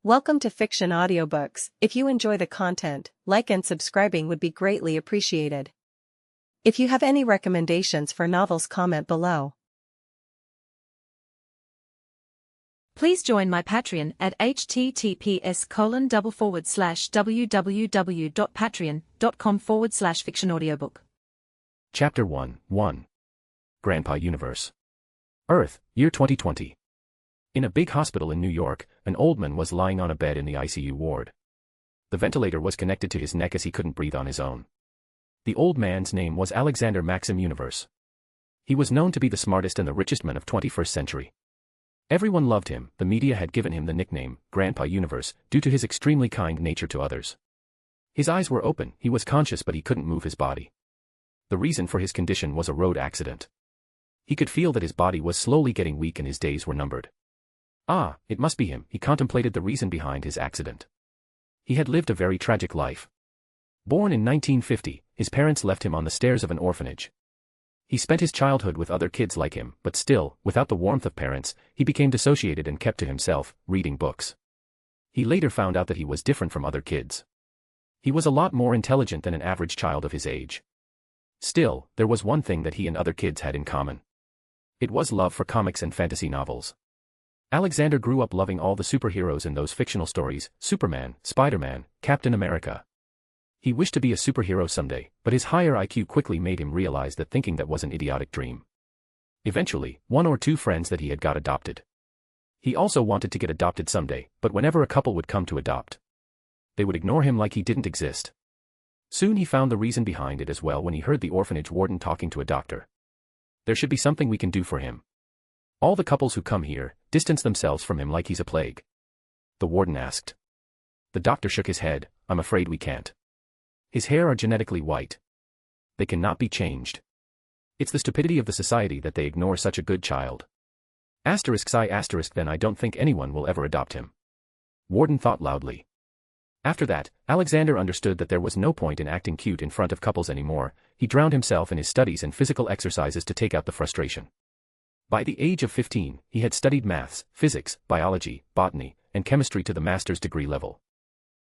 Welcome to Fiction Audiobooks. If you enjoy the content, like and subscribing would be greatly appreciated. If you have any recommendations for novels, comment below. Please join my Patreon at https://www.patreon.com/fictionaudiobook. Chapter 1 Grandpa Universe. Earth, year 2020. In a big hospital in New York, an old man was lying on a bed in the ICU ward. The ventilator was connected to his neck as he couldn't breathe on his own. The old man's name was Alexander Maxim Universe. He was known to be the smartest and the richest man of 21st century. Everyone loved him. The media had given him the nickname, Grandpa Universe, due to his extremely kind nature to others. His eyes were open, he was conscious but he couldn't move his body. The reason for his condition was a road accident. He could feel that his body was slowly getting weak and his days were numbered. Ah, it must be him. He contemplated the reason behind his accident. He had lived a very tragic life. Born in 1950, his parents left him on the stairs of an orphanage. He spent his childhood with other kids like him, but still, without the warmth of parents, he became dissociated and kept to himself, reading books. He later found out that he was different from other kids. He was a lot more intelligent than an average child of his age. Still, there was one thing that he and other kids had in common. It was love for comics and fantasy novels. Alexander grew up loving all the superheroes in those fictional stories: Superman, Spider-Man, Captain America. He wished to be a superhero someday, but his higher IQ quickly made him realize that thinking that was an idiotic dream. Eventually, one or two friends that he had got adopted. He also wanted to get adopted someday, but whenever a couple would come to adopt, they would ignore him like he didn't exist. Soon he found the reason behind it as well when he heard the orphanage warden talking to a doctor. There should be something we can do for him. All the couples who come here distance themselves from him like he's a plague. The warden asked. The doctor shook his head. I'm afraid we can't. His hair are genetically white. They cannot be changed. It's the stupidity of the society that they ignore such a good child. *I**, then I don't think anyone will ever adopt him. Warden thought loudly. After that, Alexander understood that there was no point in acting cute in front of couples anymore. He drowned himself in his studies and physical exercises to take out the frustration. By the age of 15, he had studied maths, physics, biology, botany, and chemistry to the master's degree level.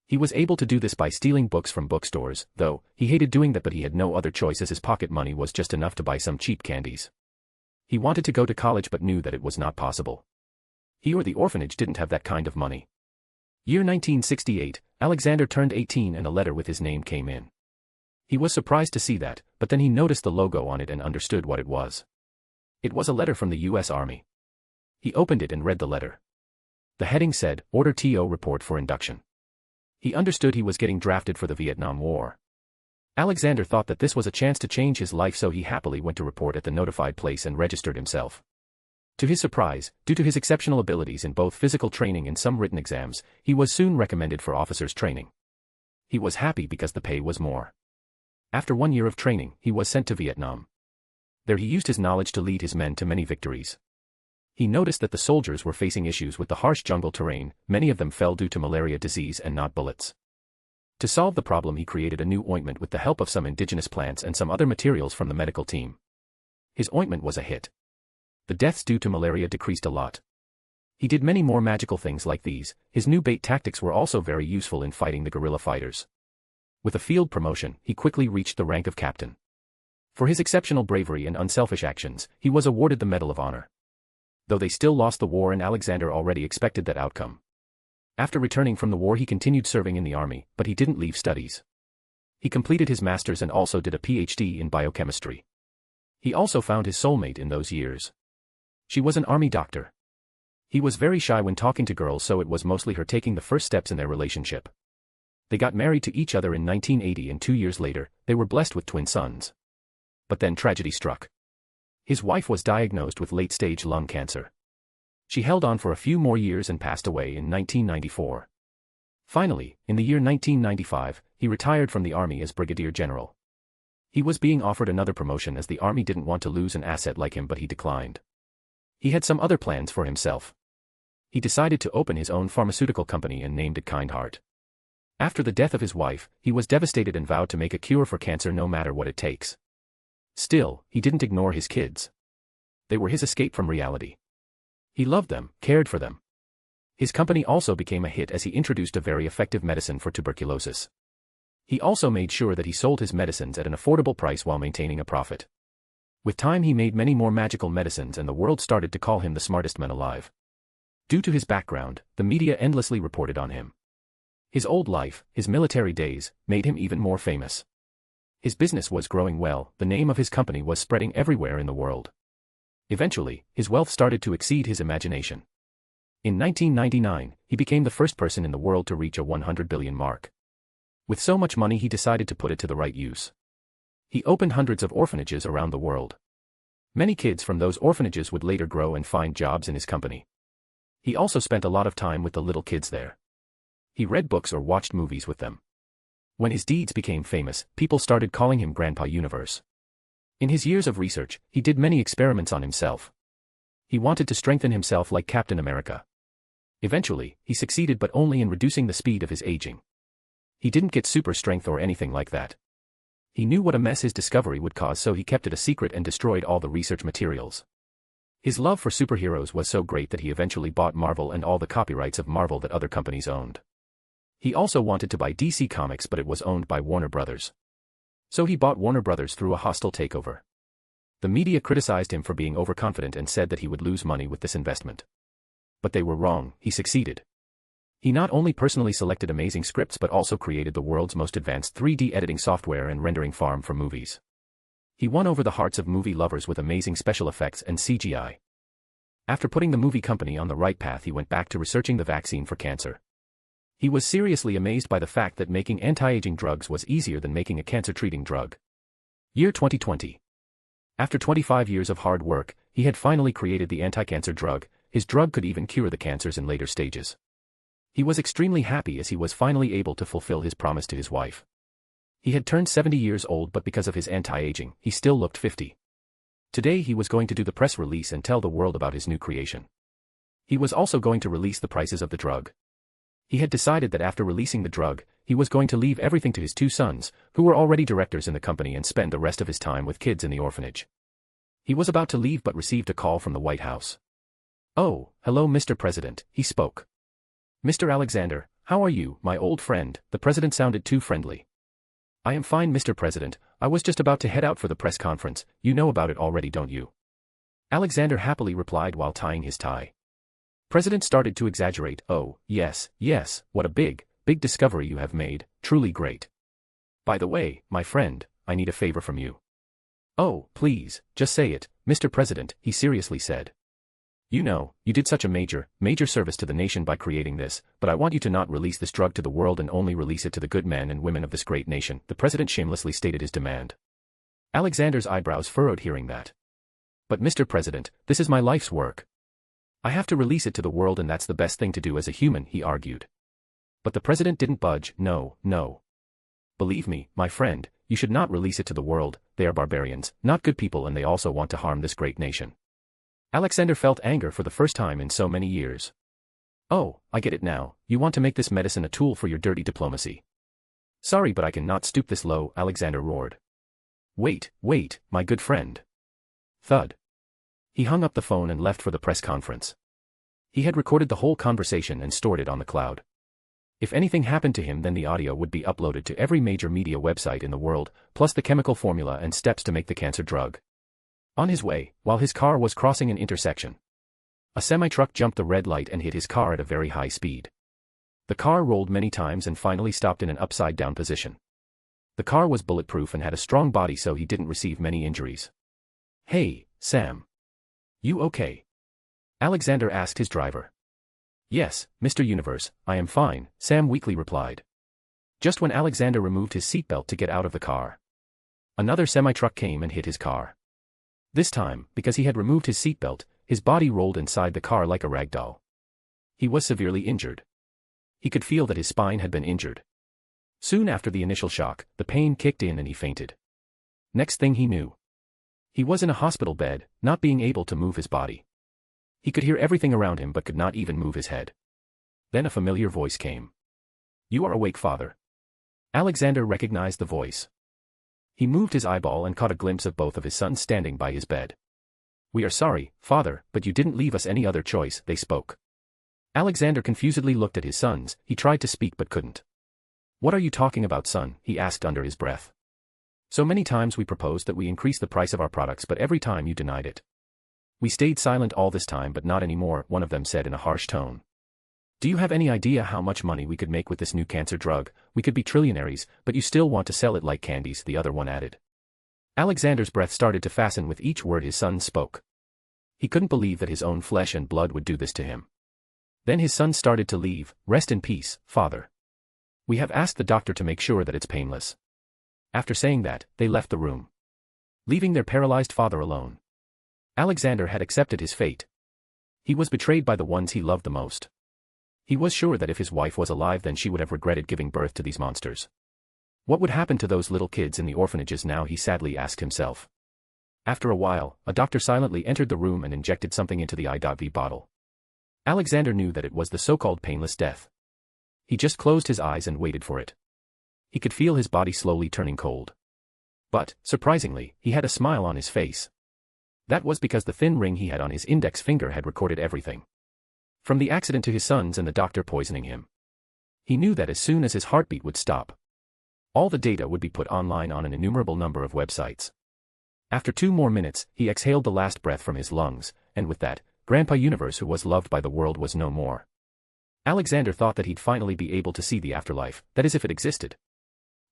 He was able to do this by stealing books from bookstores, though he hated doing that, but he had no other choice as his pocket money was just enough to buy some cheap candies. He wanted to go to college but knew that it was not possible. He or the orphanage didn't have that kind of money. Year 1968, Alexander turned 18 and a letter with his name came in. He was surprised to see that, but then he noticed the logo on it and understood what it was. It was a letter from the U.S. Army. He opened it and read the letter. The heading said, Order TO Report for Induction. He understood he was getting drafted for the Vietnam War. Alexander thought that this was a chance to change his life, so he happily went to report at the notified place and registered himself. To his surprise, due to his exceptional abilities in both physical training and some written exams, he was soon recommended for officers' training. He was happy because the pay was more. After 1 year of training, he was sent to Vietnam. There he used his knowledge to lead his men to many victories. He noticed that the soldiers were facing issues with the harsh jungle terrain. Many of them fell due to malaria disease and not bullets. To solve the problem, he created a new ointment with the help of some indigenous plants and some other materials from the medical team. His ointment was a hit. The deaths due to malaria decreased a lot. He did many more magical things like these. His new bait tactics were also very useful in fighting the guerrilla fighters. With a field promotion, he quickly reached the rank of captain. For his exceptional bravery and unselfish actions, he was awarded the Medal of Honor. Though they still lost the war and Alexander already expected that outcome. After returning from the war, he continued serving in the army, but he didn't leave studies. He completed his master's and also did a PhD in biochemistry. He also found his soulmate in those years. She was an army doctor. He was very shy when talking to girls, so it was mostly her taking the first steps in their relationship. They got married to each other in 1980 and 2 years later, they were blessed with twin sons. But then tragedy struck. His wife was diagnosed with late-stage lung cancer. She held on for a few more years and passed away in 1994. Finally, in the year 1995, he retired from the army as brigadier general. He was being offered another promotion as the army didn't want to lose an asset like him, but he declined. He had some other plans for himself. He decided to open his own pharmaceutical company and named it Kind Heart. After the death of his wife, he was devastated and vowed to make a cure for cancer no matter what it takes. Still, he didn't ignore his kids. They were his escape from reality. He loved them, cared for them. His company also became a hit as he introduced a very effective medicine for tuberculosis. He also made sure that he sold his medicines at an affordable price while maintaining a profit. With time he made many more magical medicines and the world started to call him the smartest man alive. Due to his background, the media endlessly reported on him. His old life, his military days, made him even more famous. His business was growing well, the name of his company was spreading everywhere in the world. Eventually, his wealth started to exceed his imagination. In 1999, he became the first person in the world to reach a 100 billion mark. With so much money he decided to put it to the right use. He opened hundreds of orphanages around the world. Many kids from those orphanages would later grow and find jobs in his company. He also spent a lot of time with the little kids there. He read books or watched movies with them. When his deeds became famous, people started calling him Grandpa Universe. In his years of research, he did many experiments on himself. He wanted to strengthen himself like Captain America. Eventually, he succeeded but only in reducing the speed of his aging. He didn't get super strength or anything like that. He knew what a mess his discovery would cause, so he kept it a secret and destroyed all the research materials. His love for superheroes was so great that he eventually bought Marvel and all the copyrights of Marvel that other companies owned. He also wanted to buy DC Comics, but it was owned by Warner Brothers. So he bought Warner Brothers through a hostile takeover. The media criticized him for being overconfident and said that he would lose money with this investment. But they were wrong, he succeeded. He not only personally selected amazing scripts but also created the world's most advanced 3D editing software and rendering farm for movies. He won over the hearts of movie lovers with amazing special effects and CGI. After putting the movie company on the right path, he went back to researching the vaccine for cancer. He was seriously amazed by the fact that making anti-aging drugs was easier than making a cancer-treating drug. Year 2020. After 25 years of hard work, he had finally created the anti-cancer drug. His drug could even cure the cancers in later stages. He was extremely happy as he was finally able to fulfill his promise to his wife. He had turned 70 years old, but because of his anti-aging, he still looked 50. Today he was going to do the press release and tell the world about his new creation. He was also going to release the prices of the drug. He had decided that after releasing the drug, he was going to leave everything to his two sons, who were already directors in the company, and spend the rest of his time with kids in the orphanage. He was about to leave but received a call from the White House. "Oh, hello Mr. President," he spoke. "Mr. Alexander, how are you, my old friend?" The president sounded too friendly. "I am fine, Mr. President. I was just about to head out for the press conference. You know about it already, don't you?" Alexander happily replied while tying his tie. President started to exaggerate. "Oh, yes, what a big discovery you have made, truly great. By the way, my friend, I need a favor from you." "Oh, please, just say it, Mr. President," he seriously said. "You know, you did such a major service to the nation by creating this, but I want you to not release this drug to the world and only release it to the good men and women of this great nation," the president shamelessly stated his demand. Alexander's eyebrows furrowed hearing that. "But Mr. President, this is my life's work. I have to release it to the world, and that's the best thing to do as a human," he argued. But the president didn't budge. No. "Believe me, my friend, you should not release it to the world. They are barbarians, not good people, and they also want to harm this great nation." Alexander felt anger for the first time in so many years. "Oh, I get it now. You want to make this medicine a tool for your dirty diplomacy. Sorry, but I cannot stoop this low," Alexander roared. Wait, my good friend." Thud. He hung up the phone and left for the press conference. He had recorded the whole conversation and stored it on the cloud. If anything happened to him, then the audio would be uploaded to every major media website in the world, plus the chemical formula and steps to make the cancer drug. On his way, while his car was crossing an intersection, a semi-truck jumped the red light and hit his car at a very high speed. The car rolled many times and finally stopped in an upside-down position. The car was bulletproof and had a strong body, so he didn't receive many injuries. "Hey, Sam. You okay?" Alexander asked his driver. "Yes, Mr. Universe, I am fine," Sam weakly replied. Just when Alexander removed his seatbelt to get out of the car, another semi-truck came and hit his car. This time, because he had removed his seatbelt, his body rolled inside the car like a rag doll. He was severely injured. He could feel that his spine had been injured. Soon after the initial shock, the pain kicked in and he fainted. Next thing he knew, he was in a hospital bed, not being able to move his body. He could hear everything around him but could not even move his head. Then a familiar voice came. "You are awake, father." Alexander recognized the voice. He moved his eyeball and caught a glimpse of both of his sons standing by his bed. "We are sorry, father, but you didn't leave us any other choice," they spoke. Alexander confusedly looked at his sons. He tried to speak but couldn't. "What are you talking about, son?" he asked under his breath. "So many times we proposed that we increase the price of our products, but every time you denied it." "We stayed silent all this time, but not anymore," one of them said in a harsh tone. "Do you have any idea how much money we could make with this new cancer drug? We could be trillionaires, but you still want to sell it like candies," the other one added. Alexander's breath started to fasten with each word his son spoke. He couldn't believe that his own flesh and blood would do this to him. Then his son started to leave. "Rest in peace, father. We have asked the doctor to make sure that it's painless." After saying that, they left the room, leaving their paralyzed father alone. Alexander had accepted his fate. He was betrayed by the ones he loved the most. He was sure that if his wife was alive, then she would have regretted giving birth to these monsters. What would happen to those little kids in the orphanages now, he sadly asked himself. After a while, a doctor silently entered the room and injected something into the IV bottle. Alexander knew that it was the so-called painless death. He just closed his eyes and waited for it. He could feel his body slowly turning cold. But, surprisingly, he had a smile on his face. That was because the thin ring he had on his index finger had recorded everything. From the accident to his sons and the doctor poisoning him. He knew that as soon as his heartbeat would stop, all the data would be put online on an innumerable number of websites. After 2 more minutes, he exhaled the last breath from his lungs, and with that, Grandpa Universe, who was loved by the world, was no more. Alexander thought that he'd finally be able to see the afterlife, that is, if it existed.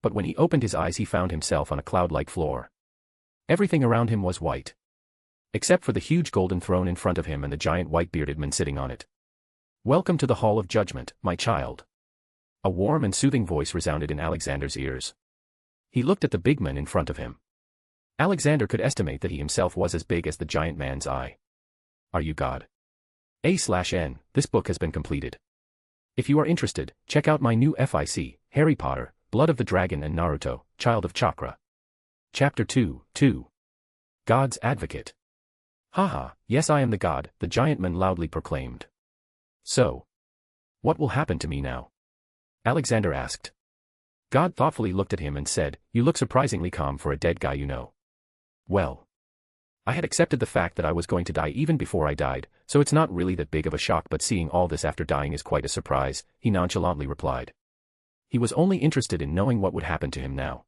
But when he opened his eyes, he found himself on a cloud-like floor. Everything around him was white, except for the huge golden throne in front of him and the giant white-bearded man sitting on it. "Welcome to the Hall of Judgment, my child." A warm and soothing voice resounded in Alexander's ears. He looked at the big man in front of him. Alexander could estimate that he himself was as big as the giant man's eye. "Are you God?" A/N. This book has been completed. If you are interested, check out my new FIC, Harry Potter, Blood of the Dragon, and Naruto, Child of Chakra. Chapter 2. God's Advocate. "Haha, yes, I am the God," the giant man loudly proclaimed. "So, what will happen to me now?" Alexander asked. God thoughtfully looked at him and said, "You look surprisingly calm for a dead guy, you know." "Well, I had accepted the fact that I was going to die even before I died, so it's not really that big of a shock, but seeing all this after dying is quite a surprise," he nonchalantly replied. He was only interested in knowing what would happen to him now.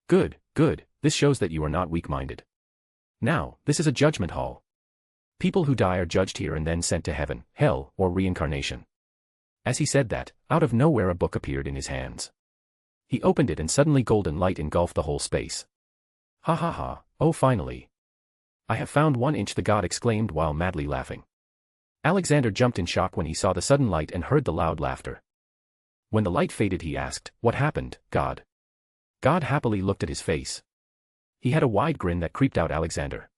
Good, this shows that you are not weak-minded. Now, this is a judgment hall. People who die are judged here and then sent to heaven, hell, or reincarnation." As he said that, out of nowhere a book appeared in his hands. He opened it and suddenly golden light engulfed the whole space. "Ha ha ha, oh finally. I have found 1 inch," the god exclaimed while madly laughing. Alexander jumped in shock when he saw the sudden light and heard the loud laughter. When the light faded, he asked, "What happened, God?" God happily looked at his face. He had a wide grin that creeped out Alexander.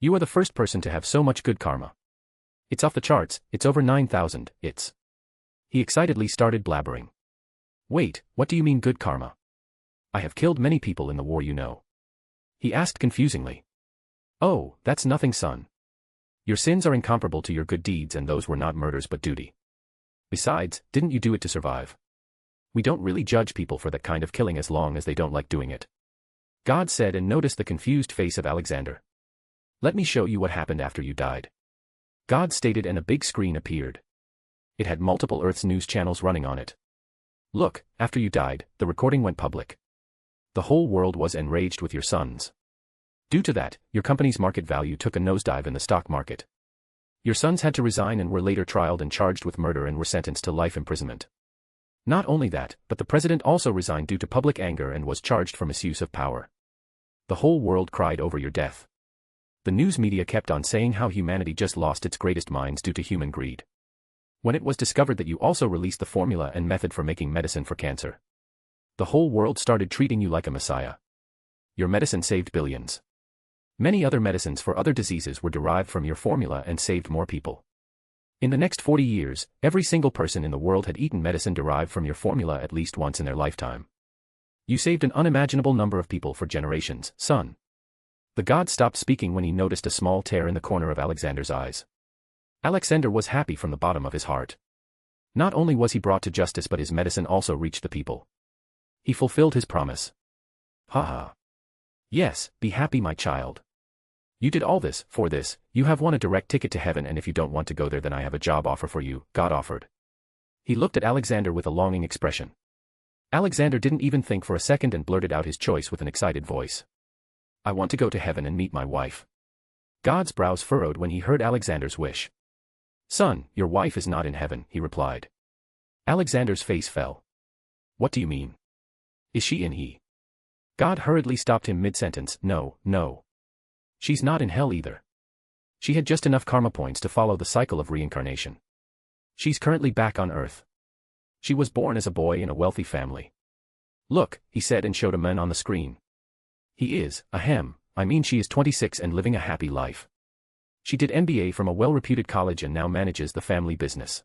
"You are the first person to have so much good karma. It's off the charts, it's over 9,000, it's..." He excitedly started blabbering. "Wait, what do you mean good karma? I have killed many people in the war, you know." He asked confusingly. "Oh, that's nothing, son. Your sins are incomparable to your good deeds, and those were not murders but duty. Besides, didn't you do it to survive? We don't really judge people for that kind of killing as long as they don't like doing it." God said, and noticed the confused face of Alexander. "Let me show you what happened after you died." God stated, and a big screen appeared. It had multiple Earth's news channels running on it. "Look, after you died, the recording went public. The whole world was enraged with your sons. Due to that, your company's market value took a nosedive in the stock market. Your sons had to resign and were later trialed and charged with murder and were sentenced to life imprisonment. Not only that, but the president also resigned due to public anger and was charged for misuse of power. The whole world cried over your death. The news media kept on saying how humanity just lost its greatest minds due to human greed. When it was discovered that you also released the formula and method for making medicine for cancer, the whole world started treating you like a messiah. Your medicine saved billions. Many other medicines for other diseases were derived from your formula and saved more people. In the next 40 years, every single person in the world had eaten medicine derived from your formula at least once in their lifetime. You saved an unimaginable number of people for generations, son." The god stopped speaking when he noticed a small tear in the corner of Alexander's eyes. Alexander was happy from the bottom of his heart. Not only was he brought to justice, but his medicine also reached the people. He fulfilled his promise. "Ha ha. Yes, be happy, my child. You did all this, for this, you have won a direct ticket to heaven, and if you don't want to go there then I have a job offer for you, God offered. He looked at Alexander with a longing expression. Alexander didn't even think for a second and blurted out his choice with an excited voice. I want to go to heaven and meet my wife. God's brows furrowed when he heard Alexander's wish. Son, your wife is not in heaven, he replied. Alexander's face fell. What do you mean? Is she in he? God hurriedly stopped him mid-sentence. No, no. She's not in hell either. She had just enough karma points to follow the cycle of reincarnation. She's currently back on Earth. She was born as a boy in a wealthy family. Look, he said and showed a man on the screen. He is, I mean she is 26 and living a happy life. She did MBA from a well-reputed college and now manages the family business.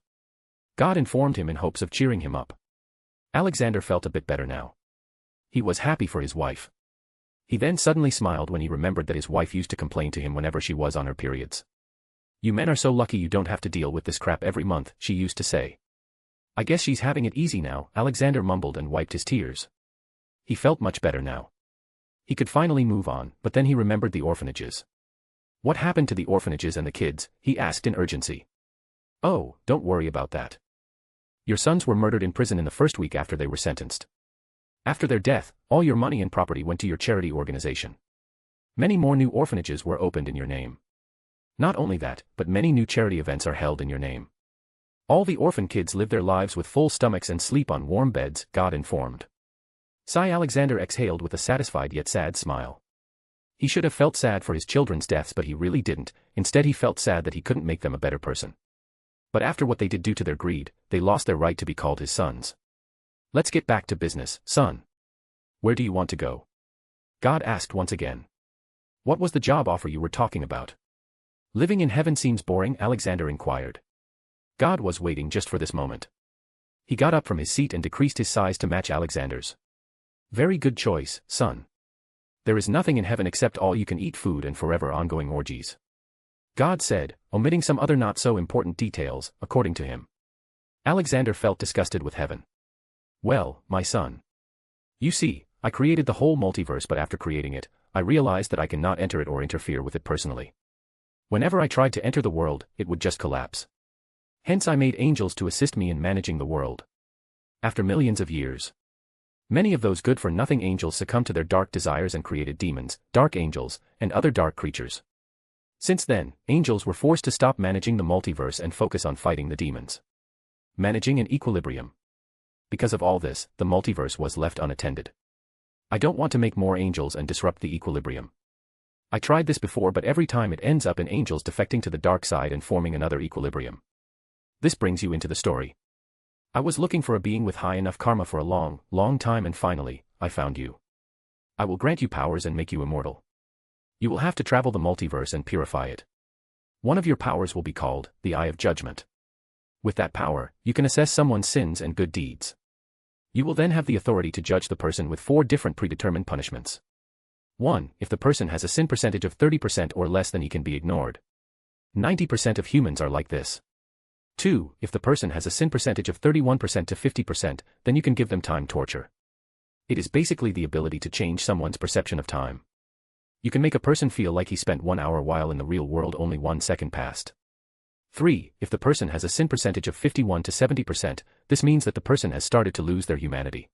God informed him in hopes of cheering him up. Alexander felt a bit better now. He was happy for his wife. He then suddenly smiled when he remembered that his wife used to complain to him whenever she was on her periods. You men are so lucky you don't have to deal with this crap every month, she used to say. I guess she's having it easy now, Alexander mumbled and wiped his tears. He felt much better now. He could finally move on, but then he remembered the orphanages. What happened to the orphanages and the kids, he asked in urgency. Oh, don't worry about that. Your sons were murdered in prison in the first week after they were sentenced. After their death, all your money and property went to your charity organization. Many more new orphanages were opened in your name. Not only that, but many new charity events are held in your name. All the orphan kids live their lives with full stomachs and sleep on warm beds, God informed. Sigh. Alexander exhaled with a satisfied yet sad smile. He should have felt sad for his children's deaths, but he really didn't. Instead he felt sad that he couldn't make them a better person. But after what they did due to their greed, they lost their right to be called his sons. Let's get back to business, son. Where do you want to go? God asked once again. What was the job offer you were talking about? Living in heaven seems boring, Alexander inquired. God was waiting just for this moment. He got up from his seat and decreased his size to match Alexander's. Very good choice, son. There is nothing in heaven except all-you-can-eat food and forever ongoing orgies. God said, omitting some other not-so-important details, according to him. Alexander felt disgusted with heaven. Well, my son. You see, I created the whole multiverse, but after creating it, I realized that I cannot enter it or interfere with it personally. Whenever I tried to enter the world, it would just collapse. Hence I made angels to assist me in managing the world. After millions of years, many of those good-for-nothing angels succumbed to their dark desires and created demons, dark angels, and other dark creatures. Since then, angels were forced to stop managing the multiverse and focus on fighting the demons. Managing an equilibrium. Because of all this, the multiverse was left unattended. I don't want to make more angels and disrupt the equilibrium. I tried this before, but every time it ends up in angels defecting to the dark side and forming another equilibrium. This brings you into the story. I was looking for a being with high enough karma for a long, long time, and finally, I found you. I will grant you powers and make you immortal. You will have to travel the multiverse and purify it. One of your powers will be called the Eye of Judgment. With that power, you can assess someone's sins and good deeds. You will then have the authority to judge the person with 4 different predetermined punishments. 1. If the person has a sin percentage of 30% or less, then he can be ignored. 90% of humans are like this. 2. If the person has a sin percentage of 31% to 50%, then you can give them time torture. It is basically the ability to change someone's perception of time. You can make a person feel like he spent 1 hour while in the real world only 1 second passed. 3. If the person has a sin percentage of 51 to 70%, this means that the person has started to lose their humanity.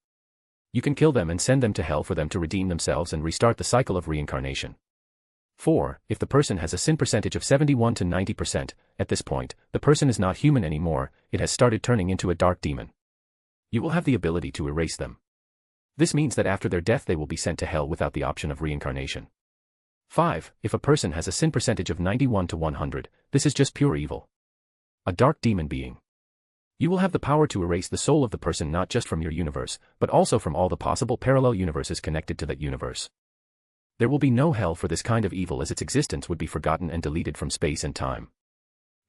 You can kill them and send them to hell for them to redeem themselves and restart the cycle of reincarnation. 4. If the person has a sin percentage of 71 to 90%, at this point, the person is not human anymore, it has started turning into a dark demon. You will have the ability to erase them. This means that after their death they will be sent to hell without the option of reincarnation. 5. If a person has a sin percentage of 91 to 100, this is just pure evil. A dark demon being. You will have the power to erase the soul of the person not just from your universe, but also from all the possible parallel universes connected to that universe. There will be no hell for this kind of evil, as its existence would be forgotten and deleted from space and time.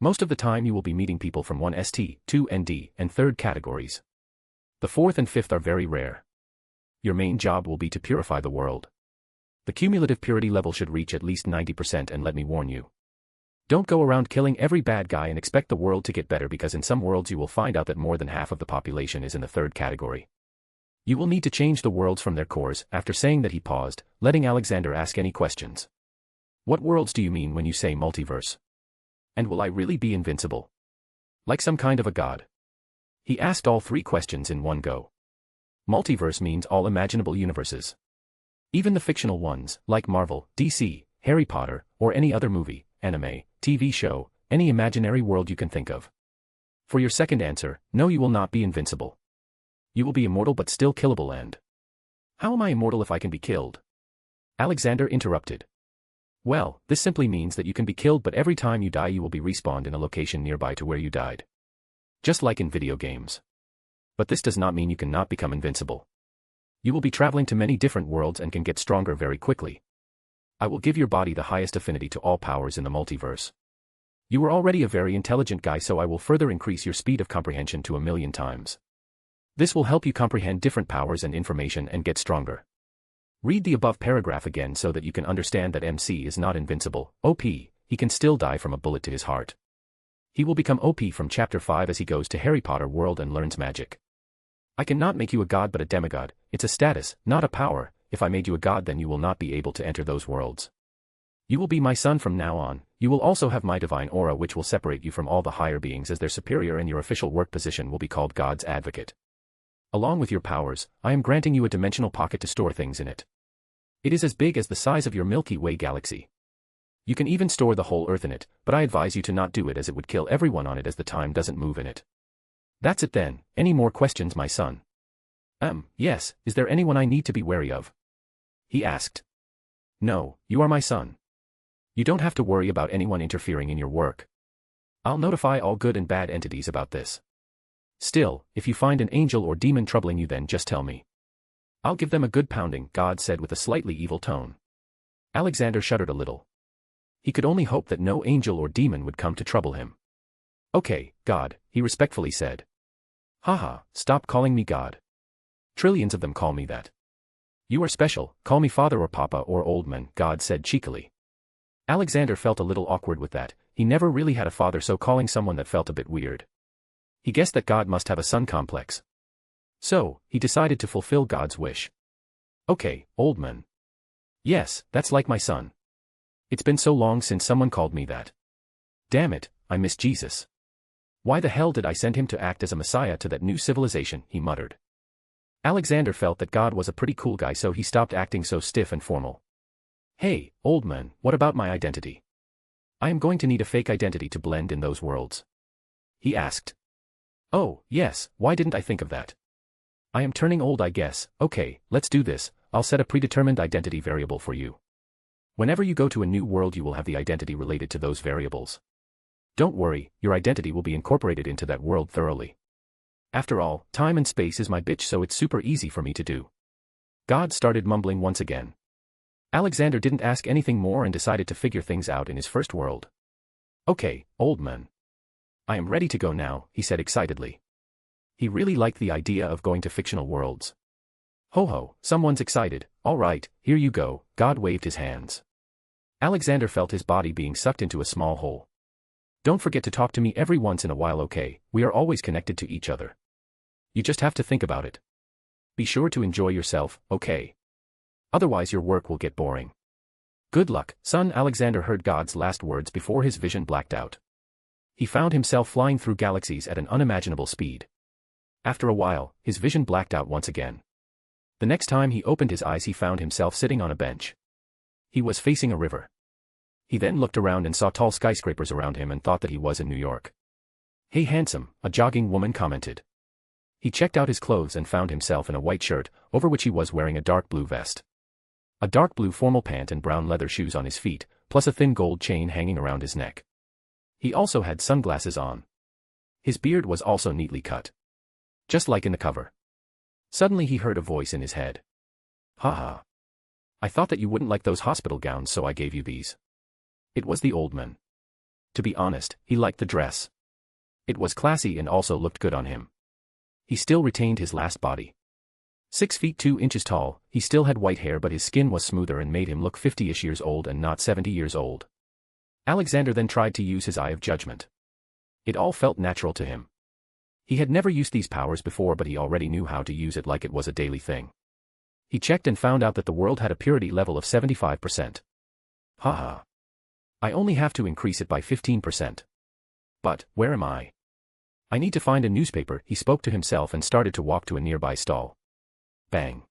Most of the time you will be meeting people from 1st, 2 and D, and 3rd categories. The 4th and 5th are very rare. Your main job will be to purify the world. The cumulative purity level should reach at least 90%, and let me warn you. Don't go around killing every bad guy and expect the world to get better, because in some worlds you will find out that more than half of the population is in the 3rd category. You will need to change the worlds from their cores. After saying that, he paused, letting Alexander ask any questions. What worlds do you mean when you say multiverse? And will I really be invincible? Like some kind of a god? He asked all three questions in one go. Multiverse means all imaginable universes. Even the fictional ones, like Marvel, DC, Harry Potter, or any other movie, anime, TV show, any imaginary world you can think of. For your second answer, no, you will not be invincible. You will be immortal but still killable. And how am I immortal if I can be killed? Alexander interrupted. Well, this simply means that you can be killed, but every time you die you will be respawned in a location nearby to where you died. Just like in video games. But this does not mean you cannot become invincible. You will be traveling to many different worlds and can get stronger very quickly. I will give your body the highest affinity to all powers in the multiverse. You are already a very intelligent guy, so I will further increase your speed of comprehension to 1,000,000 times. This will help you comprehend different powers and information and get stronger. Read the above paragraph again so that you can understand that MC is not invincible, OP, he can still die from a bullet to his heart. He will become OP from Chapter 5 as he goes to Harry Potter world and learns magic. I cannot make you a god but a demigod, it's a status, not a power. If I made you a god then you will not be able to enter those worlds. You will be my son from now on. You will also have my divine aura, which will separate you from all the higher beings as their superior, and your official work position will be called God's advocate. Along with your powers, I am granting you a dimensional pocket to store things in it. It is as big as the size of your Milky Way galaxy. You can even store the whole Earth in it, but I advise you to not do it as it would kill everyone on it as the time doesn't move in it. That's it then. Any more questions, my son? Yes, is there anyone I need to be wary of? He asked. No, you are my son. You don't have to worry about anyone interfering in your work. I'll notify all good and bad entities about this. Still, if you find an angel or demon troubling you, then just tell me. I'll give them a good pounding, God said with a slightly evil tone. Alexander shuddered a little. He could only hope that no angel or demon would come to trouble him. Okay, God, he respectfully said. Haha, stop calling me God. Trillions of them call me that. You are special, call me father or papa or old man, God said cheekily. Alexander felt a little awkward with that. He never really had a father, so calling someone that felt a bit weird. He guessed that God must have a son complex. So, he decided to fulfill God's wish. Okay, old man. Yes, that's like my son. It's been so long since someone called me that. Damn it, I miss Jesus. Why the hell did I send him to act as a messiah to that new civilization, he muttered. Alexander felt that God was a pretty cool guy, so he stopped acting so stiff and formal. Hey, old man, what about my identity? I am going to need a fake identity to blend in those worlds. He asked. Oh, yes, why didn't I think of that? I am turning old, I guess. Okay, let's do this. I'll set a predetermined identity variable for you. Whenever you go to a new world you will have the identity related to those variables. Don't worry, your identity will be incorporated into that world thoroughly. After all, time and space is my bitch, so it's super easy for me to do. God started mumbling once again. Alexander didn't ask anything more and decided to figure things out in his first world. Okay, old man. I am ready to go now, he said excitedly. He really liked the idea of going to fictional worlds. Ho ho, someone's excited. All right, here you go. God waved his hands. Alexander felt his body being sucked into a small hole. Don't forget to talk to me every once in a while, okay? We are always connected to each other. You just have to think about it. Be sure to enjoy yourself, okay? Otherwise your work will get boring. Good luck, son. Alexander heard God's last words before his vision blacked out. He found himself flying through galaxies at an unimaginable speed. After a while, his vision blacked out once again. The next time he opened his eyes he found himself sitting on a bench. He was facing a river. He then looked around and saw tall skyscrapers around him and thought that he was in New York. Hey handsome, a jogging woman commented. He checked out his clothes and found himself in a white shirt, over which he was wearing a dark blue vest. A dark blue formal pant and brown leather shoes on his feet, plus a thin gold chain hanging around his neck. He also had sunglasses on. His beard was also neatly cut. Just like in the cover. Suddenly he heard a voice in his head. Haha. I thought that you wouldn't like those hospital gowns, so I gave you these. It was the old man. To be honest, he liked the dress. It was classy and also looked good on him. He still retained his last body. 6 feet 2 inches tall, he still had white hair, but his skin was smoother and made him look 50-ish years old and not 70 years old. Alexander then tried to use his eye of judgment. It all felt natural to him. He had never used these powers before, but he already knew how to use it like it was a daily thing. He checked and found out that the world had a purity level of 75%. Haha. I only have to increase it by 15%. But, where am I? I need to find a newspaper, he spoke to himself and started to walk to a nearby stall. Bang.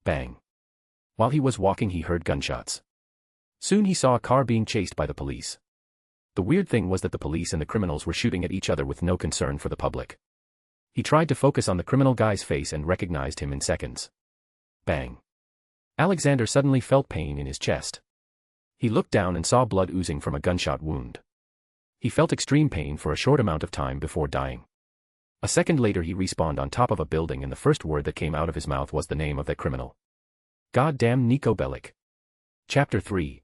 Bang. While he was walking he heard gunshots. Soon he saw a car being chased by the police. The weird thing was that the police and the criminals were shooting at each other with no concern for the public. He tried to focus on the criminal guy's face and recognized him in seconds. Bang. Alexander suddenly felt pain in his chest. He looked down and saw blood oozing from a gunshot wound. He felt extreme pain for a short amount of time before dying. A second later he respawned on top of a building and the first word that came out of his mouth was the name of that criminal. Goddamn Niko Bellic. Chapter 3.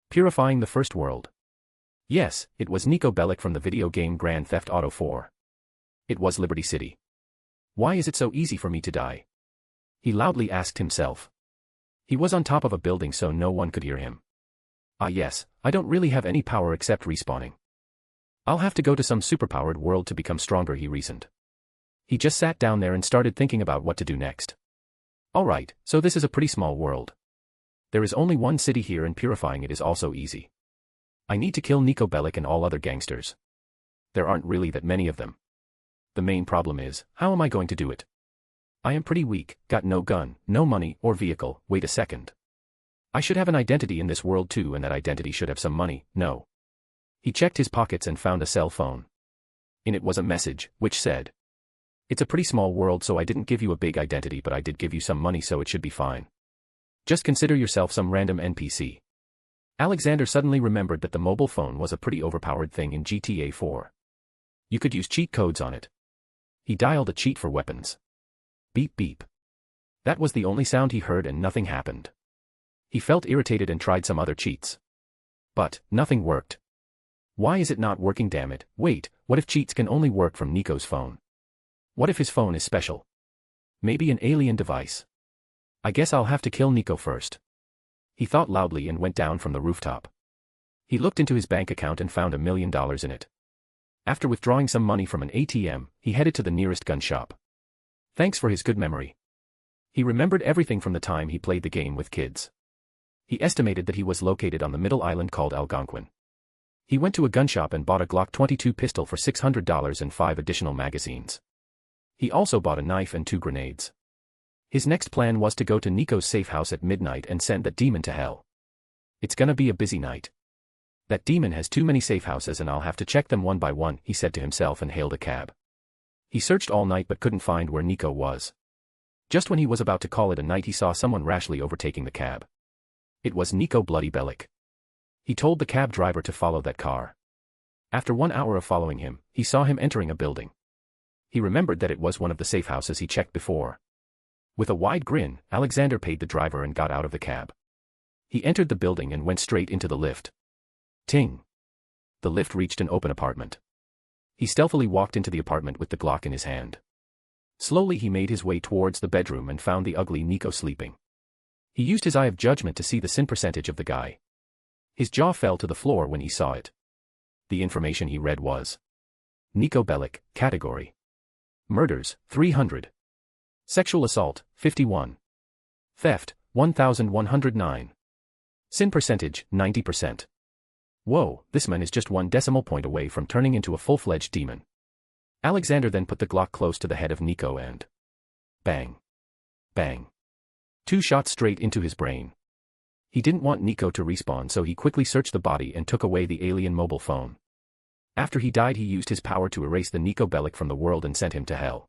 Purifying the First World. Yes, it was Niko Bellic from the video game Grand Theft Auto 4. It was Liberty City. Why is it so easy for me to die? He loudly asked himself. He was on top of a building so no one could hear him. Ah yes, I don't really have any power except respawning. I'll have to go to some superpowered world to become stronger, he reasoned. He just sat down there and started thinking about what to do next. Alright, so this is a pretty small world. There is only one city here and purifying it is also easy. I need to kill Niko Bellic and all other gangsters. There aren't really that many of them. The main problem is, how am I going to do it? I am pretty weak, got no gun, no money or vehicle, wait a second. I should have an identity in this world too and that identity should have some money, no. He checked his pockets and found a cell phone. In it was a message, which said, "It's a pretty small world so I didn't give you a big identity but I did give you some money so it should be fine. Just consider yourself some random NPC." Alexander suddenly remembered that the mobile phone was a pretty overpowered thing in GTA 4. You could use cheat codes on it. He dialed a cheat for weapons. Beep beep. That was the only sound he heard and nothing happened. He felt irritated and tried some other cheats. But, nothing worked. Why is it not working, damn it? Wait, what if cheats can only work from Niko's phone? What if his phone is special? Maybe an alien device. I guess I'll have to kill Niko first. He thought loudly and went down from the rooftop. He looked into his bank account and found $1 million in it. After withdrawing some money from an ATM, he headed to the nearest gun shop. Thanks for his good memory. He remembered everything from the time he played the game with kids. He estimated that he was located on the middle island called Algonquin. He went to a gun shop and bought a Glock 22 pistol for $600 and 5 additional magazines. He also bought a knife and 2 grenades. His next plan was to go to Niko's safe house at midnight and send that demon to hell. It's gonna be a busy night. That demon has too many safe houses and I'll have to check them one by one, he said to himself and hailed a cab. He searched all night but couldn't find where Niko was. Just when he was about to call it a night he saw someone rashly overtaking the cab. It was Niko Bloody Bellic. He told the cab driver to follow that car. After 1 hour of following him, he saw him entering a building. He remembered that it was one of the safe houses he checked before. With a wide grin, Alexander paid the driver and got out of the cab. He entered the building and went straight into the lift. Ting! The lift reached an open apartment. He stealthily walked into the apartment with the Glock in his hand. Slowly he made his way towards the bedroom and found the ugly Niko sleeping. He used his eye of judgment to see the sin percentage of the guy. His jaw fell to the floor when he saw it. The information he read was: Niko Bellic, category: murders, 300. Sexual assault, 51. Theft, 1,109. Sin percentage, 90%. Whoa, this man is just 1 decimal point away from turning into a full-fledged demon. Alexander then put the Glock close to the head of Niko and... bang. Bang. 2 shots straight into his brain. He didn't want Niko to respawn so he quickly searched the body and took away the alien mobile phone. After he died he used his power to erase the Niko Bellic from the world and sent him to hell.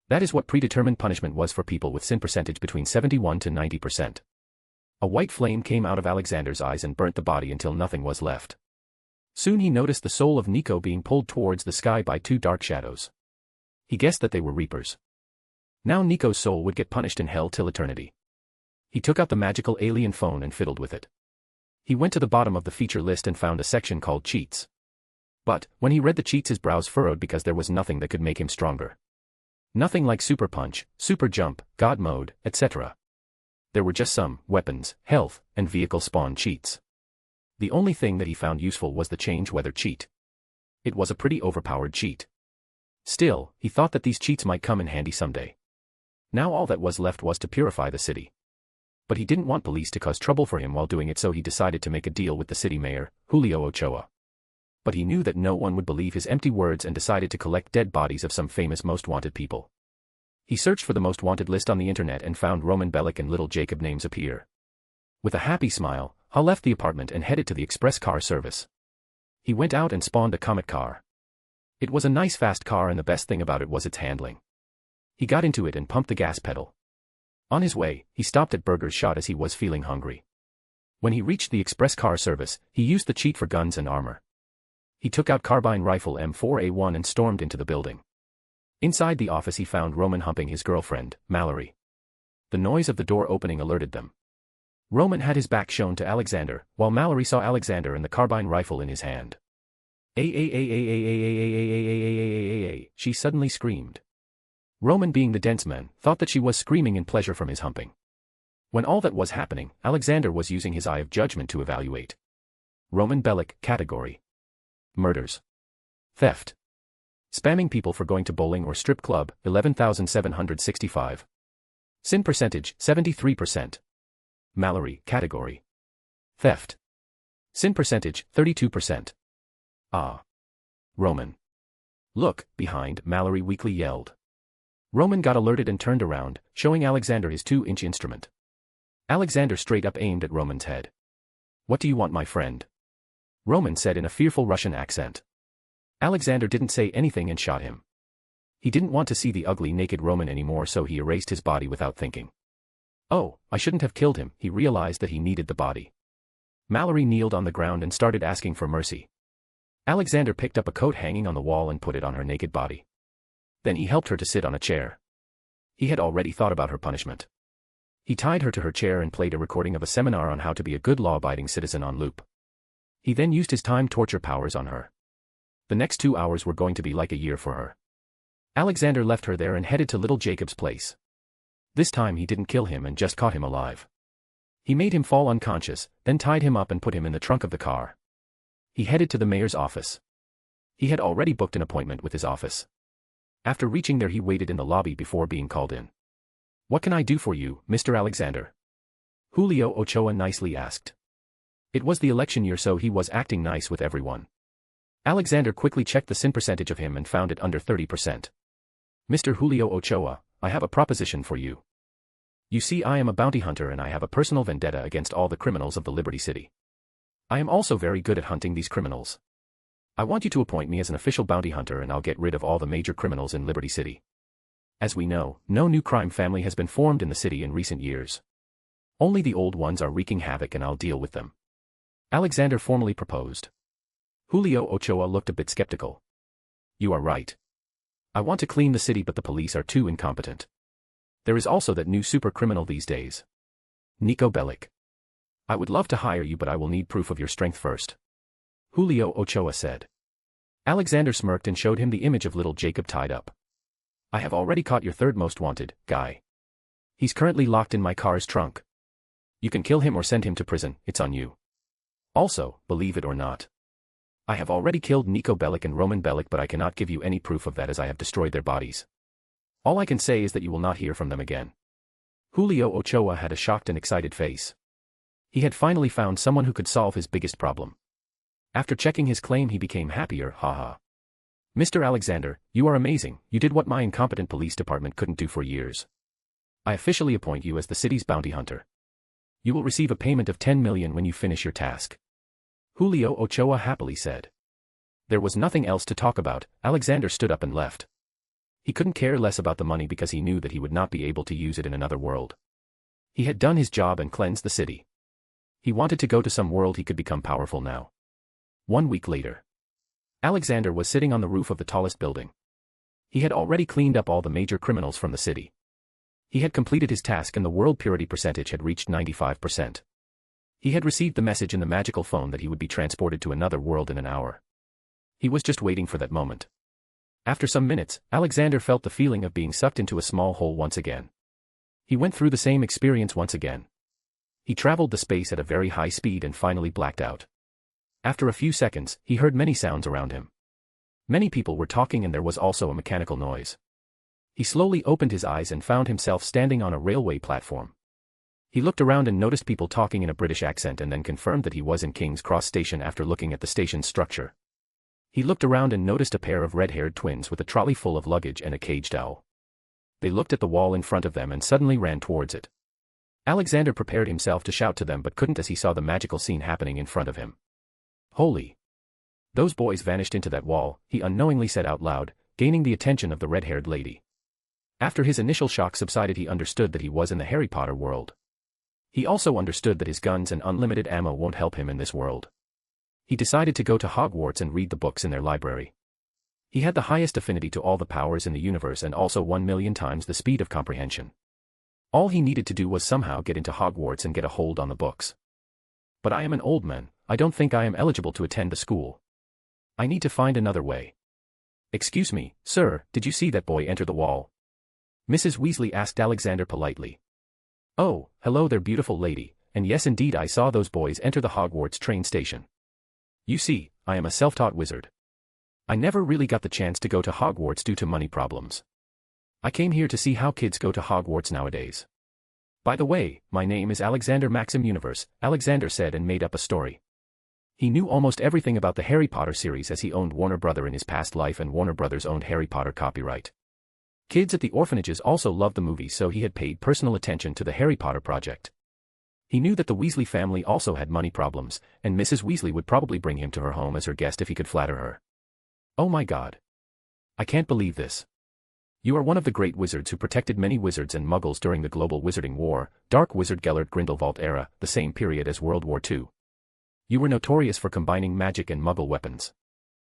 That is what predetermined punishment was for people with sin percentage between 71 to 90%. A white flame came out of Alexander's eyes and burnt the body until nothing was left. Soon he noticed the soul of Niko being pulled towards the sky by 2 dark shadows. He guessed that they were reapers. Now Niko's soul would get punished in hell till eternity. He took out the magical alien phone and fiddled with it. He went to the bottom of the feature list and found a section called cheats. But, when he read the cheats his brows furrowed because there was nothing that could make him stronger. Nothing like super punch, super jump, god mode, etc. There were just some weapons, health, and vehicle spawn cheats. The only thing that he found useful was the change weather cheat. It was a pretty overpowered cheat. Still, he thought that these cheats might come in handy someday. Now all that was left was to purify the city. But he didn't want police to cause trouble for him while doing it, so he decided to make a deal with the city mayor, Julio Ochoa. But he knew that no one would believe his empty words and decided to collect dead bodies of some famous most wanted people. He searched for the most wanted list on the internet and found Roman Bellic and Little Jacob names appear. With a happy smile, Hal left the apartment and headed to the express car service. He went out and spawned a Comet car. It was a nice fast car, and the best thing about it was its handling. He got into it and pumped the gas pedal. On his way, he stopped at Burger's Shot as he was feeling hungry. When he reached the express car service, he used the cheat for guns and armor. He took out carbine rifle M4A1 and stormed into the building. Inside the office he found Roman humping his girlfriend, Mallory. The noise of the door opening alerted them. Roman had his back shown to Alexander, while Mallory saw Alexander and the carbine rifle in his hand. She suddenly screamed. Roman, being the dense man, thought that she was screaming in pleasure from his humping. When all that was happening, Alexander was using his eye of judgment to evaluate. Roman Bellic, category: murders, theft, spamming people for going to bowling or strip club, 11,765. Sin percentage, 73%. Mallory, category: theft. Sin percentage, 32%. Ah. Roman. Look, behind, Mallory weakly yelled. Roman got alerted and turned around, showing Alexander his 2-inch instrument. Alexander straight up aimed at Roman's head. What do you want, my friend? Roman said in a fearful Russian accent. Alexander didn't say anything and shot him. He didn't want to see the ugly naked Roman anymore, so he erased his body without thinking. Oh, I shouldn't have killed him. He realized that he needed the body. Mallory kneeled on the ground and started asking for mercy. Alexander picked up a coat hanging on the wall and put it on her naked body. Then he helped her to sit on a chair. He had already thought about her punishment. He tied her to her chair and played a recording of a seminar on how to be a good law-abiding citizen on loop. He then used his time torture powers on her. The next 2 hours were going to be like a year for her. Alexander left her there and headed to Little Jacob's place. This time he didn't kill him and just caught him alive. He made him fall unconscious, then tied him up and put him in the trunk of the car. He headed to the mayor's office. He had already booked an appointment with his office. After reaching there he waited in the lobby before being called in. What can I do for you, Mr. Alexander? Julio Ochoa nicely asked. It was the election year, so he was acting nice with everyone. Alexander quickly checked the sin percentage of him and found it under 30%. Mr. Julio Ochoa, I have a proposition for you. You see, I am a bounty hunter and I have a personal vendetta against all the criminals of the Liberty City. I am also very good at hunting these criminals. I want you to appoint me as an official bounty hunter and I'll get rid of all the major criminals in Liberty City. As we know, no new crime family has been formed in the city in recent years. Only the old ones are wreaking havoc and I'll deal with them. Alexander formally proposed. Julio Ochoa looked a bit skeptical. You are right. I want to clean the city, but the police are too incompetent. There is also that new super criminal these days, Nico Bellic. I would love to hire you, but I will need proof of your strength first. Julio Ochoa said. Alexander smirked and showed him the image of Little Jacob tied up. I have already caught your third most wanted guy. He's currently locked in my car's trunk. You can kill him or send him to prison, it's on you. Also, believe it or not, I have already killed Nico Bellic and Roman Bellic, but I cannot give you any proof of that as I have destroyed their bodies. All I can say is that you will not hear from them again. Julio Ochoa had a shocked and excited face. He had finally found someone who could solve his biggest problem. After checking his claim he became happier, haha. Mr. Alexander, you are amazing, you did what my incompetent police department couldn't do for years. I officially appoint you as the city's bounty hunter. You will receive a payment of 10 million when you finish your task. Julio Ochoa happily said. There was nothing else to talk about. Alexander stood up and left. He couldn't care less about the money because he knew that he would not be able to use it in another world. He had done his job and cleansed the city. He wanted to go to some world he could become powerful now. 1 week later, Alexander was sitting on the roof of the tallest building. He had already cleaned up all the major criminals from the city. He had completed his task and the world purity percentage had reached 95%. He had received the message in the magical phone that he would be transported to another world in an hour. He was just waiting for that moment. After some minutes, Alexander felt the feeling of being sucked into a small hole once again. He went through the same experience once again. He traveled the space at a very high speed and finally blacked out. After a few seconds, he heard many sounds around him. Many people were talking and there was also a mechanical noise. He slowly opened his eyes and found himself standing on a railway platform. He looked around and noticed people talking in a British accent and then confirmed that he was in King's Cross Station after looking at the station's structure. He looked around and noticed a pair of red-haired twins with a trolley full of luggage and a caged owl. They looked at the wall in front of them and suddenly ran towards it. Alexander prepared himself to shout to them but couldn't as he saw the magical scene happening in front of him. Holy! Those boys vanished into that wall, he unknowingly said out loud, gaining the attention of the red-haired lady. After his initial shock subsided, he understood that he was in the Harry Potter world. He also understood that his guns and unlimited ammo won't help him in this world. He decided to go to Hogwarts and read the books in their library. He had the highest affinity to all the powers in the universe and also 1,000,000 times the speed of comprehension. All he needed to do was somehow get into Hogwarts and get a hold on the books. But I am an old man, I don't think I am eligible to attend the school. I need to find another way. Excuse me, sir, did you see that boy enter the wall? Mrs. Weasley asked Alexander politely. Oh, hello there beautiful lady, and yes indeed I saw those boys enter the Hogwarts train station. You see, I am a self-taught wizard. I never really got the chance to go to Hogwarts due to money problems. I came here to see how kids go to Hogwarts nowadays. By the way, my name is Alexander Maxim Universe, Alexander said and made up a story. He knew almost everything about the Harry Potter series as he owned Warner Brother in his past life and Warner Brothers owned Harry Potter copyright. Kids at the orphanages also loved the movie, so he had paid personal attention to the Harry Potter project. He knew that the Weasley family also had money problems, and Mrs. Weasley would probably bring him to her home as her guest if he could flatter her. Oh my God. I can't believe this. You are one of the great wizards who protected many wizards and muggles during the global wizarding war, Dark Wizard Gellert Grindelwald era, the same period as World War II. You were notorious for combining magic and muggle weapons.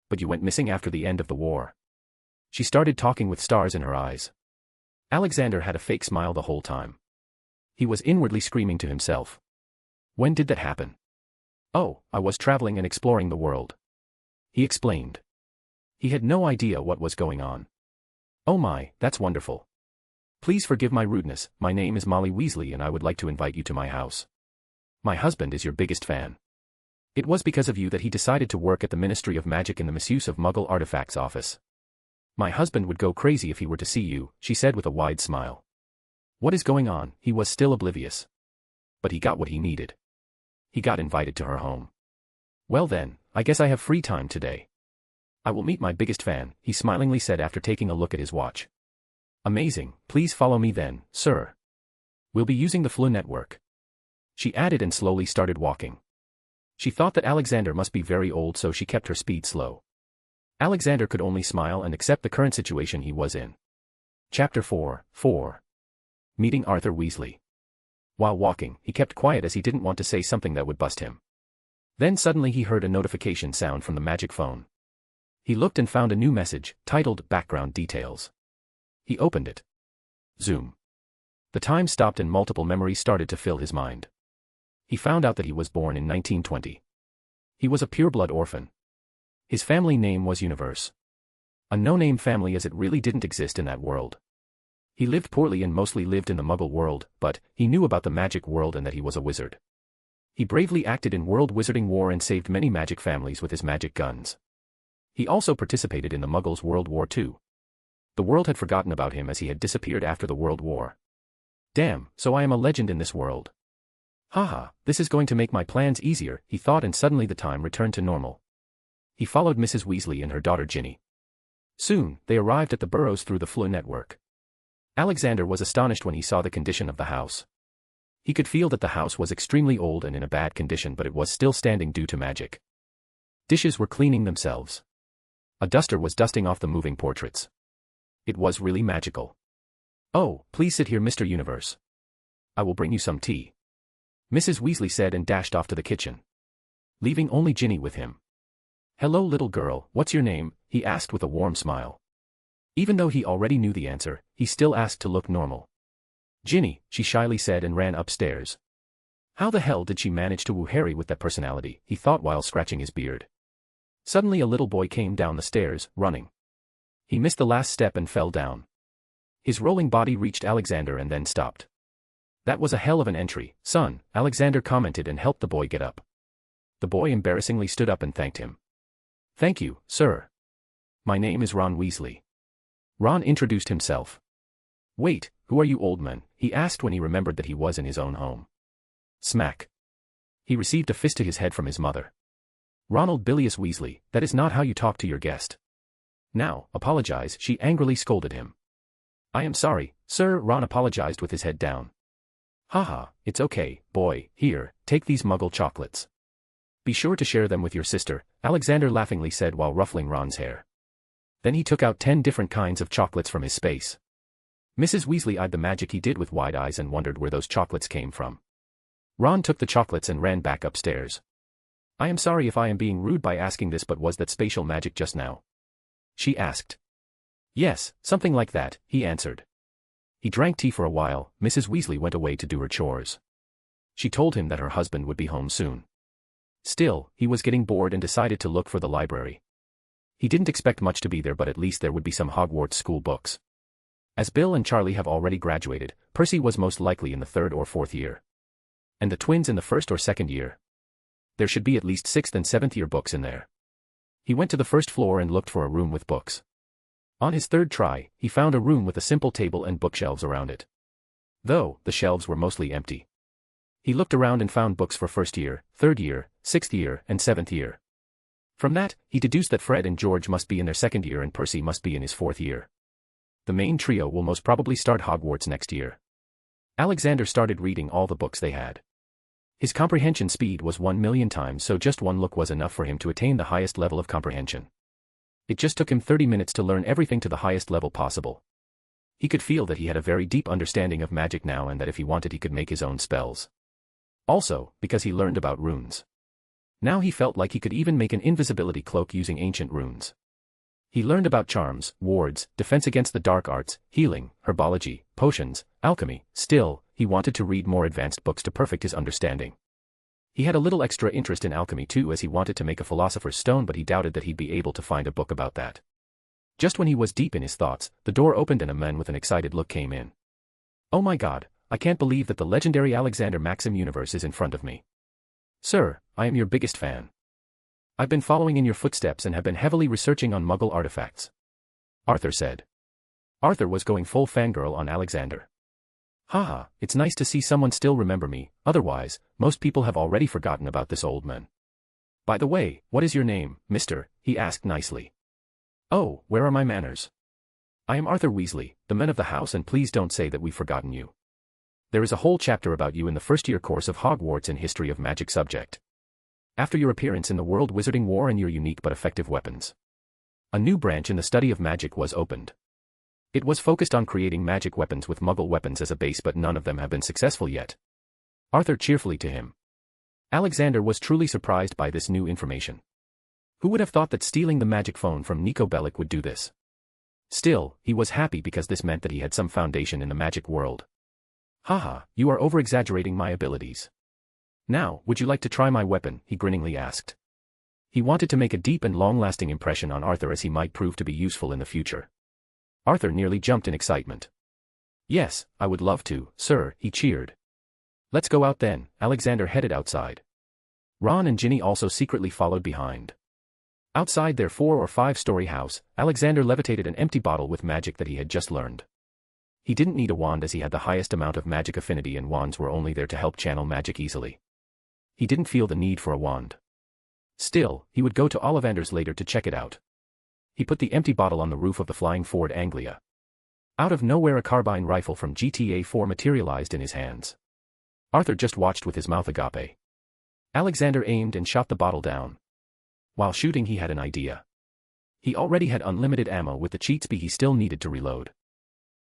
But you went missing after the end of the war. She started talking with stars in her eyes. Alexander had a fake smile the whole time. He was inwardly screaming to himself. When did that happen? Oh, I was traveling and exploring the world. He explained. He had no idea what was going on. Oh my, that's wonderful. Please forgive my rudeness, my name is Molly Weasley and I would like to invite you to my house. My husband is your biggest fan. It was because of you that he decided to work at the Ministry of Magic in the Misuse of Muggle Artifacts office. My husband would go crazy if he were to see you, she said with a wide smile. What is going on? He was still oblivious. But he got what he needed. He got invited to her home. Well then, I guess I have free time today. I will meet my biggest fan, he smilingly said after taking a look at his watch. Amazing, please follow me then, sir. We'll be using the Floo network. She added and slowly started walking. She thought that Alexander must be very old, so she kept her speed slow. Alexander could only smile and accept the current situation he was in. Chapter 4. Meeting Arthur Weasley. While walking, he kept quiet as he didn't want to say something that would bust him. Then suddenly he heard a notification sound from the magic phone. He looked and found a new message, titled Background Details. He opened it. Zoom. The time stopped and multiple memories started to fill his mind. He found out that he was born in 1920. He was a pureblood orphan. His family name was Universe. A no-name family as it really didn't exist in that world. He lived poorly and mostly lived in the Muggle world, but he knew about the magic world and that he was a wizard. He bravely acted in World Wizarding War and saved many magic families with his magic guns. He also participated in the Muggles' World War II. The world had forgotten about him as he had disappeared after the World War. Damn, so I am a legend in this world. Haha, this is going to make my plans easier, he thought, and suddenly the time returned to normal. He followed Mrs. Weasley and her daughter Ginny. Soon, they arrived at the burrows through the Floo network. Alexander was astonished when he saw the condition of the house. He could feel that the house was extremely old and in a bad condition, but it was still standing due to magic. Dishes were cleaning themselves. A duster was dusting off the moving portraits. It was really magical. Oh, please sit here, Mr. Universe. I will bring you some tea. Mrs. Weasley said and dashed off to the kitchen, leaving only Ginny with him. Hello little girl, what's your name? He asked with a warm smile. Even though he already knew the answer, he still asked to look normal. Ginny, she shyly said and ran upstairs. How the hell did she manage to woo Harry with that personality, he thought while scratching his beard. Suddenly a little boy came down the stairs, running. He missed the last step and fell down. His rolling body reached Alexander and then stopped. That was a hell of an entry, son, Alexander commented and helped the boy get up. The boy embarrassingly stood up and thanked him. Thank you, sir. My name is Ron Weasley. Ron introduced himself. Wait, who are you, old man? He asked when he remembered that he was in his own home. Smack. He received a fist to his head from his mother. Ronald Bilious Weasley, that is not how you talk to your guest. Now, apologize, she angrily scolded him. I am sorry, sir, Ron apologized with his head down. Haha, it's okay, boy, here, take these muggle chocolates. Be sure to share them with your sister, Alexander laughingly said while ruffling Ron's hair. Then he took out 10 different kinds of chocolates from his space. Mrs. Weasley eyed the magic he did with wide eyes and wondered where those chocolates came from. Ron took the chocolates and ran back upstairs. I am sorry if I am being rude by asking this, but was that spatial magic just now? She asked. Yes, something like that, he answered. He drank tea for a while. Mrs. Weasley went away to do her chores. She told him that her husband would be home soon. Still, he was getting bored and decided to look for the library. He didn't expect much to be there, but at least there would be some Hogwarts school books. As Bill and Charlie have already graduated, Percy was most likely in the 3rd or 4th year. And the twins in the 1st or 2nd year. There should be at least 6th and 7th year books in there. He went to the 1st floor and looked for a room with books. On his 3rd try, he found a room with a simple table and bookshelves around it. Though, the shelves were mostly empty. He looked around and found books for 1st year, 3rd year, 6th year, and 7th year. From that, he deduced that Fred and George must be in their 2nd year and Percy must be in his 4th year. The main trio will most probably start Hogwarts next year. Alexander started reading all the books they had. His comprehension speed was 1,000,000 times, so just one look was enough for him to attain the highest level of comprehension. It just took him 30 minutes to learn everything to the highest level possible. He could feel that he had a very deep understanding of magic now and that if he wanted he could make his own spells. Also, because he learned about runes. Now he felt like he could even make an invisibility cloak using ancient runes. He learned about charms, wards, defense against the dark arts, healing, herbology, potions, alchemy. Still, he wanted to read more advanced books to perfect his understanding. He had a little extra interest in alchemy too, as he wanted to make a philosopher's stone, but he doubted that he'd be able to find a book about that. Just when he was deep in his thoughts, the door opened and a man with an excited look came in. Oh my God, I can't believe that the legendary Alexander Maxim Universe is in front of me. Sir, I am your biggest fan. I've been following in your footsteps and have been heavily researching on Muggle artifacts. Arthur said. Arthur was going full fangirl on Alexander. Haha, it's nice to see someone still remember me, otherwise, most people have already forgotten about this old man. By the way, what is your name, mister? He asked nicely. Oh, where are my manners? I am Arthur Weasley, the man of the house, and please don't say that we've forgotten you. There is a whole chapter about you in the 1st year course of Hogwarts in History of Magic subject. After your appearance in the World Wizarding War and your unique but effective weapons, a new branch in the study of magic was opened. It was focused on creating magic weapons with Muggle weapons as a base, but none of them have been successful yet. Arthur cheerfully to him. Alexander was truly surprised by this new information. Who would have thought that stealing the magic phone from Nico Bellic would do this? Still, he was happy because this meant that he had some foundation in the magic world. Haha, you are over-exaggerating my abilities. Now, would you like to try my weapon? He grinningly asked. He wanted to make a deep and long-lasting impression on Arthur, as he might prove to be useful in the future. Arthur nearly jumped in excitement. Yes, I would love to, sir, he cheered. Let's go out then. Alexander headed outside. Ron and Ginny also secretly followed behind. Outside their 4- or 5-story house, Alexander levitated an empty bottle with magic that he had just learned. He didn't need a wand as he had the highest amount of magic affinity, and wands were only there to help channel magic easily. He didn't feel the need for a wand. Still, he would go to Ollivander's later to check it out. He put the empty bottle on the roof of the flying Ford Anglia. Out of nowhere, a carbine rifle from GTA 4 materialized in his hands. Arthur just watched with his mouth agape. Alexander aimed and shot the bottle down. While shooting, he had an idea. He already had unlimited ammo with the cheat speed he still needed to reload.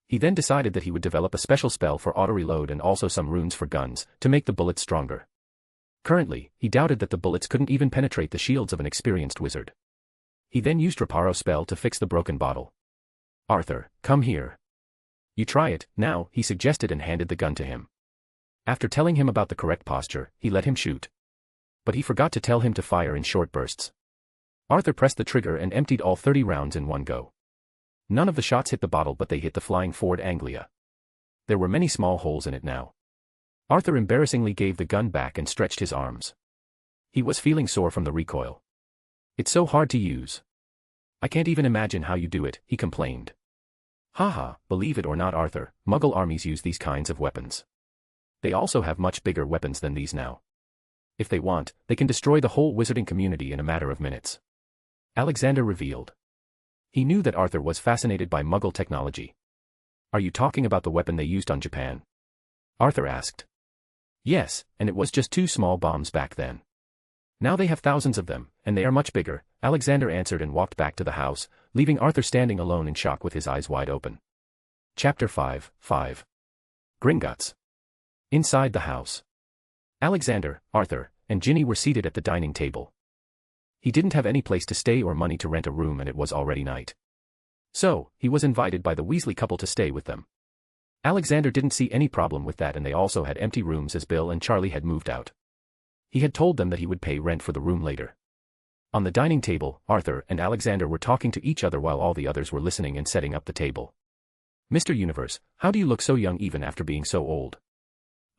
He then decided that he would develop a special spell for auto-reload and also some runes for guns, to make the bullets stronger. Currently, he doubted that the bullets couldn't even penetrate the shields of an experienced wizard. He then used Reparo's spell to fix the broken bottle. Arthur, come here. You try it, now, he suggested and handed the gun to him. After telling him about the correct posture, he let him shoot. But he forgot to tell him to fire in short bursts. Arthur pressed the trigger and emptied all 30 rounds in one go. None of the shots hit the bottle, but they hit the flying Ford Anglia. There were many small holes in it now. Arthur embarrassingly gave the gun back and stretched his arms. He was feeling sore from the recoil. It's so hard to use. I can't even imagine how you do it, he complained. Haha, believe it or not Arthur, Muggle armies use these kinds of weapons. They also have much bigger weapons than these now. If they want, they can destroy the whole wizarding community in a matter of minutes. Alexander revealed. He knew that Arthur was fascinated by Muggle technology. Are you talking about the weapon they used on Japan? Arthur asked. Yes, and it was just 2 small bombs back then. Now they have thousands of them, and they are much bigger, Alexander answered and walked back to the house, leaving Arthur standing alone in shock with his eyes wide open. Chapter 5. Gringotts. Inside the house. Alexander, Arthur, and Ginny were seated at the dining table. He didn't have any place to stay or money to rent a room and it was already night. So, he was invited by the Weasley couple to stay with them. Alexander didn't see any problem with that and they also had empty rooms as Bill and Charlie had moved out. He had told them that he would pay rent for the room later. On the dining table, Arthur and Alexander were talking to each other while all the others were listening and setting up the table. Mr. Universe, how do you look so young even after being so old?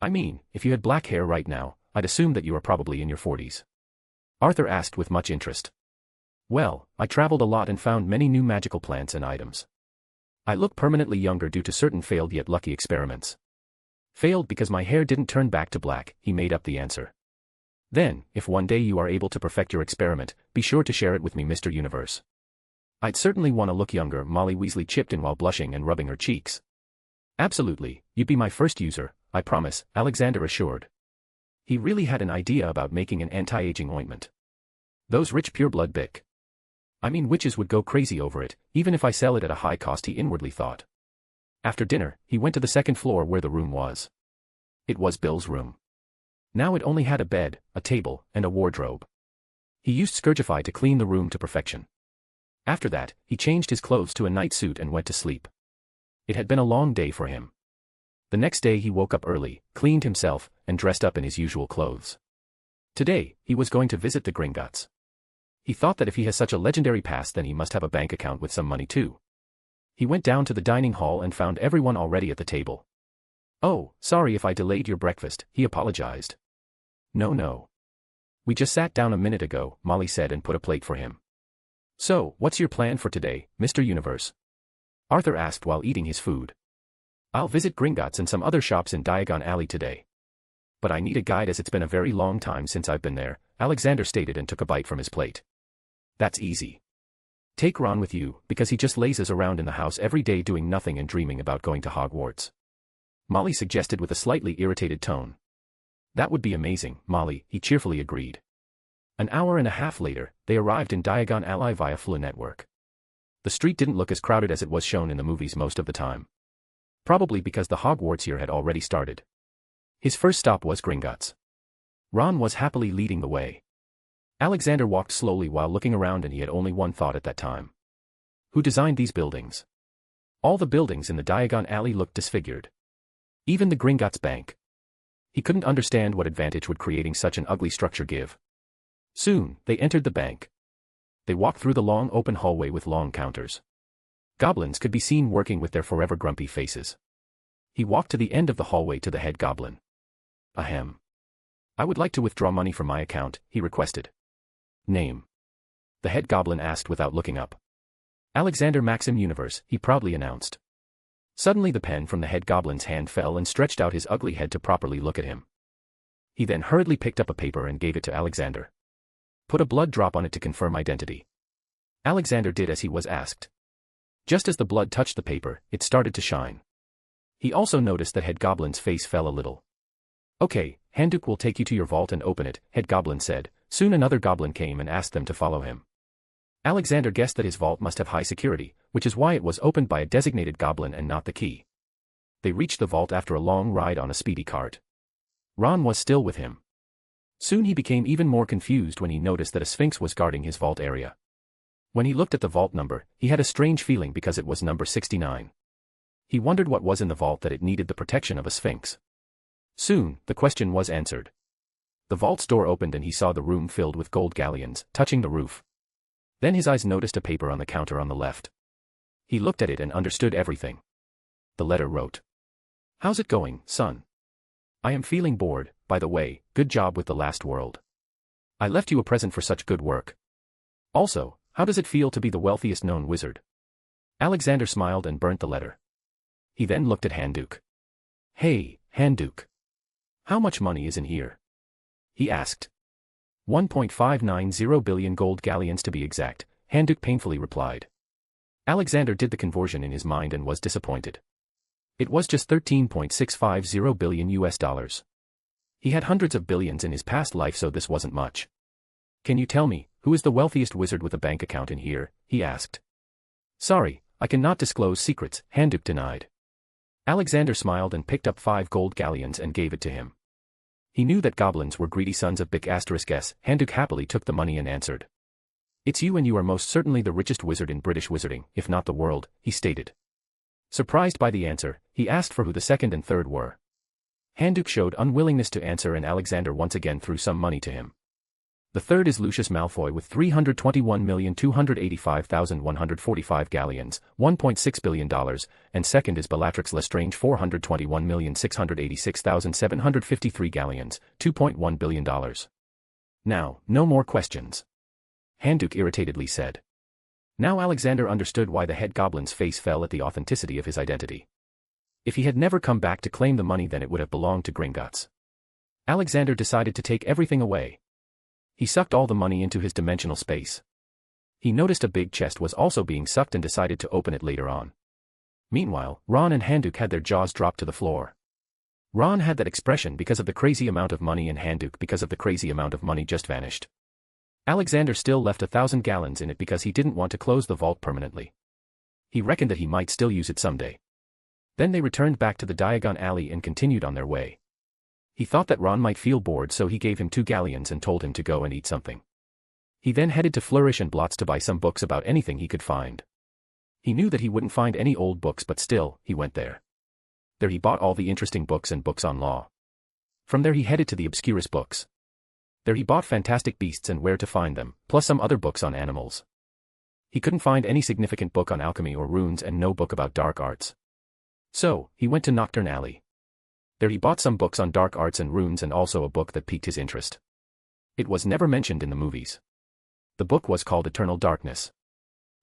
I mean, if you had black hair right now, I'd assume that you are probably in your 40s. Arthur asked with much interest. Well, I traveled a lot and found many new magical plants and items. I look permanently younger due to certain failed yet lucky experiments. Failed because my hair didn't turn back to black, he made up the answer. Then, if one day you are able to perfect your experiment, be sure to share it with me, Mr. Universe. I'd certainly want to look younger, Molly Weasley chipped in while blushing and rubbing her cheeks. Absolutely, you'd be my first user, I promise, Alexander assured. He really had an idea about making an anti-aging ointment. Those rich pureblood bic. I mean witches would go crazy over it, even if I sell it at a high cost, he inwardly thought. After dinner, he went to the second floor where the room was. It was Bill's room. Now it only had a bed, a table, and a wardrobe. He used Scourgify to clean the room to perfection. After that, he changed his clothes to a night suit and went to sleep. It had been a long day for him. The next day he woke up early, cleaned himself, and dressed up in his usual clothes. Today, he was going to visit the Gringotts. He thought that if he has such a legendary past then he must have a bank account with some money too. He went down to the dining hall and found everyone already at the table. Oh, sorry if I delayed your breakfast, he apologized. No. We just sat down a minute ago, Molly said and put a plate for him. So, what's your plan for today, Mr. Universe? Arthur asked while eating his food. I'll visit Gringotts and some other shops in Diagon Alley today. But I need a guide as it's been a very long time since I've been there, Alexander stated and took a bite from his plate. That's easy. Take Ron with you, because he just lazes around in the house every day doing nothing and dreaming about going to Hogwarts. Molly suggested with a slightly irritated tone. That would be amazing, Molly, he cheerfully agreed. An hour and a half later, they arrived in Diagon Alley via Fleur Network. The street didn't look as crowded as it was shown in the movies most of the time. Probably because the Hogwarts year had already started. His first stop was Gringotts. Ron was happily leading the way. Alexander walked slowly while looking around and he had only one thought at that time. Who designed these buildings? All the buildings in the Diagon Alley looked disfigured. Even the Gringotts Bank. He couldn't understand what advantage would creating such an ugly structure give. Soon, they entered the bank. They walked through the long open hallway with long counters. Goblins could be seen working with their forever grumpy faces. He walked to the end of the hallway to the head goblin. Ahem. I would like to withdraw money from my account, he requested. Name? The head goblin asked without looking up. Alexander Maxim Universe, he proudly announced. Suddenly the pen from the head goblin's hand fell and stretched out his ugly head to properly look at him. He then hurriedly picked up a paper and gave it to Alexander. Put a blood drop on it to confirm identity. Alexander did as he was asked. Just as the blood touched the paper, it started to shine. He also noticed that head goblin's face fell a little. Okay, Handuk will take you to your vault and open it, head goblin said. Soon another goblin came and asked them to follow him. Alexander guessed that his vault must have high security, which is why it was opened by a designated goblin and not the key. They reached the vault after a long ride on a speedy cart. Ron was still with him. Soon he became even more confused when he noticed that a sphinx was guarding his vault area. When he looked at the vault number, he had a strange feeling because it was number 69. He wondered what was in the vault that it needed the protection of a sphinx. Soon, the question was answered. The vault's door opened and he saw the room filled with gold galleons, touching the roof. Then his eyes noticed a paper on the counter on the left. He looked at it and understood everything. The letter wrote. How's it going, son? I am feeling bored, by the way, good job with the last world. I left you a present for such good work. Also, how does it feel to be the wealthiest known wizard? Alexander smiled and burnt the letter. He then looked at Handuk. Hey, Handuk. How much money is in here? He asked. 1.590 billion gold galleons to be exact, Handuk painfully replied. Alexander did the conversion in his mind and was disappointed. It was just 13.650 billion US dollars. He had hundreds of billions in his past life, so this wasn't much. Can you tell me, who is the wealthiest wizard with a bank account in here? He asked. Sorry, I cannot disclose secrets, Handuk denied. Alexander smiled and picked up 5 gold galleons and gave it to him. He knew that goblins were greedy sons of Bic *s. Handuk happily took the money and answered. It's you, and you are most certainly the richest wizard in British wizarding, if not the world, he stated. Surprised by the answer, he asked for who the second and third were. Handuk showed unwillingness to answer, and Alexander once again threw some money to him. The third is Lucius Malfoy with 321,285,145 galleons, $1.6 billion, and second is Bellatrix Lestrange 421,686,753 galleons, $2.1 billion. Now, no more questions. Handuk irritatedly said. Now Alexander understood why the head goblin's face fell at the authenticity of his identity. If he had never come back to claim the money, then it would have belonged to Gringotts. Alexander decided to take everything away. He sucked all the money into his dimensional space. He noticed a big chest was also being sucked and decided to open it later on. Meanwhile, Ron and Handuk had their jaws dropped to the floor. Ron had that expression because of the crazy amount of money, and Handuk because of the crazy amount of money just vanished. Alexander still left 1,000 gallons in it because he didn't want to close the vault permanently. He reckoned that he might still use it someday. Then they returned back to the Diagon Alley and continued on their way. He thought that Ron might feel bored, so he gave him 2 galleons and told him to go and eat something. He then headed to Flourish and Blots to buy some books about anything he could find. He knew that he wouldn't find any old books, but still, he went there. There he bought all the interesting books and books on law. From there he headed to the obscurest books. There he bought Fantastic Beasts and Where to Find Them, plus some other books on animals. He couldn't find any significant book on alchemy or runes and no book about dark arts. So, he went to Nocturne Alley. There he bought some books on dark arts and runes and also a book that piqued his interest. It was never mentioned in the movies. The book was called Eternal Darkness.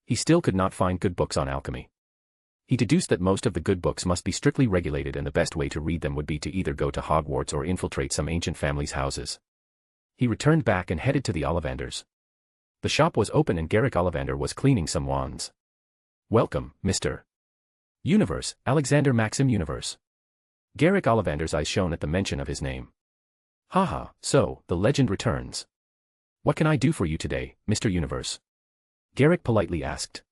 He still could not find good books on alchemy. He deduced that most of the good books must be strictly regulated, and the best way to read them would be to either go to Hogwarts or infiltrate some ancient family's houses. He returned back and headed to the Ollivanders. The shop was open and Garrick Ollivander was cleaning some wands. Welcome, Mr. Universe, Alexander Maxim Universe. Garrick Ollivander's eyes shone at the mention of his name. Haha, so, the legend returns. What can I do for you today, Mr. Universe? Garrick politely asked.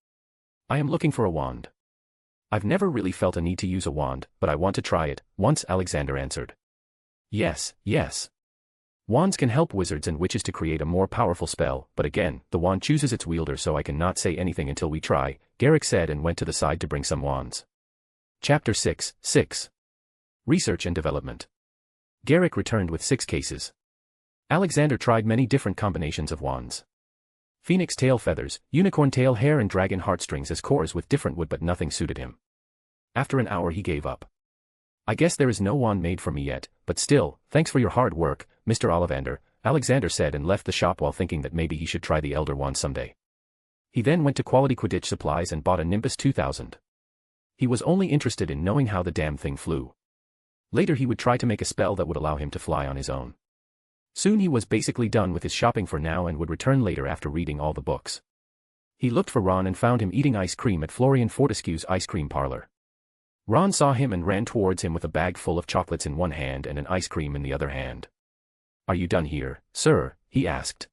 I am looking for a wand. I've never really felt a need to use a wand, but I want to try it, once, Alexander answered. Yes. Wands can help wizards and witches to create a more powerful spell, but again, the wand chooses its wielder, so I cannot say anything until we try, Garrick said and went to the side to bring some wands. Chapter 6. Research and Development. Garrick returned with 6 cases. Alexander tried many different combinations of wands. Phoenix tail feathers, unicorn tail hair and dragon heartstrings as cores with different wood, but nothing suited him. After an hour he gave up. I guess there is no wand made for me yet, but still, thanks for your hard work, Mr. Ollivander, Alexander said and left the shop while thinking that maybe he should try the Elder Wand someday. He then went to Quality Quidditch Supplies and bought a Nimbus 2000. He was only interested in knowing how the damn thing flew. Later he would try to make a spell that would allow him to fly on his own. Soon he was basically done with his shopping for now and would return later after reading all the books. He looked for Ron and found him eating ice cream at Florian Fortescue's ice cream parlor. Ron saw him and ran towards him with a bag full of chocolates in one hand and an ice cream in the other hand. Are you done here, sir? He asked.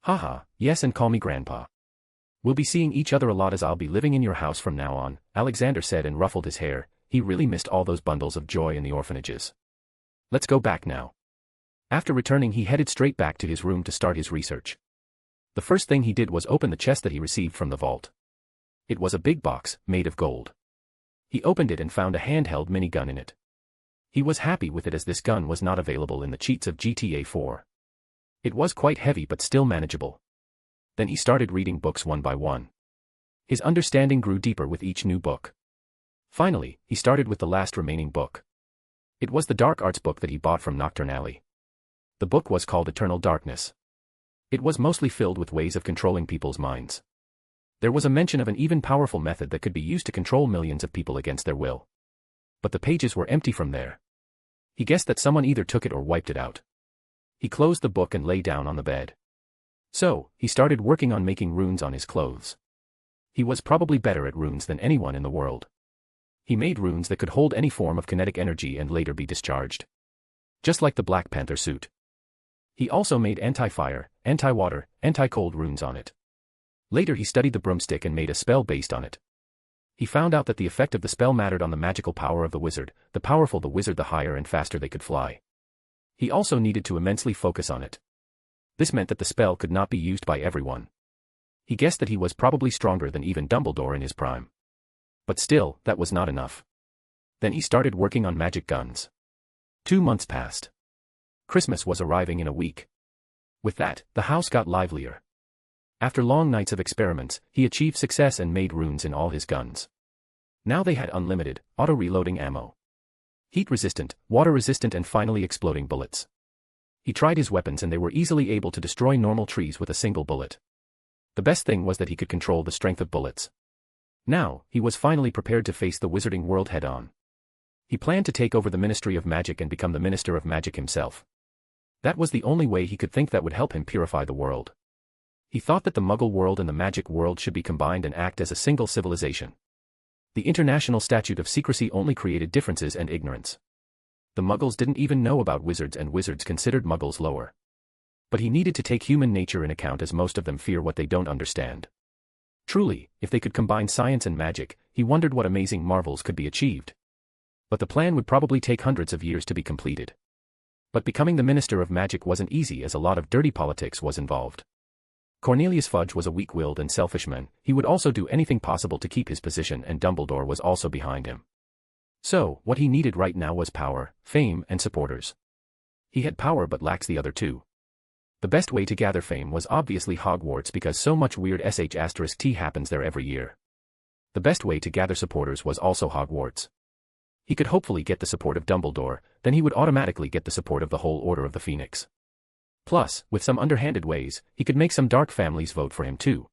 Haha, yes, and call me Grandpa. We'll be seeing each other a lot as I'll be living in your house from now on, Alexander said and ruffled his hair. He really missed all those bundles of joy in the orphanages. Let's go back now. After returning he headed straight back to his room to start his research. The first thing he did was open the chest that he received from the vault. It was a big box, made of gold. He opened it and found a handheld minigun in it. He was happy with it as this gun was not available in the cheats of GTA 4. It was quite heavy but still manageable. Then he started reading books one by one. His understanding grew deeper with each new book. Finally, he started with the last remaining book. It was the Dark Arts book that he bought from Nocturne Alley. The book was called Eternal Darkness. It was mostly filled with ways of controlling people's minds. There was a mention of an even powerful method that could be used to control millions of people against their will. But the pages were empty from there. He guessed that someone either took it or wiped it out. He closed the book and lay down on the bed. So, he started working on making runes on his clothes. He was probably better at runes than anyone in the world. He made runes that could hold any form of kinetic energy and later be discharged. Just like the Black Panther suit. He also made anti-fire, anti-water, anti-cold runes on it. Later he studied the broomstick and made a spell based on it. He found out that the effect of the spell mattered on the magical power of the wizard. The powerful the wizard, the higher and faster they could fly. He also needed to immensely focus on it. This meant that the spell could not be used by everyone. He guessed that he was probably stronger than even Dumbledore in his prime. But still, that was not enough. Then he started working on magic guns. 2 months passed. Christmas was arriving in a week. With that, the house got livelier. After long nights of experiments, he achieved success and made runes in all his guns. Now they had unlimited, auto-reloading ammo. Heat-resistant, water-resistant and finally exploding bullets. He tried his weapons and they were easily able to destroy normal trees with a single bullet. The best thing was that he could control the strength of bullets. Now, he was finally prepared to face the wizarding world head-on. He planned to take over the Ministry of Magic and become the Minister of Magic himself. That was the only way he could think that would help him purify the world. He thought that the Muggle world and the magic world should be combined and act as a single civilization. The International Statute of Secrecy only created differences and ignorance. The Muggles didn't even know about wizards and wizards considered Muggles lower. But he needed to take human nature in account as most of them fear what they don't understand. Truly, if they could combine science and magic, he wondered what amazing marvels could be achieved. But the plan would probably take hundreds of years to be completed. But becoming the Minister of Magic wasn't easy as a lot of dirty politics was involved. Cornelius Fudge was a weak-willed and selfish man. He would also do anything possible to keep his position and Dumbledore was also behind him. So, what he needed right now was power, fame and supporters. He had power but lacks the other two. The best way to gather fame was obviously Hogwarts because so much weird **T happens there every year. The best way to gather supporters was also Hogwarts. He could hopefully get the support of Dumbledore, then he would automatically get the support of the whole Order of the Phoenix. Plus, with some underhanded ways, he could make some dark families vote for him too.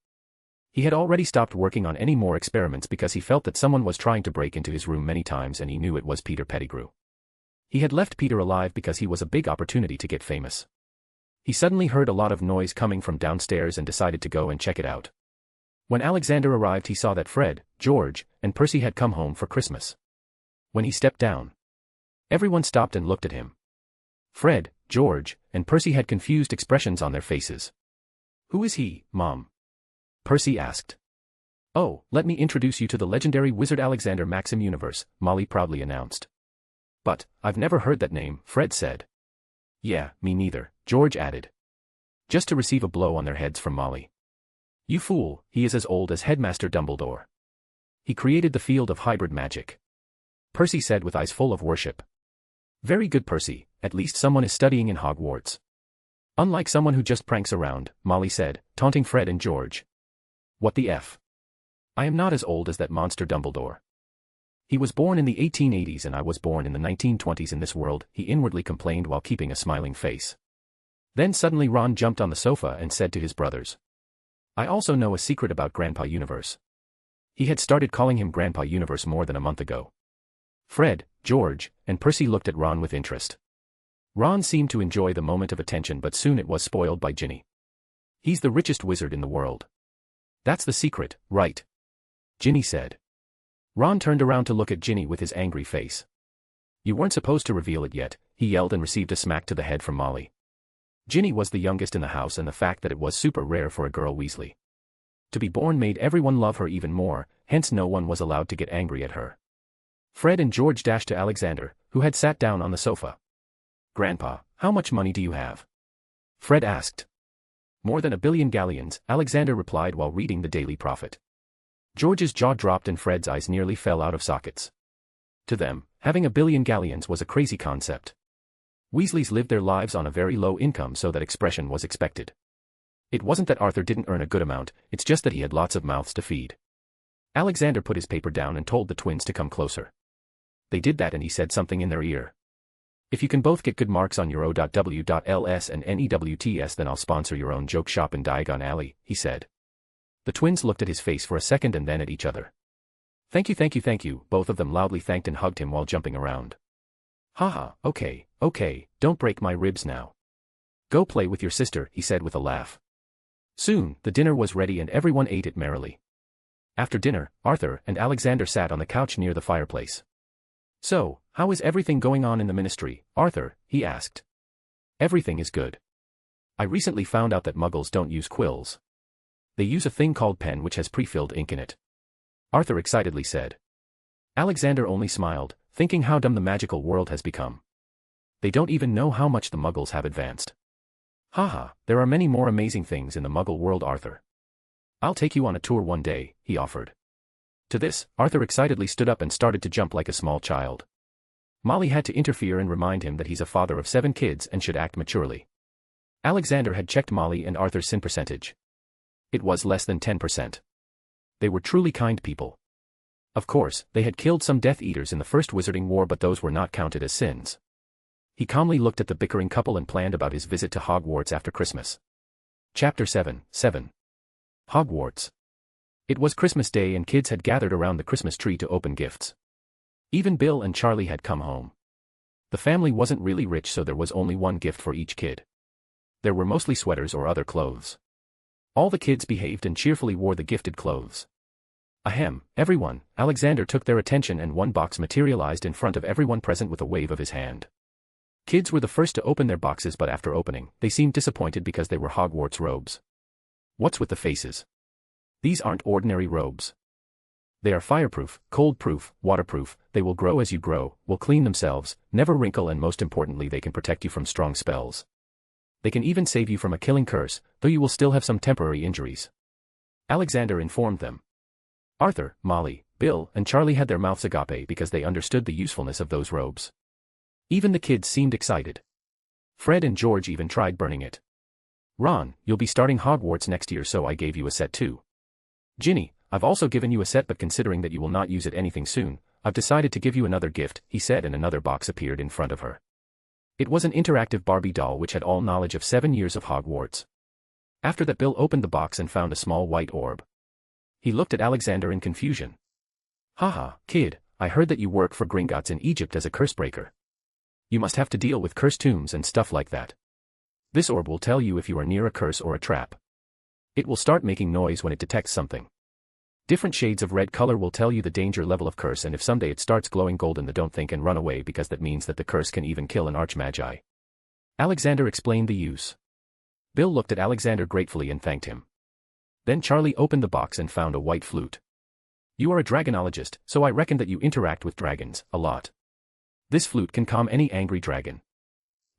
He had already stopped working on any more experiments because he felt that someone was trying to break into his room many times and he knew it was Peter Pettigrew. He had left Peter alive because he was a big opportunity to get famous. He suddenly heard a lot of noise coming from downstairs and decided to go and check it out. When Alexander arrived he saw that Fred, George, and Percy had come home for Christmas. When he stepped down, everyone stopped and looked at him. Fred, George, and Percy had confused expressions on their faces. "Who is he, Mom?" Percy asked. "Oh, let me introduce you to the legendary wizard Alexander Maxim Universe," Molly proudly announced. "But, I've never heard that name," Fred said. "Yeah, me neither," George added. Just to receive a blow on their heads from Molly. "You fool, he is as old as Headmaster Dumbledore. He created the field of hybrid magic," Percy said with eyes full of worship. "Very good, Percy, at least someone is studying in Hogwarts. Unlike someone who just pranks around," Molly said, taunting Fred and George. "What the F? I am not as old as that monster Dumbledore. He was born in the 1880s and I was born in the 1920s in this world," he inwardly complained while keeping a smiling face. Then suddenly Ron jumped on the sofa and said to his brothers, "I also know a secret about Grandpa Universe." He had started calling him Grandpa Universe more than a month ago. Fred, George, and Percy looked at Ron with interest. Ron seemed to enjoy the moment of attention but soon it was spoiled by Ginny. "He's the richest wizard in the world." "That's the secret, right?" Ginny said. Ron turned around to look at Ginny with his angry face. "You weren't supposed to reveal it yet," he yelled and received a smack to the head from Molly. Ginny was the youngest in the house and the fact that it was super rare for a girl Weasley to be born made everyone love her even more, hence no one was allowed to get angry at her. Fred and George dashed to Alexander, who had sat down on the sofa. "Grandpa, how much money do you have?" Fred asked. "More than 1 billion galleons," Alexander replied while reading the Daily Prophet. George's jaw dropped and Fred's eyes nearly fell out of sockets. To them, having 1 billion galleons was a crazy concept. Weasleys lived their lives on a very low income so that expression was expected. It wasn't that Arthur didn't earn a good amount, it's just that he had lots of mouths to feed. Alexander put his paper down and told the twins to come closer. They did that and he said something in their ear. "If you can both get good marks on your O.W.ls and NEWTs then I'll sponsor your own joke shop in Diagon Alley," he said. The twins looked at his face for a second and then at each other. Thank you, thank you, thank you, both of them loudly thanked and hugged him while jumping around. Haha, okay, don't break my ribs now. Go play with your sister, he said with a laugh. Soon, the dinner was ready and everyone ate it merrily. After dinner, Arthur and Alexander sat on the couch near the fireplace. So, how is everything going on in the ministry, Arthur? He asked. Everything is good. I recently found out that muggles don't use quills. They use a thing called pen which has pre-filled ink in it. Arthur excitedly said. Alexander only smiled, thinking how dumb the magical world has become. They don't even know how much the muggles have advanced. Haha, there are many more amazing things in the muggle world, Arthur. I'll take you on a tour one day, he offered. To this, Arthur excitedly stood up and started to jump like a small child. Molly had to interfere and remind him that he's a father of 7 kids and should act maturely. Alexander had checked Molly and Arthur's sin percentage. It was less than 10%. They were truly kind people. Of course, they had killed some Death Eaters in the First Wizarding War, but those were not counted as sins. He calmly looked at the bickering couple and planned about his visit to Hogwarts after Christmas. Chapter 7. Hogwarts. It was Christmas Day and kids had gathered around the Christmas tree to open gifts. Even Bill and Charlie had come home. The family wasn't really rich, so there was only one gift for each kid. There were mostly sweaters or other clothes. All the kids behaved and cheerfully wore the gifted clothes. Ahem, everyone, Alexander took their attention and one box materialized in front of everyone present with a wave of his hand. Kids were the first to open their boxes, but after opening, they seemed disappointed because they were Hogwarts robes. What's with the faces? These aren't ordinary robes. They are fireproof, cold-proof, waterproof, they will grow as you grow, will clean themselves, never wrinkle, and most importantly they can protect you from strong spells. They can even save you from a killing curse, though you will still have some temporary injuries. Alexander informed them. Arthur, Molly, Bill, and Charlie had their mouths agape because they understood the usefulness of those robes. Even the kids seemed excited. Fred and George even tried burning it. Ron, you'll be starting Hogwarts next year, so I gave you a set too. Ginny, I've also given you a set, but considering that you will not use it anything soon, I've decided to give you another gift, he said, and another box appeared in front of her. It was an interactive Barbie doll which had all knowledge of 7 years of Hogwarts. After that, Bill opened the box and found a small white orb. He looked at Alexander in confusion. Haha, kid, I heard that you work for Gringotts in Egypt as a cursebreaker. You must have to deal with cursed tombs and stuff like that. This orb will tell you if you are near a curse or a trap. It will start making noise when it detects something. Different shades of red color will tell you the danger level of curse, and if someday it starts glowing golden, then don't think and run away, because that means that the curse can even kill an archmagi. Alexander explained the use. Bill looked at Alexander gratefully and thanked him. Then Charlie opened the box and found a white flute. You are a dragonologist, so I reckon that you interact with dragons a lot. This flute can calm any angry dragon.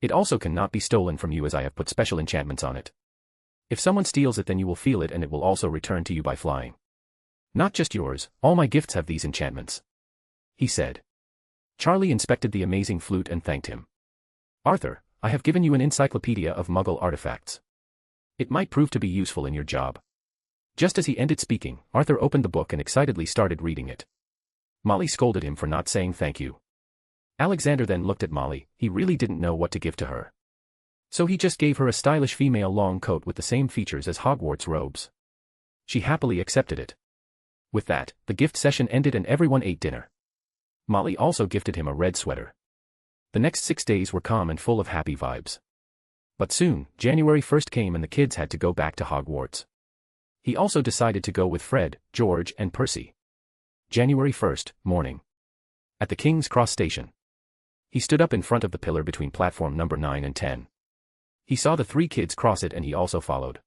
It also cannot be stolen from you, as I have put special enchantments on it. If someone steals it, then you will feel it and it will also return to you by flying. Not just yours, all my gifts have these enchantments, he said. Charlie inspected the amazing flute and thanked him. Arthur, I have given you an encyclopedia of Muggle artifacts. It might prove to be useful in your job. Just as he ended speaking, Arthur opened the book and excitedly started reading it. Molly scolded him for not saying thank you. Alexander then looked at Molly. He really didn't know what to give to her. So he just gave her a stylish female long coat with the same features as Hogwarts robes. She happily accepted it. With that, the gift session ended and everyone ate dinner. Molly also gifted him a red sweater. The next 6 days were calm and full of happy vibes. But soon, January 1st came and the kids had to go back to Hogwarts. He also decided to go with Fred, George, and Percy. January 1st, morning. At the King's Cross station. He stood up in front of the pillar between platform number 9 and 10. He saw the 3 kids cross it and he also followed.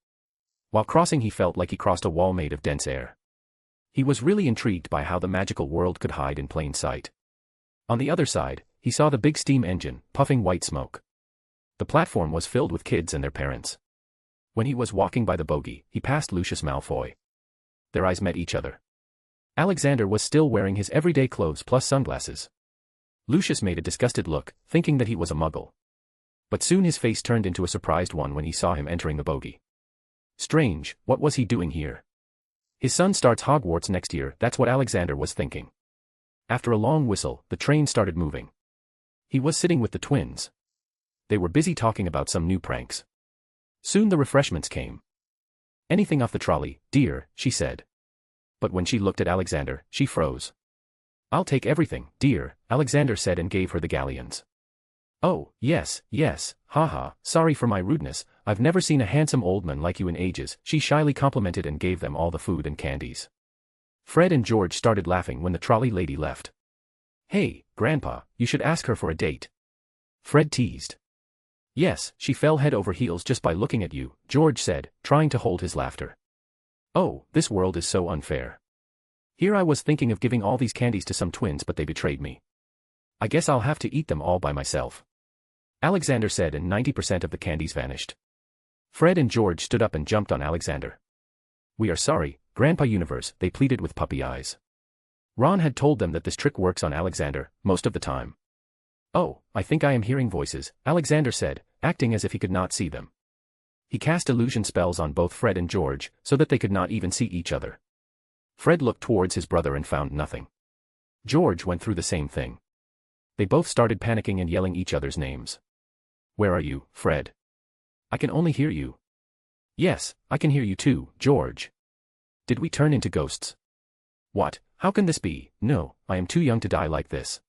While crossing, he felt like he crossed a wall made of dense air. He was really intrigued by how the magical world could hide in plain sight. On the other side, he saw the big steam engine, puffing white smoke. The platform was filled with kids and their parents. When he was walking by the bogey, he passed Lucius Malfoy. Their eyes met each other. Alexander was still wearing his everyday clothes plus sunglasses. Lucius made a disgusted look, thinking that he was a muggle. But soon his face turned into a surprised one when he saw him entering the bogey. Strange, what was he doing here? His son starts Hogwarts next year, that's what Alexander was thinking. After a long whistle, the train started moving. He was sitting with the twins. They were busy talking about some new pranks. Soon the refreshments came. Anything off the trolley, dear, she said. But when she looked at Alexander, she froze. I'll take everything, dear, Alexander said and gave her the galleons. Oh, yes, yes, haha, sorry for my rudeness, I've never seen a handsome old man like you in ages, she shyly complimented and gave them all the food and candies. Fred and George started laughing when the trolley lady left. Hey, Grandpa, you should ask her for a date. Fred teased. Yes, she fell head over heels just by looking at you, George said, trying to hold his laughter. Oh, this world is so unfair. Here I was thinking of giving all these candies to some twins but they betrayed me. I guess I'll have to eat them all by myself. Alexander said and 90% of the candies vanished. Fred and George stood up and jumped on Alexander. We are sorry, Grandpa Universe, they pleaded with puppy eyes. Ron had told them that this trick works on Alexander, most of the time. Oh, I think I am hearing voices, Alexander said, acting as if he could not see them. He cast illusion spells on both Fred and George, so that they could not even see each other. Fred looked towards his brother and found nothing. George went through the same thing. They both started panicking and yelling each other's names. Where are you, Fred? I can only hear you. Yes, I can hear you too, George. Did we turn into ghosts? What? How can this be? No, I am too young to die like this.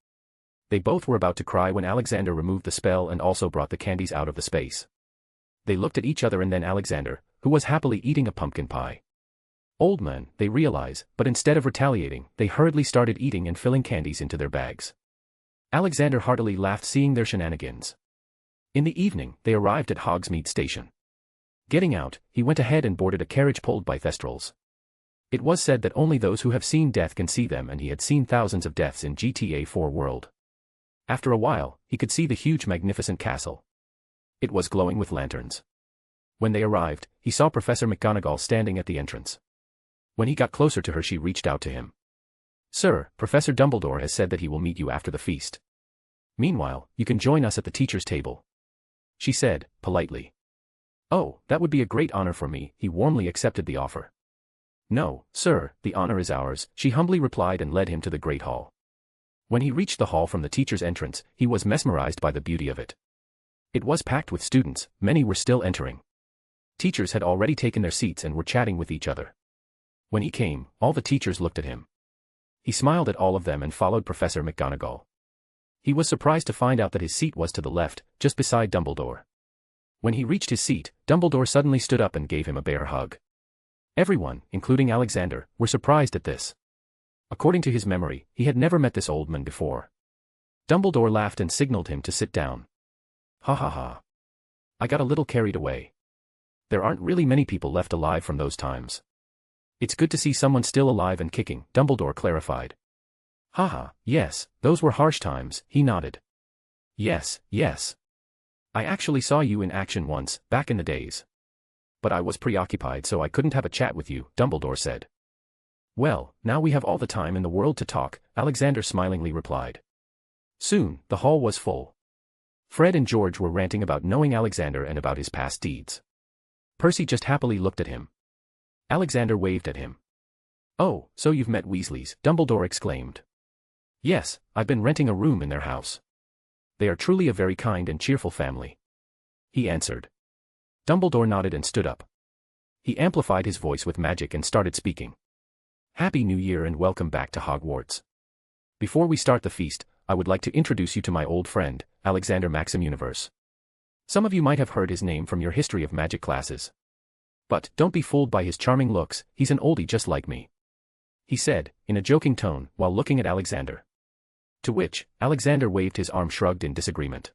They both were about to cry when Alexander removed the spell and also brought the candies out of the space. They looked at each other and then Alexander, who was happily eating a pumpkin pie. Old man, they realize, but instead of retaliating, they hurriedly started eating and filling candies into their bags. Alexander heartily laughed seeing their shenanigans. In the evening, they arrived at Hogsmeade Station. Getting out, he went ahead and boarded a carriage pulled by Thestrals. It was said that only those who have seen death can see them and he had seen thousands of deaths in GTA 4 world. After a while, he could see the huge magnificent castle. It was glowing with lanterns. When they arrived, he saw Professor McGonagall standing at the entrance. When he got closer to her she reached out to him. Sir, Professor Dumbledore has said that he will meet you after the feast. Meanwhile, you can join us at the teacher's table. She said, politely. Oh, that would be a great honor for me, he warmly accepted the offer. No, sir, the honor is ours, she humbly replied and led him to the great hall. When he reached the hall from the teacher's entrance, he was mesmerized by the beauty of it. It was packed with students, many were still entering. Teachers had already taken their seats and were chatting with each other. When he came, all the teachers looked at him. He smiled at all of them and followed Professor McGonagall. He was surprised to find out that his seat was to the left, just beside Dumbledore. When he reached his seat, Dumbledore suddenly stood up and gave him a bear hug. Everyone, including Alexander, were surprised at this. According to his memory, he had never met this old man before. Dumbledore laughed and signaled him to sit down. Ha ha ha. I got a little carried away. There aren't really many people left alive from those times. It's good to see someone still alive and kicking, Dumbledore clarified. Haha, yes, those were harsh times, he nodded. Yes, yes. I actually saw you in action once, back in the days. But I was preoccupied so I couldn't have a chat with you, Dumbledore said. Well, now we have all the time in the world to talk, Alexander smilingly replied. Soon, the hall was full. Fred and George were ranting about knowing Alexander and about his past deeds. Percy just happily looked at him. Alexander waved at him. Oh, so you've met Weasleys, Dumbledore exclaimed. Yes, I've been renting a room in their house. They are truly a very kind and cheerful family. He answered. Dumbledore nodded and stood up. He amplified his voice with magic and started speaking. Happy New Year and welcome back to Hogwarts. Before we start the feast, I would like to introduce you to my old friend, Alexander Maxim Universe. Some of you might have heard his name from your history of magic classes. But don't be fooled by his charming looks, he's an oldie just like me. He said, in a joking tone, while looking at Alexander. To which, Alexander waved his arm shrugged in disagreement.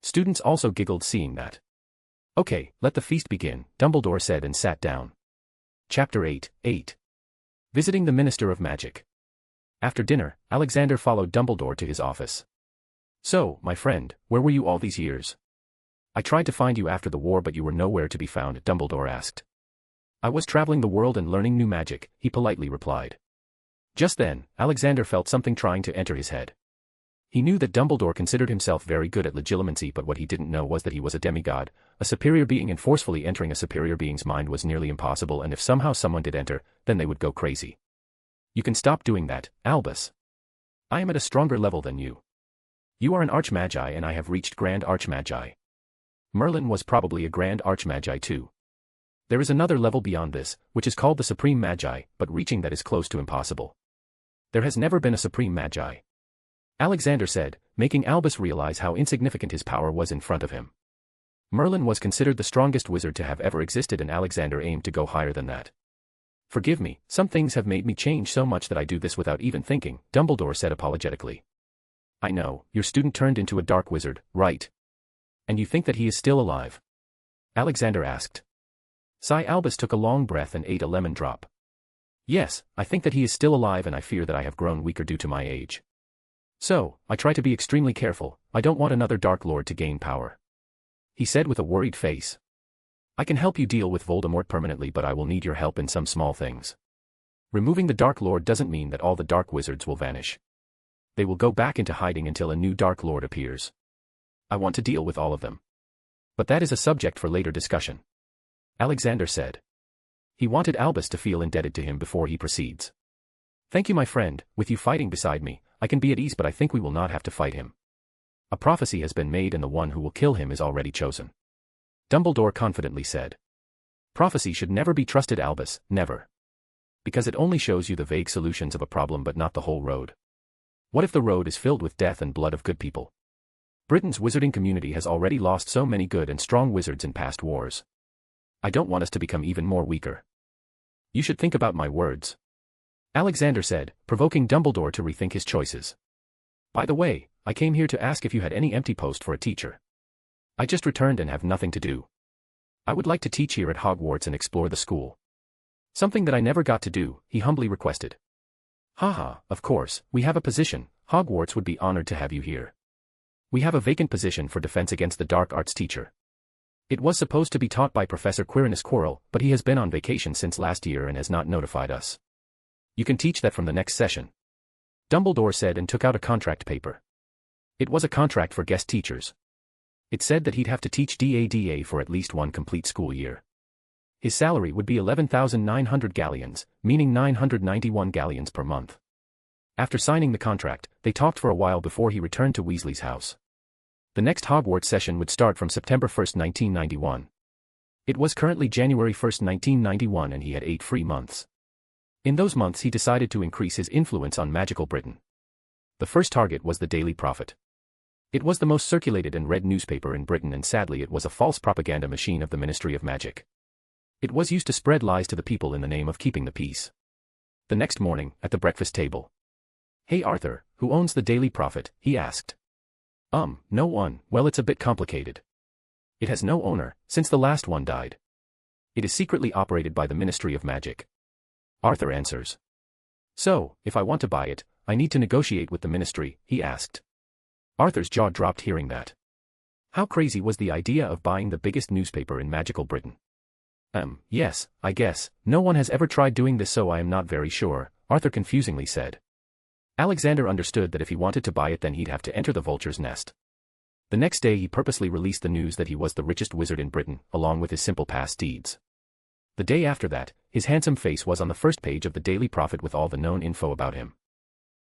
Students also giggled seeing that. Okay, let the feast begin, Dumbledore said and sat down. Chapter 8. Visiting the Minister of Magic. After dinner, Alexander followed Dumbledore to his office. So, my friend, where were you all these years? I tried to find you after the war but you were nowhere to be found, Dumbledore asked. I was traveling the world and learning new magic, he politely replied. Just then, Alexander felt something trying to enter his head. He knew that Dumbledore considered himself very good at legilimency but what he didn't know was that he was a demigod, a superior being and forcefully entering a superior being's mind was nearly impossible and if somehow someone did enter, then they would go crazy. You can stop doing that, Albus. I am at a stronger level than you. You are an Archmagi and I have reached Grand Archmagi. Merlin was probably a Grand Archmagi too. There is another level beyond this, which is called the Supreme Magi, but reaching that is close to impossible. There has never been a Supreme Magi. Alexander said, making Albus realize how insignificant his power was in front of him. Merlin was considered the strongest wizard to have ever existed, and Alexander aimed to go higher than that. Forgive me, some things have made me change so much that I do this without even thinking, Dumbledore said apologetically. I know, your student turned into a dark wizard, right? And you think that he is still alive? Alexander asked. Albus took a long breath and ate a lemon drop. Yes, I think that he is still alive, and I fear that I have grown weaker due to my age. So, I try to be extremely careful. I don't want another Dark Lord to gain power. He said with a worried face. I can help you deal with Voldemort permanently, but I will need your help in some small things. Removing the Dark Lord doesn't mean that all the Dark Wizards will vanish. They will go back into hiding until a new Dark Lord appears. I want to deal with all of them. But that is a subject for later discussion. Alexander said. He wanted Albus to feel indebted to him before he proceeds. Thank you, my friend. With you fighting beside me, I can be at ease, but I think we will not have to fight him. A prophecy has been made, and the one who will kill him is already chosen. Dumbledore confidently said. Prophecy should never be trusted, Albus, never. Because it only shows you the vague solutions of a problem but not the whole road. What if the road is filled with death and blood of good people? Britain's wizarding community has already lost so many good and strong wizards in past wars. I don't want us to become even more weaker. You should think about my words. Alexander said, provoking Dumbledore to rethink his choices. By the way, I came here to ask if you had any empty post for a teacher. I just returned and have nothing to do. I would like to teach here at Hogwarts and explore the school. Something that I never got to do, he humbly requested. Haha, of course, we have a position. Hogwarts would be honored to have you here. We have a vacant position for defense against the dark arts teacher. It was supposed to be taught by Professor Quirinus Quirrell, but he has been on vacation since last year and has not notified us. You can teach that from the next session. Dumbledore said and took out a contract paper. It was a contract for guest teachers. It said that he'd have to teach DADA for at least one complete school year. His salary would be 11,900 galleons, meaning 991 galleons per month. After signing the contract, they talked for a while before he returned to Weasley's house. The next Hogwarts session would start from September 1, 1991. It was currently January 1, 1991, and he had 8 free months. In those months he decided to increase his influence on magical Britain. The first target was the Daily Prophet. It was the most circulated and read newspaper in Britain, and sadly it was a false propaganda machine of the Ministry of Magic. It was used to spread lies to the people in the name of keeping the peace. The next morning, at the breakfast table. Hey Arthur, who owns the Daily Prophet? He asked. No one. Well, it's a bit complicated. It has no owner, since the last one died. It is secretly operated by the Ministry of Magic. Arthur answers. So, if I want to buy it, I need to negotiate with the ministry, he asked. Arthur's jaw dropped hearing that. How crazy was the idea of buying the biggest newspaper in magical Britain? Yes, I guess, no one has ever tried doing this, so I am not very sure, Arthur confusingly said. Alexander understood that if he wanted to buy it, then he'd have to enter the vulture's nest. The next day he purposely released the news that he was the richest wizard in Britain, along with his simple past deeds. The day after that, his handsome face was on the first page of the Daily Prophet with all the known info about him.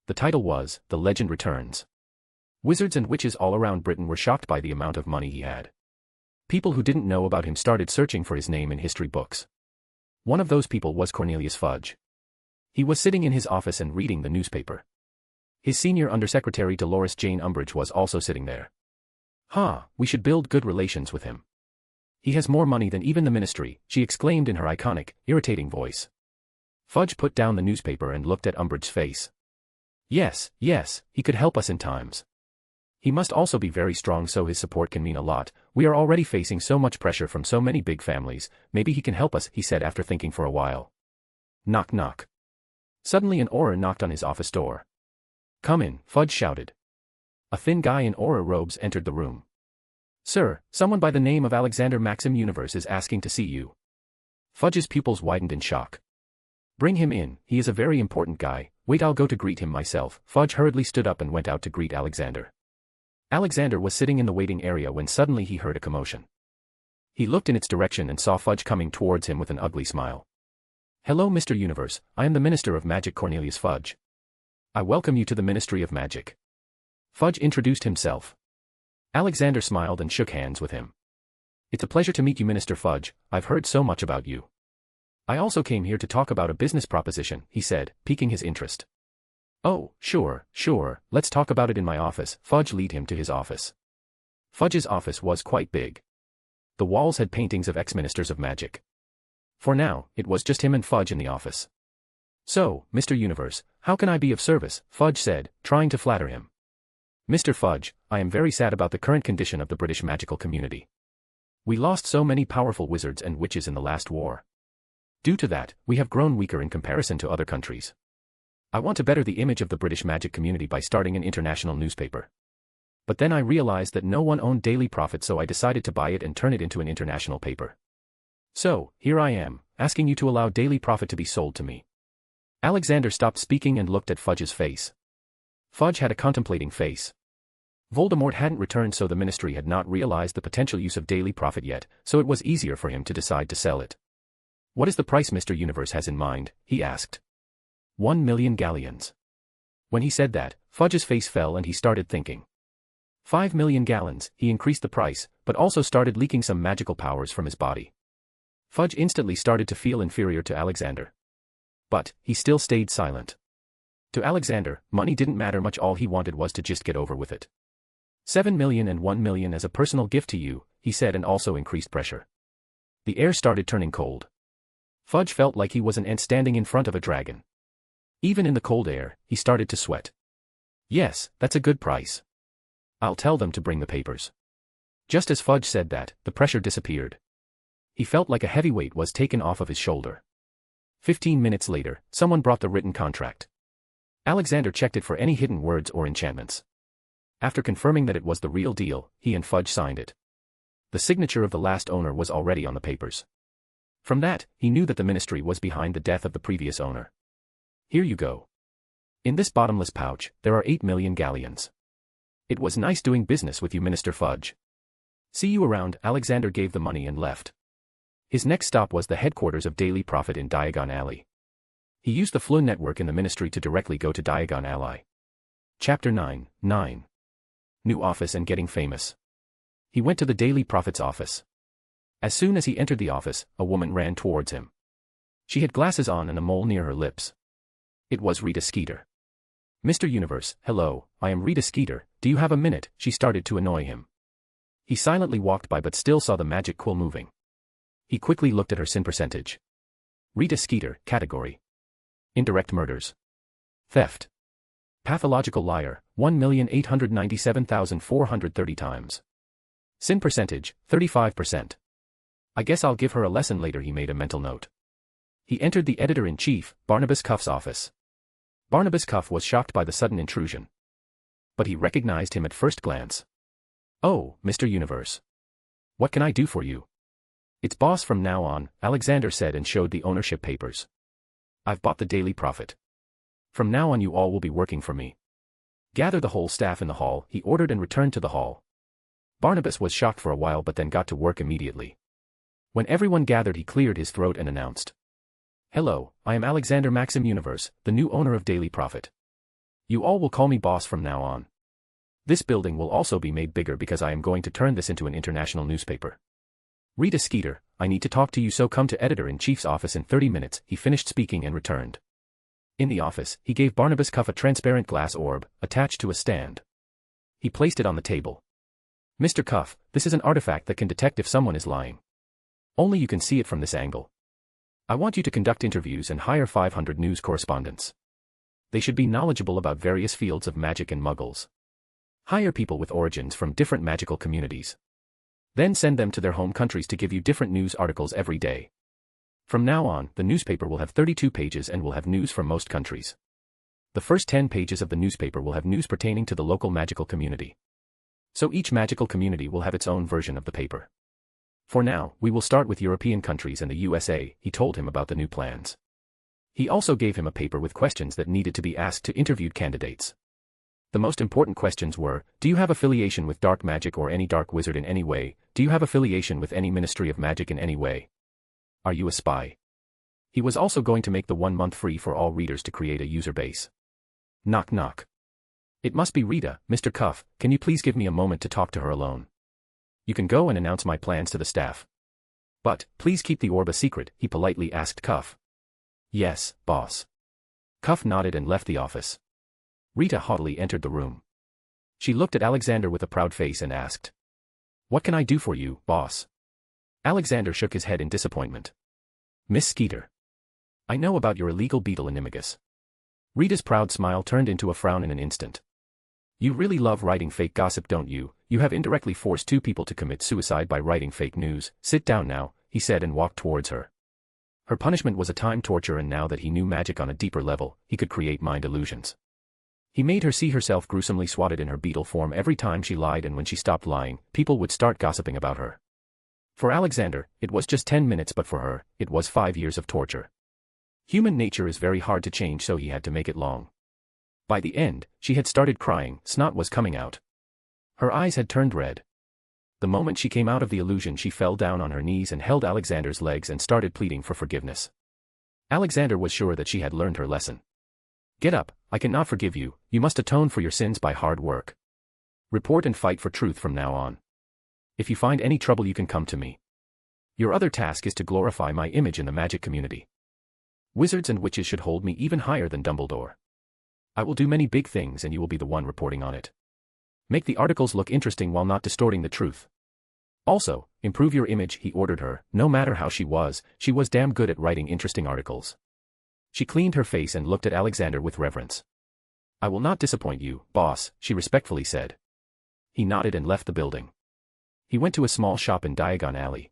The title was, The Legend Returns. Wizards and witches all around Britain were shocked by the amount of money he had. People who didn't know about him started searching for his name in history books. One of those people was Cornelius Fudge. He was sitting in his office and reading the newspaper. His senior undersecretary Dolores Jane Umbridge was also sitting there. We should build good relations with him. He has more money than even the ministry, she exclaimed in her iconic, irritating voice. Fudge put down the newspaper and looked at Umbridge's face. Yes, he could help us in times. He must also be very strong, so his support can mean a lot. We are already facing so much pressure from so many big families, maybe he can help us, he said after thinking for a while. Knock knock. Suddenly an aura knocked on his office door. Come in, Fudge shouted. A thin guy in aura robes entered the room. Sir, someone by the name of Alexander Maxim Universe is asking to see you. Fudge's pupils widened in shock. Bring him in, he is a very important guy. Wait, I'll go to greet him myself. Fudge hurriedly stood up and went out to greet Alexander. Alexander was sitting in the waiting area when suddenly he heard a commotion. He looked in its direction and saw Fudge coming towards him with an ugly smile. Hello, Mr. Universe, I am the Minister of Magic, Cornelius Fudge. I welcome you to the Ministry of Magic. Fudge introduced himself. Alexander smiled and shook hands with him. It's a pleasure to meet you, Minister Fudge. I've heard so much about you. I also came here to talk about a business proposition, he said, piquing his interest. Oh, sure, let's talk about it in my office. Fudge led him to his office. Fudge's office was quite big. The walls had paintings of ex-ministers of magic. For now, it was just him and Fudge in the office. So, Mr. Universe, how can I be of service? Fudge said, trying to flatter him. Mr. Fudge, I am very sad about the current condition of the British magical community. We lost so many powerful wizards and witches in the last war. Due to that, we have grown weaker in comparison to other countries. I want to better the image of the British magic community by starting an international newspaper. But then I realized that no one owned Daily Prophet, so I decided to buy it and turn it into an international paper. So, here I am, asking you to allow Daily Prophet to be sold to me. Alexander stopped speaking and looked at Fudge's face. Fudge had a contemplating face. Voldemort hadn't returned, so the ministry had not realized the potential use of Daily Prophet yet, so it was easier for him to decide to sell it. What is the price Mr. Universe has in mind? He asked. 1 million galleons. When he said that, Fudge's face fell and he started thinking. 5 million gallons. He increased the price, but also started leaking some magical powers from his body. Fudge instantly started to feel inferior to Alexander. But he still stayed silent. To Alexander, money didn't matter much. All he wanted was to just get over with it. 7 million and 1 million as a personal gift to you, he said, and also increased pressure. The air started turning cold. Fudge felt like he was an ant standing in front of a dragon. Even in the cold air, he started to sweat. Yes, that's a good price. I'll tell them to bring the papers. Just as Fudge said that, the pressure disappeared. He felt like a heavy weight was taken off of his shoulder. 15 minutes later, someone brought the written contract. Alexander checked it for any hidden words or enchantments. After confirming that it was the real deal, he and Fudge signed it. The signature of the last owner was already on the papers. From that, he knew that the ministry was behind the death of the previous owner. Here you go. In this bottomless pouch, there are 8 million galleons. It was nice doing business with you, Minister Fudge. See you around. Alexander gave the money and left. His next stop was the headquarters of Daily Prophet in Diagon Alley. He used the Flynn network in the ministry to directly go to Diagon Alley. Chapter 9. New office and getting famous. He went to the Daily Prophet's office. As soon as he entered the office, a woman ran towards him. She had glasses on and a mole near her lips. It was Rita Skeeter. Mr. Universe, hello, I am Rita Skeeter, do you have a minute? She started to annoy him. He silently walked by but still saw the magic quill moving. He quickly looked at her sin percentage. Rita Skeeter, category. Indirect murders. Theft. Pathological liar, 1,897,430 times. Sin percentage, 35%. I guess I'll give her a lesson later, he made a mental note. He entered the editor-in-chief, Barnabas Cuff's office. Barnabas Cuff was shocked by the sudden intrusion. But he recognized him at first glance. Oh, Mr. Universe. What can I do for you? It's boss from now on, Alexander said and showed the ownership papers. I've bought the Daily Prophet. From now on you all will be working for me. Gather the whole staff in the hall, he ordered and returned to the hall. Barnabas was shocked for a while but then got to work immediately. When everyone gathered he cleared his throat and announced. Hello, I am Alexander Maxim Universe, the new owner of Daily Prophet. You all will call me boss from now on. This building will also be made bigger because I am going to turn this into an international newspaper. Rita Skeeter, I need to talk to you, so come to editor-in-chief's office in 30 minutes, he finished speaking and returned. In the office, he gave Barnabas Cuff a transparent glass orb, attached to a stand. He placed it on the table. Mr. Cuff, this is an artifact that can detect if someone is lying. Only you can see it from this angle. I want you to conduct interviews and hire 500 news correspondents. They should be knowledgeable about various fields of magic and muggles. Hire people with origins from different magical communities. Then send them to their home countries to give you different news articles every day. From now on, the newspaper will have 32 pages and will have news from most countries. The first 10 pages of the newspaper will have news pertaining to the local magical community. So each magical community will have its own version of the paper. For now, we will start with European countries and the USA, he told him about the new plans. He also gave him a paper with questions that needed to be asked to interviewed candidates. The most important questions were, do you have affiliation with dark magic or any dark wizard in any way? Do you have affiliation with any ministry of magic in any way? Are you a spy? He was also going to make the 1 month free for all readers to create a user base. Knock knock. It must be Rita, Mr. Cuff, can you please give me a moment to talk to her alone? You can go and announce my plans to the staff. But, please keep the orb a secret, he politely asked Cuff. Yes, boss. Cuff nodded and left the office. Rita haughtily entered the room. She looked at Alexander with a proud face and asked, "What can I do for you, boss?" Alexander shook his head in disappointment. "Miss Skeeter. I know about your illegal beetle animagus." Rita's proud smile turned into a frown in an instant. "You really love writing fake gossip, don't you? You have indirectly forced 2 people to commit suicide by writing fake news. Sit down now," he said and walked towards her. Her punishment was a time torture, and now that he knew magic on a deeper level, he could create mind illusions. He made her see herself gruesomely swatted in her beetle form every time she lied, and when she stopped lying, people would start gossiping about her. For Alexander, it was just 10 minutes, but for her, it was 5 years of torture. Human nature is very hard to change, so he had to make it long. By the end, she had started crying, snot was coming out. Her eyes had turned red. The moment she came out of the illusion, she fell down on her knees and held Alexander's legs and started pleading for forgiveness. Alexander was sure that she had learned her lesson. "Get up, I cannot forgive you, you must atone for your sins by hard work. Report and fight for truth from now on. If you find any trouble, you can come to me. Your other task is to glorify my image in the magic community. Wizards and witches should hold me even higher than Dumbledore. I will do many big things and you will be the one reporting on it. Make the articles look interesting while not distorting the truth. Also, improve your image," he ordered her. No matter how she was damn good at writing interesting articles. She cleaned her face and looked at Alexander with reverence. "I will not disappoint you, boss," she respectfully said. He nodded and left the building. He went to a small shop in Diagon Alley.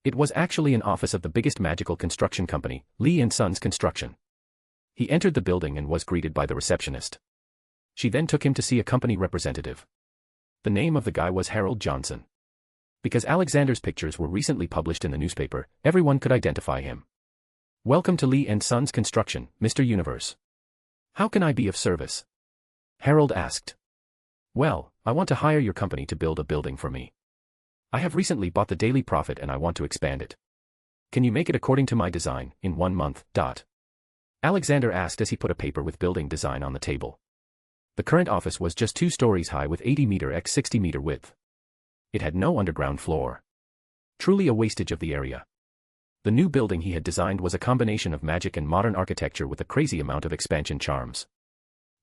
It was actually an office of the biggest magical construction company, Lee & Sons Construction. He entered the building and was greeted by the receptionist. She then took him to see a company representative. The name of the guy was Harold Johnson. Because Alexander's pictures were recently published in the newspaper, everyone could identify him. "Welcome to Lee & Sons Construction, Mr. Universe. How can I be of service?" Harold asked. "Well, I want to hire your company to build a building for me. I have recently bought the Daily Prophet and I want to expand it. Can you make it according to my design, in 1 month, ? Alexander asked as he put a paper with building design on the table. The current office was just 2 stories high with 80-meter x 60-meter width. It had no underground floor. Truly a wastage of the area. The new building he had designed was a combination of magic and modern architecture with a crazy amount of expansion charms.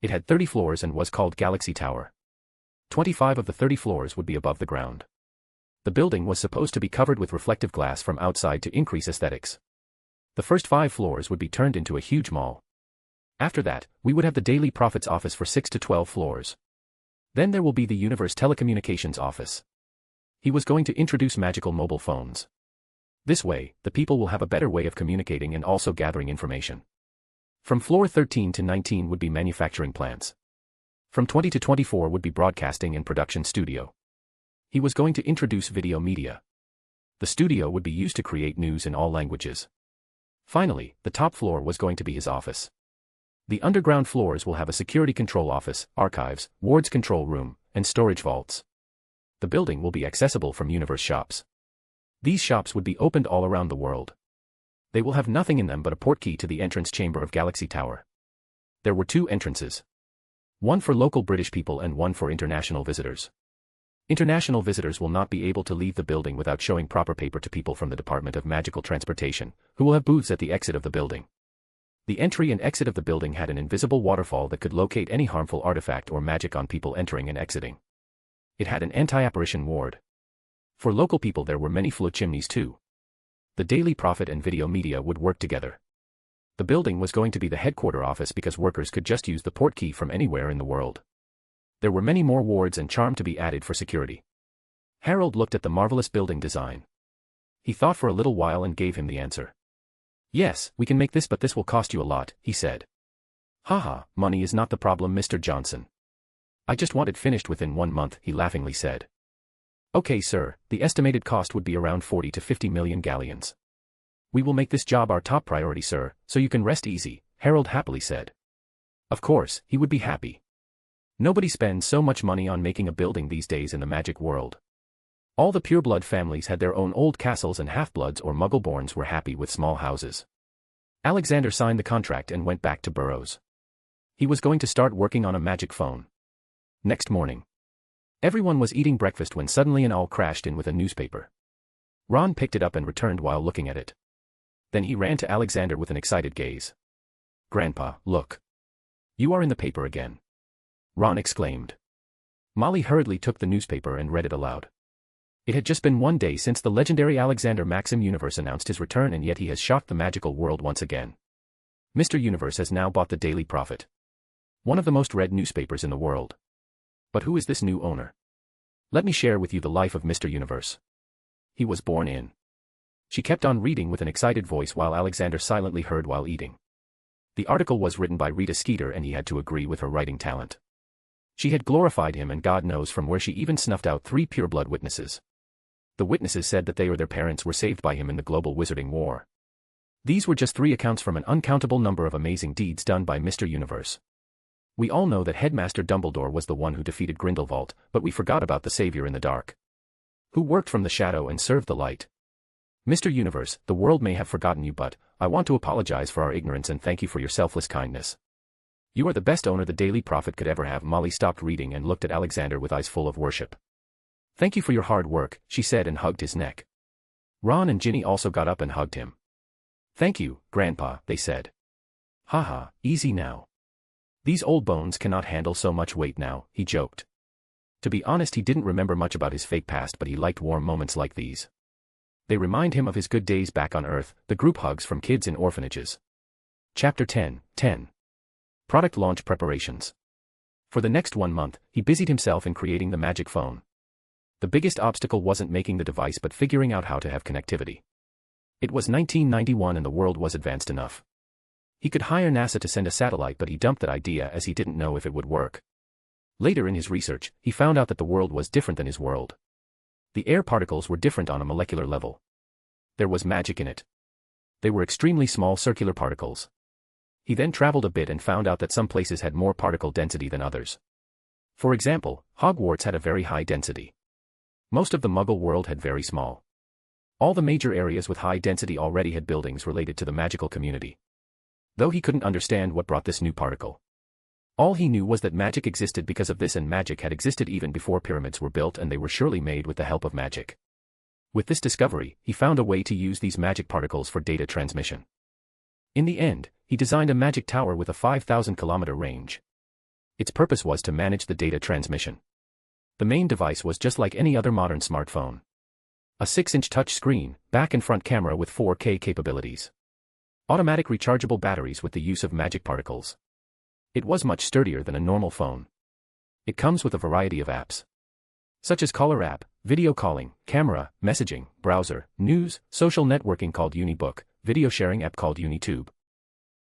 It had 30 floors and was called Galaxy Tower. 25 of the 30 floors would be above the ground. The building was supposed to be covered with reflective glass from outside to increase aesthetics. The first 5 floors would be turned into a huge mall. After that, we would have the Daily Prophet's office for 6 to 12 floors. Then there will be the Universe Telecommunications office. He was going to introduce magical mobile phones. This way, the people will have a better way of communicating and also gathering information. From floor 13 to 19 would be manufacturing plants. From 20 to 24 would be broadcasting and production studio. He was going to introduce video media. The studio would be used to create news in all languages. Finally, the top floor was going to be his office. The underground floors will have a security control office, archives, wards control room, and storage vaults. The building will be accessible from Universe shops. These shops would be opened all around the world. They will have nothing in them but a portkey to the entrance chamber of Galaxy Tower. There were 2 entrances. One for local British people and one for international visitors. International visitors will not be able to leave the building without showing proper paper to people from the Department of Magical Transportation, who will have booths at the exit of the building. The entry and exit of the building had an invisible waterfall that could locate any harmful artifact or magic on people entering and exiting. It had an anti-apparition ward. For local people there were many flow chimneys too. The Daily Prophet and video media would work together. The building was going to be the headquarter office because workers could just use the portkey from anywhere in the world. There were many more wards and charm to be added for security. Harold looked at the marvelous building design. He thought for a little while and gave him the answer. "Yes, we can make this, but this will cost you a lot," he said. "Haha, money is not the problem, Mr. Johnson. I just want it finished within 1 month," he laughingly said. "Okay, sir, the estimated cost would be around 40 to 50 million galleons. We will make this job our top priority, sir, so you can rest easy," Harold happily said. Of course, he would be happy. Nobody spends so much money on making a building these days in the magic world. All the pureblood families had their own old castles and half-bloods or muggle-borns were happy with small houses. Alexander signed the contract and went back to Burroughs. He was going to start working on a magic phone. Next morning. Everyone was eating breakfast when suddenly an owl crashed in with a newspaper. Ron picked it up and returned while looking at it. Then he ran to Alexander with an excited gaze. "Grandpa, look. You are in the paper again," Ron exclaimed. Molly hurriedly took the newspaper and read it aloud. It had just been one day since the legendary Alexander Maxim Universe announced his return, and yet he has shocked the magical world once again. Mr. Universe has now bought the Daily Prophet, one of the most read newspapers in the world. But who is this new owner? Let me share with you the life of Mr. Universe. He was born in. She kept on reading with an excited voice while Alexander silently heard while eating. The article was written by Rita Skeeter and he had to agree with her writing talent. She had glorified him, and God knows from where she even snuffed out 3 pureblood witnesses. The witnesses said that they or their parents were saved by him in the global wizarding war. These were just 3 accounts from an uncountable number of amazing deeds done by Mr. Universe. We all know that Headmaster Dumbledore was the one who defeated Grindelwald, but we forgot about the Savior in the dark, who worked from the shadow and served the light. Mr. Universe, the world may have forgotten you, but I want to apologize for our ignorance and thank you for your selfless kindness. You are the best owner the Daily Prophet could ever have. Molly stopped reading and looked at Alexander with eyes full of worship. Thank you for your hard work, she said, and hugged his neck. Ron and Ginny also got up and hugged him. Thank you, Grandpa, they said. Haha, easy now. These old bones cannot handle so much weight now, he joked. To be honest, he didn't remember much about his fake past, but he liked warm moments like these. They remind him of his good days back on Earth, the group hugs from kids in orphanages. Chapter 10. Product launch preparations. For the next 1 month, he busied himself in creating the magic phone. The biggest obstacle wasn't making the device but figuring out how to have connectivity. It was 1991 and the world was advanced enough. He could hire NASA to send a satellite, but he dumped that idea as he didn't know if it would work. Later in his research, he found out that the world was different than his world. The air particles were different on a molecular level. There was magic in it. They were extremely small circular particles. He then traveled a bit and found out that some places had more particle density than others. For example, Hogwarts had a very high density. Most of the Muggle world had very small. All the major areas with high density already had buildings related to the magical community. Though he couldn't understand what brought this new particle. All he knew was that magic existed because of this, and magic had existed even before pyramids were built, and they were surely made with the help of magic. With this discovery, he found a way to use these magic particles for data transmission. In the end, he designed a magic tower with a 5,000-kilometer range. Its purpose was to manage the data transmission. The main device was just like any other modern smartphone. A 6-inch touch screen, back and front camera with 4K capabilities. Automatic rechargeable batteries with the use of magic particles. It was much sturdier than a normal phone. It comes with a variety of apps, such as caller app, video calling, camera, messaging, browser, news, social networking called Unibook, video sharing app called Unitube.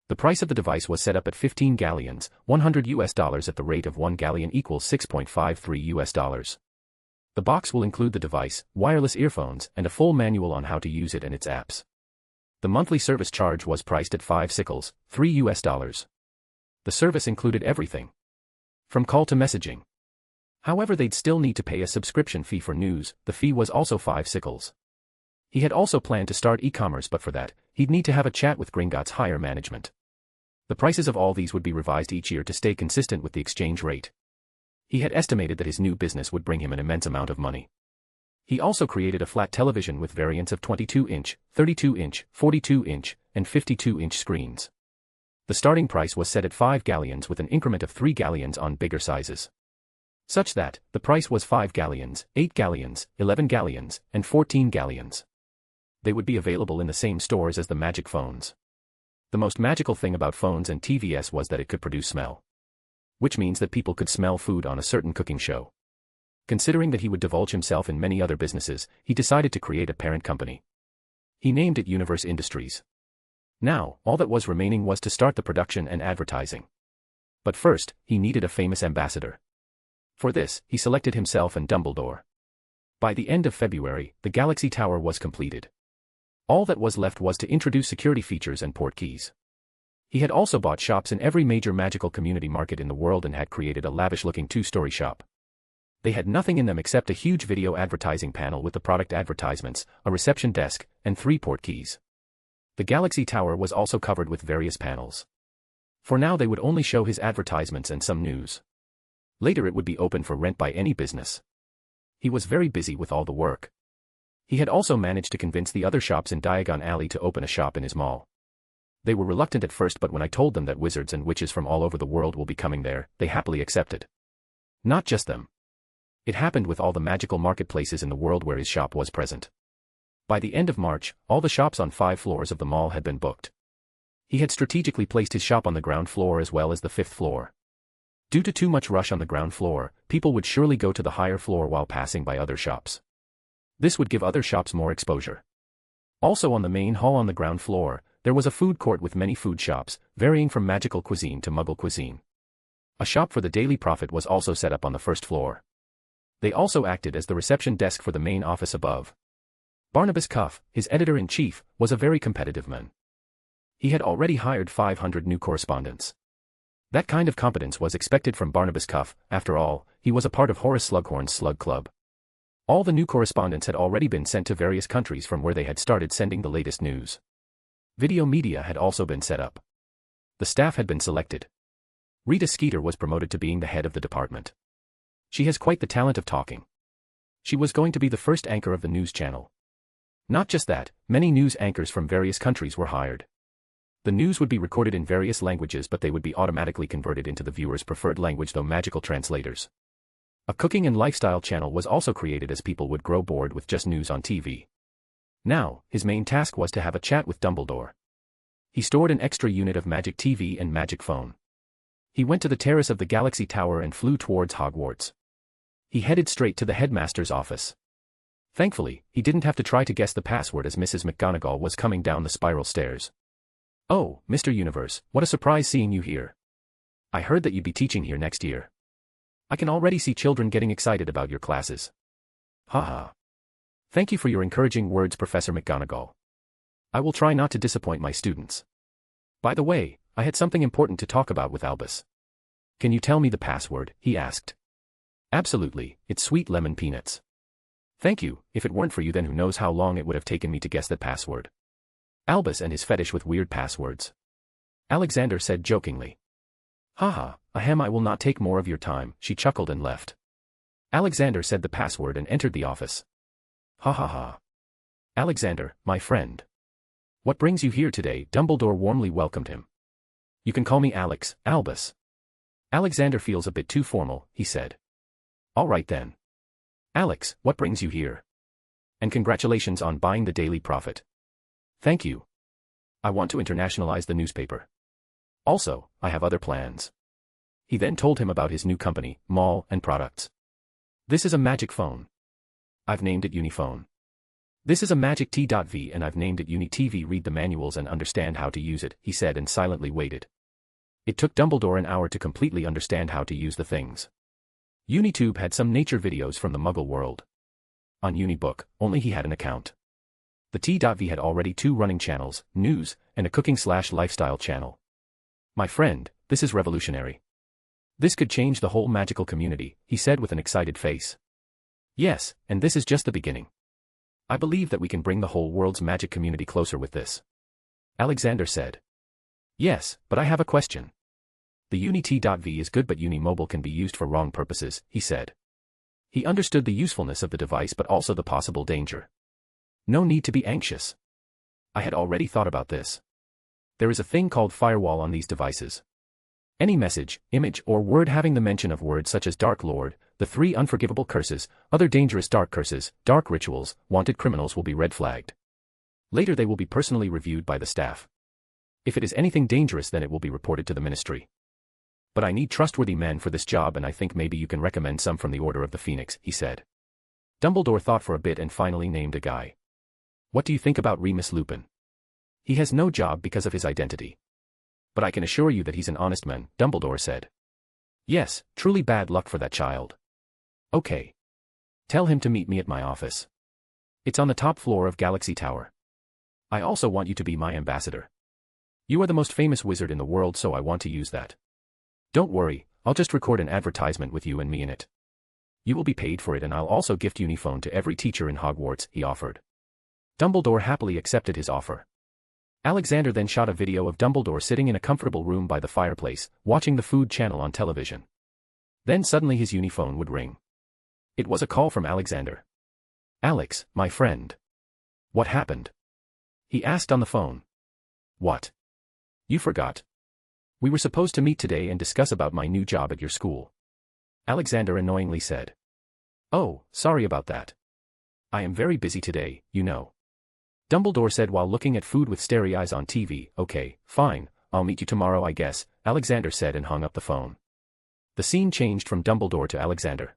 The price of the device was set up at 15 galleons, $100 at the rate of 1 galleon equals $6.53. The box will include the device, wireless earphones, and a full manual on how to use it and its apps. The monthly service charge was priced at 5 sickles, $3. The service included everything, from call to messaging. However, they'd still need to pay a subscription fee for news. The fee was also 5 sickles. He had also planned to start e-commerce, but for that, he'd need to have a chat with Gringotts' higher management. The prices of all these would be revised each year to stay consistent with the exchange rate. He had estimated that his new business would bring him an immense amount of money. He also created a flat television with variants of 22-inch, 32-inch, 42-inch, and 52-inch screens. The starting price was set at 5 galleons with an increment of 3 galleons on bigger sizes. Such that, the price was 5 galleons, 8 galleons, 11 galleons, and 14 galleons. They would be available in the same stores as the magic phones. The most magical thing about phones and TVS was that it could produce smell. Which means that people could smell food on a certain cooking show. Considering that he would divulge himself in many other businesses, he decided to create a parent company. He named it Universe Industries. Now, all that was remaining was to start the production and advertising. But first, he needed a famous ambassador. For this, he selected himself and Dumbledore. By the end of February, the Galaxy Tower was completed. All that was left was to introduce security features and port keys. He had also bought shops in every major magical community market in the world and had created a lavish-looking 2-story shop. They had nothing in them except a huge video advertising panel with the product advertisements, a reception desk, and 3 port keys. The Galaxy Tower was also covered with various panels. For now they would only show his advertisements and some news. Later it would be open for rent by any business. He was very busy with all the work. He had also managed to convince the other shops in Diagon Alley to open a shop in his mall. They were reluctant at first, but when I told them that wizards and witches from all over the world will be coming there, they happily accepted. Not just them. It happened with all the magical marketplaces in the world where his shop was present. By the end of March, all the shops on 5 floors of the mall had been booked. He had strategically placed his shop on the ground floor as well as the 5th floor. Due to too much rush on the ground floor, people would surely go to the higher floor while passing by other shops. This would give other shops more exposure. Also on the main hall on the ground floor, there was a food court with many food shops, varying from magical cuisine to Muggle cuisine. A shop for the Daily Prophet was also set up on the 1st floor. They also acted as the reception desk for the main office above. Barnabas Cuff, his editor-in-chief, was a very competitive man. He had already hired 500 new correspondents. That kind of competence was expected from Barnabas Cuff. After all, he was a part of Horace Slughorn's Slug Club. All the new correspondents had already been sent to various countries from where they had started sending the latest news. Video media had also been set up. The staff had been selected. Rita Skeeter was promoted to being the head of the department. She has quite the talent of talking. She was going to be the first anchor of the news channel. Not just that, many news anchors from various countries were hired. The news would be recorded in various languages, but they would be automatically converted into the viewer's preferred language through magical translators. A cooking and lifestyle channel was also created as people would grow bored with just news on TV. Now, his main task was to have a chat with Dumbledore. He stored an extra unit of magic TV and magic phone. He went to the terrace of the Galaxy Tower and flew towards Hogwarts. He headed straight to the headmaster's office. Thankfully, he didn't have to try to guess the password as Mrs. McGonagall was coming down the spiral stairs. "Oh, Mr. Universe, what a surprise seeing you here. I heard that you'd be teaching here next year. I can already see children getting excited about your classes." "Haha. Thank you for your encouraging words, Professor McGonagall. I will try not to disappoint my students. By the way, I had something important to talk about with Albus." "Can you tell me the password?" he asked. "Absolutely, it's Sweet Lemon Peanuts." "Thank you. If it weren't for you, then who knows how long it would have taken me to guess that password." Albus and his fetish with weird passwords. Alexander said jokingly. "Haha, ahem, I will not take more of your time," she chuckled and left. Alexander said the password and entered the office. "Ha ha ha. Alexander, my friend. What brings you here today?" Dumbledore warmly welcomed him. "You can call me Alex, Albus." "Alexander feels a bit too formal," he said. "All right then. Alex, what brings you here? And congratulations on buying the Daily Prophet." "Thank you. I want to internationalize the newspaper. Also, I have other plans." He then told him about his new company, mall, and products. "This is a magic phone. I've named it Uniphone. This is a magic T.V and I've named it UniTV. Read the manuals and understand how to use it," he said and silently waited. It took Dumbledore an hour to completely understand how to use the things. Unitube had some nature videos from the Muggle world. On Unibook, only he had an account. The T.V had already 2 running channels, news, and a cooking/lifestyle channel. "My friend, this is revolutionary. This could change the whole magical community," he said with an excited face. "Yes, and this is just the beginning. I believe that we can bring the whole world's magic community closer with this," Alexander said. "Yes, but I have a question. The Uni-T.V is good but Uni-Mobile can be used for wrong purposes," he said. He understood the usefulness of the device but also the possible danger. "No need to be anxious. I had already thought about this. There is a thing called firewall on these devices. Any message, image, or word having the mention of words such as Dark Lord, the 3 unforgivable curses, other dangerous dark curses, dark rituals, wanted criminals will be red flagged. Later they will be personally reviewed by the staff. If it is anything dangerous, then it will be reported to the ministry. But I need trustworthy men for this job, and I think maybe you can recommend some from the Order of the Phoenix," he said. Dumbledore thought for a bit and finally named a guy. "What do you think about Remus Lupin? He has no job because of his identity. But I can assure you that he's an honest man," Dumbledore said. "Yes, truly bad luck for that child. Okay. Tell him to meet me at my office. It's on the top floor of Galaxy Tower. I also want you to be my ambassador. You are the most famous wizard in the world, so I want to use that. Don't worry, I'll just record an advertisement with you and me in it. You will be paid for it, and I'll also gift Uniphone to every teacher in Hogwarts," he offered. Dumbledore happily accepted his offer. Alexander then shot a video of Dumbledore sitting in a comfortable room by the fireplace, watching the food channel on television. Then suddenly his Uniphone would ring. It was a call from Alexander. "Alex, my friend. What happened?" he asked on the phone. "What? You forgot. We were supposed to meet today and discuss about my new job at your school," Alexander annoyingly said. "Oh, sorry about that. I am very busy today, you know," Dumbledore said while looking at food with starry eyes on TV. "Okay, fine, I'll meet you tomorrow I guess," Alexander said and hung up the phone. The scene changed from Dumbledore to Alexander.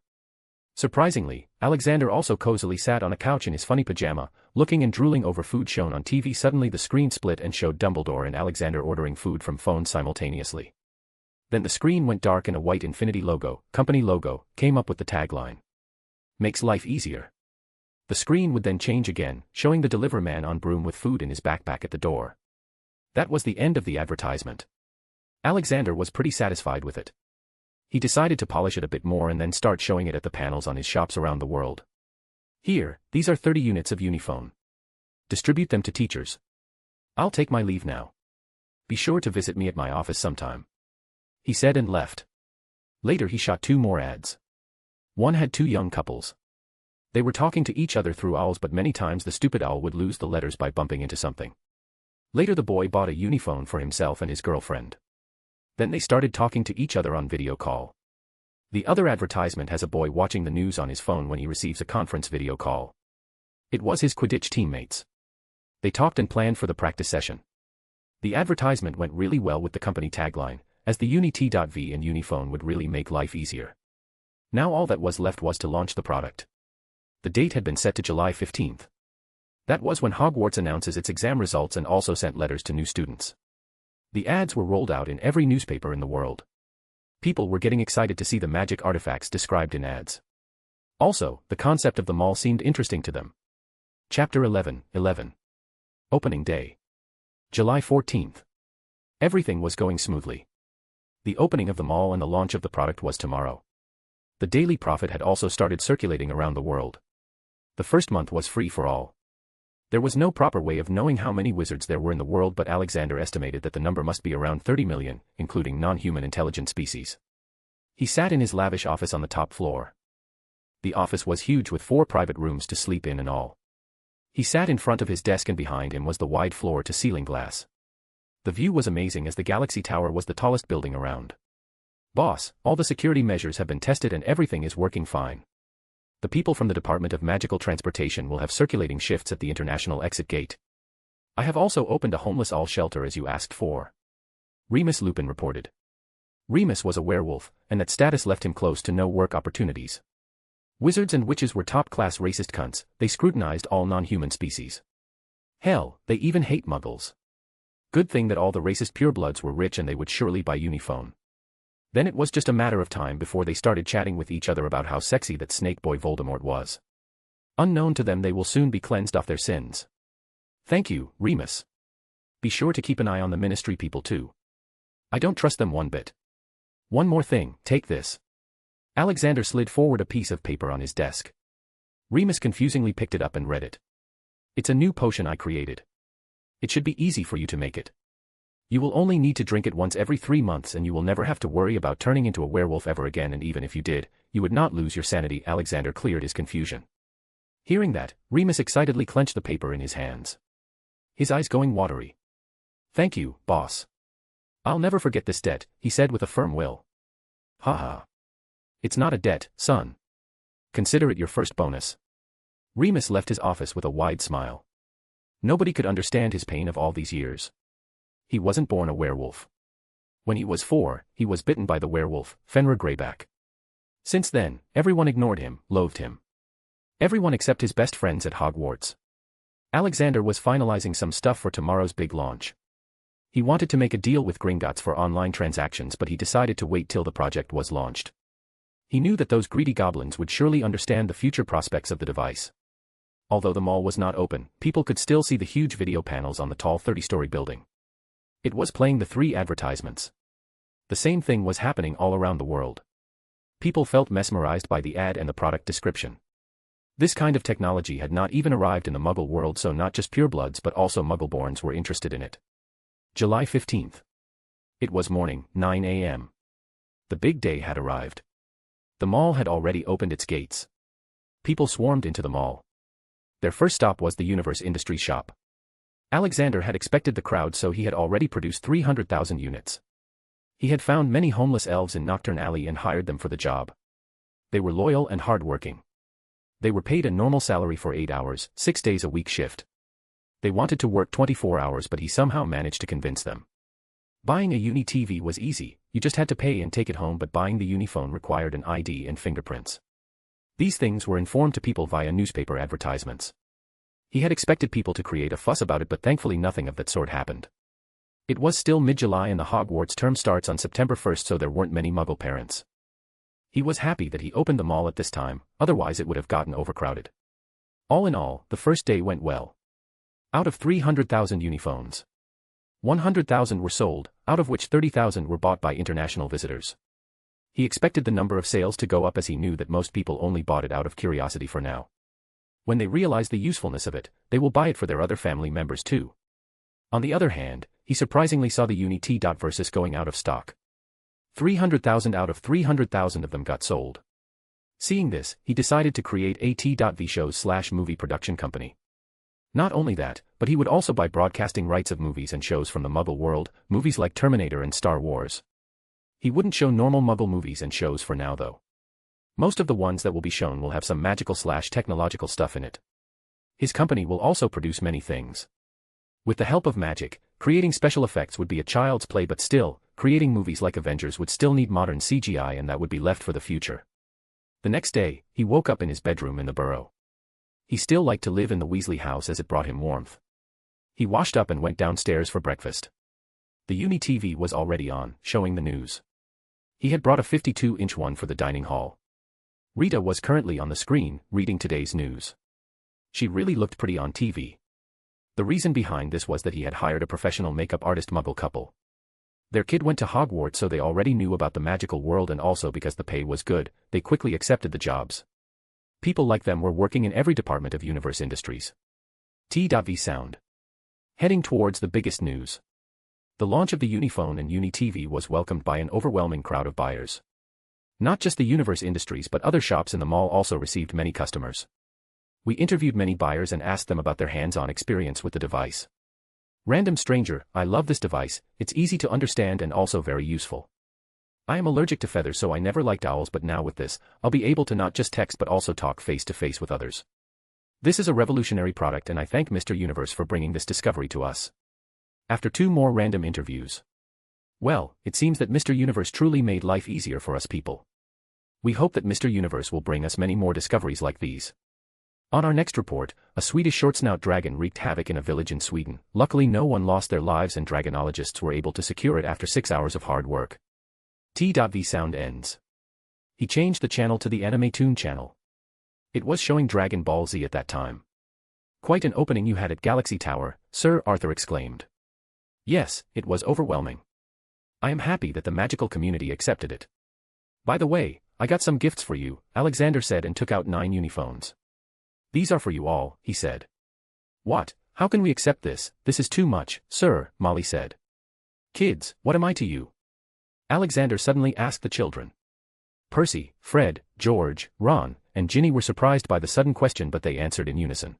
Surprisingly, Alexander also cozily sat on a couch in his funny pajama, looking and drooling over food shown on TV. Suddenly the screen split and showed Dumbledore and Alexander ordering food from phones simultaneously. Then the screen went dark and a white infinity logo, company logo, came up with the tagline, "Makes life easier." The screen would then change again, showing the delivery man on broom with food in his backpack at the door. That was the end of the advertisement. Alexander was pretty satisfied with it. He decided to polish it a bit more and then start showing it at the panels on his shops around the world. "Here, these are 30 units of Uniphone. Distribute them to teachers. I'll take my leave now. Be sure to visit me at my office sometime," he said and left. Later he shot 2 more ads. One had 2 young couples. They were talking to each other through owls, but many times the stupid owl would lose the letters by bumping into something. Later the boy bought a Uniphone for himself and his girlfriend. Then they started talking to each other on video call. The other advertisement has a boy watching the news on his phone when he receives a conference video call. It was his Quidditch teammates. They talked and planned for the practice session. The advertisement went really well with the company tagline, as the Uni-T.V and Uniphone would really make life easier. Now all that was left was to launch the product. The date had been set to July 15th. That was when Hogwarts announces its exam results and also sent letters to new students. The ads were rolled out in every newspaper in the world. People were getting excited to see the magic artifacts described in ads. Also, the concept of the mall seemed interesting to them. Chapter 11. Opening Day. July 14th. Everything was going smoothly. The opening of the mall and the launch of the product was tomorrow. The Daily Prophet had also started circulating around the world. The first month was free for all. There was no proper way of knowing how many wizards there were in the world, but Alexander estimated that the number must be around 30 million, including non-human intelligent species. He sat in his lavish office on the top floor. The office was huge with 4 private rooms to sleep in and all. He sat in front of his desk and behind him was the wide floor-to-ceiling glass. The view was amazing as the Galaxy Tower was the tallest building around. "Boss, all the security measures have been tested and everything is working fine. The people from the Department of Magical Transportation will have circulating shifts at the international exit gate. I have also opened a homeless all shelter as you asked for," Remus Lupin reported. Remus was a werewolf, and that status left him close to no work opportunities. Wizards and witches were top-class racist cunts. They scrutinized all non-human species. Hell, they even hate muggles. Good thing that all the racist purebloods were rich and they would surely buy Uniphone. Then it was just a matter of time before they started chatting with each other about how sexy that snake boy Voldemort was. Unknown to them, they will soon be cleansed of their sins. "Thank you, Remus. Be sure to keep an eye on the ministry people too. I don't trust them one bit. One more thing, take this." Alexander slid forward a piece of paper on his desk. Remus confusingly picked it up and read it. "It's a new potion I created. It should be easy for you to make it. You will only need to drink it once every 3 months and you will never have to worry about turning into a werewolf ever again, and even if you did, you would not lose your sanity." Alexander cleared his confusion. Hearing that, Remus excitedly clenched the paper in his hands, his eyes going watery. "Thank you, boss. I'll never forget this debt," he said with a firm will. "Ha. It's not a debt, son. Consider it your first bonus." Remus left his office with a wide smile. Nobody could understand his pain of all these years. He wasn't born a werewolf. When he was 4, he was bitten by the werewolf, Fenrir Greyback. Since then, everyone ignored him, loathed him. Everyone except his best friends at Hogwarts. Alexander was finalizing some stuff for tomorrow's big launch. He wanted to make a deal with Gringotts for online transactions, but he decided to wait till the project was launched. He knew that those greedy goblins would surely understand the future prospects of the device. Although the mall was not open, people could still see the huge video panels on the tall 30-story building. It was playing the 3 advertisements. The same thing was happening all around the world. People felt mesmerized by the ad and the product description. This kind of technology had not even arrived in the Muggle world, so not just purebloods but also Muggleborns were interested in it. July 15th. It was morning, 9 a.m. The big day had arrived. The mall had already opened its gates. People swarmed into the mall. Their first stop was the Universe Industries shop. Alexander had expected the crowd, so he had already produced 300,000 units. He had found many homeless elves in Nocturne Alley and hired them for the job. They were loyal and hard-working. They were paid a normal salary for 8 hours, 6 days a week shift. They wanted to work 24 hours, but he somehow managed to convince them. Buying a Uni TV was easy, you just had to pay and take it home, but buying the Uniphone required an ID and fingerprints. These things were informed to people via newspaper advertisements. He had expected people to create a fuss about it, but thankfully nothing of that sort happened. It was still mid-July and the Hogwarts term starts on September 1st, so there weren't many Muggle parents. He was happy that he opened the mall at this time, otherwise it would have gotten overcrowded. All in all, the first day went well. Out of 300,000 Uniphones, 100,000 were sold, out of which 30,000 were bought by international visitors. He expected the number of sales to go up, as he knew that most people only bought it out of curiosity for now. When they realize the usefulness of it, they will buy it for their other family members too. On the other hand, he surprisingly saw the Uni T.Versus going out of stock. 300,000 out of 300,000 of them got sold. Seeing this, he decided to create a T.V shows/movie production company. Not only that, but he would also buy broadcasting rights of movies and shows from the Muggle world, movies like Terminator and Star Wars. He wouldn't show normal Muggle movies and shows for now though. Most of the ones that will be shown will have some magical/technological stuff in it. His company will also produce many things. With the help of magic, creating special effects would be a child's play, but still, creating movies like Avengers would still need modern CGI, and that would be left for the future. The next day, he woke up in his bedroom in the burrow. He still liked to live in the Weasley house as it brought him warmth. He washed up and went downstairs for breakfast. The Uni TV was already on, showing the news. He had brought a 52-inch one for the dining hall. Rita was currently on the screen, reading today's news. She really looked pretty on TV. The reason behind this was that he had hired a professional makeup artist Muggle couple. Their kid went to Hogwarts, so they already knew about the magical world, and also because the pay was good, they quickly accepted the jobs. People like them were working in every department of Universe Industries. T.V sound. Heading towards the biggest news. The launch of the Uniphone and Uni TV was welcomed by an overwhelming crowd of buyers. Not just the Universe Industries, but other shops in the mall also received many customers. We interviewed many buyers and asked them about their hands-on experience with the device. Random stranger: I love this device, it's easy to understand and also very useful. I am allergic to feathers, so I never liked owls, but now with this, I'll be able to not just text but also talk face-to-face with others. This is a revolutionary product, and I thank Mr. Universe for bringing this discovery to us. After 2 more random interviews. Well, it seems that Mr. Universe truly made life easier for us people. We hope that Mr. Universe will bring us many more discoveries like these. On our next report, a Swedish short-snout dragon wreaked havoc in a village in Sweden. Luckily no one lost their lives, and dragonologists were able to secure it after 6 hours of hard work. T.V sound ends. He changed the channel to the Anime Toon channel. It was showing Dragon Ball Z at that time. Quite an opening you had at Galaxy Tower, Sir Arthur exclaimed. Yes, it was overwhelming. I am happy that the magical community accepted it. By the way, I got some gifts for you, Alexander said, and took out 9 Uniphones. These are for you all, he said. What? How can we accept this? This is too much, sir, Molly said. Kids, what am I to you? Alexander suddenly asked the children. Percy, Fred, George, Ron, and Ginny were surprised by the sudden question, but they answered in unison.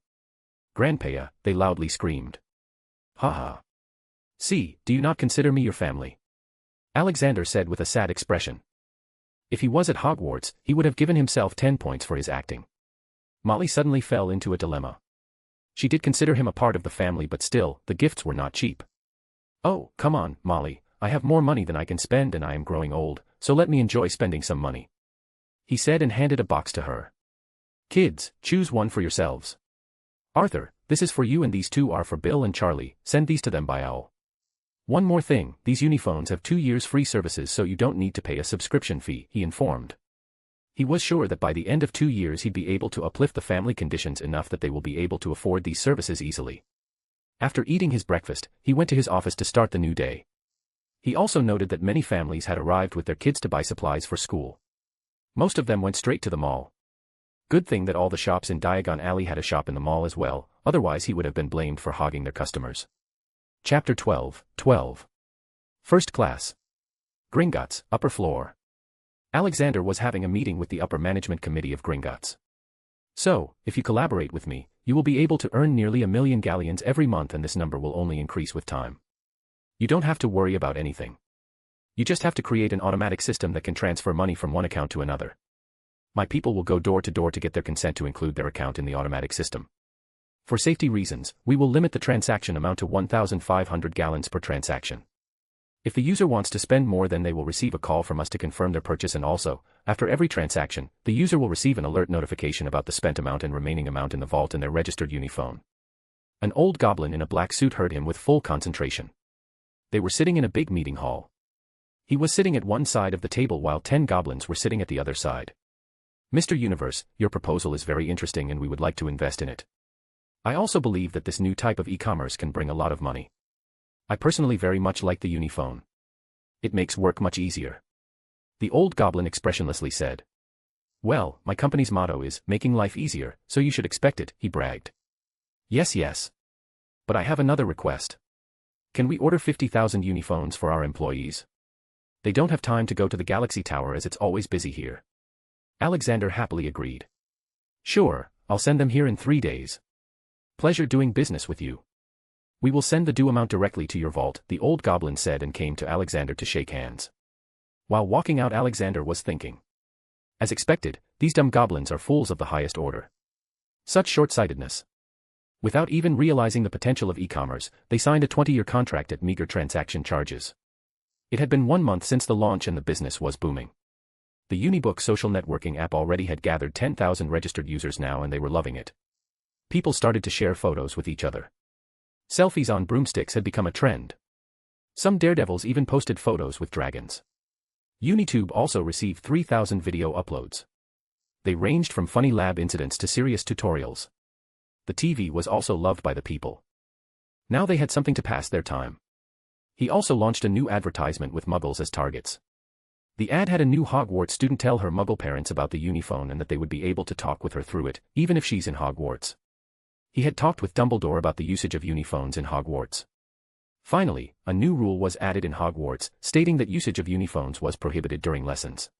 Grandpa, they loudly screamed. Ha ha. See, do you not consider me your family? Alexander said with a sad expression. If he was at Hogwarts, he would have given himself 10 points for his acting. Molly suddenly fell into a dilemma. She did consider him a part of the family, but still, the gifts were not cheap. Oh, come on, Molly, I have more money than I can spend and I am growing old, so let me enjoy spending some money. He said and handed a box to her. Kids, choose one for yourselves. Arthur, this is for you, and these 2 are for Bill and Charlie, send these to them by owl. One more thing, these Uniphones have 2 years free services, so you don't need to pay a subscription fee, he informed. He was sure that by the end of 2 years he'd be able to uplift the family conditions enough that they will be able to afford these services easily. After eating his breakfast, he went to his office to start the new day. He also noted that many families had arrived with their kids to buy supplies for school. Most of them went straight to the mall. Good thing that all the shops in Diagon Alley had a shop in the mall as well, otherwise he would have been blamed for hogging their customers. Chapter 12. First class. Gringotts, upper floor. Alexander was having a meeting with the upper management committee of Gringotts. So, if you collaborate with me, you will be able to earn nearly 1,000,000 galleons every month, and this number will only increase with time. You don't have to worry about anything. You just have to create an automatic system that can transfer money from one account to another. My people will go door to door to get their consent to include their account in the automatic system. For safety reasons, we will limit the transaction amount to 1,500 gallons per transaction. If the user wants to spend more, then they will receive a call from us to confirm their purchase, and also, after every transaction, the user will receive an alert notification about the spent amount and remaining amount in the vault in their registered Uniphone. An old goblin in a black suit heard him with full concentration. They were sitting in a big meeting hall. He was sitting at one side of the table while 10 goblins were sitting at the other side. Mr. Universe, your proposal is very interesting and we would like to invest in it. I also believe that this new type of e-commerce can bring a lot of money. I personally very much like the Uniphone. It makes work much easier. The old goblin expressionlessly said. Well, my company's motto is making life easier, so you should expect it, he bragged. Yes. But I have another request. Can we order 50,000 Uniphones for our employees? They don't have time to go to the Galaxy Tower as it's always busy here. Alexander happily agreed. Sure, I'll send them here in 3 days. Pleasure doing business with you. We will send the due amount directly to your vault, the old goblin said, and came to Alexander to shake hands. While walking out, Alexander was thinking. As expected, these dumb goblins are fools of the highest order. Such short-sightedness. Without even realizing the potential of e-commerce, they signed a 20-year contract at meager transaction charges. It had been 1 month since the launch and the business was booming. The Unibook social networking app already had gathered 10,000 registered users now, and they were loving it. People started to share photos with each other. Selfies on broomsticks had become a trend. Some daredevils even posted photos with dragons. Unitube also received 3,000 video uploads. They ranged from funny lab incidents to serious tutorials. The TV was also loved by the people. Now they had something to pass their time. He also launched a new advertisement with Muggles as targets. The ad had a new Hogwarts student tell her Muggle parents about the Uniphone and that they would be able to talk with her through it, even if she's in Hogwarts. He had talked with Dumbledore about the usage of Uniphones in Hogwarts. Finally, a new rule was added in Hogwarts, stating that usage of Uniphones was prohibited during lessons.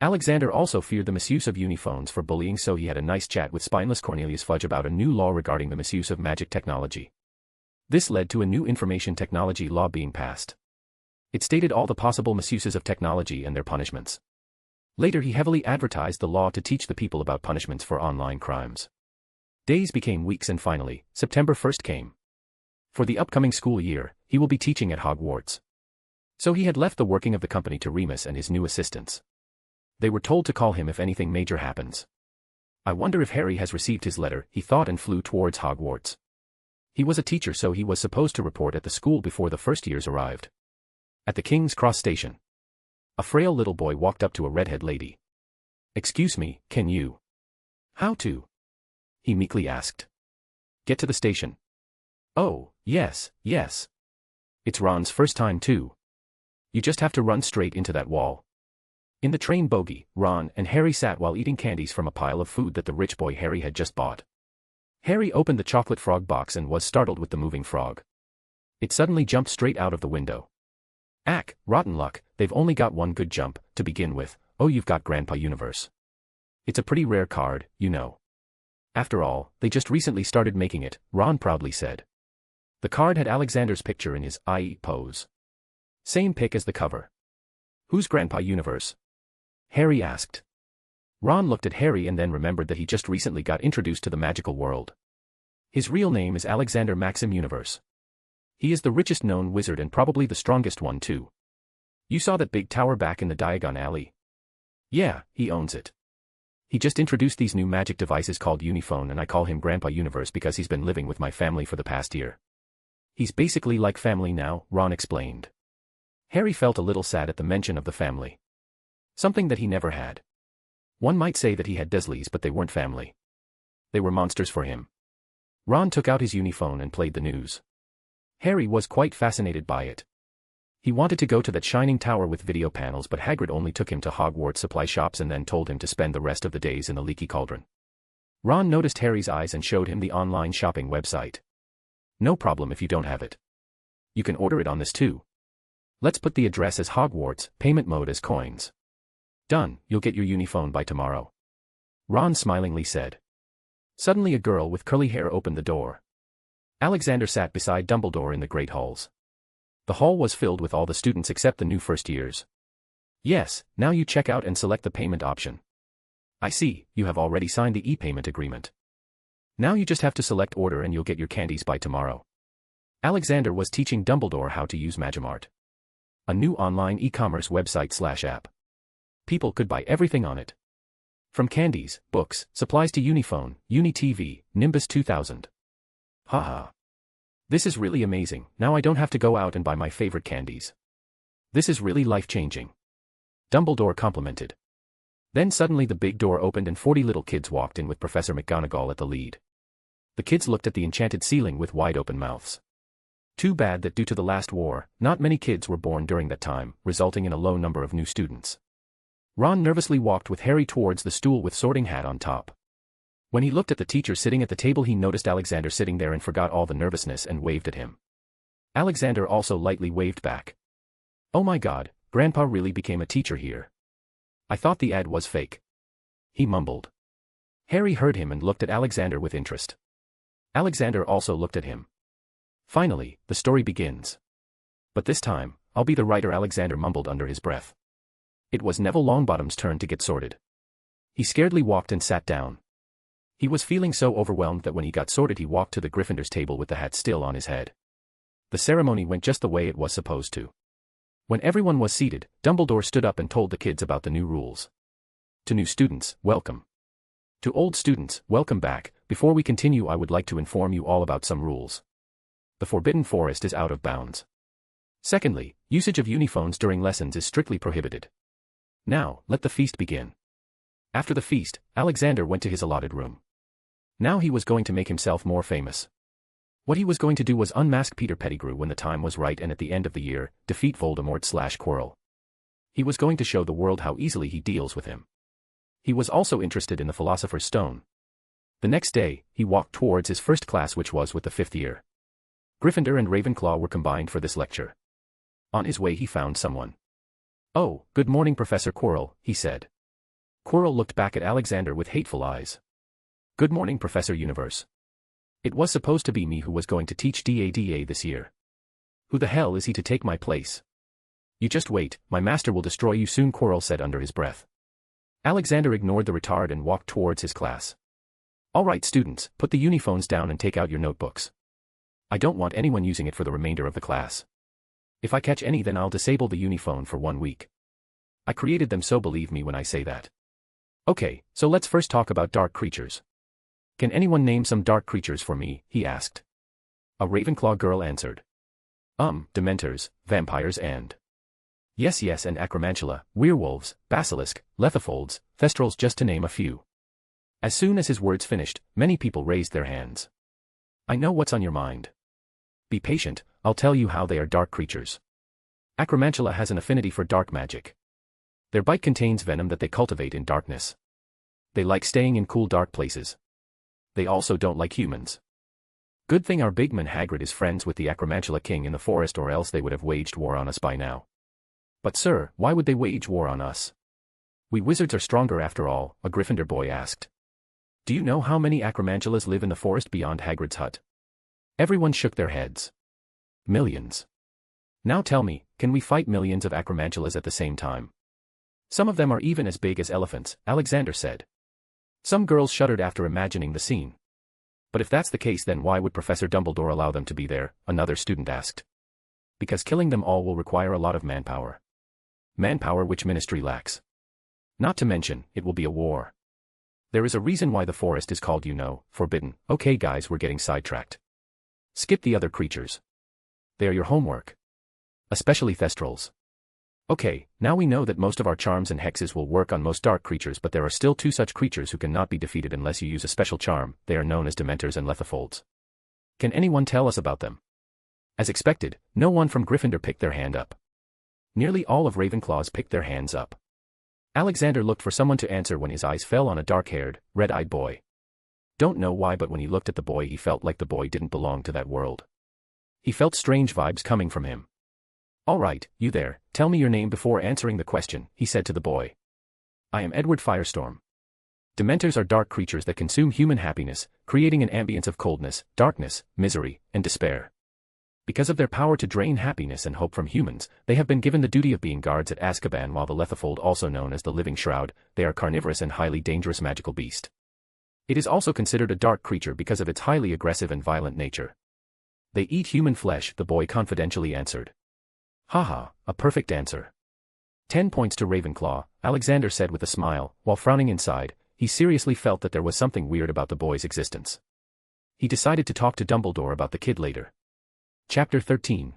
Alexander also feared the misuse of Uniphones for bullying, so he had a nice chat with spineless Cornelius Fudge about a new law regarding the misuse of magic technology. This led to a new information technology law being passed. It stated all the possible misuses of technology and their punishments. Later he heavily advertised the law to teach the people about punishments for online crimes. Days became weeks, and finally, September 1st came. For the upcoming school year, he will be teaching at Hogwarts. So he had left the working of the company to Remus and his new assistants. They were told to call him if anything major happens. I wonder if Harry has received his letter, he thought, and flew towards Hogwarts. He was a teacher, so he was supposed to report at the school before the first years arrived. At the King's Cross station, a frail little boy walked up to a redhead lady. Excuse me, can you? How to? He meekly asked. Get to the station. Oh, yes. It's Ron's first time too. You just have to run straight into that wall. In the train bogie, Ron and Harry sat while eating candies from a pile of food that the rich boy Harry had just bought. Harry opened the chocolate frog box and was startled with the moving frog. It suddenly jumped straight out of the window. Ack, rotten luck, they've only got one good jump, to begin with. Oh, you've got Grandpa Universe. It's a pretty rare card, you know. After all, they just recently started making it, Ron proudly said. The card had Alexander's picture in his IE pose. Same pic as the cover. Who's Grandpa Universe? Harry asked. Ron looked at Harry and then remembered that he just recently got introduced to the magical world. His real name is Alexander Maxim Universe. He is the richest known wizard and probably the strongest one too. You saw that big tower back in the Diagon Alley? Yeah, he owns it. He just introduced these new magic devices called Uniphone, and I call him Grandpa Universe because he's been living with my family for the past year. He's basically like family now, Ron explained. Harry felt a little sad at the mention of the family. Something that he never had. One might say that he had Dursleys, but they weren't family. They were monsters for him. Ron took out his Uniphone and played the news. Harry was quite fascinated by it. He wanted to go to that shining tower with video panels, but Hagrid only took him to Hogwarts supply shops and then told him to spend the rest of the days in the leaky cauldron. Ron noticed Harry's eyes and showed him the online shopping website. No problem if you don't have it. You can order it on this too. Let's put the address as Hogwarts, payment mode as coins. Done, you'll get your Uniphone by tomorrow. Ron smilingly said. Suddenly a girl with curly hair opened the door. Alexander sat beside Dumbledore in the great halls. The hall was filled with all the students except the new first years. Yes, now you check out and select the payment option. I see, you have already signed the e-payment agreement. Now you just have to select order and you'll get your candies by tomorrow. Alexander was teaching Dumbledore how to use Magimart, a new online e-commerce website/app. People could buy everything on it. From candies, books, supplies to Uniphone, Uni-TV, Nimbus 2000. Haha. This is really amazing, now I don't have to go out and buy my favorite candies. This is really life-changing. Dumbledore complimented. Then suddenly the big door opened and 40 little kids walked in with Professor McGonagall at the lead. The kids looked at the enchanted ceiling with wide-open mouths. Too bad that due to the last war, not many kids were born during that time, resulting in a low number of new students. Ron nervously walked with Harry towards the stool with Sorting Hat on top. When he looked at the teacher sitting at the table, he noticed Alexander sitting there and forgot all the nervousness and waved at him. Alexander also lightly waved back. Oh my god, Grandpa really became a teacher here. I thought the ad was fake. He mumbled. Harry heard him and looked at Alexander with interest. Alexander also looked at him. Finally, the story begins. But this time, I'll be the writer, Alexander mumbled under his breath. It was Neville Longbottom's turn to get sorted. He scaredly walked and sat down. He was feeling so overwhelmed that when he got sorted he walked to the Gryffindor's table with the hat still on his head. The ceremony went just the way it was supposed to. When everyone was seated, Dumbledore stood up and told the kids about the new rules. To new students, welcome. To old students, welcome back. Before we continue, I would like to inform you all about some rules. The Forbidden Forest is out of bounds. Secondly, usage of uniphones during lessons is strictly prohibited. Now, let the feast begin. After the feast, Alexander went to his allotted room. Now he was going to make himself more famous. What he was going to do was unmask Peter Pettigrew when the time was right and at the end of the year, defeat Voldemort/Quirrell. He was going to show the world how easily he deals with him. He was also interested in the Philosopher's Stone. The next day, he walked towards his first class, which was with the 5th year. Gryffindor and Ravenclaw were combined for this lecture. On his way he found someone. Oh, good morning, Professor Quirrell, he said. Quirrell looked back at Alexander with hateful eyes. Good morning, Professor Universe. It was supposed to be me who was going to teach DADA this year. Who the hell is he to take my place? You just wait, my master will destroy you soon, Quirrell said under his breath. Alexander ignored the retard and walked towards his class. All right, students, put the uniphones down and take out your notebooks. I don't want anyone using it for the remainder of the class. If I catch any, then I'll disable the uniphone for 1 week. I created them, so believe me when I say that. Okay, so let's first talk about dark creatures. Can anyone name some dark creatures for me? He asked. A Ravenclaw girl answered. Dementors, vampires and... Yes, and Acromantula, werewolves, basilisk, lethifolds, thestrals, just to name a few. As soon as his words finished, many people raised their hands. I know what's on your mind. Be patient, I'll tell you how they are dark creatures. Acromantula has an affinity for dark magic. Their bite contains venom that they cultivate in darkness. They like staying in cool dark places. They also don't like humans. Good thing our big man Hagrid is friends with the Acromantula king in the forest, or else they would have waged war on us by now. But sir, why would they wage war on us? We wizards are stronger after all, a Gryffindor boy asked. Do you know how many Acromantulas live in the forest beyond Hagrid's hut? Everyone shook their heads. Millions. Now tell me, can we fight millions of Acromantulas at the same time? Some of them are even as big as elephants, Alexander said. Some girls shuddered after imagining the scene. But if that's the case, then why would Professor Dumbledore allow them to be there? Another student asked. Because killing them all will require a lot of manpower. Manpower which Ministry lacks. Not to mention, it will be a war. There is a reason why the forest is called, forbidden. Okay guys, we're getting sidetracked. Skip the other creatures. They are your homework. Especially thestrals. Okay, now we know that most of our charms and hexes will work on most dark creatures, but there are still 2 such creatures who cannot be defeated unless you use a special charm. They are known as Dementors and Lethifolds. Can anyone tell us about them? As expected, no one from Gryffindor picked their hand up. Nearly all of Ravenclaw's picked their hands up. Alexander looked for someone to answer when his eyes fell on a dark-haired, red-eyed boy. Don't know why, but when he looked at the boy he felt like the boy didn't belong to that world. He felt strange vibes coming from him. All right, you there, tell me your name before answering the question, he said to the boy. I am Edward Firestorm. Dementors are dark creatures that consume human happiness, creating an ambience of coldness, darkness, misery, and despair. Because of their power to drain happiness and hope from humans, they have been given the duty of being guards at Azkaban while the Lethifold, also known as the Living Shroud. They are carnivorous and highly dangerous magical beast. It is also considered a dark creature because of its highly aggressive and violent nature. They eat human flesh, the boy confidentially answered. Haha, a perfect answer. 10 points to Ravenclaw, Alexander said with a smile, while frowning inside. He seriously felt that there was something weird about the boy's existence. He decided to talk to Dumbledore about the kid later. Chapter 13.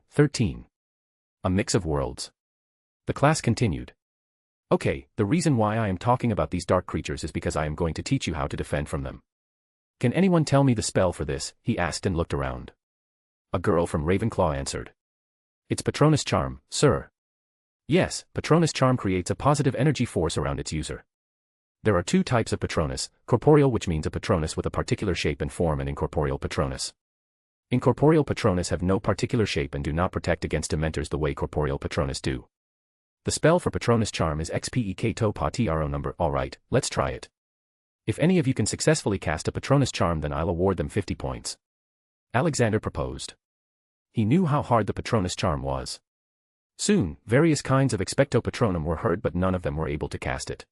A Mix of Worlds. The class continued. Okay, the reason why I am talking about these dark creatures is because I am going to teach you how to defend from them. Can anyone tell me the spell for this? He asked and looked around. A girl from Ravenclaw answered. It's Patronus Charm, sir. Yes, Patronus Charm creates a positive energy force around its user. There are 2 types of Patronus, corporeal, which means a Patronus with a particular shape and form, and incorporeal Patronus. Incorporeal Patronus have no particular shape and do not protect against Dementors the way corporeal Patronus do. The spell for Patronus Charm is Xpek Pa Tro number. Alright, let's try it. If any of you can successfully cast a Patronus Charm, then I'll award them 50 points. Alexander proposed. He knew how hard the Patronus Charm was. Soon, various kinds of Expecto Patronum were heard, but none of them were able to cast it.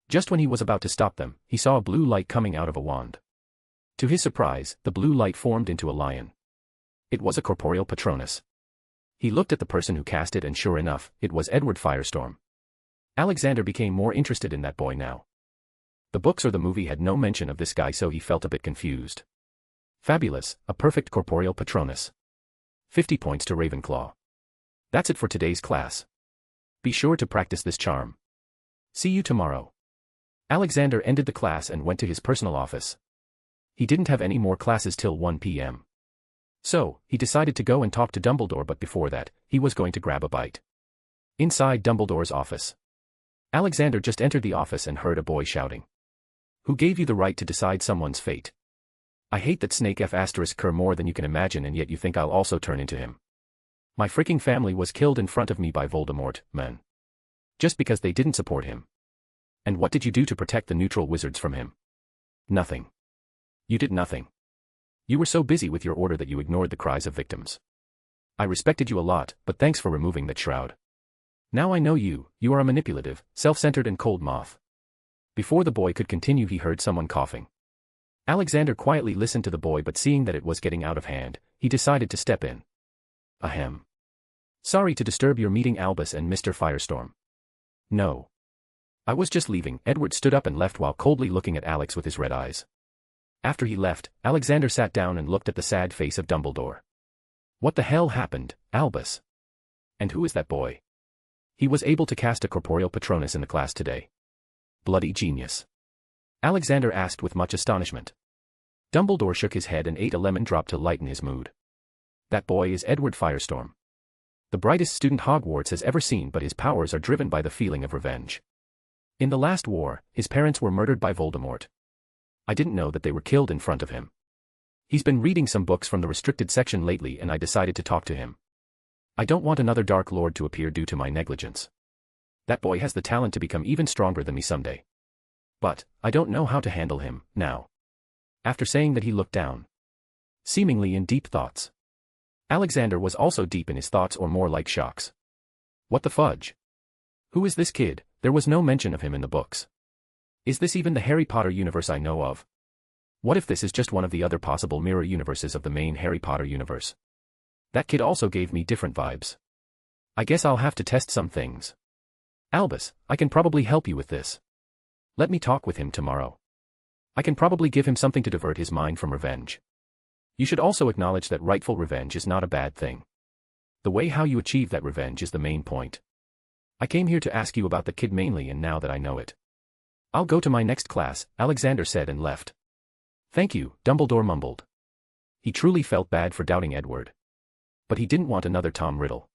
Just when he was about to stop them, he saw a blue light coming out of a wand. To his surprise, the blue light formed into a lion. It was a corporeal Patronus. He looked at the person who cast it, and sure enough, it was Edward Firestorm. Alexander became more interested in that boy now. The books or the movie had no mention of this guy, so he felt a bit confused. Fabulous, a perfect corporeal Patronus. 50 points to Ravenclaw. That's it for today's class. Be sure to practice this charm. See you tomorrow. Alexander ended the class and went to his personal office. He didn't have any more classes till 1 p.m. So, he decided to go and talk to Dumbledore, but before that, he was going to grab a bite. Inside Dumbledore's office. Alexander just entered the office and heard a boy shouting. Who gave you the right to decide someone's fate? I hate that Snake F***er more than you can imagine, and yet you think I'll also turn into him. My freaking family was killed in front of me by Voldemort, man. Just because they didn't support him. And what did you do to protect the neutral wizards from him? Nothing. You did nothing. You were so busy with your order that you ignored the cries of victims. I respected you a lot, but thanks for removing that shroud. Now I know you are a manipulative, self-centered and cold moth. Before the boy could continue, he heard someone coughing. Alexander quietly listened to the boy, but seeing that it was getting out of hand, he decided to step in. Ahem. Sorry to disturb your meeting, Albus and Mr. Firestorm. No. I was just leaving. Edward stood up and left while coldly looking at Alex with his red eyes. After he left, Alexander sat down and looked at the sad face of Dumbledore. What the hell happened, Albus? And who is that boy? He was able to cast a corporeal Patronus in the class today. Bloody genius. Alexander asked with much astonishment. Dumbledore shook his head and ate a lemon drop to lighten his mood. That boy is Edward Firestorm. The brightest student Hogwarts has ever seen, but his powers are driven by the feeling of revenge. In the last war, his parents were murdered by Voldemort. I didn't know that they were killed in front of him. He's been reading some books from the restricted section lately, and I decided to talk to him. I don't want another Dark Lord to appear due to my negligence. That boy has the talent to become even stronger than me someday. But, I don't know how to handle him, now. After saying that, he looked down. Seemingly in deep thoughts. Alexander was also deep in his thoughts, or more like shocks. What the fudge? Who is this kid? There was no mention of him in the books. Is this even the Harry Potter universe I know of? What if this is just one of the other possible mirror universes of the main Harry Potter universe? That kid also gave me different vibes. I guess I'll have to test some things. Albus, I can probably help you with this. Let me talk with him tomorrow. I can probably give him something to divert his mind from revenge. You should also acknowledge that rightful revenge is not a bad thing. The way how you achieve that revenge is the main point. I came here to ask you about the kid mainly, and now that I know it, I'll go to my next class, Alexander said and left. Thank you, Dumbledore mumbled. He truly felt bad for doubting Edward. But he didn't want another Tom Riddle.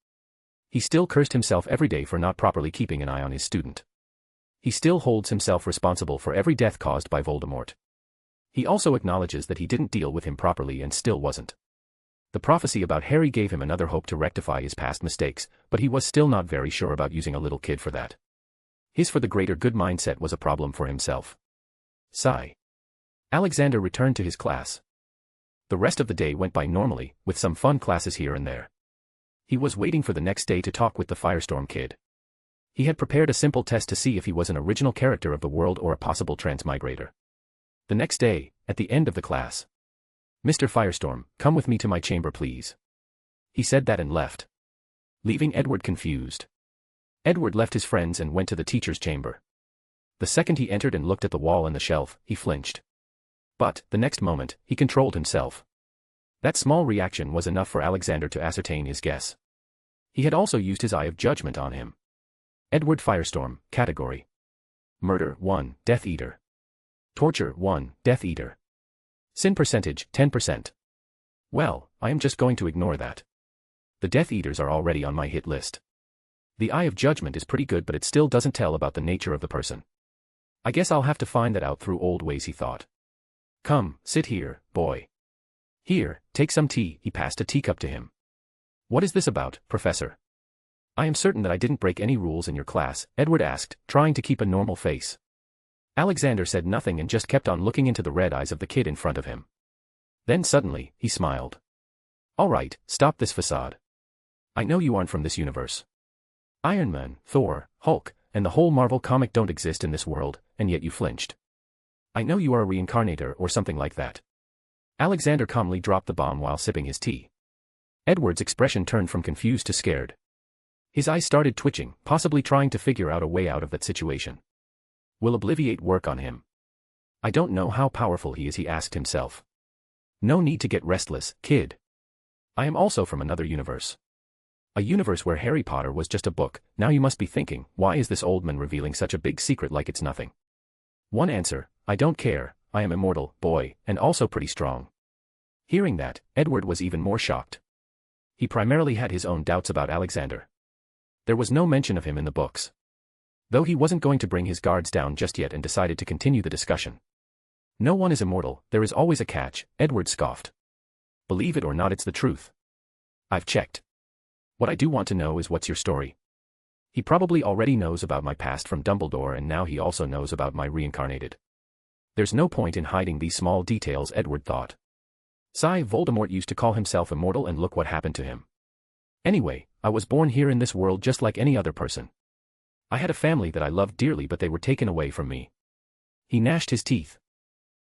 He still cursed himself every day for not properly keeping an eye on his student. He still holds himself responsible for every death caused by Voldemort. He also acknowledges that he didn't deal with him properly and still wasn't. The prophecy about Harry gave him another hope to rectify his past mistakes, but he was still not very sure about using a little kid for that. His for the greater good mindset was a problem for himself. Sigh. Alexander returned to his class. The rest of the day went by normally, with some fun classes here and there. He was waiting for the next day to talk with the Firestorm kid. He had prepared a simple test to see if he was an original character of the world or a possible transmigrator. The next day, at the end of the class, "Mr. Firestorm, come with me to my chamber please." He said that and left, leaving Edward confused. Edward left his friends and went to the teacher's chamber. The second he entered and looked at the wall and the shelf, he flinched. But, the next moment, he controlled himself. That small reaction was enough for Alexander to ascertain his guess. He had also used his eye of judgment on him. Edward Firestorm, category: Murder 1, Death Eater. Torture 1, Death Eater. Sin percentage 10%. Well, I am just going to ignore that. The Death Eaters are already on my hit list. The eye of judgment is pretty good, but it still doesn't tell about the nature of the person. I guess I'll have to find that out through old ways, he thought. Come, sit here, boy. Here, take some tea. He passed a teacup to him. What is this about, Professor? I am certain that I didn't break any rules in your class, Edward asked, trying to keep a normal face. Alexander said nothing and just kept on looking into the red eyes of the kid in front of him. Then suddenly, he smiled. All right, stop this facade. I know you aren't from this universe. Iron Man, Thor, Hulk, and the whole Marvel comic don't exist in this world, and yet you flinched. I know you are a reincarnator or something like that. Alexander calmly dropped the bomb while sipping his tea. Edward's expression turned from confused to scared. His eyes started twitching, possibly trying to figure out a way out of that situation. Will Obliviate work on him? I don't know how powerful he is, he asked himself. No need to get restless, kid. I am also from another universe. A universe where Harry Potter was just a book. Now you must be thinking, why is this old man revealing such a big secret like it's nothing? One answer: I don't care, I am immortal, boy, and also pretty strong. Hearing that, Edward was even more shocked. He primarily had his own doubts about Alexander. There was no mention of him in the books. Though he wasn't going to bring his guards down just yet and decided to continue the discussion. No one is immortal, there is always a catch, Edward scoffed. Believe it or not, it's the truth. I've checked. What I do want to know is, what's your story? He probably already knows about my past from Dumbledore, and now he also knows about my reincarnated. There's no point in hiding these small details, Edward thought. Voldemort used to call himself immortal, and look what happened to him. Anyway, I was born here in this world just like any other person. I had a family that I loved dearly, but they were taken away from me. He gnashed his teeth.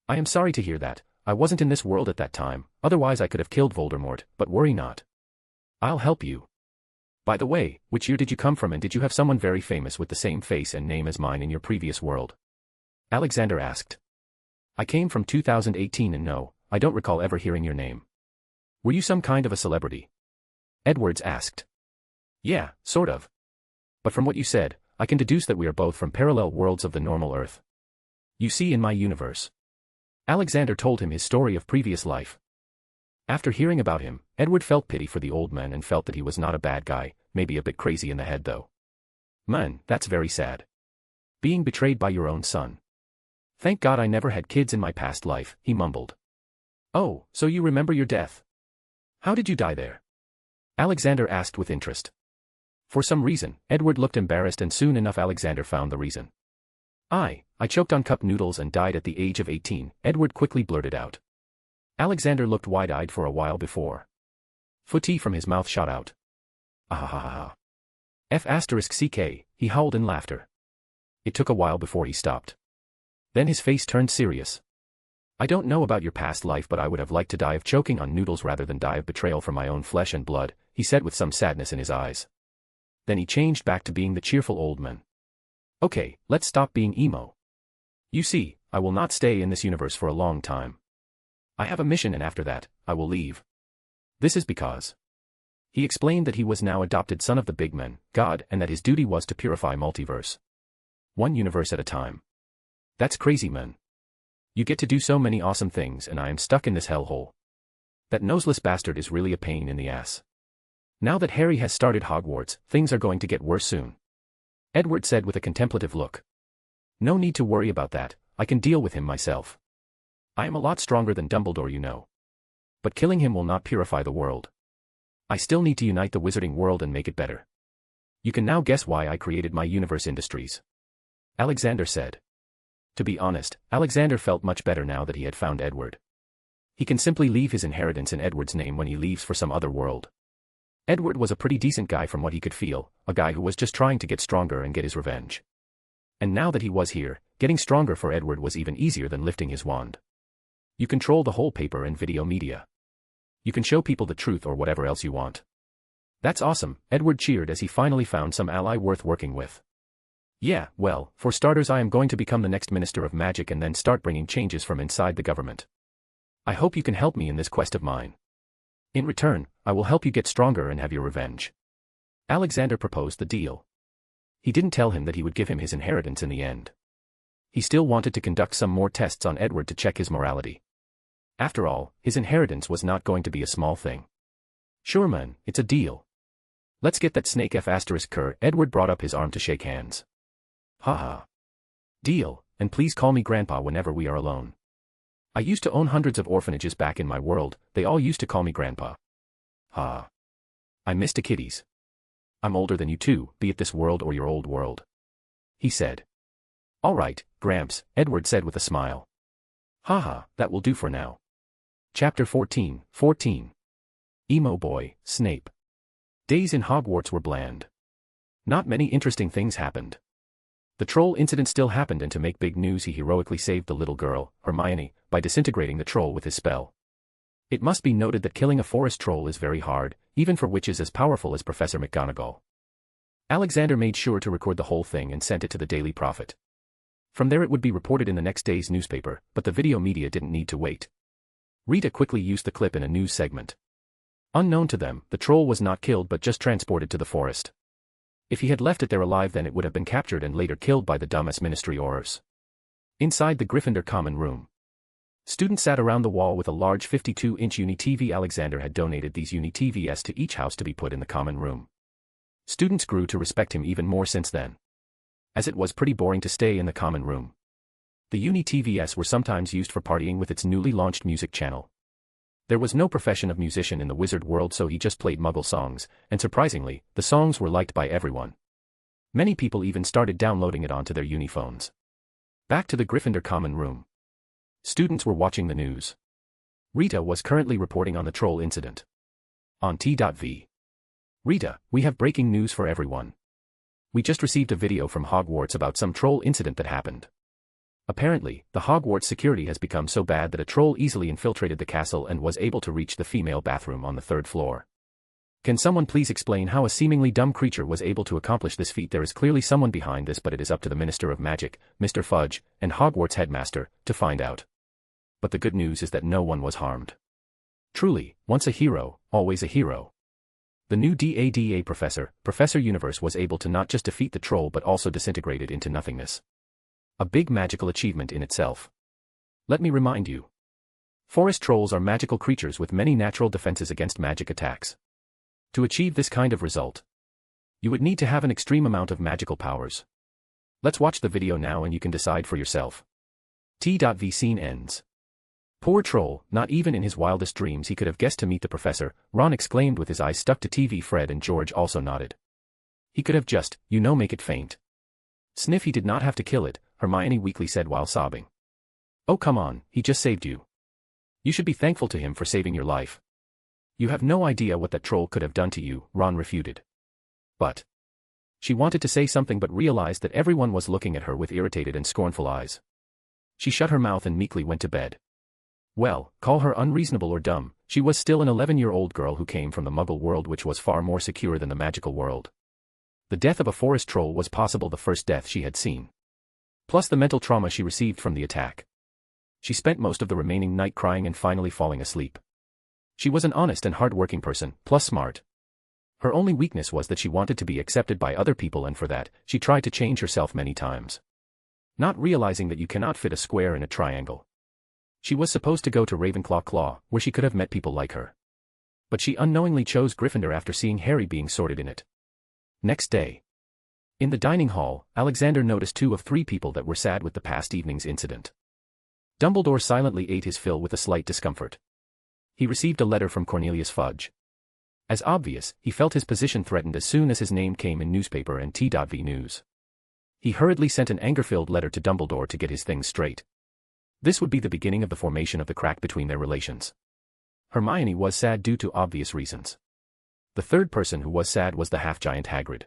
I am sorry to hear that. I wasn't in this world at that time, otherwise I could have killed Voldemort, but worry not. I'll help you. By the way, which year did you come from, and did you have someone very famous with the same face and name as mine in your previous world? Alexander asked. I came from 2018, and no, I don't recall ever hearing your name. Were you some kind of a celebrity? Edwards asked. Yeah, sort of. But from what you said, I can deduce that we are both from parallel worlds of the normal Earth. You see, in my universe. Alexander told him his story of previous life. After hearing about him, Edward felt pity for the old man and felt that he was not a bad guy, maybe a bit crazy in the head though. Man, that's very sad. Being betrayed by your own son. Thank God I never had kids in my past life, he mumbled. Oh, so you remember your death? How did you die there? Alexander asked with interest. For some reason, Edward looked embarrassed, and soon enough Alexander found the reason. I choked on cup noodles and died at the age of 18, Edward quickly blurted out. Alexander looked wide-eyed for a while before footy from his mouth shot out. Ahahaha. F***ck, he howled in laughter. It took a while before he stopped. Then his face turned serious. I don't know about your past life, but I would have liked to die of choking on noodles rather than die of betrayal from my own flesh and blood, he said with some sadness in his eyes. Then he changed back to being the cheerful old man. Okay, let's stop being emo. You see, I will not stay in this universe for a long time. I have a mission, and after that, I will leave. This is because. He explained that he was now adopted son of the big man, God, and that his duty was to purify Multiverse. One universe at a time. That's crazy, man. You get to do so many awesome things, and I am stuck in this hellhole. That noseless bastard is really a pain in the ass. Now that Harry has started Hogwarts, things are going to get worse soon. Edward said with a contemplative look. No need to worry about that, I can deal with him myself. I am a lot stronger than Dumbledore, you know. But killing him will not purify the world. I still need to unite the wizarding world and make it better. You can now guess why I created my universe industries. Alexander said. To be honest, Alexander felt much better now that he had found Edward. He can simply leave his inheritance in Edward's name when he leaves for some other world. Edward was a pretty decent guy from what he could feel, a guy who was just trying to get stronger and get his revenge. And now that he was here, getting stronger for Edward was even easier than lifting his wand. You control the whole paper and video media. You can show people the truth or whatever else you want. That's awesome, Edward cheered as he finally found some ally worth working with. Yeah, well, for starters I am going to become the next Minister of Magic and then start bringing changes from inside the government. I hope you can help me in this quest of mine. In return, I will help you get stronger and have your revenge. Alexander proposed the deal. He didn't tell him that he would give him his inheritance in the end. He still wanted to conduct some more tests on Edward to check his morality. After all, his inheritance was not going to be a small thing. Sure man, it's a deal. Let's get that snake F***cur. Edward brought up his arm to shake hands. Haha. Deal, and please call me Grandpa whenever we are alone. I used to own hundreds of orphanages back in my world, they all used to call me Grandpa. Ha. I miss the kiddies. I'm older than you too, be it this world or your old world. He said. All right, Gramps, Edward said with a smile. Haha, that will do for now. Chapter 14. Emo Boy, Snape. Days in Hogwarts were bland. Not many interesting things happened. The troll incident still happened, and to make big news he heroically saved the little girl, Hermione, by disintegrating the troll with his spell. It must be noted that killing a forest troll is very hard, even for witches as powerful as Professor McGonagall. Alexander made sure to record the whole thing and sent it to the Daily Prophet. From there it would be reported in the next day's newspaper, but the video media didn't need to wait. Rita quickly used the clip in a news segment. Unknown to them, the troll was not killed but just transported to the forest. If he had left it there alive, then it would have been captured and later killed by the dumbest Ministry Aurors. Inside the Gryffindor common room. Students sat around the wall with a large 52-inch Uni-TV. Alexander had donated these Uni-TVs to each house to be put in the common room. Students grew to respect him even more since then, as it was pretty boring to stay in the common room. The Uni-TVs were sometimes used for partying with its newly launched music channel. There was no profession of musician in the wizard world, so he just played Muggle songs, and surprisingly, the songs were liked by everyone. Many people even started downloading it onto their Uniphones. Back to the Gryffindor common room. Students were watching the news. Rita was currently reporting on the troll incident. On T.V. Rita, we have breaking news for everyone. We just received a video from Hogwarts about some troll incident that happened. Apparently, the Hogwarts security has become so bad that a troll easily infiltrated the castle and was able to reach the female bathroom on the 3rd floor. Can someone please explain how a seemingly dumb creature was able to accomplish this feat? There is clearly someone behind this, but it is up to the Minister of Magic, Mr. Fudge, and Hogwarts headmaster, to find out. But the good news is that no one was harmed. Truly, once a hero, always a hero. The new DADA professor, Professor Universe, was able to not just defeat the troll but also disintegrate it into nothingness. A big magical achievement in itself. Let me remind you. Forest trolls are magical creatures with many natural defenses against magic attacks. To achieve this kind of result, you would need to have an extreme amount of magical powers. Let's watch the video now and you can decide for yourself. T.V. Scene ends. Poor troll, not even in his wildest dreams he could have guessed to meet the professor, Ron exclaimed with his eyes stuck to TV. Fred and George also nodded. He could have just, make it faint. Sniff, he did not have to kill it, Hermione weakly said while sobbing. Oh come on, he just saved you. You should be thankful to him for saving your life. You have no idea what that troll could have done to you, Ron refuted. But she wanted to say something but realized that everyone was looking at her with irritated and scornful eyes. She shut her mouth and meekly went to bed. Well, call her unreasonable or dumb, she was still an 11-year-old girl who came from the Muggle world, which was far more secure than the magical world. The death of a forest troll was possible, the first death she had seen. Plus the mental trauma she received from the attack. She spent most of the remaining night crying and finally falling asleep. She was an honest and hard-working person, plus smart. Her only weakness was that she wanted to be accepted by other people, and for that, she tried to change herself many times. Not realizing that you cannot fit a square in a triangle. She was supposed to go to Ravenclaw Claw, where she could have met people like her. But she unknowingly chose Gryffindor after seeing Harry being sorted in it. Next day. In the dining hall, Alexander noticed 2 of 3 people that were sad with the past evening's incident. Dumbledore silently ate his fill with a slight discomfort. He received a letter from Cornelius Fudge. As obvious, he felt his position threatened as soon as his name came in newspaper and T.V. news. He hurriedly sent an anger-filled letter to Dumbledore to get his things straight. This would be the beginning of the formation of the crack between their relations. Hermione was sad due to obvious reasons. The third person who was sad was the half-giant Hagrid.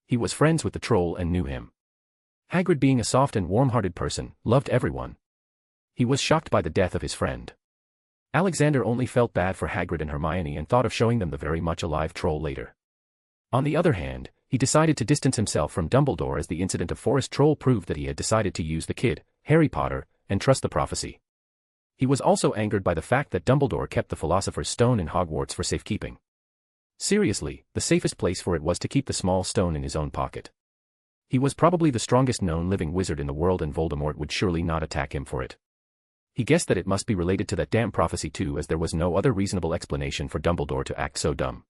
He was friends with the troll and knew him. Hagrid, being a soft and warm-hearted person, loved everyone. He was shocked by the death of his friend. Alexander only felt bad for Hagrid and Hermione and thought of showing them the very much alive troll later. On the other hand, he decided to distance himself from Dumbledore as the incident of Forest Troll proved that he had decided to use the kid, Harry Potter, and trust the prophecy. He was also angered by the fact that Dumbledore kept the Philosopher's Stone in Hogwarts for safekeeping. Seriously, the safest place for it was to keep the small stone in his own pocket. He was probably the strongest known living wizard in the world and Voldemort would surely not attack him for it. He guessed that it must be related to that damn prophecy too, as there was no other reasonable explanation for Dumbledore to act so dumb.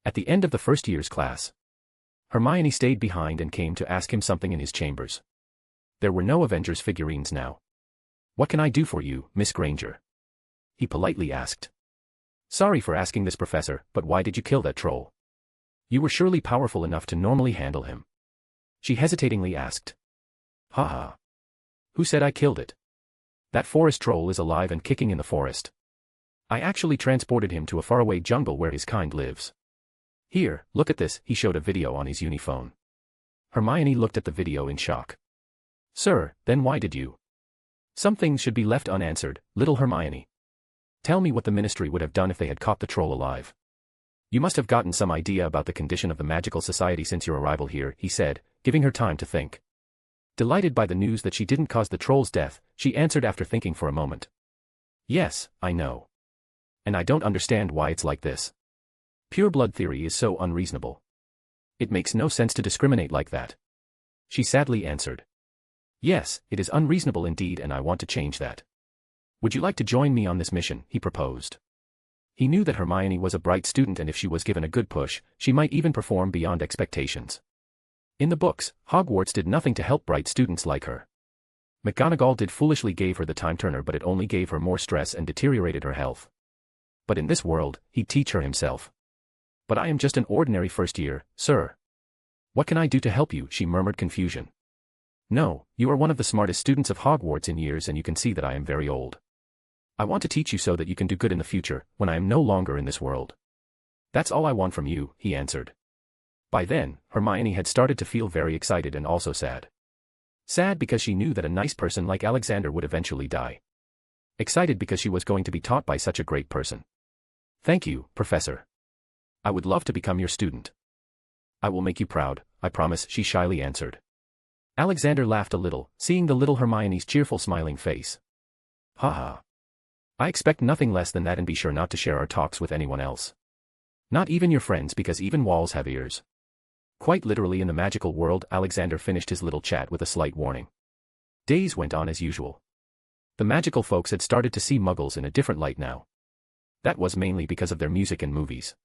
At the end of the first year's class, Hermione stayed behind and came to ask him something in his chambers. There were no Avengers figurines now. "What can I do for you, Miss Granger?" he politely asked. "Sorry for asking this, Professor, but why did you kill that troll? You were surely powerful enough to normally handle him." She hesitatingly asked. "Ha ha. Who said I killed it? That forest troll is alive and kicking in the forest. I actually transported him to a faraway jungle where his kind lives. Here, look at this." He showed a video on his uniphone. Hermione looked at the video in shock. "Sir, then why did you?" "Some things should be left unanswered, little Hermione. Tell me what the Ministry would have done if they had caught the troll alive. You must have gotten some idea about the condition of the magical society since your arrival here," he said, giving her time to think. Delighted by the news that she didn't cause the troll's death, she answered after thinking for a moment. "Yes, I know. And I don't understand why it's like this. Pure blood theory is so unreasonable. It makes no sense to discriminate like that." She sadly answered. "Yes, it is unreasonable indeed, and I want to change that. Would you like to join me on this mission?" he proposed. He knew that Hermione was a bright student and if she was given a good push, she might even perform beyond expectations. In the books, Hogwarts did nothing to help bright students like her. McGonagall did foolishly gave her the time turner, but it only gave her more stress and deteriorated her health. But in this world, he'd teach her himself. "But I am just an ordinary first year, sir. What can I do to help you?" she murmured, confusion. "No, you are one of the smartest students of Hogwarts in years and you can see that I am very old. I want to teach you so that you can do good in the future, when I am no longer in this world. That's all I want from you," he answered. By then, Hermione had started to feel very excited and also sad. Sad because she knew that a nice person like Alexander would eventually die. Excited because she was going to be taught by such a great person. "Thank you, Professor. I would love to become your student." "I will make you proud, I promise," she shyly answered. Alexander laughed a little, seeing the little Hermione's cheerful smiling face. "Ha ha. I expect nothing less than that, and be sure not to share our talks with anyone else. Not even your friends, because even walls have ears." Quite literally in the magical world, Alexander finished his little chat with a slight warning. Days went on as usual. The magical folks had started to see Muggles in a different light now. That was mainly because of their music and movies.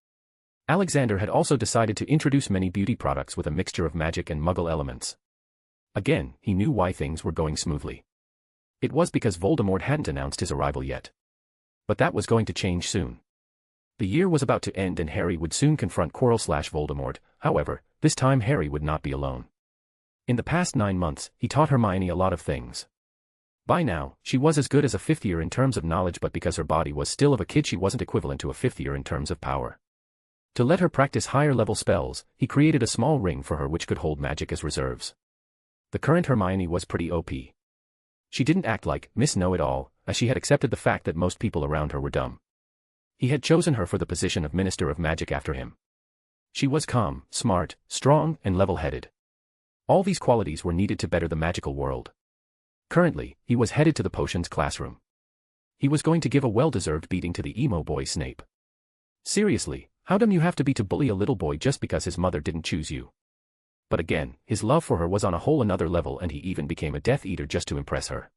Alexander had also decided to introduce many beauty products with a mixture of magic and Muggle elements. Again, he knew why things were going smoothly. It was because Voldemort hadn't announced his arrival yet. But that was going to change soon. The year was about to end and Harry would soon confront Quirrell/Voldemort. However, this time Harry would not be alone. In the past 9 months, he taught Hermione a lot of things. By now, she was as good as a 5th year in terms of knowledge, but because her body was still of a kid, she wasn't equivalent to a 5th year in terms of power. To let her practice higher-level spells, he created a small ring for her which could hold magic as reserves. The current Hermione was pretty OP. She didn't act like Miss Know-It-All, as she had accepted the fact that most people around her were dumb. He had chosen her for the position of Minister of Magic after him. She was calm, smart, strong, and level-headed. All these qualities were needed to better the magical world. Currently, he was headed to the potions classroom. He was going to give a well-deserved beating to the emo boy Snape. Seriously, how dumb you have to be to bully a little boy just because his mother didn't choose you. But again, his love for her was on a whole another level, and he even became a Death Eater just to impress her.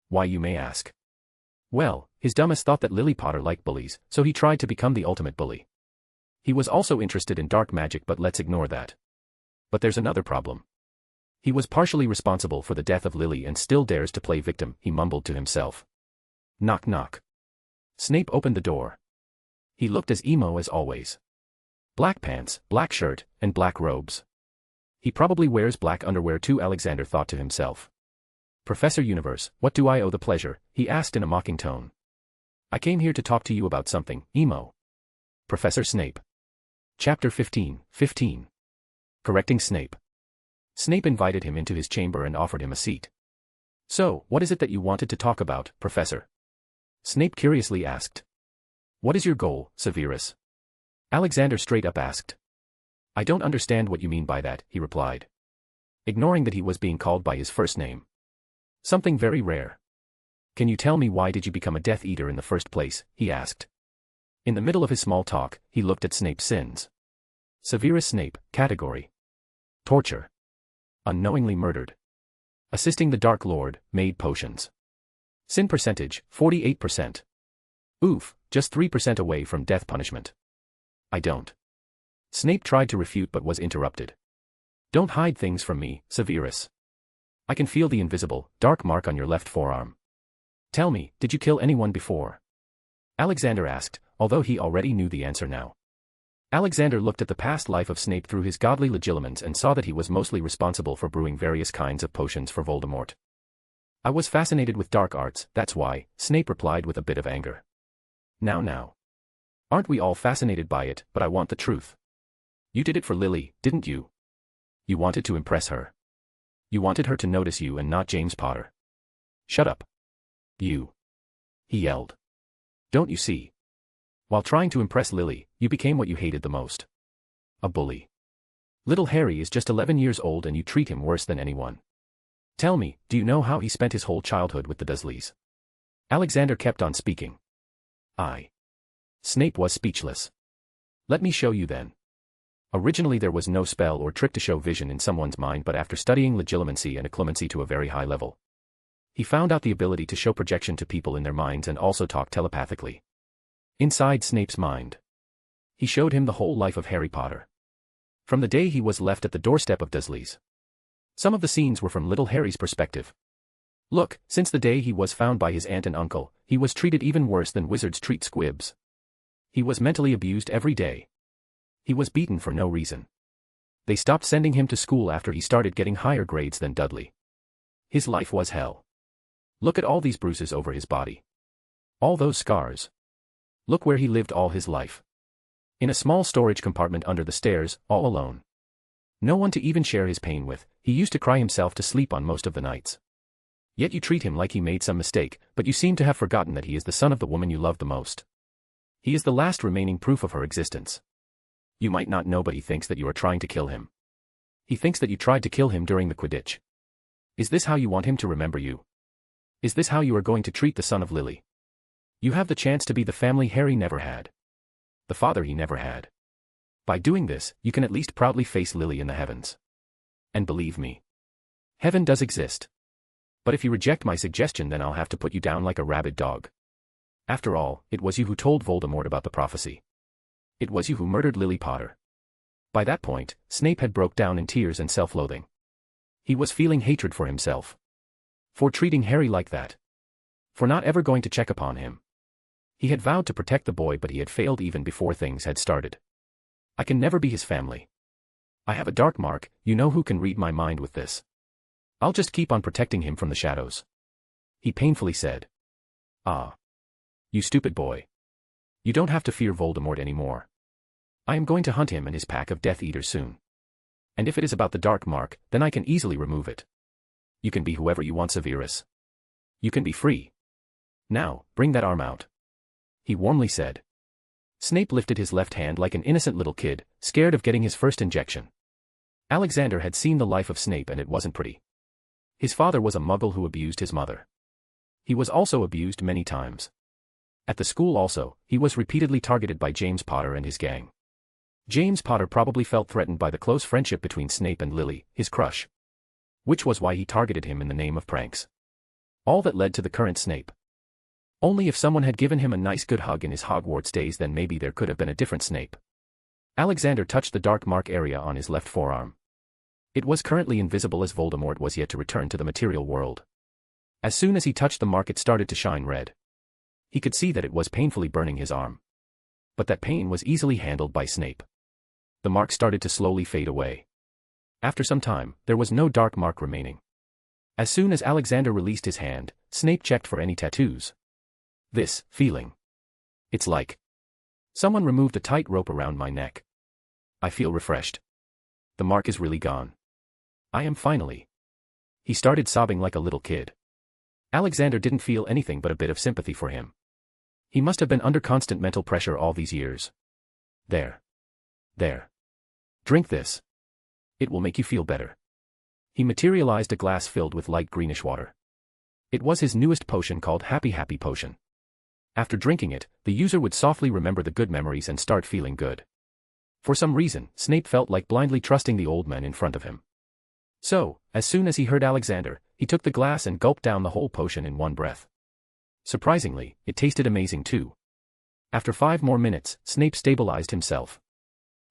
Why, you may ask? Well, his dumbest thought that Lily Potter liked bullies, so he tried to become the ultimate bully. He was also interested in dark magic, but let's ignore that. But there's another problem. He was partially responsible for the death of Lily and still dares to play victim, he mumbled to himself. Knock knock. Snape opened the door. He looked as emo as always. Black pants, black shirt, and black robes. He probably wears black underwear too, Alexander thought to himself. Professor Universe, what do I owe the pleasure? He asked in a mocking tone. I came here to talk to you about something, emo. Professor Snape. Chapter 15. Correcting Snape. Snape invited him into his chamber and offered him a seat. So, what is it that you wanted to talk about, Professor? Snape curiously asked. What is your goal, Severus? Alexander straight up asked. I don't understand what you mean by that, he replied, ignoring that he was being called by his first name. Something very rare. Can you tell me why did you become a Death Eater in the first place, he asked. In the middle of his small talk, he looked at Snape's sins. Severus Snape, category. Torture. Unknowingly murdered. Assisting the Dark Lord, made potions. Sin percentage, 48%. Oof, just 3% away from death punishment. I don't. Snape tried to refute but was interrupted. Don't hide things from me, Severus. I can feel the invisible, dark mark on your left forearm. Tell me, did you kill anyone before? Alexander asked, although he already knew the answer now. Alexander looked at the past life of Snape through his godly legilimens and saw that he was mostly responsible for brewing various kinds of potions for Voldemort. I was fascinated with dark arts, that's why, Snape replied with a bit of anger. Now. Aren't we all fascinated by it, but I want the truth. You did it for Lily, didn't you? You wanted to impress her. You wanted her to notice you and not James Potter. Shut up. You. He yelled. Don't you see? While trying to impress Lily, you became what you hated the most. A bully. Little Harry is just 11 years old and you treat him worse than anyone. Tell me, do you know how he spent his whole childhood with the Dursleys? Alexander kept on speaking. Snape was speechless. Let me show you then. Originally there was no spell or trick to show vision in someone's mind, but after studying legilimency and occlumency to a very high level, he found out the ability to show projection to people in their minds and also talk telepathically. Inside Snape's mind, he showed him the whole life of Harry Potter. From the day he was left at the doorstep of Dursley's. Some of the scenes were from little Harry's perspective. Look, since the day he was found by his aunt and uncle, he was treated even worse than wizards treat squibs. He was mentally abused every day. He was beaten for no reason. They stopped sending him to school after he started getting higher grades than Dudley. His life was hell. Look at all these bruises over his body. All those scars. Look where he lived all his life. In a small storage compartment under the stairs, all alone. No one to even share his pain with, he used to cry himself to sleep on most of the nights. Yet you treat him like he made some mistake, but you seem to have forgotten that he is the son of the woman you love the most. He is the last remaining proof of her existence. You might not know, but he thinks that you are trying to kill him. He thinks that you tried to kill him during the Quidditch. Is this how you want him to remember you? Is this how you are going to treat the son of Lily? You have the chance to be the family Harry never had. The father he never had. By doing this, you can at least proudly face Lily in the heavens. And believe me, heaven does exist. But if you reject my suggestion, then I'll have to put you down like a rabid dog. After all, it was you who told Voldemort about the prophecy. It was you who murdered Lily Potter. By that point, Snape had broke down in tears and self-loathing. He was feeling hatred for himself. For treating Harry like that. For not ever going to check upon him. He had vowed to protect the boy, but he had failed even before things had started. I can never be his family. I have a dark mark, you know who can read my mind with this. I'll just keep on protecting him from the shadows. He painfully said. Ah. You stupid boy. You don't have to fear Voldemort anymore. I am going to hunt him and his pack of Death Eaters soon. And if it is about the dark mark, then I can easily remove it. You can be whoever you want, Severus. You can be free. Now, bring that arm out. He warmly said. Snape lifted his left hand like an innocent little kid, scared of getting his first injection. Alexander had seen the life of Snape and it wasn't pretty. His father was a muggle who abused his mother. He was also abused many times. At the school also, he was repeatedly targeted by James Potter and his gang. James Potter probably felt threatened by the close friendship between Snape and Lily, his crush. Which was why he targeted him in the name of pranks. All that led to the current Snape. Only if someone had given him a nice good hug in his Hogwarts days, then maybe there could have been a different Snape. Alexander touched the dark mark area on his left forearm. It was currently invisible as Voldemort was yet to return to the material world. As soon as he touched the mark, it started to shine red. He could see that it was painfully burning his arm. But that pain was easily handled by Snape. The mark started to slowly fade away. After some time, there was no dark mark remaining. As soon as Alexander released his hand, Snape checked for any tattoos. This feeling. It's like someone removed a tight rope around my neck. I feel refreshed. The mark is really gone. I am finally. He started sobbing like a little kid. Alexander didn't feel anything but a bit of sympathy for him. He must have been under constant mental pressure all these years. There. Drink this. It will make you feel better. He materialized a glass filled with light greenish water. It was his newest potion called Happy Potion. After drinking it, the user would softly remember the good memories and start feeling good. For some reason, Snape felt like blindly trusting the old man in front of him. So, as soon as he heard Alexander, he took the glass and gulped down the whole potion in one breath. Surprisingly, it tasted amazing too. After 5 more minutes, Snape stabilized himself.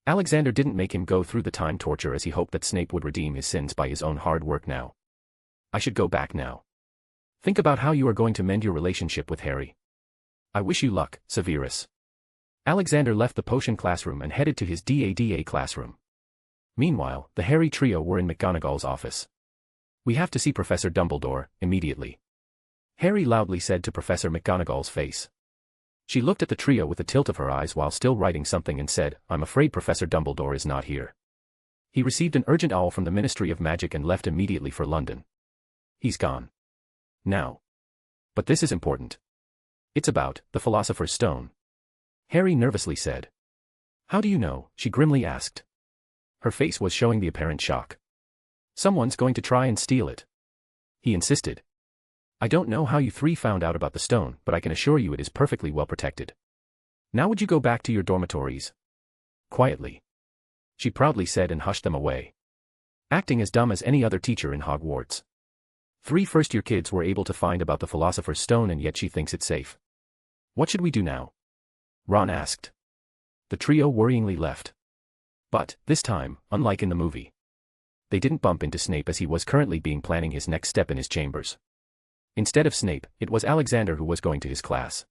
Alexander didn't make him go through the time torture as he hoped that Snape would redeem his sins by his own hard work now. I should go back now. Think about how you are going to mend your relationship with Harry. I wish you luck, Severus. Alexander left the potion classroom and headed to his DADA classroom. Meanwhile, the Harry trio were in McGonagall's office. We have to see Professor Dumbledore, immediately. Harry loudly said to Professor McGonagall's face. She looked at the trio with a tilt of her eyes while still writing something and said, I'm afraid Professor Dumbledore is not here. He received an urgent owl from the Ministry of Magic and left immediately for London. He's gone. Now. But this is important. It's about the Philosopher's Stone. Harry nervously said. How do you know? She grimly asked. Her face was showing the apparent shock. Someone's going to try and steal it. He insisted. I don't know how you 3 found out about the stone, but I can assure you it is perfectly well protected. Now would you go back to your dormitories? Quietly. She proudly said and hushed them away. Acting as dumb as any other teacher in Hogwarts. 3 first-year kids were able to find about the Philosopher's Stone and yet she thinks it's safe. What should we do now? Ron asked. The trio worryingly left. But, this time, unlike in the movie, they didn't bump into Snape as he was currently planning his next step in his chambers. Instead of Snape, it was Alexander who was going to his class.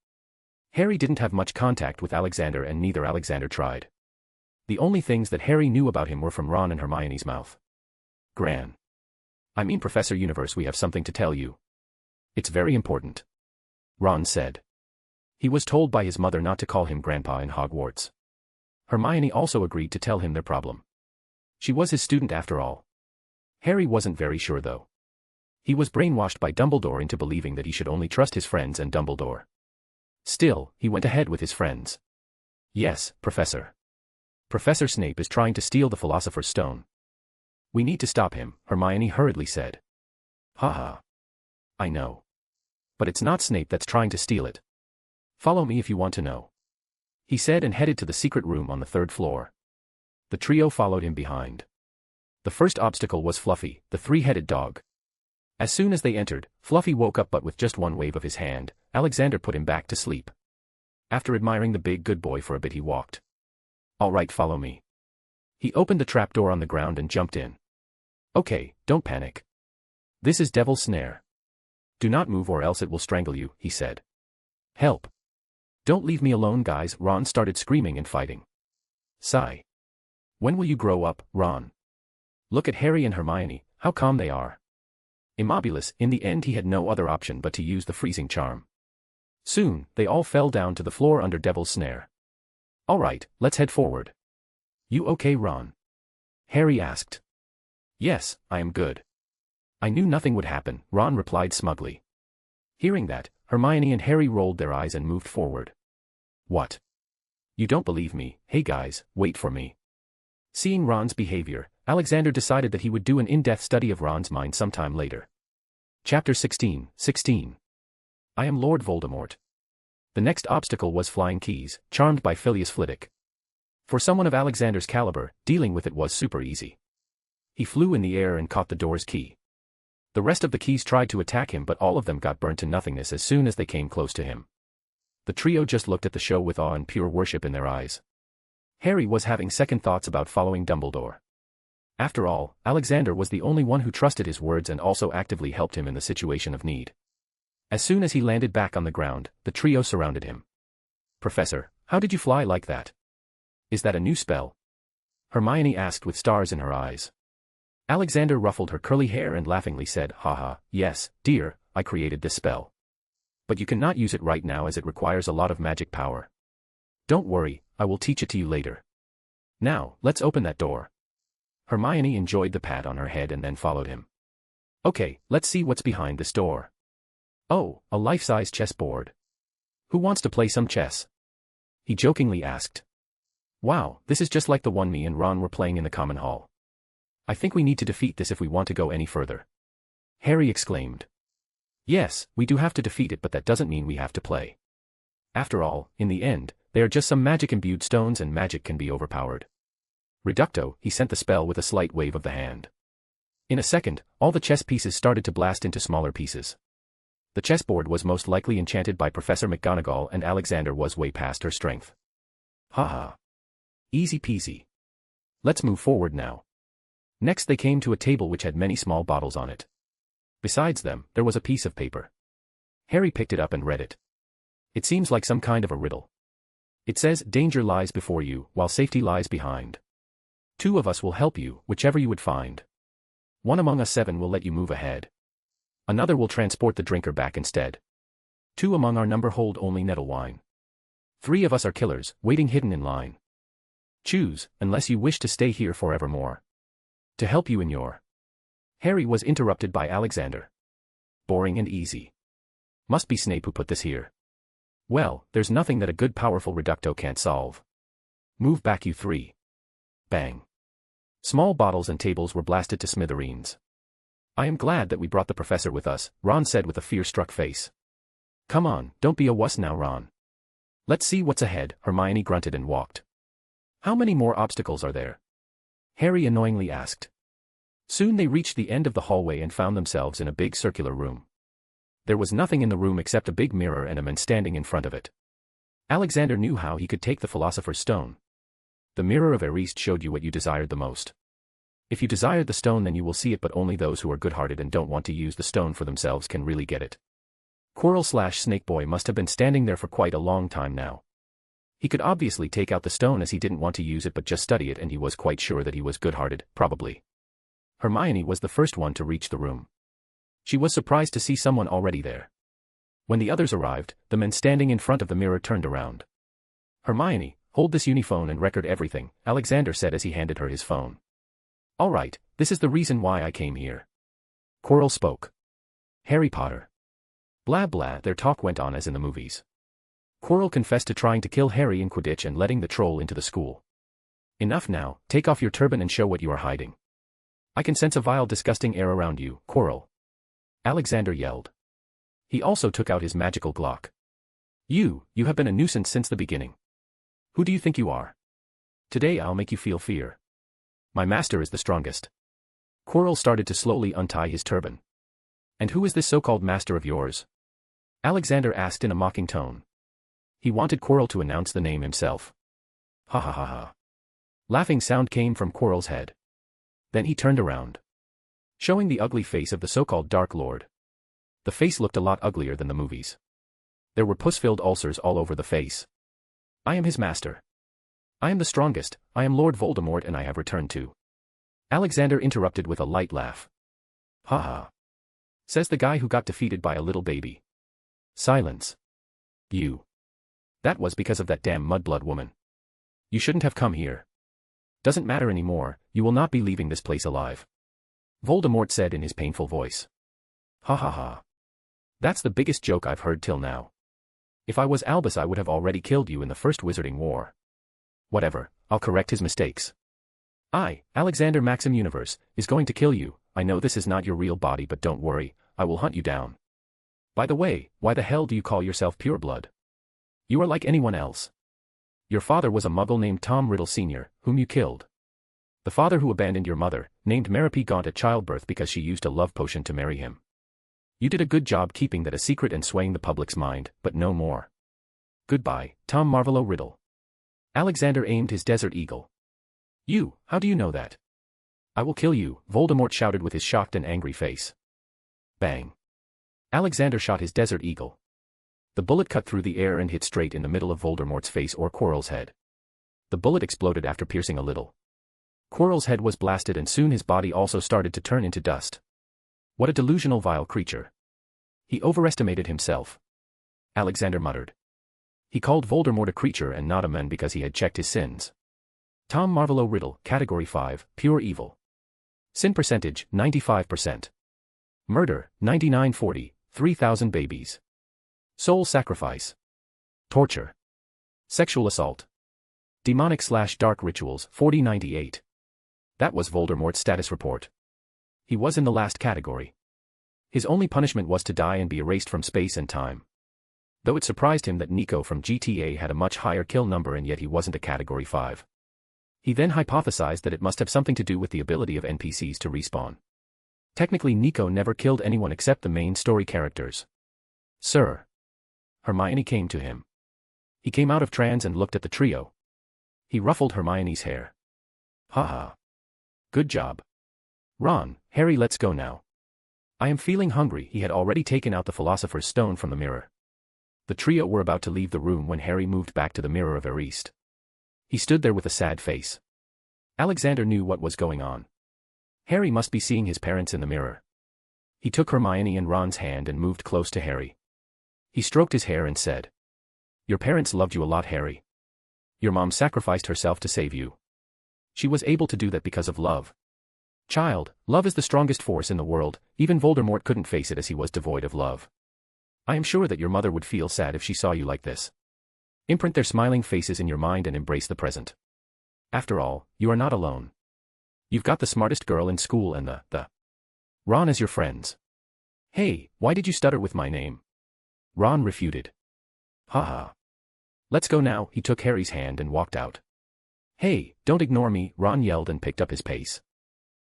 Harry didn't have much contact with Alexander and neither Alexander tried. The only things that Harry knew about him were from Ron and Hermione's mouth. Gran. I mean Professor Universe, we have something to tell you. It's very important. Ron said. He was told by his mother not to call him Grandpa in Hogwarts. Hermione also agreed to tell him their problem. She was his student after all. Harry wasn't very sure though. He was brainwashed by Dumbledore into believing that he should only trust his friends and Dumbledore. Still, he went ahead with his friends. Yes, Professor. Professor Snape is trying to steal the Philosopher's Stone. We need to stop him, Hermione hurriedly said. Haha. I know. But it's not Snape that's trying to steal it. Follow me if you want to know. He said and headed to the secret room on the 3rd floor. The trio followed him behind. The first obstacle was Fluffy, the 3-headed dog. As soon as they entered, Fluffy woke up but with just one wave of his hand, Alexander put him back to sleep. After admiring the big good boy for a bit he walked. All right, follow me. He opened the trapdoor on the ground and jumped in. Okay, don't panic. This is Devil's Snare. Do not move or else it will strangle you, he said. Help. Don't leave me alone guys, Ron started screaming and fighting. Sigh. When will you grow up, Ron? Look at Harry and Hermione, how calm they are. Immobilis, in the end he had no other option but to use the freezing charm. Soon, they all fell down to the floor under Devil's Snare. All right, let's head forward. You okay, Ron? Harry asked. Yes, I am good. I knew nothing would happen, Ron replied smugly. Hearing that, Hermione and Harry rolled their eyes and moved forward. What? You don't believe me? Hey guys, wait for me. Seeing Ron's behavior, Alexander decided that he would do an in-depth study of Ron's mind sometime later. Chapter 16. I am Lord Voldemort. The next obstacle was flying keys, charmed by Phileas Flitwick. For someone of Alexander's caliber, dealing with it was super easy. He flew in the air and caught the door's key. The rest of the keys tried to attack him but all of them got burnt to nothingness as soon as they came close to him. The trio just looked at the show with awe and pure worship in their eyes. Harry was having second thoughts about following Dumbledore. After all, Alexander was the only one who trusted his words and also actively helped him in the situation of need. As soon as he landed back on the ground, the trio surrounded him. Professor, how did you fly like that? Is that a new spell? Hermione asked with stars in her eyes. Alexander ruffled her curly hair and laughingly said, haha, yes, dear, I created this spell. But you cannot use it right now as it requires a lot of magic power. Don't worry, I will teach it to you later. Now, let's open that door. Hermione enjoyed the pat on her head and then followed him. Okay, let's see what's behind this door. Oh, a life-size chessboard. Who wants to play some chess? He jokingly asked. Wow, this is just like the one me and Ron were playing in the common hall. I think we need to defeat this if we want to go any further. Harry exclaimed. Yes, we do have to defeat it, but that doesn't mean we have to play. After all, in the end, they are just some magic-imbued stones and magic can be overpowered. Reducto, he sent the spell with a slight wave of the hand. In a second, all the chess pieces started to blast into smaller pieces. The chessboard was most likely enchanted by Professor McGonagall and Alexander was way past her strength. Haha. Easy peasy. Let's move forward now. Next they came to a table which had many small bottles on it. Besides them, there was a piece of paper. Harry picked it up and read it. It seems like some kind of a riddle. It says, danger lies before you, while safety lies behind. 2 of us will help you, whichever you would find. 1 among us 7 will let you move ahead. Another will transport the drinker back instead. 2 among our number hold only nettle wine. 3 of us are killers, waiting hidden in line. Choose, unless you wish to stay here forevermore. To help you in your... Harry was interrupted by Alexander. Boring and easy. Must be Snape who put this here. Well, there's nothing that a good powerful Reducto can't solve. Move back you 3. Bang. Small bottles and tables were blasted to smithereens. I am glad that we brought the professor with us, Ron said with a fear-struck face. Come on, don't be a wuss now, Ron. Let's see what's ahead, Hermione grunted and walked. How many more obstacles are there? Harry annoyingly asked. Soon they reached the end of the hallway and found themselves in a big circular room. There was nothing in the room except a big mirror and a man standing in front of it. Alexander knew how he could take the Philosopher's Stone. The mirror of Eriste showed you what you desired the most. If you desired the stone then you will see it, but only those who are good-hearted and don't want to use the stone for themselves can really get it. Quirrell/Snakeboy must have been standing there for quite a long time now. He could obviously take out the stone as he didn't want to use it but just study it, and he was quite sure that he was good-hearted, probably. Hermione was the first one to reach the room. She was surprised to see someone already there. When the others arrived, the men standing in front of the mirror turned around. Hermione, hold this uniphone and record everything, Alexander said as he handed her his phone. All right, this is the reason why I came here. Quirrell spoke. Harry Potter. Blah blah, their talk went on as in the movies. Quirrell confessed to trying to kill Harry in Quidditch and letting the troll into the school. Enough now, take off your turban and show what you are hiding. I can sense a vile, disgusting air around you, Quirrell. Alexander yelled. He also took out his magical Glock. You have been a nuisance since the beginning. Who do you think you are? Today I'll make you feel fear. My master is the strongest. Quirrell started to slowly untie his turban. And who is this so-called master of yours? Alexander asked in a mocking tone. He wanted Quirrell to announce the name himself. Ha ha ha ha. Laughing sound came from Quirrell's head. Then he turned around, showing the ugly face of the so-called Dark Lord. The face looked a lot uglier than the movies. There were pus-filled ulcers all over the face. I am his master. I am the strongest, I am Lord Voldemort and I have returned to. Alexander interrupted with a light laugh. Ha ha. Says the guy who got defeated by a little baby. Silence. You. That was because of that damn mudblood woman. You shouldn't have come here. Doesn't matter anymore, you will not be leaving this place alive. Voldemort said in his painful voice. Ha ha ha. That's the biggest joke I've heard till now. If I was Albus I would have already killed you in the first Wizarding War. Whatever, I'll correct his mistakes. I, Alexander Maxim Universe, is going to kill you. I know this is not your real body but don't worry, I will hunt you down. By the way, why the hell do you call yourself pureblood? You are like anyone else. Your father was a muggle named Tom Riddle Sr., whom you killed. The father who abandoned your mother, named Merope Gaunt at childbirth because she used a love potion to marry him. You did a good job keeping that a secret and swaying the public's mind, but no more. Goodbye, Tom Marvolo Riddle. Alexander aimed his Desert Eagle. You, how do you know that? I will kill you, Voldemort shouted with his shocked and angry face. Bang. Alexander shot his Desert Eagle. The bullet cut through the air and hit straight in the middle of Voldemort's face or Quirrell's head. The bullet exploded after piercing a little. Quirrell's head was blasted and soon his body also started to turn into dust. What a delusional vile creature. He overestimated himself. Alexander muttered. He called Voldemort a creature and not a man because he had checked his sins. Tom Marvolo Riddle, Category 5, Pure Evil. Sin percentage, 95%. Murder, 9940, 3,000 babies. Soul sacrifice. Torture. Sexual assault. Demonic/dark rituals, 4098. That was Voldemort's status report. He was in the last category. His only punishment was to die and be erased from space and time. Though it surprised him that Nico from GTA had a much higher kill number and yet he wasn't a Category 5. He then hypothesized that it must have something to do with the ability of NPCs to respawn. Technically Nico never killed anyone except the main story characters. Sir. Hermione came to him. He came out of trance and looked at the trio. He ruffled Hermione's hair. Haha. Good job. Ron, Harry, let's go now. I am feeling hungry. He had already taken out the Philosopher's Stone from the mirror. The trio were about to leave the room when Harry moved back to the mirror of Eriste. He stood there with a sad face. Alexander knew what was going on. Harry must be seeing his parents in the mirror. He took Hermione and Ron's hand and moved close to Harry. He stroked his hair and said, "Your parents loved you a lot, Harry. Your mom sacrificed herself to save you. She was able to do that because of love. Child, love is the strongest force in the world. Even Voldemort couldn't face it as he was devoid of love. I am sure that your mother would feel sad if she saw you like this. Imprint their smiling faces in your mind and embrace the present. After all, you are not alone. You've got the smartest girl in school and the Ron as your friends. Hey, why did you stutter with my name?" Ron refuted. Haha. Let's go now. He took Harry's hand and walked out. Hey, don't ignore me, Ron yelled and picked up his pace.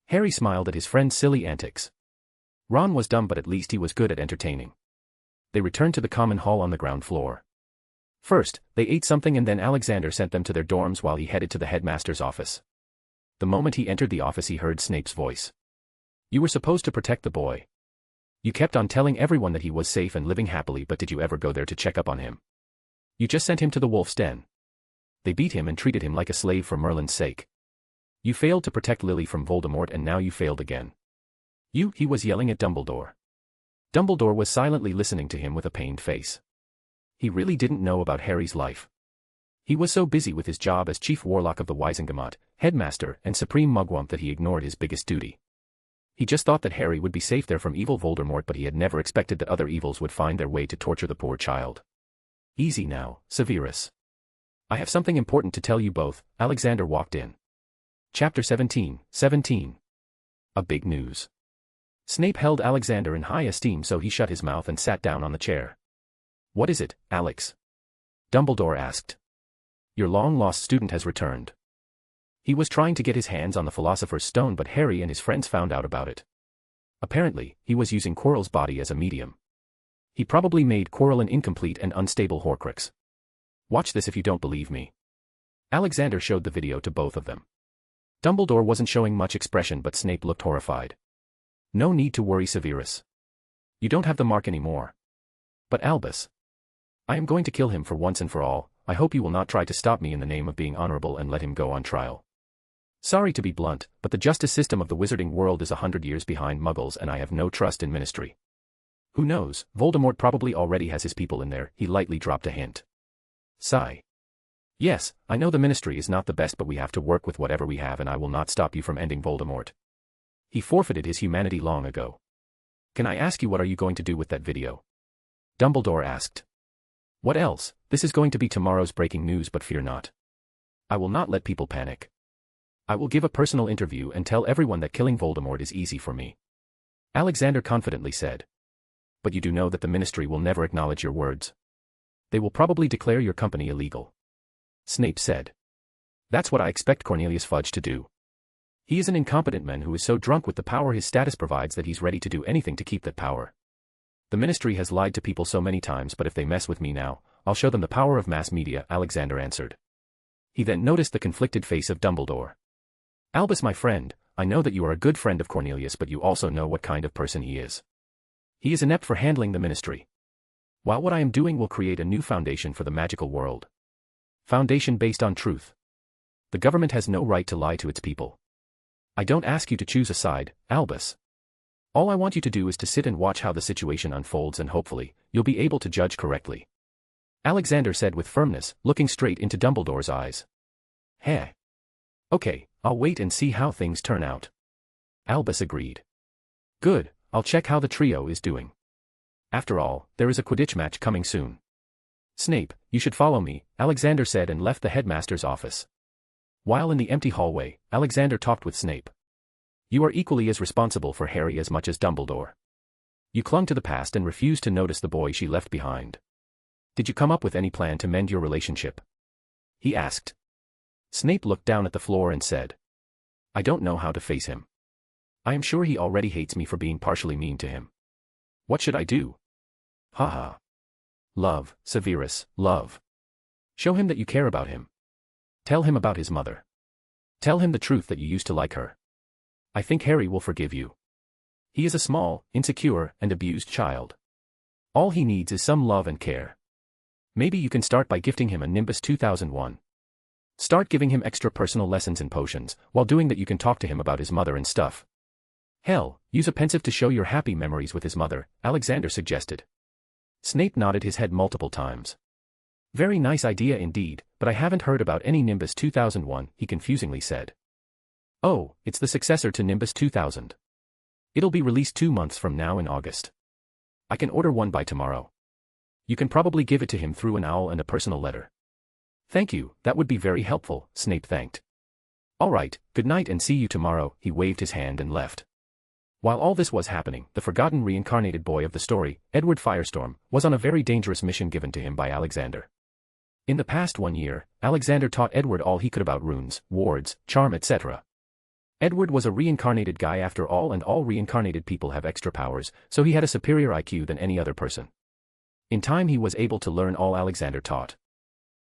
Harry smiled at his friend's silly antics. Ron was dumb but at least he was good at entertaining. They returned to the common hall on the ground floor. First, they ate something and then Alexander sent them to their dorms while he headed to the headmaster's office. The moment he entered the office he heard Snape's voice. "You were supposed to protect the boy. You kept on telling everyone that he was safe and living happily, but did you ever go there to check up on him? You just sent him to the wolf's den. They beat him and treated him like a slave for Merlin's sake. You failed to protect Lily from Voldemort and now you failed again. He was yelling at Dumbledore. Dumbledore was silently listening to him with a pained face. He really didn't know about Harry's life. He was so busy with his job as Chief Warlock of the Wizengamot, Headmaster, and Supreme Mugwump that he ignored his biggest duty. He just thought that Harry would be safe there from evil Voldemort, but he had never expected that other evils would find their way to torture the poor child. Easy now, Severus. I have something important to tell you both. Alexander walked in. Chapter 17. A big news. Snape held Alexander in high esteem, so he shut his mouth and sat down on the chair. What is it, Alex? Dumbledore asked. Your long-lost student has returned. He was trying to get his hands on the Philosopher's Stone, but Harry and his friends found out about it. Apparently, he was using Quirrell's body as a medium. He probably made Quirrell an incomplete and unstable Horcrux. Watch this if you don't believe me. Alexander showed the video to both of them. Dumbledore wasn't showing much expression, but Snape looked horrified. No need to worry, Severus. You don't have the mark anymore. But Albus. I am going to kill him for once and for all. I hope you will not try to stop me in the name of being honorable and let him go on trial. Sorry to be blunt, but the justice system of the wizarding world is 100 years behind Muggles and I have no trust in Ministry. Who knows, Voldemort probably already has his people in there. He lightly dropped a hint. Sigh. Yes, I know the Ministry is not the best, but we have to work with whatever we have and I will not stop you from ending Voldemort. He forfeited his humanity long ago. Can I ask you, what are you going to do with that video? Dumbledore asked. What else? This is going to be tomorrow's breaking news, but fear not. I will not let people panic. I will give a personal interview and tell everyone that killing Voldemort is easy for me. Alexander confidently said. But you do know that the Ministry will never acknowledge your words. They will probably declare your company illegal. Snape said. That's what I expect Cornelius Fudge to do. He is an incompetent man who is so drunk with the power his status provides that he's ready to do anything to keep that power. The Ministry has lied to people so many times, but if they mess with me now, I'll show them the power of mass media, Alexander answered. He then noticed the conflicted face of Dumbledore. Albus, my friend, I know that you are a good friend of Cornelius, but you also know what kind of person he is. He is inept for handling the Ministry. While what I am doing will create a new foundation for the magical world. Foundation based on truth. The government has no right to lie to its people. I don't ask you to choose a side, Albus. All I want you to do is to sit and watch how the situation unfolds and hopefully, you'll be able to judge correctly. Alexander said with firmness, looking straight into Dumbledore's eyes. Heh. Okay, I'll wait and see how things turn out. Albus agreed. Good, I'll check how the trio is doing. After all, there is a Quidditch match coming soon. Snape, you should follow me, Alexander said and left the headmaster's office. While in the empty hallway, Alexander talked with Snape. You are equally as responsible for Harry as much as Dumbledore. You clung to the past and refused to notice the boy she left behind. Did you come up with any plan to mend your relationship? He asked. Snape looked down at the floor and said. I don't know how to face him. I am sure he already hates me for being partially mean to him. What should I do? Haha. Love, Severus, love. Show him that you care about him. Tell him about his mother. Tell him the truth that you used to like her. I think Harry will forgive you. He is a small, insecure, and abused child. All he needs is some love and care. Maybe you can start by gifting him a Nimbus 2001. Start giving him extra personal lessons in potions, while doing that you can talk to him about his mother and stuff. Hell, use a pensive to show your happy memories with his mother, Alexander suggested. Snape nodded his head multiple times. Very nice idea indeed, but I haven't heard about any Nimbus 2001, he confusingly said. Oh, it's the successor to Nimbus 2000. It'll be released 2 months from now in August. I can order one by tomorrow. You can probably give it to him through an owl and a personal letter. Thank you, that would be very helpful, Snape thanked. All right, good night and see you tomorrow, he waved his hand and left. While all this was happening, the forgotten reincarnated boy of the story, Edward Firestorm, was on a very dangerous mission given to him by Alexander. In the past 1 year, Alexander taught Edward all he could about runes, wards, charm etc. Edward was a reincarnated guy after all, and all reincarnated people have extra powers, so he had a superior IQ than any other person. In time he was able to learn all Alexander taught.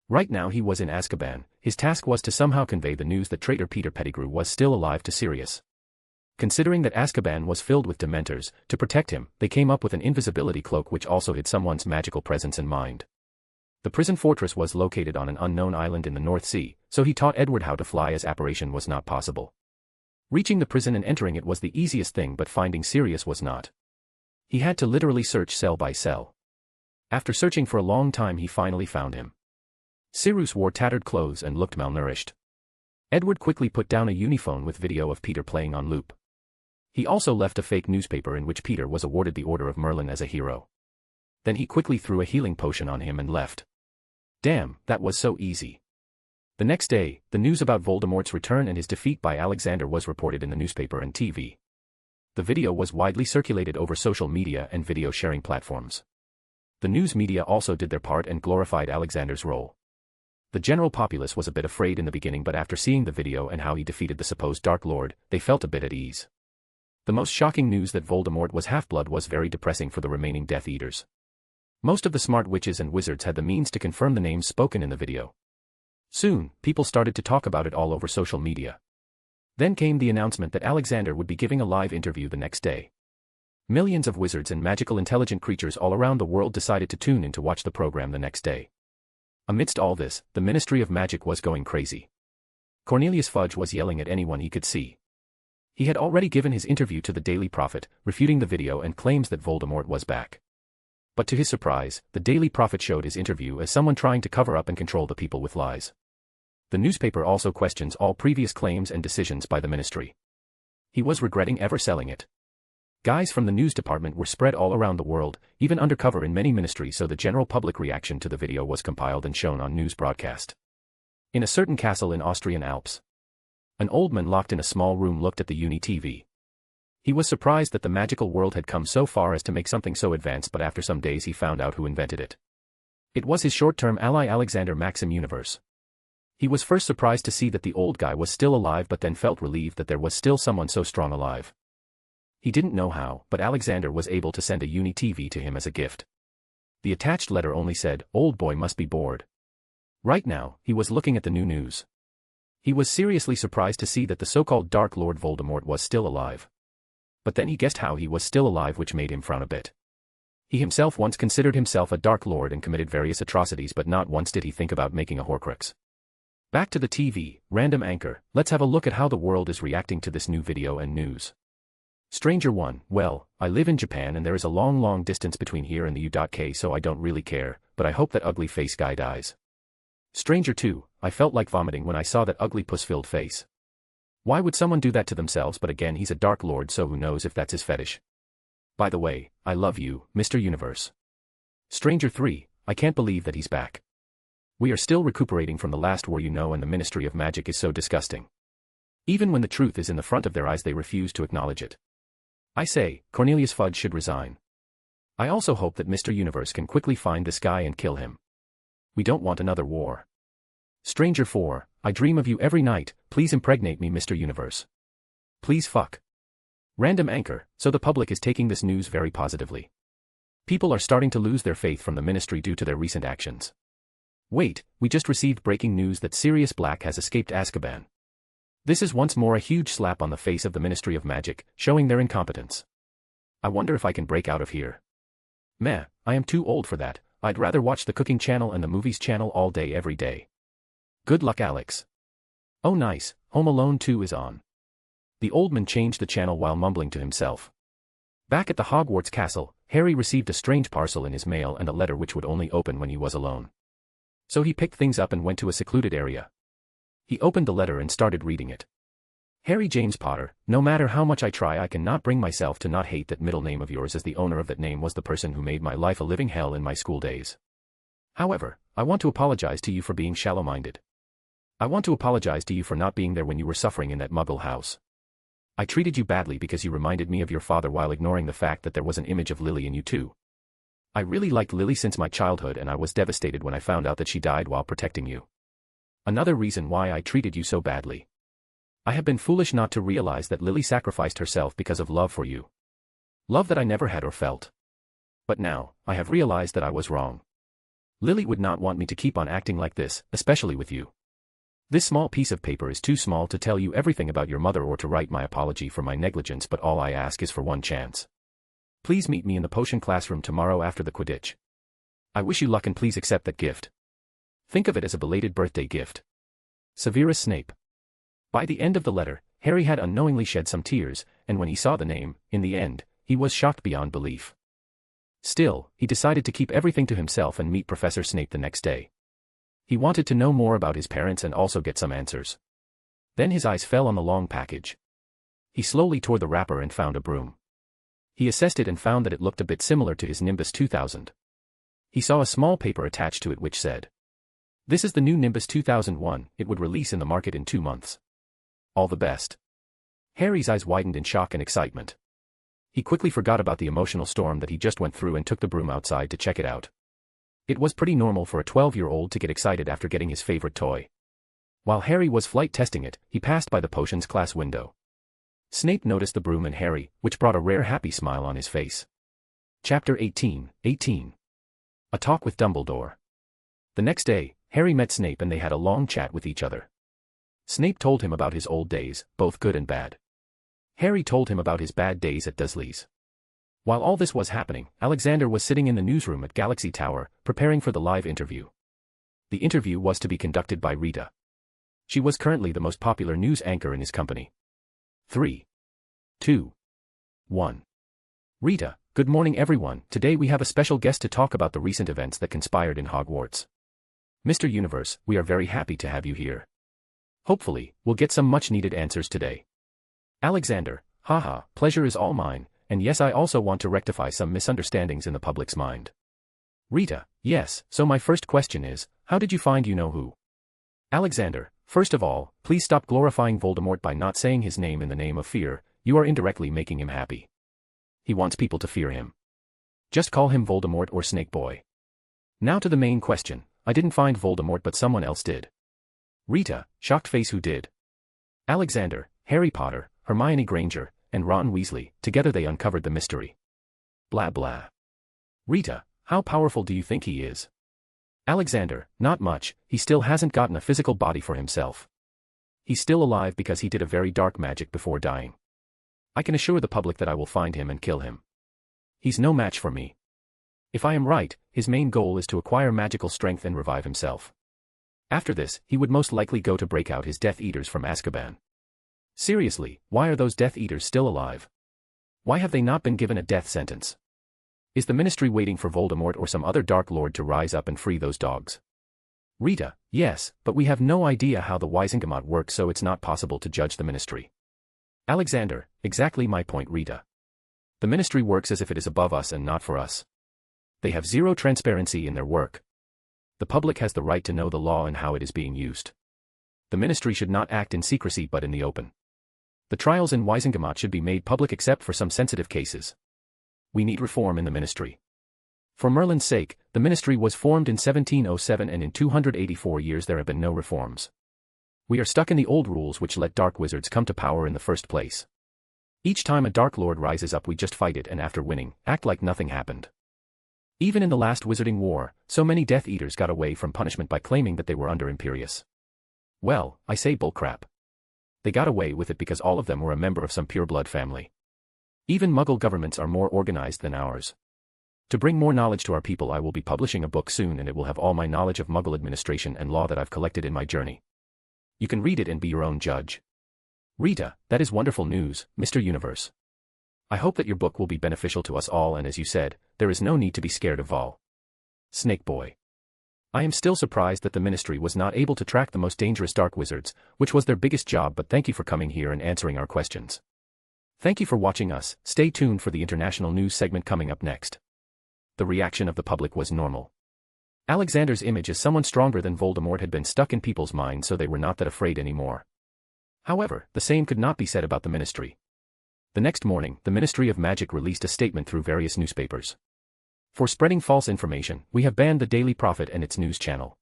Right now he was in Azkaban. His task was to somehow convey the news that traitor Peter Pettigrew was still alive to Sirius. Considering that Azkaban was filled with Dementors, to protect him, they came up with an invisibility cloak which also hid someone's magical presence and mind. The prison fortress was located on an unknown island in the North Sea, so he taught Edward how to fly as apparition was not possible. Reaching the prison and entering it was the easiest thing, but finding Sirius was not. He had to literally search cell by cell. After searching for a long time he finally found him. Sirius wore tattered clothes and looked malnourished. Edward quickly put down a uniphone with video of Peter playing on loop. He also left a fake newspaper in which Peter was awarded the Order of Merlin as a hero. Then he quickly threw a healing potion on him and left. Damn, that was so easy. The next day, the news about Voldemort's return and his defeat by Alexander was reported in the newspaper and TV. The video was widely circulated over social media and video sharing platforms. The news media also did their part and glorified Alexander's role. The general populace was a bit afraid in the beginning, but after seeing the video and how he defeated the supposed Dark Lord, they felt a bit at ease. The most shocking news that Voldemort was half-blood was very depressing for the remaining Death Eaters. Most of the smart witches and wizards had the means to confirm the names spoken in the video. Soon, people started to talk about it all over social media. Then came the announcement that Alexander would be giving a live interview the next day. Millions of wizards and magical intelligent creatures all around the world decided to tune in to watch the program the next day. Amidst all this, the Ministry of Magic was going crazy. Cornelius Fudge was yelling at anyone he could see. He had already given his interview to the Daily Prophet, refuting the video and claims that Voldemort was back. But to his surprise, the Daily Prophet showed his interview as someone trying to cover up and control the people with lies. The newspaper also questions all previous claims and decisions by the ministry. He was regretting ever selling it. Guys from the news department were spread all around the world, even undercover in many ministries, so the general public reaction to the video was compiled and shown on news broadcast. In a certain castle in Austrian Alps, an old man locked in a small room looked at the Uni TV. He was surprised that the magical world had come so far as to make something so advanced, but after some days he found out who invented it. It was his short-term ally Alexander Maxim Universe. He was first surprised to see that the old guy was still alive, but then felt relieved that there was still someone so strong alive. He didn't know how, but Alexander was able to send a Uni TV to him as a gift. The attached letter only said, "Old boy must be bored." Right now, he was looking at the new news. He was seriously surprised to see that the so-called Dark Lord Voldemort was still alive. But then he guessed how he was still alive, which made him frown a bit. He himself once considered himself a Dark Lord and committed various atrocities, but not once did he think about making a Horcrux. Back to the TV, random anchor, let's have a look at how the world is reacting to this new video and news. Stranger 1, well, I live in Japan and there is a long distance between here and the U.K, so I don't really care, but I hope that ugly face guy dies. Stranger 2, I felt like vomiting when I saw that ugly puss-filled face. Why would someone do that to themselves? But again, he's a Dark Lord, so who knows if that's his fetish. By the way, I love you, Mr. Universe. Stranger 3, I can't believe that he's back. We are still recuperating from the last war, and the Ministry of Magic is so disgusting. Even when the truth is in the front of their eyes, they refuse to acknowledge it. I say, Cornelius Fudge should resign. I also hope that Mr. Universe can quickly find this guy and kill him. We don't want another war. Stranger 4, I dream of you every night, please impregnate me, Mr. Universe. Please fuck. Random anchor, so the public is taking this news very positively. People are starting to lose their faith from the ministry due to their recent actions. Wait, we just received breaking news that Sirius Black has escaped Azkaban. This is once more a huge slap on the face of the Ministry of Magic, showing their incompetence. I wonder if I can break out of here. Meh, I am too old for that, I'd rather watch the cooking channel and the movies channel all day every day. Good luck, Alex. Oh nice, Home Alone 2 is on. The old man changed the channel while mumbling to himself. Back at the Hogwarts castle, Harry received a strange parcel in his mail and a letter which would only open when he was alone. So he picked things up and went to a secluded area. He opened the letter and started reading it. Harry James Potter, no matter how much I try, I cannot bring myself to not hate that middle name of yours, as the owner of that name was the person who made my life a living hell in my school days. However, I want to apologize to you for being shallow-minded. I want to apologize to you for not being there when you were suffering in that Muggle house. I treated you badly because you reminded me of your father while ignoring the fact that there was an image of Lily in you too. I really liked Lily since my childhood, and I was devastated when I found out that she died while protecting you. Another reason why I treated you so badly. I have been foolish not to realize that Lily sacrificed herself because of love for you. Love that I never had or felt. But now, I have realized that I was wrong. Lily would not want me to keep on acting like this, especially with you. This small piece of paper is too small to tell you everything about your mother or to write my apology for my negligence, but all I ask is for one chance. Please meet me in the potion classroom tomorrow after the Quidditch. I wish you luck and please accept that gift. Think of it as a belated birthday gift. Severus Snape. By the end of the letter, Harry had unknowingly shed some tears, and when he saw the name, in the end, he was shocked beyond belief. Still, he decided to keep everything to himself and meet Professor Snape the next day. He wanted to know more about his parents and also get some answers. Then his eyes fell on the long package. He slowly tore the wrapper and found a broom. He assessed it and found that it looked a bit similar to his Nimbus 2000. He saw a small paper attached to it which said, "This is the new Nimbus 2001, it would release in the market in 2 months. All the best." Harry's eyes widened in shock and excitement. He quickly forgot about the emotional storm that he just went through and took the broom outside to check it out. It was pretty normal for a 12-year-old to get excited after getting his favorite toy. While Harry was flight testing it, he passed by the potions class window. Snape noticed the broom and Harry, which brought a rare happy smile on his face. Chapter 18. A Talk with Dumbledore. The next day, Harry met Snape and they had a long chat with each other. Snape told him about his old days, both good and bad. Harry told him about his bad days at Dursley's. While all this was happening, Alexander was sitting in the newsroom at Galaxy Tower, preparing for the live interview. The interview was to be conducted by Rita. She was currently the most popular news anchor in his company. 3, 2, 1. Rita, good morning everyone. Today we have a special guest to talk about the recent events that conspired in Hogwarts. Mr. Universe, we are very happy to have you here. Hopefully, we'll get some much-needed answers today. Alexander, haha, pleasure is all mine, and yes, I also want to rectify some misunderstandings in the public's mind. Rita, yes, so my first question is, how did you find you-know-who? Alexander, first of all, please stop glorifying Voldemort by not saying his name in the name of fear, you are indirectly making him happy. He wants people to fear him. Just call him Voldemort or Snake Boy. Now to the main question, I didn't find Voldemort but someone else did. Rita, shocked face, who did? Alexander, Harry Potter, Hermione Granger, and Ron Weasley, together they uncovered the mystery. Blah blah. Rita, how powerful do you think he is? Alexander, not much, he still hasn't gotten a physical body for himself. He's still alive because he did a very dark magic before dying. I can assure the public that I will find him and kill him. He's no match for me. If I am right, his main goal is to acquire magical strength and revive himself. After this, he would most likely go to break out his Death Eaters from Azkaban. Seriously, why are those Death Eaters still alive? Why have they not been given a death sentence? Is the Ministry waiting for Voldemort or some other Dark Lord to rise up and free those dogs? Rita: yes, but we have no idea how the Wisengamot works, so it's not possible to judge the Ministry. Alexander: exactly my point, Rita. The Ministry works as if it is above us and not for us. They have zero transparency in their work. The public has the right to know the law and how it is being used. The Ministry should not act in secrecy but in the open. The trials in Wisengamot should be made public except for some sensitive cases. We need reform in the Ministry. For Merlin's sake, the Ministry was formed in 1707 and in 284 years there have been no reforms. We are stuck in the old rules which let dark wizards come to power in the first place. Each time a Dark Lord rises up we just fight it and after winning, act like nothing happened. Even in the last Wizarding War, so many Death Eaters got away from punishment by claiming that they were under Imperius. Well, I say bullcrap. They got away with it because all of them were a member of some pureblood family. Even Muggle governments are more organized than ours. To bring more knowledge to our people I will be publishing a book soon and it will have all my knowledge of Muggle administration and law that I've collected in my journey. You can read it and be your own judge. Rita: that is wonderful news, Mr. Universe. I hope that your book will be beneficial to us all and as you said, there is no need to be scared of Vol. Snake Boy. I am still surprised that the Ministry was not able to track the most dangerous dark wizards, which was their biggest job, but thank you for coming here and answering our questions. Thank you for watching us. Stay tuned for the international news segment coming up next. The reaction of the public was normal. Alexander's image as someone stronger than Voldemort had been stuck in people's minds, so they were not that afraid anymore. However, the same could not be said about the Ministry. The next morning, the Ministry of Magic released a statement through various newspapers. For spreading false information, we have banned the Daily Prophet and its news channel.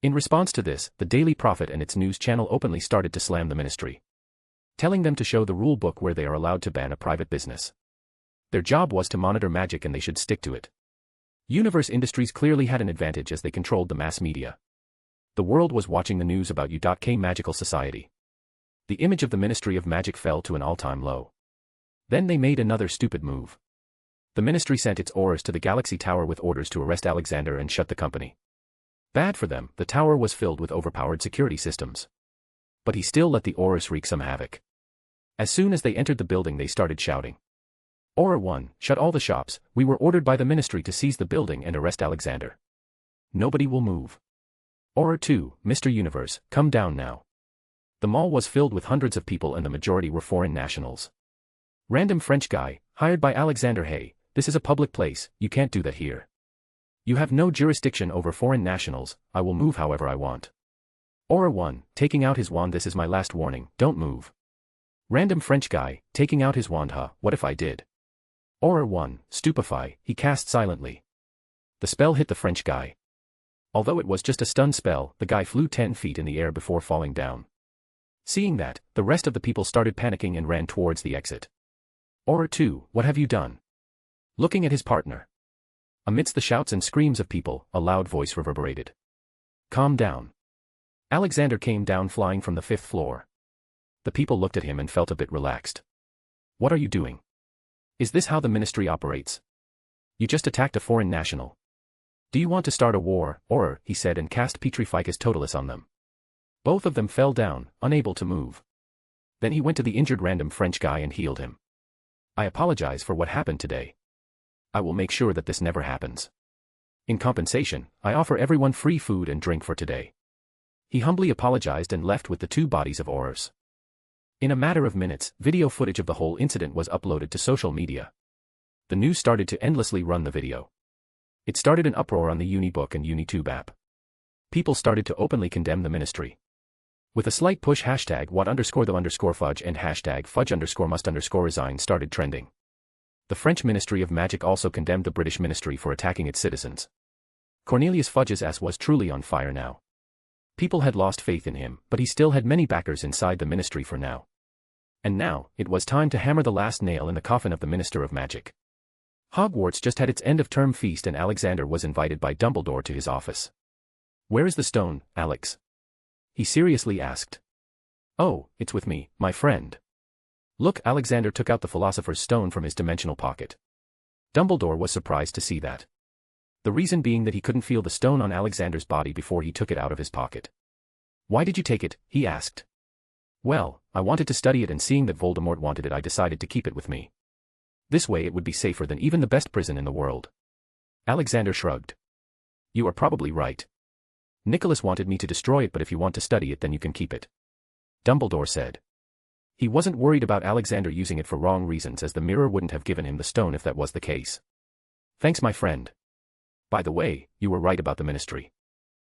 In response to this, the Daily Prophet and its news channel openly started to slam the Ministry, telling them to show the rule book where they are allowed to ban a private business. Their job was to monitor magic and they should stick to it. Universe Industries clearly had an advantage as they controlled the mass media. The world was watching the news about U.K. Magical Society. The image of the Ministry of Magic fell to an all-time low. Then they made another stupid move. The Ministry sent its Aurors to the Galaxy Tower with orders to arrest Alexander and shut the company. Bad for them, the tower was filled with overpowered security systems. But he still let the Aurors wreak some havoc. As soon as they entered the building they started shouting. Auror 1, shut all the shops, we were ordered by the Ministry to seize the building and arrest Alexander. Nobody will move. Auror 2, Mr. Universe, come down now. The mall was filled with hundreds of people and the majority were foreign nationals. Random French guy, hired by Alexander. Hey, this is a public place, you can't do that here. You have no jurisdiction over foreign nationals, I will move however I want. Auror 1, taking out his wand, this is my last warning, don't move. Random French guy, taking out his wand, what if I did? Auror 1, stupefy, he cast silently. The spell hit the French guy. Although it was just a stun spell, the guy flew 10 feet in the air before falling down. Seeing that, the rest of the people started panicking and ran towards the exit. Auror 2, what have you done? Looking at his partner. Amidst the shouts and screams of people, a loud voice reverberated. Calm down. Alexander came down flying from the 5th floor. The people looked at him and felt a bit relaxed. What are you doing? Is this how the Ministry operates? You just attacked a foreign national. Do you want to start a war, Auror, he said and cast Petrificus Totalis on them. Both of them fell down, unable to move. Then he went to the injured random French guy and healed him. I apologize for what happened today. I will make sure that this never happens. In compensation, I offer everyone free food and drink for today. He humbly apologized and left with the 2 bodies of Aurors. In a matter of minutes, video footage of the whole incident was uploaded to social media. The news started to endlessly run the video. It started an uproar on the Unibook and Unitube app. People started to openly condemn the Ministry. With a slight push, hashtag what_the_fudge and hashtag fudge_must_resign started trending. The French Ministry of Magic also condemned the British Ministry for attacking its citizens. Cornelius Fudge's ass was truly on fire now. People had lost faith in him, but he still had many backers inside the Ministry for now. And now, it was time to hammer the last nail in the coffin of the Minister of Magic. Hogwarts just had its end-of-term feast and Alexander was invited by Dumbledore to his office. Where is the stone, Alex? He seriously asked. Oh, it's with me, my friend. Look, Alexander took out the Philosopher's Stone from his dimensional pocket. Dumbledore was surprised to see that. The reason being that he couldn't feel the stone on Alexander's body before he took it out of his pocket. "Why did you take it?" he asked. "Well, I wanted to study it, and seeing that Voldemort wanted it, I decided to keep it with me. This way it would be safer than even the best prison in the world." Alexander shrugged. "You are probably right. Nicholas wanted me to destroy it, but if you want to study it, then you can keep it," Dumbledore said. He wasn't worried about Alexander using it for wrong reasons, as the mirror wouldn't have given him the stone if that was the case. "Thanks, my friend. By the way, you were right about the ministry.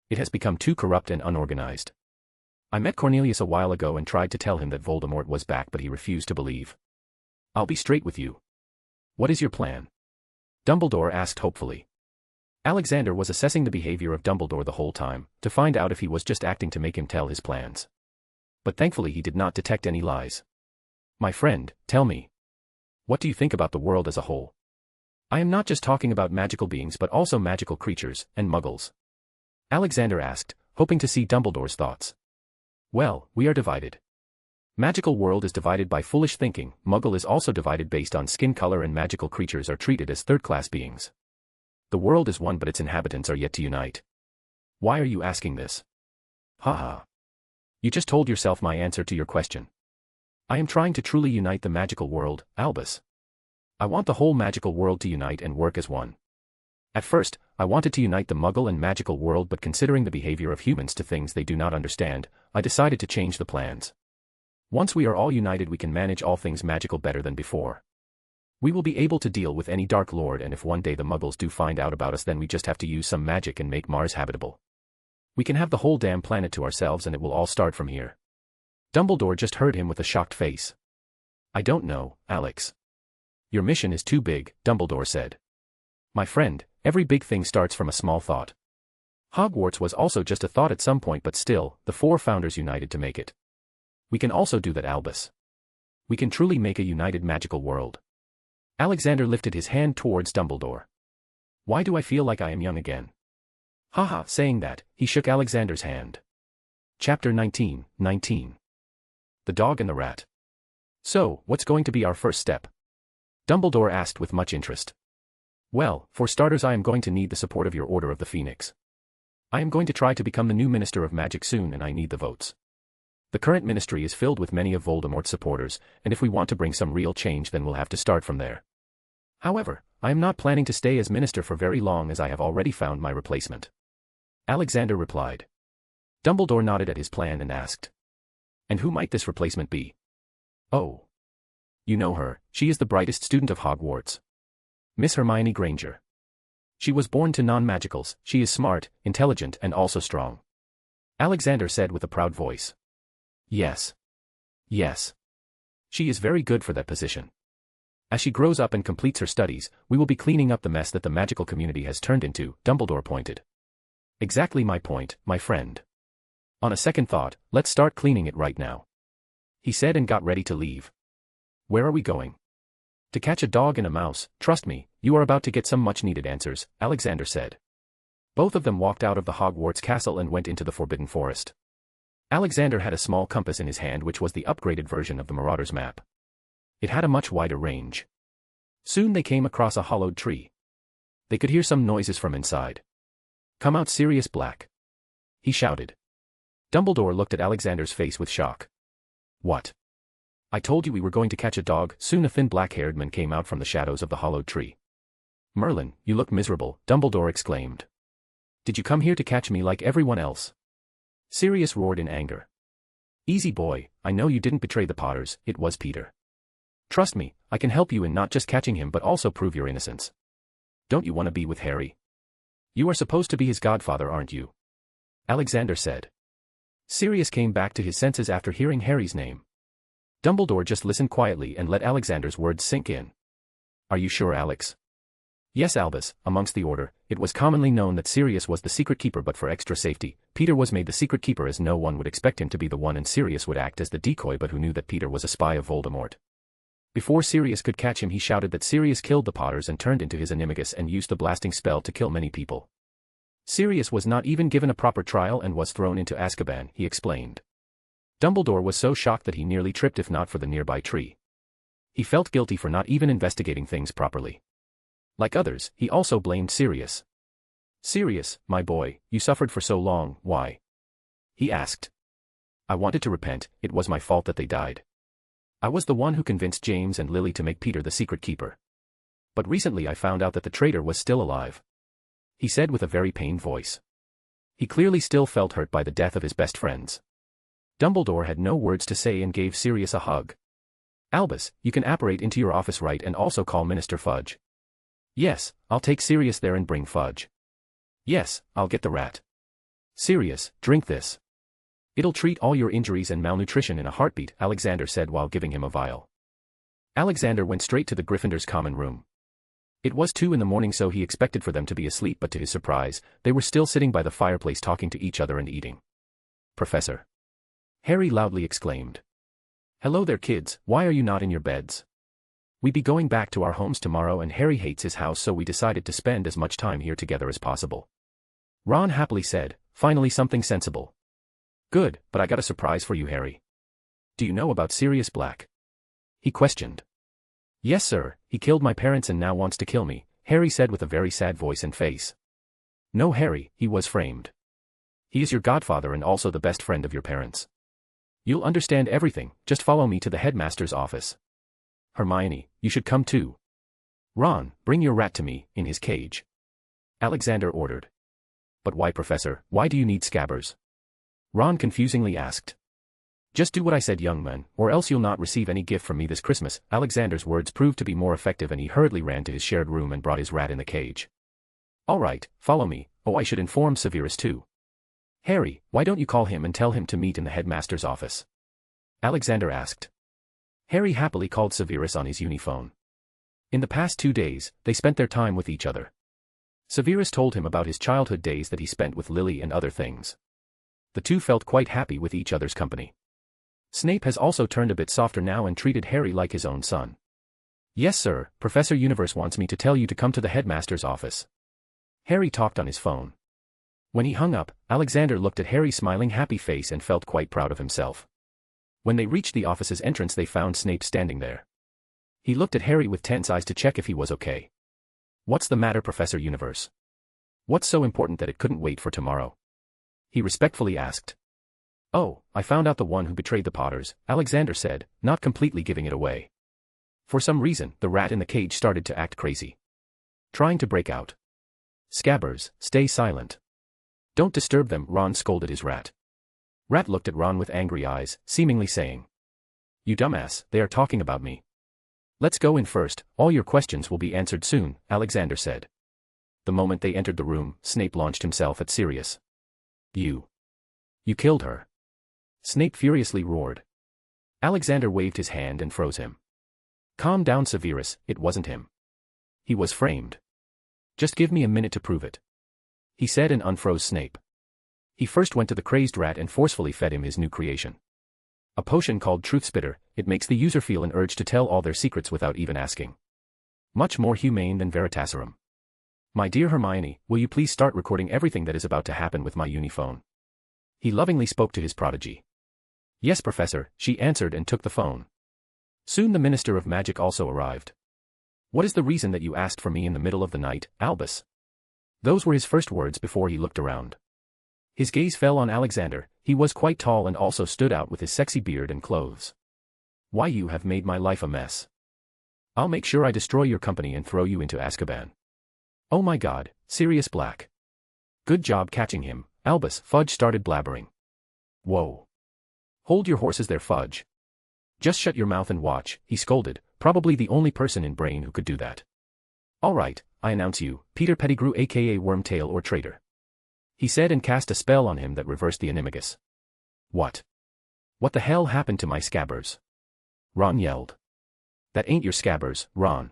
It has become too corrupt and unorganized. I met Cornelius a while ago and tried to tell him that Voldemort was back, but he refused to believe. I'll be straight with you. What is your plan?" Dumbledore asked hopefully. Alexander was assessing the behavior of Dumbledore the whole time, to find out if he was just acting to make him tell his plans. But thankfully he did not detect any lies. "My friend, tell me. What do you think about the world as a whole? I am not just talking about magical beings but also magical creatures, and muggles," Alexander asked, hoping to see Dumbledore's thoughts. "Well, we are divided. Magical world is divided by foolish thinking, muggle is also divided based on skin color, and magical creatures are treated as third-class beings. The world is one, but its inhabitants are yet to unite. Why are you asking this?" "Haha. You just told yourself my answer to your question. I am trying to truly unite the magical world, Albus. I want the whole magical world to unite and work as one. At first, I wanted to unite the muggle and magical world, but considering the behavior of humans to things they do not understand, I decided to change the plans. Once we are all united, we can manage all things magical better than before. We will be able to deal with any Dark Lord, and if one day the muggles do find out about us, then we just have to use some magic and make Mars habitable. We can have the whole damn planet to ourselves, and it will all start from here." Dumbledore just heard him with a shocked face. "I don't know, Alex. Your mission is too big," Dumbledore said. "My friend, every big thing starts from a small thought. Hogwarts was also just a thought at some point, but still, the four founders united to make it. We can also do that, Albus. We can truly make a united magical world." Alexander lifted his hand towards Dumbledore. "Why do I feel like I am young again?" Haha, saying that, he shook Alexander's hand. Chapter 19. The Dog and the Rat. "So, what's going to be our first step?" Dumbledore asked with much interest. "Well, for starters, I am going to need the support of your Order of the Phoenix. I am going to try to become the new Minister of Magic soon, and I need the votes. The current ministry is filled with many of Voldemort's supporters, and if we want to bring some real change, then we'll have to start from there. However, I am not planning to stay as minister for very long, as I have already found my replacement," Alexander replied. Dumbledore nodded at his plan and asked, "And who might this replacement be?" "Oh. You know her, she is the brightest student of Hogwarts. Miss Hermione Granger. She was born to non-magicals, she is smart, intelligent, and also strong," Alexander said with a proud voice. Yes. She is very good for that position. As she grows up and completes her studies, we will be cleaning up the mess that the magical community has turned into," Dumbledore pointed. "Exactly my point, my friend. On a second thought, let's start cleaning it right now," he said, and got ready to leave. "Where are we going?" "To catch a dog and a mouse. Trust me, you are about to get some much-needed answers," Alexander said. Both of them walked out of the Hogwarts castle and went into the Forbidden Forest. Alexander had a small compass in his hand, which was the upgraded version of the Marauder's map. It had a much wider range. Soon they came across a hollowed tree. They could hear some noises from inside. "Come out, Sirius Black," he shouted. Dumbledore looked at Alexander's face with shock. "What? I told you we were going to catch a dog." Soon a thin black-haired man came out from the shadows of the hollowed tree. "Merlin, you look miserable," Dumbledore exclaimed. "Did you come here to catch me like everyone else?" Sirius roared in anger. "Easy boy, I know you didn't betray the Potters, it was Peter. Trust me, I can help you in not just catching him but also prove your innocence. Don't you want to be with Harry? You are supposed to be his godfather, aren't you?" Alexander said. Sirius came back to his senses after hearing Harry's name. Dumbledore just listened quietly and let Alexander's words sink in. "Are you sure, Alex?" "Yes, Albus. Amongst the Order, it was commonly known that Sirius was the secret keeper, but for extra safety, Peter was made the secret keeper, as no one would expect him to be the one and Sirius would act as the decoy, but who knew that Peter was a spy of Voldemort. Before Sirius could catch him, he shouted that Sirius killed the Potters and turned into his animagus and used the blasting spell to kill many people. Sirius was not even given a proper trial and was thrown into Azkaban," he explained. Dumbledore was so shocked that he nearly tripped, if not for the nearby tree. He felt guilty for not even investigating things properly. Like others, he also blamed Sirius. Sirius, my boy, you suffered for so long, why? He asked. I wanted to repent, it was my fault that they died. I was the one who convinced James and Lily to make Peter the secret keeper. But recently I found out that the traitor was still alive. He said with a very pained voice. He clearly still felt hurt by the death of his best friends. Dumbledore had no words to say and gave Sirius a hug. Albus, you can apparate into your office right and also call Minister Fudge. Yes, I'll take Sirius there and bring Fudge. Yes, I'll get the rat. Sirius, drink this. It'll treat all your injuries and malnutrition in a heartbeat, Alexander said while giving him a vial. Alexander went straight to the Gryffindor's common room. It was 2 a.m, so he expected for them to be asleep, but to his surprise, they were still sitting by the fireplace talking to each other and eating. Professor! Harry loudly exclaimed. Hello there, kids, why are you not in your beds? We be going back to our homes tomorrow and Harry hates his house, so we decided to spend as much time here together as possible. Ron happily said, finally something sensible. Good, but I got a surprise for you, Harry. Do you know about Sirius Black? He questioned. Yes, sir, he killed my parents and now wants to kill me, Harry said with a very sad voice and face. No, Harry, he was framed. He is your godfather and also the best friend of your parents. You'll understand everything, just follow me to the headmaster's office. Hermione, you should come too. Ron, bring your rat to me, in his cage. Alexander ordered. But why, Professor, why do you need Scabbers? Ron confusingly asked. Just do what I said, young man, or else you'll not receive any gift from me this Christmas. Alexander's words proved to be more effective and he hurriedly ran to his shared room and brought his rat in the cage. All right, follow me. Oh, I should inform Severus too. Harry, why don't you call him and tell him to meet in the headmaster's office? Alexander asked. Harry happily called Severus on his uniphone. In the past 2 days, they spent their time with each other. Severus told him about his childhood days that he spent with Lily and other things. The two felt quite happy with each other's company. Snape has also turned a bit softer now and treated Harry like his own son. Yes, sir, Professor Universe wants me to tell you to come to the headmaster's office. Harry talked on his phone. When he hung up, Alexander looked at Harry's smiling happy face and felt quite proud of himself. When they reached the office's entrance, they found Snape standing there. He looked at Harry with tense eyes to check if he was okay. What's the matter, Professor Universe? What's so important that it couldn't wait for tomorrow? He respectfully asked. Oh, I found out the one who betrayed the Potters, Alexander said, not completely giving it away. For some reason, the rat in the cage started to act crazy. Trying to break out. Scabbers, stay silent. Don't disturb them, Ron scolded his rat. Rat looked at Ron with angry eyes, seemingly saying. You dumbass, they are talking about me. Let's go in first, all your questions will be answered soon, Alexander said. The moment they entered the room, Snape launched himself at Sirius. You killed her. Snape furiously roared. Alexander waved his hand and froze him. Calm down, Severus, it wasn't him. He was framed. Just give me a minute to prove it. He said and unfroze Snape. He first went to the crazed rat and forcefully fed him his new creation. A potion called Truth Spitter. It makes the user feel an urge to tell all their secrets without even asking. Much more humane than Veritaserum. My dear Hermione, will you please start recording everything that is about to happen with my uniphone? He lovingly spoke to his prodigy. Yes, Professor, she answered and took the phone. Soon the Minister of Magic also arrived. What is the reason that you asked for me in the middle of the night, Albus? Those were his first words before he looked around. His gaze fell on Alexander. He was quite tall and also stood out with his sexy beard and clothes. Why, you have made my life a mess. I'll make sure I destroy your company and throw you into Azkaban. Oh my God, Sirius Black. Good job catching him, Albus. Fudge started blabbering. Whoa. Hold your horses there, Fudge. Just shut your mouth and watch, he scolded, probably the only person in Brain who could do that. All right, I announce you, Peter Pettigrew aka Wormtail or Traitor. He said and cast a spell on him that reversed the animagus. What? What the hell happened to my Scabbers? Ron yelled. That ain't your Scabbers, Ron.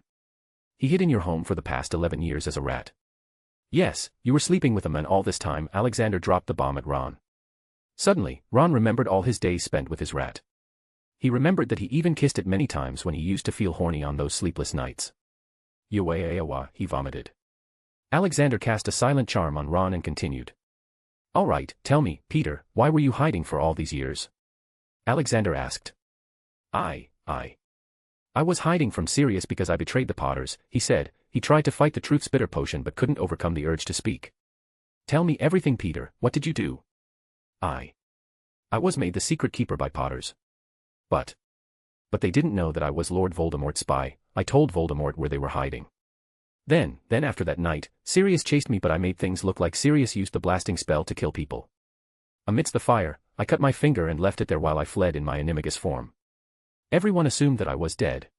He hid in your home for the past 11 years as a rat. Yes, you were sleeping with a man all this time. Alexander dropped the bomb at Ron. Suddenly, Ron remembered all his days spent with his rat. He remembered that he even kissed it many times when he used to feel horny on those sleepless nights. Yawa, he vomited. Alexander cast a silent charm on Ron and continued. All right, tell me, Peter, why were you hiding for all these years? Alexander asked. I was hiding from Sirius because I betrayed the Potters, he said. He tried to fight the Truth Spitter potion but couldn't overcome the urge to speak. Tell me everything, Peter, what did you do? I was made the secret keeper by Potters. But they didn't know that I was Lord Voldemort's spy. I told Voldemort where they were hiding. Then after that night, Sirius chased me, but I made things look like Sirius used the blasting spell to kill people. Amidst the fire, I cut my finger and left it there while I fled in my animagus form. Everyone assumed that I was dead.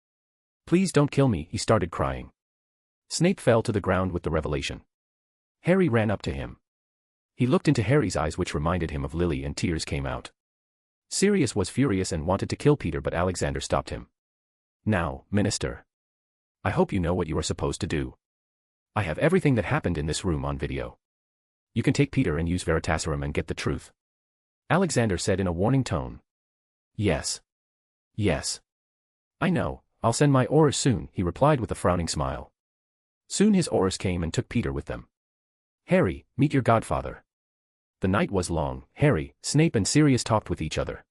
Please don't kill me, he started crying. Snape fell to the ground with the revelation. Harry ran up to him. He looked into Harry's eyes, which reminded him of Lily, and tears came out. Sirius was furious and wanted to kill Peter, but Alexander stopped him. Now, Minister, I hope you know what you are supposed to do. I have everything that happened in this room on video. You can take Peter and use Veritaserum and get the truth. Alexander said in a warning tone. Yes. Yes. I know, I'll send my Aurors soon, he replied with a frowning smile. Soon his Aurors came and took Peter with them. Harry, meet your godfather. The night was long. Harry, Snape and Sirius talked with each other.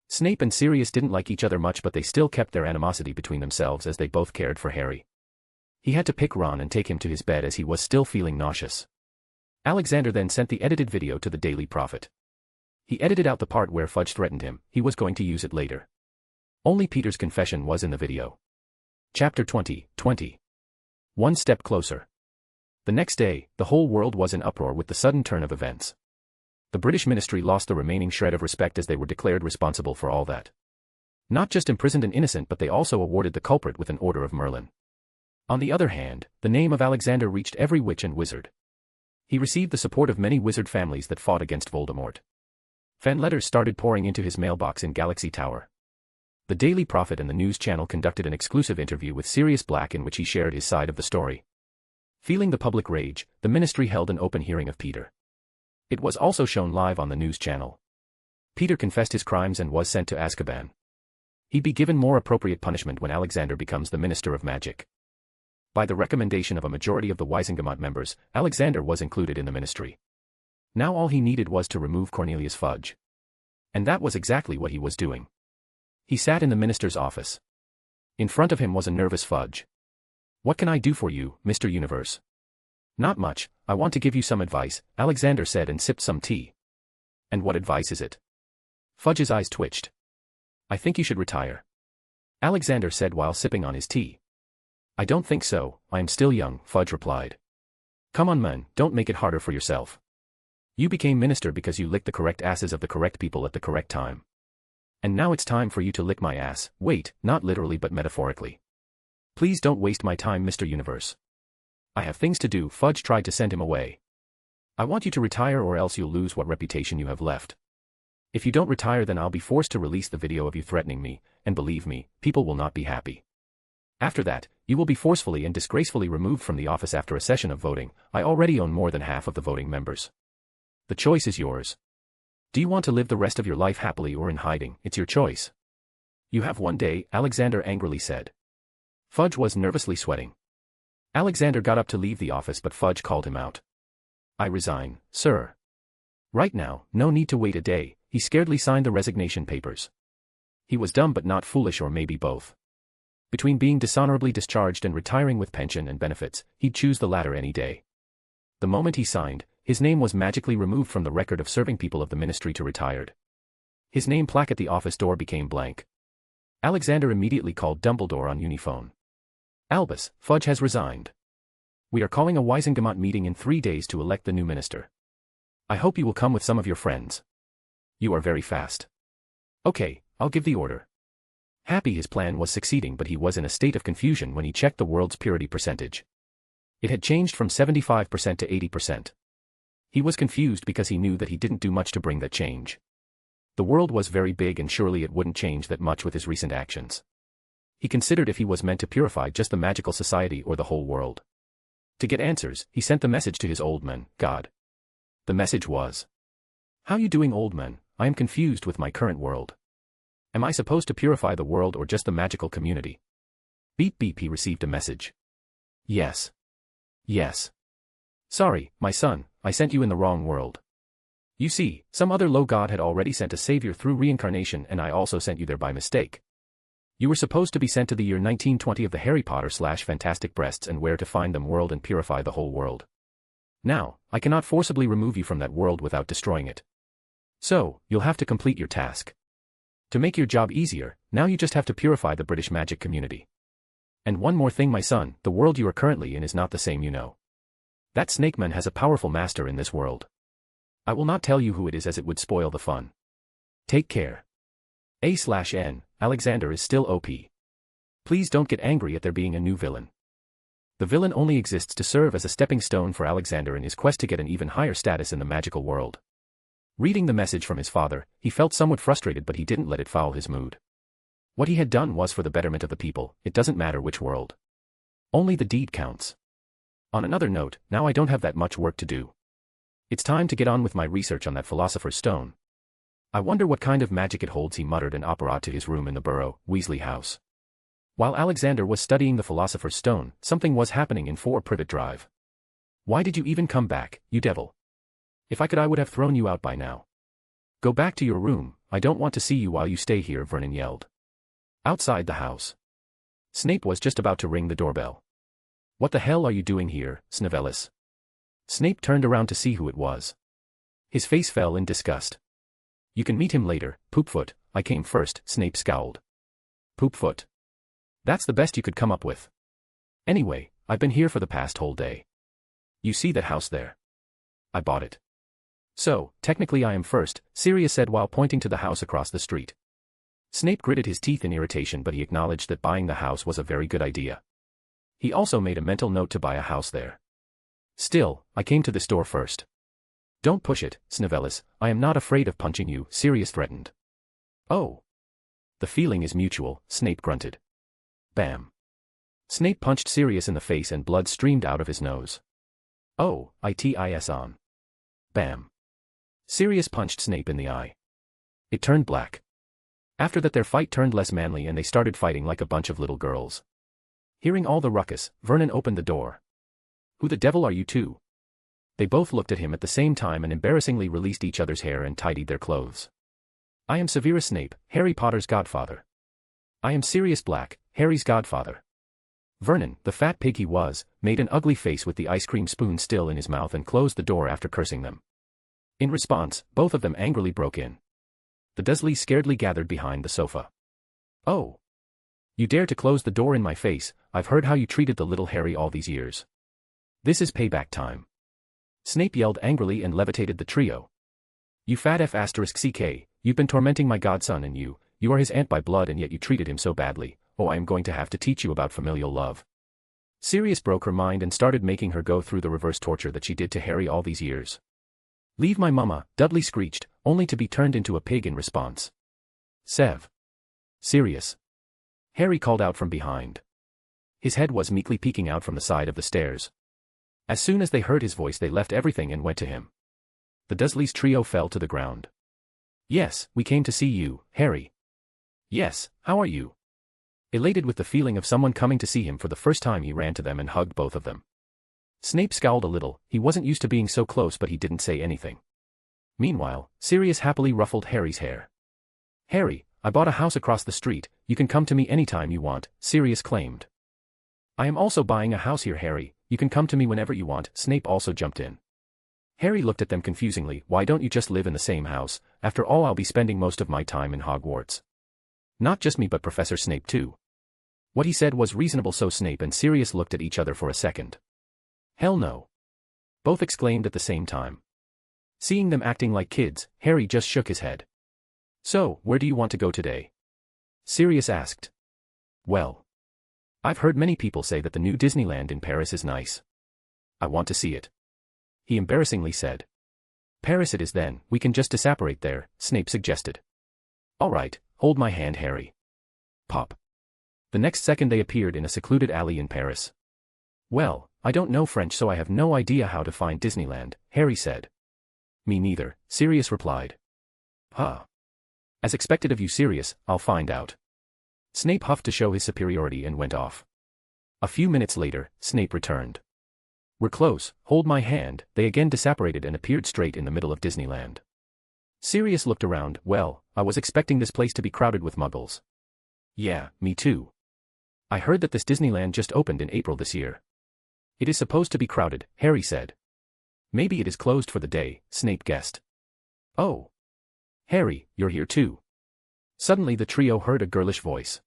Snape and Sirius didn't like each other much, but they still kept their animosity between themselves as they both cared for Harry. He had to pick Ron and take him to his bed as he was still feeling nauseous. Alexander then sent the edited video to the Daily Prophet. He edited out the part where Fudge threatened him. He was going to use it later. Only Peter's confession was in the video. Chapter 20. One step closer. The next day, the whole world was in uproar with the sudden turn of events. The British ministry lost the remaining shred of respect as they were declared responsible for all that. Not just imprisoned an innocent, but they also awarded the culprit with an Order of Merlin. On the other hand, the name of Alexander reached every witch and wizard. He received the support of many wizard families that fought against Voldemort. Fan letters started pouring into his mailbox in Galaxy Tower. The Daily Prophet and the news channel conducted an exclusive interview with Sirius Black in which he shared his side of the story. Feeling the public rage, the ministry held an open hearing of Peter. It was also shown live on the news channel. Peter confessed his crimes and was sent to Azkaban. He'd be given more appropriate punishment when Alexander becomes the Minister of Magic. By the recommendation of a majority of the Wisengamot members, Alexander was included in the ministry. Now all he needed was to remove Cornelius Fudge. And that was exactly what he was doing. He sat in the minister's office. In front of him was a nervous Fudge. What can I do for you, Mr. Universe? Not much, I want to give you some advice, Alexander said and sipped some tea. And what advice is it? Fudge's eyes twitched. I think you should retire. Alexander said while sipping on his tea. I don't think so, I am still young, Fudge replied. Come on man, don't make it harder for yourself. You became minister because you licked the correct asses of the correct people at the correct time. And now it's time for you to lick my ass, wait, not literally but metaphorically. Please don't waste my time, Mr. Universe. I have things to do. Fudge tried to send him away. I want you to retire or else you'll lose what reputation you have left. If you don't retire then I'll be forced to release the video of you threatening me, and believe me, people will not be happy. After that, you will be forcefully and disgracefully removed from the office after a session of voting. I already own more than half of the voting members. The choice is yours. Do you want to live the rest of your life happily or in hiding? It's your choice. You have one day, Alexander angrily said. Fudge was nervously sweating. Alexander got up to leave the office but Fudge called him out. I resign, sir. Right now, no need to wait a day, he scaredly signed the resignation papers. He was dumb but not foolish, or maybe both. Between being dishonorably discharged and retiring with pension and benefits, he'd choose the latter any day. The moment he signed, his name was magically removed from the record of serving people of the ministry to retired. His name plaque at the office door became blank. Alexander immediately called Dumbledore on Uniphone. Albus, Fudge has resigned. We are calling a Wisengamot meeting in 3 days to elect the new minister. I hope you will come with some of your friends. You are very fast. Okay, I'll give the order. Happy his plan was succeeding, but he was in a state of confusion when he checked the world's purity percentage. It had changed from 75% to 80%. He was confused because he knew that he didn't do much to bring that change. The world was very big and surely it wouldn't change that much with his recent actions. He considered if he was meant to purify just the magical society or the whole world. To get answers, he sent the message to his old man, God. The message was, how you doing, old man? I am confused with my current world. Am I supposed to purify the world or just the magical community? Beep beep, he received a message. Yes. Yes. Sorry, my son, I sent you in the wrong world. You see, some other low god had already sent a savior through reincarnation and I also sent you there by mistake. You were supposed to be sent to the year 1920 of the Harry Potter / Fantastic Breasts and Where to Find Them world and purify the whole world. Now, I cannot forcibly remove you from that world without destroying it. So, you'll have to complete your task. To make your job easier, now you just have to purify the British magic community. And one more thing, my son, the world you are currently in is not the same, you know. That Snakeman has a powerful master in this world. I will not tell you who it is as it would spoil the fun. Take care. A/N, Alexander is still OP. Please don't get angry at there being a new villain. The villain only exists to serve as a stepping stone for Alexander in his quest to get an even higher status in the magical world. Reading the message from his father, he felt somewhat frustrated, but he didn't let it foul his mood. What he had done was for the betterment of the people, it doesn't matter which world. Only the deed counts. On another note, now I don't have that much work to do. It's time to get on with my research on that Philosopher's Stone. I wonder what kind of magic it holds, he muttered and operated to his room in the Burrow, Weasley house. While Alexander was studying the Philosopher's Stone, something was happening in 4 Privet Drive. Why did you even come back, you devil? If I could, I would have thrown you out by now. Go back to your room, I don't want to see you while you stay here, Vernon yelled. Outside the house. Snape was just about to ring the doorbell. What the hell are you doing here, Snevelis? Snape turned around to see who it was. His face fell in disgust. You can meet him later, Poopfoot, I came first, Snape scowled. Poopfoot. That's the best you could come up with. Anyway, I've been here for the past whole day. You see that house there? I bought it. So, technically I am first, Sirius said while pointing to the house across the street. Snape gritted his teeth in irritation, but he acknowledged that buying the house was a very good idea. He also made a mental note to buy a house there. Still, I came to this door first. Don't push it, Snevelis, I am not afraid of punching you, Sirius threatened. Oh. The feeling is mutual, Snape grunted. Bam. Snape punched Sirius in the face and blood streamed out of his nose. Oh, it's on. Bam. Sirius punched Snape in the eye. It turned black. After that their fight turned less manly and they started fighting like a bunch of little girls. Hearing all the ruckus, Vernon opened the door. Who the devil are you two? They both looked at him at the same time and embarrassingly released each other's hair and tidied their clothes. I am Severus Snape, Harry Potter's godfather. I am Sirius Black, Harry's godfather. Vernon, the fat pig he was, made an ugly face with the ice cream spoon still in his mouth and closed the door after cursing them. In response, both of them angrily broke in. The Dursleys scaredly gathered behind the sofa. Oh. You dare to close the door in my face, I've heard how you treated the little Harry all these years. This is payback time. Snape yelled angrily and levitated the trio. You fat F***CK, you've been tormenting my godson and you are his aunt by blood and yet you treated him so badly, oh I am going to have to teach you about familial love. Sirius broke her mind and started making her go through the reverse torture that she did to Harry all these years. Leave my mama, Dudley screeched, only to be turned into a pig in response. Sev. Sirius. Harry called out from behind. His head was meekly peeking out from the side of the stairs. As soon as they heard his voice they left everything and went to him. The Dursleys trio fell to the ground. Yes, we came to see you, Harry. Yes, how are you? Elated with the feeling of someone coming to see him for the first time he ran to them and hugged both of them. Snape scowled a little, he wasn't used to being so close but he didn't say anything. Meanwhile, Sirius happily ruffled Harry's hair. Harry, I bought a house across the street, you can come to me anytime you want, Sirius claimed. I am also buying a house here, Harry, you can come to me whenever you want, Snape also jumped in. Harry looked at them confusingly, why don't you just live in the same house, after all I'll be spending most of my time in Hogwarts. Not just me but Professor Snape too. What he said was reasonable, so Snape and Sirius looked at each other for a second. Hell no. Both exclaimed at the same time. Seeing them acting like kids, Harry just shook his head. So, where do you want to go today? Sirius asked. Well. I've heard many people say that the new Disneyland in Paris is nice. I want to see it. He embarrassingly said. Paris it is then, we can just disapparate there, Snape suggested. Alright, hold my hand, Harry. Pop. The next second they appeared in a secluded alley in Paris. Well, I don't know French so I have no idea how to find Disneyland, Harry said. Me neither, Sirius replied. Huh. As expected of you, Sirius, I'll find out. Snape huffed to show his superiority and went off. A few minutes later, Snape returned. We're close, hold my hand, they again disapparated and appeared straight in the middle of Disneyland. Sirius looked around, well, I was expecting this place to be crowded with muggles. Yeah, me too. I heard that this Disneyland just opened in April this year. It is supposed to be crowded, Harry said. Maybe it is closed for the day, Snape guessed. Oh. Harry, you're here too. Suddenly the trio heard a girlish voice.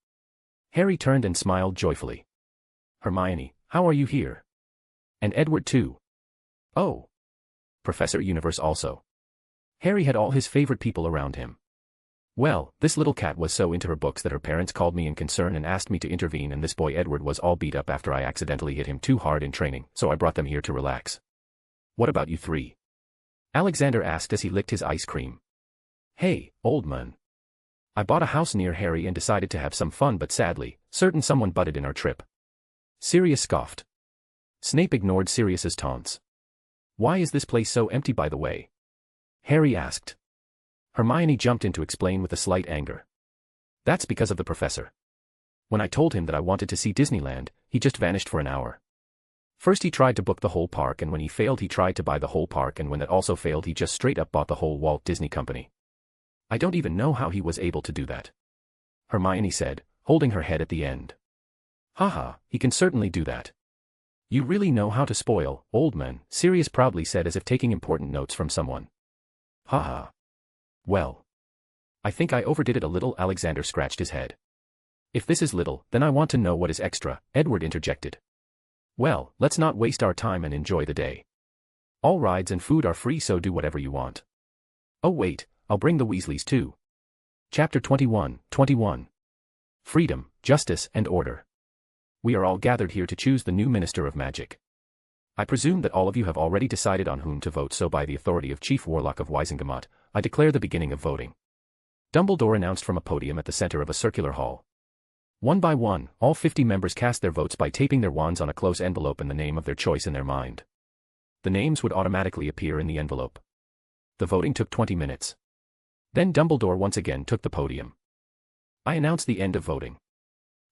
Harry turned and smiled joyfully. Hermione, how are you here? And Edward too. Oh. Professor Universe also. Harry had all his favorite people around him. Well, this little cat was so into her books that her parents called me in concern and asked me to intervene, and this boy Edward was all beat up after I accidentally hit him too hard in training, so I brought them here to relax. What about you three? Alexander asked as he licked his ice cream. Hey, old man. I bought a house near Harry and decided to have some fun, but sadly, certain someone butted in our trip. Sirius scoffed. Snape ignored Sirius's taunts. Why is this place so empty, by the way? Harry asked. Hermione jumped in to explain with a slight anger. That's because of the professor. When I told him that I wanted to see Disneyland, he just vanished for an hour. First he tried to book the whole park, and when he failed he tried to buy the whole park, and when that also failed he just straight up bought the whole Walt Disney Company. I don't even know how he was able to do that. Hermione said, holding her head at the end. Haha, he can certainly do that. You really know how to spoil, old man, Sirius proudly said as if taking important notes from someone. Haha. Well. I think I overdid it a little, Alexander scratched his head. If this is little, then I want to know what is extra, Edward interjected. Well, let's not waste our time and enjoy the day. All rides and food are free, so do whatever you want. Oh wait, I'll bring the Weasleys too. Chapter 21. Freedom, Justice, and Order. We are all gathered here to choose the new Minister of Magic. I presume that all of you have already decided on whom to vote, so by the authority of Chief Warlock of Wizengamot, I declare the beginning of voting. Dumbledore announced from a podium at the center of a circular hall. One by one, all 50 members cast their votes by taping their wands on a close envelope and the name of their choice in their mind. The names would automatically appear in the envelope. The voting took 20 minutes. Then Dumbledore once again took the podium. I announce the end of voting.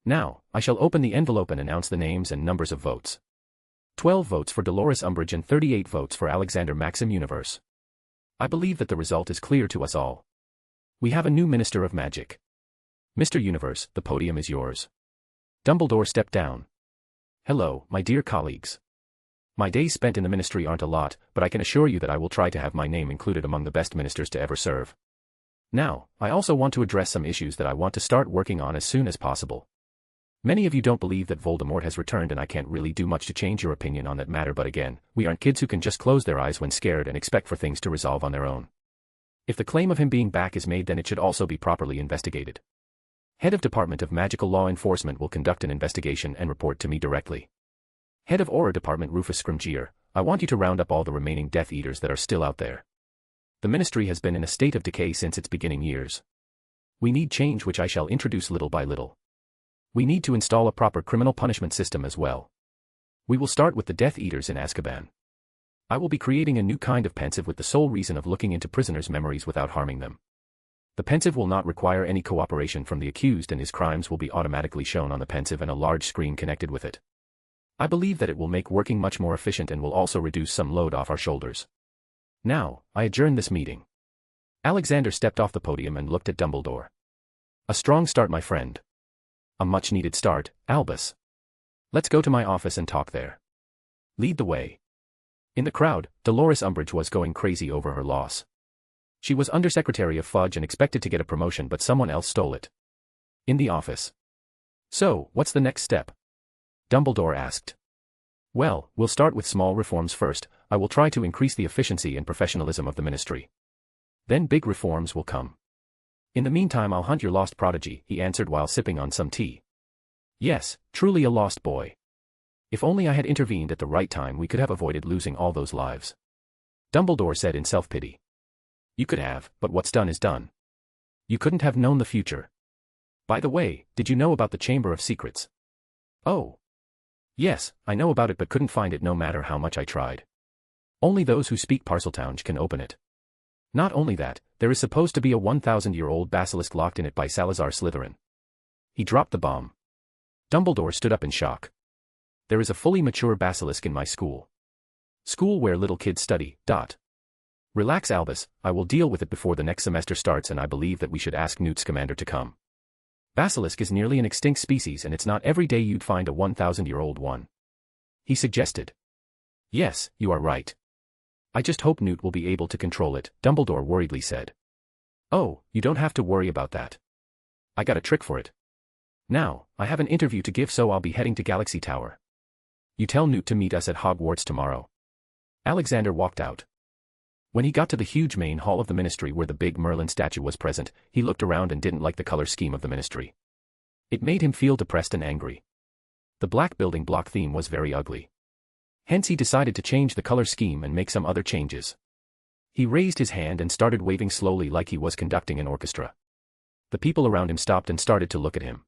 Now, I shall open the envelope and announce the names and numbers of votes. 12 votes for Dolores Umbridge and 38 votes for Alexander Maxim Universe. I believe that the result is clear to us all. We have a new Minister of Magic. Mr. Universe, the podium is yours. Dumbledore stepped down. Hello, my dear colleagues. My days spent in the ministry aren't a lot, but I can assure you that I will try to have my name included among the best ministers to ever serve. Now, I also want to address some issues that I want to start working on as soon as possible. Many of you don't believe that Voldemort has returned, and I can't really do much to change your opinion on that matter, but again, we aren't kids who can just close their eyes when scared and expect for things to resolve on their own. If the claim of him being back is made, then it should also be properly investigated. Head of Department of Magical Law Enforcement will conduct an investigation and report to me directly. Head of Auror Department Rufus Scrimgeour, I want you to round up all the remaining Death Eaters that are still out there. The ministry has been in a state of decay since its beginning years. We need change, which I shall introduce little by little. We need to install a proper criminal punishment system as well. We will start with the Death Eaters in Azkaban. I will be creating a new kind of pensive with the sole reason of looking into prisoners' memories without harming them. The pensive will not require any cooperation from the accused, and his crimes will be automatically shown on the pensive and a large screen connected with it. I believe that it will make working much more efficient and will also reduce some load off our shoulders. Now, I adjourn this meeting. Alexander stepped off the podium and looked at Dumbledore. A strong start, my friend. A much-needed start, Albus. Let's go to my office and talk there. Lead the way. In the crowd, Dolores Umbridge was going crazy over her loss. She was Undersecretary of Fudge and expected to get a promotion, but someone else stole it. In the office. So, what's the next step? Dumbledore asked. Well, we'll start with small reforms first. I will try to increase the efficiency and professionalism of the ministry. Then big reforms will come. In the meantime, I'll hunt your lost prodigy, he answered while sipping on some tea. Yes, truly a lost boy. If only I had intervened at the right time, we could have avoided losing all those lives. Dumbledore said in self-pity. You could have, but what's done is done. You couldn't have known the future. By the way, did you know about the Chamber of Secrets? Oh. Yes, I know about it, but couldn't find it no matter how much I tried. Only those who speak Parseltownge can open it. Not only that, there is supposed to be a 1,000-year-old basilisk locked in it by Salazar Slytherin. He dropped the bomb. Dumbledore stood up in shock. There is a fully mature basilisk in my school. School where little kids study. Relax, Albus, I will deal with it before the next semester starts, and I believe that we should ask Newt Scamander to come. Basilisk is nearly an extinct species, and it's not every day you'd find a 1,000-year-old one. He suggested. Yes, you are right. I just hope Newt will be able to control it, Dumbledore worriedly said. Oh, you don't have to worry about that. I got a trick for it. Now, I have an interview to give, so I'll be heading to Galaxy Tower. You tell Newt to meet us at Hogwarts tomorrow. Alexander walked out. When he got to the huge main hall of the Ministry where the big Merlin statue was present, he looked around and didn't like the color scheme of the Ministry. It made him feel depressed and angry. The black building block theme was very ugly. Hence he decided to change the color scheme and make some other changes. He raised his hand and started waving slowly like he was conducting an orchestra. The people around him stopped and started to look at him.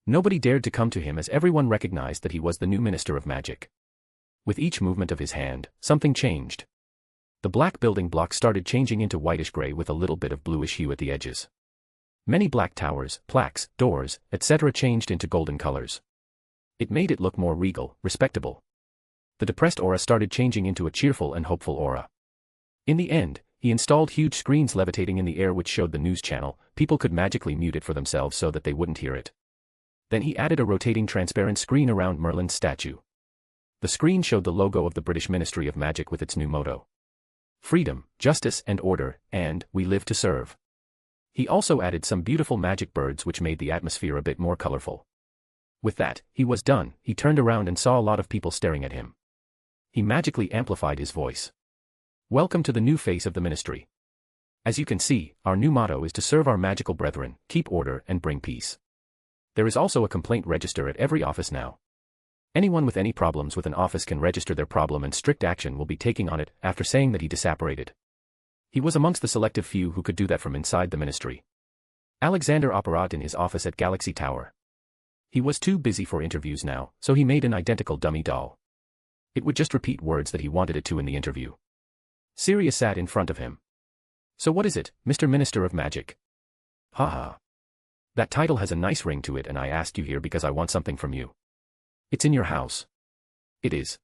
Nobody dared to come to him as everyone recognized that he was the new Minister of Magic. With each movement of his hand, something changed. The black building block started changing into whitish-gray with a little bit of bluish hue at the edges. Many black towers, plaques, doors, etc. changed into golden colors. It made it look more regal, respectable. The depressed aura started changing into a cheerful and hopeful aura. In the end, he installed huge screens levitating in the air which showed the news channel. People could magically mute it for themselves so that they wouldn't hear it. Then he added a rotating transparent screen around Merlin's statue. The screen showed the logo of the British Ministry of Magic with its new motto. Freedom, justice and order, and we live to serve. He also added some beautiful magic birds which made the atmosphere a bit more colorful. With that, he was done. He turned around and saw a lot of people staring at him. He magically amplified his voice. Welcome to the new face of the Ministry. As you can see, our new motto is to serve our magical brethren, keep order and bring peace. There is also a complaint register at every office now. Anyone with any problems with an office can register their problem and strict action will be taken on it. After saying that, he disapparated. He was amongst the selective few who could do that from inside the Ministry. Alexander operated in his office at Galaxy Tower. He was too busy for interviews now, so he made an identical dummy doll. It would just repeat words that he wanted it to in the interview. Sirius sat in front of him. So what is it, Mr. Minister of Magic? Haha. That title has a nice ring to it, and I asked you here because I want something from you. It's in your house. It is.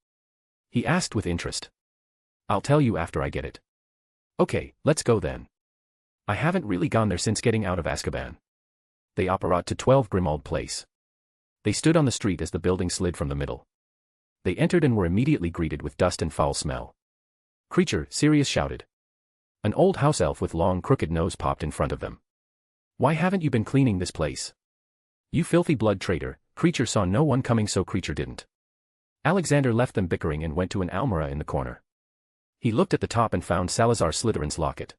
He asked with interest. I'll tell you after I get it. Okay, let's go then. I haven't really gone there since getting out of Azkaban. They operated to 12 Grimmauld Place. They stood on the street as the building slid from the middle. They entered and were immediately greeted with dust and foul smell. Creature, Sirius shouted. An old house elf with long crooked nose popped in front of them. Why haven't you been cleaning this place? You filthy blood traitor. Creature saw no one coming, so Creature didn't. Alexander left them bickering and went to an almirah in the corner. He looked at the top and found Salazar Slytherin's locket.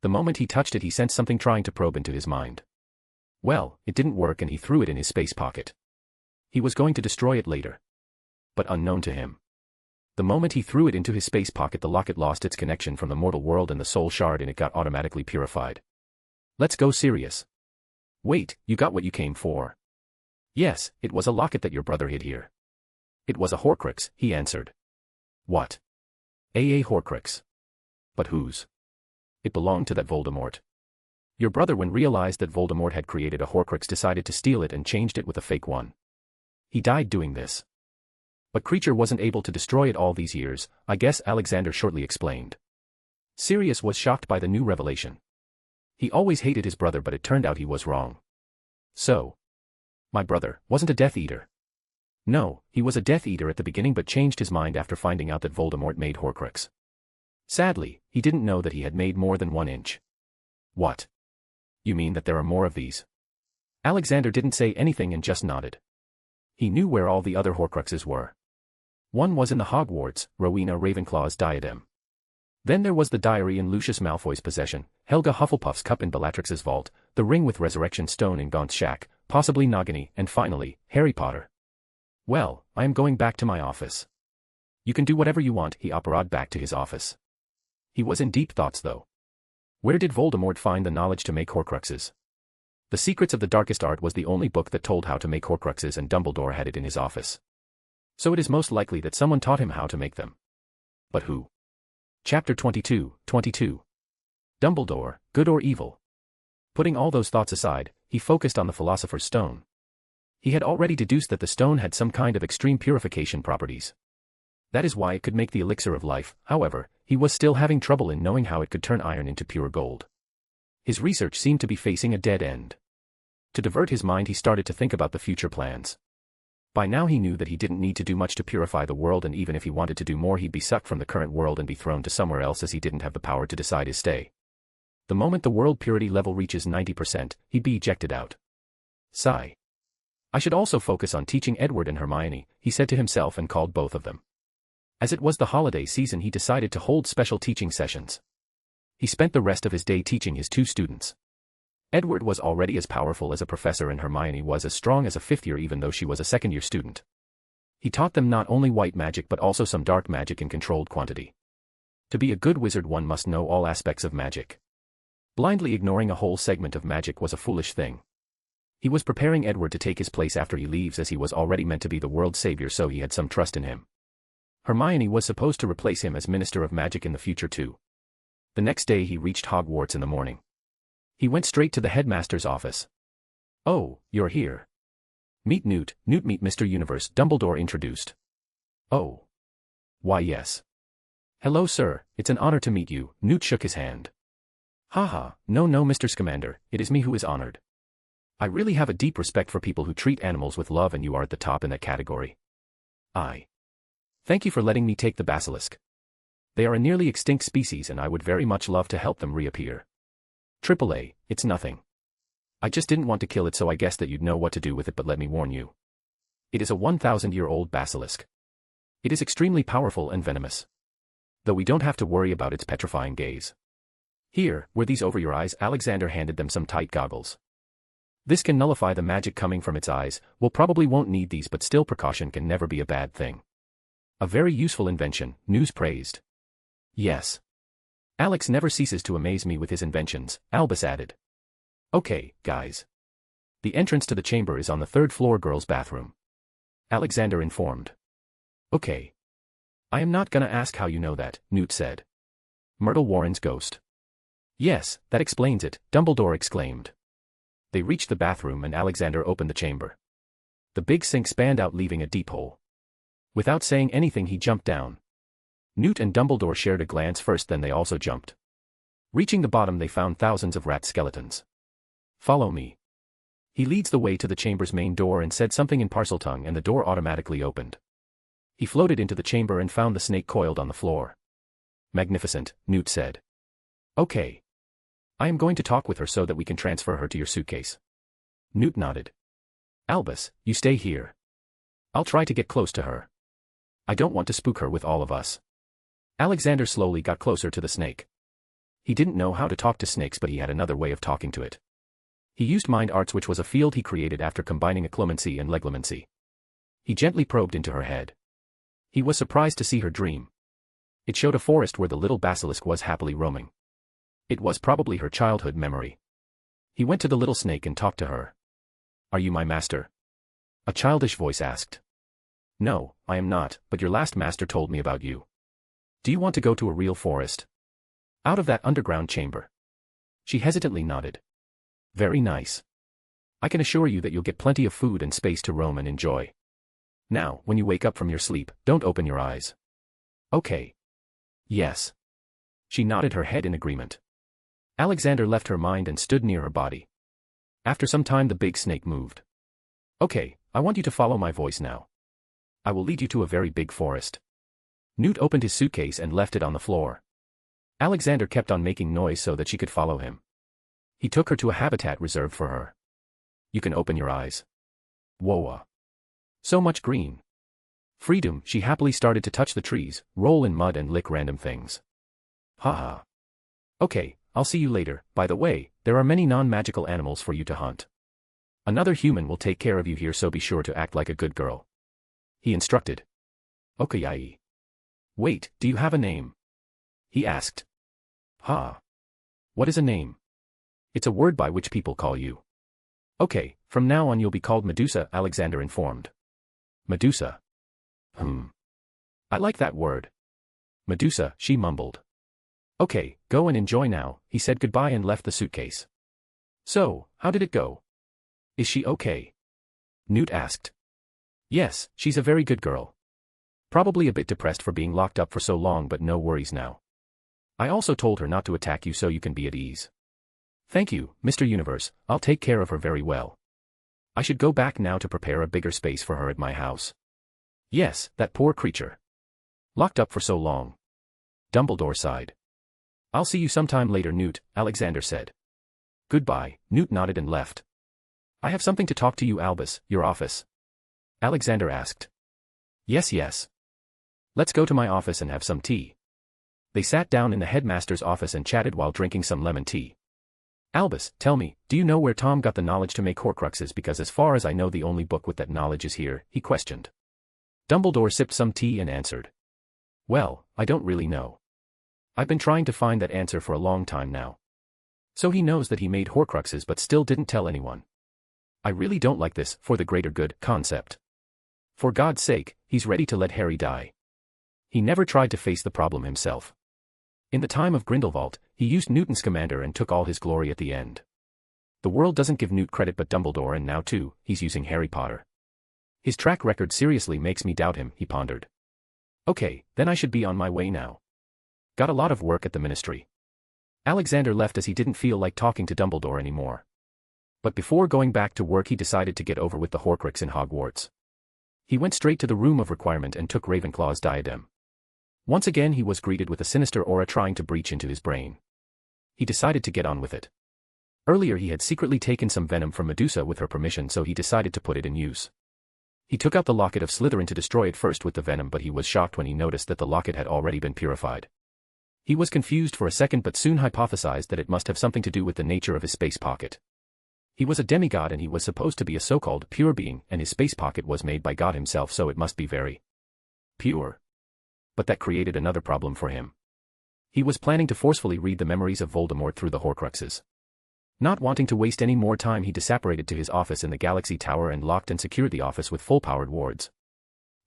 The moment he touched it, he sensed something trying to probe into his mind. Well, it didn't work and he threw it in his space pocket. He was going to destroy it later. But unknown to him. The moment he threw it into his space pocket, the locket lost its connection from the mortal world and the soul shard in it got automatically purified. Let's go, Sirius. Wait, you got what you came for. Yes, it was a locket that your brother hid here. It was a Horcrux, he answered. What? A Horcrux. But whose? It belonged to that Voldemort. Your brother, when realized that Voldemort had created a Horcrux, decided to steal it and changed it with a fake one. He died doing this. But Creature wasn't able to destroy it all these years, I guess, Alexander shortly explained. Sirius was shocked by the new revelation. He always hated his brother, but it turned out he was wrong. So, my brother wasn't a Death Eater. No, he was a Death Eater at the beginning but changed his mind after finding out that Voldemort made Horcrux. Sadly, he didn't know that he had made more than 1 inch. What? You mean that there are more of these? Alexander didn't say anything and just nodded. He knew where all the other Horcruxes were. One was in the Hogwarts, Rowena Ravenclaw's diadem. Then there was the diary in Lucius Malfoy's possession, Helga Hufflepuff's cup in Bellatrix's vault, the ring with Resurrection Stone in Gaunt's shack, possibly Nagini, and finally, Harry Potter. Well, I am going back to my office. You can do whatever you want. He operated back to his office. He was in deep thoughts though. Where did Voldemort find the knowledge to make Horcruxes? The Secrets of the Darkest Art was the only book that told how to make Horcruxes, and Dumbledore had it in his office. So it is most likely that someone taught him how to make them. But who? Chapter 22. Dumbledore, good or evil? Putting all those thoughts aside, he focused on the Philosopher's Stone. He had already deduced that the stone had some kind of extreme purification properties. That is why it could make the elixir of life. However, he was still having trouble in knowing how it could turn iron into pure gold. His research seemed to be facing a dead end. To divert his mind, he started to think about the future plans. By now he knew that he didn't need to do much to purify the world, and even if he wanted to do more he'd be sucked from the current world and be thrown to somewhere else, as he didn't have the power to decide his stay. The moment the world purity level reaches 90%, he'd be ejected out. Sigh. I should also focus on teaching Edward and Hermione, he said to himself, and called both of them. As it was the holiday season, he decided to hold special teaching sessions. He spent the rest of his day teaching his 2 students. Edward was already as powerful as a professor, and Hermione was as strong as a 5th year even though she was a 2nd year student. He taught them not only white magic but also some dark magic in controlled quantity. To be a good wizard one must know all aspects of magic. Blindly ignoring a whole segment of magic was a foolish thing. He was preparing Edward to take his place after he leaves, as he was already meant to be the world's savior, so he had some trust in him. Hermione was supposed to replace him as Minister of Magic in the future too. The next day he reached Hogwarts in the morning. He went straight to the headmaster's office. "Oh, you're here. Meet Newt. Newt, meet Mr. Universe," Dumbledore introduced. "Oh. Why, yes. Hello, sir, it's an honor to meet you." Newt shook his hand. "Haha, no, Mr. Scamander, it is me who is honored. I really have a deep respect for people who treat animals with love, and you are at the top in that category. Thank you for letting me take the basilisk. They are a nearly extinct species and I would very much love to help them reappear. AAA, it's nothing. I just didn't want to kill it, so I guessed that you'd know what to do with it, but let me warn you. It is a 1,000-year-old basilisk. It is extremely powerful and venomous. Though we don't have to worry about its petrifying gaze. Here, wear these over your eyes." Alexander handed them some tight goggles. "This can nullify the magic coming from its eyes. We'll probably won't need these, but still, precaution can never be a bad thing." "A very useful invention," News praised. "Yes. Alex never ceases to amaze me with his inventions," Albus added. "Okay, guys. The entrance to the chamber is on the 3rd floor girls' bathroom," Alexander informed. "Okay. I am not gonna ask how you know that," Newt said. "Myrtle Warren's ghost." "Yes, that explains it," Dumbledore exclaimed. They reached the bathroom and Alexander opened the chamber. The big sink spanned out, leaving a deep hole. Without saying anything he jumped down. Newt and Dumbledore shared a glance first, then they also jumped. Reaching the bottom they found thousands of rat skeletons. "Follow me." He leads the way to the chamber's main door and said something in Parseltongue, and the door automatically opened. He floated into the chamber and found the snake coiled on the floor. "Magnificent," Newt said. "Okay. I am going to talk with her so that we can transfer her to your suitcase." Newt nodded. "Albus, you stay here. I'll try to get close to her. I don't want to spook her with all of us." Alexander slowly got closer to the snake. He didn't know how to talk to snakes, but he had another way of talking to it. He used mind arts, which was a field he created after combining occlumency and leglomancy. He gently probed into her head. He was surprised to see her dream. It showed a forest where the little basilisk was happily roaming. It was probably her childhood memory. He went to the little snake and talked to her. "Are you my master?" a childish voice asked. "No, I am not, but your last master told me about you. Do you want to go to a real forest? Out of that underground chamber?" She hesitantly nodded. "Very nice. I can assure you that you'll get plenty of food and space to roam and enjoy. Now, when you wake up from your sleep, don't open your eyes." "Okay." "Yes." She nodded her head in agreement. Alexander left her mind and stood near her body. After some time the big snake moved. "Okay, I want you to follow my voice now. I will lead you to a very big forest." Newt opened his suitcase and left it on the floor. Alexander kept on making noise so that she could follow him. He took her to a habitat reserved for her. "You can open your eyes." Whoa. So much green. Freedom. She happily started to touch the trees, roll in mud and lick random things. Haha. "Okay, I'll see you later. By the way, there are many non-magical animals for you to hunt. Another human will take care of you here, so be sure to act like a good girl," he instructed. "Okay. Wait, do you have a name?" he asked. "Ha. What is a name?" "It's a word by which people call you." "Okay, from now on you'll be called Medusa," Alexander informed. "Medusa. I like that word. Medusa," she mumbled. "Okay, go and enjoy now," he said goodbye and left the suitcase. "So, how did it go? Is she okay?" Newt asked. "Yes, she's a very good girl. Probably a bit depressed for being locked up for so long, but no worries now. I also told her not to attack you so you can be at ease." "Thank you, Mr. Universe, I'll take care of her very well." I should go back now to prepare a bigger space for her at my house. Yes, that poor creature. Locked up for so long. Dumbledore sighed. I'll see you sometime later, Newt, Alexander said. Goodbye, Newt nodded and left. I have something to talk to you, Albus, your office. Alexander asked. Yes. Let's go to my office and have some tea. They sat down in the headmaster's office and chatted while drinking some lemon tea. Albus, tell me, do you know where Tom got the knowledge to make Horcruxes, because as far as I know the only book with that knowledge is here, he questioned. Dumbledore sipped some tea and answered. Well, I don't really know. I've been trying to find that answer for a long time now. So he knows that he made Horcruxes but still didn't tell anyone. I really don't like this, for the greater good, concept. For God's sake, he's ready to let Harry die. He never tried to face the problem himself. In the time of Grindelwald, he used Newton's commander and took all his glory at the end. The world doesn't give Newt credit but Dumbledore, and now too, he's using Harry Potter. His track record seriously makes me doubt him, he pondered. Okay, then I should be on my way now. Got a lot of work at the ministry. Alexander left as he didn't feel like talking to Dumbledore anymore. But before going back to work he decided to get over with the Horcrux in Hogwarts. He went straight to the room of requirement and took Ravenclaw's diadem. Once again he was greeted with a sinister aura trying to breach into his brain. He decided to get on with it. Earlier he had secretly taken some venom from Medusa with her permission, so he decided to put it in use. He took out the locket of Slytherin to destroy it first with the venom, but he was shocked when he noticed that the locket had already been purified. He was confused for a second but soon hypothesized that it must have something to do with the nature of his space pocket. He was a demigod and he was supposed to be a so-called pure being, and his space pocket was made by God himself, so it must be very pure. But that created another problem for him. He was planning to forcefully read the memories of Voldemort through the Horcruxes. Not wanting to waste any more time, he disapparated to his office in the Galaxy Tower and locked and secured the office with full-powered wards.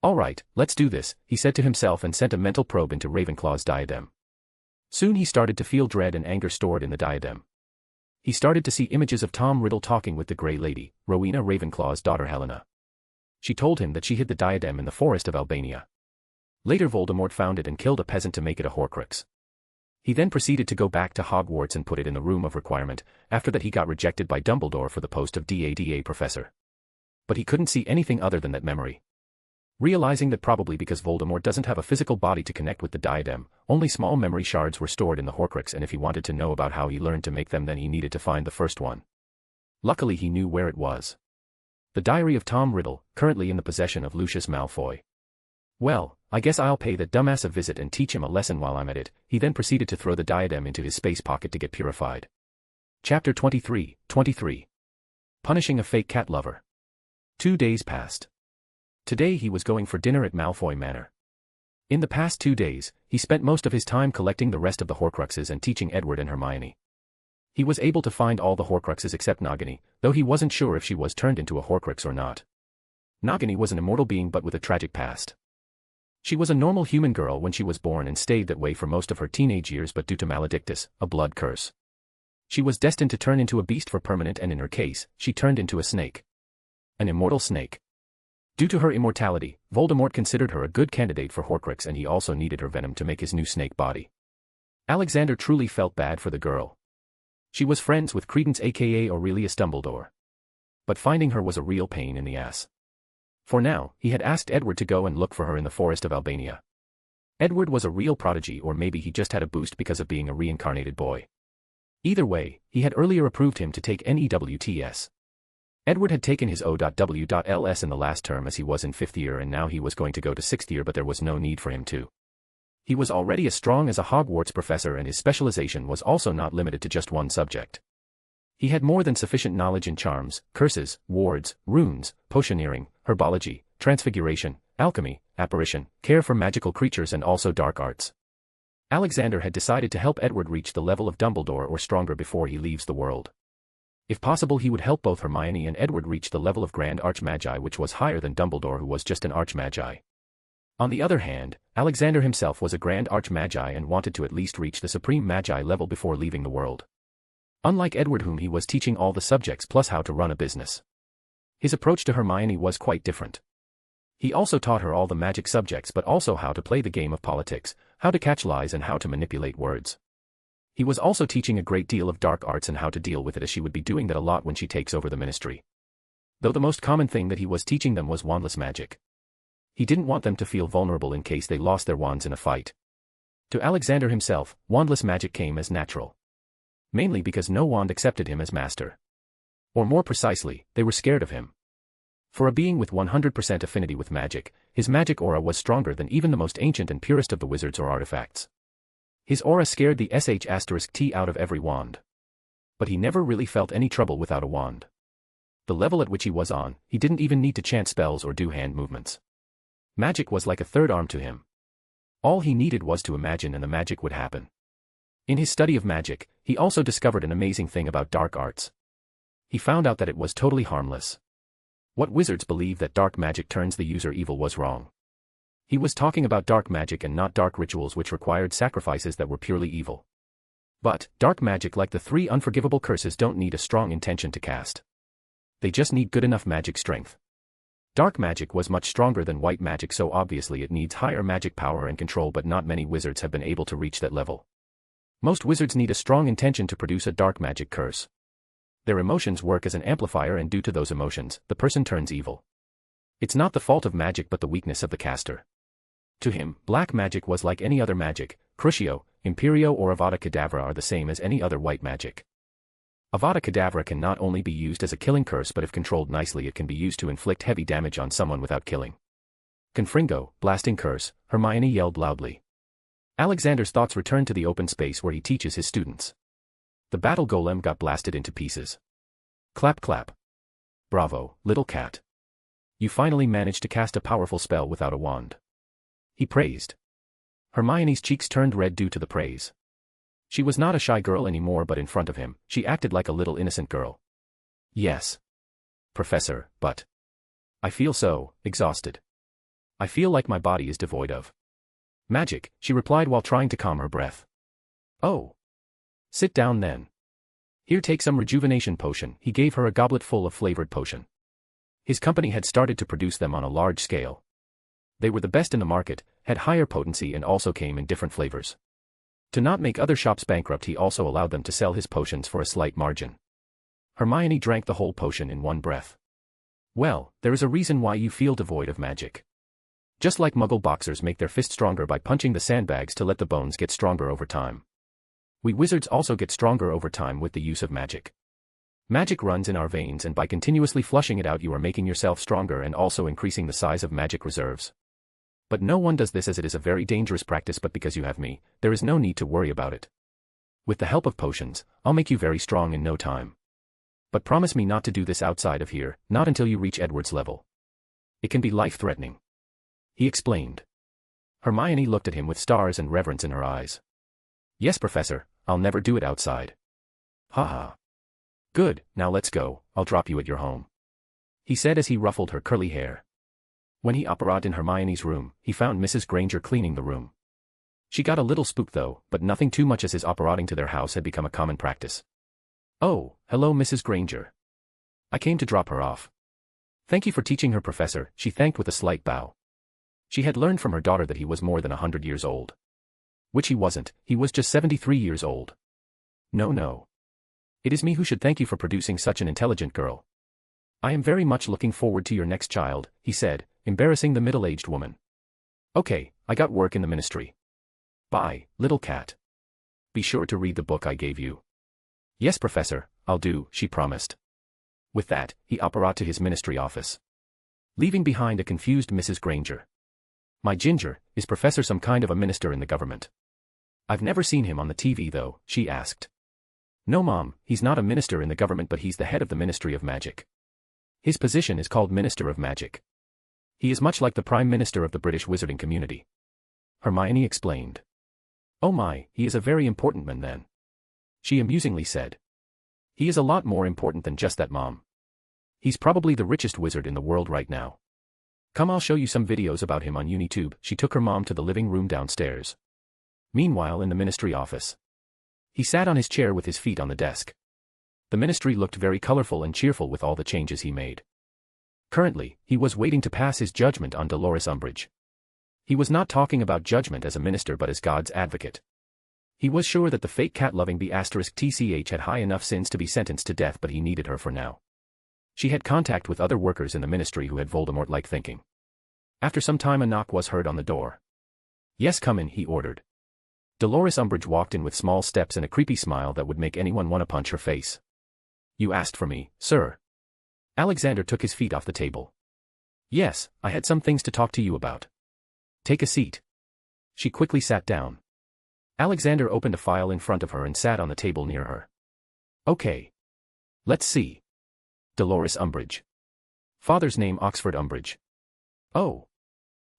All right, let's do this, he said to himself and sent a mental probe into Ravenclaw's diadem. Soon he started to feel dread and anger stored in the diadem. He started to see images of Tom Riddle talking with the Grey Lady, Rowena Ravenclaw's daughter Helena. She told him that she hid the diadem in the forest of Albania. Later Voldemort found it and killed a peasant to make it a Horcrux. He then proceeded to go back to Hogwarts and put it in the room of requirement. After that he got rejected by Dumbledore for the post of DADA professor. But he couldn't see anything other than that memory. Realizing that probably because Voldemort doesn't have a physical body to connect with the diadem, only small memory shards were stored in the Horcrux, and if he wanted to know about how he learned to make them, then he needed to find the first one. Luckily he knew where it was. The diary of Tom Riddle, currently in the possession of Lucius Malfoy. Well, I guess I'll pay that dumbass a visit and teach him a lesson while I'm at it. He then proceeded to throw the diadem into his space pocket to get purified. Chapter 23. Punishing a fake cat lover. 2 days passed. Today he was going for dinner at Malfoy Manor. In the past 2 days, he spent most of his time collecting the rest of the Horcruxes and teaching Edward and Hermione. He was able to find all the Horcruxes except Nagini, though he wasn't sure if she was turned into a Horcrux or not. Nagini was an immortal being but with a tragic past. She was a normal human girl when she was born and stayed that way for most of her teenage years, but due to maledictus, a blood curse, she was destined to turn into a beast for permanent, and in her case, she turned into a snake. An immortal snake. Due to her immortality, Voldemort considered her a good candidate for Horcrux, and he also needed her venom to make his new snake body. Alexander truly felt bad for the girl. She was friends with Credence aka Aurelius Dumbledore. But finding her was a real pain in the ass. For now, he had asked Edward to go and look for her in the forest of Albania. Edward was a real prodigy, or maybe he just had a boost because of being a reincarnated boy. Either way, he had earlier approved him to take NEWTS. Edward had taken his O.W.LS in the last term as he was in 5th year, and now he was going to go to 6th year, but there was no need for him to. He was already as strong as a Hogwarts professor, and his specialization was also not limited to just one subject. He had more than sufficient knowledge in charms, curses, wards, runes, potioneering, herbology, transfiguration, alchemy, apparition, care for magical creatures, and also dark arts. Alexander had decided to help Edward reach the level of Dumbledore or stronger before he leaves the world. If possible, he would help both Hermione and Edward reach the level of Grand Archmagi, which was higher than Dumbledore, who was just an Archmagi. On the other hand, Alexander himself was a Grand Archmagi and wanted to at least reach the Supreme Magi level before leaving the world. Unlike Edward, whom he was teaching all the subjects plus how to run a business, his approach to Hermione was quite different. He also taught her all the magic subjects, but also how to play the game of politics, how to catch lies, and how to manipulate words. He was also teaching a great deal of dark arts and how to deal with it, as she would be doing that a lot when she takes over the ministry. Though the most common thing that he was teaching them was wandless magic. He didn't want them to feel vulnerable in case they lost their wands in a fight. To Alexander himself, wandless magic came as natural. Mainly because no wand accepted him as master. Or more precisely, they were scared of him. For a being with 100% affinity with magic, his magic aura was stronger than even the most ancient and purest of the wizards or artifacts. His aura scared the sh*t out of every wand. But he never really felt any trouble without a wand. The level at which he was on, he didn't even need to chant spells or do hand movements. Magic was like a third arm to him. All he needed was to imagine and the magic would happen. In his study of magic, he also discovered an amazing thing about dark arts. He found out that it was totally harmless. What wizards believe that dark magic turns the user evil was wrong. He was talking about dark magic and not dark rituals which required sacrifices that were purely evil. But, dark magic like the 3 unforgivable curses don't need a strong intention to cast. They just need good enough magic strength. Dark magic was much stronger than white magic, so obviously it needs higher magic power and control, but not many wizards have been able to reach that level. Most wizards need a strong intention to produce a dark magic curse. Their emotions work as an amplifier, and due to those emotions, the person turns evil. It's not the fault of magic but the weakness of the caster. To him, black magic was like any other magic. Crucio, Imperio or Avada Kedavra are the same as any other white magic. Avada Kedavra can not only be used as a killing curse, but if controlled nicely it can be used to inflict heavy damage on someone without killing. Confringo, blasting curse, Hermione yelled loudly. Alexander's thoughts returned to the open space where he teaches his students. The battle golem got blasted into pieces. Clap clap. Bravo, little cat. You finally managed to cast a powerful spell without a wand. He praised. Hermione's cheeks turned red due to the praise. She was not a shy girl anymore, but in front of him, she acted like a little innocent girl. Yes. Professor, but I feel so exhausted. I feel like my body is devoid of magic, she replied while trying to calm her breath. Oh. Sit down then. Here, take some rejuvenation potion. He gave her a goblet full of flavored potion. His company had started to produce them on a large scale. They were the best in the market, had higher potency, and also came in different flavors. To not make other shops bankrupt, he also allowed them to sell his potions for a slight margin. Hermione drank the whole potion in one breath. Well, there is a reason why you feel devoid of magic. Just like Muggle boxers make their fists stronger by punching the sandbags to let the bones get stronger over time. We wizards also get stronger over time with the use of magic. Magic runs in our veins, and by continuously flushing it out you are making yourself stronger and also increasing the size of magic reserves. But no one does this, as it is a very dangerous practice, but because you have me, there is no need to worry about it. With the help of potions, I'll make you very strong in no time. But promise me not to do this outside of here, not until you reach Edward's level. It can be life-threatening. He explained. Hermione looked at him with stars and reverence in her eyes. Yes, Professor, I'll never do it outside. Ha ha. Good, now let's go, I'll drop you at your home. He said as he ruffled her curly hair. When he apparat in Hermione's room, he found Mrs. Granger cleaning the room. She got a little spooked though, but nothing too much, as his apparating to their house had become a common practice. Oh, hello Mrs. Granger. I came to drop her off. Thank you for teaching her, Professor, she thanked with a slight bow. She had learned from her daughter that he was more than 100 years old. Which he wasn't, he was just 73 years old. No. It is me who should thank you for producing such an intelligent girl. I am very much looking forward to your next child, he said, embarrassing the middle-aged woman. Okay, I got work in the ministry. Bye, little cat. Be sure to read the book I gave you. Yes, Professor, I'll do, she promised. With that, he apparat to his ministry office, leaving behind a confused Mrs. Granger. My Ginger, is Professor some kind of a minister in the government? I've never seen him on the TV though, she asked. No Mom, he's not a minister in the government, but he's the head of the Ministry of Magic. His position is called Minister of Magic. He is much like the Prime Minister of the British wizarding community. Hermione explained. Oh my, he is a very important man then. She amusingly said. He is a lot more important than just that, Mom. He's probably the richest wizard in the world right now. Come, I'll show you some videos about him on YouTube. She took her mom to the living room downstairs. Meanwhile, in the ministry office, he sat on his chair with his feet on the desk. The ministry looked very colorful and cheerful with all the changes he made. Currently, he was waiting to pass his judgment on Dolores Umbridge. He was not talking about judgment as a minister but as God's advocate. He was sure that the fake cat-loving B***tch had high enough sins to be sentenced to death, but he needed her for now. She had contact with other workers in the ministry who had Voldemort-like thinking. After some time a knock was heard on the door. "Yes, come in," he ordered. Dolores Umbridge walked in with small steps and a creepy smile that would make anyone want to punch her face. "You asked for me, sir." Alexander took his feet off the table. "Yes, I had some things to talk to you about. Take a seat." She quickly sat down. Alexander opened a file in front of her and sat on the table near her. "Okay. Let's see. Dolores Umbridge. Father's name Oxford Umbridge. Oh.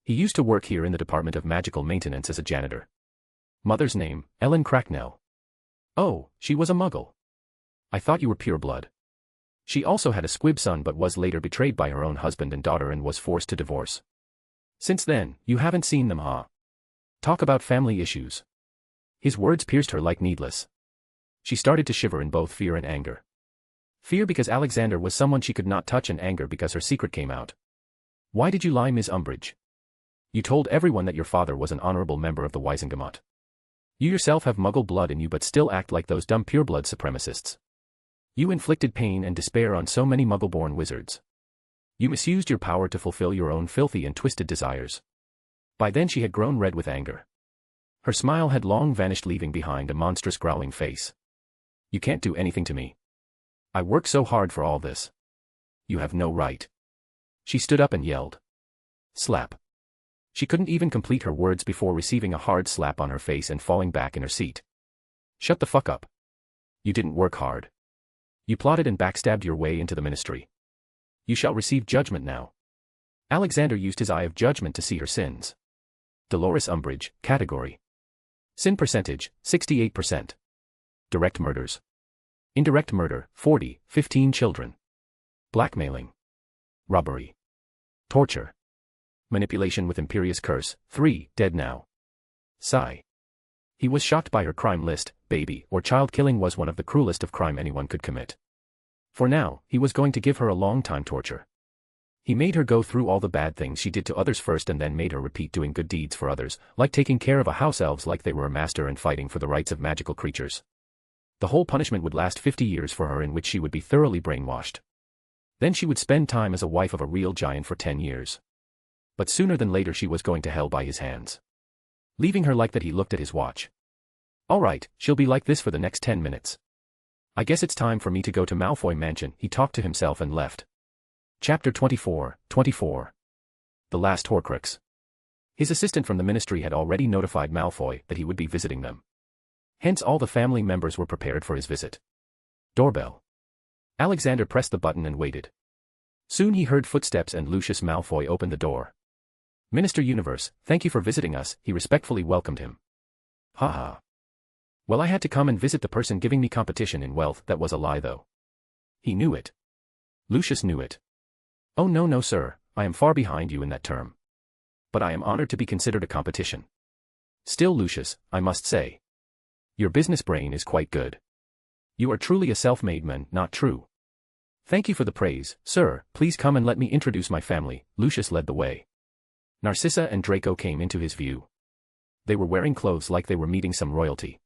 He used to work here in the Department of Magical Maintenance as a janitor. Mother's name, Ellen Cracknell. Oh, she was a muggle. I thought you were pure blood. She also had a squib son but was later betrayed by her own husband and daughter and was forced to divorce. Since then, you haven't seen them, huh? Talk about family issues." His words pierced her like needles. She started to shiver in both fear and anger. Fear because Alexander was someone she could not touch, and anger because her secret came out. "Why did you lie, Ms. Umbridge? You told everyone that your father was an honorable member of the Wisengamot. You yourself have muggle blood in you but still act like those dumb pureblood supremacists. You inflicted pain and despair on so many muggle-born wizards. You misused your power to fulfill your own filthy and twisted desires." By then she had grown red with anger. Her smile had long vanished, leaving behind a monstrous growling face. "You can't do anything to me. I worked so hard for all this. You have no right." She stood up and yelled. Slap. She couldn't even complete her words before receiving a hard slap on her face and falling back in her seat. "Shut the fuck up. You didn't work hard. You plotted and backstabbed your way into the ministry. You shall receive judgment now." Alexander used his eye of judgment to see her sins. Dolores Umbridge, category. Sin percentage, 68%. Direct murders. Indirect murder, 40, 15 children. Blackmailing. Robbery. Torture. Manipulation with imperious curse, 3, dead now. Sigh. He was shocked by her crime list. Baby or child killing was one of the cruelest of crime anyone could commit. For now, he was going to give her a long time torture. He made her go through all the bad things she did to others first and then made her repeat doing good deeds for others, like taking care of a house elves like they were a master and fighting for the rights of magical creatures. The whole punishment would last 50 years for her, in which she would be thoroughly brainwashed. Then she would spend time as a wife of a real giant for 10 years. But sooner than later she was going to hell by his hands. Leaving her like that, he looked at his watch. "All right, she'll be like this for the next 10 minutes. I guess it's time for me to go to Malfoy Mansion," he talked to himself and left. Chapter 24. The Last Horcrux. His assistant from the ministry had already notified Malfoy that he would be visiting them. Hence all the family members were prepared for his visit. Doorbell. Alexander pressed the button and waited. Soon he heard footsteps and Lucius Malfoy opened the door. "Minister Universe, thank you for visiting us," he respectfully welcomed him. "Ha. Well, I had to come and visit the person giving me competition in wealth. That was a lie though." He knew it. Lucius knew it. "Oh no sir, I am far behind you in that term. But I am honored to be considered a competition. Still, Lucius, I must say. Your business brain is quite good. You are truly a self-made man, not true?" "Thank you for the praise, sir. Please come and let me introduce my family." Lucius led the way. Narcissa and Draco came into his view. They were wearing clothes like they were meeting some royalty.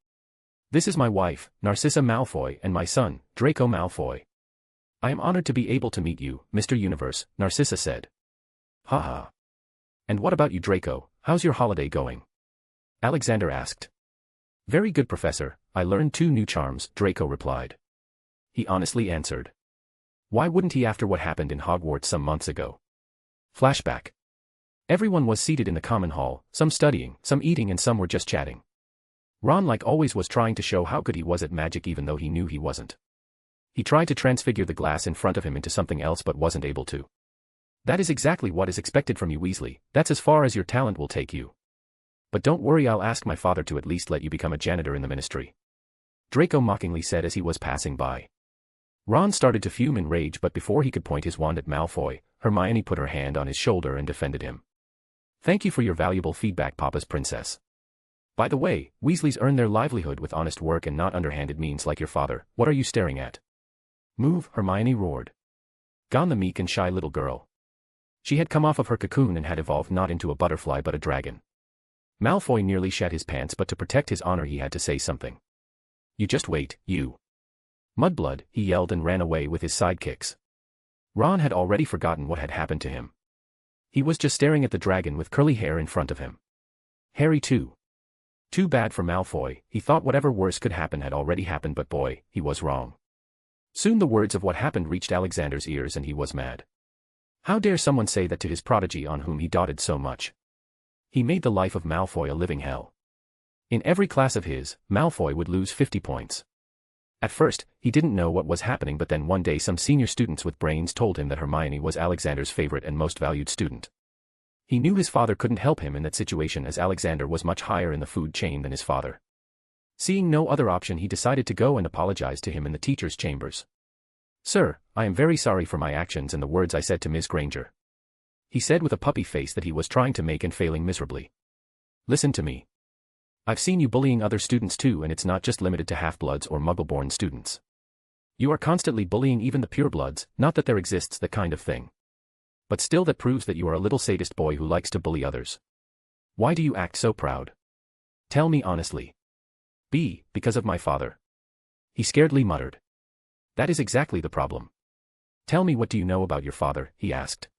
"This is my wife, Narcissa Malfoy, and my son, Draco Malfoy. I am honored to be able to meet you, Mr. Universe," Narcissa said. "Ha. And what about you, Draco? How's your holiday going?" Alexander asked. "Very good, Professor. I learned 2 new charms," Draco replied. He honestly answered. Why wouldn't he after what happened in Hogwarts some months ago? Flashback. Everyone was seated in the common hall, some studying, some eating and some were just chatting. Ron, like always, was trying to show how good he was at magic even though he knew he wasn't. He tried to transfigure the glass in front of him into something else but wasn't able to. "That is exactly what is expected from you, Weasley. That's as far as your talent will take you. But don't worry, I'll ask my father to at least let you become a janitor in the ministry," Draco mockingly said as he was passing by. Ron started to fume in rage, but before he could point his wand at Malfoy, Hermione put her hand on his shoulder and defended him. "Thank you for your valuable feedback, Papa's princess. By the way, Weasleys earn their livelihood with honest work and not underhanded means like your father. What are you staring at? Move," Hermione roared. Gone the meek and shy little girl. She had come off of her cocoon and had evolved not into a butterfly but a dragon. Malfoy nearly shat his pants, but to protect his honor he had to say something. "You just wait, you Mudblood," he yelled and ran away with his sidekicks. Ron had already forgotten what had happened to him. He was just staring at the dragon with curly hair in front of him. Harry too. Too bad for Malfoy, he thought whatever worse could happen had already happened, but boy, he was wrong. Soon the words of what happened reached Alexander's ears and he was mad. How dare someone say that to his prodigy on whom he doted so much? He made the life of Malfoy a living hell. In every class of his, Malfoy would lose 50 points. At first, he didn't know what was happening, but then one day some senior students with brains told him that Hermione was Alexander's favorite and most valued student. He knew his father couldn't help him in that situation as Alexander was much higher in the food chain than his father. Seeing no other option, he decided to go and apologize to him in the teacher's chambers. "Sir, I am very sorry for my actions and the words I said to Ms. Granger," he said with a puppy face that he was trying to make and failing miserably. "Listen to me. I've seen you bullying other students too, and it's not just limited to half-bloods or muggle-born students. You are constantly bullying even the purebloods, not that there exists that kind of thing. But still that proves that you are a little sadist boy who likes to bully others. Why do you act so proud? Tell me honestly." Because of my father," he scaredly muttered. "That is exactly the problem. Tell me, what do you know about your father?" he asked.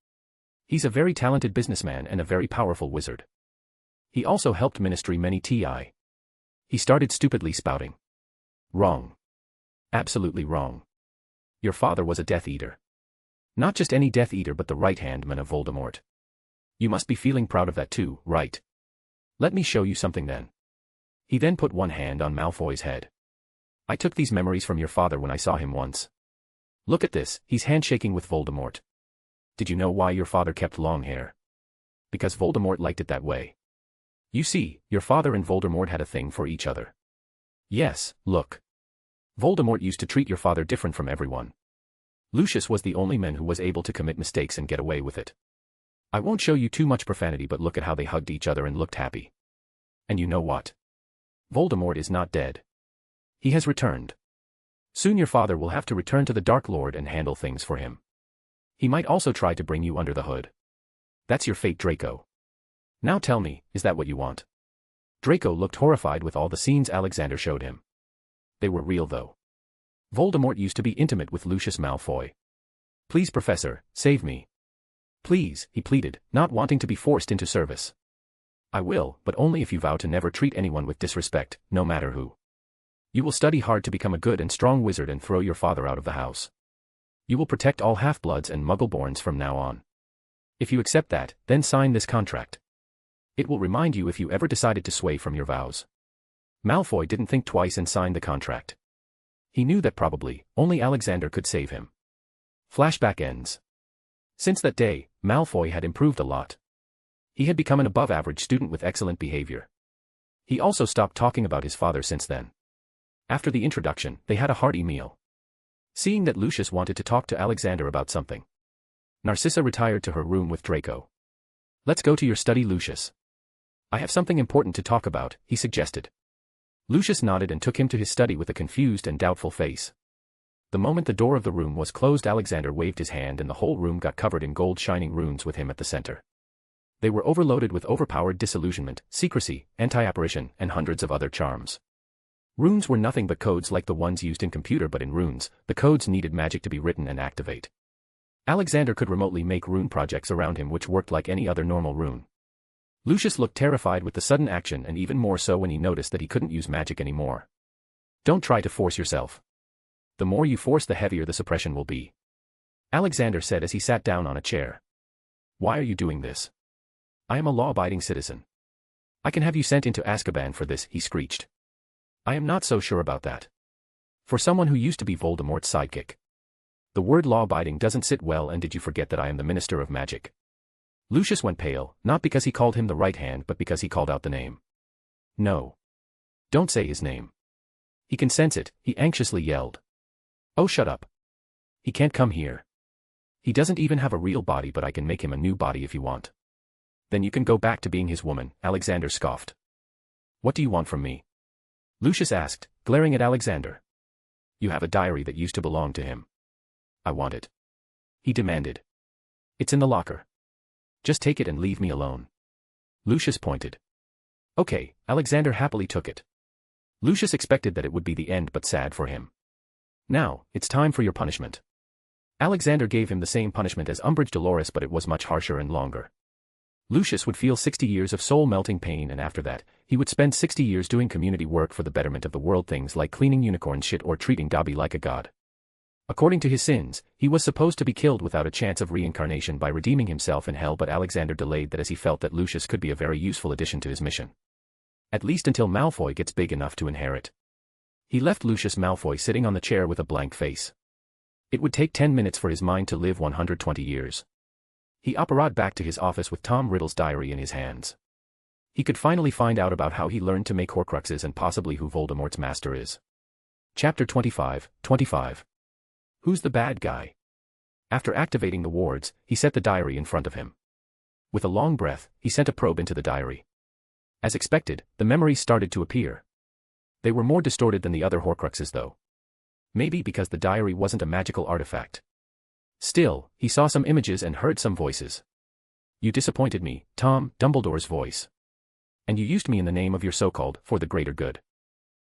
"He's a very talented businessman and a very powerful wizard. He also helped ministry many TI." He started stupidly spouting. "Wrong. Absolutely wrong. Your father was a Death Eater. Not just any Death Eater, but the right-hand man of Voldemort. You must be feeling proud of that too, right? Let me show you something then." He then put one hand on Malfoy's head. "I took these memories from your father when I saw him once. Look at this, he's handshaking with Voldemort. Did you know why your father kept long hair? Because Voldemort liked it that way. You see, your father and Voldemort had a thing for each other. Yes, look. Voldemort used to treat your father different from everyone. Lucius was the only man who was able to commit mistakes and get away with it. I won't show you too much profanity, but look at how they hugged each other and looked happy. And you know what? Voldemort is not dead. He has returned. Soon your father will have to return to the Dark Lord and handle things for him. He might also try to bring you under the hood. That's your fate, Draco. Now tell me, is that what you want?" Draco looked horrified with all the scenes Alexander showed him. They were real though. Voldemort used to be intimate with Lucius Malfoy. "Please, Professor, save me. Please," he pleaded, not wanting to be forced into service. "I will, but only if you vow to never treat anyone with disrespect, no matter who. You will study hard to become a good and strong wizard and throw your father out of the house. You will protect all half-bloods and muggle-borns from now on. If you accept that, then sign this contract. It will remind you if you ever decided to sway from your vows." Malfoy didn't think twice and signed the contract. He knew that probably only Alexander could save him. Flashback ends. Since that day, Malfoy had improved a lot. He had become an above-average student with excellent behavior. He also stopped talking about his father since then. After the introduction, they had a hearty meal. Seeing that Lucius wanted to talk to Alexander about something, Narcissa retired to her room with Draco. "Let's go to your study, Lucius. I have something important to talk about," he suggested. Lucius nodded and took him to his study with a confused and doubtful face. The moment the door of the room was closed, Alexander waved his hand and the whole room got covered in gold shining runes with him at the center. They were overloaded with overpowered disillusionment, secrecy, anti-apparition, and hundreds of other charms. Runes were nothing but codes like the ones used in computer, but in runes, the codes needed magic to be written and activate. Alexander could remotely make rune projects around him which worked like any other normal rune. Lucius looked terrified with the sudden action, and even more so when he noticed that he couldn't use magic anymore. "Don't try to force yourself. The more you force, the heavier the suppression will be," Alexander said as he sat down on a chair. "Why are you doing this? I am a law-abiding citizen. I can have you sent into Azkaban for this," he screeched. "I am not so sure about that. For someone who used to be Voldemort's sidekick, the word law-abiding doesn't sit well, and did you forget that I am the Minister of Magic?" Lucius went pale, not because he called him the right hand but because he called out the name. "No. Don't say his name. He can sense it," he anxiously yelled. "Oh, shut up. He can't come here. He doesn't even have a real body, but I can make him a new body if you want." "Then you can go back to being his woman," Alexander scoffed. "What do you want from me?" Lucius asked, glaring at Alexander. "You have a diary that used to belong to him." "I want it," he demanded. "It's in the locker. Just take it and leave me alone." Lucius pointed. "Okay," Alexander happily took it. Lucius expected that it would be the end, but sad for him. "Now, it's time for your punishment." Alexander gave him the same punishment as Umbridge Dolores, but it was much harsher and longer. Lucius would feel 60 years of soul-melting pain, and after that, he would spend 60 years doing community work for the betterment of the world, things like cleaning unicorn shit or treating Dobby like a god. According to his sins, he was supposed to be killed without a chance of reincarnation by redeeming himself in hell, but Alexander delayed that as he felt that Lucius could be a very useful addition to his mission. At least until Malfoy gets big enough to inherit. He left Lucius Malfoy sitting on the chair with a blank face. It would take 10 minutes for his mind to live 120 years. He operated back to his office with Tom Riddle's diary in his hands. He could finally find out about how he learned to make Horcruxes and possibly who Voldemort's master is. Chapter 25. Who's the bad guy? After activating the wards, he set the diary in front of him. With a long breath, he sent a probe into the diary. As expected, the memories started to appear. They were more distorted than the other Horcruxes though. Maybe because the diary wasn't a magical artifact. Still, he saw some images and heard some voices. You disappointed me, Tom, Dumbledore's voice. And you used me in the name of your so-called, for the greater good.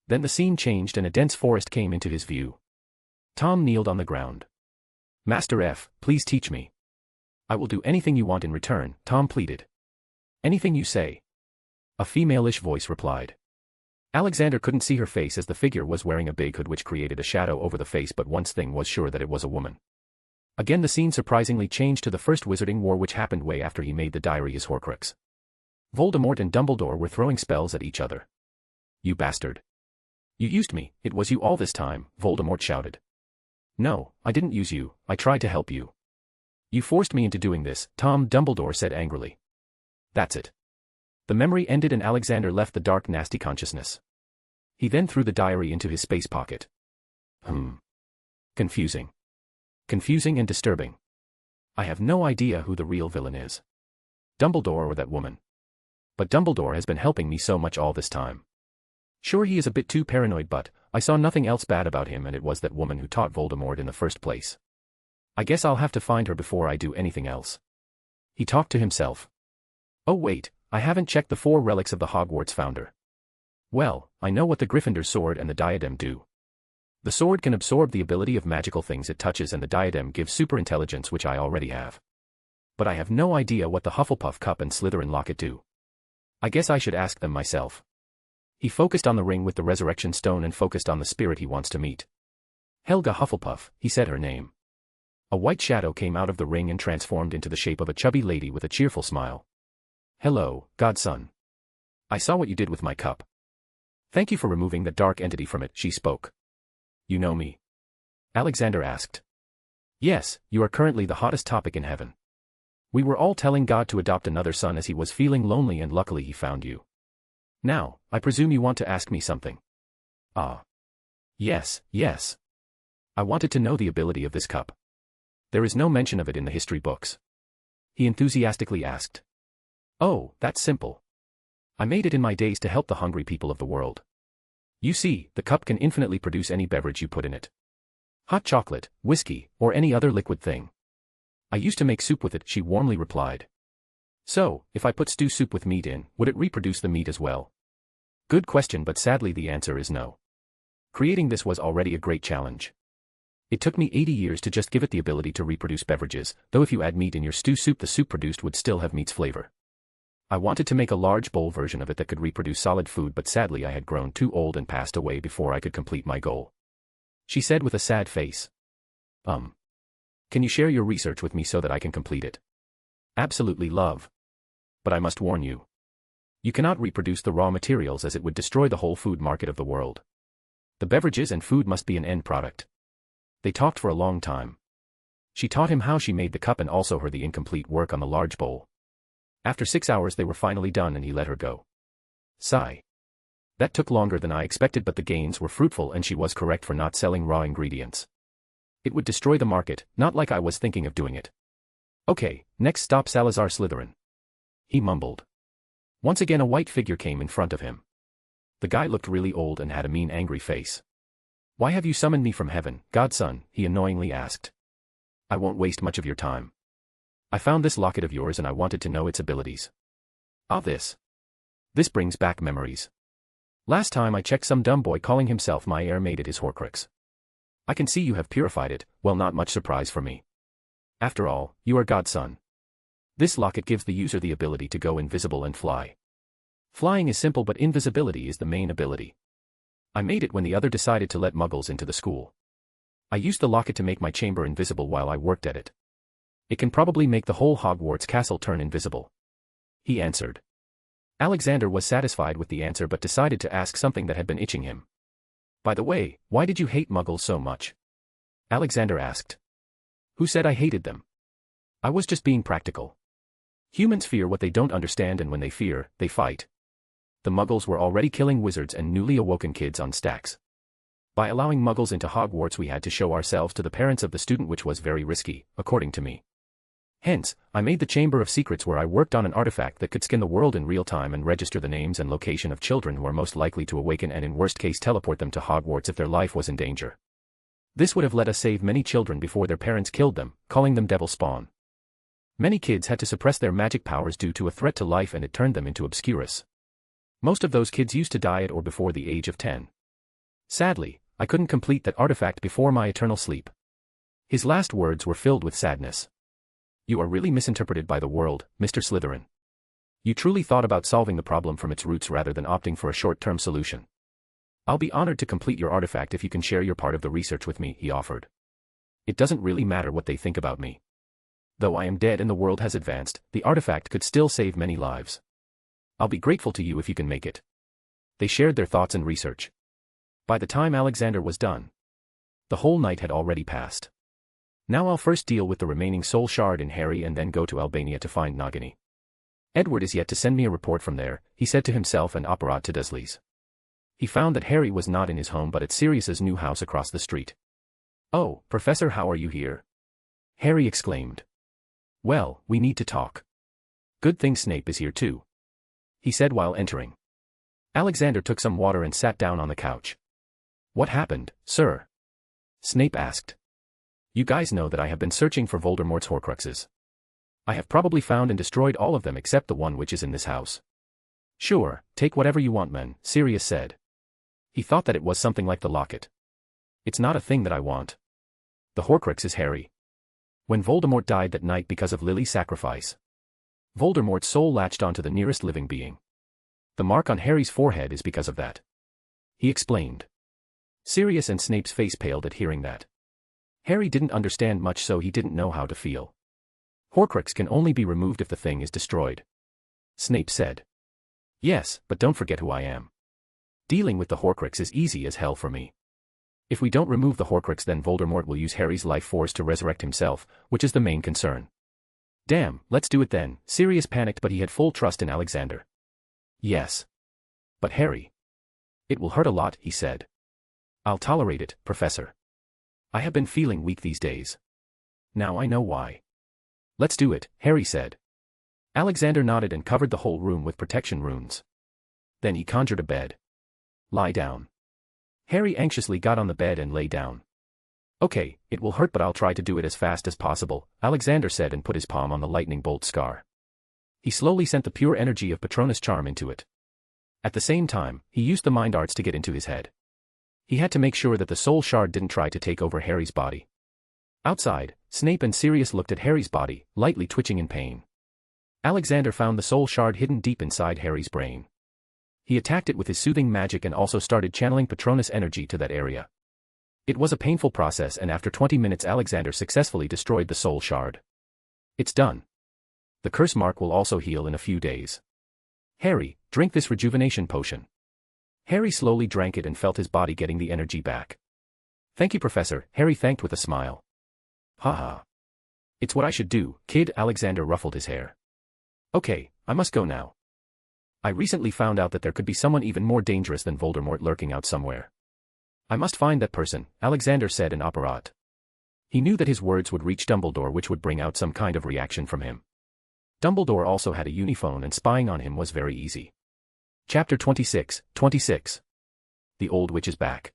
Then the scene changed and a dense forest came into his view. Tom kneeled on the ground. Master F, please teach me. I will do anything you want in return, Tom pleaded. Anything you say. A female-ish voice replied. Alexander couldn't see her face as the figure was wearing a big hood which created a shadow over the face, but one thing was sure, that it was a woman. Again the scene surprisingly changed to the first Wizarding War, which happened way after he made the diary his Horcrux. Voldemort and Dumbledore were throwing spells at each other. You bastard. You used me, it was you all this time, Voldemort shouted. No, I didn't use you, I tried to help you. You forced me into doing this, Tom, Dumbledore said angrily. That's it. The memory ended and Alexander left the dark, nasty consciousness. He then threw the diary into his space pocket. Confusing. Confusing and disturbing. I have no idea who the real villain is. Dumbledore or that woman. But Dumbledore has been helping me so much all this time. Sure, he is a bit too paranoid, but I saw nothing else bad about him, and it was that woman who taught Voldemort in the first place. I guess I'll have to find her before I do anything else. He talked to himself. Oh wait, I haven't checked the 4 relics of the Hogwarts founder. Well, I know what the Gryffindor sword and the diadem do. The sword can absorb the ability of magical things it touches, and the diadem gives super intelligence, which I already have. But I have no idea what the Hufflepuff cup and Slytherin locket do. I guess I should ask them myself. He focused on the ring with the resurrection stone and focused on the spirit he wants to meet. Helga Hufflepuff, he said her name. A white shadow came out of the ring and transformed into the shape of a chubby lady with a cheerful smile. Hello, godson. I saw what you did with my cup. Thank you for removing the dark entity from it, she spoke. You know me? Alexander asked. Yes, you are currently the hottest topic in heaven. We were all telling God to adopt another son as he was feeling lonely, and luckily he found you. Now, I presume you want to ask me something. Ah. Yes. I wanted to know the ability of this cup. There is no mention of it in the history books. He enthusiastically asked. Oh, that's simple. I made it in my days to help the hungry people of the world. You see, the cup can infinitely produce any beverage you put in it. Hot chocolate, whiskey, or any other liquid thing. I used to make soup with it, she warmly replied. So, if I put stew soup with meat in, would it reproduce the meat as well? Good question, but sadly the answer is no. Creating this was already a great challenge. It took me 80 years to just give it the ability to reproduce beverages, though if you add meat in your stew soup, the soup produced would still have meat's flavor. I wanted to make a large bowl version of it that could reproduce solid food, but sadly I had grown too old and passed away before I could complete my goal. She said with a sad face. Can you share your research with me so that I can complete it? Absolutely, love. But I must warn you. You cannot reproduce the raw materials, as it would destroy the whole food market of the world. The beverages and food must be an end product. They talked for a long time. She taught him how she made the cup and also her the incomplete work on the large bowl. After 6 hours they were finally done and he let her go. Sigh. That took longer than I expected, but the gains were fruitful and she was correct for not selling raw ingredients. It would destroy the market, not like I was thinking of doing it. Okay, next stop Salazar Slytherin. He mumbled. Once again a white figure came in front of him. The guy looked really old and had a mean, angry face. Why have you summoned me from heaven, godson? He annoyingly asked. I won't waste much of your time. I found this locket of yours and I wanted to know its abilities. Ah, this. This brings back memories. Last time I checked, some dumb boy calling himself my heir made it his Horcrux. I can see you have purified it, well, not much surprise for me. After all, you are God's son. This locket gives the user the ability to go invisible and fly. Flying is simple, but invisibility is the main ability. I made it when the other decided to let muggles into the school. I used the locket to make my chamber invisible while I worked at it. It can probably make the whole Hogwarts castle turn invisible. He answered. Alexander was satisfied with the answer but decided to ask something that had been itching him. By the way, why did you hate muggles so much? Alexander asked. Who said I hated them? I was just being practical. Humans fear what they don't understand, and when they fear, they fight. The muggles were already killing wizards and newly awoken kids on stacks. By allowing muggles into Hogwarts, we had to show ourselves to the parents of the student, which was very risky, according to me. Hence, I made the Chamber of Secrets, where I worked on an artifact that could scan the world in real time and register the names and location of children who are most likely to awaken, and in worst case teleport them to Hogwarts if their life was in danger. This would have let us save many children before their parents killed them, calling them devil spawn. Many kids had to suppress their magic powers due to a threat to life, and it turned them into obscurus. Most of those kids used to die at or before the age of 10. Sadly, I couldn't complete that artifact before my eternal sleep. His last words were filled with sadness. You are really misinterpreted by the world, Mr. Slytherin. You truly thought about solving the problem from its roots rather than opting for a short-term solution. I'll be honored to complete your artifact if you can share your part of the research with me, he offered. It doesn't really matter what they think about me. Though I am dead and the world has advanced, the artifact could still save many lives. I'll be grateful to you if you can make it. They shared their thoughts and research. By the time Alexander was done, the whole night had already passed. Now I'll first deal with the remaining soul shard in Harry and then go to Albania to find Nagini. Edward is yet to send me a report from there, he said to himself and apparat to Dursley's. He found that Harry was not in his home but at Sirius's new house across the street. Oh, Professor, how are you here? Harry exclaimed. Well, we need to talk. Good thing Snape is here too, he said while entering. Alexander took some water and sat down on the couch. What happened, sir? Snape asked. You guys know that I have been searching for Voldemort's Horcruxes. I have probably found and destroyed all of them except the one which is in this house. Sure, take whatever you want, men, Sirius said. He thought that it was something like the locket. It's not a thing that I want. The Horcrux is Harry. When Voldemort died that night because of Lily's sacrifice, Voldemort's soul latched onto the nearest living being. The mark on Harry's forehead is because of that, he explained. Sirius and Snape's face paled at hearing that. Harry didn't understand much, so he didn't know how to feel. Horcrux can only be removed if the thing is destroyed, Snape said. Yes, but don't forget who I am. Dealing with the Horcrux is easy as hell for me. If we don't remove the Horcrux, then Voldemort will use Harry's life force to resurrect himself, which is the main concern. Damn, let's do it then, Sirius panicked, but he had full trust in Alexander. Yes. But Harry. It will hurt a lot, he said. I'll tolerate it, Professor. I have been feeling weak these days. Now I know why. Let's do it, Harry said. Alexander nodded and covered the whole room with protection runes. Then he conjured a bed. Lie down. Harry anxiously got on the bed and lay down. Okay, it will hurt, but I'll try to do it as fast as possible, Alexander said and put his palm on the lightning bolt scar. He slowly sent the pure energy of Patronus charm into it. At the same time, he used the mind arts to get into his head. He had to make sure that the soul shard didn't try to take over Harry's body. Outside, Snape and Sirius looked at Harry's body, lightly twitching in pain. Alexander found the soul shard hidden deep inside Harry's brain. He attacked it with his soothing magic and also started channeling Patronus energy to that area. It was a painful process, and after 20 minutes Alexander successfully destroyed the soul shard. It's done. The curse mark will also heal in a few days. Harry, drink this rejuvenation potion. Harry slowly drank it and felt his body getting the energy back. Thank you, Professor, Harry thanked with a smile. Haha. It's what I should do, kid, Alexander ruffled his hair. Okay, I must go now. I recently found out that there could be someone even more dangerous than Voldemort lurking out somewhere. I must find that person, Alexander said in apparat. He knew that his words would reach Dumbledore, which would bring out some kind of reaction from him. Dumbledore also had a uniphone and spying on him was very easy. Chapter 26. The Old Witch is back.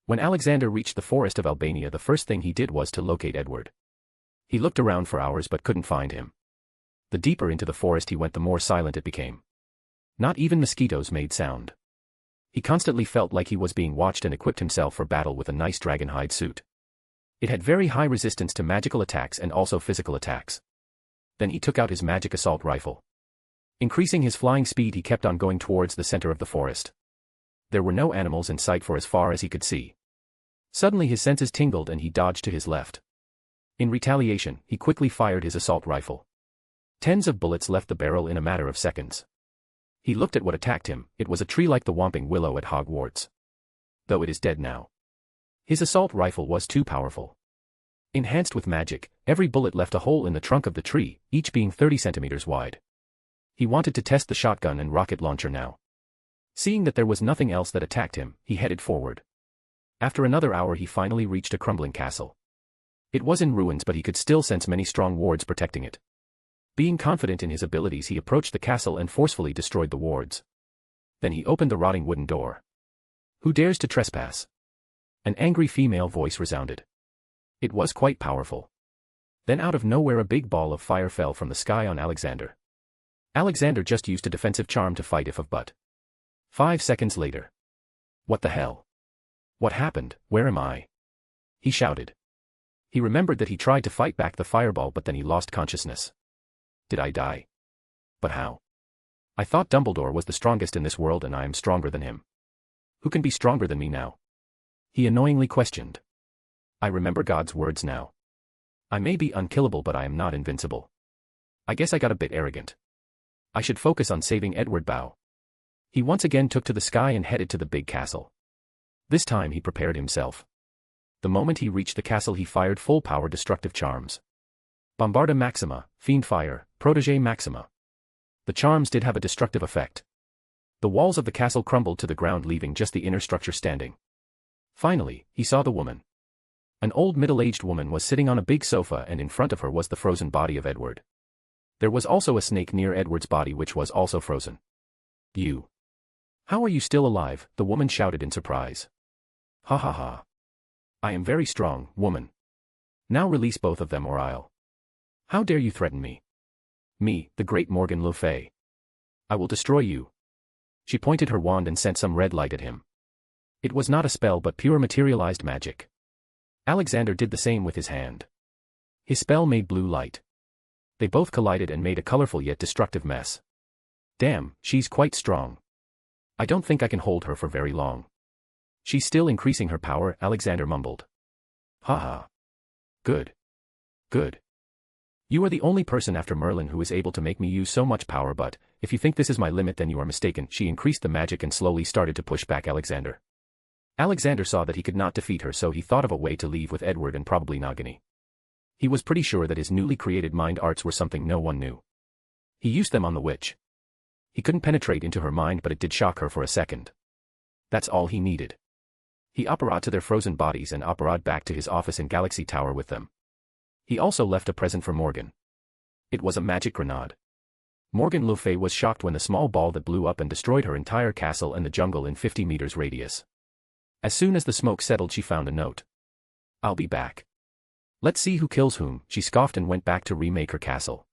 When Alexander reached the forest of Albania, the first thing he did was to locate Edward. He looked around for hours but couldn't find him. The deeper into the forest he went, the more silent it became. Not even mosquitoes made sound. He constantly felt like he was being watched and equipped himself for battle with a nice dragonhide suit. It had very high resistance to magical attacks and also physical attacks. Then he took out his magic assault rifle. Increasing his flying speed, he kept on going towards the center of the forest. There were no animals in sight for as far as he could see. Suddenly his senses tingled and he dodged to his left. In retaliation, he quickly fired his assault rifle. Tens of bullets left the barrel in a matter of seconds. He looked at what attacked him. It was a tree like the Whomping Willow at Hogwarts. Though it is dead now. His assault rifle was too powerful. Enhanced with magic, every bullet left a hole in the trunk of the tree, each being 30 centimeters wide. He wanted to test the shotgun and rocket launcher now. Seeing that there was nothing else that attacked him, he headed forward. After another hour he finally reached a crumbling castle. It was in ruins, but he could still sense many strong wards protecting it. Being confident in his abilities, he approached the castle and forcefully destroyed the wards. Then he opened the rotting wooden door. "Who dares to trespass?" An angry female voice resounded. It was quite powerful. Then out of nowhere a big ball of fire fell from the sky on Alexander. Alexander just used a defensive charm to fight if of but. 5 seconds later. What the hell? What happened? Where am I? He shouted. He remembered that he tried to fight back the fireball, but then he lost consciousness. Did I die? But how? I thought Dumbledore was the strongest in this world and I am stronger than him. Who can be stronger than me now? He annoyingly questioned. I remember God's words now. I may be unkillable, but I am not invincible. I guess I got a bit arrogant. I should focus on saving Edward Bow. He once again took to the sky and headed to the big castle. This time he prepared himself. The moment he reached the castle he fired full-power destructive charms. Bombarda Maxima, Fiend Fire, Protégé Maxima. The charms did have a destructive effect. The walls of the castle crumbled to the ground, leaving just the inner structure standing. Finally, he saw the woman. An old middle-aged woman was sitting on a big sofa, and in front of her was the frozen body of Edward. There was also a snake near Edward's body which was also frozen. You. How are you still alive? The woman shouted in surprise. Ha ha ha. I am very strong, woman. Now release both of them or I'll. How dare you threaten me? Me, the great Morgan Le Fay. I will destroy you. She pointed her wand and sent some red light at him. It was not a spell but pure materialized magic. Alexander did the same with his hand. His spell made blue light. They both collided and made a colorful yet destructive mess. Damn, she's quite strong. I don't think I can hold her for very long. She's still increasing her power, Alexander mumbled. Ha ha. Good. Good. You are the only person after Merlin who is able to make me use so much power, but if you think this is my limit then you are mistaken. She increased the magic and slowly started to push back Alexander. Alexander saw that he could not defeat her, so he thought of a way to leave with Edward and probably Nagini. He was pretty sure that his newly created mind arts were something no one knew. He used them on the witch. He couldn't penetrate into her mind, but it did shock her for a second. That's all he needed. He apparat to their frozen bodies and apparat back to his office in Galaxy Tower with them. He also left a present for Morgan. It was a magic grenade. Morgan Le Fay was shocked when the small ball that blew up and destroyed her entire castle and the jungle in 50 meters radius. As soon as the smoke settled she found a note. I'll be back. Let's see who kills whom, she scoffed and went back to remake her castle.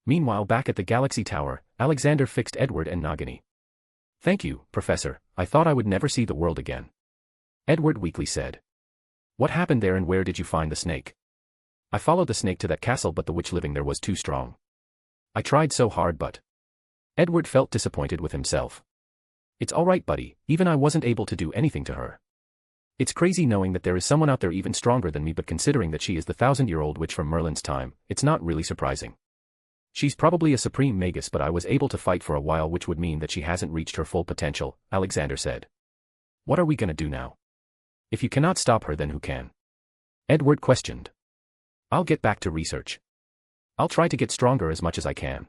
Meanwhile back at the Galaxy Tower, Alexander fixed Edward and Nagini. Thank you, Professor, I thought I would never see the world again. Edward weakly said. What happened there and where did you find the snake? I followed the snake to that castle but the witch living there was too strong. I tried so hard but... Edward felt disappointed with himself. It's alright buddy, even I wasn't able to do anything to her. It's crazy knowing that there is someone out there even stronger than me, but considering that she is the 1,000-year-old witch from Merlin's time, it's not really surprising. She's probably a supreme magus, but I was able to fight for a while, which would mean that she hasn't reached her full potential, Alexander said. What are we gonna do now? If you cannot stop her then who can? Edward questioned. I'll get back to research. I'll try to get stronger as much as I can.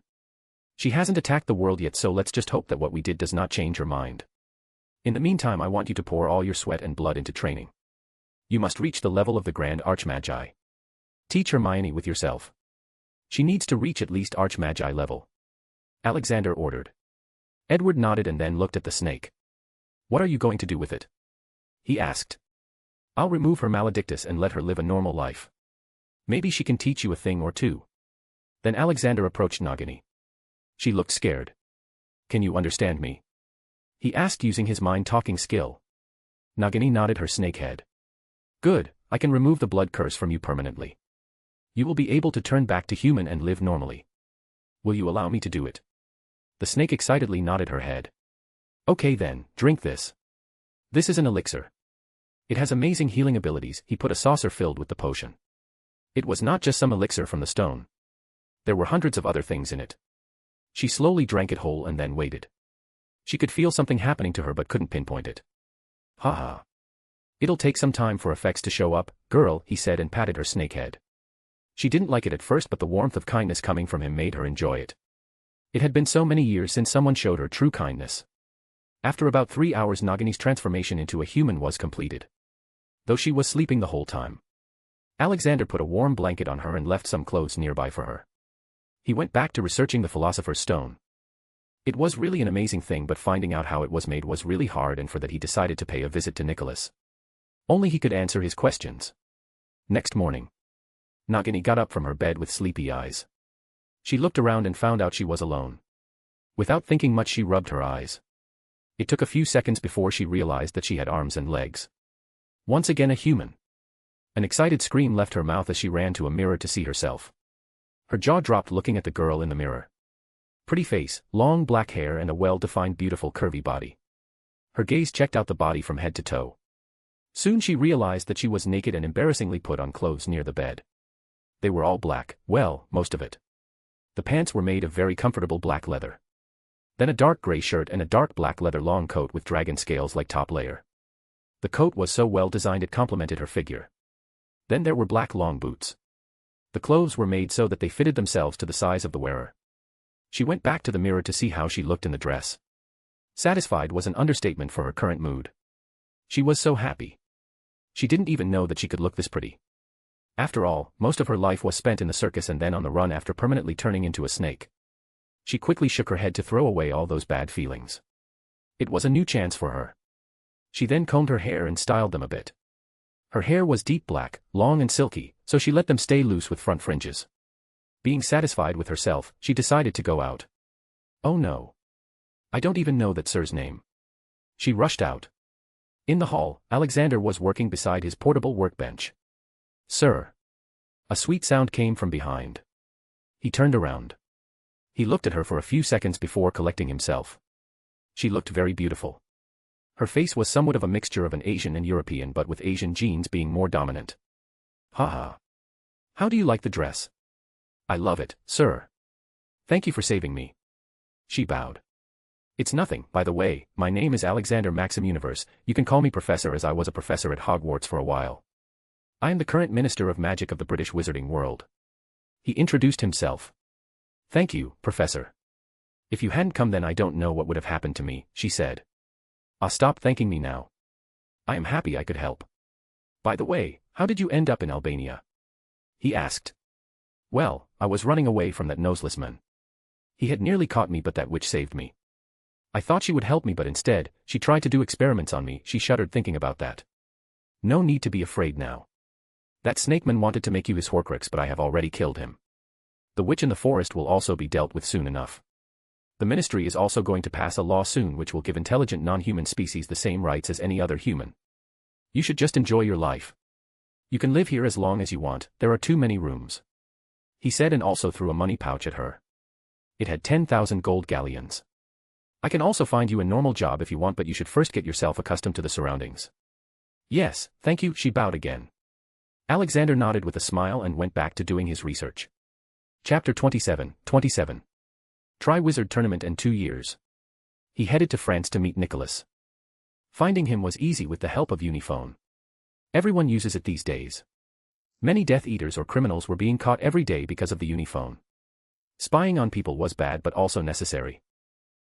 She hasn't attacked the world yet, so let's just hope that what we did does not change her mind. In the meantime I want you to pour all your sweat and blood into training. You must reach the level of the Grand Archmagi. Teach Hermione with yourself. She needs to reach at least Archmagi level. Alexander ordered. Edward nodded and then looked at the snake. What are you going to do with it? He asked. I'll remove her maledictus and let her live a normal life. Maybe she can teach you a thing or two. Then Alexander approached Nagini. She looked scared. Can you understand me? he asked using his mind-talking skill. Nagini nodded her snake head. Good, I can remove the blood curse from you permanently. You will be able to turn back to human and live normally. Will you allow me to do it? The snake excitedly nodded her head. Okay then, drink this. This is an elixir. It has amazing healing abilities. He put a saucer filled with the potion. It was not just some elixir from the stone. There were hundreds of other things in it. She slowly drank it whole and then waited. She could feel something happening to her but couldn't pinpoint it. Haha. It'll take some time for effects to show up, girl, he said and patted her snake head. She didn't like it at first, but the warmth of kindness coming from him made her enjoy it. It had been so many years since someone showed her true kindness. After about 3 hours, Nagini's transformation into a human was completed. Though she was sleeping the whole time. Alexander put a warm blanket on her and left some clothes nearby for her. He went back to researching the Philosopher's Stone. It was really an amazing thing, but finding out how it was made was really hard, and for that he decided to pay a visit to Nicholas. Only he could answer his questions. Next morning, Nagini got up from her bed with sleepy eyes. She looked around and found out she was alone. Without thinking much, she rubbed her eyes. It took a few seconds before she realized that she had arms and legs. Once again a human. An excited scream left her mouth as she ran to a mirror to see herself. Her jaw dropped looking at the girl in the mirror. Pretty face, long black hair and a well-defined beautiful curvy body. Her gaze checked out the body from head to toe. Soon she realized that she was naked and embarrassingly put on clothes near the bed. They were all black, well, most of it. The pants were made of very comfortable black leather. Then a dark gray shirt and a dark black leather long coat with dragon scales like top layer. The coat was so well designed it complemented her figure. Then there were black long boots. The clothes were made so that they fitted themselves to the size of the wearer. She went back to the mirror to see how she looked in the dress. Satisfied was an understatement for her current mood. She was so happy. She didn't even know that she could look this pretty. After all, most of her life was spent in the circus and then on the run after permanently turning into a snake. She quickly shook her head to throw away all those bad feelings. It was a new chance for her. She then combed her hair and styled them a bit. Her hair was deep black, long and silky, so she let them stay loose with front fringes. Being satisfied with herself, she decided to go out. Oh no. I don't even know that sir's name. She rushed out. In the hall, Alexander was working beside his portable workbench. Sir. A sweet sound came from behind. He turned around. He looked at her for a few seconds before collecting himself. She looked very beautiful. Her face was somewhat of a mixture of an Asian and European, but with Asian genes being more dominant. Haha. How do you like the dress? I love it, sir. Thank you for saving me. She bowed. It's nothing, by the way, my name is Alexander Maxim Universe, you can call me Professor as I was a professor at Hogwarts for a while. I am the current Minister of Magic of the British Wizarding World. He introduced himself. Thank you, Professor. If you hadn't come then I don't know what would have happened to me, she said. Stop thanking me now. I am happy I could help. By the way, how did you end up in Albania? He asked. Well, I was running away from that noseless man. He had nearly caught me, but that witch saved me. I thought she would help me, but instead, she tried to do experiments on me. She shuddered thinking about that. No need to be afraid now. That snakeman wanted to make you his Horcrux, but I have already killed him. The witch in the forest will also be dealt with soon enough. The ministry is also going to pass a law soon which will give intelligent non-human species the same rights as any other human. You should just enjoy your life. You can live here as long as you want, there are too many rooms. He said and also threw a money pouch at her. It had 10,000 gold galleons. I can also find you a normal job if you want, but you should first get yourself accustomed to the surroundings. Yes, thank you, she bowed again. Alexander nodded with a smile and went back to doing his research. Chapter 27. Tri-Wizard Tournament and 2 years. He headed to France to meet Nicholas. Finding him was easy with the help of Uniphone. Everyone uses it these days. Many Death Eaters or criminals were being caught every day because of the Uniphone. Spying on people was bad but also necessary.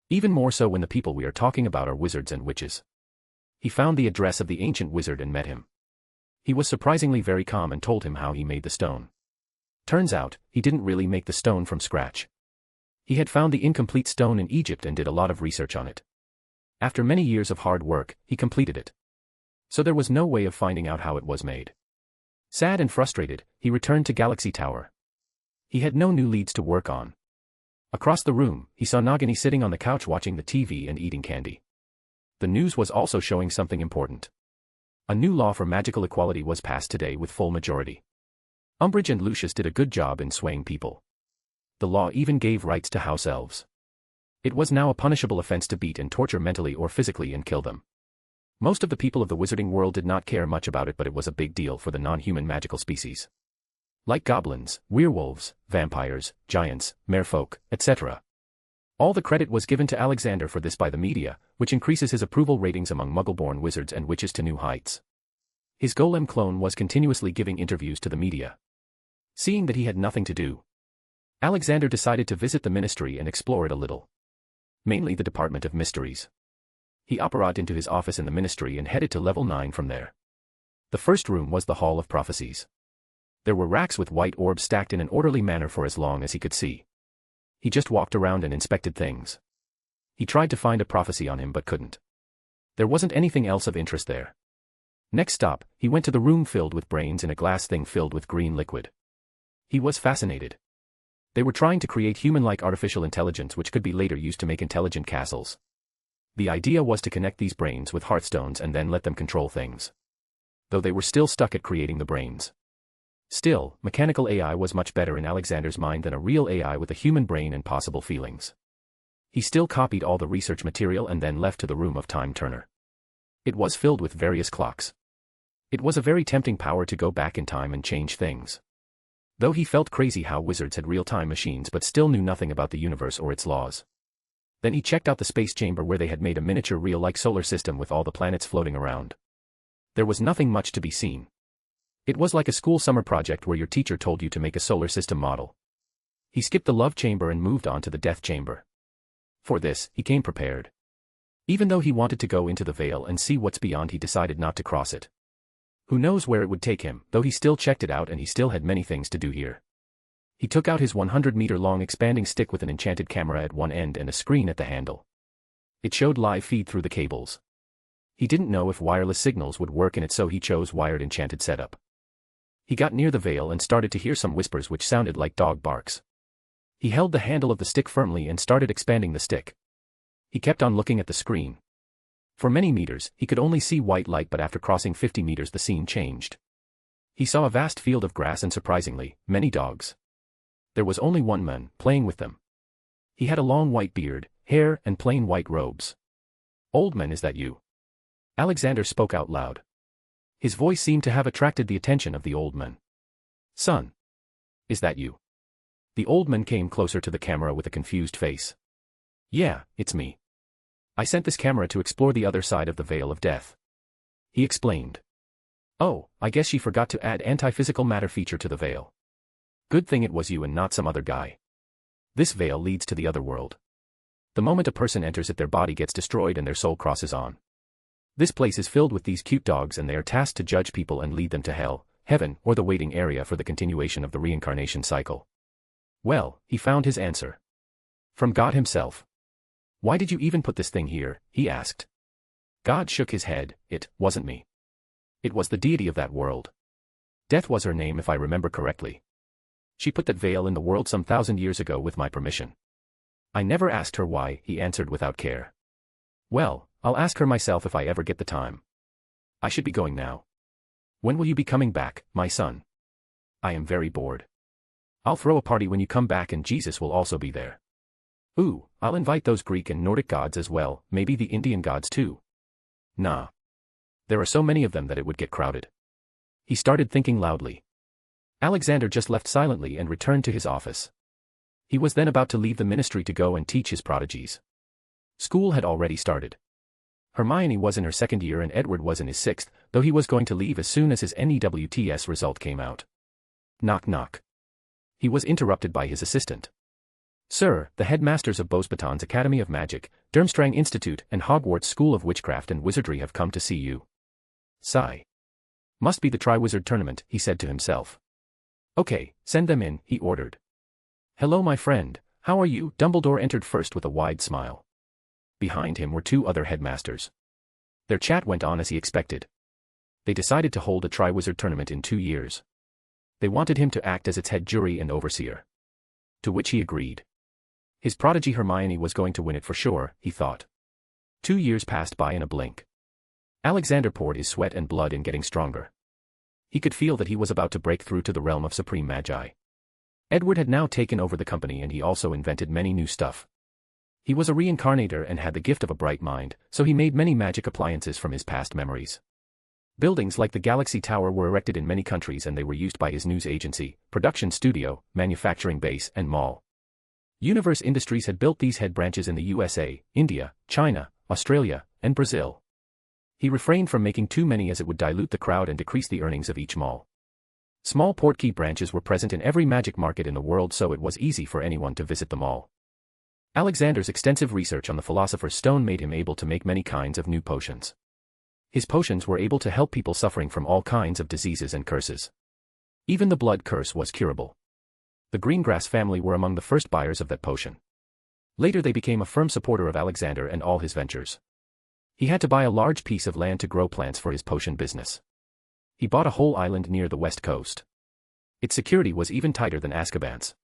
Even more so when the people we are talking about are wizards and witches. He found the address of the ancient wizard and met him. He was surprisingly very calm and told him how he made the stone. Turns out, he didn't really make the stone from scratch. He had found the incomplete stone in Egypt and did a lot of research on it. After many years of hard work, he completed it. So there was no way of finding out how it was made. Sad and frustrated, he returned to Galaxy Tower. He had no new leads to work on. Across the room, he saw Nagini sitting on the couch watching the TV and eating candy. The news was also showing something important. A new law for magical equality was passed today with full majority. Umbridge and Lucius did a good job in swaying people. The law even gave rights to house elves. It was now a punishable offense to beat and torture mentally or physically and kill them. Most of the people of the wizarding world did not care much about it, but it was a big deal for the non-human magical species. Like goblins, werewolves, vampires, giants, merfolk, etc. All the credit was given to Alexander for this by the media, which increases his approval ratings among muggle-born wizards and witches to new heights. His golem clone was continuously giving interviews to the media. Seeing that he had nothing to do, Alexander decided to visit the ministry and explore it a little. Mainly the Department of Mysteries. He operated into his office in the ministry and headed to level 9 from there. The first room was the Hall of Prophecies. There were racks with white orbs stacked in an orderly manner for as long as he could see. He just walked around and inspected things. He tried to find a prophecy on him but couldn't. There wasn't anything else of interest there. Next stop, he went to the room filled with brains in a glass thing filled with green liquid. He was fascinated. They were trying to create human-like artificial intelligence which could be later used to make intelligent castles. The idea was to connect these brains with hearthstones and then let them control things. Though they were still stuck at creating the brains. Still, mechanical AI was much better in Alexander's mind than a real AI with a human brain and possible feelings. He still copied all the research material and then left to the room of Time Turner. It was filled with various clocks. It was a very tempting power to go back in time and change things. Though he felt crazy how wizards had real-time machines but still knew nothing about the universe or its laws. Then he checked out the space chamber where they had made a miniature real-like solar system with all the planets floating around. There was nothing much to be seen. It was like a school summer project where your teacher told you to make a solar system model. He skipped the love chamber and moved on to the death chamber. For this, he came prepared. Even though he wanted to go into the veil and see what's beyond, he decided not to cross it. Who knows where it would take him, though he still checked it out and he still had many things to do here. He took out his 100-meter-long expanding stick with an enchanted camera at one end and a screen at the handle. It showed live feed through the cables. He didn't know if wireless signals would work in it, so he chose wired enchanted setup. He got near the veil and started to hear some whispers which sounded like dog barks. He held the handle of the stick firmly and started expanding the stick. He kept on looking at the screen. For many meters, he could only see white light, but after crossing 50 meters the scene changed. He saw a vast field of grass and, surprisingly, many dogs. There was only one man, playing with them. He had a long white beard, hair, and plain white robes. "Old man, is that you?" Alexander spoke out loud. His voice seemed to have attracted the attention of the old man. "Son, is that you?" The old man came closer to the camera with a confused face. "Yeah, it's me. I sent this camera to explore the other side of the Veil of Death," he explained. "Oh, I guess she forgot to add anti-physical matter feature to the veil. Good thing it was you and not some other guy. This veil leads to the other world. The moment a person enters it, their body gets destroyed and their soul crosses on. This place is filled with these cute dogs and they are tasked to judge people and lead them to hell, heaven, or the waiting area for the continuation of the reincarnation cycle." Well, he found his answer. From God himself. "Why did you even put this thing here?" he asked. God shook his head. "It wasn't me. It was the deity of that world. Death was her name, if I remember correctly. She put that veil in the world some 1,000 years ago with my permission. I never asked her why," he answered without care. "Well, I'll ask her myself if I ever get the time. I should be going now. When will you be coming back, my son?" "I am very bored. I'll throw a party when you come back and Jesus will also be there." "Ooh, I'll invite those Greek and Nordic gods as well, maybe the Indian gods too." "Nah. There are so many of them that it would get crowded." He started thinking loudly. Alexander just left silently and returned to his office. He was then about to leave the ministry to go and teach his prodigies. School had already started. Hermione was in her 2nd year and Edward was in his 6th, though he was going to leave as soon as his NEWTS result came out. Knock knock. He was interrupted by his assistant. "Sir, the headmasters of Beauxbatons Academy of Magic, Durmstrang Institute, and Hogwarts School of Witchcraft and Wizardry have come to see you." Sigh. Must be the Triwizard Tournament, he said to himself. "Okay, send them in," he ordered. "Hello my friend, how are you?" Dumbledore entered first with a wide smile. Behind him were 2 other headmasters. Their chat went on as he expected. They decided to hold a Triwizard Tournament in 2 years. They wanted him to act as its head jury and overseer. To which he agreed. His prodigy Hermione was going to win it for sure, he thought. 2 years passed by in a blink. Alexander poured his sweat and blood in getting stronger. He could feel that he was about to break through to the realm of supreme magi. Edward had now taken over the company, and he also invented many new stuff. He was a reincarnator and had the gift of a bright mind, so he made many magic appliances from his past memories. Buildings like the Galaxy Tower were erected in many countries, and they were used by his news agency, production studio, manufacturing base, and mall. Universe Industries had built these head branches in the USA, India, China, Australia, and Brazil. He refrained from making too many as it would dilute the crowd and decrease the earnings of each mall. Small portkey branches were present in every magic market in the world, so it was easy for anyone to visit them all. Alexander's extensive research on the Philosopher's Stone made him able to make many kinds of new potions. His potions were able to help people suffering from all kinds of diseases and curses. Even the blood curse was curable. The Greengrass family were among the first buyers of that potion. Later they became a firm supporter of Alexander and all his ventures. He had to buy a large piece of land to grow plants for his potion business. He bought a whole island near the west coast. Its security was even tighter than Azkaban's.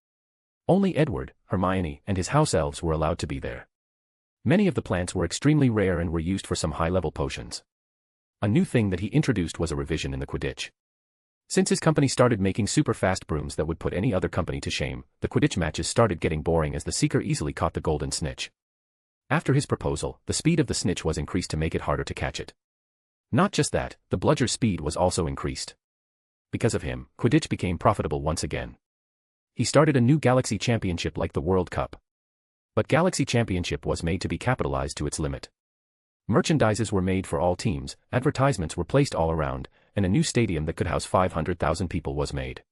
Only Edward, Hermione, and his house elves were allowed to be there. Many of the plants were extremely rare and were used for some high-level potions. A new thing that he introduced was a revision in the Quidditch. Since his company started making super-fast brooms that would put any other company to shame, the Quidditch matches started getting boring as the seeker easily caught the golden snitch. After his proposal, the speed of the snitch was increased to make it harder to catch it. Not just that, the bludger's speed was also increased. Because of him, Quidditch became profitable once again. He started a new Galaxy Championship like the World Cup. But Galaxy Championship was made to be capitalized to its limit. Merchandises were made for all teams, advertisements were placed all around, and a new stadium that could house 500,000 people was made.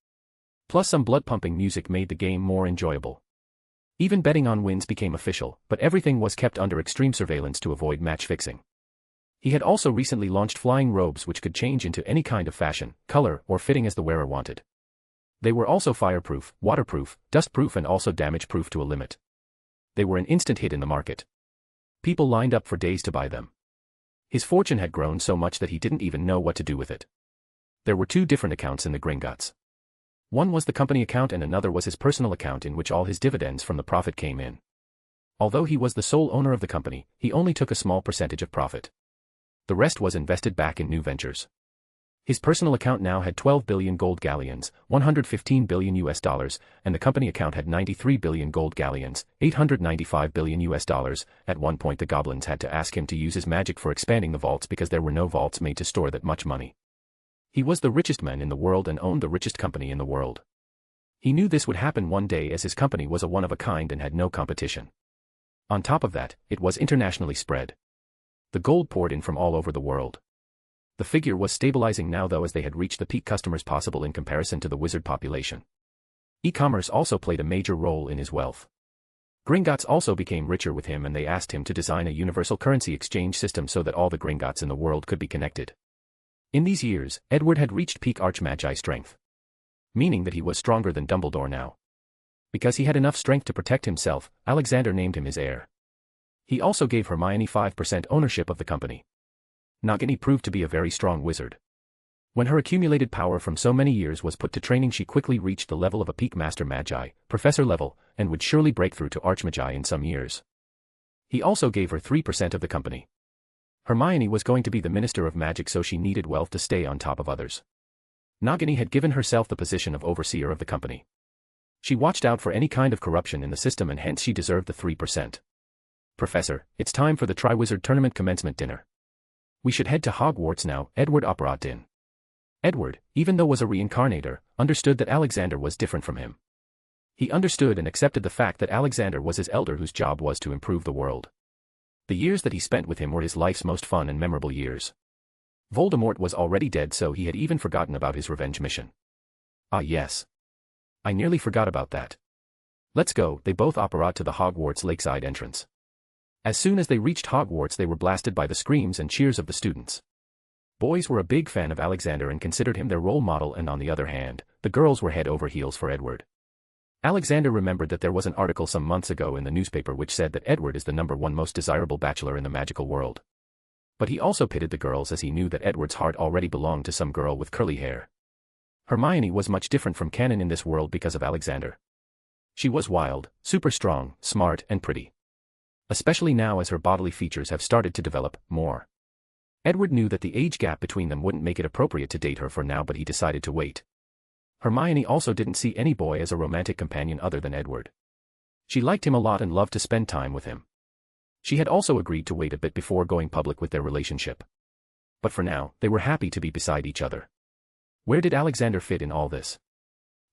Plus some blood-pumping music made the game more enjoyable. Even betting on wins became official, but everything was kept under extreme surveillance to avoid match fixing. He had also recently launched flying robes which could change into any kind of fashion, color, or fitting as the wearer wanted. They were also fireproof, waterproof, dustproof, and also damage-proof to a limit. They were an instant hit in the market. People lined up for days to buy them. His fortune had grown so much that he didn't even know what to do with it. There were 2 different accounts in the Gringotts. One was the company account and another was his personal account in which all his dividends from the profit came in. Although he was the sole owner of the company, he only took a small percentage of profit. The rest was invested back in new ventures. His personal account now had 12 billion gold galleons, $115 billion, and the company account had 93 billion gold galleons, $895 billion. At one point the goblins had to ask him to use his magic for expanding the vaults because there were no vaults made to store that much money. He was the richest man in the world and owned the richest company in the world. He knew this would happen one day as his company was a one of a kind and had no competition. On top of that, it was internationally spread. The gold poured in from all over the world. The figure was stabilizing now though as they had reached the peak customers possible in comparison to the wizard population. E-commerce also played a major role in his wealth. Gringotts also became richer with him and they asked him to design a universal currency exchange system so that all the Gringotts in the world could be connected. In these years, Edward had reached peak Archmagi strength. Meaning that he was stronger than Dumbledore now. Because he had enough strength to protect himself, Alexander named him his heir. He also gave Hermione 5% ownership of the company. Nagini proved to be a very strong wizard. When her accumulated power from so many years was put to training, she quickly reached the level of a peak master magi, professor level, and would surely break through to Archmagi in some years. He also gave her 3% of the company. Hermione was going to be the minister of magic, so she needed wealth to stay on top of others. Nagini had given herself the position of overseer of the company. She watched out for any kind of corruption in the system and hence she deserved the 3%. Professor, it's time for the Triwizard Tournament commencement dinner. We should head to Hogwarts now, Edward operated in. Edward, even though was a reincarnator, understood that Alexander was different from him. He understood and accepted the fact that Alexander was his elder whose job was to improve the world. The years that he spent with him were his life's most fun and memorable years. Voldemort was already dead, so he had even forgotten about his revenge mission. Ah yes. I nearly forgot about that. Let's go. They both operated to the Hogwarts lakeside entrance. As soon as they reached Hogwarts they were blasted by the screams and cheers of the students. Boys were a big fan of Alexander and considered him their role model, and on the other hand, the girls were head over heels for Edward. Alexander remembered that there was an article some months ago in the newspaper which said that Edward is the #1 most desirable bachelor in the magical world. But he also pitted the girls as he knew that Edward's heart already belonged to some girl with curly hair. Hermione was much different from canon in this world because of Alexander. She was wild, super strong, smart, and pretty. especially now as her bodily features have started to develop more. Edward knew that the age gap between them wouldn't make it appropriate to date her for now, but he decided to wait. Hermione also didn't see any boy as a romantic companion other than Edward. She liked him a lot and loved to spend time with him. She had also agreed to wait a bit before going public with their relationship. But for now, they were happy to be beside each other. Where did Alexander fit in all this?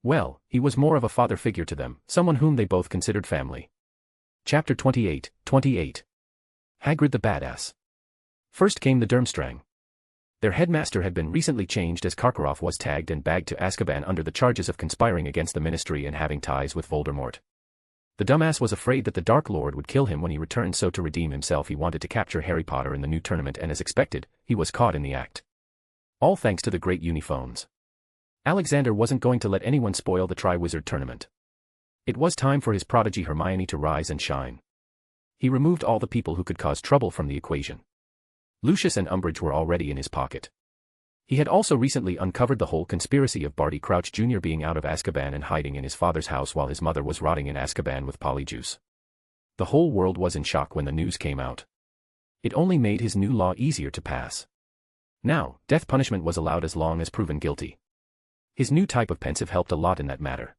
Well, he was more of a father figure to them, someone whom they both considered family. Chapter 28. Hagrid the Badass. First came the Durmstrang. Their headmaster had been recently changed as Karkaroff was tagged and bagged to Azkaban under the charges of conspiring against the Ministry and having ties with Voldemort. The dumbass was afraid that the Dark Lord would kill him when he returned, so to redeem himself he wanted to capture Harry Potter in the new tournament, and as expected, he was caught in the act. All thanks to the great Uniphones. Alexander wasn't going to let anyone spoil the Triwizard Tournament. It was time for his prodigy Hermione to rise and shine. He removed all the people who could cause trouble from the equation. Lucius and Umbridge were already in his pocket. He had also recently uncovered the whole conspiracy of Barty Crouch Jr. being out of Azkaban and hiding in his father's house while his mother was rotting in Azkaban with Polyjuice. The whole world was in shock when the news came out. It only made his new law easier to pass. Now, death punishment was allowed as long as proven guilty. His new type of pensive helped a lot in that matter.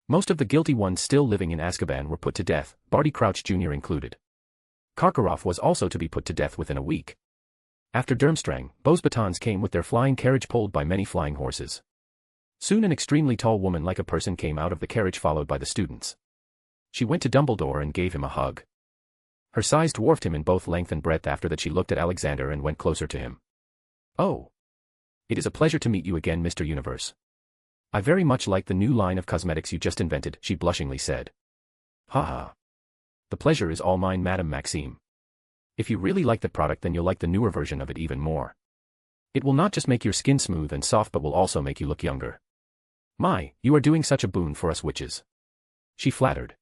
Most of the guilty ones still living in Azkaban were put to death, Barty Crouch Jr. included. Karkaroff was also to be put to death within a week. After Durmstrang, Beauxbatons came with their flying carriage pulled by many flying horses. Soon an extremely tall woman like a person came out of the carriage followed by the students. She went to Dumbledore and gave him a hug. Her size dwarfed him in both length and breadth. After that she looked at Alexander and went closer to him. "Oh. It is a pleasure to meet you again, Mr. Universe. I very much like the new line of cosmetics you just invented," she blushingly said. "Haha. The pleasure is all mine, Madame Maxime. If you really like that product, then you'll like the newer version of it even more. It will not just make your skin smooth and soft but will also make you look younger. My, you are doing such a boon for us witches," she flattered.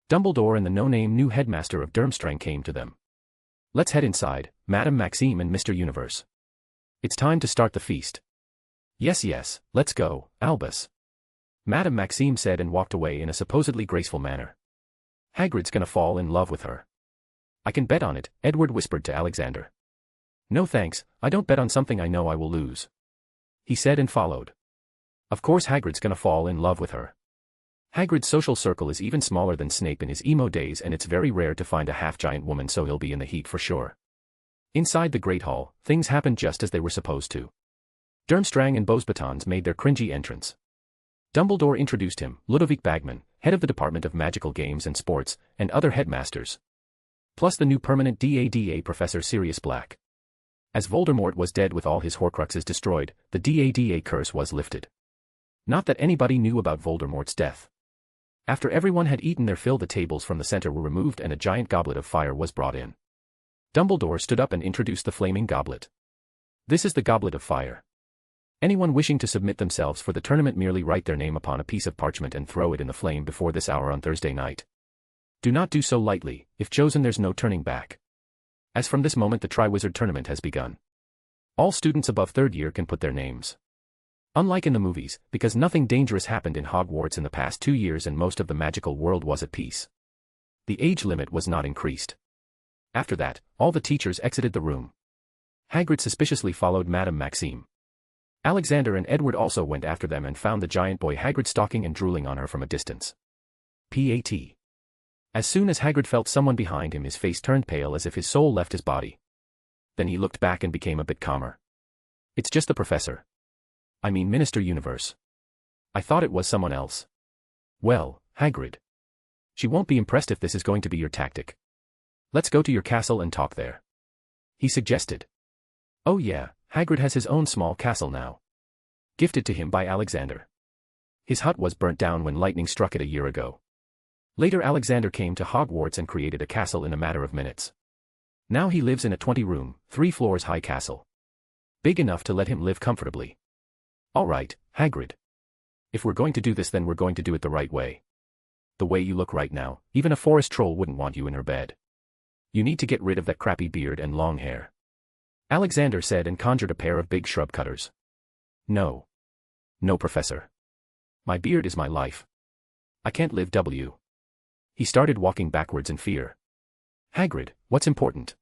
Dumbledore and the no-name new headmaster of Durmstrang came to them. "Let's head inside, Madame Maxime and Mr. Universe. It's time to start the feast." Yes, let's go, Albus," Madame Maxime said and walked away in a supposedly graceful manner. "Hagrid's gonna fall in love with her. I can bet on it," Edward whispered to Alexander. "No thanks, I don't bet on something I know I will lose," he said and followed. Of course Hagrid's gonna fall in love with her. Hagrid's social circle is even smaller than Snape in his emo days, and it's very rare to find a half-giant woman, so he'll be in the heat for sure. Inside the Great Hall, things happened just as they were supposed to. Durmstrang and Beauxbatons made their cringy entrance. Dumbledore introduced him, Ludovic Bagman, head of the Department of Magical Games and Sports, and other headmasters. Plus the new permanent DADA Professor Sirius Black. As Voldemort was dead with all his Horcruxes destroyed, the DADA curse was lifted. Not that anybody knew about Voldemort's death. After everyone had eaten their fill, the tables from the center were removed and a giant goblet of fire was brought in. Dumbledore stood up and introduced the flaming goblet. "This is the Goblet of Fire. Anyone wishing to submit themselves for the tournament merely write their name upon a piece of parchment and throw it in the flame before this hour on Thursday night. Do not do so lightly. If chosen, there's no turning back. As from this moment the Triwizard Tournament has begun. All students above third year can put their names. Unlike in the movies, because nothing dangerous happened in Hogwarts in the past 2 years and most of the magical world was at peace. The age limit was not increased. After that, all the teachers exited the room. Hagrid suspiciously followed Madame Maxime. Alexander and Edward also went after them and found the giant boy Hagrid stalking and drooling on her from a distance. P.A.T. As soon as Hagrid felt someone behind him, his face turned pale as if his soul left his body. Then he looked back and became a bit calmer. "It's just the professor. I mean Mr. Universe. I thought it was someone else." "Well, Hagrid. She won't be impressed if this is going to be your tactic. Let's go to your castle and talk there," he suggested. Oh yeah, Hagrid has his own small castle now. Gifted to him by Alexander. His hut was burnt down when lightning struck it a year ago. Later Alexander came to Hogwarts and created a castle in a matter of minutes. Now he lives in a 20-room, 3 floors high castle. Big enough to let him live comfortably. "Alright, Hagrid. If we're going to do this, then we're going to do it the right way. The way you look right now, even a forest troll wouldn't want you in her bed. You need to get rid of that crappy beard and long hair," Alexander said and conjured a pair of big shrub cutters. No, Professor. My beard is my life. I can't live He started walking backwards in fear. Hagrid, what's important?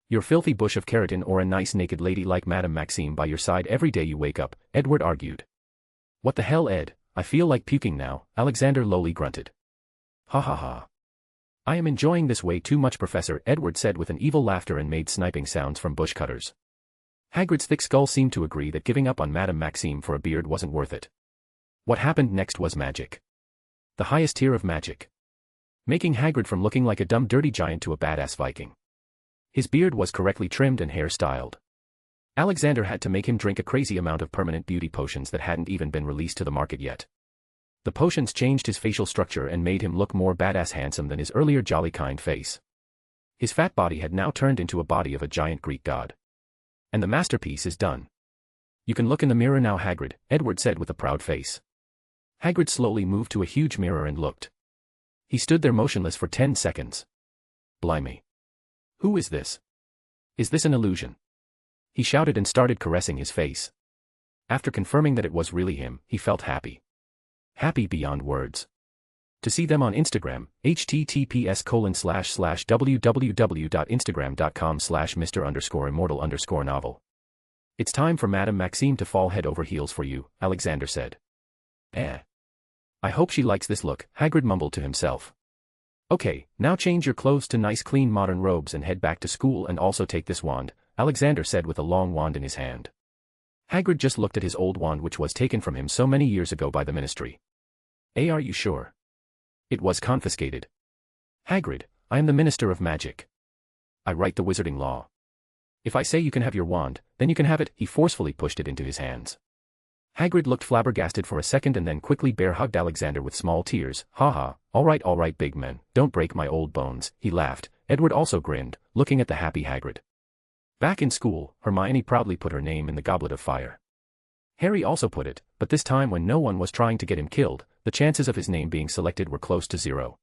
Your filthy bush of keratin or a nice naked lady like Madame Maxime by your side every day you wake up, Edward argued. What the hell, Ed, I feel like puking now, Alexander lowly grunted. Ha ha ha. I am enjoying this way too much, Professor, Edward said with an evil laughter and made sniping sounds from bush cutters. Hagrid's thick skull seemed to agree that giving up on Madame Maxime for a beard wasn't worth it. What happened next was magic. The highest tier of magic. Making Hagrid from looking like a dumb dirty giant to a badass Viking. His beard was correctly trimmed and hair styled. Alexander had to make him drink a crazy amount of permanent beauty potions that hadn't even been released to the market yet. The potions changed his facial structure and made him look more badass handsome than his earlier jolly kind face. His fat body had now turned into a body of a giant Greek god. And the masterpiece is done. You can look in the mirror now, Hagrid, Edward said with a proud face. Hagrid slowly moved to a huge mirror and looked. He stood there motionless for 10 seconds. Blimey. Who is this? Is this an illusion? He shouted and started caressing his face. After confirming that it was really him, he felt happy. Happy beyond words. To see them on Instagram, https://www.instagram.com/Mr_immortal_novel. It's time for Madame Maxime to fall head over heels for you, Alexander said. I hope she likes this look, Hagrid mumbled to himself. Okay, now change your clothes to nice clean modern robes and head back to school, and also take this wand, Alexander said with a long wand in his hand. Hagrid just looked at his old wand, which was taken from him so many years ago by the ministry. Are you sure? It was confiscated. Hagrid, I am the Minister of Magic. I write the wizarding law. If I say you can have your wand, then you can have it. He forcefully pushed it into his hands. Hagrid looked flabbergasted for a second and then quickly bear-hugged Alexander with small tears. Ha, all right, big man, don't break my old bones, he laughed. Edward also grinned, looking at the happy Hagrid. Back in school, Hermione proudly put her name in the Goblet of Fire. Harry also put it, but this time when no one was trying to get him killed, the chances of his name being selected were close to zero.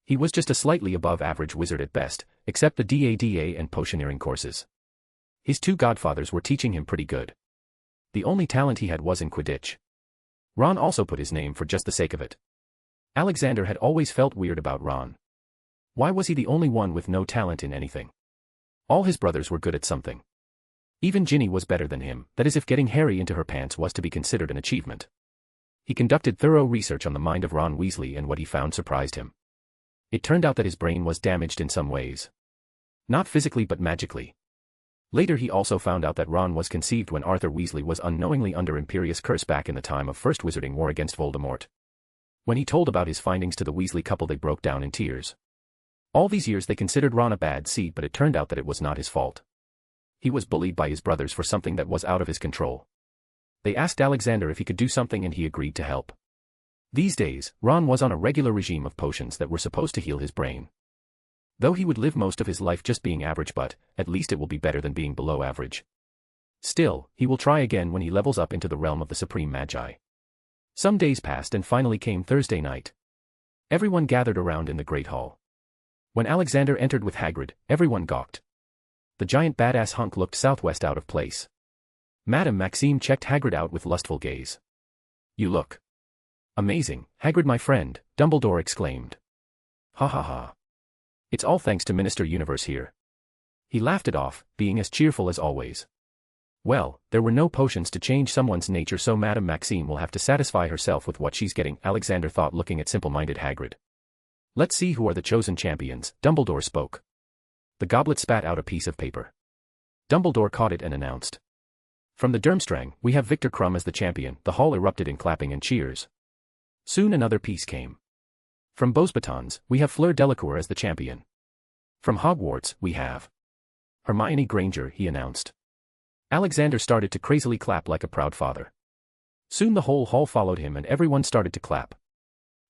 He was just a slightly above average wizard at best, except the DADA and potioneering courses. His two godfathers were teaching him pretty good. The only talent he had was in Quidditch. Ron also put his name for just the sake of it. Alexander had always felt weird about Ron. Why was he the only one with no talent in anything? All his brothers were good at something. Even Ginny was better than him, that is if getting Harry into her pants was to be considered an achievement. He conducted thorough research on the mind of Ron Weasley, and what he found surprised him. It turned out that his brain was damaged in some ways. Not physically but magically. Later he also found out that Ron was conceived when Arthur Weasley was unknowingly under Imperious Curse back in the time of First Wizarding War against Voldemort. When he told about his findings to the Weasley couple, they broke down in tears. All these years they considered Ron a bad seed, but it turned out that it was not his fault. He was bullied by his brothers for something that was out of his control. They asked Alexander if he could do something and he agreed to help. These days, Ron was on a regular regime of potions that were supposed to heal his brain. Though he would live most of his life just being average, but at least it will be better than being below average. Still, he will try again when he levels up into the realm of the Supreme Magi. Some days passed and finally came Thursday night. Everyone gathered around in the Great Hall. When Alexander entered with Hagrid, everyone gawked. The giant badass hunk looked southwest out of place. Madame Maxime checked Hagrid out with lustful gaze. You look amazing, Hagrid my friend, Dumbledore exclaimed. Ha ha ha. It's all thanks to Minister Universe here. He laughed it off, being as cheerful as always. Well, there were no potions to change someone's nature, so Madame Maxime will have to satisfy herself with what she's getting, Alexander thought, looking at simple-minded Hagrid. Let's see who are the chosen champions, Dumbledore spoke. The goblet spat out a piece of paper. Dumbledore caught it and announced. From the Durmstrang, we have Victor Krum as the champion. The hall erupted in clapping and cheers. Soon another piece came. From Beauxbatons, we have Fleur Delacour as the champion. From Hogwarts, we have Hermione Granger, he announced. Alexander started to crazily clap like a proud father. Soon the whole hall followed him and everyone started to clap.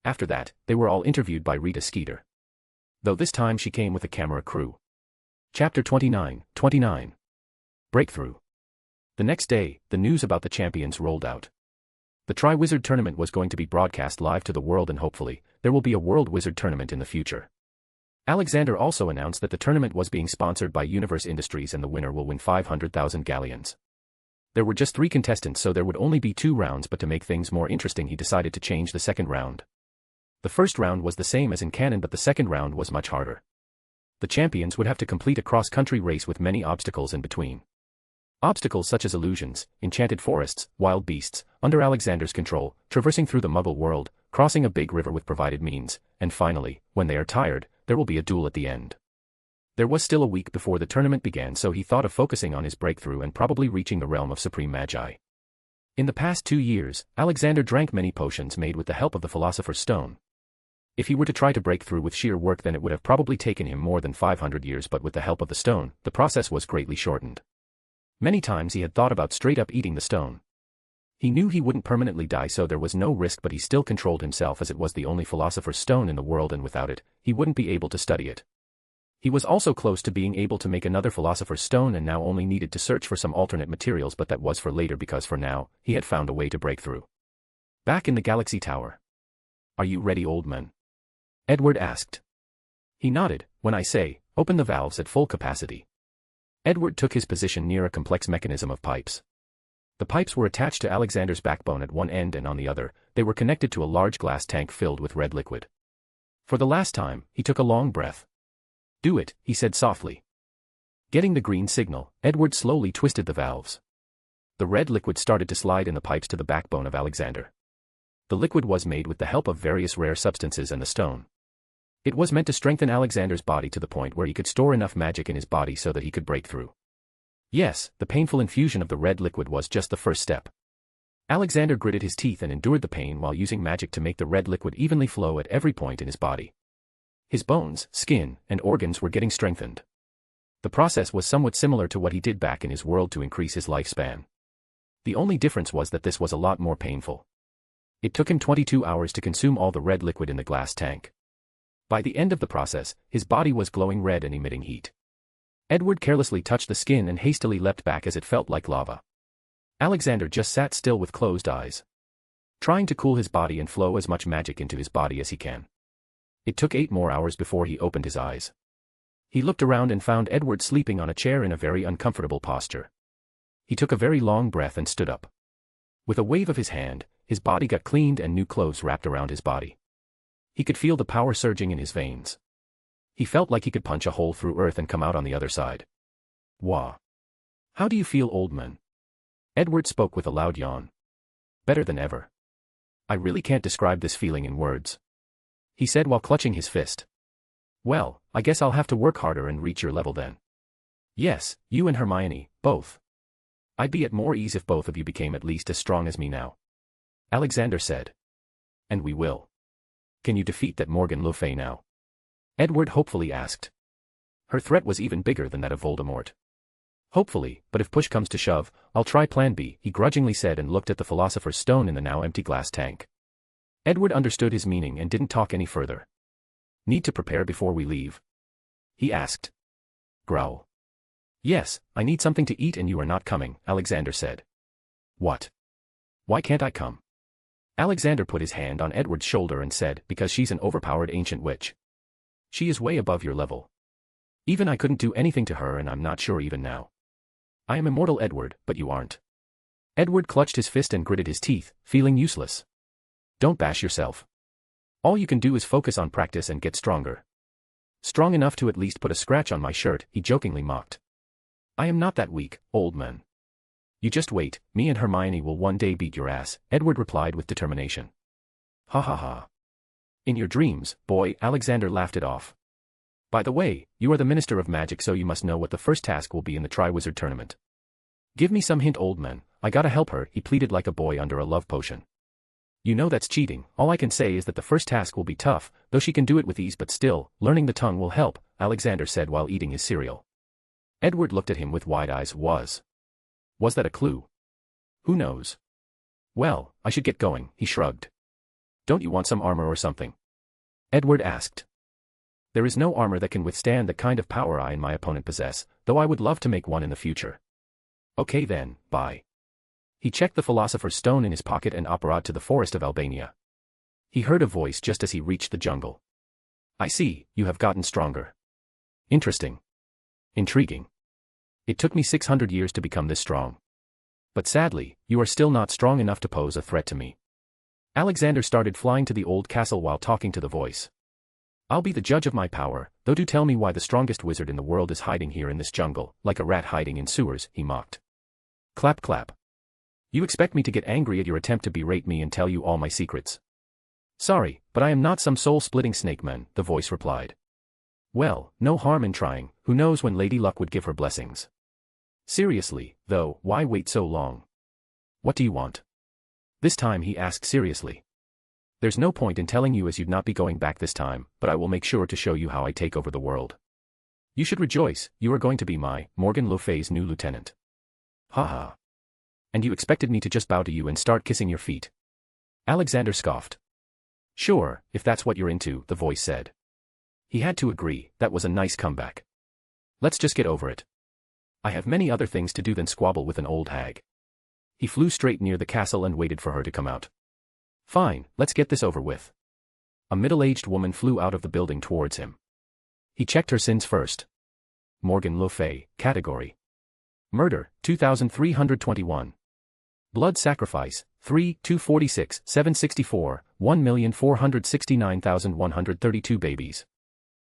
After that, they were all interviewed by Rita Skeeter. Though this time she came with a camera crew. Chapter 29. Breakthrough. The next day, the news about the champions rolled out. The Tri-Wizard Tournament was going to be broadcast live to the world, and hopefully, there will be a World Wizard Tournament in the future. Alexander also announced that the tournament was being sponsored by Universe Industries and the winner will win 500,000 galleons. There were just 3 contestants, so there would only be 2 rounds, but to make things more interesting he decided to change the second round. The first round was the same as in canon, but the second round was much harder. The champions would have to complete a cross-country race with many obstacles in between. Obstacles such as illusions, enchanted forests, wild beasts, under Alexander's control, traversing through the Muggle world, crossing a big river with provided means, and finally, when they are tired, there will be a duel at the end. There was still a week before the tournament began, so he thought of focusing on his breakthrough and probably reaching the realm of supreme magi. In the past 2 years, Alexander drank many potions made with the help of the Philosopher's Stone. If he were to try to break through with sheer work, then it would have probably taken him more than 500 years, but with the help of the stone, the process was greatly shortened. Many times he had thought about straight up eating the stone. He knew he wouldn't permanently die, so there was no risk, but he still controlled himself as it was the only Philosopher's Stone in the world, and without it, he wouldn't be able to study it. He was also close to being able to make another Philosopher's Stone and now only needed to search for some alternate materials, but that was for later because for now, he had found a way to break through. Back in the Galaxy Tower. "Are you ready, old man?" Edward asked. He nodded. "When I say, open the valves at full capacity." Edward took his position near a complex mechanism of pipes. The pipes were attached to Alexander's backbone at one end, and on the other, they were connected to a large glass tank filled with red liquid. For the last time, he took a long breath. "Do it," he said softly. Getting the green signal, Edward slowly twisted the valves. The red liquid started to slide in the pipes to the backbone of Alexander. The liquid was made with the help of various rare substances and the stone. It was meant to strengthen Alexander's body to the point where he could store enough magic in his body so that he could break through. Yes, the painful infusion of the red liquid was just the first step. Alexander gritted his teeth and endured the pain while using magic to make the red liquid evenly flow at every point in his body. His bones, skin, and organs were getting strengthened. The process was somewhat similar to what he did back in his world to increase his lifespan. The only difference was that this was a lot more painful. It took him 22 hours to consume all the red liquid in the glass tank. By the end of the process, his body was glowing red and emitting heat. Edward carelessly touched the skin and hastily leapt back as it felt like lava. Alexander just sat still with closed eyes, trying to cool his body and flow as much magic into his body as he can. It took 8 more hours before he opened his eyes. He looked around and found Edward sleeping on a chair in a very uncomfortable posture. He took a very long breath and stood up. With a wave of his hand, his body got cleaned and new clothes wrapped around his body. He could feel the power surging in his veins. He felt like he could punch a hole through earth and come out on the other side. "Wah. How do you feel, old man?" Edward spoke with a loud yawn. "Better than ever. I really can't describe this feeling in words," he said while clutching his fist. "Well, I guess I'll have to work harder and reach your level then." "Yes, you and Hermione, both. I'd be at more ease if both of you became at least as strong as me now," Alexander said. "And we will. Can you defeat that Morgan Le Fay now?" Edward hopefully asked. Her threat was even bigger than that of Voldemort. "Hopefully, but if push comes to shove, I'll try plan B," he grudgingly said and looked at the Philosopher's Stone in the now empty glass tank. Edward understood his meaning and didn't talk any further. "Need to prepare before we leave?" he asked. Growl. "Yes, I need something to eat and you are not coming," Alexander said. "What? Why can't I come?" Alexander put his hand on Edward's shoulder and said, "Because she's an overpowered ancient witch. She is way above your level. Even I couldn't do anything to her, and I'm not sure even now. I am immortal, Edward, but you aren't." Edward clutched his fist and gritted his teeth, feeling useless. "Don't bash yourself. All you can do is focus on practice and get stronger." "Strong enough to at least put a scratch on my shirt," he jokingly mocked. "I am not that weak, old man. You just wait, me and Hermione will one day beat your ass," Edward replied with determination. "Ha ha ha. In your dreams, boy," Alexander laughed it off. "By the way, you are the Minister of Magic, so you must know what the first task will be in the Triwizard Tournament." "Give me some hint, old man, I gotta help her," he pleaded like a boy under a love potion. "You know that's cheating. All I can say is that the first task will be tough, though she can do it with ease, but still, learning the tongue will help," Alexander said while eating his cereal. Edward looked at him with wide eyes. Was that a clue? Who knows? "Well, I should get going," he shrugged. "Don't you want some armor or something?" Edward asked. "There is no armor that can withstand the kind of power I and my opponent possess, though I would love to make one in the future." "Okay then, bye." He checked the Philosopher's Stone in his pocket and operated to the forest of Albania. He heard a voice just as he reached the jungle. "I see, you have gotten stronger. Interesting. Intriguing. It took me 600 years to become this strong. But sadly, you are still not strong enough to pose a threat to me." Alexander started flying to the old castle while talking to the voice. I'll be the judge of my power, though do tell me why the strongest wizard in the world is hiding here in this jungle, like a rat hiding in sewers, he mocked. Clap clap. You expect me to get angry at your attempt to berate me and tell you all my secrets? Sorry, but I am not some soul-splitting snake man, the voice replied. Well, no harm in trying, who knows when Lady Luck would give her blessings. Seriously, though, why wait so long? What do you want? This time he asked seriously. There's no point in telling you as you'd not be going back this time, but I will make sure to show you how I take over the world. You should rejoice, you are going to be my, Morgan Le Fay's new lieutenant. Ha ha. And you expected me to just bow to you and start kissing your feet? Alexander scoffed. Sure, if that's what you're into, the voice said. He had to agree, that was a nice comeback. Let's just get over it. I have many other things to do than squabble with an old hag. He flew straight near the castle and waited for her to come out. Fine, let's get this over with. A middle-aged woman flew out of the building towards him. He checked her sins first. Morgan Le Fay, category. Murder, 2,321. Blood sacrifice, 246, 764, 1,469,132 babies.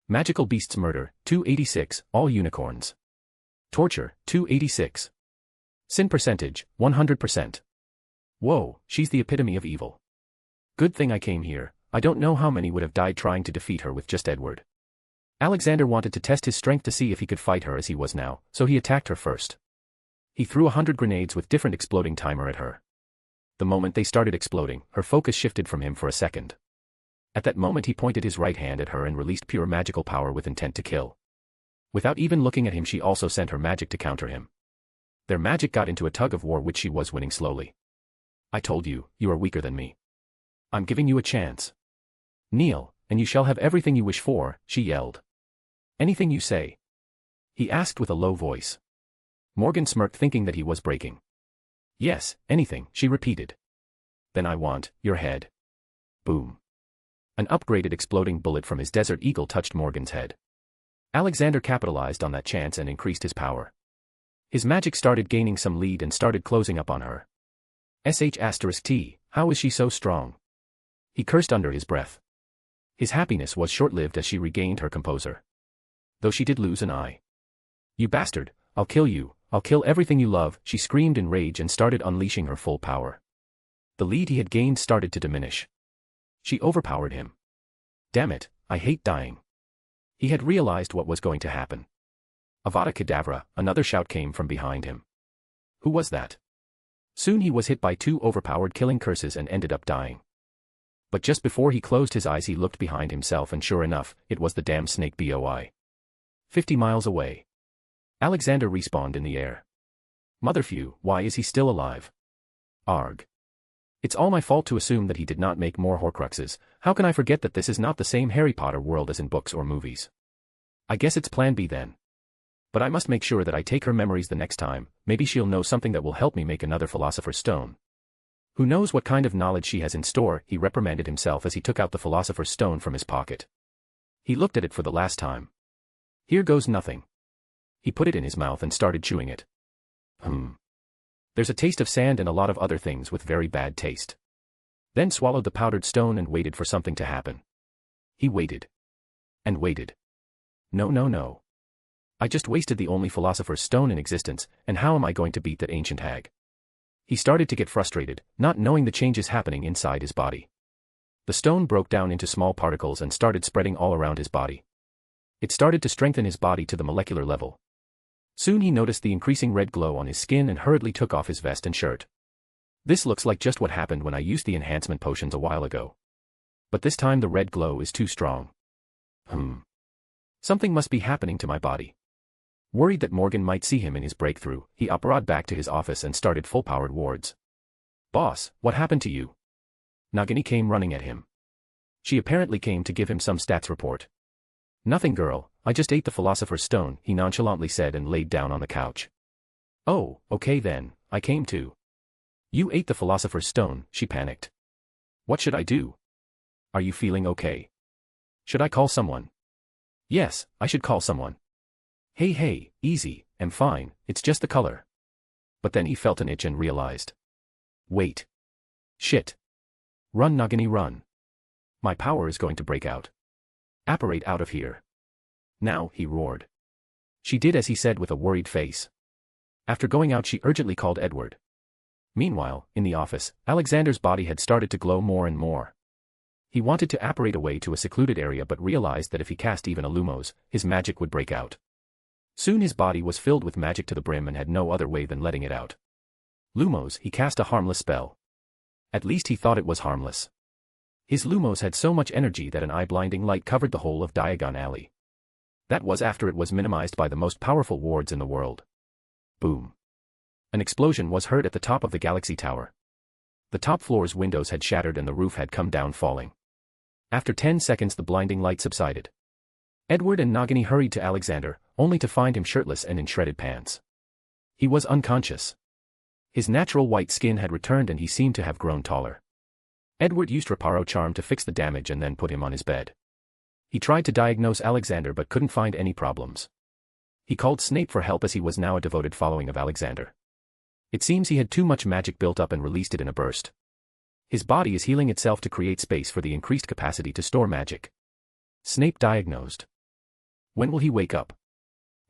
Magical beasts murder, 286, all unicorns. Torture, 286. Sin percentage, 100%. Whoa, she's the epitome of evil. Good thing I came here, I don't know how many would have died trying to defeat her with just Edward. Alexander wanted to test his strength to see if he could fight her as he was now, so he attacked her first. He threw 100 grenades with different exploding timer at her. The moment they started exploding, her focus shifted from him for a second. At that moment he pointed his right hand at her and released pure magical power with intent to kill. Without even looking at him she also sent her magic to counter him. Their magic got into a tug of war which she was winning slowly. I told you, you are weaker than me. I'm giving you a chance. Kneel, and you shall have everything you wish for, she yelled. Anything you say? He asked with a low voice. Morgan smirked thinking that he was breaking. Yes, anything, she repeated. Then I want your head. Boom. An upgraded exploding bullet from his Desert Eagle touched Morgan's head. Alexander capitalized on that chance and increased his power. His magic started gaining some lead and started closing up on her. *T, how is she so strong? He cursed under his breath. His happiness was short-lived as she regained her composure. Though she did lose an eye. You bastard, I'll kill you, I'll kill everything you love, she screamed in rage and started unleashing her full power. The lead he had gained started to diminish. She overpowered him. Damn it, I hate dying. He had realized what was going to happen. Avada Kedavra, another shout came from behind him. Who was that? Soon he was hit by 2 overpowered killing curses and ended up dying. But just before he closed his eyes he looked behind himself and sure enough, it was the damn snake boy. 50 miles away. Alexander respawned in the air. Motherphew, why is he still alive? Arg. It's all my fault to assume that he did not make more Horcruxes. How can I forget that this is not the same Harry Potter world as in books or movies? I guess it's plan B then. But I must make sure that I take her memories the next time, maybe she'll know something that will help me make another Philosopher's Stone. Who knows what kind of knowledge she has in store, he reprimanded himself as he took out the Philosopher's Stone from his pocket. He looked at it for the last time. Here goes nothing. He put it in his mouth and started chewing it. There's a taste of sand and a lot of other things with very bad taste. Then swallowed the powdered stone and waited for something to happen. He waited. And waited. No. I just wasted the only Philosopher's Stone in existence, and how am I going to beat that ancient hag? He started to get frustrated, not knowing the changes happening inside his body. The stone broke down into small particles and started spreading all around his body. It started to strengthen his body to the molecular level. Soon he noticed the increasing red glow on his skin and hurriedly took off his vest and shirt. This looks like just what happened when I used the enhancement potions a while ago. But this time the red glow is too strong. Something must be happening to my body. Worried that Morgan might see him in his breakthrough, he uprod back to his office and started full-powered wards. Boss, what happened to you? Nagini came running at him. She apparently came to give him some stats report. Nothing, girl, I just ate the Philosopher's Stone, he nonchalantly said and laid down on the couch. Oh, okay then, I came too. You ate the Philosopher's Stone, she panicked. What should I do? Are you feeling okay? Should I call someone? Yes, I should call someone. Hey, easy, I'm fine, it's just the color. But then he felt an itch and realized. Wait. Shit. Run Nagini run. My power is going to break out. Apparate out of here. Now, he roared. She did as he said with a worried face. After going out, she urgently called Edward. Meanwhile, in the office, Alexander's body had started to glow more and more. He wanted to apparate away to a secluded area but realized that if he cast even a lumos, his magic would break out. Soon his body was filled with magic to the brim and had no other way than letting it out. Lumos, he cast a harmless spell. At least he thought it was harmless. His lumos had so much energy that an eye-blinding light covered the whole of Diagon Alley. That was after it was minimized by the most powerful wards in the world. Boom. An explosion was heard at the top of the Galaxy Tower. The top floor's windows had shattered and the roof had come down falling. After 10 seconds the blinding light subsided. Edward and Nagini hurried to Alexander, only to find him shirtless and in shredded pants. He was unconscious. His natural white skin had returned and he seemed to have grown taller. Edward used Reparo Charm to fix the damage and then put him on his bed. He tried to diagnose Alexander but couldn't find any problems. He called Snape for help as he was now a devoted following of Alexander. It seems he had too much magic built up and released it in a burst. His body is healing itself to create space for the increased capacity to store magic. Snape diagnosed. When will he wake up?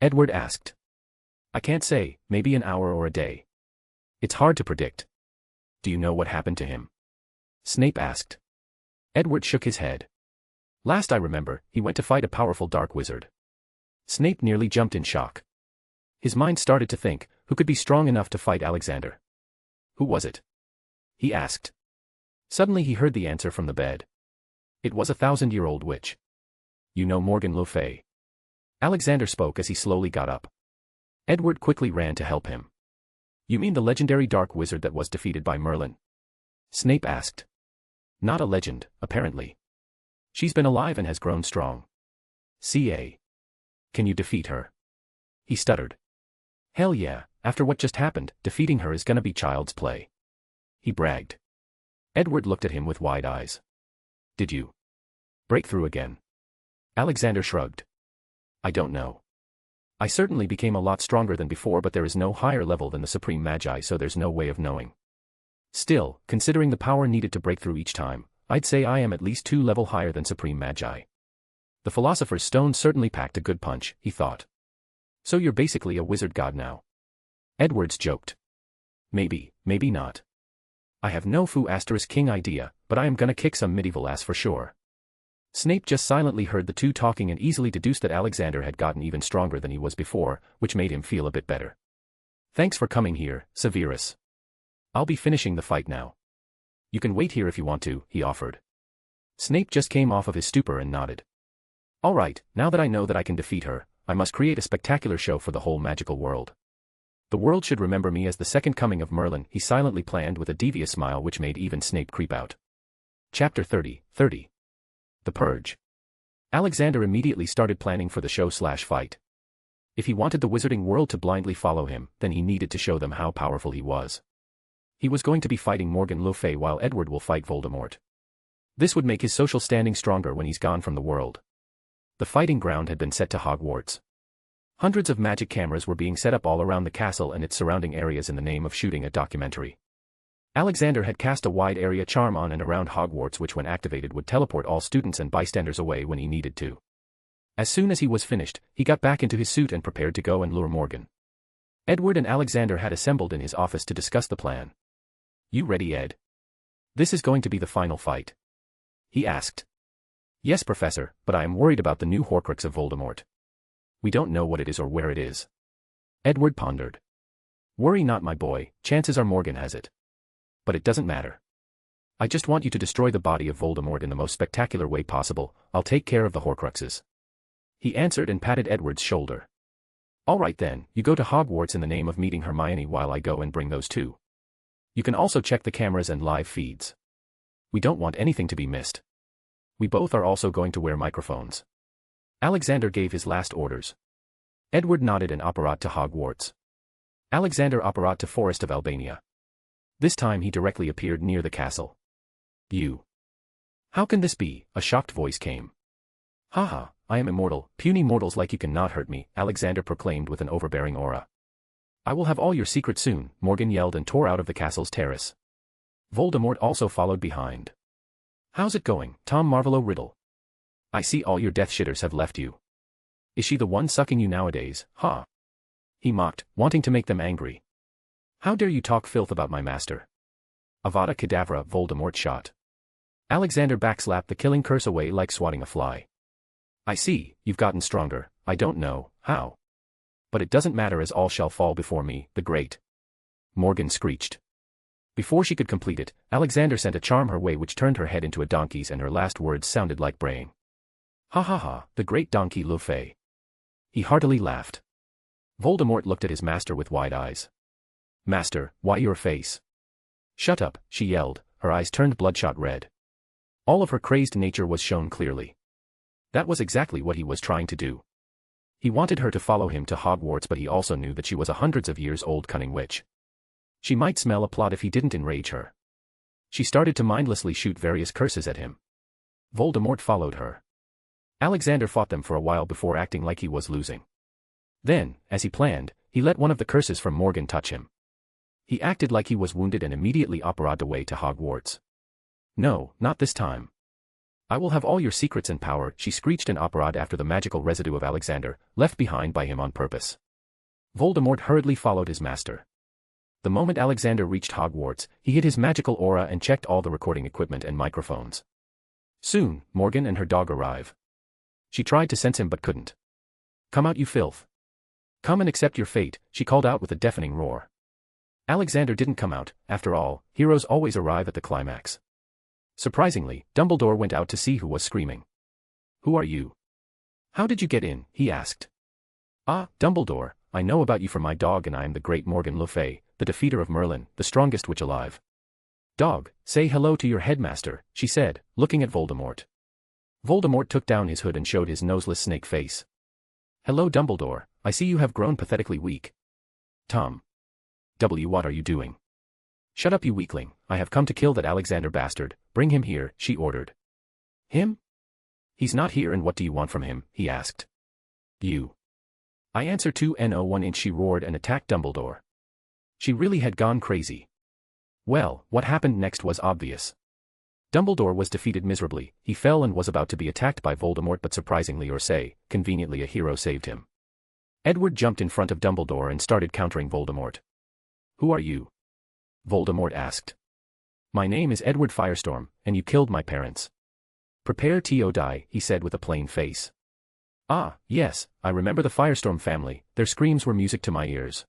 Edward asked. I can't say, maybe an hour or a day. It's hard to predict. Do you know what happened to him? Snape asked. Edward shook his head. Last I remember, he went to fight a powerful dark wizard. Snape nearly jumped in shock. His mind started to think, who could be strong enough to fight Alexander? Who was it? He asked. Suddenly he heard the answer from the bed. It was a 1,000-year-old witch. You know Morgan Le Fay. Alexander spoke as he slowly got up. Edward quickly ran to help him. You mean the legendary dark wizard that was defeated by Merlin? Snape asked. Not a legend, apparently. She's been alive and has grown strong. Ca. Can you defeat her? He stuttered. Hell yeah, after what just happened, defeating her is gonna be child's play. He bragged. Edward looked at him with wide eyes. Did you break through again? Alexander shrugged. I don't know. I certainly became a lot stronger than before, but there is no higher level than the Supreme Magi, so there's no way of knowing. Still, considering the power needed to break through each time, I'd say I am at least 2 levels higher than Supreme Magi. The Philosopher's Stone certainly packed a good punch, he thought. So you're basically a wizard god now. Edwards joked. Maybe, maybe not. I have no *king idea, but I am gonna kick some medieval ass for sure. Snape just silently heard the two talking and easily deduced that Alexander had gotten even stronger than he was before, which made him feel a bit better. Thanks for coming here, Severus. I'll be finishing the fight now. You can wait here if you want to, he offered. Snape just came off of his stupor and nodded. All right, now that I know that I can defeat her, I must create a spectacular show for the whole magical world. The world should remember me as the second coming of Merlin, he silently planned with a devious smile which made even Snape creep out. Chapter 30. The Purge. Alexander immediately started planning for the show/fight. If he wanted the wizarding world to blindly follow him, then he needed to show them how powerful he was. He was going to be fighting Morgan Le Fay while Edward will fight Voldemort. This would make his social standing stronger when he's gone from the world. The fighting ground had been set to Hogwarts. Hundreds of magic cameras were being set up all around the castle and its surrounding areas in the name of shooting a documentary. Alexander had cast a wide area charm on and around Hogwarts which when activated would teleport all students and bystanders away when he needed to. As soon as he was finished, he got back into his suit and prepared to go and lure Morgan. Edward and Alexander had assembled in his office to discuss the plan. You ready, Ed? This is going to be the final fight. He asked. Yes, Professor, but I am worried about the new Horcrux of Voldemort. We don't know what it is or where it is. Edward pondered. Worry not, my boy, chances are Morgan has it. But it doesn't matter. I just want you to destroy the body of Voldemort in the most spectacular way possible. I'll take care of the Horcruxes. He answered and patted Edward's shoulder. All right then, you go to Hogwarts in the name of meeting Hermione while I go and bring those two. You can also check the cameras and live feeds. We don't want anything to be missed. We both are also going to wear microphones. Alexander gave his last orders. Edward nodded and apparat to Hogwarts. Alexander apparat to Forest of Albania. This time he directly appeared near the castle. You. How can this be? A shocked voice came. Haha, I am immortal, puny mortals like you cannot hurt me, Alexander proclaimed with an overbearing aura. I will have all your secrets soon, Morgan yelled and tore out of the castle's terrace. Voldemort also followed behind. How's it going, Tom Marvolo Riddle? I see all your death shitters have left you. Is she the one sucking you nowadays, huh? He mocked, wanting to make them angry. How dare you talk filth about my master? Avada Kedavra, Voldemort shot. Alexander backslapped the killing curse away like swatting a fly. I see, you've gotten stronger, I don't know how. But it doesn't matter as all shall fall before me, the great. Morgan screeched. Before she could complete it, Alexander sent a charm her way which turned her head into a donkey's and her last words sounded like braying. Ha ha ha, the great donkey Le Fay. He heartily laughed. Voldemort looked at his master with wide eyes. Master, why your face? Shut up, she yelled, her eyes turned bloodshot red. All of her crazed nature was shown clearly. That was exactly what he was trying to do. He wanted her to follow him to Hogwarts, but he also knew that she was a hundreds of years old cunning witch. She might smell a plot if he didn't enrage her. She started to mindlessly shoot various curses at him. Voldemort followed her. Alexander fought them for a while before acting like he was losing. Then, as he planned, he let one of the curses from Morgan touch him. He acted like he was wounded and immediately operated away to Hogwarts. No, not this time. I will have all your secrets and power, she screeched and operated after the magical residue of Alexander, left behind by him on purpose. Voldemort hurriedly followed his master. The moment Alexander reached Hogwarts, he hid his magical aura and checked all the recording equipment and microphones. Soon, Morgan and her dog arrive. She tried to sense him but couldn't. Come out, you filth. Come and accept your fate, she called out with a deafening roar. Alexander didn't come out, after all, heroes always arrive at the climax. Surprisingly, Dumbledore went out to see who was screaming. Who are you? How did you get in? He asked. Ah, Dumbledore, I know about you from my dog and I am the great Morgan Le Fay, the defeater of Merlin, the strongest witch alive. Dog, say hello to your headmaster, she said, looking at Voldemort. Voldemort took down his hood and showed his noseless snake face. Hello Dumbledore, I see you have grown pathetically weak. Tom. What are you doing? Shut up, you weakling, I have come to kill that Alexander bastard, bring him here, she ordered. Him? He's not here, and what do you want from him, he asked. You. I answer 2-1 she roared and attacked Dumbledore. She really had gone crazy. Well, what happened next was obvious. Dumbledore was defeated miserably, he fell and was about to be attacked by Voldemort, but surprisingly, or say, conveniently, a hero saved him. Edward jumped in front of Dumbledore and started countering Voldemort. Who are you? Voldemort asked. My name is Edward Firestorm, and you killed my parents. Prepare to die, he said with a plain face. Ah, yes, I remember the Firestorm family, their screams were music to my ears.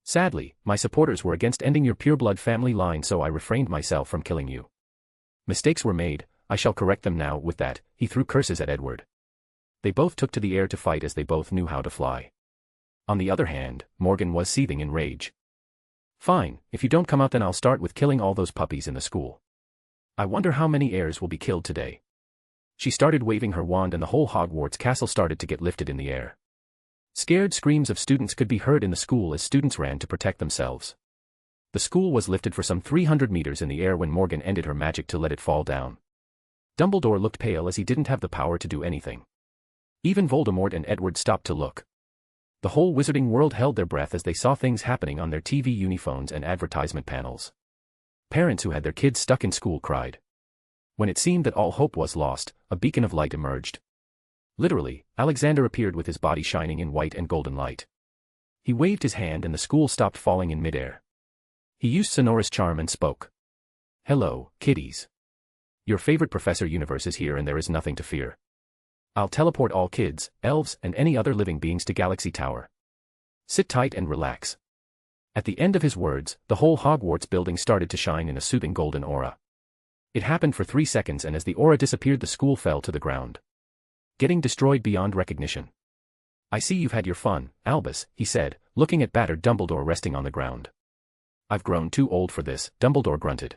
Sadly, my supporters were against ending your pureblood family line, so I refrained myself from killing you. Mistakes were made, I shall correct them now. With that, he threw curses at Edward. They both took to the air to fight as they both knew how to fly. On the other hand, Morgan was seething in rage. Fine, if you don't come out then I'll start with killing all those puppies in the school. I wonder how many heirs will be killed today. She started waving her wand and the whole Hogwarts castle started to get lifted in the air. Scared screams of students could be heard in the school as students ran to protect themselves. The school was lifted for some 300 meters in the air when Morgan ended her magic to let it fall down. Dumbledore looked pale as he didn't have the power to do anything. Even Voldemort and Edward stopped to look. The whole wizarding world held their breath as they saw things happening on their TV uniphones and advertisement panels. Parents who had their kids stuck in school cried. When it seemed that all hope was lost, a beacon of light emerged. Literally, Alexander appeared with his body shining in white and golden light. He waved his hand and the school stopped falling in midair. He used sonorous charm and spoke. Hello, kiddies. Your favorite Professor Universe is here and there is nothing to fear. I'll teleport all kids, elves, and any other living beings to Galaxy Tower. Sit tight and relax. At the end of his words, the whole Hogwarts building started to shine in a soothing golden aura. It happened for 3 seconds and as the aura disappeared the school fell to the ground. Getting destroyed beyond recognition. I see you've had your fun, Albus, he said, looking at battered Dumbledore resting on the ground. I've grown too old for this, Dumbledore grunted.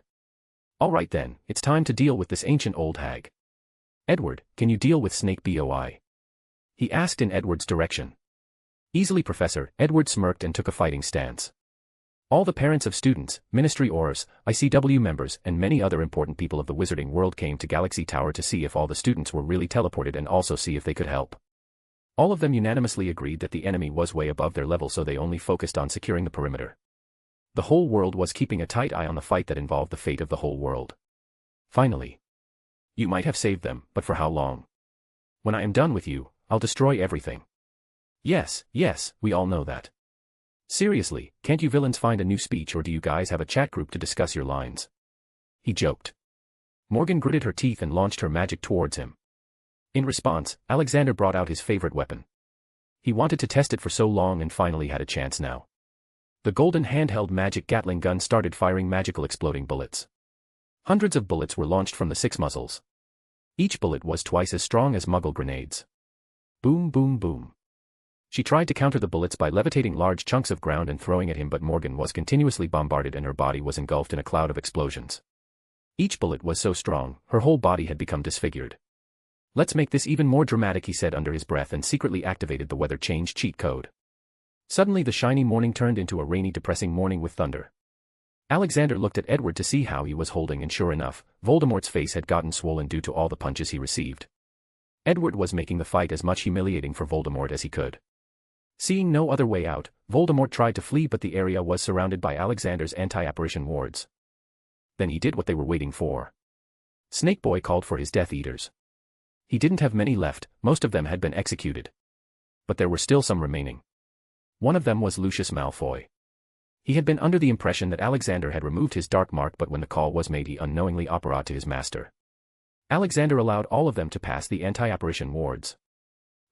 All right then, it's time to deal with this ancient old hag. Edward, can you deal with Snake Boy? He asked in Edward's direction. Easily, Professor, Edward smirked and took a fighting stance. All the parents of students, Ministry Aurors, ICW members, and many other important people of the wizarding world came to Galaxy Tower to see if all the students were really teleported and also see if they could help. All of them unanimously agreed that the enemy was way above their level, so they only focused on securing the perimeter. The whole world was keeping a tight eye on the fight that involved the fate of the whole world. Finally. You might have saved them, but for how long? When I am done with you, I'll destroy everything. Yes, yes, we all know that. Seriously, can't you villains find a new speech, or do you guys have a chat group to discuss your lines? He joked. Morgan gritted her teeth and launched her magic towards him. In response, Alexander brought out his favorite weapon. He wanted to test it for so long and finally had a chance now. The golden handheld magic Gatling gun started firing magical exploding bullets. Hundreds of bullets were launched from the 6 muzzles. Each bullet was twice as strong as Muggle grenades. Boom, boom, boom. She tried to counter the bullets by levitating large chunks of ground and throwing at him, but Morgan was continuously bombarded and her body was engulfed in a cloud of explosions. Each bullet was so strong, her whole body had become disfigured. Let's make this even more dramatic, he said under his breath and secretly activated the weather change cheat code. Suddenly the shiny morning turned into a rainy, depressing morning with thunder. Alexander looked at Edward to see how he was holding, and sure enough, Voldemort's face had gotten swollen due to all the punches he received. Edward was making the fight as much humiliating for Voldemort as he could. Seeing no other way out, Voldemort tried to flee, but the area was surrounded by Alexander's anti-apparition wards. Then he did what they were waiting for. Snakeboy called for his Death Eaters. He didn't have many left, most of them had been executed. But there were still some remaining. One of them was Lucius Malfoy. He had been under the impression that Alexander had removed his dark mark, but when the call was made he unknowingly opera to his master. Alexander allowed all of them to pass the anti-apparition wards.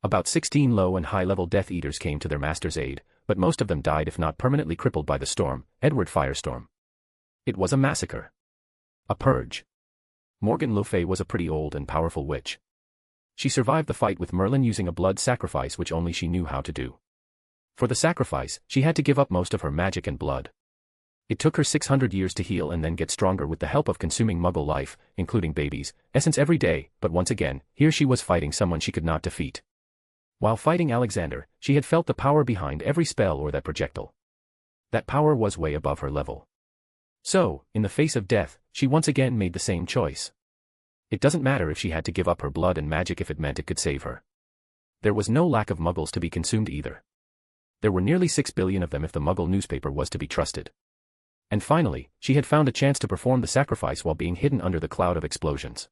About 16 low and high-level Death Eaters came to their master's aid, but most of them died if not permanently crippled by the storm, Edward Firestorm. It was a massacre. A purge. Morgan Le Fay was a pretty old and powerful witch. She survived the fight with Merlin using a blood sacrifice which only she knew how to do. For the sacrifice, she had to give up most of her magic and blood. It took her 600 years to heal and then get stronger with the help of consuming Muggle life, including babies, essence every day, but once again, here she was fighting someone she could not defeat. While fighting Alexander, she had felt the power behind every spell or that projectile. That power was way above her level. So, in the face of death, she once again made the same choice. It doesn't matter if she had to give up her blood and magic if it meant it could save her. There was no lack of Muggles to be consumed either. There were nearly 6 billion of them if the Muggle newspaper was to be trusted. And finally, she had found a chance to perform the sacrifice while being hidden under the cloud of explosions.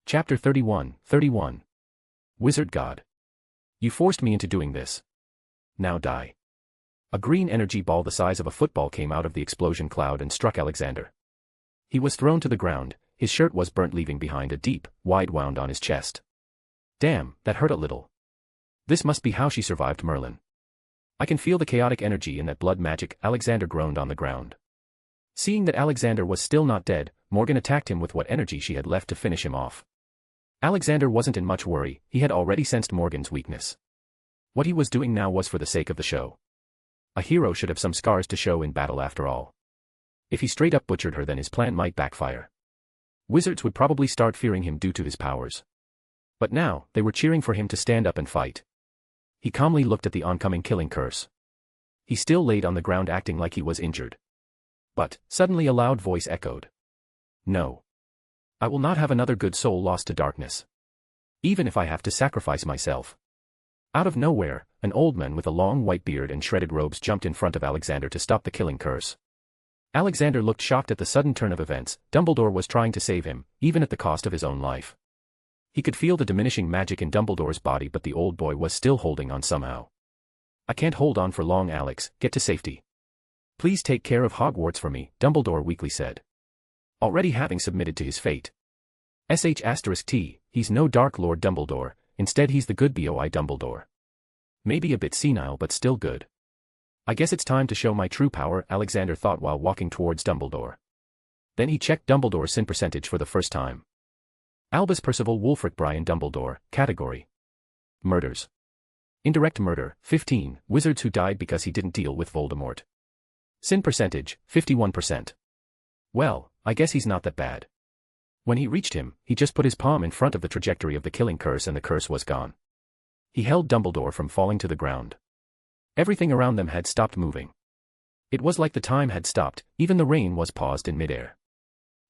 Chapter 31, 31. Wizard God. You forced me into doing this. Now die. A green energy ball the size of a football came out of the explosion cloud and struck Alexander. He was thrown to the ground, his shirt was burnt, leaving behind a deep, wide wound on his chest. Damn, that hurt a little. This must be how she survived Merlin. I can feel the chaotic energy in that blood magic, Alexander groaned on the ground. Seeing that Alexander was still not dead, Morgan attacked him with what energy she had left to finish him off. Alexander wasn't in much worry, he had already sensed Morgan's weakness. What he was doing now was for the sake of the show. A hero should have some scars to show in battle after all. If he straight up butchered her, then his plan might backfire. Wizards would probably start fearing him due to his powers. But now, they were cheering for him to stand up and fight. He calmly looked at the oncoming killing curse. He still laid on the ground acting like he was injured. But, suddenly a loud voice echoed. No. I will not have another good soul lost to darkness. Even if I have to sacrifice myself. Out of nowhere, an old man with a long white beard and shredded robes jumped in front of Alexander to stop the killing curse. Alexander looked shocked at the sudden turn of events. Dumbledore was trying to save him, even at the cost of his own life. He could feel the diminishing magic in Dumbledore's body, but the old boy was still holding on somehow. I can't hold on for long, Alex, get to safety. Please take care of Hogwarts for me, Dumbledore weakly said. Already having submitted to his fate. *T, he's no Dark Lord Dumbledore, instead he's the good boy Dumbledore. Maybe a bit senile but still good. I guess it's time to show my true power, Alexander thought while walking towards Dumbledore. Then he checked Dumbledore's sin percentage for the first time. Albus Percival Wulfric Brian Dumbledore, category. Murders. Indirect murder, 15, wizards who died because he didn't deal with Voldemort. Sin percentage, 51%. Well, I guess he's not that bad. When he reached him, he just put his palm in front of the trajectory of the killing curse and the curse was gone. He held Dumbledore from falling to the ground. Everything around them had stopped moving. It was like the time had stopped, even the rain was paused in midair.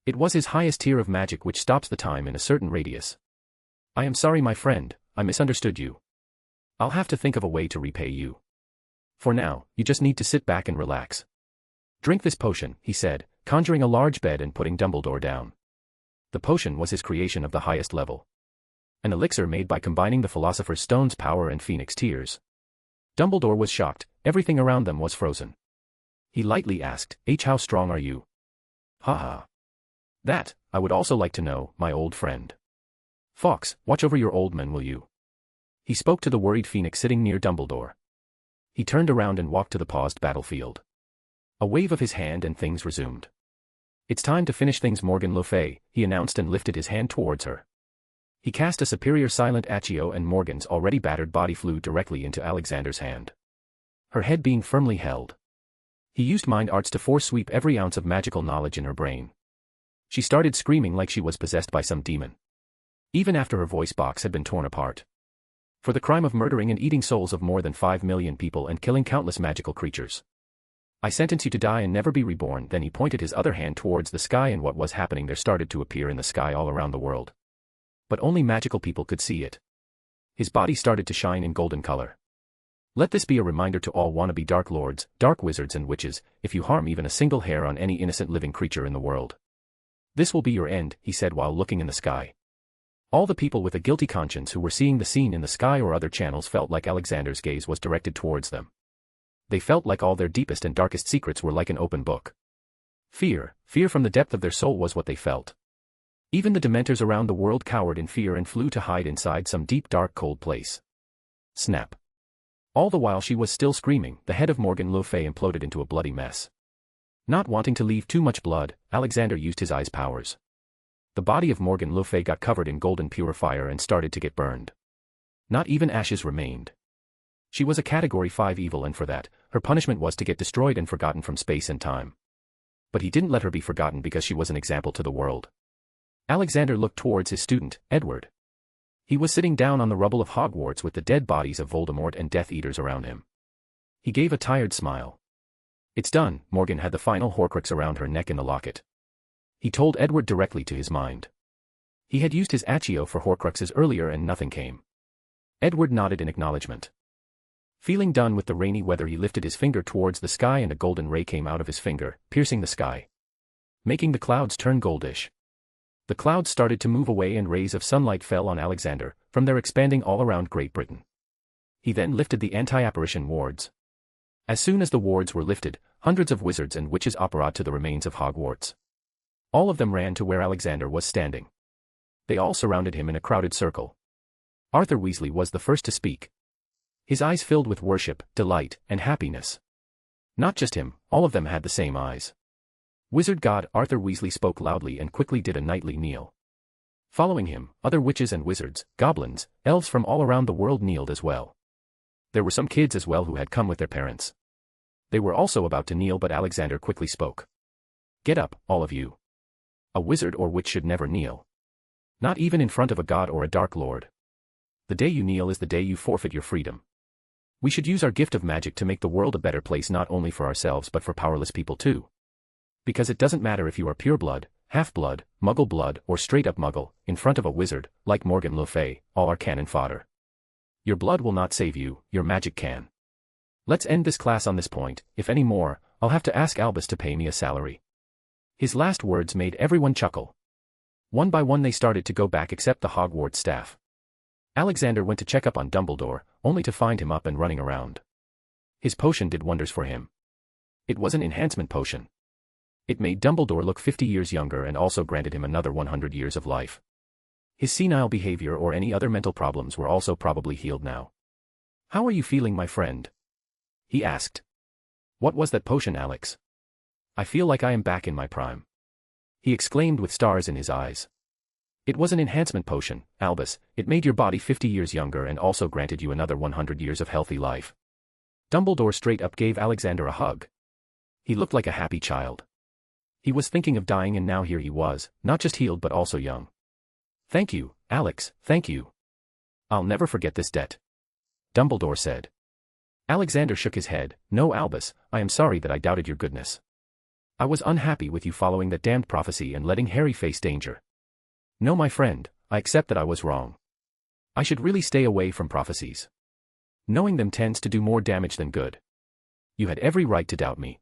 It was his highest tier of magic which stops the time in a certain radius. I am sorry, my friend, I misunderstood you. I'll have to think of a way to repay you. For now, you just need to sit back and relax. Drink this potion, he said, conjuring a large bed and putting Dumbledore down. The potion was his creation of the highest level. An elixir made by combining the Philosopher's Stone's power and Phoenix tears. Dumbledore was shocked, everything around them was frozen. He lightly asked, how strong are you? Ha ha. That, I would also like to know, my old friend. Fawkes, watch over your old man, will you? He spoke to the worried Phoenix sitting near Dumbledore. He turned around and walked to the paused battlefield. A wave of his hand and things resumed. It's time to finish things, Morgan Le Fay, he announced and lifted his hand towards her. He cast a superior silent accio and Morgan's already battered body flew directly into Alexander's hand. Her head being firmly held. He used mind arts to force sweep every ounce of magical knowledge in her brain. She started screaming like she was possessed by some demon. Even after her voice box had been torn apart. For the crime of murdering and eating souls of more than 5 million people and killing countless magical creatures. I sentence you to die and never be reborn. Then he pointed his other hand towards the sky, and what was happening there started to appear in the sky all around the world. But only magical people could see it. His body started to shine in golden color. Let this be a reminder to all wannabe dark lords, dark wizards and witches, if you harm even a single hair on any innocent living creature in the world. This will be your end, he said while looking in the sky. All the people with a guilty conscience who were seeing the scene in the sky or other channels felt like Alexander's gaze was directed towards them. They felt like all their deepest and darkest secrets were like an open book. Fear from the depth of their soul was what they felt. Even the dementors around the world cowered in fear and flew to hide inside some deep dark cold place. Snap. All the while she was still screaming, the head of Morgan Le Fay imploded into a bloody mess. Not wanting to leave too much blood, Alexander used his eyes powers. The body of Morgan Le Fay got covered in golden purifier and started to get burned. Not even ashes remained. She was a Category 5 evil, and for that, her punishment was to get destroyed and forgotten from space and time. But he didn't let her be forgotten because she was an example to the world. Alexander looked towards his student, Edward. He was sitting down on the rubble of Hogwarts with the dead bodies of Voldemort and Death Eaters around him. He gave a tired smile. It's done. Morgan had the final Horcrux around her neck in the locket. He told Edward directly to his mind. He had used his accio for Horcruxes earlier and nothing came. Edward nodded in acknowledgement. Feeling done with the rainy weather, he lifted his finger towards the sky and a golden ray came out of his finger, piercing the sky. Making the clouds turn goldish. The clouds started to move away and rays of sunlight fell on Alexander, from there expanding all around Great Britain. He then lifted the anti-apparition wards. As soon as the wards were lifted, hundreds of wizards and witches operated to the remains of Hogwarts. All of them ran to where Alexander was standing. They all surrounded him in a crowded circle. Arthur Weasley was the first to speak. His eyes filled with worship, delight, and happiness. Not just him, all of them had the same eyes. Wizard God Arthur Weasley spoke loudly and quickly did a knightly kneel. Following him, other witches and wizards, goblins, elves from all around the world kneeled as well. There were some kids as well who had come with their parents. They were also about to kneel, but Alexander quickly spoke. Get up, all of you. A wizard or witch should never kneel. Not even in front of a god or a dark lord. The day you kneel is the day you forfeit your freedom. We should use our gift of magic to make the world a better place, not only for ourselves but for powerless people too. Because it doesn't matter if you are pure blood, half-blood, muggle blood or straight-up muggle, in front of a wizard, like Morgan Le Fay, all are cannon fodder. Your blood will not save you, your magic can. Let's end this class on this point. If any more, I'll have to ask Albus to pay me a salary. His last words made everyone chuckle. One by one they started to go back except the Hogwarts staff. Alexander went to check up on Dumbledore, only to find him up and running around. His potion did wonders for him. It was an enhancement potion. It made Dumbledore look 50 years younger and also granted him another 100 years of life. His senile behavior or any other mental problems were also probably healed now. How are you feeling, my friend? He asked. What was that potion, Alex? I feel like I am back in my prime. He exclaimed with stars in his eyes. It was an enhancement potion, Albus. It made your body 50 years younger and also granted you another 100 years of healthy life. Dumbledore straight up gave Alexander a hug. He looked like a happy child. He was thinking of dying and now here he was, not just healed but also young. Thank you, Alex, thank you. I'll never forget this debt. Dumbledore said. Alexander shook his head. No, Albus, I am sorry that I doubted your goodness. I was unhappy with you following that damned prophecy and letting Harry face danger. No, my friend, I accept that I was wrong. I should really stay away from prophecies. Knowing them tends to do more damage than good. You had every right to doubt me.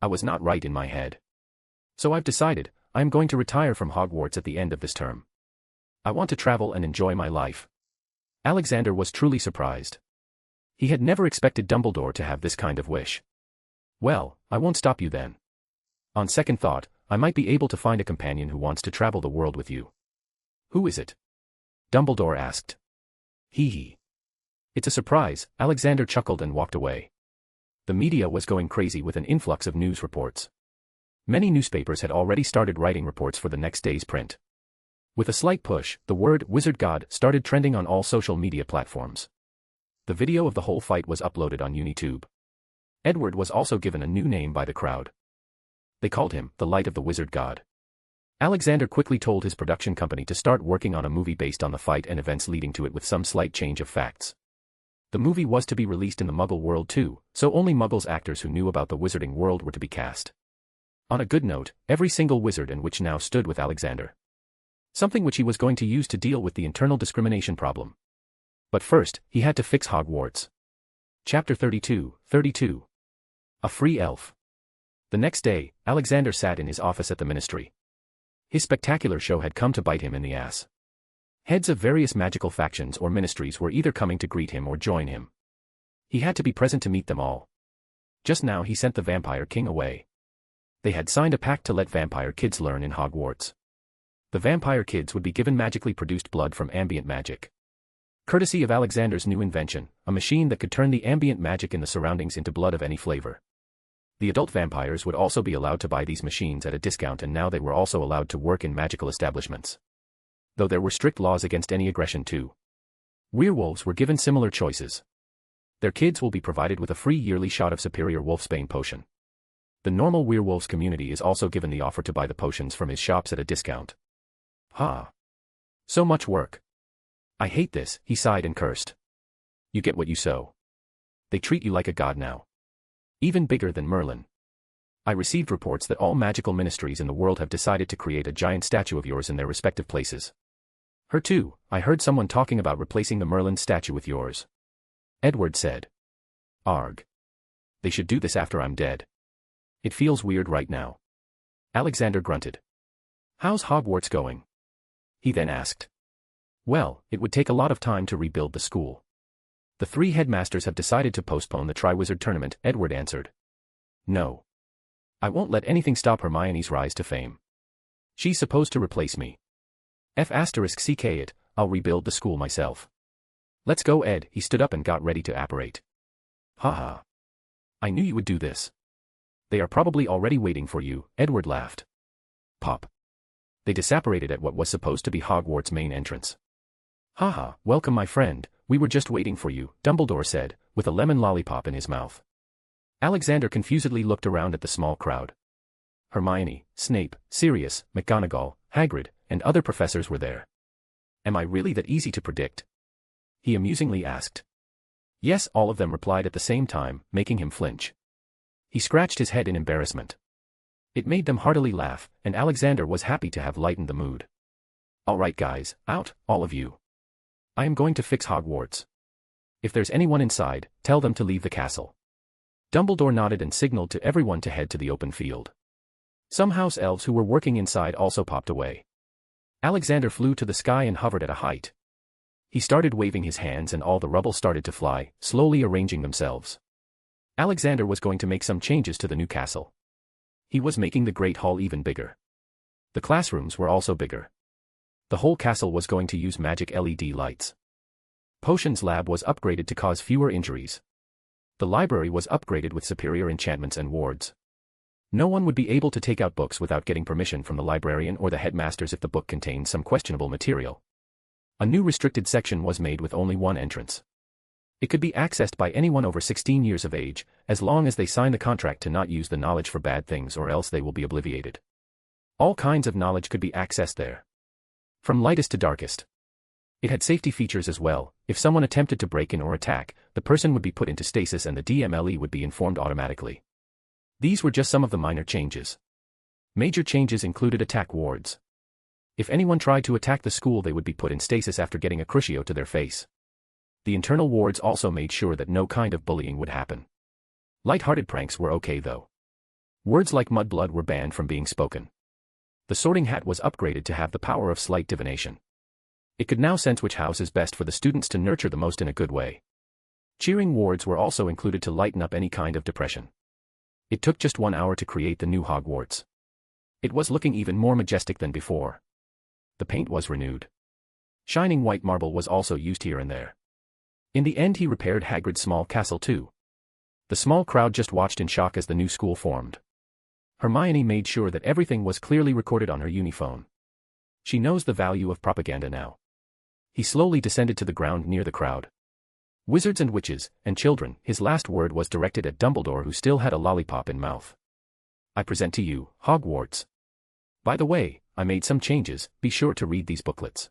I was not right in my head. So I've decided, I am going to retire from Hogwarts at the end of this term. I want to travel and enjoy my life. Alexander was truly surprised. He had never expected Dumbledore to have this kind of wish. Well, I won't stop you then. On second thought, I might be able to find a companion who wants to travel the world with you. Who is it? Dumbledore asked. Hee hee. It's a surprise, Alexander chuckled and walked away. The media was going crazy with an influx of news reports. Many newspapers had already started writing reports for the next day's print. With a slight push, the word Wizard God started trending on all social media platforms. The video of the whole fight was uploaded on YouTube. Edward was also given a new name by the crowd. They called him the Light of the Wizard God. Alexander quickly told his production company to start working on a movie based on the fight and events leading to it with some slight change of facts. The movie was to be released in the Muggle world too, so only Muggles actors who knew about the wizarding world were to be cast. On a good note, every single wizard and witch now stood with Alexander. Something which he was going to use to deal with the internal discrimination problem. But first, he had to fix Hogwarts. Chapter 32. A free elf. The next day, Alexander sat in his office at the ministry. His spectacular show had come to bite him in the ass. Heads of various magical factions or ministries were either coming to greet him or join him. He had to be present to meet them all. Just now he sent the Vampire King away. They had signed a pact to let vampire kids learn in Hogwarts. The vampire kids would be given magically produced blood from ambient magic. Courtesy of Alexander's new invention, a machine that could turn the ambient magic in the surroundings into blood of any flavor. The adult vampires would also be allowed to buy these machines at a discount, and now they were also allowed to work in magical establishments. Though there were strict laws against any aggression too. Werewolves were given similar choices. Their kids will be provided with a free yearly shot of superior wolfsbane potion. The normal werewolves community is also given the offer to buy the potions from his shops at a discount. Ha! So much work. I hate this, he sighed and cursed. You get what you sow. They treat you like a god now. Even bigger than Merlin. I received reports that all magical ministries in the world have decided to create a giant statue of yours in their respective places. Her too, I heard someone talking about replacing the Merlin statue with yours. Edward said. Arg. They should do this after I'm dead. It feels weird right now. Alexander grunted. How's Hogwarts going? He then asked. Well, it would take a lot of time to rebuild the school. The 3 headmasters have decided to postpone the Triwizard Tournament, Edward answered. No. I won't let anything stop Hermione's rise to fame. She's supposed to replace me. *CK it, I'll rebuild the school myself. Let's go, Ed. He stood up and got ready to apparate. Haha. I knew you would do this. They are probably already waiting for you, Edward laughed. Pop. They disapparated at what was supposed to be Hogwarts' main entrance. Haha, welcome my friend, we were just waiting for you, Dumbledore said, with a lemon lollipop in his mouth. Alexander confusedly looked around at the small crowd. Hermione, Snape, Sirius, McGonagall, Hagrid, and other professors were there. Am I really that easy to predict? He amusingly asked. Yes, all of them replied at the same time, making him flinch. He scratched his head in embarrassment. It made them heartily laugh, and Alexander was happy to have lightened the mood. All right guys, out, all of you. I am going to fix Hogwarts. If there's anyone inside, tell them to leave the castle. Dumbledore nodded and signaled to everyone to head to the open field. Some house elves who were working inside also popped away. Alexander flew to the sky and hovered at a height. He started waving his hands and all the rubble started to fly, slowly arranging themselves. Alexander was going to make some changes to the new castle. He was making the Great Hall even bigger. The classrooms were also bigger. The whole castle was going to use magic LED lights. Potions lab was upgraded to cause fewer injuries. The library was upgraded with superior enchantments and wards. No one would be able to take out books without getting permission from the librarian or the headmasters if the book contained some questionable material. A new restricted section was made with only one entrance. It could be accessed by anyone over 16 years of age, as long as they sign the contract to not use the knowledge for bad things or else they will be obliviated. All kinds of knowledge could be accessed there. From lightest to darkest. It had safety features as well. If someone attempted to break in or attack, the person would be put into stasis and the DMLE would be informed automatically. These were just some of the minor changes. Major changes included attack wards. If anyone tried to attack the school, they would be put in stasis after getting a crucio to their face. The internal wards also made sure that no kind of bullying would happen. Light-hearted pranks were okay though. Words like mudblood were banned from being spoken. The sorting hat was upgraded to have the power of slight divination. It could now sense which house is best for the students to nurture the most in a good way. Cheering wards were also included to lighten up any kind of depression. It took just 1 hour to create the new Hogwarts. It was looking even more majestic than before. The paint was renewed. Shining white marble was also used here and there. In the end he repaired Hagrid's small castle too. The small crowd just watched in shock as the new school formed. Hermione made sure that everything was clearly recorded on her uniphone. She knows the value of propaganda now. He slowly descended to the ground near the crowd. Wizards and witches, and children, his last word was directed at Dumbledore, who still had a lollipop in mouth. I present to you, Hogwarts. By the way, I made some changes, be sure to read these booklets.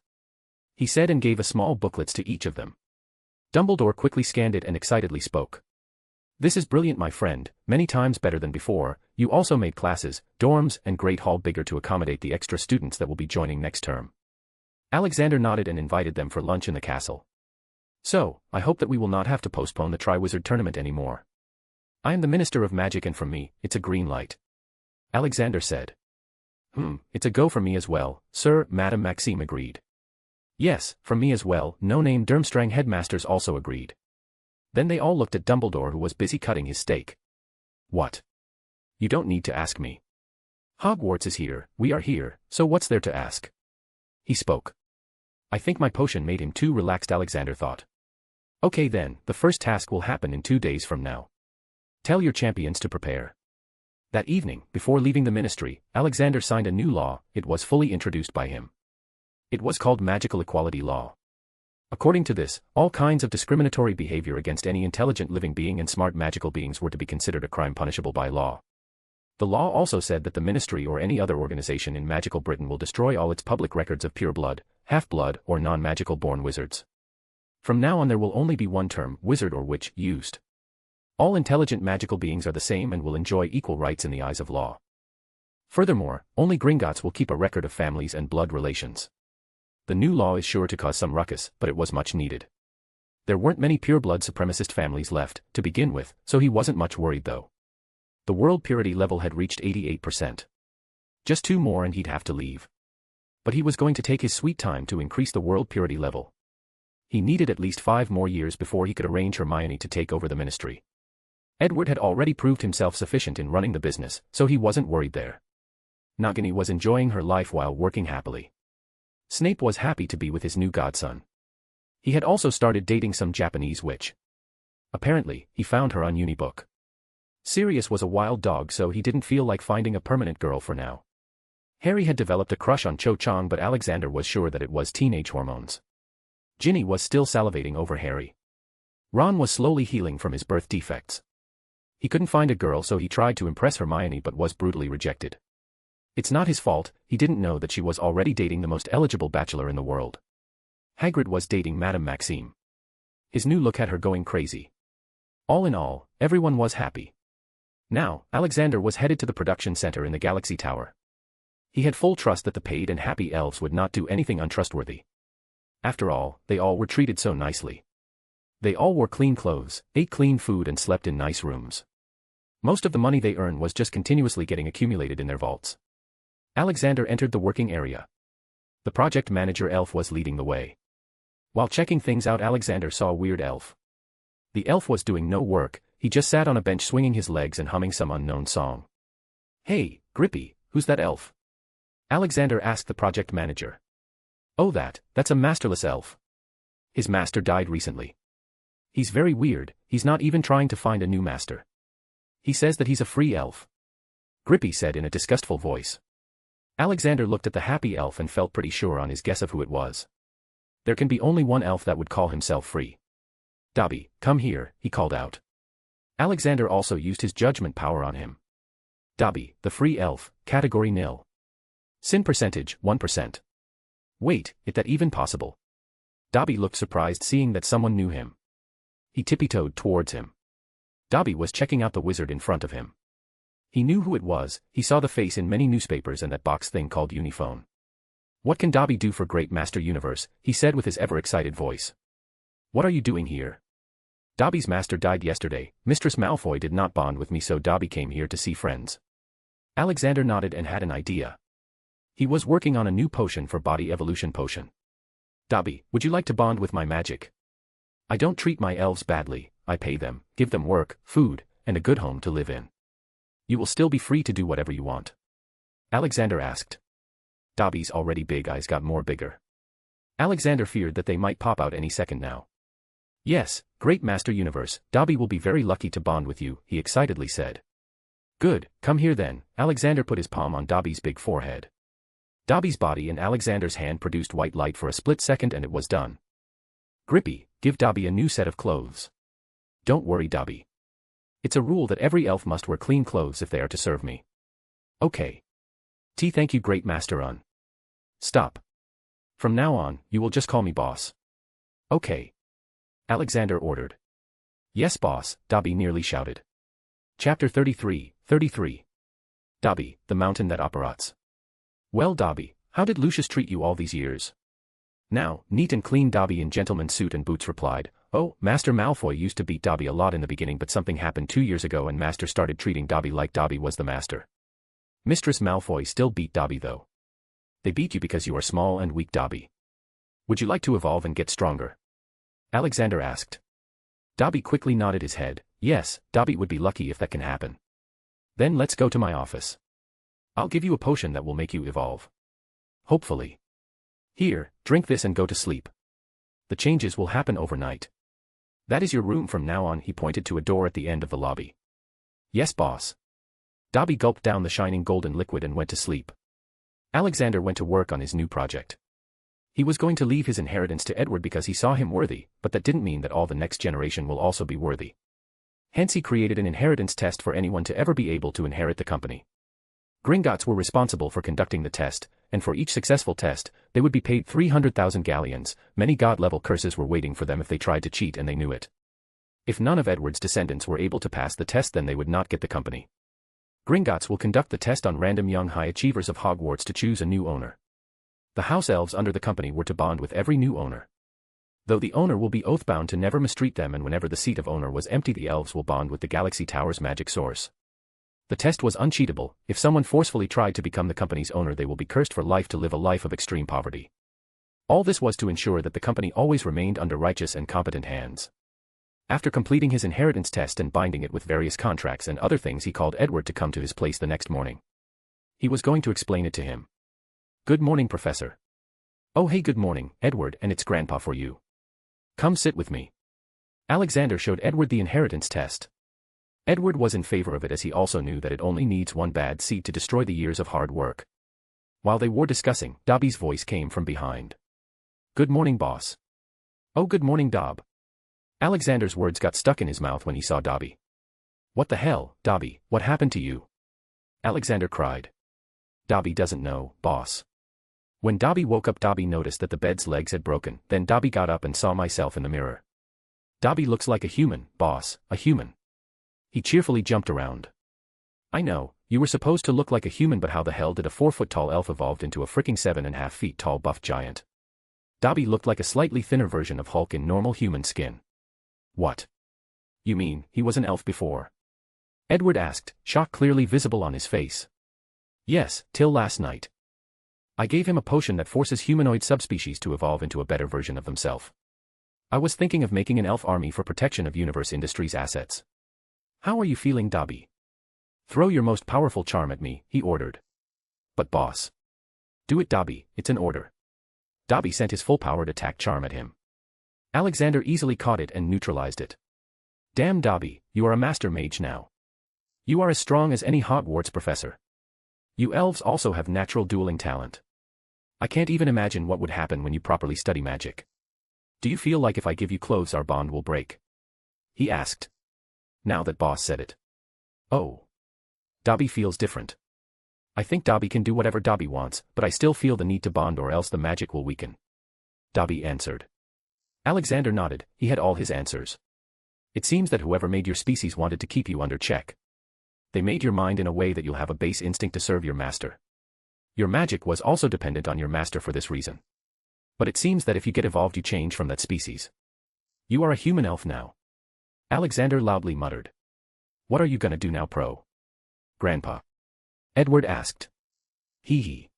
He said and gave a small booklets to each of them. Dumbledore quickly scanned it and excitedly spoke. This is brilliant, my friend, many times better than before. You also made classes, dorms, and Great Hall bigger to accommodate the extra students that will be joining next term. Alexander nodded and invited them for lunch in the castle. So, I hope that we will not have to postpone the Triwizard Tournament anymore. I am the Minister of Magic and from me, it's a green light. Alexander said. It's a go for me as well, sir, Madame Maxime agreed. Yes, from me as well, no-name Durmstrang headmasters also agreed. Then they all looked at Dumbledore, who was busy cutting his steak. What? You don't need to ask me. Hogwarts is here, we are here, so what's there to ask? He spoke. I think my potion made him too relaxed, Alexander thought. Okay then, the first task will happen in 2 days from now. Tell your champions to prepare. That evening, before leaving the ministry, Alexander signed a new law. It was fully introduced by him. It was called Magical Equality Law. According to this, all kinds of discriminatory behavior against any intelligent living being and smart magical beings were to be considered a crime punishable by law. The law also said that the ministry or any other organization in magical Britain will destroy all its public records of pure blood, half-blood, or non-magical born wizards. From now on there will only be one term, wizard or witch, used. All intelligent magical beings are the same and will enjoy equal rights in the eyes of law. Furthermore, only Gringotts will keep a record of families and blood relations. The new law is sure to cause some ruckus, but it was much needed. There weren't many pure-blood supremacist families left, to begin with, so he wasn't much worried though. The world purity level had reached 88%. Just 2 more and he'd have to leave. But he was going to take his sweet time to increase the world purity level. He needed at least 5 more years before he could arrange Hermione to take over the ministry. Edward had already proved himself sufficient in running the business, so he wasn't worried there. Nagini was enjoying her life while working happily. Snape was happy to be with his new godson. He had also started dating some Japanese witch. Apparently, he found her on Unibook. Sirius was a wild dog, so he didn't feel like finding a permanent girl for now. Harry had developed a crush on Cho Chang, but Alexander was sure that it was teenage hormones. Ginny was still salivating over Harry. Ron was slowly healing from his birth defects. He couldn't find a girl, so he tried to impress Hermione but was brutally rejected. It's not his fault, he didn't know that she was already dating the most eligible bachelor in the world. Hagrid was dating Madame Maxime. His new look had her going crazy. All in all, everyone was happy. Now, Alexander was headed to the production center in the Galaxy Tower. He had full trust that the paid and happy elves would not do anything untrustworthy. After all, they all were treated so nicely. They all wore clean clothes, ate clean food and slept in nice rooms. Most of the money they earned was just continuously getting accumulated in their vaults. Alexander entered the working area. The project manager elf was leading the way. While checking things out, Alexander saw a weird elf. The elf was doing no work, he just sat on a bench swinging his legs and humming some unknown song. Hey, Grippy, who's that elf? Alexander asked the project manager. Oh, that's a masterless elf. His master died recently. He's very weird, he's not even trying to find a new master. He says that he's a free elf. Grippy said in a disgustful voice. Alexander looked at the happy elf and felt pretty sure on his guess of who it was. There can be only one elf that would call himself free. Dobby, come here, he called out. Alexander also used his judgment power on him. Dobby, the free elf, category nil. Sin percentage, 1%. Wait, is that even possible? Dobby looked surprised seeing that someone knew him. He tippy-toed towards him. Dobby was checking out the wizard in front of him. He knew who it was, he saw the face in many newspapers and that box thing called Uniphone. What can Dobby do for Great Master Universe, he said with his ever-excited voice. What are you doing here? Dobby's master died yesterday, Mistress Malfoy did not bond with me, so Dobby came here to see friends. Alexander nodded and had an idea. He was working on a new potion for body evolution potion. Dobby, would you like to bond with my magic? I don't treat my elves badly, I pay them, give them work, food, and a good home to live in. You will still be free to do whatever you want. Alexander asked. Dobby's already big eyes got more bigger. Alexander feared that they might pop out any second now. Yes, great Master Universe, Dobby will be very lucky to bond with you, he excitedly said. Good, come here then. Alexander put his palm on Dobby's big forehead. Dobby's body and Alexander's hand produced white light for a split second and it was done. Grippy, give Dobby a new set of clothes. Don't worry, Dobby. It's a rule that every elf must wear clean clothes if they are to serve me. Okay. Thank you, great Master Un. Stop. From now on, you will just call me boss. Okay. Alexander ordered. Yes, boss, Dobby nearly shouted. Chapter 33. Dobby, the mountain that operates. Well, Dobby, how did Lucius treat you all these years? Now, neat and clean Dobby in gentleman's suit and boots replied, Oh, Master Malfoy used to beat Dobby a lot in the beginning, but something happened 2 years ago and Master started treating Dobby like Dobby was the master. Mistress Malfoy still beat Dobby though. They beat you because you are small and weak, Dobby. Would you like to evolve and get stronger? Alexander asked. Dobby quickly nodded his head. Yes, Dobby would be lucky if that can happen. Then let's go to my office. I'll give you a potion that will make you evolve. Hopefully. Here, drink this and go to sleep. The changes will happen overnight. That is your room from now on, he pointed to a door at the end of the lobby. Yes, boss. Dobby gulped down the shining golden liquid and went to sleep. Alexander went to work on his new project. He was going to leave his inheritance to Edward because he saw him worthy, but that didn't mean that all the next generation will also be worthy. Hence he created an inheritance test for anyone to ever be able to inherit the company. Gringotts were responsible for conducting the test, and for each successful test, they would be paid 300,000 galleons. Many god-level curses were waiting for them if they tried to cheat and they knew it. If none of Edward's descendants were able to pass the test, then they would not get the company. Gringotts will conduct the test on random young high achievers of Hogwarts to choose a new owner. The house elves under the company were to bond with every new owner. Though the owner will be oath-bound to never mistreat them, and whenever the seat of owner was empty, the elves will bond with the Galaxy Tower's magic source. The test was uncheatable. If someone forcefully tried to become the company's owner, they will be cursed for life to live a life of extreme poverty. All this was to ensure that the company always remained under righteous and competent hands. After completing his inheritance test and binding it with various contracts and other things, he called Edward to come to his place the next morning. He was going to explain it to him. Good morning, Professor. Oh hey, good morning, Edward, and it's Grandpa for you. Come sit with me. Alexander showed Edward the inheritance test. Edward was in favor of it, as he also knew that it only needs one bad seed to destroy the years of hard work. While they were discussing, Dobby's voice came from behind. Good morning, boss. Oh, good morning, Dob. Alexander's words got stuck in his mouth when he saw Dobby. What the hell, Dobby, what happened to you? Alexander cried. Dobby doesn't know, boss. When Dobby woke up, Dobby noticed that the bed's legs had broken. Then Dobby got up and saw myself in the mirror. Dobby looks like a human, boss, a human. He cheerfully jumped around. I know, you were supposed to look like a human, but how the hell did a 4-foot-tall elf evolve into a fricking 7.5 feet tall buff giant? Dobby looked like a slightly thinner version of Hulk in normal human skin. What? You mean, he was an elf before? Edward asked, shock clearly visible on his face. Yes, till last night. I gave him a potion that forces humanoid subspecies to evolve into a better version of themselves. I was thinking of making an elf army for protection of Universe Industries' assets. How are you feeling, Dobby? Throw your most powerful charm at me, he ordered. But boss. Do it, Dobby, it's an order. Dobby sent his full-powered attack charm at him. Alexander easily caught it and neutralized it. Damn, Dobby, you are a master mage now. You are as strong as any Hogwarts professor. You elves also have natural dueling talent. I can't even imagine what would happen when you properly study magic. Do you feel like if I give you clothes our bond will break? He asked. Now that boss said it. Oh. Dobby feels different. I think Dobby can do whatever Dobby wants, but I still feel the need to bond or else the magic will weaken. Dobby answered. Alexander nodded, he had all his answers. It seems that whoever made your species wanted to keep you under check. They made your mind in a way that you'll have a base instinct to serve your master. Your magic was also dependent on your master for this reason. But it seems that if you get evolved you change from that species. You are a human elf now. Alexander loudly muttered. What are you gonna do now, Pro? Grandpa. Edward asked. Hee hee.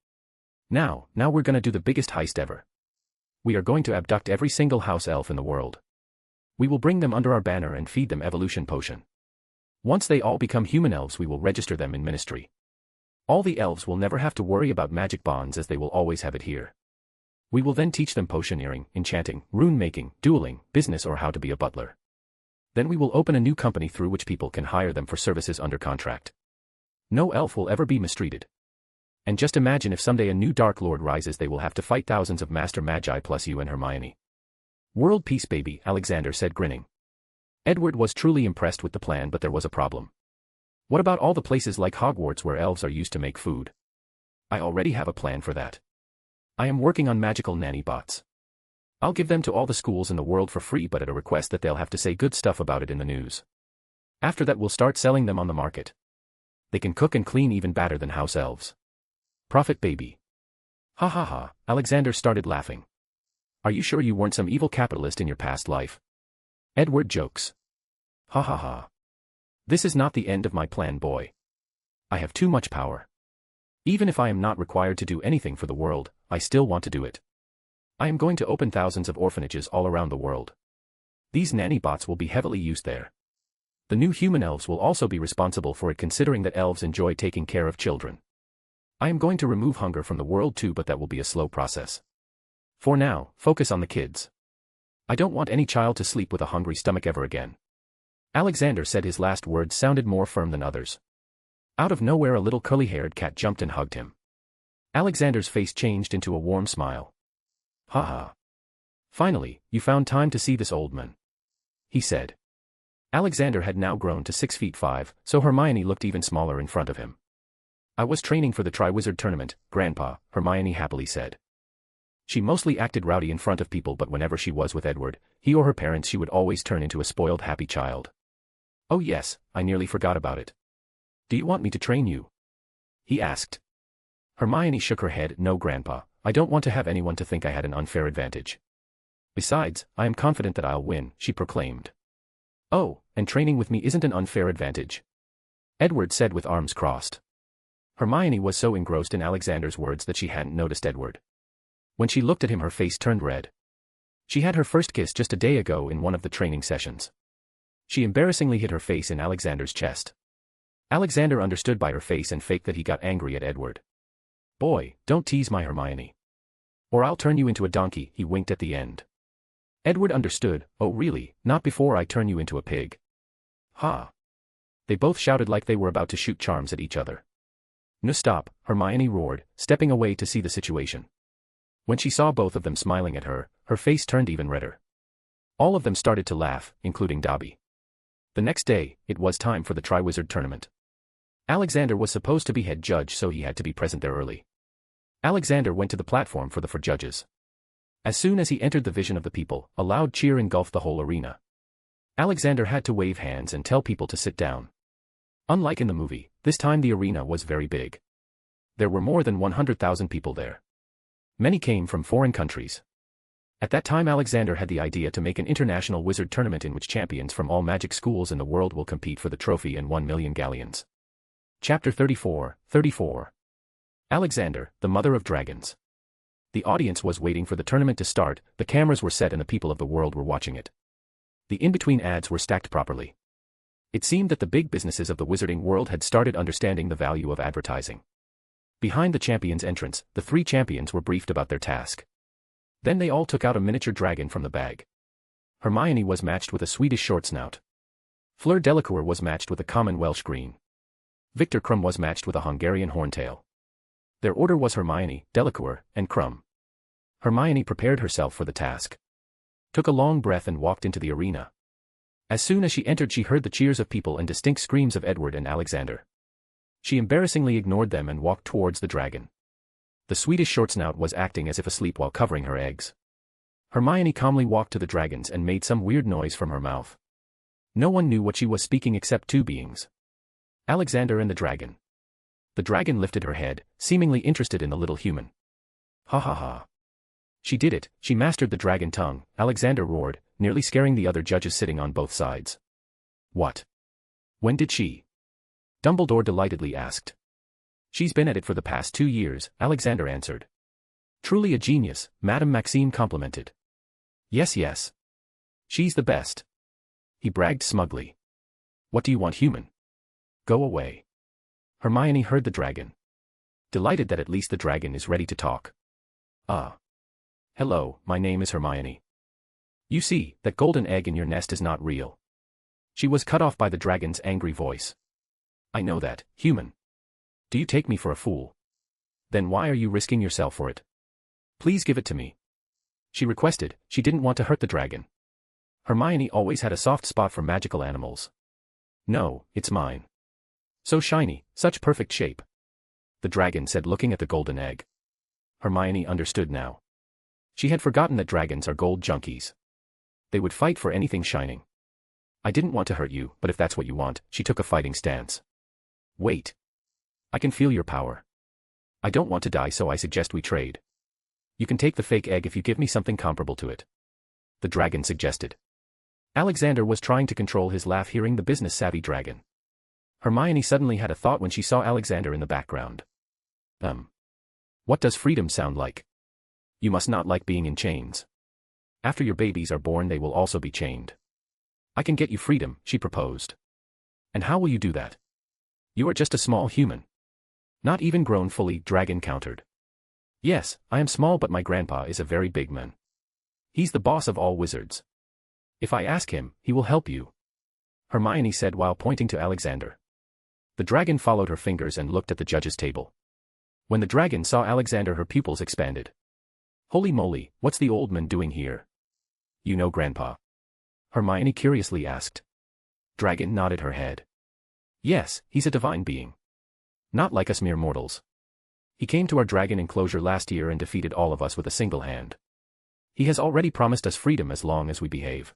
Now we're gonna do the biggest heist ever. We are going to abduct every single house elf in the world. We will bring them under our banner and feed them evolution potion. Once they all become human elves, we will register them in ministry. All the elves will never have to worry about magic bonds as they will always have it here. We will then teach them potioneering, enchanting, rune making, dueling, business, or how to be a butler. Then we will open a new company through which people can hire them for services under contract. No elf will ever be mistreated. And just imagine if someday a new Dark Lord rises, they will have to fight thousands of Master Magi plus you and Hermione. World peace, baby, Alexander said, grinning. Edward was truly impressed with the plan, but there was a problem. What about all the places like Hogwarts where elves are used to make food? I already have a plan for that. I am working on magical nanny bots. I'll give them to all the schools in the world for free, but at a request that they'll have to say good stuff about it in the news. After that, we'll start selling them on the market. They can cook and clean even better than house elves. Profit, baby. Ha ha ha, Alexander started laughing. Are you sure you weren't some evil capitalist in your past life? Edward jokes. Ha ha ha. This is not the end of my plan, boy. I have too much power. Even if I am not required to do anything for the world, I still want to do it. I am going to open thousands of orphanages all around the world. These nanny bots will be heavily used there. The new human elves will also be responsible for it, considering that elves enjoy taking care of children. I am going to remove hunger from the world too, but that will be a slow process. For now, focus on the kids. I don't want any child to sleep with a hungry stomach ever again. Alexander said. His last words sounded more firm than others. Out of nowhere, a little curly-haired cat jumped and hugged him. Alexander's face changed into a warm smile. Ha ha. Finally, you found time to see this old man, he said. Alexander had now grown to 6 feet 5, so Hermione looked even smaller in front of him. I was training for the Triwizard Tournament, Grandpa, Hermione happily said. She mostly acted rowdy in front of people, but whenever she was with Edward, he or her parents, she would always turn into a spoiled happy child. Oh yes, I nearly forgot about it. Do you want me to train you? He asked. Hermione shook her head. No, Grandpa, I don't want to have anyone to think I had an unfair advantage. Besides, I am confident that I'll win, she proclaimed. Oh, and training with me isn't an unfair advantage, Edward said with arms crossed. Hermione was so engrossed in Alexander's words that she hadn't noticed Edward. When she looked at him, her face turned red. She had her first kiss just a day ago in one of the training sessions. She embarrassingly hit her face in Alexander's chest. Alexander understood by her face and faked that he got angry at Edward. Boy, don't tease my Hermione. Or I'll turn you into a donkey, he winked at the end. Edward understood. Oh really, not before I turn you into a pig. Ha. They both shouted like they were about to shoot charms at each other. No, stop, Hermione roared, stepping away to see the situation. When she saw both of them smiling at her, her face turned even redder. All of them started to laugh, including Dobby. The next day, it was time for the Triwizard Tournament. Alexander was supposed to be head judge, so he had to be present there early. Alexander went to the platform for the four judges. As soon as he entered the vision of the people, a loud cheer engulfed the whole arena. Alexander had to wave hands and tell people to sit down. Unlike in the movie, this time the arena was very big. There were more than 100,000 people there. Many came from foreign countries. At that time, Alexander had the idea to make an international wizard tournament in which champions from all magic schools in the world will compete for the trophy and 1 million galleons. Chapter 34. Alexander, the Mother of Dragons. The audience was waiting for the tournament to start, the cameras were set and the people of the world were watching it. The in-between ads were stacked properly. It seemed that the big businesses of the wizarding world had started understanding the value of advertising. Behind the champions' entrance, the 3 champions were briefed about their task. Then they all took out a miniature dragon from the bag. Hermione was matched with a Swedish short snout. Fleur Delacour was matched with a common Welsh green. Victor Krum was matched with a Hungarian horntail. Their order was Hermione, Delacour, and Krum. Hermione prepared herself for the task. Took a long breath and walked into the arena. As soon as she entered, she heard the cheers of people and distinct screams of Edward and Alexander. She embarrassingly ignored them and walked towards the dragon. The Swedish short snout was acting as if asleep while covering her eggs. Hermione calmly walked to the dragons and made some weird noise from her mouth. No one knew what she was speaking except 2 beings. Alexander and the dragon. The dragon lifted her head, seemingly interested in the little human. Ha ha ha. She did it, she mastered the dragon tongue, Alexander roared, nearly scaring the other judges sitting on both sides. What? When did she? Dumbledore delightedly asked. She's been at it for the past 2 years, Alexander answered. Truly a genius, Madame Maxime complimented. Yes, yes. She's the best. He bragged smugly. What do you want, human? Go away. Hermione heard the dragon. Delighted that at least the dragon is ready to talk. Hello, my name is Hermione. You see, that golden egg in your nest is not real. She was cut off by the dragon's angry voice. I know that, human. Do you take me for a fool? Then why are you risking yourself for it? Please give it to me. She requested. She didn't want to hurt the dragon. Hermione always had a soft spot for magical animals. No, it's mine. So shiny, such perfect shape. The dragon said, looking at the golden egg. Hermione understood now. She had forgotten that dragons are gold junkies. They would fight for anything shining. I didn't want to hurt you, but if that's what you want, she took a fighting stance. Wait. I can feel your power. I don't want to die, so I suggest we trade. You can take the fake egg if you give me something comparable to it. The dragon suggested. Alexander was trying to control his laugh hearing the business-savvy dragon. Hermione suddenly had a thought when she saw Alexander in the background. What does freedom sound like? You must not like being in chains. After your babies are born, they will also be chained. I can get you freedom, she proposed. And how will you do that? You are just a small human. Not even grown fully, dragon countered. Yes, I am small, but my grandpa is a very big man. He's the boss of all wizards. If I ask him, he will help you. Hermione said while pointing to Alexander. The dragon followed her fingers and looked at the judge's table. When the dragon saw Alexander, her pupils expanded. Holy moly, what's the old man doing here? You know Grandpa? Hermione curiously asked. Dragon nodded her head. Yes, he's a divine being. Not like us mere mortals. He came to our dragon enclosure last year and defeated all of us with a single hand. He has already promised us freedom as long as we behave.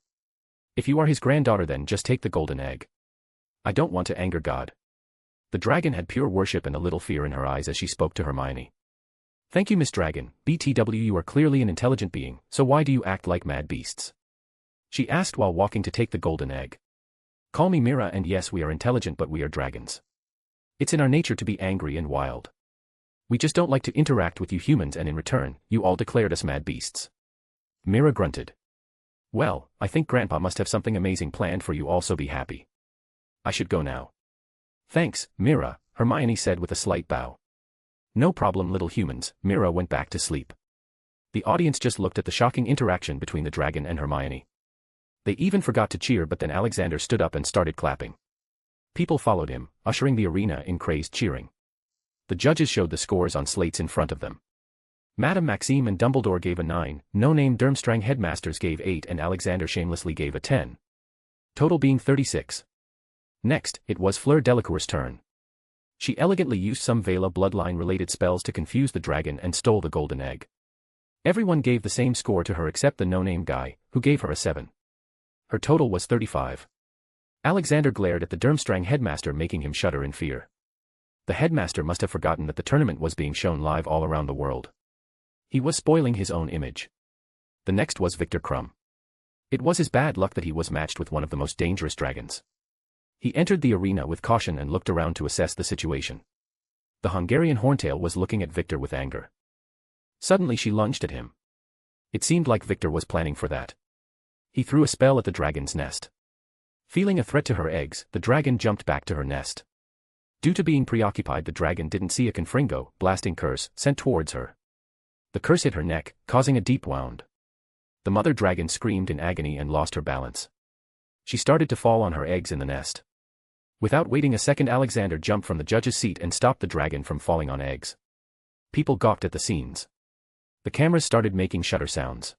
If you are his granddaughter, then just take the golden egg. I don't want to anger God. The dragon had pure worship and a little fear in her eyes as she spoke to Hermione. Thank you, Miss Dragon. BTW, you are clearly an intelligent being, so why do you act like mad beasts? She asked while walking to take the golden egg. Call me Mira, and yes, we are intelligent, but we are dragons. It's in our nature to be angry and wild. We just don't like to interact with you humans, and in return, you all declared us mad beasts. Mira grunted. Well, I think Grandpa must have something amazing planned for you all, so be happy. I should go now. Thanks, Mira, Hermione said with a slight bow. No problem, little humans. Mira went back to sleep. The audience just looked at the shocking interaction between the dragon and Hermione. They even forgot to cheer, but then Alexander stood up and started clapping. People followed him, ushering the arena in crazed cheering. The judges showed the scores on slates in front of them. Madame Maxime and Dumbledore gave a 9, no-name Durmstrang headmasters gave 8, and Alexander shamelessly gave a 10. Total being 36. Next, it was Fleur Delacour's turn. She elegantly used some Vela bloodline-related spells to confuse the dragon and stole the golden egg. Everyone gave the same score to her except the no-name guy, who gave her a 7. Her total was 35. Alexander glared at the Durmstrang headmaster, making him shudder in fear. The headmaster must have forgotten that the tournament was being shown live all around the world. He was spoiling his own image. The next was Victor Krum. It was his bad luck that he was matched with one of the most dangerous dragons. He entered the arena with caution and looked around to assess the situation. The Hungarian Horntail was looking at Victor with anger. Suddenly she lunged at him. It seemed like Victor was planning for that. He threw a spell at the dragon's nest. Feeling a threat to her eggs, the dragon jumped back to her nest. Due to being preoccupied, the dragon didn't see a Confringo, blasting curse, sent towards her. The curse hit her neck, causing a deep wound. The mother dragon screamed in agony and lost her balance. She started to fall on her eggs in the nest. Without waiting a second, Alexander jumped from the judge's seat and stopped the dragon from falling on eggs. People gawked at the scenes. The cameras started making shudder sounds.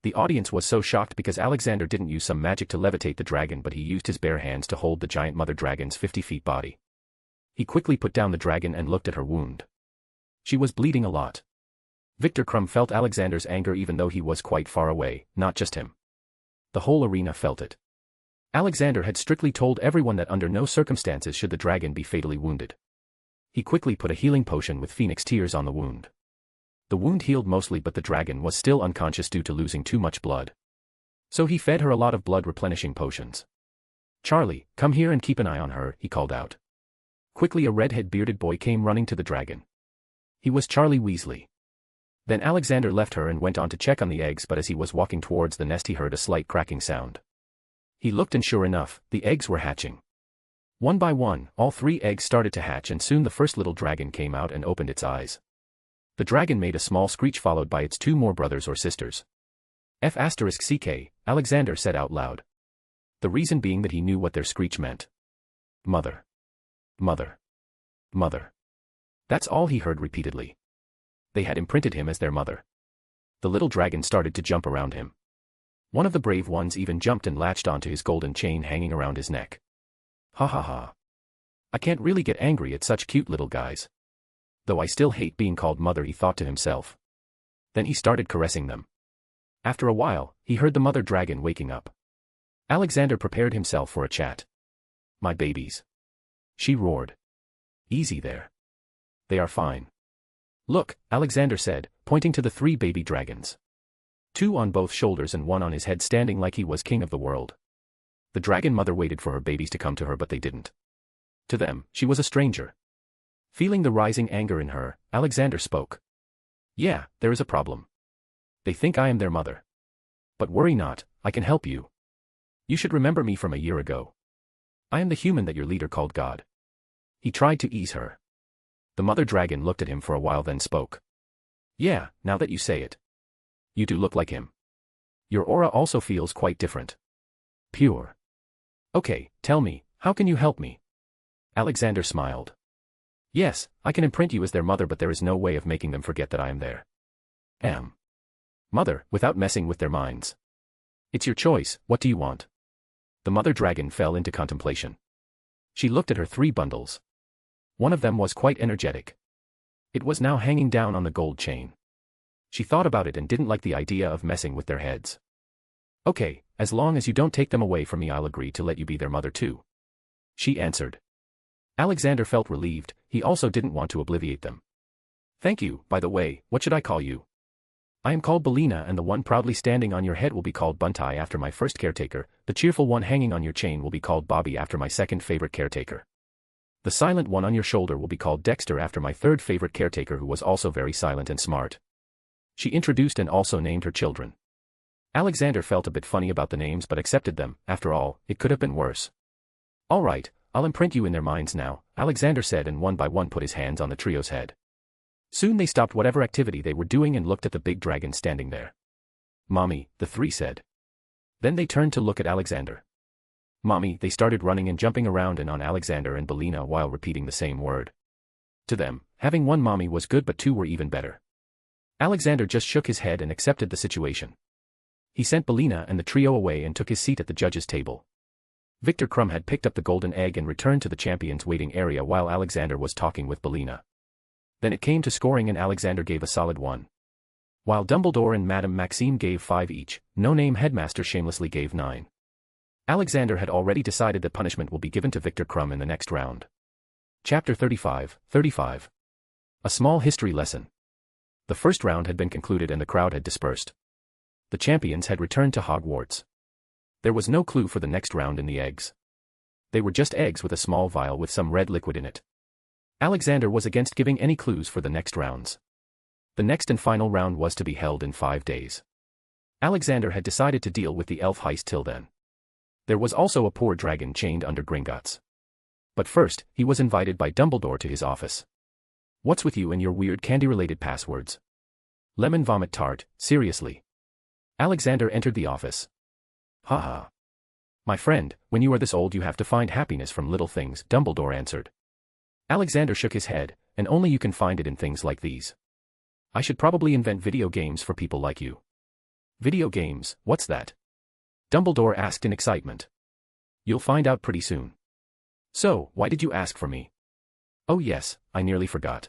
The audience was so shocked because Alexander didn't use some magic to levitate the dragon, but he used his bare hands to hold the giant mother dragon's 50 feet body. He quickly put down the dragon and looked at her wound. She was bleeding a lot. Victor Krum felt Alexander's anger even though he was quite far away, not just him. The whole arena felt it. Alexander had strictly told everyone that under no circumstances should the dragon be fatally wounded. He quickly put a healing potion with phoenix tears on the wound. The wound healed mostly, but the dragon was still unconscious due to losing too much blood. So he fed her a lot of blood-replenishing potions. Charlie, come here and keep an eye on her, he called out. Quickly a red-head bearded boy came running to the dragon. He was Charlie Weasley. Then Alexander left her and went on to check on the eggs, but as he was walking towards the nest he heard a slight cracking sound. He looked and sure enough, the eggs were hatching. One by one, all 3 eggs started to hatch and soon the first little dragon came out and opened its eyes. The dragon made a small screech followed by its 2 more brothers or sisters. F***ck, Alexander said out loud. The reason being that he knew what their screech meant. Mother. Mother. Mother. That's all he heard repeatedly. They had imprinted him as their mother. The little dragon started to jump around him. One of the brave ones even jumped and latched onto his golden chain hanging around his neck. Ha ha ha. I can't really get angry at such cute little guys. Though I still hate being called mother, he thought to himself. Then he started caressing them. After a while, he heard the mother dragon waking up. Alexander prepared himself for a chat. My babies. She roared. Easy there. They are fine. Look, Alexander said, pointing to the 3 baby dragons. 2 on both shoulders and 1 on his head, standing like he was king of the world. The dragon mother waited for her babies to come to her, but they didn't. To them, she was a stranger. Feeling the rising anger in her, Alexander spoke. Yeah, there is a problem. They think I am their mother. But worry not, I can help you. You should remember me from a year ago. I am the human that your leader called God. He tried to ease her. The mother dragon looked at him for a while then spoke. Yeah, now that you say it. You do look like him. Your aura also feels quite different. Pure. Okay, tell me, how can you help me? Alexander smiled. Yes, I can imprint you as their mother, but there is no way of making them forget that I am their mother, without messing with their minds. It's your choice, what do you want? The mother dragon fell into contemplation. She looked at her 3 bundles. One of them was quite energetic. It was now hanging down on the gold chain. She thought about it and didn't like the idea of messing with their heads. Okay, as long as you don't take them away from me, I'll agree to let you be their mother too. She answered. Alexander felt relieved, he also didn't want to obliviate them. Thank you, by the way, what should I call you? I am called Belina, and the one proudly standing on your head will be called Buntai after my first caretaker, the cheerful one hanging on your chain will be called Bobby after my second favorite caretaker. The silent one on your shoulder will be called Dexter after my 3rd favorite caretaker, who was also very silent and smart. She introduced and also named her children. Alexander felt a bit funny about the names but accepted them, after all, it could have been worse. All right, I'll imprint you in their minds now, Alexander said, and one by one put his hands on the trio's head. Soon they stopped whatever activity they were doing and looked at the big dragon standing there. Mommy, the 3 said. Then they turned to look at Alexander. Mommy, they started running and jumping around and on Alexander and Belina while repeating the same word. To them, having 1 mommy was good, but 2 were even better. Alexander just shook his head and accepted the situation. He sent Belina and the trio away and took his seat at the judge's table. Victor Crumb had picked up the golden egg and returned to the champion's waiting area while Alexander was talking with Belina. Then it came to scoring and Alexander gave a solid 1. While Dumbledore and Madame Maxime gave 5 each, no-name headmaster shamelessly gave 9. Alexander had already decided that punishment will be given to Victor Crumb in the next round. Chapter 35. A small history lesson. The first round had been concluded and the crowd had dispersed. The champions had returned to Hogwarts. There was no clue for the next round in the eggs. They were just eggs with a small vial with some red liquid in it. Alexander was against giving any clues for the next rounds. The next and final round was to be held in 5 days. Alexander had decided to deal with the elf heist till then. There was also a poor dragon chained under Gringotts. But first, he was invited by Dumbledore to his office. What's with you and your weird candy-related passwords? Lemon vomit tart, seriously. Alexander entered the office. Haha. My friend, when you are this old you have to find happiness from little things, Dumbledore answered. Alexander shook his head, and only you can find it in things like these. I should probably invent video games for people like you. Video games, what's that? Dumbledore asked in excitement. You'll find out pretty soon. So, why did you ask for me? Oh yes, I nearly forgot.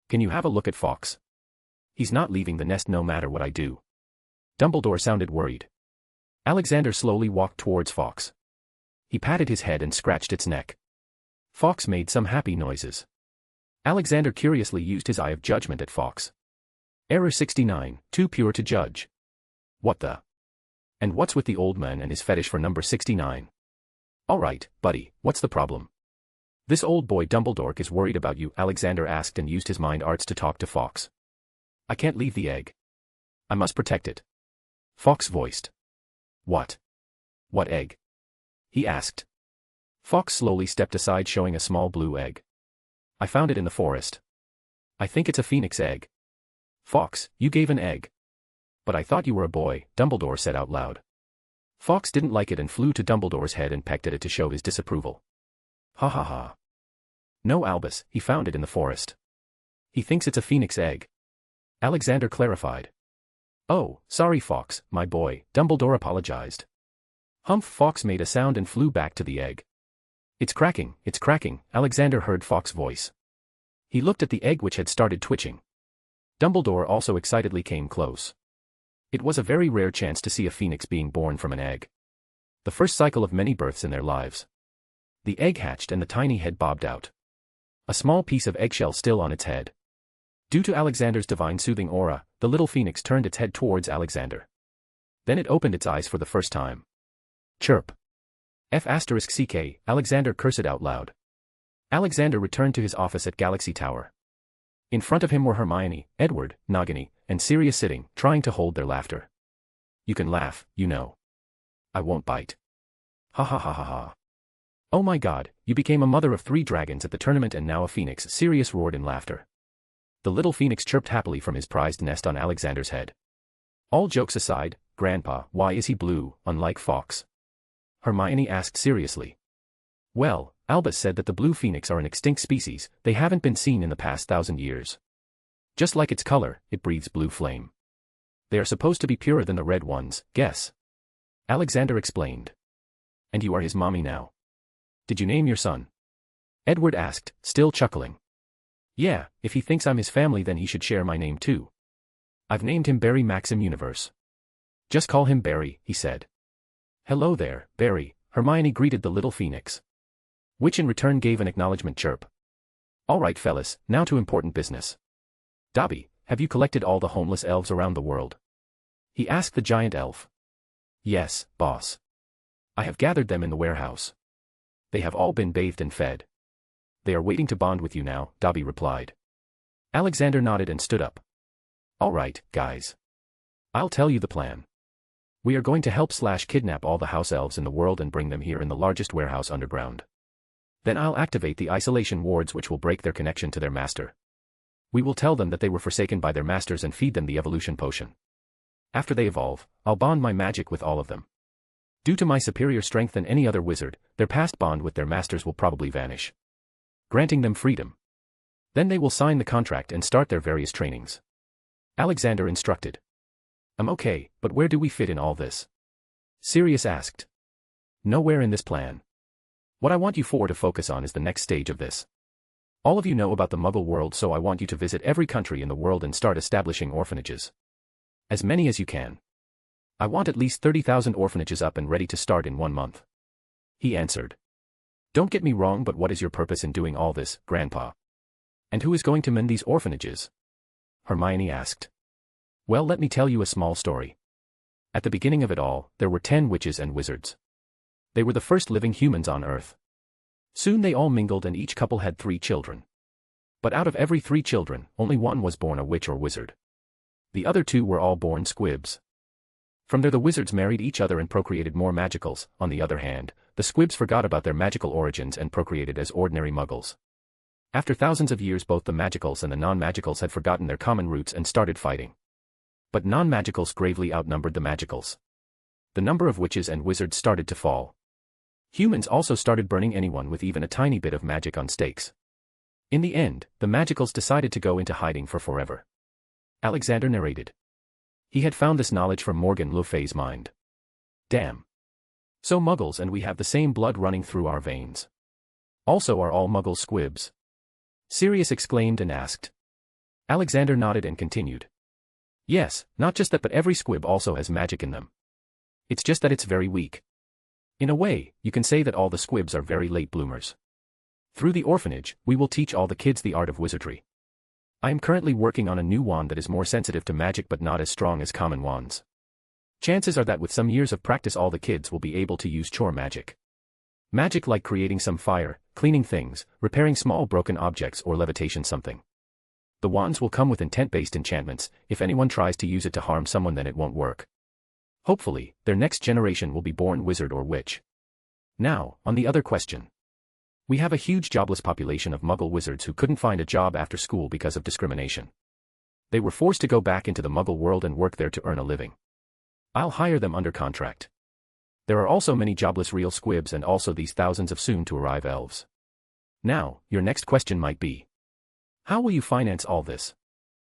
Can you have a look at Fawkes? He's not leaving the nest no matter what I do. Dumbledore sounded worried. Alexander slowly walked towards Fawkes. He patted his head and scratched its neck. Fawkes made some happy noises. Alexander curiously used his eye of judgment at Fawkes. Error 69, too pure to judge. What the? And what's with the old man and his fetish for number 69? Alright, buddy, what's the problem? This old boy Dumbledore is worried about you, Alexander asked and used his mind arts to talk to Fawkes. I can't leave the egg. I must protect it. Fox voiced. What? What egg? He asked. Fox slowly stepped aside, showing a small blue egg. I found it in the forest. I think it's a phoenix egg. Fox, you gave an egg. But I thought you were a boy, Dumbledore said out loud. Fox didn't like it and flew to Dumbledore's head and pecked at it to show his disapproval. Ha ha ha. No, Albus, he found it in the forest. He thinks it's a phoenix egg. Alexander clarified. Oh, sorry Fox, my boy, Dumbledore apologized. Humph! Fox made a sound and flew back to the egg. It's cracking, Alexander heard Fox's voice. He looked at the egg which had started twitching. Dumbledore also excitedly came close. It was a very rare chance to see a phoenix being born from an egg. The first cycle of many births in their lives. The egg hatched and the tiny head bobbed out. A small piece of eggshell still on its head. Due to Alexander's divine soothing aura, the little phoenix turned its head towards Alexander. Then it opened its eyes for the first time. Chirp. F***ck, Alexander cursed out loud. Alexander returned to his office at Galaxy Tower. In front of him were Hermione, Edward, Nagini, and Sirius sitting, trying to hold their laughter. You can laugh, you know. I won't bite. Ha ha ha ha ha. Oh my god, you became a mother of 3 dragons at the tournament and now a phoenix, Sirius roared in laughter. The little phoenix chirped happily from his prized nest on Alexander's head. All jokes aside, Grandpa, why is he blue, unlike Fox? Hermione asked seriously. Well, Albus said that the blue phoenix are an extinct species, they haven't been seen in the past 1,000 years. Just like its color, it breathes blue flame. They are supposed to be purer than the red ones, guess. Alexander explained. And you are his mommy now. Did you name your son? Edward asked, still chuckling. Yeah, if he thinks I'm his family then he should share my name too. I've named him Barry Maxim Universe. Just call him Barry, he said. Hello there, Barry, Hermione greeted the little phoenix. Which in return gave an acknowledgement chirp. Alright fellas, now to important business. Dobby, have you collected all the homeless elves around the world? He asked the giant elf. Yes, boss. I have gathered them in the warehouse. They have all been bathed and fed. They are waiting to bond with you now, Dobby replied. Alexander nodded and stood up. Alright, guys. I'll tell you the plan. We are going to help / kidnap all the house elves in the world and bring them here in the largest warehouse underground. Then I'll activate the isolation wards which will break their connection to their master. We will tell them that they were forsaken by their masters and feed them the evolution potion. After they evolve, I'll bond my magic with all of them. Due to my superior strength than any other wizard, their past bond with their masters will probably vanish, granting them freedom. Then they will sign the contract and start their various trainings. Alexander instructed. I'm okay, but where do we fit in all this? Sirius asked. Nowhere in this plan. What I want you four to focus on is the next stage of this. All of you know about the Muggle world, so I want you to visit every country in the world and start establishing orphanages. As many as you can. I want at least 30,000 orphanages up and ready to start in 1 month. He answered. Don't get me wrong, but what is your purpose in doing all this, Grandpa? And who is going to mend these orphanages? Hermione asked. Well, let me tell you a small story. At the beginning of it all, there were 10 witches and wizards. They were the first living humans on Earth. Soon they all mingled and each couple had 3 children. But out of every 3 children, only 1 was born a witch or wizard. The other 2 were all born squibs. From there the wizards married each other and procreated more magicals. On the other hand, the squibs forgot about their magical origins and procreated as ordinary muggles. After thousands of years both the magicals and the non-magicals had forgotten their common roots and started fighting. But non-magicals gravely outnumbered the magicals. The number of witches and wizards started to fall. Humans also started burning anyone with even a tiny bit of magic on stakes. In the end, the magicals decided to go into hiding for forever. Alexander narrated. He had found this knowledge from Morgan Le Fay's mind. Damn. So muggles and we have the same blood running through our veins. Also are all muggles squibs? Sirius exclaimed and asked. Alexander nodded and continued. Yes, not just that but every squib also has magic in them. It's just that it's very weak. In a way, you can say that all the squibs are very late bloomers. Through the orphanage, we will teach all the kids the art of wizardry. I am currently working on a new wand that is more sensitive to magic but not as strong as common wands. Chances are that with some years of practice all the kids will be able to use chore magic. Magic like creating some fire, cleaning things, repairing small broken objects or levitation something. The wands will come with intent-based enchantments. If anyone tries to use it to harm someone, then it won't work. Hopefully, their next generation will be born wizard or witch. Now, on the other question. We have a huge jobless population of Muggle wizards who couldn't find a job after school because of discrimination. They were forced to go back into the Muggle world and work there to earn a living. I'll hire them under contract. There are also many jobless real squibs and also these thousands of soon-to-arrive elves. Now, your next question might be, how will you finance all this?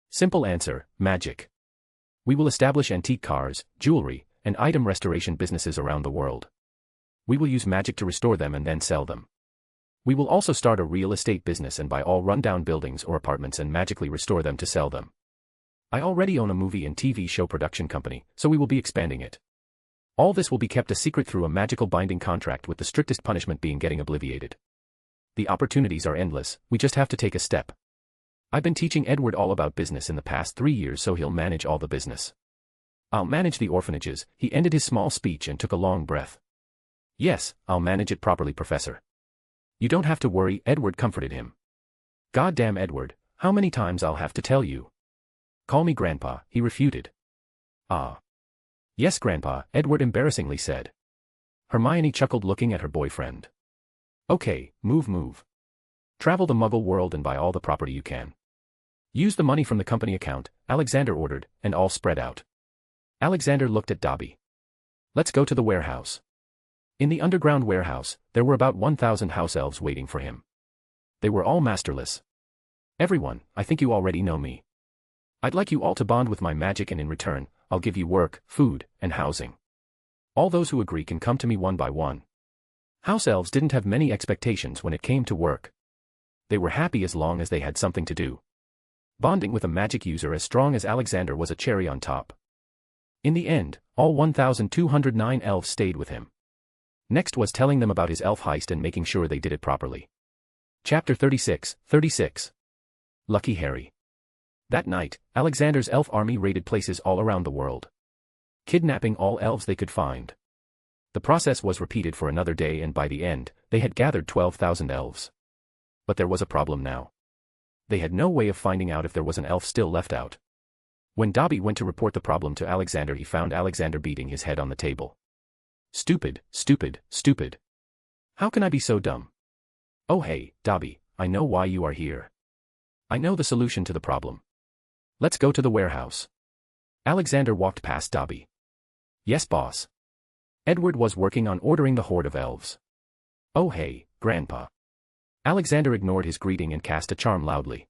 Simple answer, magic. We will establish antique cars, jewelry, and item restoration businesses around the world. We will use magic to restore them and then sell them. We will also start a real estate business and buy all rundown buildings or apartments and magically restore them to sell them. I already own a movie and TV show production company, so we will be expanding it. All this will be kept a secret through a magical binding contract, with the strictest punishment being getting obliviated. The opportunities are endless, we just have to take a step. I've been teaching Edward all about business in the past 3 years, so he'll manage all the business. I'll manage the orphanages. He ended his small speech and took a long breath. Yes, I'll manage it properly, Professor. You don't have to worry, Edward comforted him. Goddamn Edward, how many times I'll have to tell you? Call me Grandpa, he refuted. Ah. Yes, Grandpa, Edward embarrassingly said. Hermione chuckled, looking at her boyfriend. Okay, move. Travel the Muggle world and buy all the property you can. Use the money from the company account, Alexander ordered, and all spread out. Alexander looked at Dobby. Let's go to the warehouse. In the underground warehouse, there were about 1,000 house elves waiting for him. They were all masterless. Everyone, I think you already know me. I'd like you all to bond with my magic, and in return, I'll give you work, food, and housing. All those who agree can come to me one by one. House elves didn't have many expectations when it came to work. They were happy as long as they had something to do. Bonding with a magic user as strong as Alexander was a cherry on top. In the end, all 1,209 elves stayed with him. Next was telling them about his elf heist and making sure they did it properly. Chapter 36. Lucky Harry. That night, Alexander's elf army raided places all around the world, kidnapping all elves they could find. The process was repeated for another day, and by the end, they had gathered 12,000 elves. But there was a problem now. They had no way of finding out if there was an elf still left out. When Dobby went to report the problem to Alexander, he found Alexander beating his head on the table. Stupid. How can I be so dumb? Oh hey, Dobby, I know why you are here. I know the solution to the problem. Let's go to the warehouse. Alexander walked past Dobby. Yes, boss. Edward was working on ordering the horde of elves. Oh hey, Grandpa. Alexander ignored his greeting and cast a charm loudly.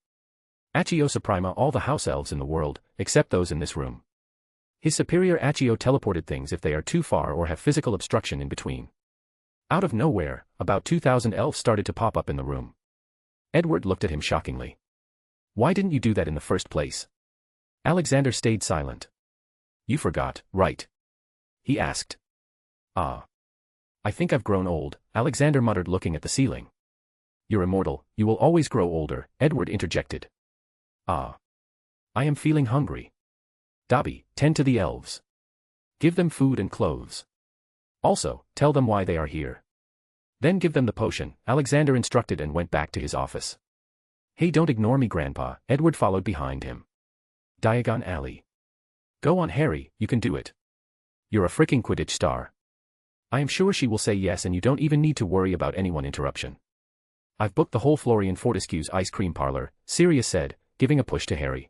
Accio Suprema all the house elves in the world, except those in this room. His superior Accio teleported things if they are too far or have physical obstruction in between. Out of nowhere, about 2,000 elves started to pop up in the room. Edward looked at him shockingly. Why didn't you do that in the first place? Alexander stayed silent. You forgot, right? He asked. Ah. I think I've grown old, Alexander muttered, looking at the ceiling. You're immortal, you will always grow older, Edward interjected. Ah. I am feeling hungry. Dobby, tend to the elves. Give them food and clothes. Also, tell them why they are here. Then give them the potion, Alexander instructed, and went back to his office. Hey, don't ignore me, Grandpa, Edward followed behind him. Diagon Alley. Go on, Harry, you can do it. You're a freaking Quidditch star. I am sure she will say yes, and you don't even need to worry about anyone interruption. I've booked the whole Florian Fortescue's ice cream parlor, Sirius said, giving a push to Harry.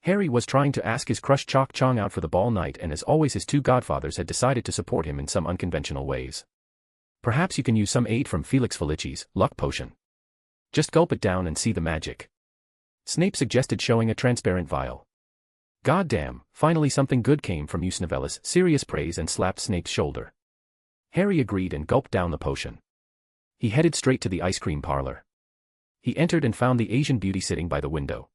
Harry was trying to ask his crush Chok Chong out for the ball night, and as always his two godfathers had decided to support him in some unconventional ways. Perhaps you can use some aid from Felix Felici's luck potion. Just gulp it down and see the magic. Snape suggested, showing a transparent vial. Goddamn, finally something good came from you, Snevelis, Sirius praised and slapped Snape's shoulder. Harry agreed and gulped down the potion. He headed straight to the ice cream parlor. He entered and found the Asian beauty sitting by the window.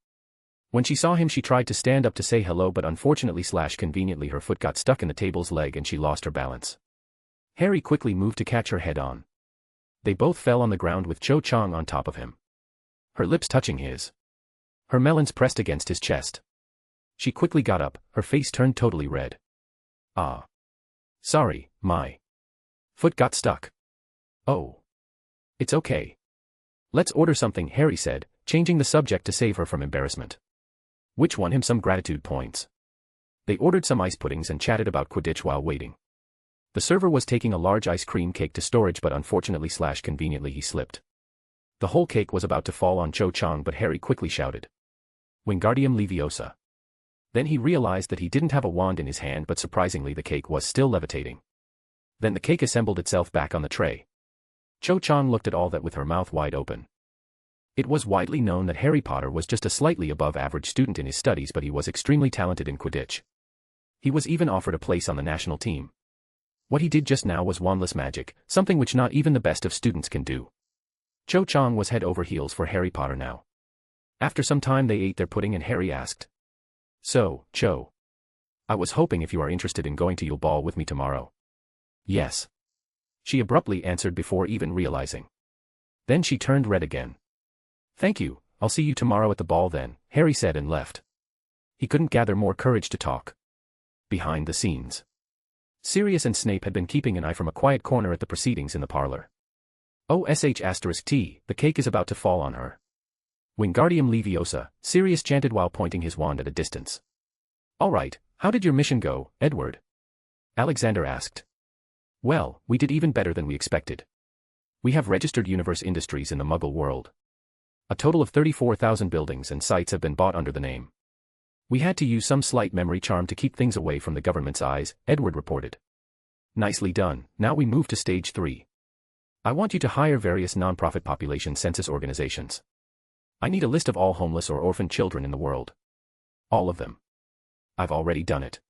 When she saw him, she tried to stand up to say hello, but unfortunately / conveniently her foot got stuck in the table's leg and she lost her balance. Harry quickly moved to catch her head on. They both fell on the ground with Cho Chang on top of him, her lips touching his. Her melons pressed against his chest. She quickly got up, her face turned totally red. Ah. Sorry, my foot got stuck. Oh. It's okay. Let's order something, Harry said, changing the subject to save her from embarrassment. Which won him some gratitude points. They ordered some ice puddings and chatted about Quidditch while waiting. The server was taking a large ice cream cake to storage, but unfortunately/conveniently he slipped. The whole cake was about to fall on Cho Chang, but Harry quickly shouted, "Wingardium Leviosa." Then he realized that he didn't have a wand in his hand, but surprisingly the cake was still levitating. Then the cake assembled itself back on the tray. Cho Chang looked at all that with her mouth wide open. It was widely known that Harry Potter was just a slightly above average student in his studies, but he was extremely talented in Quidditch. He was even offered a place on the national team. What he did just now was wandless magic, something which not even the best of students can do. Cho Chang was head over heels for Harry Potter now. After some time they ate their pudding and Harry asked, "So, Cho, I was hoping if you are interested in going to Yule Ball with me tomorrow." "Yes," she abruptly answered before even realizing. Then she turned red again. "Thank you, I'll see you tomorrow at the ball then," Harry said and left. He couldn't gather more courage to talk. Behind the scenes, Sirius and Snape had been keeping an eye from a quiet corner at the proceedings in the parlor. "OSH*T, the cake is about to fall on her." "Wingardium Leviosa," Sirius chanted while pointing his wand at a distance. "All right, how did your mission go, Edward?" Alexander asked. "Well, we did even better than we expected. We have registered Universe Industries in the Muggle world. A total of 34,000 buildings and sites have been bought under the name. We had to use some slight memory charm to keep things away from the government's eyes," Edward reported. "Nicely done. Now we move to stage 3. I want you to hire various non-profit population census organizations. I need a list of all homeless or orphaned children in the world. All of them. I've already done it.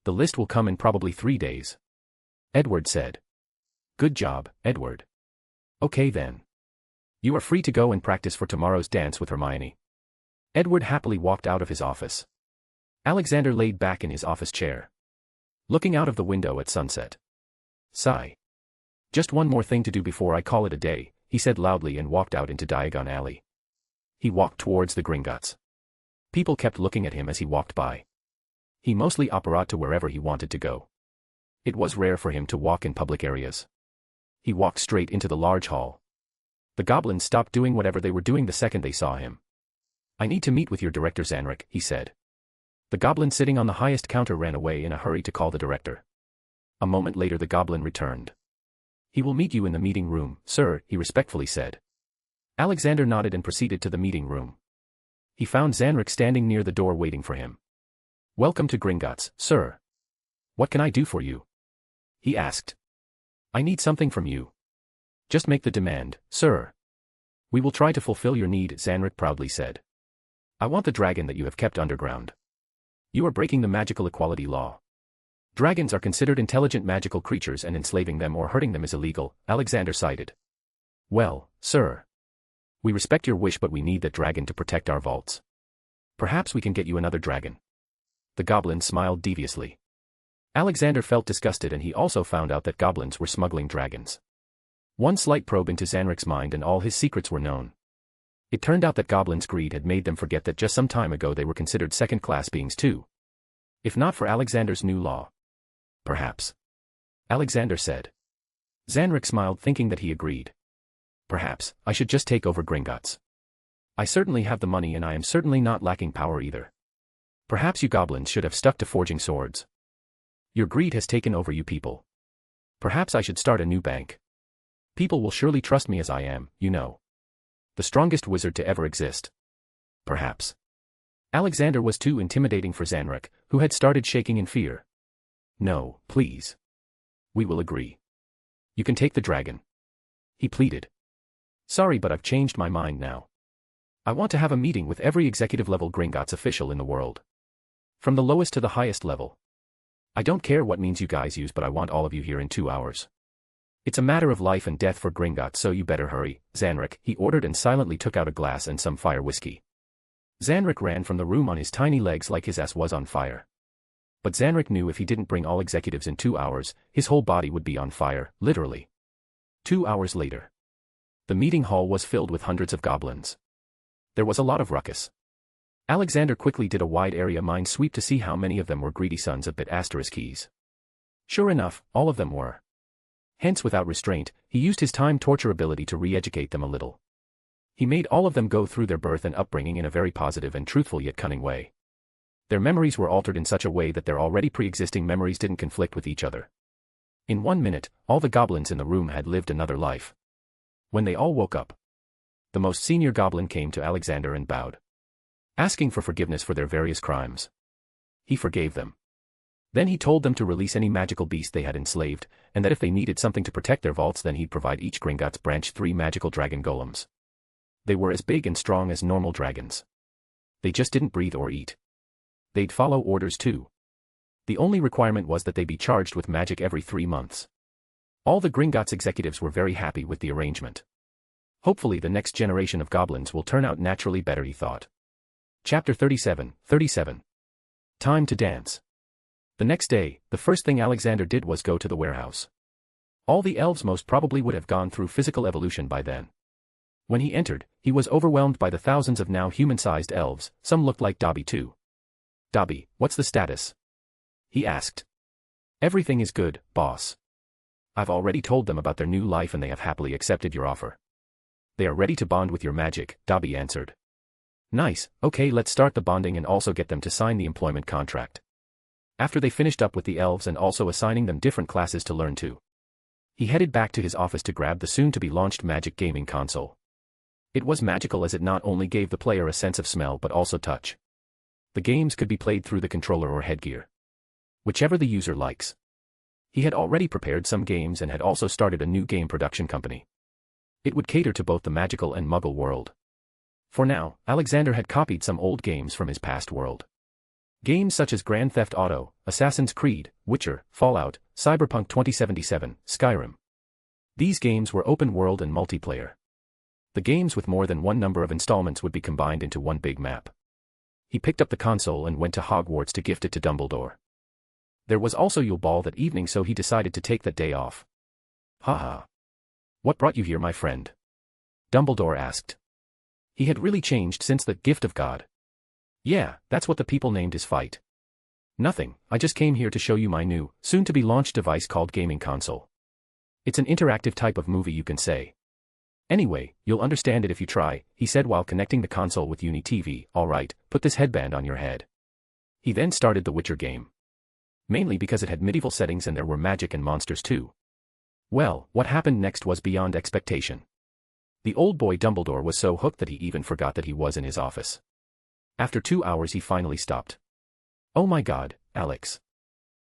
The list will come in probably 3 days." Edward said. "Good job, Edward. Okay then. You are free to go and practice for tomorrow's dance with Hermione." Edward happily walked out of his office. Alexander laid back in his office chair, looking out of the window at sunset. Sigh. "Just one more thing to do before I call it a day," he said loudly and walked out into Diagon Alley. He walked towards the Gringotts. People kept looking at him as he walked by. He mostly apparat to wherever he wanted to go. It was rare for him to walk in public areas. He walked straight into the large hall. The goblins stopped doing whatever they were doing the second they saw him. "I need to meet with your director Zanric," he said. The goblin sitting on the highest counter ran away in a hurry to call the director. A moment later the goblin returned. "He will meet you in the meeting room, sir," he respectfully said. Alexander nodded and proceeded to the meeting room. He found Zanric standing near the door waiting for him. "Welcome to Gringotts, sir. What can I do for you?" he asked. "I need something from you." "Just make the demand, sir. We will try to fulfill your need," Zanric proudly said. "I want the dragon that you have kept underground. You are breaking the magical equality law. Dragons are considered intelligent magical creatures and enslaving them or hurting them is illegal," Alexander cited. "Well, sir. We respect your wish, but we need that dragon to protect our vaults. Perhaps we can get you another dragon." The goblin smiled deviously. Alexander felt disgusted, and he also found out that goblins were smuggling dragons. One slight probe into Zanric's mind and all his secrets were known. It turned out that goblins' greed had made them forget that just some time ago they were considered second-class beings too. If not for Alexander's new law. "Perhaps," Alexander said. Zanric smiled, thinking that he agreed. "Perhaps I should just take over Gringotts. I certainly have the money and I am certainly not lacking power either. Perhaps you goblins should have stuck to forging swords. Your greed has taken over you people. Perhaps I should start a new bank. People will surely trust me as I am, you know. The strongest wizard to ever exist. Perhaps." Alexander was too intimidating for Zanric, who had started shaking in fear. "No, please. We will agree. You can take the dragon," he pleaded. "Sorry, but I've changed my mind now. I want to have a meeting with every executive-level Gringotts official in the world. From the lowest to the highest level. I don't care what means you guys use, but I want all of you here in 2 hours. It's a matter of life and death for Gringotts, so you better hurry, Zanric," he ordered and silently took out a glass and some fire whiskey. Zanric ran from the room on his tiny legs like his ass was on fire. But Zanric knew if he didn't bring all executives in 2 hours, his whole body would be on fire, literally. 2 hours later. The meeting hall was filled with hundreds of goblins. There was a lot of ruckus. Alexander quickly did a wide area mind sweep to see how many of them were greedy sons of keys. Sure enough, all of them were. Hence, without restraint, he used his time torture ability to re-educate them a little. He made all of them go through their birth and upbringing in a very positive and truthful yet cunning way. Their memories were altered in such a way that their already pre-existing memories didn't conflict with each other. In 1 minute, all the goblins in the room had lived another life. When they all woke up, the most senior goblin came to Alexander and bowed, asking for forgiveness for their various crimes. He forgave them. Then he told them to release any magical beast they had enslaved, and that if they needed something to protect their vaults then he'd provide each Gringotts branch 3 magical dragon golems. They were as big and strong as normal dragons. They just didn't breathe or eat. They'd follow orders too. The only requirement was that they be charged with magic every 3 months. All the Gringotts executives were very happy with the arrangement. Hopefully the next generation of goblins will turn out naturally better, he thought. Chapter 37. Time to dance. The next day, the first thing Alexander did was go to the warehouse. All the elves most probably would have gone through physical evolution by then. When he entered, he was overwhelmed by the thousands of now human-sized elves. Some looked like Dobby too. "Dobby, what's the status?" he asked. "Everything is good, boss. I've already told them about their new life and they have happily accepted your offer. They are ready to bond with your magic," Dobby answered. "Nice, okay, let's start the bonding and also get them to sign the employment contract." After they finished up with the elves and also assigning them different classes to learn to, he headed back to his office to grab the soon-to-be-launched Magic gaming console. It was magical as it not only gave the player a sense of smell but also touch. The games could be played through the controller or headgear, whichever the user likes. He had already prepared some games and had also started a new game production company. It would cater to both the magical and muggle world. For now, Alexander had copied some old games from his past world. Games such as Grand Theft Auto, Assassin's Creed, Witcher, Fallout, Cyberpunk 2077, Skyrim. These games were open world and multiplayer. The games with more than one number of installments would be combined into one big map. He picked up the console and went to Hogwarts to gift it to Dumbledore. There was also Yule Ball that evening, so he decided to take that day off. "Haha. What brought you here, my friend?" Dumbledore asked. He had really changed since the gift of God. "Yeah, that's what the people named his fight." "Nothing, I just came here to show you my new, soon-to-be-launched device called gaming console. It's an interactive type of movie, you can say. Anyway, you'll understand it if you try," he said while connecting the console with Uni TV. "Alright, put this headband on your head." He then started the Witcher game. Mainly because it had medieval settings and there were magic and monsters too. Well, what happened next was beyond expectation. The old boy Dumbledore was so hooked that he even forgot that he was in his office. After 2 hours he finally stopped. "Oh my god, Alex.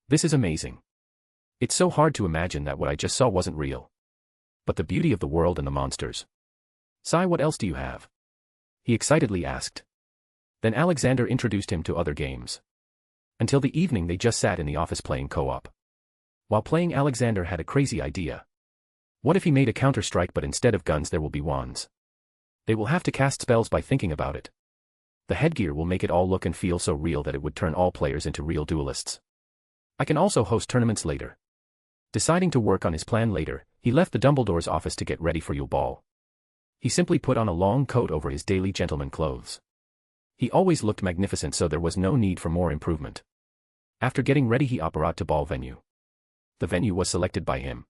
This is amazing. It's so hard to imagine that what I just saw wasn't real. But the beauty of the world and the monsters. Sai, what else do you have?" he excitedly asked. Then Alexander introduced him to other games. Until the evening they just sat in the office playing co-op. While playing, Alexander had a crazy idea. What if he made a Counter-Strike but instead of guns there will be wands? They will have to cast spells by thinking about it. The headgear will make it all look and feel so real that it would turn all players into real duelists. I can also host tournaments later. Deciding to work on his plan later, he left the Dumbledore's office to get ready for Yule Ball. He simply put on a long coat over his daily gentleman clothes. He always looked magnificent, so there was no need for more improvement. After getting ready he apparat to ball venue. The venue was selected by him.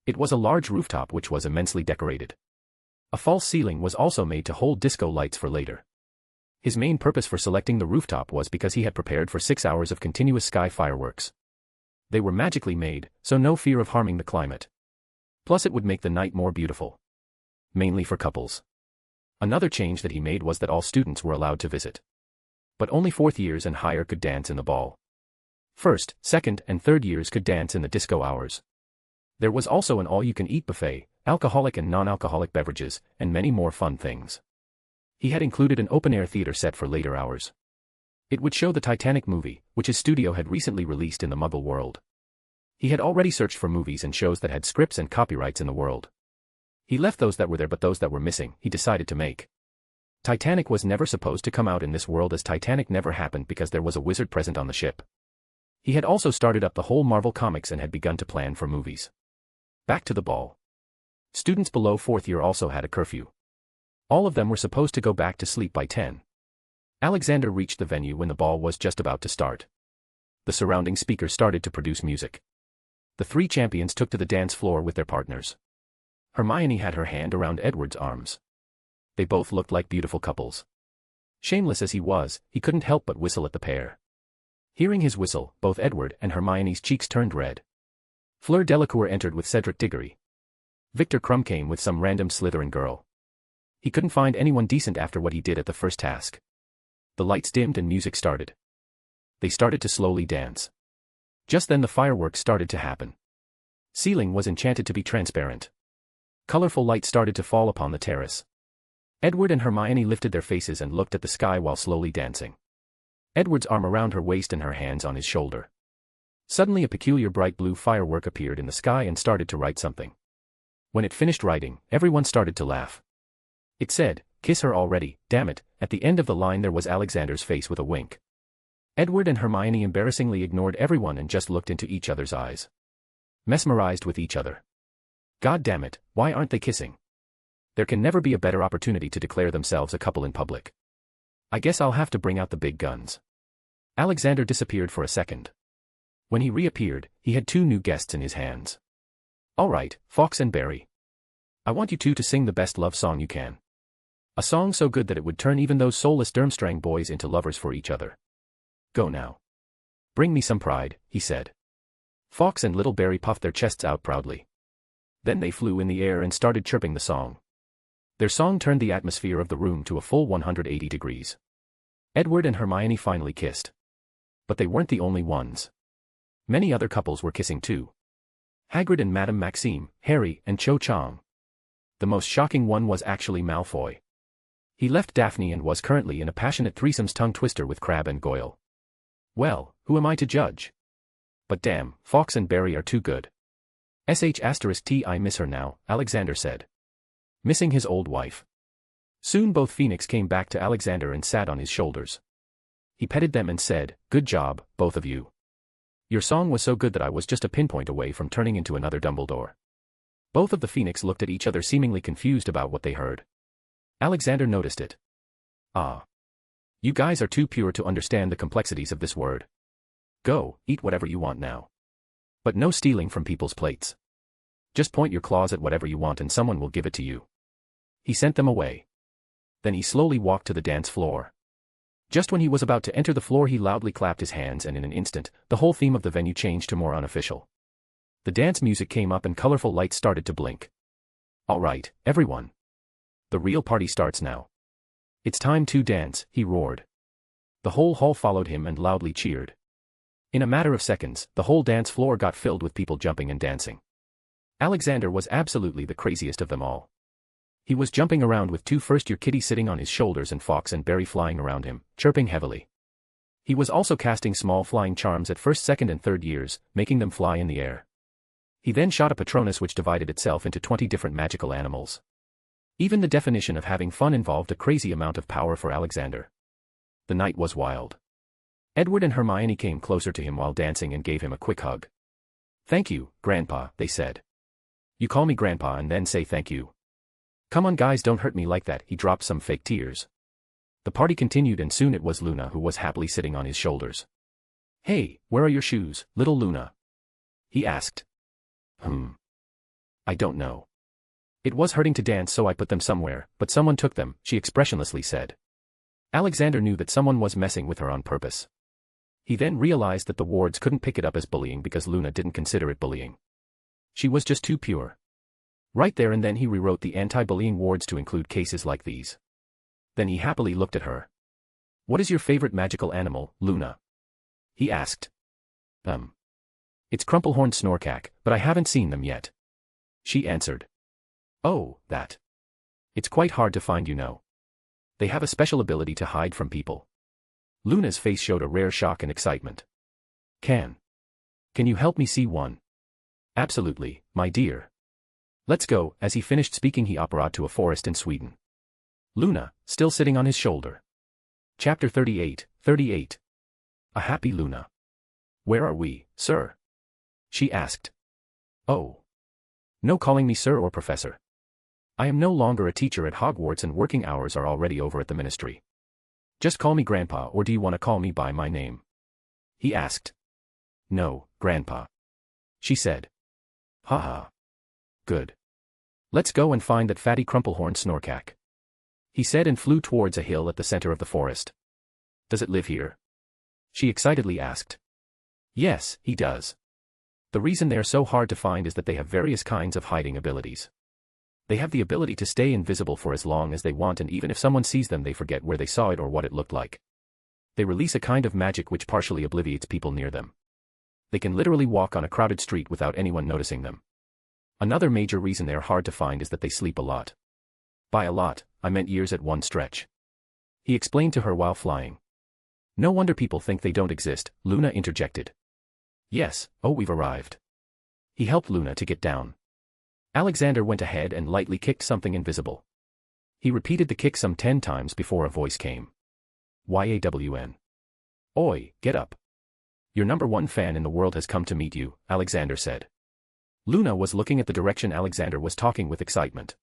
It was a large rooftop which was immensely decorated. A false ceiling was also made to hold disco lights for later. His main purpose for selecting the rooftop was because he had prepared for 6 hours of continuous sky fireworks. They were magically made, so no fear of harming the climate. Plus it would make the night more beautiful. Mainly for couples. Another change that he made was that all students were allowed to visit. But only 4th years and higher could dance in the ball. 1st, 2nd, and 3rd years could dance in the disco hours. There was also an all-you-can-eat buffet, alcoholic and non-alcoholic beverages, and many more fun things. He had included an open-air theater set for later hours. It would show the Titanic movie, which his studio had recently released in the Muggle world. He had already searched for movies and shows that had scripts and copyrights in the world. He left those that were there, but those that were missing, he decided to make. Titanic was never supposed to come out in this world, as Titanic never happened because there was a wizard present on the ship. He had also started up the whole Marvel Comics and had begun to plan for movies. Back to the ball. Students below 4th year also had a curfew. All of them were supposed to go back to sleep by 10. Alexander reached the venue when the ball was just about to start. The surrounding speakers started to produce music. The 3 champions took to the dance floor with their partners. Hermione had her hand around Edward's arms. They both looked like beautiful couples. Shameless as he was, he couldn't help but whistle at the pair. Hearing his whistle, both Edward and Hermione's cheeks turned red. Fleur Delacour entered with Cedric Diggory. Victor Crumb came with some random Slytherin girl. He couldn't find anyone decent after what he did at the first task. The lights dimmed and music started. They started to slowly dance. Just then the fireworks started to happen. Ceiling was enchanted to be transparent. Colorful light started to fall upon the terrace. Edward and Hermione lifted their faces and looked at the sky while slowly dancing. Edward's arm around her waist and her hands on his shoulder. Suddenly a peculiar bright blue firework appeared in the sky and started to write something. When it finished writing, everyone started to laugh. It said, "Kiss her already, damn it." At the end of the line there was Alexander's face with a wink. Edward and Hermione embarrassingly ignored everyone and just looked into each other's eyes. Mesmerized with each other. God damn it, why aren't they kissing? There can never be a better opportunity to declare themselves a couple in public. I guess I'll have to bring out the big guns. Alexander disappeared for a second. When he reappeared, he had 2 new guests in his hands. All right, Fawkes and Barry. I want you two to sing the best love song you can. A song so good that it would turn even those soulless Durmstrang boys into lovers for each other. Go now. Bring me some pride, he said. Fawkes and little Barry puffed their chests out proudly. Then they flew in the air and started chirping the song. Their song turned the atmosphere of the room to a full 180 degrees. Edward and Hermione finally kissed. But they weren't the only ones. Many other couples were kissing too. Hagrid and Madame Maxime, Harry, and Cho Chang. The most shocking one was actually Malfoy. He left Daphne and was currently in a passionate threesomes tongue-twister with Crabbe and Goyle. Well, who am I to judge? But damn, Fawkes and Barry are too good. *T I miss her now, Alexander said. Missing his old wife. Soon both Phoenix came back to Alexander and sat on his shoulders. He petted them and said, "Good job, both of you. Your song was so good that I was just a pinpoint away from turning into another Dumbledore." Both of the Phoenix looked at each other seemingly confused about what they heard. Alexander noticed it. Ah. You guys are too pure to understand the complexities of this word. Go, eat whatever you want now. But no stealing from people's plates. Just point your claws at whatever you want and someone will give it to you. He sent them away. Then he slowly walked to the dance floor. Just when he was about to enter the floor he loudly clapped his hands and in an instant, the whole theme of the venue changed to more unofficial. The dance music came up and colorful lights started to blink. All right, everyone. The real party starts now. It's time to dance, he roared. The whole hall followed him and loudly cheered. In a matter of seconds, the whole dance floor got filled with people jumping and dancing. Alexander was absolutely the craziest of them all. He was jumping around with 2 first-year kiddies sitting on his shoulders and Fawkes and Barry flying around him, chirping heavily. He was also casting small flying charms at first, second and third years, making them fly in the air. He then shot a Patronus which divided itself into 20 different magical animals. Even the definition of having fun involved a crazy amount of power for Alexander. The night was wild. Edward and Hermione came closer to him while dancing and gave him a quick hug. "Thank you, Grandpa," they said. "You call me Grandpa and then say thank you. Come on guys, don't hurt me like that." He dropped some fake tears. The party continued and soon it was Luna who was happily sitting on his shoulders. "Hey, where are your shoes, little Luna?" he asked. I don't know. It was hurting to dance so I put them somewhere, but someone took them," she expressionlessly said. Alexander knew that someone was messing with her on purpose. He then realized that the wards couldn't pick it up as bullying because Luna didn't consider it bullying. She was just too pure. Right there and then he rewrote the anti-bullying wards to include cases like these. Then he happily looked at her. "What is your favorite magical animal, Luna?" he asked. It's Crumplehorn Snorkack, but I haven't seen them yet," she answered. "Oh, that. It's quite hard to find, you know. They have a special ability to hide from people." Luna's face showed a rare shock and excitement. Can you help me see one?" "Absolutely, my dear. Let's go." As he finished speaking he operated to a forest in Sweden. Luna, still sitting on his shoulder. Chapter 38. A happy Luna. "Where are we, sir?" she asked. "Oh. No calling me sir or professor. I am no longer a teacher at Hogwarts and working hours are already over at the ministry. Just call me Grandpa, or do you want to call me by my name?" he asked. "No, Grandpa," she said. "Ha ha. Good. Let's go and find that fatty Crumplehorn Snorkack." he said and flew towards a hill at the center of the forest. Does it live here? She excitedly asked. Yes, he does. The reason they are so hard to find is that they have various kinds of hiding abilities. They have the ability to stay invisible for as long as they want, and even if someone sees them they forget where they saw it or what it looked like. They release a kind of magic which partially obliviates people near them. They can literally walk on a crowded street without anyone noticing them. Another major reason they are hard to find is that they sleep a lot. By a lot, I meant years at one stretch. He explained to her while flying. No wonder people think they don't exist, Luna interjected. Yes, oh, we've arrived. He helped Luna to get down. Alexander went ahead and lightly kicked something invisible. He repeated the kick some 10 times before a voice came. YAWN. Oi, get up. Your #1 fan in the world has come to meet you, Alexander said. Luna was looking at the direction Alexander was talking with excitement.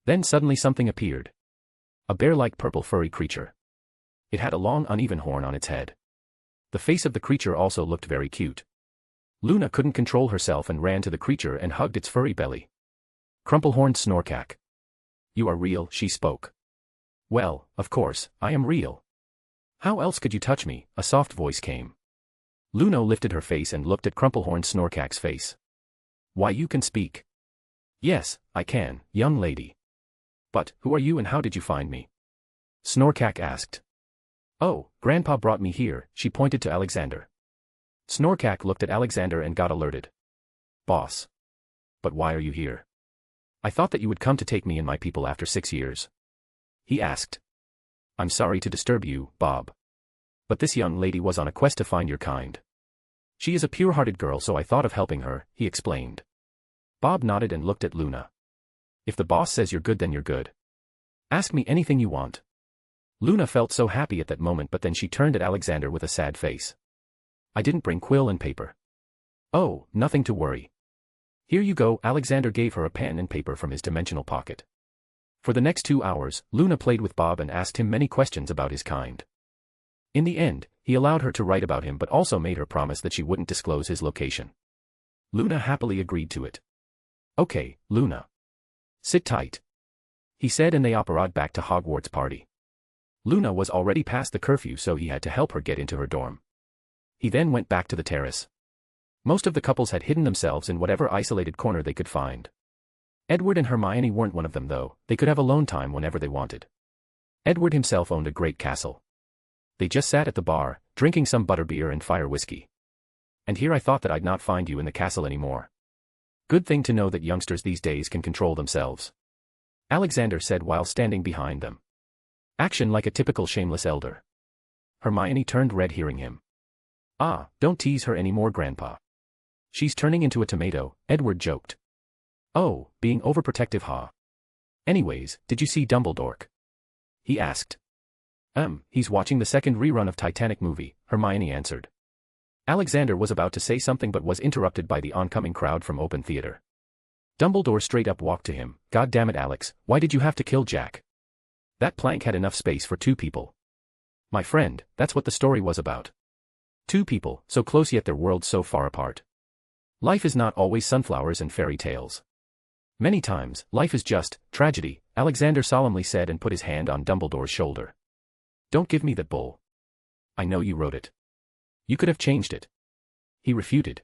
Then suddenly something appeared. A bear-like purple furry creature. It had a long uneven horn on its head. The face of the creature also looked very cute. Luna couldn't control herself and ran to the creature and hugged its furry belly. Crumplehorned Snorkak. You are real, she spoke. Well, of course, I am real. How else could you touch me? A soft voice came. Luna lifted her face and looked at Crumplehorned Snorkak's face. Why, you can speak. Yes, I can, young lady. But, who are you and how did you find me? Snorkak asked. Oh, Grandpa brought me here, she pointed to Alexander. Snorkak looked at Alexander and got alerted. Boss. But why are you here? I thought that you would come to take me and my people after 6 years. He asked. I'm sorry to disturb you, Bob. But this young lady was on a quest to find your kind. She is a pure-hearted girl, so I thought of helping her, he explained. Bob nodded and looked at Luna. If the boss says you're good, then you're good. Ask me anything you want. Luna felt so happy at that moment, but then she turned at Alexander with a sad face. I didn't bring quill and paper. Oh, nothing to worry. Here you go, Alexander gave her a pen and paper from his dimensional pocket. For the next 2 hours, Luna played with Bob and asked him many questions about his kind. In the end, he allowed her to write about him but also made her promise that she wouldn't disclose his location. Luna happily agreed to it. Okay, Luna. Sit tight. He said, and they operated back to Hogwarts party. Luna was already past the curfew, so he had to help her get into her dorm. He then went back to the terrace. Most of the couples had hidden themselves in whatever isolated corner they could find. Edward and Hermione weren't one of them though, they could have alone time whenever they wanted. Edward himself owned a great castle. They just sat at the bar, drinking some butterbeer and fire whiskey. And here I thought that I'd not find you in the castle anymore. Good thing to know that youngsters these days can control themselves. Alexander said while standing behind them. Action like a typical shameless elder. Hermione turned red hearing him. Ah, don't tease her anymore, Grandpa. She's turning into a tomato, Edward joked. Oh, being overprotective, huh? Anyways, did you see Dumbledore? He asked. He's watching the second rerun of Titanic movie, Hermione answered. Alexander was about to say something but was interrupted by the oncoming crowd from Open Theater. Dumbledore straight up walked to him. God damn it, Alex, why did you have to kill Jack? That plank had enough space for 2 people. My friend, that's what the story was about. 2 people, so close yet their worlds so far apart. Life is not always sunflowers and fairy tales. Many times, life is just tragedy, Alexander solemnly said and put his hand on Dumbledore's shoulder. Don't give me that bull. I know you wrote it. You could have changed it. He refuted.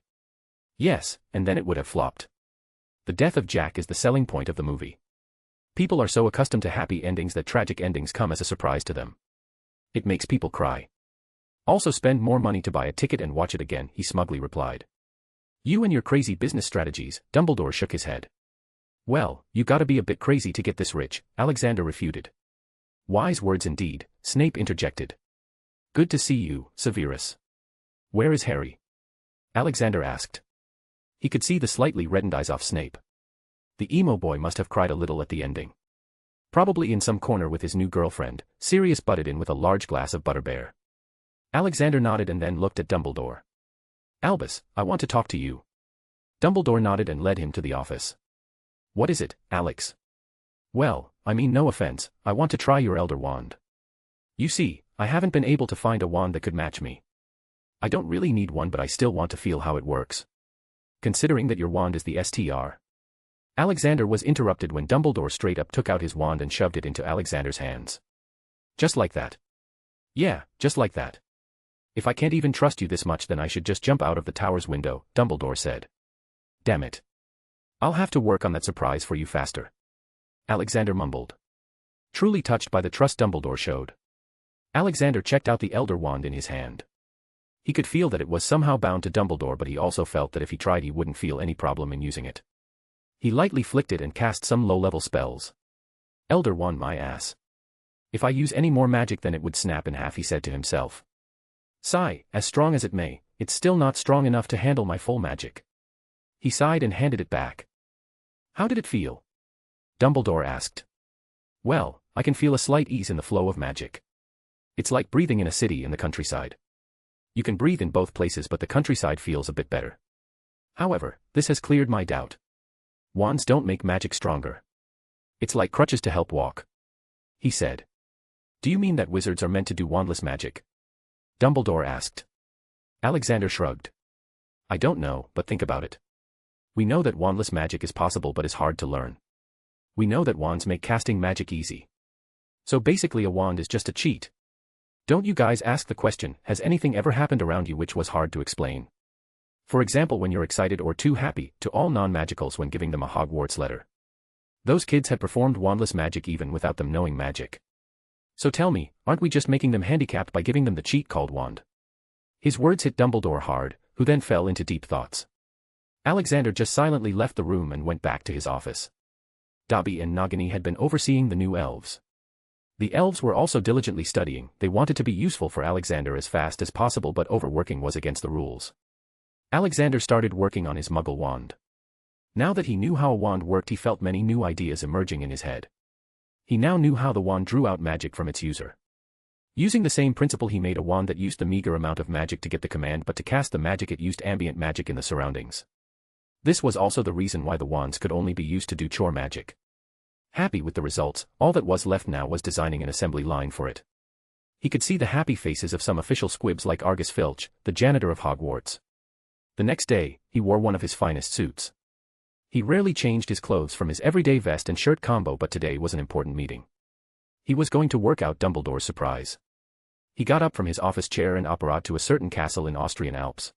Yes, and then it would have flopped. The death of Jack is the selling point of the movie. People are so accustomed to happy endings that tragic endings come as a surprise to them. It makes people cry. Also spend more money to buy a ticket and watch it again, he smugly replied. You and your crazy business strategies, Dumbledore shook his head. Well, you gotta be a bit crazy to get this rich, Alexander refuted. Wise words indeed, Snape interjected. Good to see you, Severus. Where is Harry? Alexander asked. He could see the slightly reddened eyes off Snape. The emo boy must have cried a little at the ending. Probably in some corner with his new girlfriend, Sirius butted in with a large glass of butterbeer. Alexander nodded and then looked at Dumbledore. Albus, I want to talk to you. Dumbledore nodded and led him to the office. What is it, Alex? Well, I mean no offense, I want to try your Elder Wand. You see, I haven't been able to find a wand that could match me. I don't really need one, but I still want to feel how it works. Considering that your wand is the STR. Alexander was interrupted when Dumbledore straight up took out his wand and shoved it into Alexander's hands. Just like that. Yeah, just like that. If I can't even trust you this much, then I should just jump out of the tower's window, Dumbledore said. Damn it. I'll have to work on that surprise for you faster. Alexander mumbled. Truly touched by the trust Dumbledore showed. Alexander checked out the Elder Wand in his hand. He could feel that it was somehow bound to Dumbledore, but he also felt that if he tried he wouldn't feel any problem in using it. He lightly flicked it and cast some low-level spells. Elder Wand my ass. If I use any more magic then it would snap in half, he said to himself. Sigh, as strong as it may, it's still not strong enough to handle my full magic. He sighed and handed it back. How did it feel? Dumbledore asked. Well, I can feel a slight ease in the flow of magic. It's like breathing in a city in the countryside. You can breathe in both places, but the countryside feels a bit better. However, this has cleared my doubt. Wands don't make magic stronger. It's like crutches to help walk. He said. Do you mean that wizards are meant to do wandless magic? Dumbledore asked. Alexander shrugged. I don't know, but think about it. We know that wandless magic is possible but is hard to learn. We know that wands make casting magic easy. So basically a wand is just a cheat. Don't you guys ask the question, has anything ever happened around you which was hard to explain? For example, when you're excited or too happy, to all non-magicals when giving them a Hogwarts letter. Those kids had performed wandless magic even without them knowing magic. So tell me, aren't we just making them handicapped by giving them the cheat called wand? His words hit Dumbledore hard, who then fell into deep thoughts. Alexander just silently left the room and went back to his office. Dobby and Nagini had been overseeing the new elves. The elves were also diligently studying. They wanted to be useful for Alexander as fast as possible, but overworking was against the rules. Alexander started working on his Muggle wand. Now that he knew how a wand worked, he felt many new ideas emerging in his head. He now knew how the wand drew out magic from its user. Using the same principle, he made a wand that used the meager amount of magic to get the command, but to cast the magic it used ambient magic in the surroundings. This was also the reason why the wands could only be used to do chore magic. Happy with the results, all that was left now was designing an assembly line for it. He could see the happy faces of some official squibs like Argus Filch, the janitor of Hogwarts. The next day, he wore one of his finest suits. He rarely changed his clothes from his everyday vest and shirt combo, but today was an important meeting. He was going to work out Dumbledore's surprise. He got up from his office chair and apparat to a certain castle in Austrian Alps.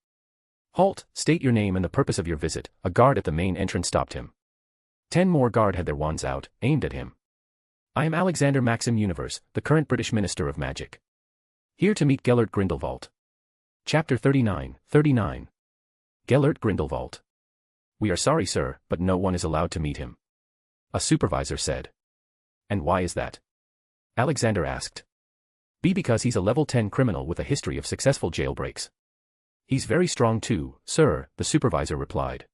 Halt, state your name and the purpose of your visit. A guard at the main entrance stopped him. 10 more guard had their wands out, aimed at him. I am Alexander Maxim Universe, the current British Minister of Magic. Here to meet Gellert Grindelwald. Chapter 39. Gellert Grindelwald. We are sorry, sir, but no one is allowed to meet him. A supervisor said. And why is that? Alexander asked. Because he's a level 10 criminal with a history of successful jailbreaks. He's very strong too, sir, the supervisor replied.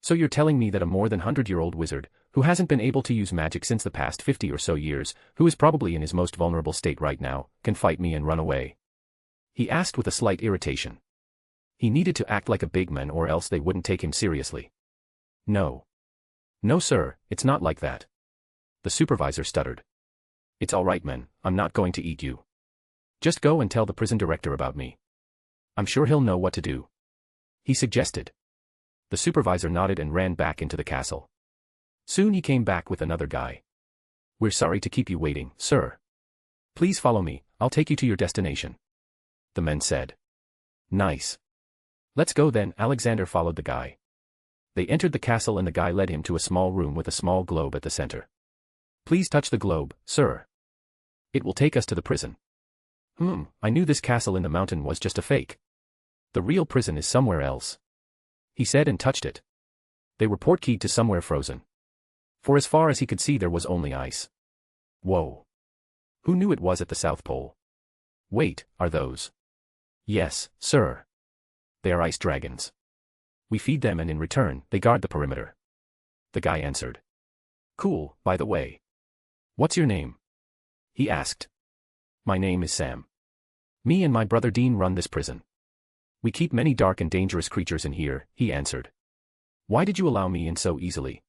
So you're telling me that a more than 100-year-old wizard, who hasn't been able to use magic since the past 50 or so years, who is probably in his most vulnerable state right now, can fight me and run away? He asked with a slight irritation. He needed to act like a big man or else they wouldn't take him seriously. No. No, sir, it's not like that. The supervisor stuttered. It's all right, man, I'm not going to eat you. Just go and tell the prison director about me. I'm sure he'll know what to do. He suggested. The supervisor nodded and ran back into the castle. Soon he came back with another guy. We're sorry to keep you waiting, sir. Please follow me, I'll take you to your destination. The men said. Nice. Let's go then. Alexander followed the guy. They entered the castle and the guy led him to a small room with a small globe at the center. Please touch the globe, sir. It will take us to the prison. I knew this castle in the mountain was just a fake. The real prison is somewhere else. He said and touched it. They were portkeyed to somewhere frozen. For as far as he could see there was only ice. Whoa. Who knew it was at the South Pole? Wait, are those? Yes, sir. They are ice dragons. We feed them and in return, they guard the perimeter. The guy answered. Cool, by the way. What's your name? He asked. My name is Sam. Me and my brother Dean run this prison. We keep many dark and dangerous creatures in here, he answered. Why did you allow me in so easily?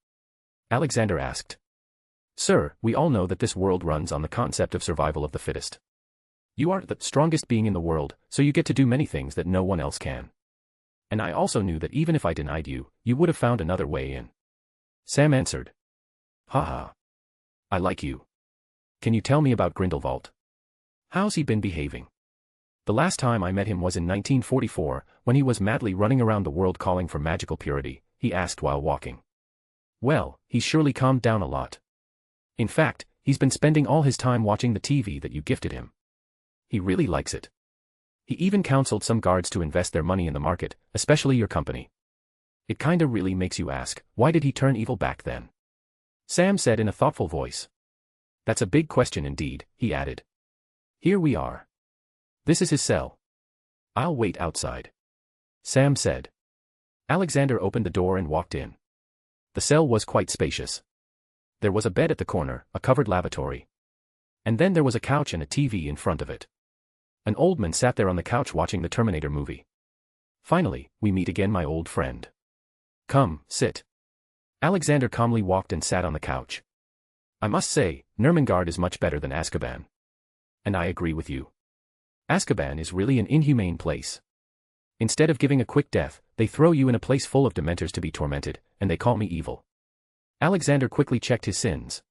Alexander asked. Sir, we all know that this world runs on the concept of survival of the fittest. You are the strongest being in the world, so you get to do many things that no one else can. And I also knew that even if I denied you, you would have found another way in. Sam answered. Haha. I like you. Can you tell me about Grindelwald? How's he been behaving? The last time I met him was in 1944, when he was madly running around the world calling for magical purity, he asked while walking. Well, he's surely calmed down a lot. In fact, he's been spending all his time watching the TV that you gifted him. He really likes it. He even counseled some guards to invest their money in the market, especially your company. It kinda really makes you ask, why did he turn evil back then? Sam said in a thoughtful voice. That's a big question indeed, he added. Here we are. This is his cell. I'll wait outside. Sam said. Alexander opened the door and walked in. The cell was quite spacious. There was a bed at the corner, a covered lavatory. And then there was a couch and a TV in front of it. An old man sat there on the couch watching the Terminator movie. Finally, we meet again, my old friend. Come, sit. Alexander calmly walked and sat on the couch. I must say, Nurmengard is much better than Azkaban. And I agree with you. Azkaban is really an inhumane place. Instead of giving a quick death, they throw you in a place full of dementors to be tormented, and they call me evil. Alexander quickly checked his sins.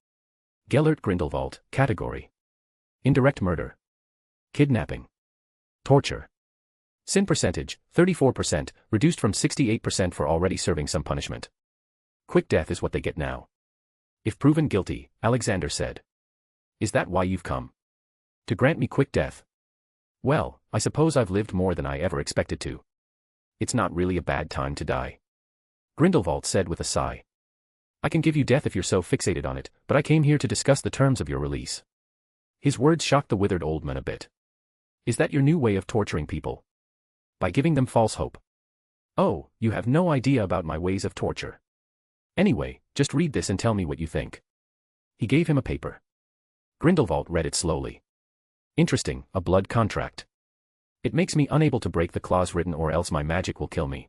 Gellert Grindelwald, category. Indirect murder. Kidnapping. Torture. Sin percentage, 34%, reduced from 68% for already serving some punishment. Quick death is what they get now. If proven guilty, Alexander said. Is that why you've come? To grant me quick death? Well, I suppose I've lived more than I ever expected to. It's not really a bad time to die. Grindelwald said with a sigh. I can give you death if you're so fixated on it, but I came here to discuss the terms of your release. His words shocked the withered old man a bit. Is that your new way of torturing people? By giving them false hope? Oh, you have no idea about my ways of torture. Anyway, just read this and tell me what you think. He gave him a paper. Grindelwald read it slowly. Interesting, a blood contract. It makes me unable to break the clause written or else my magic will kill me.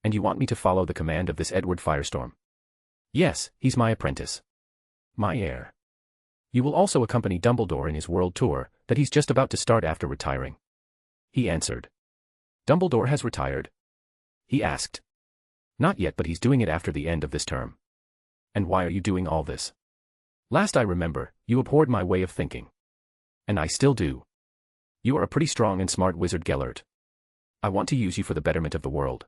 And you want me to follow the command of this Edward Firestorm? Yes, he's my apprentice. My heir. You will also accompany Dumbledore in his world tour, that he's just about to start after retiring. He answered. Dumbledore has retired? He asked. Not yet, but he's doing it after the end of this term. And why are you doing all this? Last I remember, you abhorred my way of thinking. And I still do. You are a pretty strong and smart wizard, Gellert. I want to use you for the betterment of the world.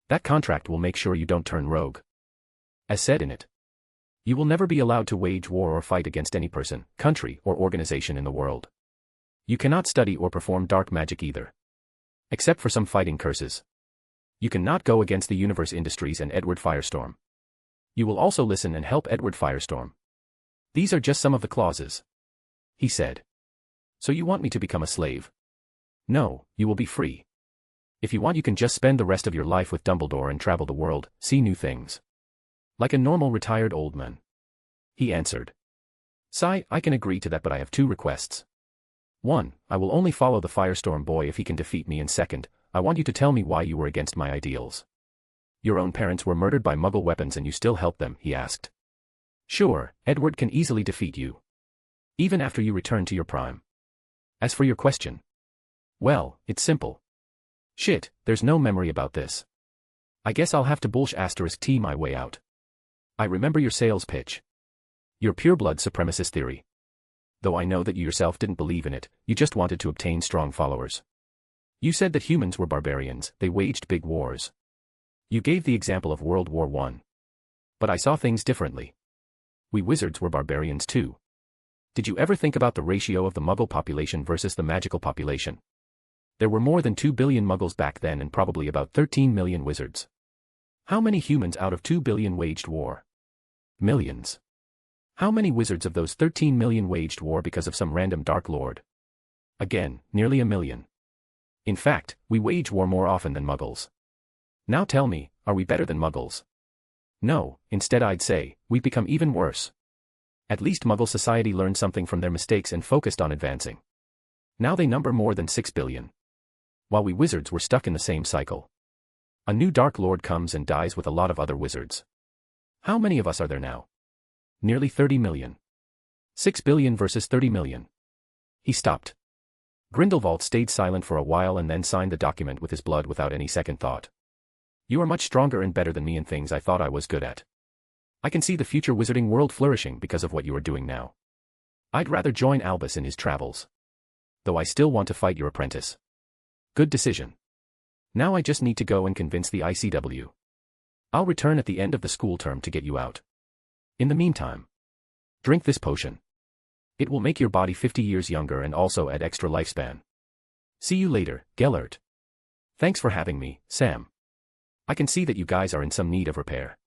That contract will make sure you don't turn rogue. As said in it, you will never be allowed to wage war or fight against any person, country, or organization in the world. You cannot study or perform dark magic either. Except for some fighting curses. You cannot go against the Universe Industries and Edward Firestorm. You will also listen and help Edward Firestorm. These are just some of the clauses. He said. So you want me to become a slave? No, you will be free. If you want, you can just spend the rest of your life with Dumbledore and travel the world, see new things. Like a normal retired old man. He answered. Sigh, I can agree to that, but I have two requests. 1. I will only follow the Firestorm boy if he can defeat me, and 2nd, I want you to tell me why you were against my ideals. Your own parents were murdered by Muggle weapons and you still helped them, he asked. Sure, Edward can easily defeat you. Even after you return to your prime. As for your question. Well, it's simple. Shit, there's no memory about this. I guess I'll have to *T my way out. I remember your sales pitch. Your pureblood supremacist theory. Though I know that you yourself didn't believe in it, you just wanted to obtain strong followers. You said that humans were barbarians, they waged big wars. You gave the example of World War I. But I saw things differently. We wizards were barbarians too. Did you ever think about the ratio of the Muggle population versus the magical population? There were more than 2 billion Muggles back then and probably about 13 million wizards. How many humans out of 2 billion waged war? Millions. How many wizards of those 13 million waged war because of some random Dark Lord? Again, nearly 1 million. In fact, we wage war more often than Muggles. Now tell me, are we better than Muggles? No, instead I'd say, we've become even worse. At least Muggle society learned something from their mistakes and focused on advancing. Now they number more than 6 billion. While we wizards were stuck in the same cycle. A new Dark Lord comes and dies with a lot of other wizards. How many of us are there now? Nearly 30 million. 6 billion versus 30 million. He stopped. Grindelwald stayed silent for a while and then signed the document with his blood without any second thought. You are much stronger and better than me in things I thought I was good at. I can see the future wizarding world flourishing because of what you are doing now. I'd rather join Albus in his travels. Though I still want to fight your apprentice. Good decision. Now I just need to go and convince the ICW. I'll return at the end of the school term to get you out. In the meantime, drink this potion. It will make your body 50 years younger and also add extra lifespan. See you later, Gellert. Thanks for having me, Sam. I can see that you guys are in some need of repair.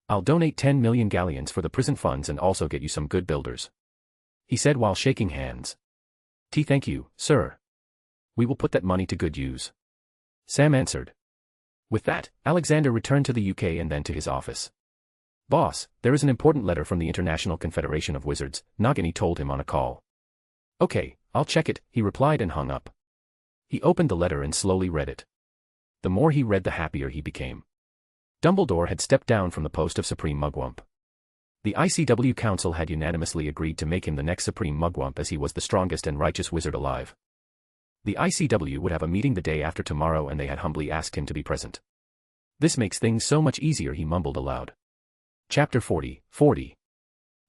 I'll donate 10 million galleons for the prison funds and also get you some good builders. He said while shaking hands. Thank you, sir. We will put that money to good use. Sam answered. With that, Alexander returned to the UK and then to his office. Boss, there is an important letter from the International Confederation of Wizards, Nagini told him on a call. Okay, I'll check it, he replied and hung up. He opened the letter and slowly read it. The more he read the happier he became. Dumbledore had stepped down from the post of Supreme Mugwump. The ICW Council had unanimously agreed to make him the next Supreme Mugwump as he was the strongest and righteous wizard alive. The ICW would have a meeting the day after tomorrow and they had humbly asked him to be present. This makes things so much easier, he mumbled aloud. Chapter 40.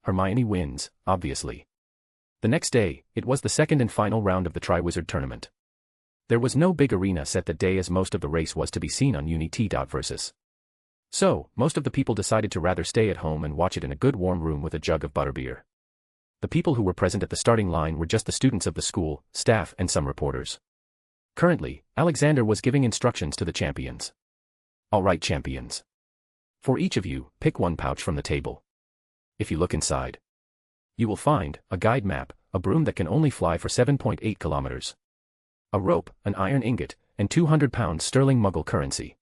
Hermione wins, obviously. The next day, it was the second and final round of the Triwizard Tournament. There was no big arena set that day as most of the race was to be seen on Uni-T.Versus. So, most of the people decided to rather stay at home and watch it in a good warm room with a jug of butterbeer. The people who were present at the starting line were just the students of the school, staff and some reporters. Currently, Alexander was giving instructions to the champions. Alright champions. For each of you, pick one pouch from the table. If you look inside, you will find a guide map, a broom that can only fly for 7.8 kilometers, a rope, an iron ingot, and 200 pounds sterling Muggle currency.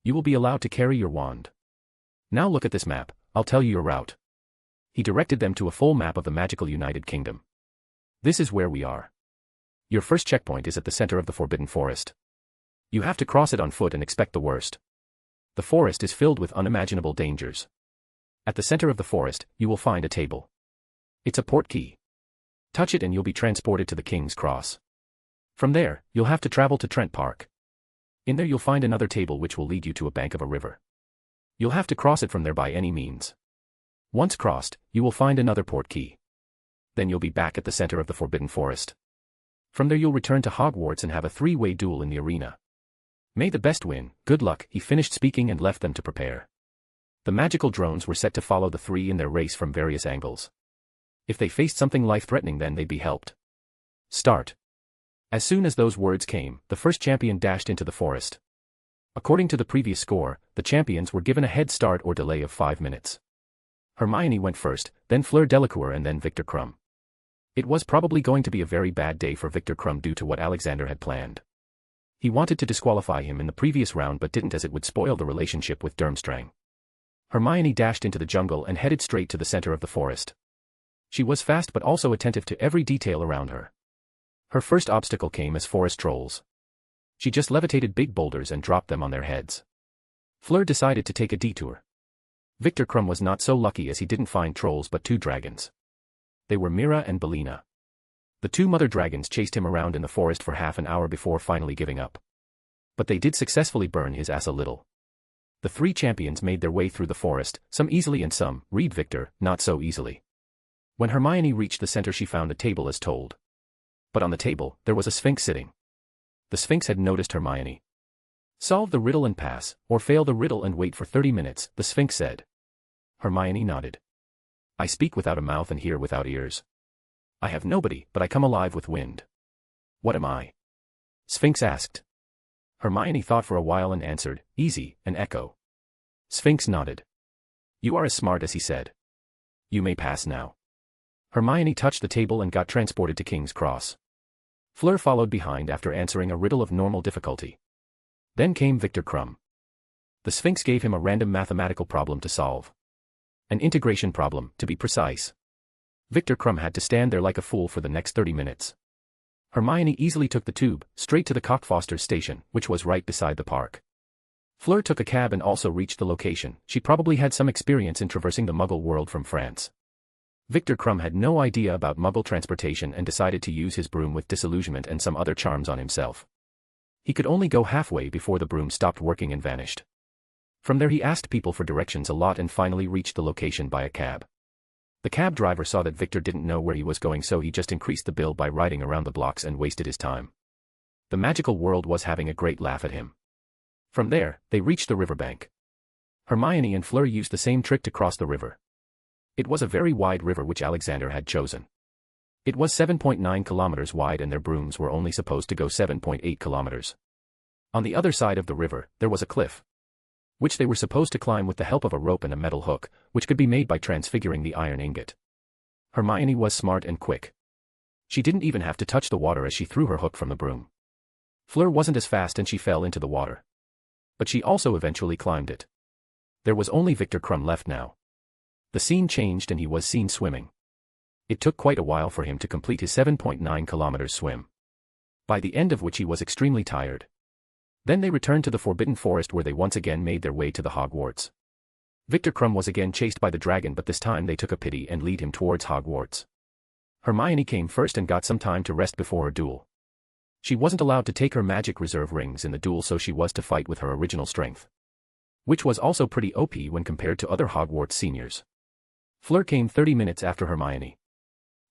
You will be allowed to carry your wand. Now look at this map, I'll tell you your route. He directed them to a full map of the magical United Kingdom. This is where we are. Your first checkpoint is at the center of the Forbidden Forest. You have to cross it on foot and expect the worst. The forest is filled with unimaginable dangers. At the center of the forest, you will find a table. It's a port key. Touch it and you'll be transported to the King's Cross. From there, you'll have to travel to Trent Park. In there you'll find another table which will lead you to a bank of a river. You'll have to cross it from there by any means. Once crossed, you will find another port key. Then you'll be back at the center of the Forbidden Forest. From there you'll return to Hogwarts and have a three-way duel in the arena. May the best win, good luck, he finished speaking and left them to prepare. The magical drones were set to follow the three in their race from various angles. If they faced something life-threatening then they'd be helped. Start. As soon as those words came, the first champion dashed into the forest. According to the previous score, the champions were given a head start or delay of 5 minutes. Hermione went first, then Fleur Delacour and then Victor Krum. It was probably going to be a very bad day for Victor Krum due to what Alexander had planned. He wanted to disqualify him in the previous round but didn't as it would spoil the relationship with Durmstrang. Hermione dashed into the jungle and headed straight to the center of the forest. She was fast but also attentive to every detail around her. Her first obstacle came as forest trolls. She just levitated big boulders and dropped them on their heads. Fleur decided to take a detour. Victor Krum was not so lucky as he didn't find trolls but 2 dragons. They were Mira and Belina. The 2 mother dragons chased him around in the forest for half an hour before finally giving up. But they did successfully burn his ass a little. The 3 champions made their way through the forest, some easily and some, read Victor, not so easily. When Hermione reached the center she found a table as told. But on the table, there was a Sphinx sitting. The Sphinx had noticed Hermione. Solve the riddle and pass, or fail the riddle and wait for 30 minutes, the Sphinx said. Hermione nodded. I speak without a mouth and hear without ears. I have nobody, but I come alive with wind. What am I? Sphinx asked. Hermione thought for a while and answered, easy, an echo. Sphinx nodded. You are as smart as he said. You may pass now. Hermione touched the table and got transported to King's Cross. Fleur followed behind after answering a riddle of normal difficulty. Then came Victor Krum. The Sphinx gave him a random mathematical problem to solve. An integration problem, to be precise. Victor Krum had to stand there like a fool for the next 30 minutes. Hermione easily took the tube, straight to the Cockfosters station, which was right beside the park. Fleur took a cab and also reached the location. She probably had some experience in traversing the Muggle world from France. Victor Krum had no idea about Muggle transportation and decided to use his broom with disillusionment and some other charms on himself. He could only go halfway before the broom stopped working and vanished. From there he asked people for directions a lot and finally reached the location by a cab. The cab driver saw that Victor didn't know where he was going, so he just increased the bill by riding around the blocks and wasted his time. The magical world was having a great laugh at him. From there, they reached the riverbank. Hermione and Fleur used the same trick to cross the river. It was a very wide river which Alexander had chosen. It was 7.9 kilometers wide and their brooms were only supposed to go 7.8 kilometers. On the other side of the river, there was a cliff, which they were supposed to climb with the help of a rope and a metal hook, which could be made by transfiguring the iron ingot. Hermione was smart and quick. She didn't even have to touch the water as she threw her hook from the broom. Fleur wasn't as fast and she fell into the water. But she also eventually climbed it. There was only Victor Crumb left now. The scene changed and he was seen swimming. It took quite a while for him to complete his 7.9 kilometers swim, by the end of which he was extremely tired. Then they returned to the Forbidden Forest where they once again made their way to the Hogwarts. Victor Crumb was again chased by the dragon, but this time they took a pity and lead him towards Hogwarts. Hermione came first and got some time to rest before her duel. She wasn't allowed to take her magic reserve rings in the duel, so she was to fight with her original strength, which was also pretty OP when compared to other Hogwarts seniors. Fleur came 30 minutes after Hermione.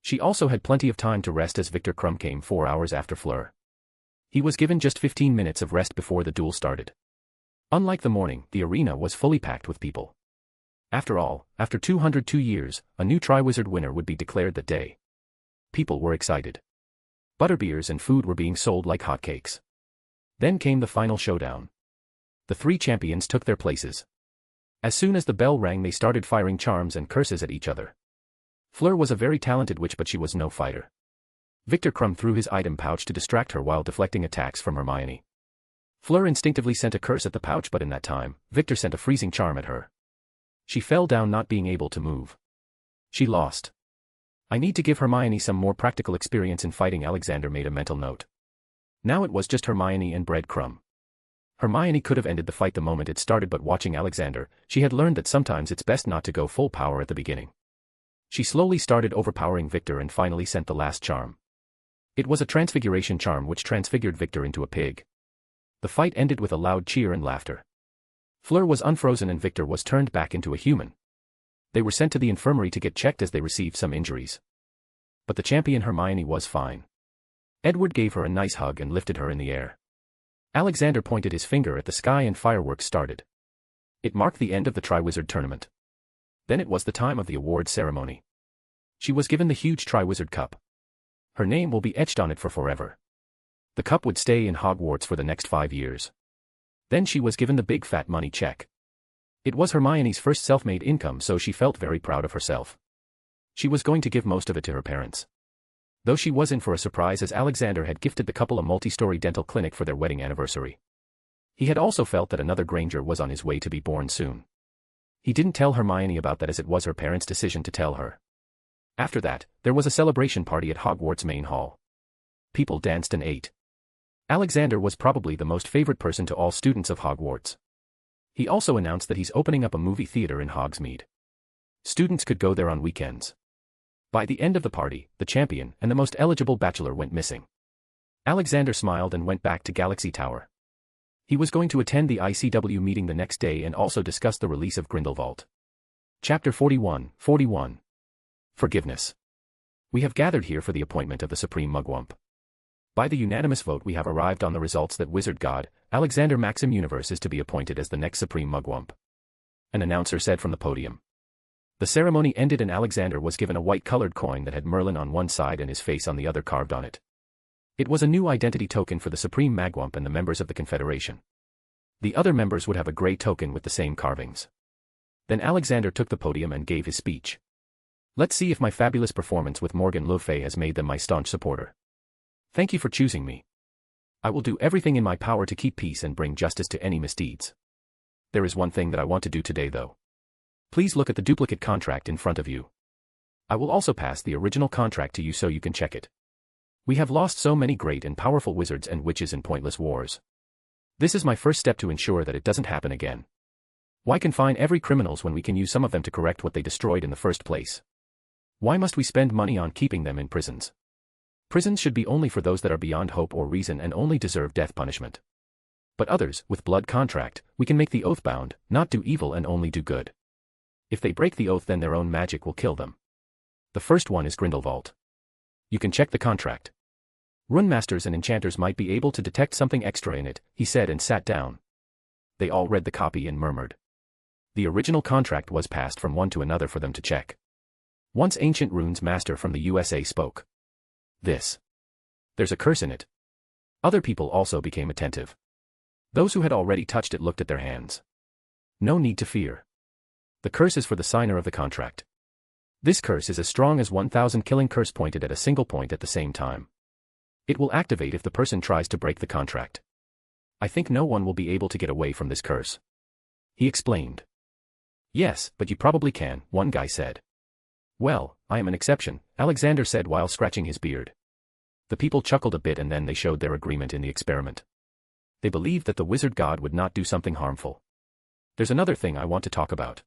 She also had plenty of time to rest as Victor Crumb came 4 hours after Fleur. He was given just 15 minutes of rest before the duel started. Unlike the morning, the arena was fully packed with people. After all, after 202 years, a new Triwizard winner would be declared that day. People were excited. Butterbeers and food were being sold like hotcakes. Then came the final showdown. The 3 champions took their places. As soon as the bell rang, they started firing charms and curses at each other. Fleur was a very talented witch, but she was no fighter. Victor Crumb threw his item pouch to distract her while deflecting attacks from Hermione. Fleur instinctively sent a curse at the pouch, but in that time, Victor sent a freezing charm at her. She fell down, not being able to move. She lost. I need to give Hermione some more practical experience in fighting. Alexander made a mental note. Now it was just Hermione and Bread Crumb. Hermione could have ended the fight the moment it started, but watching Alexander, she had learned that sometimes it's best not to go full power at the beginning. She slowly started overpowering Victor and finally sent the last charm. It was a transfiguration charm which transfigured Victor into a pig. The fight ended with a loud cheer and laughter. Fleur was unfrozen and Victor was turned back into a human. They were sent to the infirmary to get checked as they received some injuries. But the champion Hermione was fine. Edward gave her a nice hug and lifted her in the air. Alexander pointed his finger at the sky and fireworks started. It marked the end of the Triwizard tournament. Then it was the time of the awards ceremony. She was given the huge Triwizard Cup. Her name will be etched on it for forever. The cup would stay in Hogwarts for the next 5 years. Then she was given the big fat money check. It was Hermione's first self-made income, so she felt very proud of herself. She was going to give most of it to her parents. Though she was in for a surprise, as Alexander had gifted the couple a multi-story dental clinic for their wedding anniversary. He had also felt that another Granger was on his way to be born soon. He didn't tell Hermione about that as it was her parents' decision to tell her. After that, there was a celebration party at Hogwarts main hall. People danced and ate. Alexander was probably the most favorite person to all students of Hogwarts. He also announced that he's opening up a movie theater in Hogsmeade. Students could go there on weekends. By the end of the party, the champion and the most eligible bachelor went missing. Alexander smiled and went back to Galaxy Tower. He was going to attend the ICW meeting the next day and also discuss the release of Grindelwald. Chapter 41. Forgiveness. We have gathered here for the appointment of the Supreme Mugwump. By the unanimous vote we have arrived on the results that Wizard God, Alexander Maxim Universe is to be appointed as the next Supreme Mugwump. An announcer said from the podium. The ceremony ended and Alexander was given a white-colored coin that had Merlin on one side and his face on the other carved on it. It was a new identity token for the Supreme Magwump and the members of the Confederation. The other members would have a grey token with the same carvings. Then Alexander took the podium and gave his speech. Let's see if my fabulous performance with Morgan Le Fay has made them my staunch supporter. Thank you for choosing me. I will do everything in my power to keep peace and bring justice to any misdeeds. There is one thing that I want to do today though. Please look at the duplicate contract in front of you. I will also pass the original contract to you so you can check it. We have lost so many great and powerful wizards and witches in pointless wars. This is my first step to ensure that it doesn't happen again. Why confine every criminals when we can use some of them to correct what they destroyed in the first place? Why must we spend money on keeping them in prisons? Prisons should be only for those that are beyond hope or reason and only deserve death punishment. But others, with blood contract, we can make the oath bound, not do evil and only do good. If they break the oath then their own magic will kill them. The first one is Grindelwald. You can check the contract. Rune masters and enchanters might be able to detect something extra in it, he said and sat down. They all read the copy and murmured. The original contract was passed from one to another for them to check. Once ancient runes master from the USA spoke. There's a curse in it. Other people also became attentive. Those who had already touched it looked at their hands. No need to fear. The curse is for the signer of the contract. This curse is as strong as 1,000 killing curse pointed at a single point at the same time. It will activate if the person tries to break the contract. I think no one will be able to get away from this curse. He explained. Yes, but you probably can, one guy said. Well, I am an exception, Alexander said while scratching his beard. The people chuckled a bit and then they showed their agreement in the experiment. They believed that the wizard god would not do something harmful. There's another thing I want to talk about.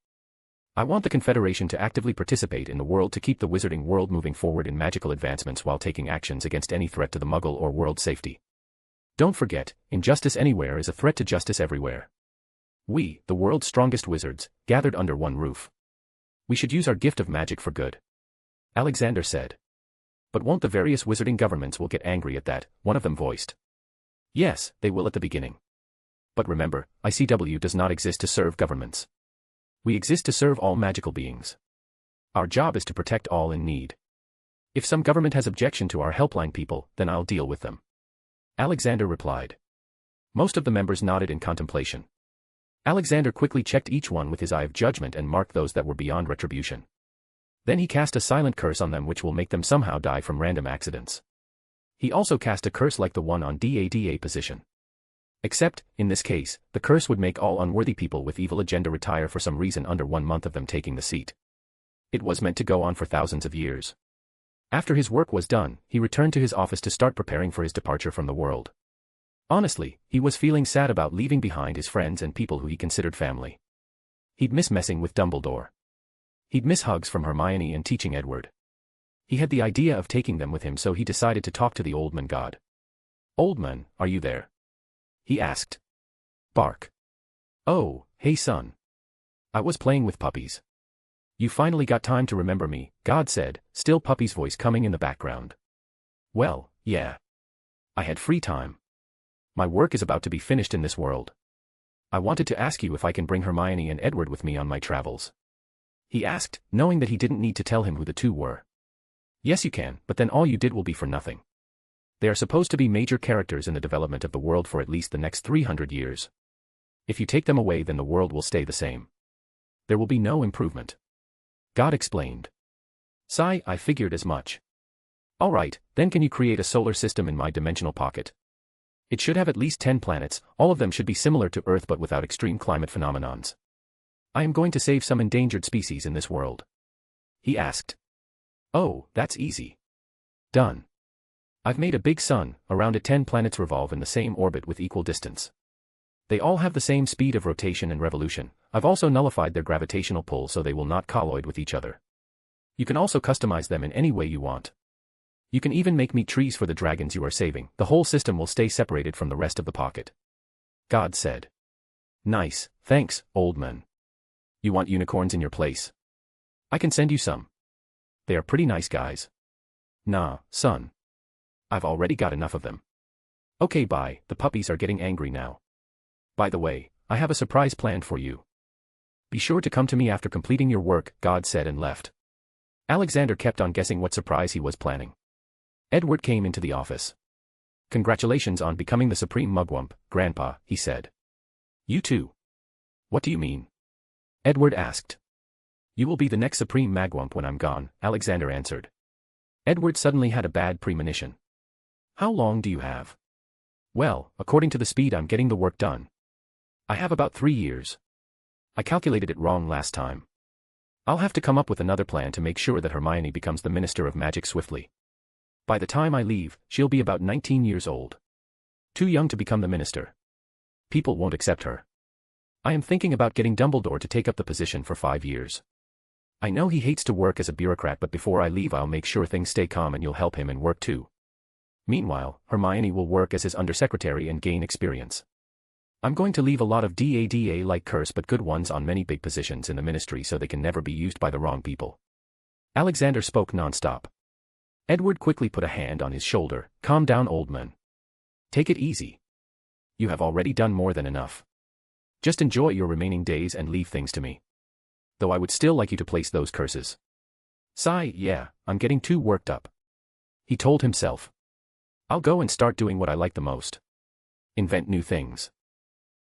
I want the Confederation to actively participate in the world to keep the wizarding world moving forward in magical advancements while taking actions against any threat to the Muggle or world safety. Don't forget, injustice anywhere is a threat to justice everywhere. We, the world's strongest wizards, gathered under one roof. We should use our gift of magic for good. Alexander said. But won't the various wizarding governments will get angry at that, one of them voiced. Yes, they will at the beginning. But remember, ICW does not exist to serve governments. We exist to serve all magical beings. Our job is to protect all in need. If some government has objection to our helpline people, then I'll deal with them. Alexander replied. Most of the members nodded in contemplation. Alexander quickly checked each one with his eye of judgment and marked those that were beyond retribution. Then he cast a silent curse on them which will make them somehow die from random accidents. He also cast a curse like the one on DADA position. Except, in this case, the curse would make all unworthy people with evil agenda retire for some reason under 1 month of them taking the seat. It was meant to go on for thousands of years. After his work was done, he returned to his office to start preparing for his departure from the world. Honestly, he was feeling sad about leaving behind his friends and people who he considered family. He'd miss messing with Dumbledore. He'd miss hugs from Hermione and teaching Edward. He had the idea of taking them with him, so he decided to talk to the Old Man God. Old Man, are you there? He asked. Bark. Oh, hey son. I was playing with puppies. You finally got time to remember me, God said, still Puppy's voice coming in the background. Well, yeah. I had free time. My work is about to be finished in this world. I wanted to ask you if I can bring Hermione and Edward with me on my travels. He asked, knowing that he didn't need to tell him who the two were. Yes you can, but then all you did will be for nothing. They are supposed to be major characters in the development of the world for at least the next 300 years. If you take them away then the world will stay the same. There will be no improvement. God explained. Sigh, I figured as much. Alright, then can you create a solar system in my dimensional pocket? It should have at least 10 planets, all of them should be similar to Earth but without extreme climate phenomenons. I am going to save some endangered species in this world. He asked. Oh, that's easy. Done. I've made a big sun, around it 10 planets revolve in the same orbit with equal distance. They all have the same speed of rotation and revolution. I've also nullified their gravitational pull so they will not colloid with each other. You can also customize them in any way you want. You can even make meat trees for the dragons you are saving. The whole system will stay separated from the rest of the pocket. God said. Nice, thanks, old man. You want unicorns in your place? I can send you some. They are pretty nice guys. Nah, son. I've already got enough of them. Okay bye, the puppies are getting angry now. By the way, I have a surprise planned for you. Be sure to come to me after completing your work, God said and left. Alexander kept on guessing what surprise he was planning. Edward came into the office. Congratulations on becoming the Supreme Mugwump, Grandpa, he said. You too. What do you mean? Edward asked. You will be the next Supreme Magwump when I'm gone, Alexander answered. Edward suddenly had a bad premonition. How long do you have? Well, according to the speed I'm getting the work done. I have about 3 years. I calculated it wrong last time. I'll have to come up with another plan to make sure that Hermione becomes the Minister of Magic swiftly. By the time I leave, she'll be about 19 years old. Too young to become the minister. People won't accept her. I am thinking about getting Dumbledore to take up the position for 5 years. I know he hates to work as a bureaucrat, but before I leave I'll make sure things stay calm and you'll help him in work too. Meanwhile, Hermione will work as his undersecretary and gain experience. I'm going to leave a lot of DADA-like curse but good ones on many big positions in the ministry so they can never be used by the wrong people. Alexander spoke non-stop. Edward quickly put a hand on his shoulder. Calm down, old man. Take it easy. You have already done more than enough. Just enjoy your remaining days and leave things to me. Though I would still like you to place those curses. Sigh, yeah, I'm getting too worked up. He told himself. I'll go and start doing what I like the most. Invent new things.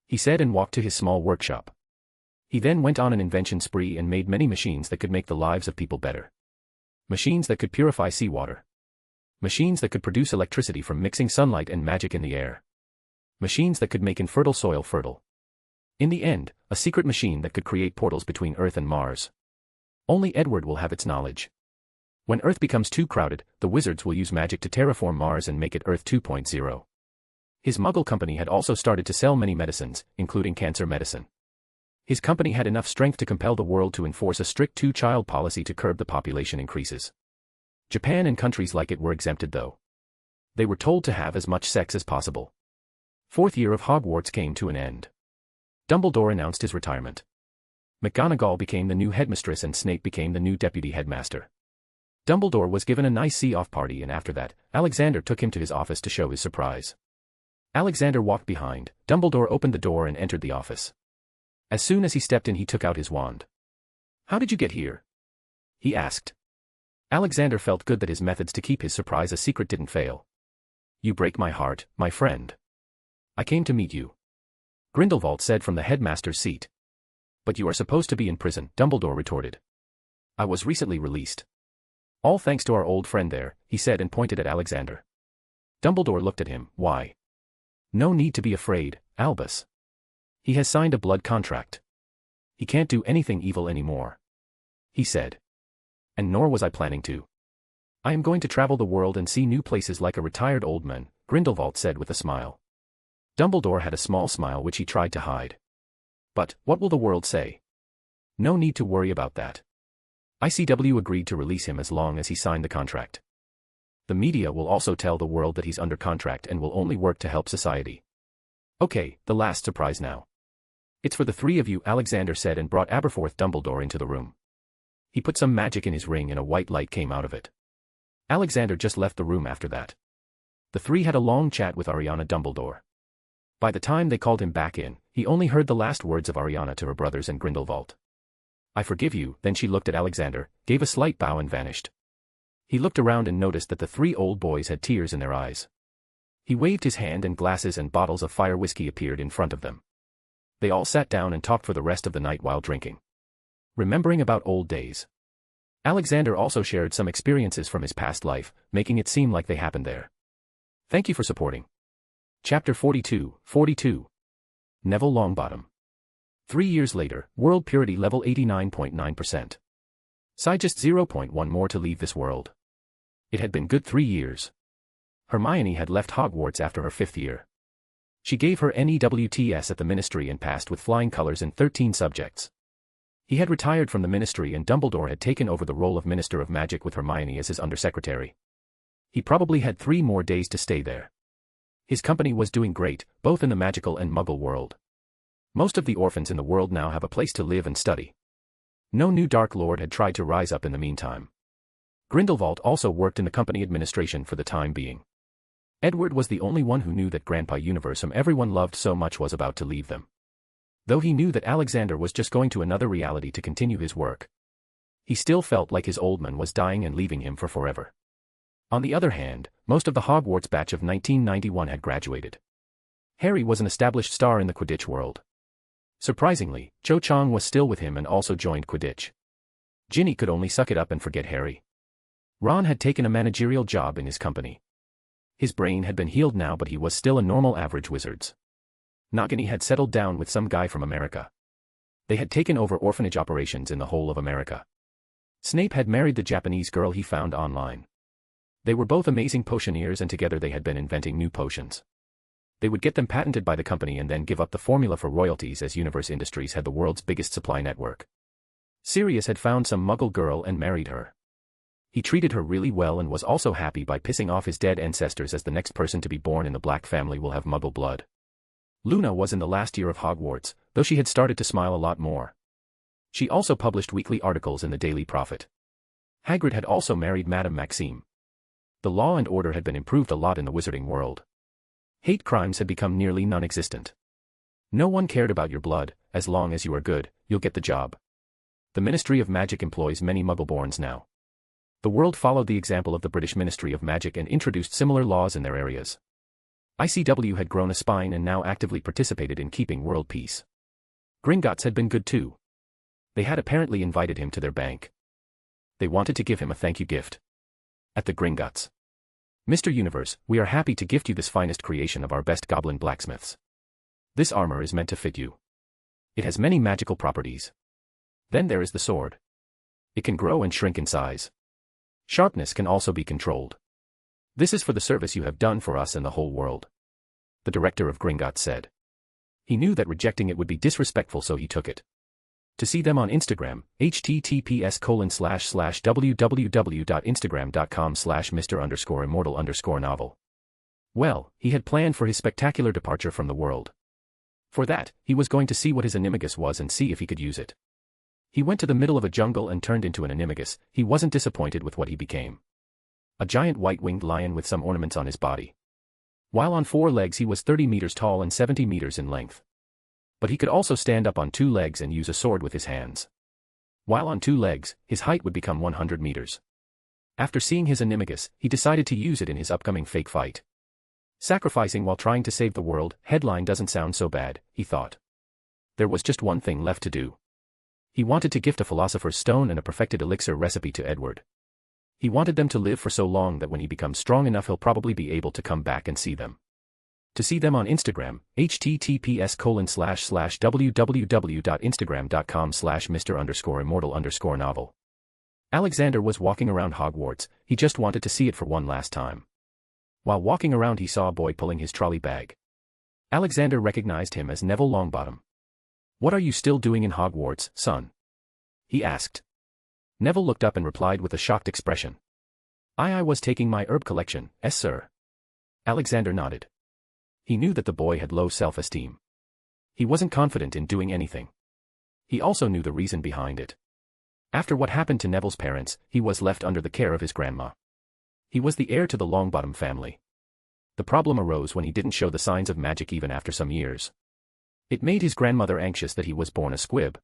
He said and walked to his small workshop. He then went on an invention spree and made many machines that could make the lives of people better. Machines that could purify seawater. Machines that could produce electricity from mixing sunlight and magic in the air. Machines that could make infertile soil fertile. In the end, a secret machine that could create portals between Earth and Mars. Only Edward will have its knowledge. When Earth becomes too crowded, the wizards will use magic to terraform Mars and make it Earth 2.0. His Muggle company had also started to sell many medicines, including cancer medicine. His company had enough strength to compel the world to enforce a strict two-child policy to curb the population increases. Japan and countries like it were exempted though. They were told to have as much sex as possible. Fourth year of Hogwarts came to an end. Dumbledore announced his retirement. McGonagall became the new headmistress and Snape became the new deputy headmaster. Dumbledore was given a nice see-off party and after that, Alexander took him to his office to show his surprise. Alexander walked behind, Dumbledore opened the door and entered the office. As soon as he stepped in he took out his wand. How did you get here? He asked. Alexander felt good that his methods to keep his surprise a secret didn't fail. You break my heart, my friend. I came to meet you. Grindelwald said from the headmaster's seat. But you are supposed to be in prison, Dumbledore retorted. I was recently released. All thanks to our old friend there, he said and pointed at Alexander. Dumbledore looked at him. Why? No need to be afraid, Albus. He has signed a blood contract. He can't do anything evil anymore. He said. And nor was I planning to. I am going to travel the world and see new places like a retired old man, Grindelwald said with a smile. Dumbledore had a small smile which he tried to hide. But, what will the world say? No need to worry about that. ICW agreed to release him as long as he signed the contract. The media will also tell the world that he's under contract and will only work to help society. Okay, the last surprise now. It's for the three of you, Alexander said and brought Aberforth Dumbledore into the room. He put some magic in his ring and a white light came out of it. Alexander just left the room after that. The three had a long chat with Ariana Dumbledore. By the time they called him back in, he only heard the last words of Ariana to her brothers and Grindelwald. I forgive you, then she looked at Alexander, gave a slight bow and vanished. He looked around and noticed that the three old boys had tears in their eyes. He waved his hand and glasses and bottles of fire whiskey appeared in front of them. They all sat down and talked for the rest of the night while drinking. Remembering about old days. Alexander also shared some experiences from his past life, making it seem like they happened there. Thank you for supporting. Chapter 42. Neville Longbottom. 3 years later, world purity level 89.9%. Sigh, just 0.1 more to leave this world. It had been good 3 years. Hermione had left Hogwarts after her 5th year. She gave her NEWTS at the Ministry and passed with flying colors in 13 subjects. He had retired from the Ministry and Dumbledore had taken over the role of Minister of Magic with Hermione as his undersecretary. He probably had 3 more days to stay there. His company was doing great, both in the magical and Muggle world. Most of the orphans in the world now have a place to live and study. No new Dark Lord had tried to rise up in the meantime. Grindelwald also worked in the company administration for the time being. Edward was the only one who knew that Grandpa Universe, whom everyone loved so much, was about to leave them. Though he knew that Alexander was just going to another reality to continue his work. He still felt like his old man was dying and leaving him for forever. On the other hand, most of the Hogwarts batch of 1991 had graduated. Harry was an established star in the Quidditch world. Surprisingly, Cho Chang was still with him and also joined Quidditch. Ginny could only suck it up and forget Harry. Ron had taken a managerial job in his company. His brain had been healed now, but he was still a normal average wizard. Nagini had settled down with some guy from America. They had taken over orphanage operations in the whole of America. Snape had married the Japanese girl he found online. They were both amazing potioneers and together they had been inventing new potions. They would get them patented by the company and then give up the formula for royalties, as Universe Industries had the world's biggest supply network. Sirius had found some Muggle girl and married her. He treated her really well and was also happy by pissing off his dead ancestors, as the next person to be born in the Black family will have Muggle blood. Luna was in the last year of Hogwarts, though she had started to smile a lot more. She also published weekly articles in the Daily Prophet. Hagrid had also married Madame Maxim. The law and order had been improved a lot in the wizarding world. Hate crimes had become nearly non-existent. No one cared about your blood, as long as you are good, you'll get the job. The Ministry of Magic employs many Muggleborns now. The world followed the example of the British Ministry of Magic and introduced similar laws in their areas. ICW had grown a spine and now actively participated in keeping world peace. Gringotts had been good too. They had apparently invited him to their bank. They wanted to give him a thank you gift. At the Gringotts. Mr. Universe, we are happy to gift you this finest creation of our best goblin blacksmiths. This armor is meant to fit you. It has many magical properties. Then there is the sword. It can grow and shrink in size. Sharpness can also be controlled. This is for the service you have done for us and the whole world. The director of Gringotts said. He knew that rejecting it would be disrespectful, so he took it. To see them on Instagram, https://www.instagram.com/Mr_immortal_novel. Well, he had planned for his spectacular departure from the world. For that, he was going to see what his animagus was and see if he could use it. He went to the middle of a jungle and turned into an animagus. He wasn't disappointed with what he became. A giant white-winged lion with some ornaments on his body. While on 4 legs he was 30 meters tall and 70 meters in length. But he could also stand up on 2 legs and use a sword with his hands. While on 2 legs, his height would become 100 meters. After seeing his animagus, he decided to use it in his upcoming fake fight. Sacrificing while trying to save the world, headline doesn't sound so bad, he thought. There was just one thing left to do. He wanted to gift a philosopher's stone and a perfected elixir recipe to Edward. He wanted them to live for so long that when he becomes strong enough he'll probably be able to come back and see them. To see them on Instagram, https://www.instagram.com/Mr_immortal_novel. Alexander was walking around Hogwarts. He just wanted to see it for one last time. While walking around he saw a boy pulling his trolley bag. Alexander recognized him as Neville Longbottom. "What are you still doing in Hogwarts, son?" he asked. Neville looked up and replied with a shocked expression. I was taking my herb collection, sir." Alexander nodded. He knew that the boy had low self-esteem. He wasn't confident in doing anything. He also knew the reason behind it. After what happened to Neville's parents, he was left under the care of his grandma. He was the heir to the Longbottom family. The problem arose when he didn't show the signs of magic even after some years. It made his grandmother anxious that he was born a squib.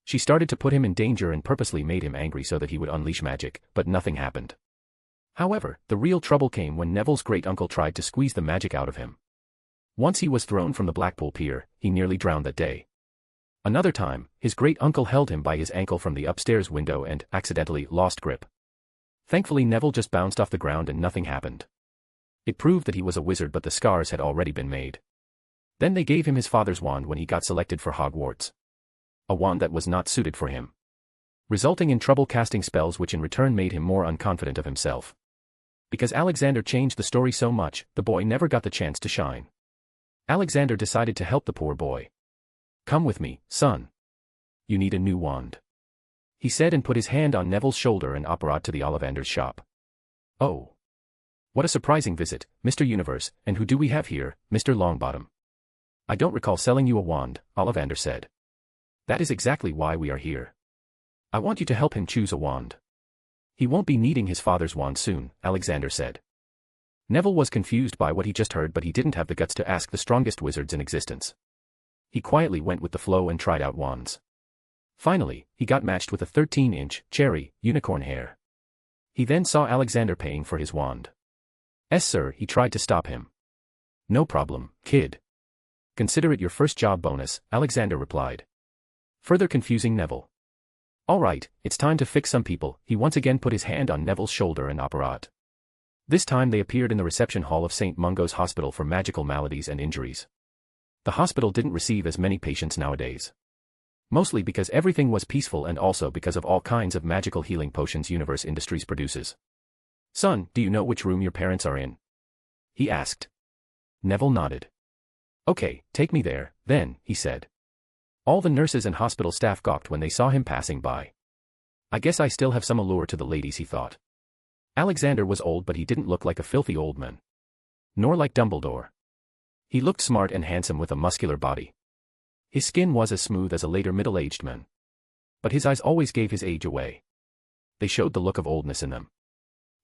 She started to put him in danger and purposely made him angry so that he would unleash magic, but nothing happened. However, the real trouble came when Neville's great-uncle tried to squeeze the magic out of him. Once he was thrown from the Blackpool Pier, he nearly drowned that day. Another time, his great-uncle held him by his ankle from the upstairs window and, accidentally, lost grip. Thankfully Neville just bounced off the ground and nothing happened. It proved that he was a wizard, but the scars had already been made. Then they gave him his father's wand when he got selected for Hogwarts. A wand that was not suited for him. Resulting in trouble casting spells, which in return made him more unconfident of himself. Because Alexander changed the story so much, the boy never got the chance to shine. Alexander decided to help the poor boy. "Come with me, son. You need a new wand," he said, and put his hand on Neville's shoulder and operated to the Ollivander's shop. "Oh. What a surprising visit, Mr. Universe, and who do we have here, Mr. Longbottom?" "I don't recall selling you a wand," Ollivander said. "That is exactly why we are here. I want you to help him choose a wand." "He won't be needing his father's wand soon," Alexander said. Neville was confused by what he just heard, but he didn't have the guts to ask the strongest wizards in existence. He quietly went with the flow and tried out wands. Finally, he got matched with a 13-inch, cherry, unicorn hair. He then saw Alexander paying for his wand. Sir, he tried to stop him. "No problem, kid. Consider it your first job bonus," Alexander replied. Further confusing Neville. "All right, it's time to fix some people." He once again put his hand on Neville's shoulder and operated. This time they appeared in the reception hall of St. Mungo's Hospital for Magical Maladies and Injuries. The hospital didn't receive as many patients nowadays. Mostly because everything was peaceful and also because of all kinds of magical healing potions Universe Industries produces. "Son, do you know which room your parents are in?" he asked. Neville nodded. "Okay, take me there, then," he said. All the nurses and hospital staff gawked when they saw him passing by. "I guess I still have some allure to the ladies," he thought. Alexander was old, but he didn't look like a filthy old man. Nor like Dumbledore. He looked smart and handsome with a muscular body. His skin was as smooth as a later middle-aged man. But his eyes always gave his age away. They showed the look of oldness in them.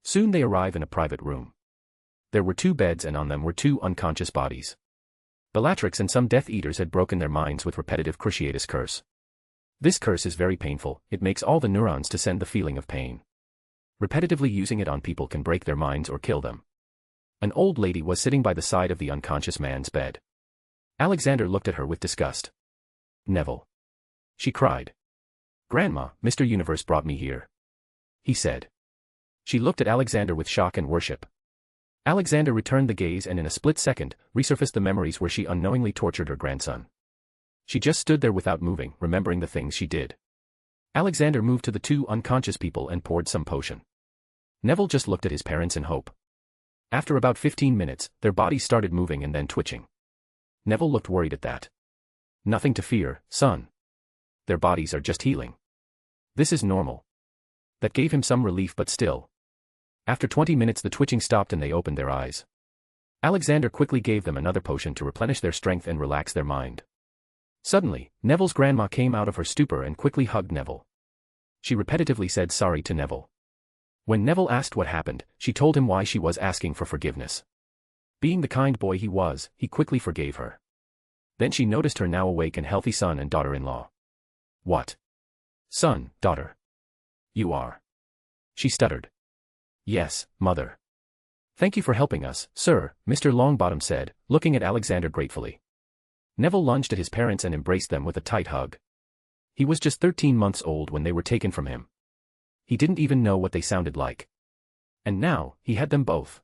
Soon they arrive in a private room. There were 2 beds and on them were 2 unconscious bodies. Bellatrix and some Death Eaters had broken their minds with repetitive Cruciatus curse. This curse is very painful, it makes all the neurons to send the feeling of pain. Repetitively using it on people can break their minds or kill them. An old lady was sitting by the side of the unconscious man's bed. Alexander looked at her with disgust. "Neville," she cried. "Grandma, Mr. Universe brought me here," he said. She looked at Alexander with shock and worship. Alexander returned the gaze and in a split second, resurfaced the memories where she unknowingly tortured her grandson. She just stood there without moving, remembering the things she did. Alexander moved to the 2 unconscious people and poured some potion. Neville just looked at his parents in hope. After about 15 minutes, their bodies started moving and then twitching. Neville looked worried at that. "Nothing to fear, son. Their bodies are just healing. This is normal." That gave him some relief, but still. After 20 minutes the twitching stopped and they opened their eyes. Alexander quickly gave them another potion to replenish their strength and relax their mind. Suddenly, Neville's grandma came out of her stupor and quickly hugged Neville. She repetitively said sorry to Neville. When Neville asked what happened, she told him why she was asking for forgiveness. Being the kind boy he was, he quickly forgave her. Then she noticed her now awake and healthy son and daughter-in-law. "What? Son, daughter? You are?" she stuttered. "Yes, mother." "Thank you for helping us, sir," Mr. Longbottom said, looking at Alexander gratefully. Neville lunged at his parents and embraced them with a tight hug. He was just 13 months old when they were taken from him. He didn't even know what they sounded like. And now, he had them both.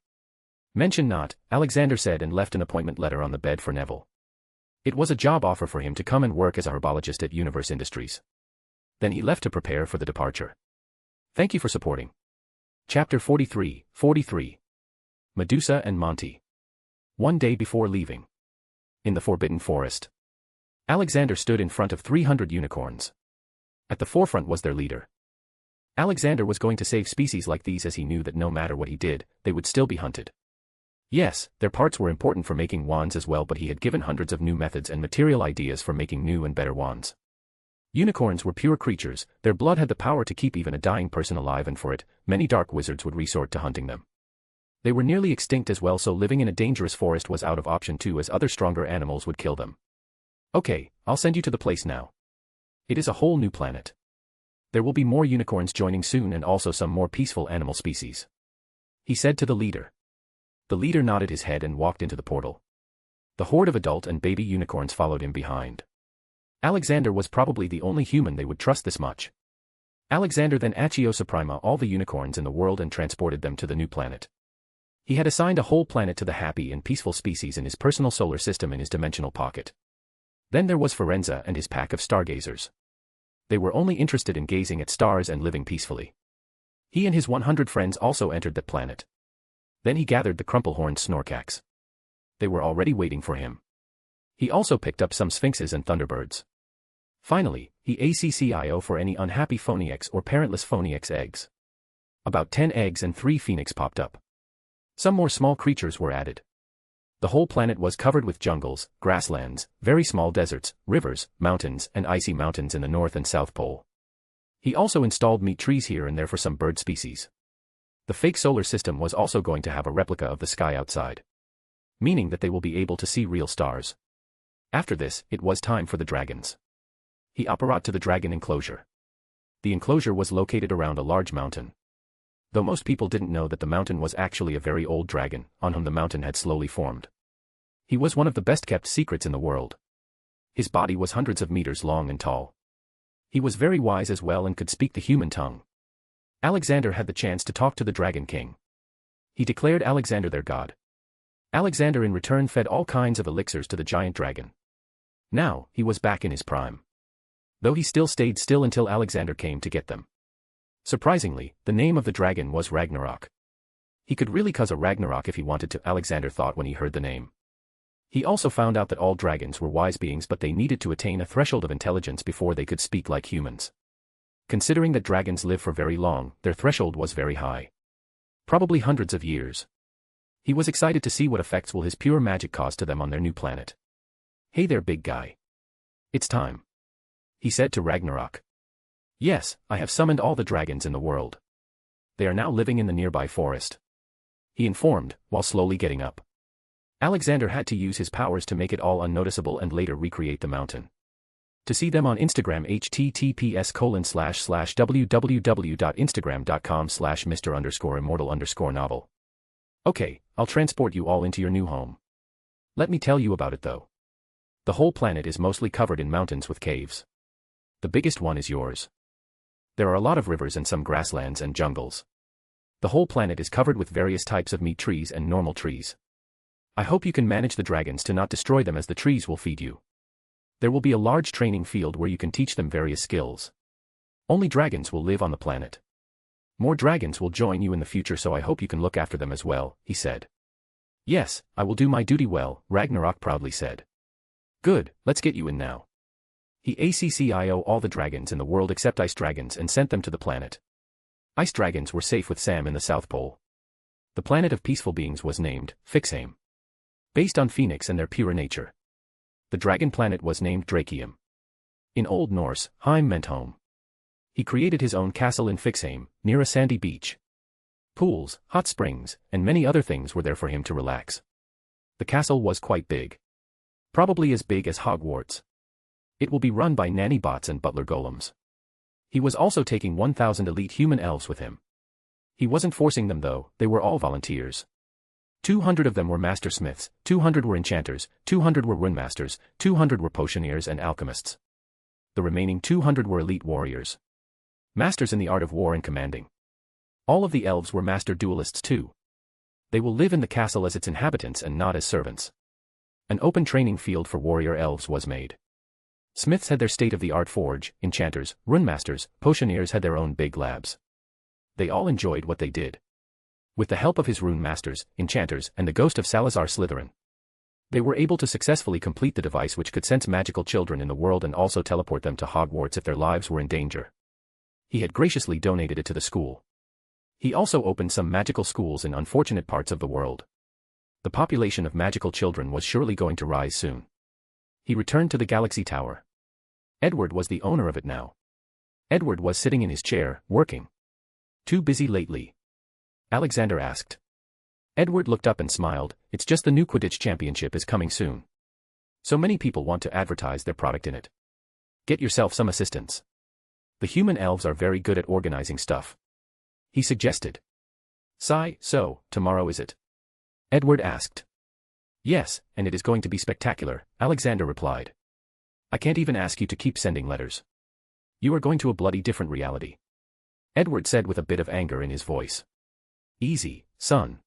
"Mention not," Alexander said and left an appointment letter on the bed for Neville. It was a job offer for him to come and work as a herbologist at Universe Industries. Then he left to prepare for the departure. Thank you for supporting. Chapter 43. Medusa and Monty. One day before leaving. In the Forbidden Forest. Alexander stood in front of 300 unicorns. At the forefront was their leader. Alexander was going to save species like these as he knew that no matter what he did, they would still be hunted. Yes, their parts were important for making wands as well, but he had given hundreds of new methods and material ideas for making new and better wands. Unicorns were pure creatures, their blood had the power to keep even a dying person alive, and for it, many dark wizards would resort to hunting them. They were nearly extinct as well, so living in a dangerous forest was out of option too, as other stronger animals would kill them. "Okay, I'll send you to the place now. It is a whole new planet. There will be more unicorns joining soon and also some more peaceful animal species," he said to the leader. The leader nodded his head and walked into the portal. The horde of adult and baby unicorns followed him behind. Alexander was probably the only human they would trust this much. Alexander then Accio Suprema all the unicorns in the world and transported them to the new planet. He had assigned a whole planet to the happy and peaceful species in his personal solar system in his dimensional pocket. Then there was Firenze and his pack of stargazers. They were only interested in gazing at stars and living peacefully. He and his 100 friends also entered that planet. Then he gathered the crumple-horned snorkax. They were already waiting for him. He also picked up some sphinxes and thunderbirds. Finally, he ACCIO for any unhappy phoniacs or parentless phoniacs eggs. About 10 eggs and 3 phoenix popped up. Some more small creatures were added. The whole planet was covered with jungles, grasslands, very small deserts, rivers, mountains, and icy mountains in the North and South Pole. He also installed meat trees here and there for some bird species. The fake solar system was also going to have a replica of the sky outside. Meaning that they will be able to see real stars. After this, it was time for the dragons. He apparat to the dragon enclosure. The enclosure was located around a large mountain. Though most people didn't know that the mountain was actually a very old dragon, on whom the mountain had slowly formed. He was one of the best-kept secrets in the world. His body was hundreds of meters long and tall. He was very wise as well and could speak the human tongue. Alexander had the chance to talk to the Dragon King. He declared Alexander their god. Alexander in return fed all kinds of elixirs to the giant dragon. Now, he was back in his prime. Though he still stayed still until Alexander came to get them. Surprisingly, the name of the dragon was Ragnarok. He could really cause a Ragnarok if he wanted to, Alexander thought when he heard the name. He also found out that all dragons were wise beings, but they needed to attain a threshold of intelligence before they could speak like humans. Considering that dragons live for very long, their threshold was very high. Probably hundreds of years. He was excited to see what effects will his pure magic cause to them on their new planet. "Hey there, big guy. It's time," he said to Ragnarok. "Yes, I have summoned all the dragons in the world. They are now living in the nearby forest," he informed, while slowly getting up. Alexander had to use his powers to make it all unnoticeable and later recreate the mountain. To see them on Instagram, https://www.instagram.com/Mr_immortal_novel. Okay, I'll transport you all into your new home. Let me tell you about it though. The whole planet is mostly covered in mountains with caves. The biggest one is yours. There are a lot of rivers and some grasslands and jungles. The whole planet is covered with various types of meat trees and normal trees. I hope you can manage the dragons to not destroy them, as the trees will feed you. There will be a large training field where you can teach them various skills. Only dragons will live on the planet. More dragons will join you in the future, so I hope you can look after them as well," he said. "Yes, I will do my duty well," Ragnarok proudly said. "Good, let's get you in now." He accio all the dragons in the world except ice dragons and sent them to the planet. Ice dragons were safe with Sam in the South Pole. The planet of peaceful beings was named Fixheim, based on Phoenix and their pure nature. The dragon planet was named Drakium. In Old Norse, Heim meant home. He created his own castle in Fixheim, near a sandy beach. Pools, hot springs, and many other things were there for him to relax. The castle was quite big. Probably as big as Hogwarts. It will be run by nanny bots and butler golems. He was also taking 1,000 elite human elves with him. He wasn't forcing them though, they were all volunteers. 200 of them were master smiths, 200 were enchanters, 200 were runemasters, 200 were potioneers and alchemists. The remaining 200 were elite warriors. Masters in the art of war and commanding. All of the elves were master duelists too. They will live in the castle as its inhabitants and not as servants. An open training field for warrior elves was made. Smiths had their state-of-the-art forge, enchanters, runemasters, potioneers had their own big labs. They all enjoyed what they did. With the help of his rune masters, enchanters, and the ghost of Salazar Slytherin, they were able to successfully complete the device which could sense magical children in the world and also teleport them to Hogwarts if their lives were in danger. He had graciously donated it to the school. He also opened some magical schools in unfortunate parts of the world. The population of magical children was surely going to rise soon. He returned to the Galaxy Tower. Edward was the owner of it now. Edward was sitting in his chair, working. "Too busy lately?" Alexander asked. Edward looked up and smiled. "It's just the new Quidditch Championship is coming soon. So many people want to advertise their product in it. Get yourself some assistants. The human elves are very good at organizing stuff," he suggested. So, tomorrow is it?" Edward asked. "Yes, and it is going to be spectacular," Alexander replied. "I can't even ask you to keep sending letters. You are going to a bloody different reality," Edward said with a bit of anger in his voice. "Easy, son.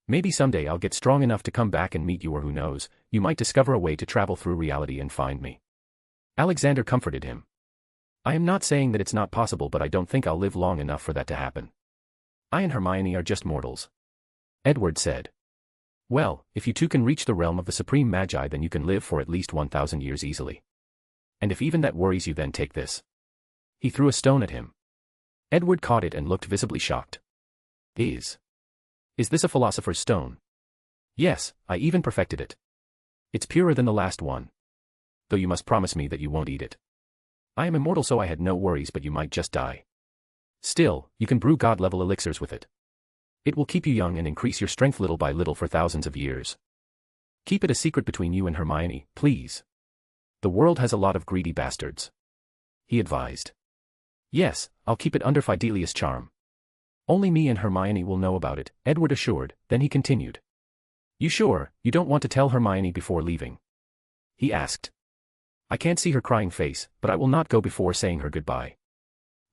Maybe someday I'll get strong enough to come back and meet you, or who knows, you might discover a way to travel through reality and find me." Alexander comforted him. "I am not saying that it's not possible, but I don't think I'll live long enough for that to happen. I and Hermione are just mortals," Edward said. "Well, if you two can reach the realm of the Supreme Magi, then you can live for at least 1,000 years easily. And if even that worries you, then take this." He threw a stone at him. Edward caught it and looked visibly shocked. Is this a philosopher's stone?" "Yes, I even perfected it. It's purer than the last one. Though you must promise me that you won't eat it. I am immortal, so I had no worries, but you might just die. Still, you can brew god-level elixirs with it. It will keep you young and increase your strength little by little for thousands of years. Keep it a secret between you and Hermione, please. The world has a lot of greedy bastards," he advised. "Yes, I'll keep it under Fidelius' charm. Only me and Hermione will know about it," Edward assured, then he continued. "You sure, you don't want to tell Hermione before leaving?" he asked. "I can't see her crying face, but I will not go before saying her goodbye."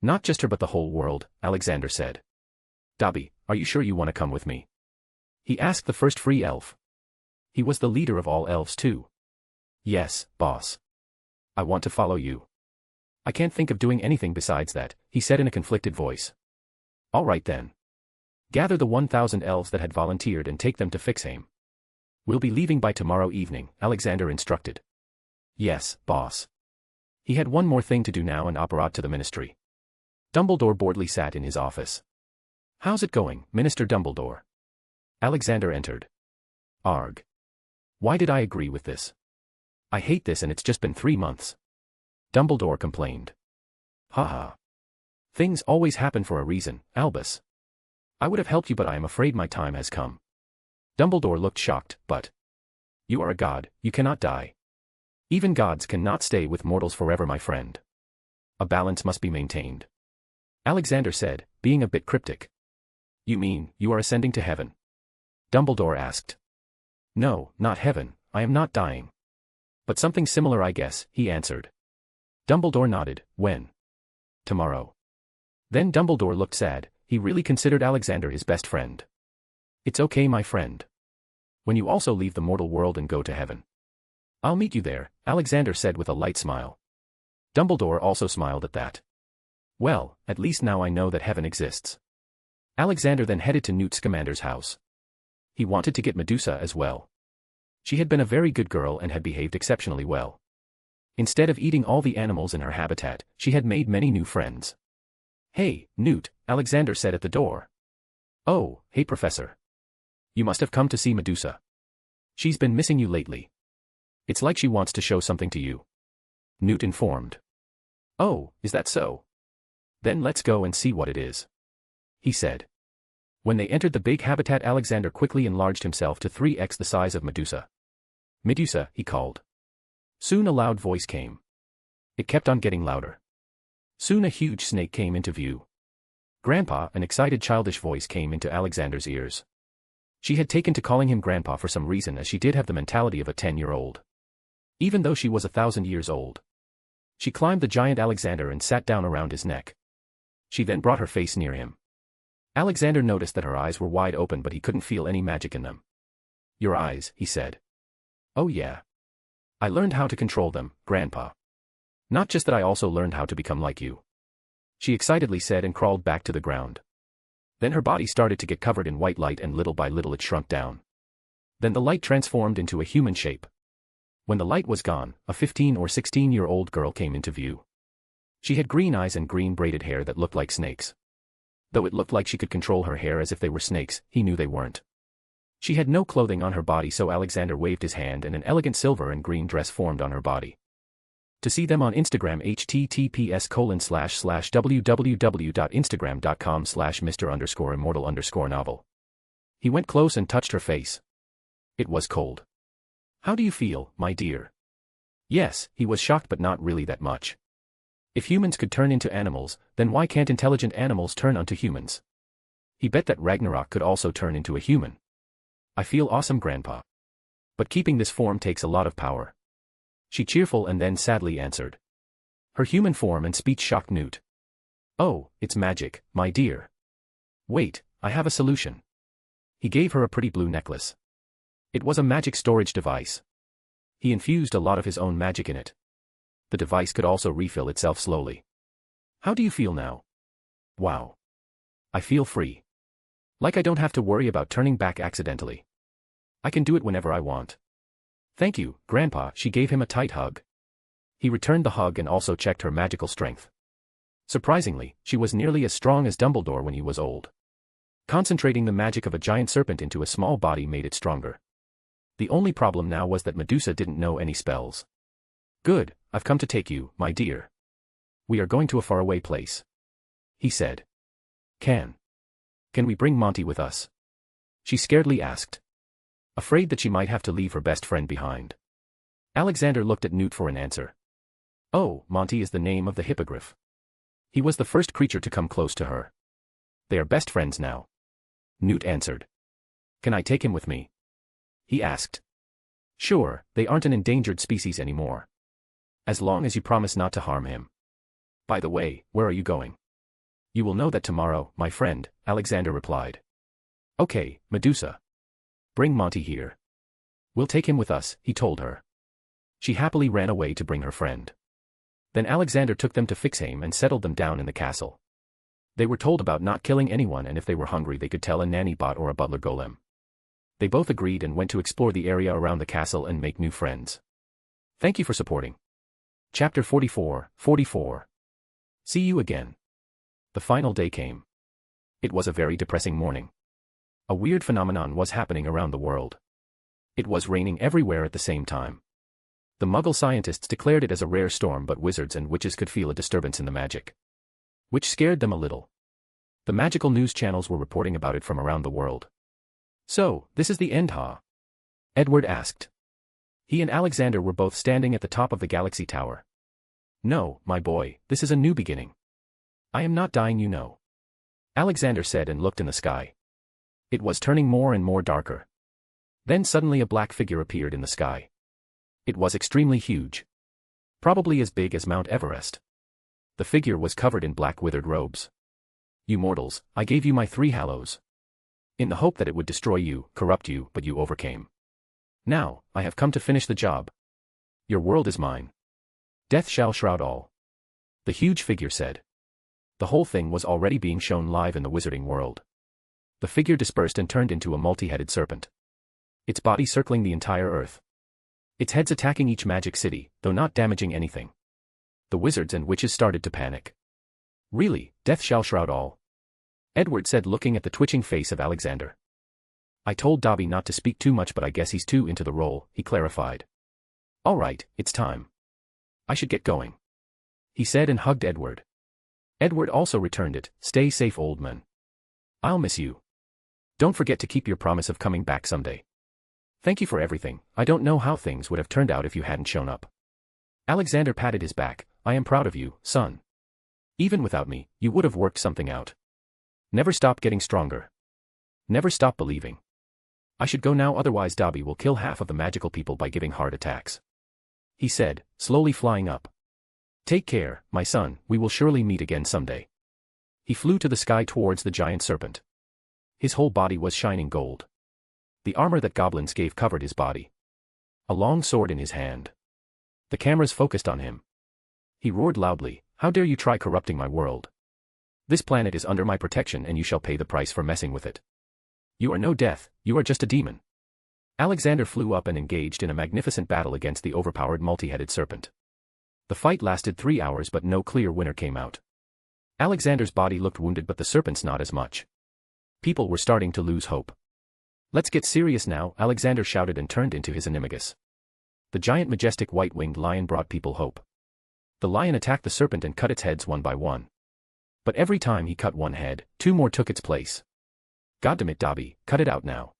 "Not just her but the whole world," Alexander said. "Dobby, are you sure you want to come with me?" he asked the first free elf. He was the leader of all elves too. "Yes, boss. I want to follow you. I can't think of doing anything besides that," he said in a conflicted voice. "All right then. Gather the 1,000 elves that had volunteered and take them to Fixheim. We'll be leaving by tomorrow evening," Alexander instructed. "Yes, boss." He had one more thing to do now, an apparat to the ministry. Dumbledore boredly sat in his office. "How's it going, Minister Dumbledore?" Alexander entered. Arg. Why did I agree with this? I hate this and it's just been 3 months. Dumbledore complained. Haha. Things always happen for a reason, Albus. I would have helped you but I am afraid my time has come. Dumbledore looked shocked, but... You are a god, you cannot die. Even gods cannot stay with mortals forever, my friend. A balance must be maintained. Alexander said, being a bit cryptic. You mean, you are ascending to heaven? Dumbledore asked. No, not heaven, I am not dying. But something similar I guess, he answered. Dumbledore nodded. When? Tomorrow. Then Dumbledore looked sad, he really considered Alexander his best friend. It's okay, my friend. When you also leave the mortal world and go to heaven. I'll meet you there, Alexander said with a light smile. Dumbledore also smiled at that. Well, at least now I know that heaven exists. Alexander then headed to Newt Scamander's house. He wanted to get Medusa as well. She had been a very good girl and had behaved exceptionally well. Instead of eating all the animals in her habitat, she had made many new friends. Hey, Newt, Alexander said at the door. Oh, hey Professor. You must have come to see Medusa. She's been missing you lately. It's like she wants to show something to you. Newt informed. Oh, is that so? Then let's go and see what it is. He said. When they entered the big habitat, Alexander quickly enlarged himself to 3x the size of Medusa. Medusa, he called. Soon a loud voice came. It kept on getting louder. Soon a huge snake came into view. Grandpa, an excited childish voice came into Alexander's ears. She had taken to calling him Grandpa for some reason, as she did have the mentality of a 10-year-old. Even though she was 1,000 years old. She climbed the giant Alexander and sat down around his neck. She then brought her face near him. Alexander noticed that her eyes were wide open but he couldn't feel any magic in them. Your eyes, he said. Oh yeah. I learned how to control them, Grandpa. Not just that, I also learned how to become like you. She excitedly said and crawled back to the ground. Then her body started to get covered in white light and little by little it shrunk down. Then the light transformed into a human shape. When the light was gone, a 15 or 16-year-old girl came into view. She had green eyes and green braided hair that looked like snakes. Though it looked like she could control her hair as if they were snakes, he knew they weren't. She had no clothing on her body, so Alexander waved his hand and an elegant silver and green dress formed on her body. To see them on Instagram, https://www.instagram.com/Mr_immortal_novel. He went close and touched her face. It was cold. How do you feel, my dear? Yes, he was shocked but not really that much. If humans could turn into animals, then why can't intelligent animals turn onto humans? He bet that Ragnarok could also turn into a human. I feel awesome, Grandpa. But keeping this form takes a lot of power. She cheerful and then sadly answered. Her human form and speech shocked Newt. Oh, it's magic, my dear. Wait, I have a solution. He gave her a pretty blue necklace. It was a magic storage device. He infused a lot of his own magic in it. The device could also refill itself slowly. How do you feel now? Wow. I feel free. Like I don't have to worry about turning back accidentally. I can do it whenever I want. Thank you, Grandpa. She gave him a tight hug. He returned the hug and also checked her magical strength. Surprisingly, she was nearly as strong as Dumbledore when he was old. Concentrating the magic of a giant serpent into a small body made it stronger. The only problem now was that Medusa didn't know any spells. Good, I've come to take you, my dear. We are going to a faraway place. He said. Can we bring Monty with us? She scaredly asked. Afraid that she might have to leave her best friend behind. Alexander looked at Newt for an answer. Oh, Monty is the name of the hippogriff. He was the first creature to come close to her. They are best friends now. Newt answered. Can I take him with me? He asked. Sure, they aren't an endangered species anymore. As long as you promise not to harm him. By the way, where are you going? You will know that tomorrow, my friend, Alexander replied. Okay, Medusa. Bring Monty here. We'll take him with us, he told her. She happily ran away to bring her friend. Then Alexander took them to Fixheim and settled them down in the castle. They were told about not killing anyone, and if they were hungry they could tell a nanny bot or a butler golem. They both agreed and went to explore the area around the castle and make new friends. Thank you for supporting. Chapter 44. See you again. The final day came. It was a very depressing morning. A weird phenomenon was happening around the world. It was raining everywhere at the same time. The Muggle scientists declared it as a rare storm, but wizards and witches could feel a disturbance in the magic, which scared them a little. The magical news channels were reporting about it from around the world. "So, this is the end, huh?" Edward asked. He and Alexander were both standing at the top of the galaxy tower. "No, my boy, this is a new beginning. I am not dying, you know," Alexander said and looked in the sky. It was turning more and more darker. Then suddenly a black figure appeared in the sky. It was extremely huge. Probably as big as Mount Everest. The figure was covered in black withered robes. "You mortals, I gave you my 3 hallows. In the hope that it would destroy you, corrupt you, but you overcame. Now, I have come to finish the job. Your world is mine. Death shall shroud all," the huge figure said. The whole thing was already being shown live in the wizarding world. The figure dispersed and turned into a multi-headed serpent. Its body circling the entire earth. Its heads attacking each magic city, though not damaging anything. The wizards and witches started to panic. "Really, death shall shroud all?" Edward said, looking at the twitching face of Alexander. "I told Dobby not to speak too much, but I guess he's too into the role," he clarified. "All right, it's time. I should get going," he said and hugged Edward. Edward also returned it. "Stay safe, old man. I'll miss you. Don't forget to keep your promise of coming back someday. Thank you for everything. I don't know how things would have turned out if you hadn't shown up." Alexander patted his back. "I am proud of you, son. Even without me, you would have worked something out. Never stop getting stronger. Never stop believing. I should go now, otherwise Dobby will kill half of the magical people by giving heart attacks," he said, slowly flying up. "Take care, my son, we will surely meet again someday." He flew to the sky towards the giant serpent. His whole body was shining gold. The armor that goblins gave covered his body. A long sword in his hand. The cameras focused on him. He roared loudly, "How dare you try corrupting my world? This planet is under my protection and you shall pay the price for messing with it. You are no death, you are just a demon." Alexander flew up and engaged in a magnificent battle against the overpowered multi-headed serpent. The fight lasted 3 hours, but no clear winner came out. Alexander's body looked wounded, but the serpent's not as much. People were starting to lose hope. "Let's get serious now," Alexander shouted and turned into his animagus. The giant majestic white-winged lion brought people hope. The lion attacked the serpent and cut its heads one by one. But every time he cut one head, 2 more took its place. "Goddamn it, Dobby, cut it out now.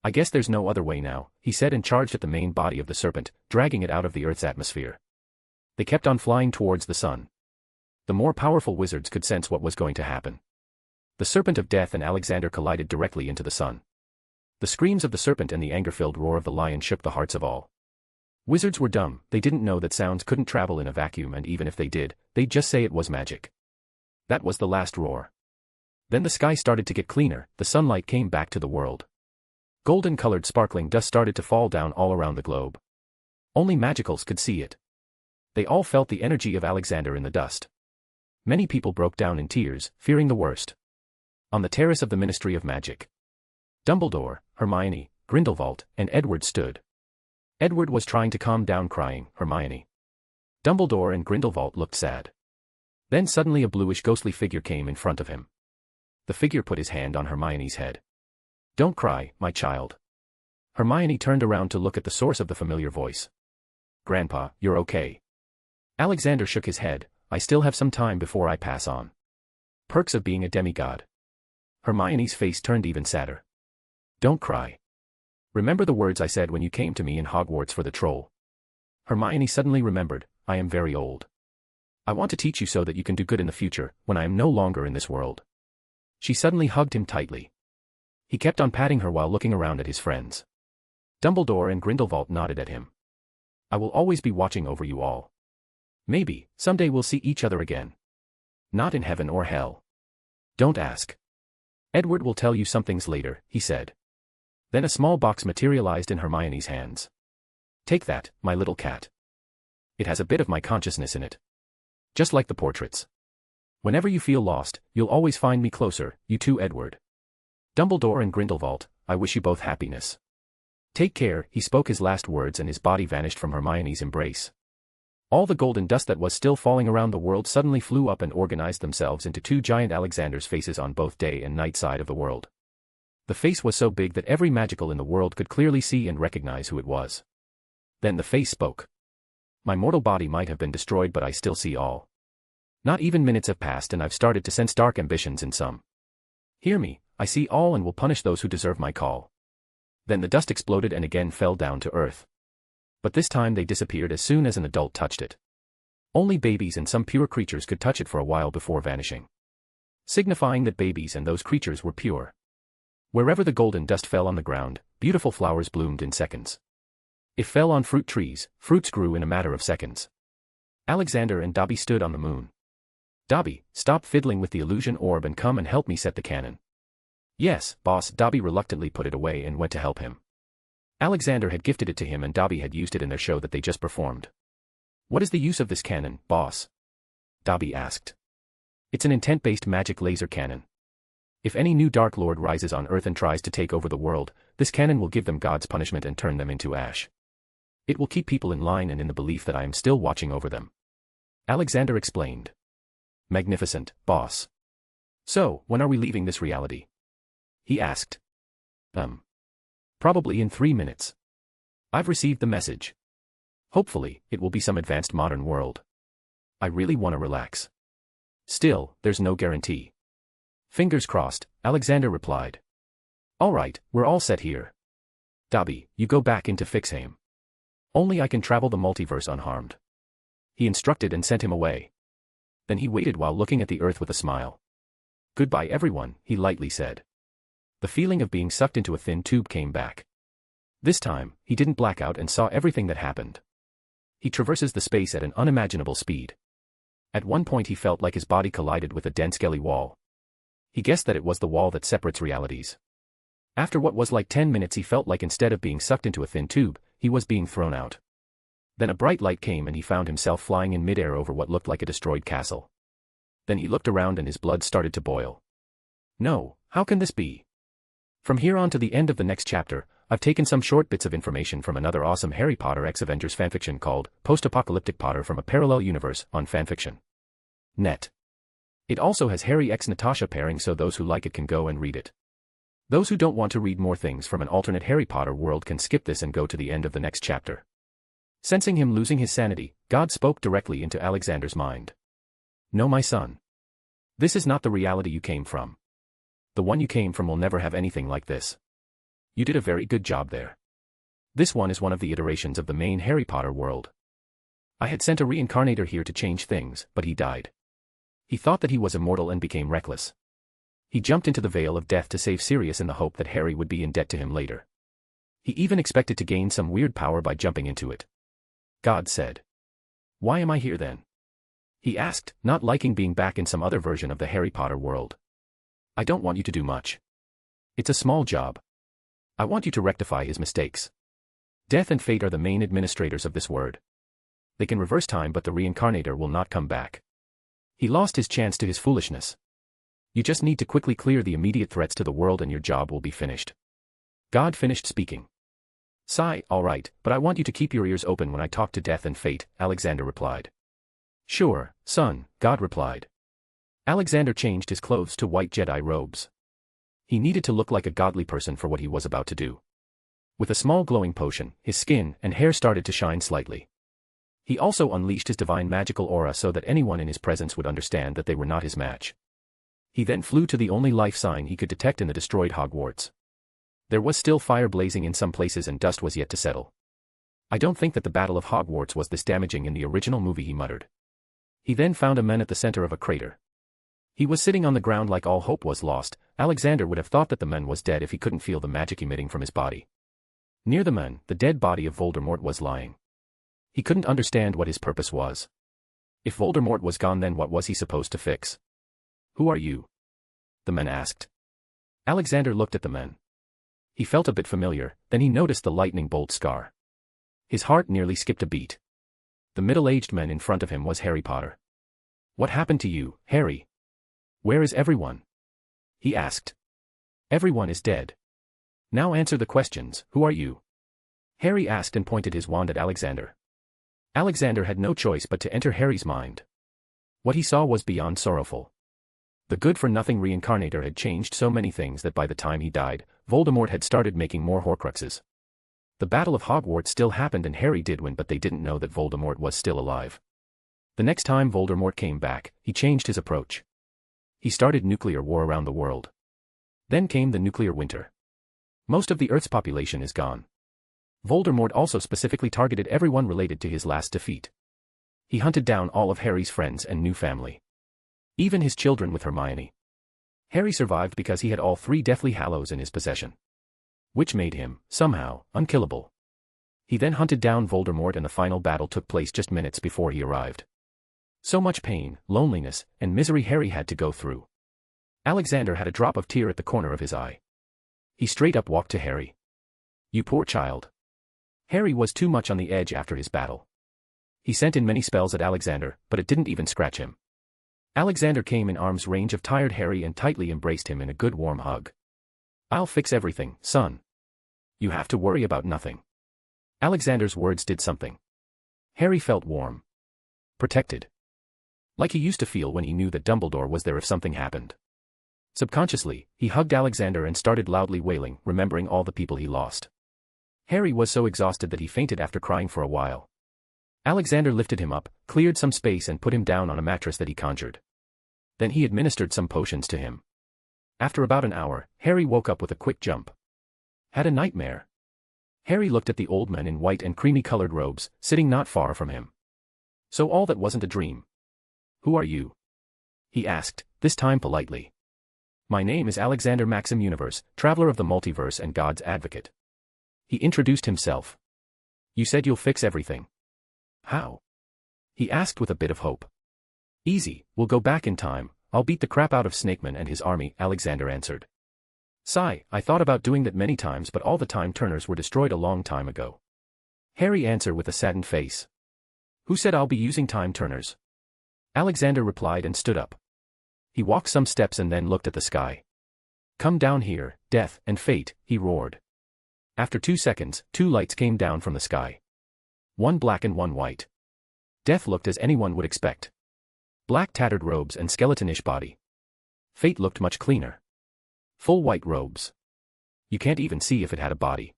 I guess there's no other way now," he said and charged at the main body of the serpent, dragging it out of the Earth's atmosphere. They kept on flying towards the sun. The more powerful wizards could sense what was going to happen. The serpent of death and Alexander collided directly into the sun. The screams of the serpent and the anger-filled roar of the lion shook the hearts of all. Wizards were dumb, they didn't know that sounds couldn't travel in a vacuum, and even if they did, they'd just say it was magic. That was the last roar. Then the sky started to get cleaner, the sunlight came back to the world. Golden-colored sparkling dust started to fall down all around the globe. Only magicals could see it. They all felt the energy of Alexander in the dust. Many people broke down in tears, fearing the worst. On the terrace of the Ministry of Magic, Dumbledore, Hermione, Grindelwald, and Edward stood. Edward was trying to calm down, crying, "Hermione." Dumbledore and Grindelwald looked sad. Then suddenly a bluish ghostly figure came in front of him. The figure put his hand on Hermione's head. "Don't cry, my child." Hermione turned around to look at the source of the familiar voice. "Grandpa, you're okay." Alexander shook his head. "I still have some time before I pass on." Perks of being a demigod. Hermione's face turned even sadder. "Don't cry. Remember the words I said when you came to me in Hogwarts for the troll." Hermione suddenly remembered, "I am very old. I want to teach you so that you can do good in the future, when I am no longer in this world." She suddenly hugged him tightly. He kept on patting her while looking around at his friends. Dumbledore and Grindelwald nodded at him. "I will always be watching over you all. Maybe, someday we'll see each other again. Not in heaven or hell. Don't ask. Edward will tell you some things later," he said. Then a small box materialized in Hermione's hands. "Take that, my little cat. It has a bit of my consciousness in it. Just like the portraits. Whenever you feel lost, you'll always find me closer, you too, Edward. Dumbledore and Grindelwald, I wish you both happiness. Take care." He spoke his last words and his body vanished from Hermione's embrace. All the golden dust that was still falling around the world suddenly flew up and organized themselves into 2 giant Alexander's faces on both day and night side of the world. The face was so big that every magical in the world could clearly see and recognize who it was. Then the face spoke. My mortal body might have been destroyed, but I still see all. Not even minutes have passed and I've started to sense dark ambitions in some. Hear me, I see all and will punish those who deserve my call. Then the dust exploded and again fell down to earth. But this time they disappeared as soon as an adult touched it. Only babies and some pure creatures could touch it for a while before vanishing. Signifying that babies and those creatures were pure. Wherever the golden dust fell on the ground, beautiful flowers bloomed in seconds. It fell on fruit trees, fruits grew in a matter of seconds. Alexander and Dobby stood on the moon. Dobby, stop fiddling with the illusion orb and come and help me set the cannon. Yes, boss. Dobby reluctantly put it away and went to help him. Alexander had gifted it to him and Dobby had used it in their show that they just performed. What is the use of this cannon, boss? Dobby asked. It's an intent-based magic laser cannon. If any new Dark Lord rises on Earth and tries to take over the world, this cannon will give them God's punishment and turn them into ash. It will keep people in line and in the belief that I am still watching over them. Alexander explained. Magnificent, boss. So, when are we leaving this reality? He asked. Probably in 3 minutes. I've received the message. Hopefully, it will be some advanced modern world. I really want to relax. Still, there's no guarantee. Fingers crossed, Alexander replied. All right, we're all set here. Dobby, you go back into Fixheim. Only I can travel the multiverse unharmed. He instructed and sent him away. Then he waited while looking at the earth with a smile. Goodbye everyone, he lightly said. The feeling of being sucked into a thin tube came back. This time, he didn't black out and saw everything that happened. He traverses the space at an unimaginable speed. At one point he felt like his body collided with a dense scaly wall. He guessed that it was the wall that separates realities. After what was like 10 minutes he felt like instead of being sucked into a thin tube, he was being thrown out. Then a bright light came and he found himself flying in midair over what looked like a destroyed castle. Then he looked around and his blood started to boil. No, how can this be? From here on to the end of the next chapter, I've taken some short bits of information from another awesome Harry Potter x Avengers fanfiction called Post-Apocalyptic Potter from a Parallel Universe on fanfiction.net. It also has Harry x Natasha pairing, so those who like it can go and read it. Those who don't want to read more things from an alternate Harry Potter world can skip this and go to the end of the next chapter. Sensing him losing his sanity, God spoke directly into Alexander's mind. No, my son. This is not the reality you came from. The one you came from will never have anything like this. You did a very good job there. This one is one of the iterations of the main Harry Potter world. I had sent a reincarnator here to change things, but he died. He thought that he was immortal and became reckless. He jumped into the veil of death to save Sirius in the hope that Harry would be in debt to him later. He even expected to gain some weird power by jumping into it. God said. Why am I here then? He asked, not liking being back in some other version of the Harry Potter world. I don't want you to do much. It's a small job. I want you to rectify his mistakes. Death and fate are the main administrators of this word. They can reverse time, but the reincarnator will not come back. He lost his chance to his foolishness. You just need to quickly clear the immediate threats to the world and your job will be finished. God finished speaking. Sigh, all right, but I want you to keep your ears open when I talk to death and fate, Alexander replied. Sure, son, God replied. Alexander changed his clothes to white Jedi robes. He needed to look like a godly person for what he was about to do. With a small glowing potion, his skin and hair started to shine slightly. He also unleashed his divine magical aura so that anyone in his presence would understand that they were not his match. He then flew to the only life sign he could detect in the destroyed Hogwarts. There was still fire blazing in some places and dust was yet to settle. I don't think that the Battle of Hogwarts was this damaging in the original movie, he muttered. He then found a man at the center of a crater. He was sitting on the ground like all hope was lost. Alexander would have thought that the man was dead if he couldn't feel the magic emitting from his body. Near the man, the dead body of Voldemort was lying. He couldn't understand what his purpose was. If Voldemort was gone, then what was he supposed to fix? Who are you? The man asked. Alexander looked at the man. He felt a bit familiar, then he noticed the lightning bolt scar. His heart nearly skipped a beat. The middle-aged man in front of him was Harry Potter. What happened to you, Harry? Where is everyone? He asked. Everyone is dead. Now answer the questions. Who are you? Harry asked and pointed his wand at Alexander. Alexander had no choice but to enter Harry's mind. What he saw was beyond sorrowful. The good-for-nothing reincarnator had changed so many things that by the time he died, Voldemort had started making more Horcruxes. The Battle of Hogwarts still happened and Harry did win, but they didn't know that Voldemort was still alive. The next time Voldemort came back, he changed his approach. He started nuclear war around the world. Then came the nuclear winter. Most of the Earth's population is gone. Voldemort also specifically targeted everyone related to his last defeat. He hunted down all of Harry's friends and new family. Even his children with Hermione. Harry survived because he had all 3 Deathly Hallows in his possession. Which made him, somehow, unkillable. He then hunted down Voldemort and the final battle took place just minutes before he arrived. So much pain, loneliness, and misery Harry had to go through. Alexander had a drop of tear at the corner of his eye. He straight up walked to Harry. "You poor child." Harry was too much on the edge after his battle. He sent in many spells at Alexander, but it didn't even scratch him. Alexander came in arm's range of tired Harry and tightly embraced him in a good warm hug. "I'll fix everything, son. You have to worry about nothing." Alexander's words did something. Harry felt warm. Protected. Like he used to feel when he knew that Dumbledore was there if something happened. Subconsciously, he hugged Alexander and started loudly wailing, remembering all the people he lost. Harry was so exhausted that he fainted after crying for a while. Alexander lifted him up, cleared some space and put him down on a mattress that he conjured. Then he administered some potions to him. After about an hour, Harry woke up with a quick jump. Had a nightmare. Harry looked at the old man in white and creamy-colored robes, sitting not far from him. So all that wasn't a dream. "Who are you?" he asked, this time politely. "My name is Alexander Maxim Universe, traveler of the multiverse and God's advocate." He introduced himself. "You said you'll fix everything." "How?" he asked with a bit of hope. "Easy, we'll go back in time, I'll beat the crap out of Snakeman and his army," Alexander answered. "Sigh, I thought about doing that many times but all the time turners were destroyed a long time ago." Harry answered with a saddened face. "Who said I'll be using time turners?" Alexander replied and stood up. He walked some steps and then looked at the sky. "Come down here, Death and Fate," he roared. After 2 seconds, 2 lights came down from the sky. One black and one white. Death looked as anyone would expect. Black tattered robes and skeletonish body. Fate looked much cleaner. Full white robes. You can't even see if it had a body.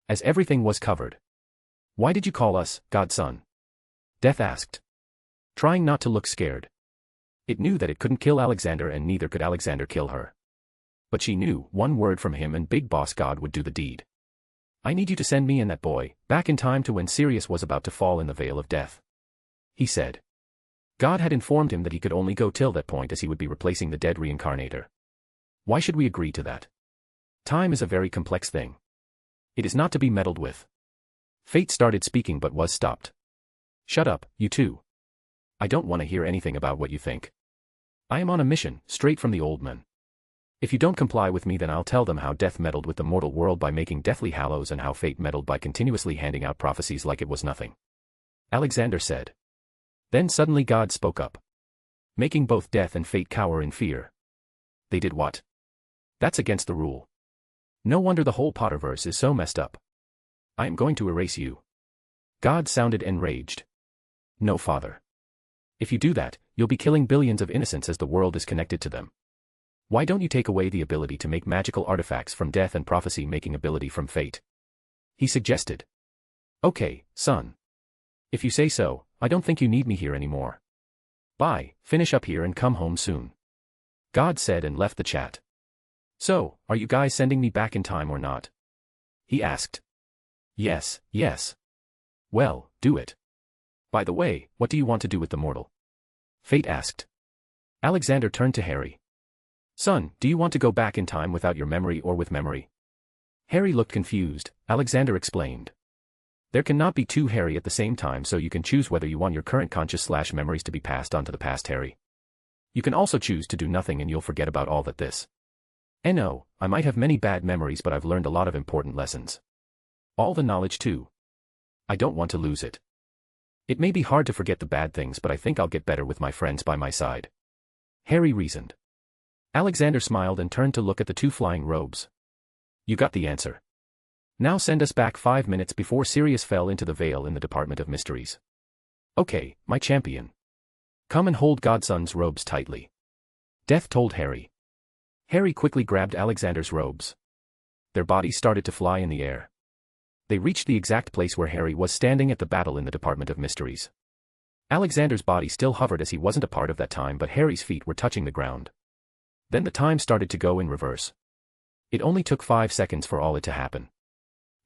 As everything was covered. "Why did you call us, Godson?" Death asked. Trying not to look scared. It knew that it couldn't kill Alexander and neither could Alexander kill her. But she knew, one word from him and Big Boss God would do the deed. "I need you to send me and that boy, back in time to when Sirius was about to fall in the Vale of Death," he said. God had informed him that he could only go till that point as he would be replacing the dead reincarnator. Why should we agree to that? Time is a very complex thing. It is not to be meddled with. Fate started speaking but was stopped. "Shut up, you two. I don't want to hear anything about what you think. I am on a mission, straight from the old man. If you don't comply with me then I'll tell them how Death meddled with the mortal world by making Deathly Hallows and how Fate meddled by continuously handing out prophecies like it was nothing," Alexander said. Then suddenly God spoke up. Making both Death and Fate cower in fear. "They did what? That's against the rule. No wonder the whole Potterverse is so messed up. I am going to erase you." God sounded enraged. "No, Father. If you do that, you'll be killing billions of innocents as the world is connected to them. Why don't you take away the ability to make magical artifacts from Death and prophecy making ability from Fate?" he suggested. "Okay, son. If you say so, I don't think you need me here anymore. Bye, finish up here and come home soon," God said and left the chat. "So, are you guys sending me back in time or not?" he asked. Yes. "Well, do it. By the way, what do you want to do with the mortal?" Fate asked. Alexander turned to Harry. "Son, do you want to go back in time without your memory or with memory?" Harry looked confused. Alexander explained. "There cannot be 2 Harry at the same time, so you can choose whether you want your current conscious/memories to be passed on to the past Harry. You can also choose to do nothing and you'll forget about all that this. No, I might have many bad memories but I've learned a lot of important lessons. All the knowledge too. I don't want to lose it. It may be hard to forget the bad things but I think I'll get better with my friends by my side," Harry reasoned. Alexander smiled and turned to look at the 2 flying robes. "You got the answer. Now send us back 5 minutes before Sirius fell into the Vale in the Department of Mysteries." "Okay, my champion. Come and hold Godson's robes tightly," Death told Harry. Harry quickly grabbed Alexander's robes. Their bodies started to fly in the air. They reached the exact place where Harry was standing at the battle in the Department of Mysteries. Alexander's body still hovered as he wasn't a part of that time, but Harry's feet were touching the ground. Then the time started to go in reverse. It only took 5 seconds for all it to happen.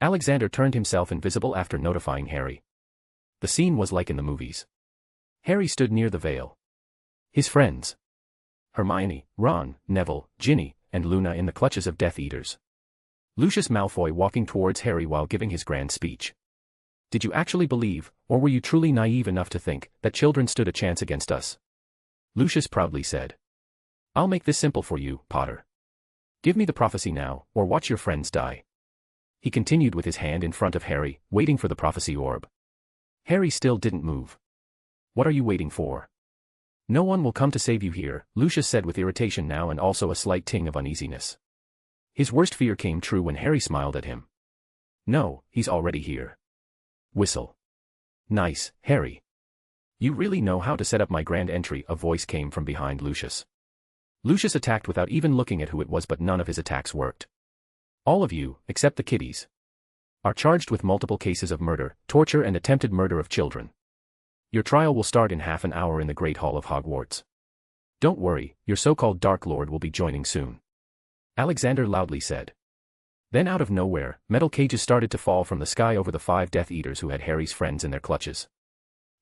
Alexander turned himself invisible after notifying Harry. The scene was like in the movies. Harry stood near the veil. His friends, Hermione, Ron, Neville, Ginny, and Luna in the clutches of Death Eaters. Lucius Malfoy walking towards Harry while giving his grand speech. Did you actually believe, or were you truly naive enough to think, that children stood a chance against us? Lucius proudly said. I'll make this simple for you, Potter. Give me the prophecy now, or watch your friends die. He continued with his hand in front of Harry, waiting for the prophecy orb. Harry still didn't move. What are you waiting for? No one will come to save you here, Lucius said with irritation now and also a slight ting of uneasiness. His worst fear came true when Harry smiled at him. No, he's already here. Whistle. Nice, Harry. You really know how to set up my grand entry, a voice came from behind Lucius. Lucius attacked without even looking at who it was, but none of his attacks worked. All of you, except the kiddies, are charged with multiple cases of murder, torture and attempted murder of children. Your trial will start in half an hour in the Great Hall of Hogwarts. Don't worry, your so-called Dark Lord will be joining soon. Alexander loudly said. Then out of nowhere, metal cages started to fall from the sky over the 5 Death Eaters who had Harry's friends in their clutches.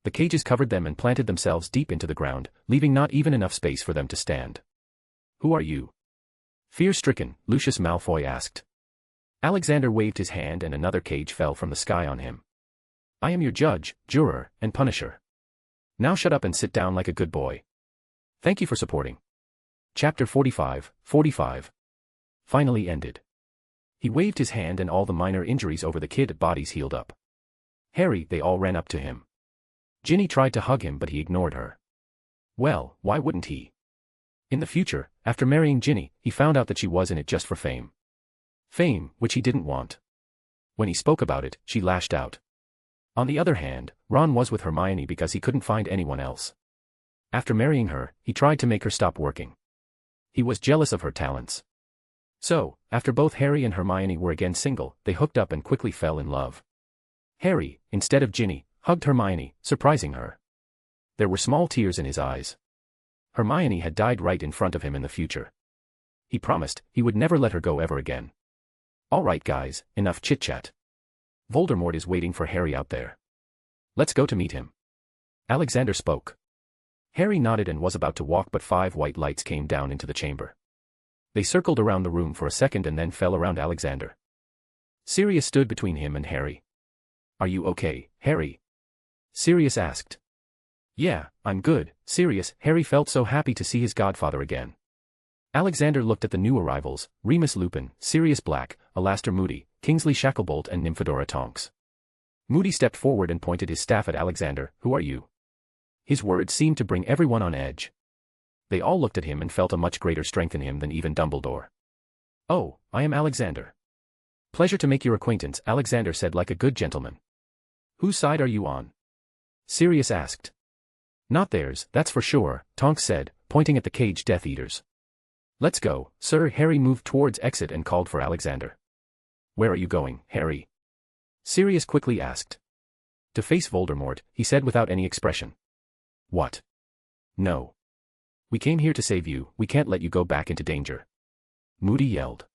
The cages covered them and planted themselves deep into the ground, leaving not even enough space for them to stand. Who are you? Fear-stricken, Lucius Malfoy asked. Alexander waved his hand and another cage fell from the sky on him. I am your judge, juror, and punisher. Now shut up and sit down like a good boy. Thank you for supporting. Chapter 45 finally ended. He waved his hand and all the minor injuries over the kid bodies healed up. Harry, they all ran up to him. Ginny tried to hug him but he ignored her. Well, why wouldn't he? In the future, after marrying Ginny, he found out that she was in it just for fame. Fame, which he didn't want. When he spoke about it, she lashed out. On the other hand, Ron was with Hermione because he couldn't find anyone else. After marrying her, he tried to make her stop working. He was jealous of her talents. So, after both Harry and Hermione were again single, they hooked up and quickly fell in love. Harry, instead of Ginny, hugged Hermione, surprising her. There were small tears in his eyes. Hermione had died right in front of him in the future. He promised he would never let her go ever again. All right guys, enough chit-chat. Voldemort is waiting for Harry out there. Let's go to meet him. Alexander spoke. Harry nodded and was about to walk, but 5 white lights came down into the chamber. They circled around the room for a second and then fell around Alexander. Sirius stood between him and Harry. Are you okay, Harry? Sirius asked. Yeah, I'm good, Sirius. Harry felt so happy to see his godfather again. Alexander looked at the new arrivals, Remus Lupin, Sirius Black, Alastor Moody, Kingsley Shacklebolt and Nymphadora Tonks. Moody stepped forward and pointed his staff at Alexander. Who are you? His words seemed to bring everyone on edge. They all looked at him and felt a much greater strength in him than even Dumbledore. Oh, I am Alexander. Pleasure to make your acquaintance, Alexander said like a good gentleman. Whose side are you on? Sirius asked. Not theirs, that's for sure, Tonks said, pointing at the caged Death Eaters. Let's go, sir. Harry moved towards exit and called for Alexander. Where are you going, Harry? Sirius quickly asked. To face Voldemort, he said without any expression. What? No. We came here to save you, we can't let you go back into danger. Moody yelled.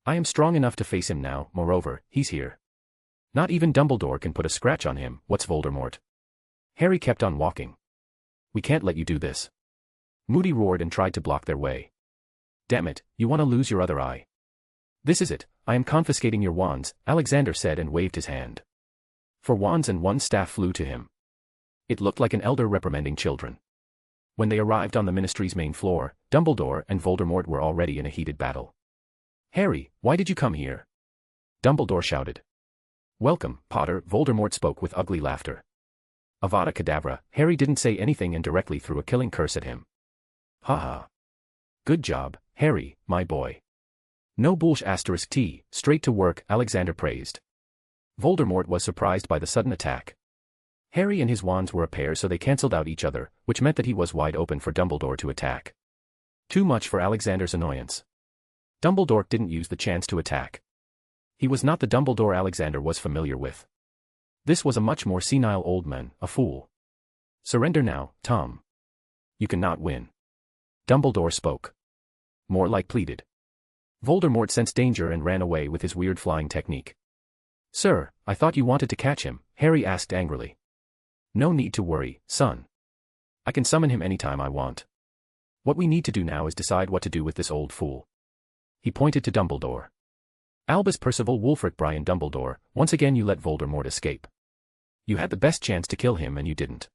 I am strong enough to face him now, moreover, he's here. Not even Dumbledore can put a scratch on him. What's Voldemort? Harry kept on walking. We can't let you do this. Moody roared and tried to block their way. Damn it, you want to lose your other eye. This is it, I am confiscating your wands, Alexander said and waved his hand. 4 wands and 1 staff flew to him. It looked like an elder reprimanding children. When they arrived on the Ministry's main floor, Dumbledore and Voldemort were already in a heated battle. Harry, why did you come here? Dumbledore shouted. Welcome, Potter, Voldemort spoke with ugly laughter. Avada Kedavra, Harry didn't say anything and directly threw a killing curse at him. Ha ha. Good job, Harry, my boy. No bullsh**, straight to work, Alexander praised. Voldemort was surprised by the sudden attack. Harry and his wands were a pair, so they cancelled out each other, which meant that he was wide open for Dumbledore to attack. Too much for Alexander's annoyance. Dumbledore didn't use the chance to attack. He was not the Dumbledore Alexander was familiar with. This was a much more senile old man, a fool. Surrender now, Tom. You cannot win. Dumbledore spoke. More like pleaded. Voldemort sensed danger and ran away with his weird flying technique. Sir, I thought you wanted to catch him, Harry asked angrily. No need to worry, son. I can summon him anytime I want. What we need to do now is decide what to do with this old fool. He pointed to Dumbledore. Albus Percival Wulfric Brian Dumbledore, once again you let Voldemort escape. You had the best chance to kill him and you didn't.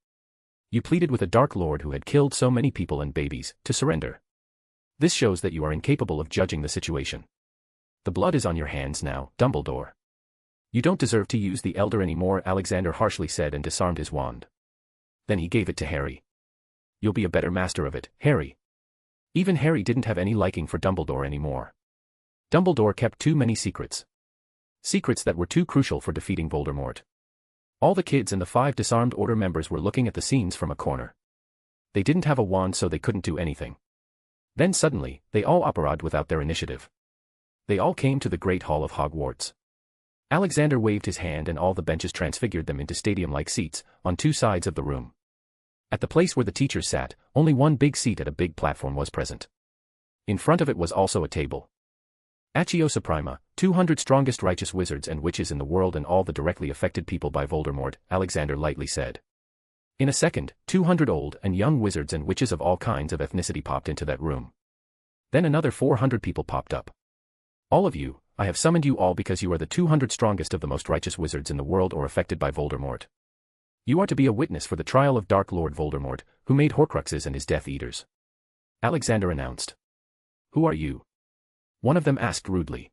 You pleaded with a Dark Lord who had killed so many people and babies, to surrender. This shows that you are incapable of judging the situation. The blood is on your hands now, Dumbledore. You don't deserve to use the Elder anymore, Alexander harshly said and disarmed his wand. Then he gave it to Harry. You'll be a better master of it, Harry. Even Harry didn't have any liking for Dumbledore anymore. Dumbledore kept too many secrets. Secrets that were too crucial for defeating Voldemort. All the kids and the 5 disarmed order members were looking at the scenes from a corner. They didn't have a wand so they couldn't do anything. Then suddenly, they all operated without their initiative. They all came to the Great Hall of Hogwarts. Alexander waved his hand and all the benches transfigured them into stadium-like seats, on 2 sides of the room. At the place where the teachers sat, only one big seat at a big platform was present. In front of it was also a table. Accio Suprema, 200 strongest righteous wizards and witches in the world and all the directly affected people by Voldemort, Alexander lightly said. In a second, 200 old and young wizards and witches of all kinds of ethnicity popped into that room. Then another 400 people popped up. All of you, I have summoned you all because you are the 200 strongest of the most righteous wizards in the world or affected by Voldemort. You are to be a witness for the trial of Dark Lord Voldemort, who made Horcruxes and his Death Eaters. Alexander announced. Who are you? One of them asked rudely.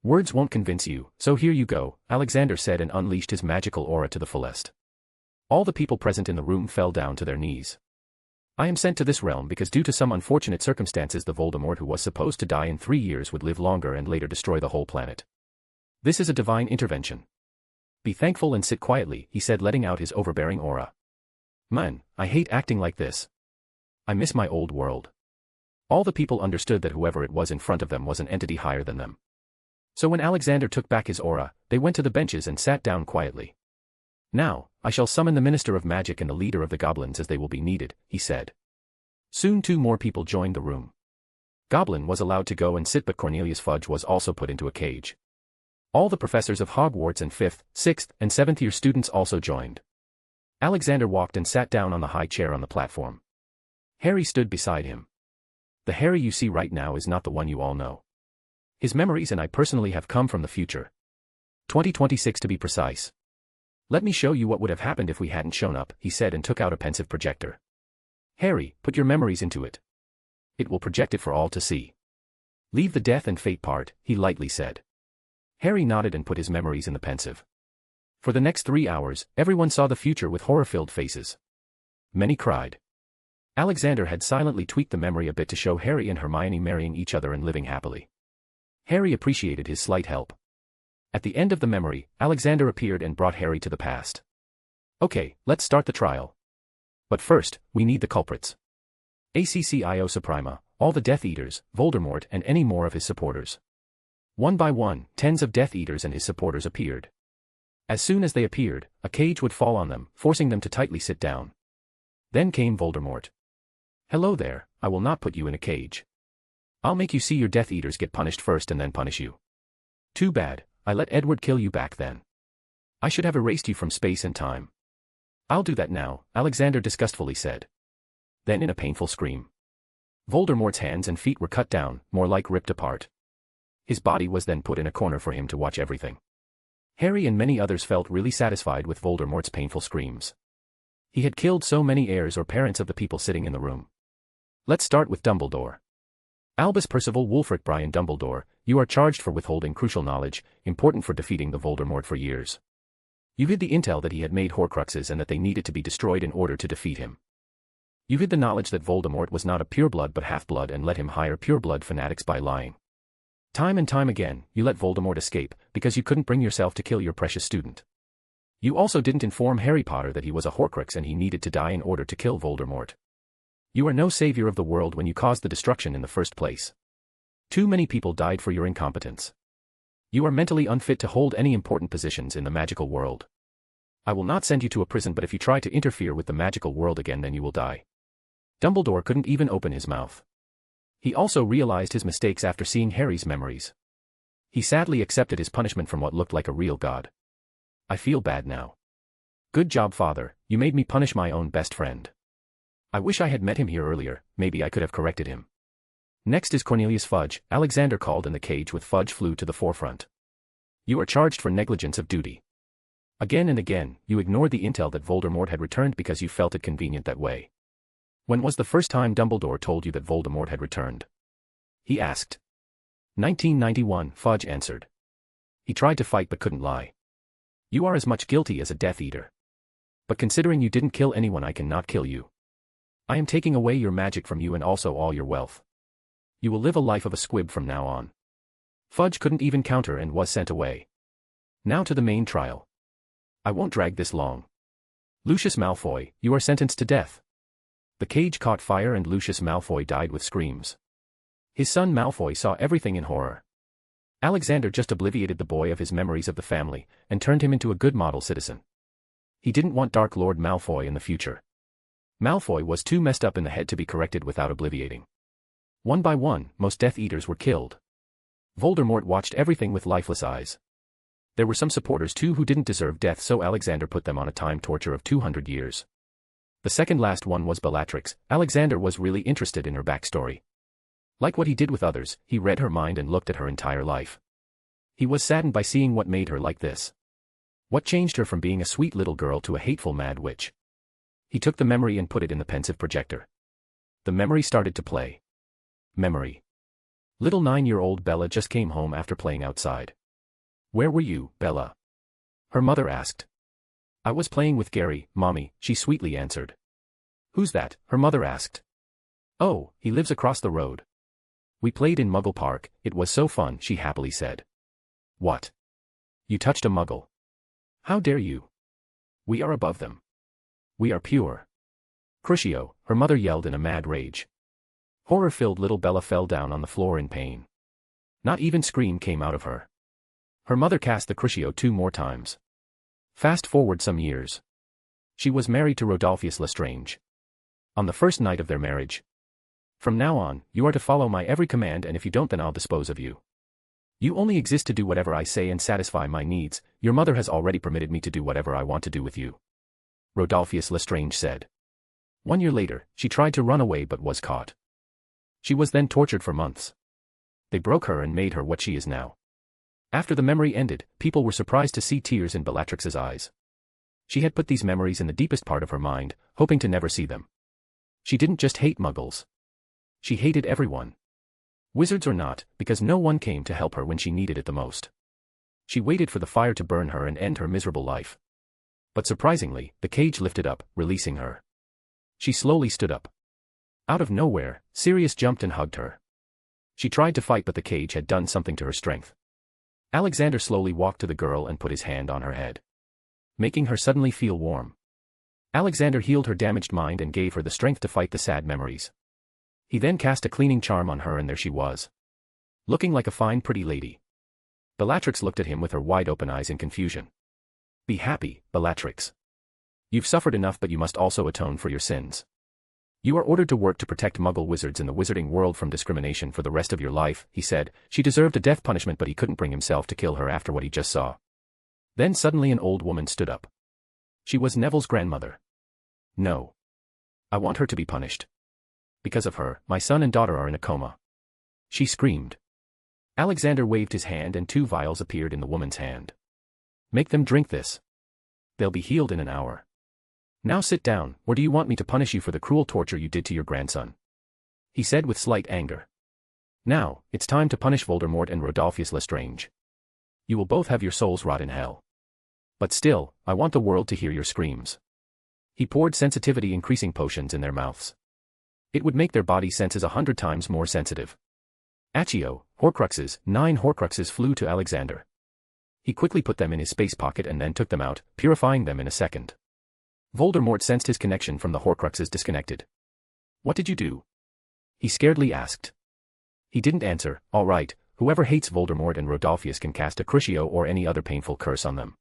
Words won't convince you, so here you go, Alexander said and unleashed his magical aura to the fullest. All the people present in the room fell down to their knees. I am sent to this realm because due to some unfortunate circumstances the Voldemort who was supposed to die in 3 years would live longer and later destroy the whole planet. This is a divine intervention. Be thankful and sit quietly, he said letting out his overbearing aura. Man, I hate acting like this. I miss my old world. All the people understood that whoever it was in front of them was an entity higher than them. So when Alexander took back his aura, they went to the benches and sat down quietly. Now, I shall summon the Minister of Magic and the leader of the goblins as they will be needed, he said. Soon 2 more people joined the room. Goblin was allowed to go and sit but Cornelius Fudge was also put into a cage. All the professors of Hogwarts and 5th, 6th, and 7th year students also joined. Alexander walked and sat down on the high chair on the platform. Harry stood beside him. The Harry you see right now is not the one you all know. His memories and I personally have come from the future. 2026 to be precise. Let me show you what would have happened if we hadn't shown up, he said and took out a pensive projector. Harry, put your memories into it. It will project it for all to see. Leave the death and fate part, he lightly said. Harry nodded and put his memories in the pensive. For the next 3 hours, everyone saw the future with horror-filled faces. Many cried. Alexander had silently tweaked the memory a bit to show Harry and Hermione marrying each other and living happily. Harry appreciated his slight help. At the end of the memory, Alexander appeared and brought Harry to the past. Okay, let's start the trial. But first, we need the culprits. Accio Suprema, all the Death Eaters, Voldemort and any more of his supporters. One by one, tens of Death Eaters and his supporters appeared. As soon as they appeared, a cage would fall on them, forcing them to tightly sit down. Then came Voldemort. Hello there, I will not put you in a cage. I'll make you see your Death Eaters get punished first and then punish you. Too bad, I let Edward kill you back then. I should have erased you from space and time. I'll do that now, Alexander disgustfully said. Then in a painful scream. Voldemort's hands and feet were cut down, more like ripped apart. His body was then put in a corner for him to watch everything. Harry and many others felt really satisfied with Voldemort's painful screams. He had killed so many heirs or parents of the people sitting in the room. Let's start with Dumbledore. Albus Percival Wulfric Brian Dumbledore, you are charged for withholding crucial knowledge, important for defeating the Voldemort for years. You hid the intel that he had made Horcruxes and that they needed to be destroyed in order to defeat him. You hid the knowledge that Voldemort was not a pureblood but half-blood and let him hire pureblood fanatics by lying. Time and time again, you let Voldemort escape, because you couldn't bring yourself to kill your precious student. You also didn't inform Harry Potter that he was a Horcrux and he needed to die in order to kill Voldemort. You are no savior of the world when you caused the destruction in the first place. Too many people died for your incompetence. You are mentally unfit to hold any important positions in the magical world. I will not send you to a prison, but if you try to interfere with the magical world again, then you will die. Dumbledore couldn't even open his mouth. He also realized his mistakes after seeing Harry's memories. He sadly accepted his punishment from what looked like a real god. I feel bad now. Good job, Father, you made me punish my own best friend. I wish I had met him here earlier, maybe I could have corrected him. Next is Cornelius Fudge, Alexander called, and the cage with Fudge flew to the forefront. You are charged for negligence of duty. Again and again, you ignored the intel that Voldemort had returned because you felt it convenient that way. When was the first time Dumbledore told you that Voldemort had returned? He asked. 1991, Fudge answered. He tried to fight but couldn't lie. You are as much guilty as a Death Eater. But considering you didn't kill anyone, I cannot kill you. I am taking away your magic from you and also all your wealth. You will live a life of a squib from now on. Fudge couldn't even counter and was sent away. Now to the main trial. I won't drag this long. Lucius Malfoy, you are sentenced to death. The cage caught fire and Lucius Malfoy died with screams. His son Malfoy saw everything in horror. Alexander just obliterated the boy of his memories of the family and turned him into a good model citizen. He didn't want Dark Lord Malfoy in the future. Malfoy was too messed up in the head to be corrected without obliterating. One by one, most Death Eaters were killed. Voldemort watched everything with lifeless eyes. There were some supporters too who didn't deserve death, so Alexander put them on a time torture of 200 years. The second last one was Bellatrix. Alexander was really interested in her backstory. Like what he did with others, he read her mind and looked at her entire life. He was saddened by seeing what made her like this. What changed her from being a sweet little girl to a hateful mad witch? He took the memory and put it in the pensive projector. The memory started to play. Memory. Little 9-year-old Bella just came home after playing outside. Where were you, Bella? Her mother asked. I was playing with Gary, Mommy, she sweetly answered. Who's that? Her mother asked. Oh, he lives across the road. We played in Muggle Park, it was so fun, she happily said. What? You touched a Muggle? How dare you? We are above them. We are pure. Crucio, her mother yelled in a mad rage. Horror-filled little Bella fell down on the floor in pain. Not even scream came out of her. Her mother cast the Crucio 2 more times. Fast forward some years. She was married to Rodolphus Lestrange. On the first night of their marriage. From now on, you are to follow my every command, and if you don't, then I'll dispose of you. You only exist to do whatever I say and satisfy my needs. Your mother has already permitted me to do whatever I want to do with you. Rodolphus Lestrange said. 1 year later, she tried to run away but was caught. She was then tortured for months. They broke her and made her what she is now. After the memory ended, people were surprised to see tears in Bellatrix's eyes. She had put these memories in the deepest part of her mind, hoping to never see them. She didn't just hate Muggles. She hated everyone. Wizards or not, because no one came to help her when she needed it the most. She waited for the fire to burn her and end her miserable life. But surprisingly, the cage lifted up, releasing her. She slowly stood up. Out of nowhere, Sirius jumped and hugged her. She tried to fight, but the cage had done something to her strength. Alexander slowly walked to the girl and put his hand on her head, making her suddenly feel warm. Alexander healed her damaged mind and gave her the strength to fight the sad memories. He then cast a cleaning charm on her and there she was, looking like a fine pretty lady. Bellatrix looked at him with her wide-open eyes in confusion. Be happy, Bellatrix. You've suffered enough, but you must also atone for your sins. You are ordered to work to protect Muggle wizards in the wizarding world from discrimination for the rest of your life, he said. She deserved a death punishment, but he couldn't bring himself to kill her after what he just saw. Then suddenly an old woman stood up. She was Neville's grandmother. No. I want her to be punished. Because of her, my son and daughter are in a coma. She screamed. Alexander waved his hand and 2 vials appeared in the woman's hand. Make them drink this. They'll be healed in an hour. Now sit down, or do you want me to punish you for the cruel torture you did to your grandson? He said with slight anger. Now, it's time to punish Voldemort and Rodolphus Lestrange. You will both have your souls rot in hell. But still, I want the world to hear your screams. He poured sensitivity-increasing potions in their mouths. It would make their body senses 100 times more sensitive. Accio, Horcruxes, 9 Horcruxes flew to Alexander. He quickly put them in his space pocket and then took them out, purifying them in a second. Voldemort sensed his connection from the Horcruxes disconnected. What did you do? He scaredly asked. He didn't answer. All right, whoever hates Voldemort and Rodolphus can cast a crucio or any other painful curse on them.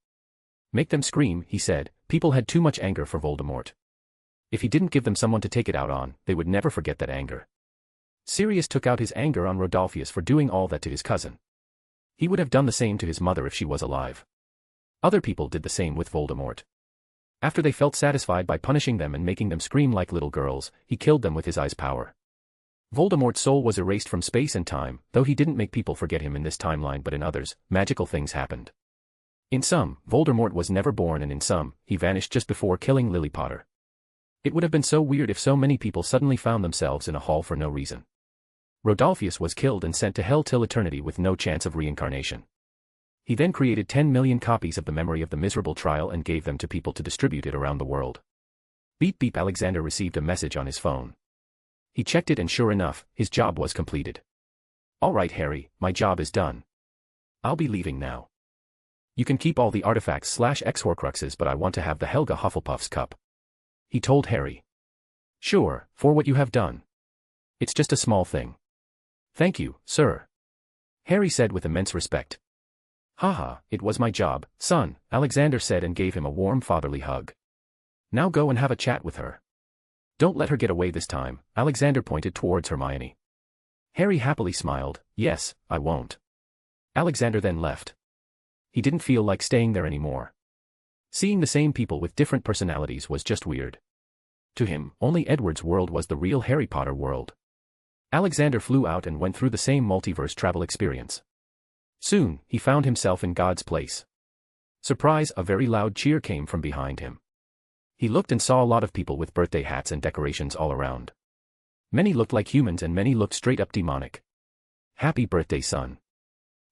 Make them scream, he said. People had too much anger for Voldemort. If he didn't give them someone to take it out on, they would never forget that anger. Sirius took out his anger on Rodolphus for doing all that to his cousin. He would have done the same to his mother if she was alive. Other people did the same with Voldemort. After they felt satisfied by punishing them and making them scream like little girls, he killed them with his eye's power. Voldemort's soul was erased from space and time, though he didn't make people forget him in this timeline, but in others, magical things happened. In some, Voldemort was never born, and in some, he vanished just before killing Lily Potter. It would have been so weird if so many people suddenly found themselves in a hall for no reason. Rodolphus was killed and sent to hell till eternity with no chance of reincarnation. He then created 10 million copies of the memory of the miserable trial and gave them to people to distribute it around the world. Beep beep, Alexander received a message on his phone. He checked it and sure enough, his job was completed. All right, Harry, my job is done. I'll be leaving now. You can keep all the artifacts/X Horcruxes, but I want to have the Helga Hufflepuff's cup. He told Harry. Sure, for what you have done. It's just a small thing. Thank you, sir. Harry said with immense respect. Haha, it was my job, son, Alexander said and gave him a warm fatherly hug. Now go and have a chat with her. Don't let her get away this time, Alexander pointed towards Hermione. Harry happily smiled, yes, I won't. Alexander then left. He didn't feel like staying there anymore. Seeing the same people with different personalities was just weird. To him, only Edward's world was the real Harry Potter world. Alexander flew out and went through the same multiverse travel experience. Soon, he found himself in God's place. Surprise, a very loud cheer came from behind him. He looked and saw a lot of people with birthday hats and decorations all around. Many looked like humans and many looked straight up demonic. Happy birthday, son.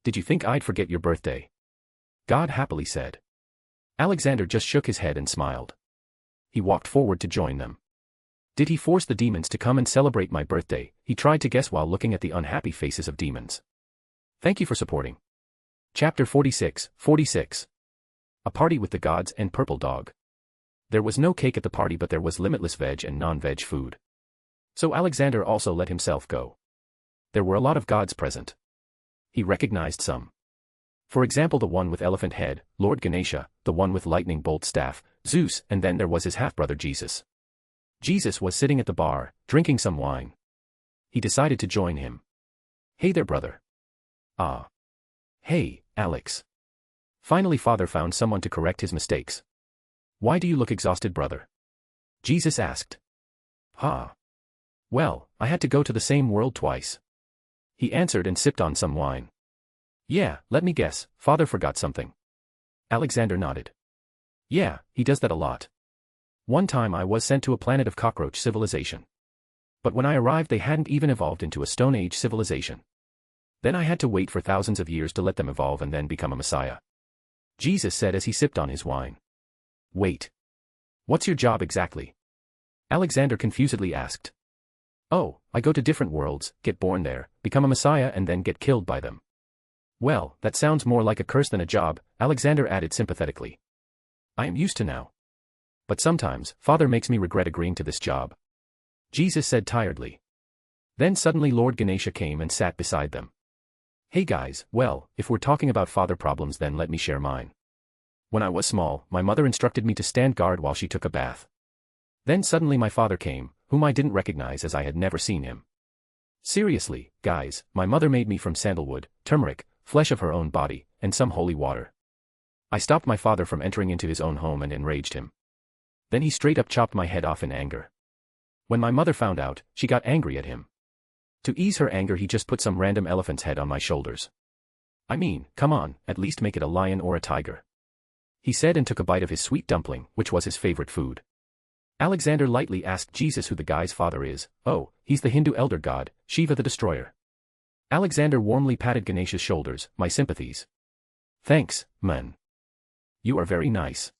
Did you think I'd forget your birthday? God happily said. Alexander just shook his head and smiled. He walked forward to join them. Did he force the demons to come and celebrate my birthday? He tried to guess while looking at the unhappy faces of demons. Thank you for supporting. Chapter 46. A party with the gods and purple dog. There was no cake at the party, but there was limitless veg and non-veg food. So Alexander also let himself go. There were a lot of gods present. He recognized some. For example, the one with elephant head, Lord Ganesha, the one with lightning bolt staff, Zeus, and then there was his half-brother Jesus. Jesus was sitting at the bar, drinking some wine. He decided to join him. Hey there, brother. Ah. Hey, Alex. Finally, father found someone to correct his mistakes. Why do you look exhausted, brother? Jesus asked. Ha. Well, I had to go to the same world twice. He answered and sipped on some wine. Yeah, let me guess, father forgot something. Alexander nodded. Yeah, he does that a lot. One time I was sent to a planet of cockroach civilization. But when I arrived they hadn't even evolved into a Stone Age civilization. Then I had to wait for thousands of years to let them evolve and then become a messiah. Jesus said as he sipped on his wine. Wait. What's your job exactly? Alexander confusedly asked. Oh, I go to different worlds, get born there, become a messiah and then get killed by them. Well, that sounds more like a curse than a job, Alexander added sympathetically. I am used to now. But sometimes, father makes me regret agreeing to this job. Jesus said tiredly. Then suddenly Lord Ganesha came and sat beside them. Hey guys, well, if we're talking about father problems then let me share mine. When I was small, my mother instructed me to stand guard while she took a bath. Then suddenly my father came, whom I didn't recognize as I had never seen him. Seriously, guys, my mother made me from sandalwood, turmeric, flesh of her own body, and some holy water. I stopped my father from entering into his own home and enraged him. Then he straight up chopped my head off in anger. When my mother found out, she got angry at him. To ease her anger he just put some random elephant's head on my shoulders. I mean, come on, at least make it a lion or a tiger. He said and took a bite of his sweet dumpling, which was his favorite food. Alexander lightly asked Jesus who the guy's father is. Oh, he's the Hindu elder god, Shiva the Destroyer. Alexander warmly patted Ganesha's shoulders. My sympathies. Thanks, man. You are very nice.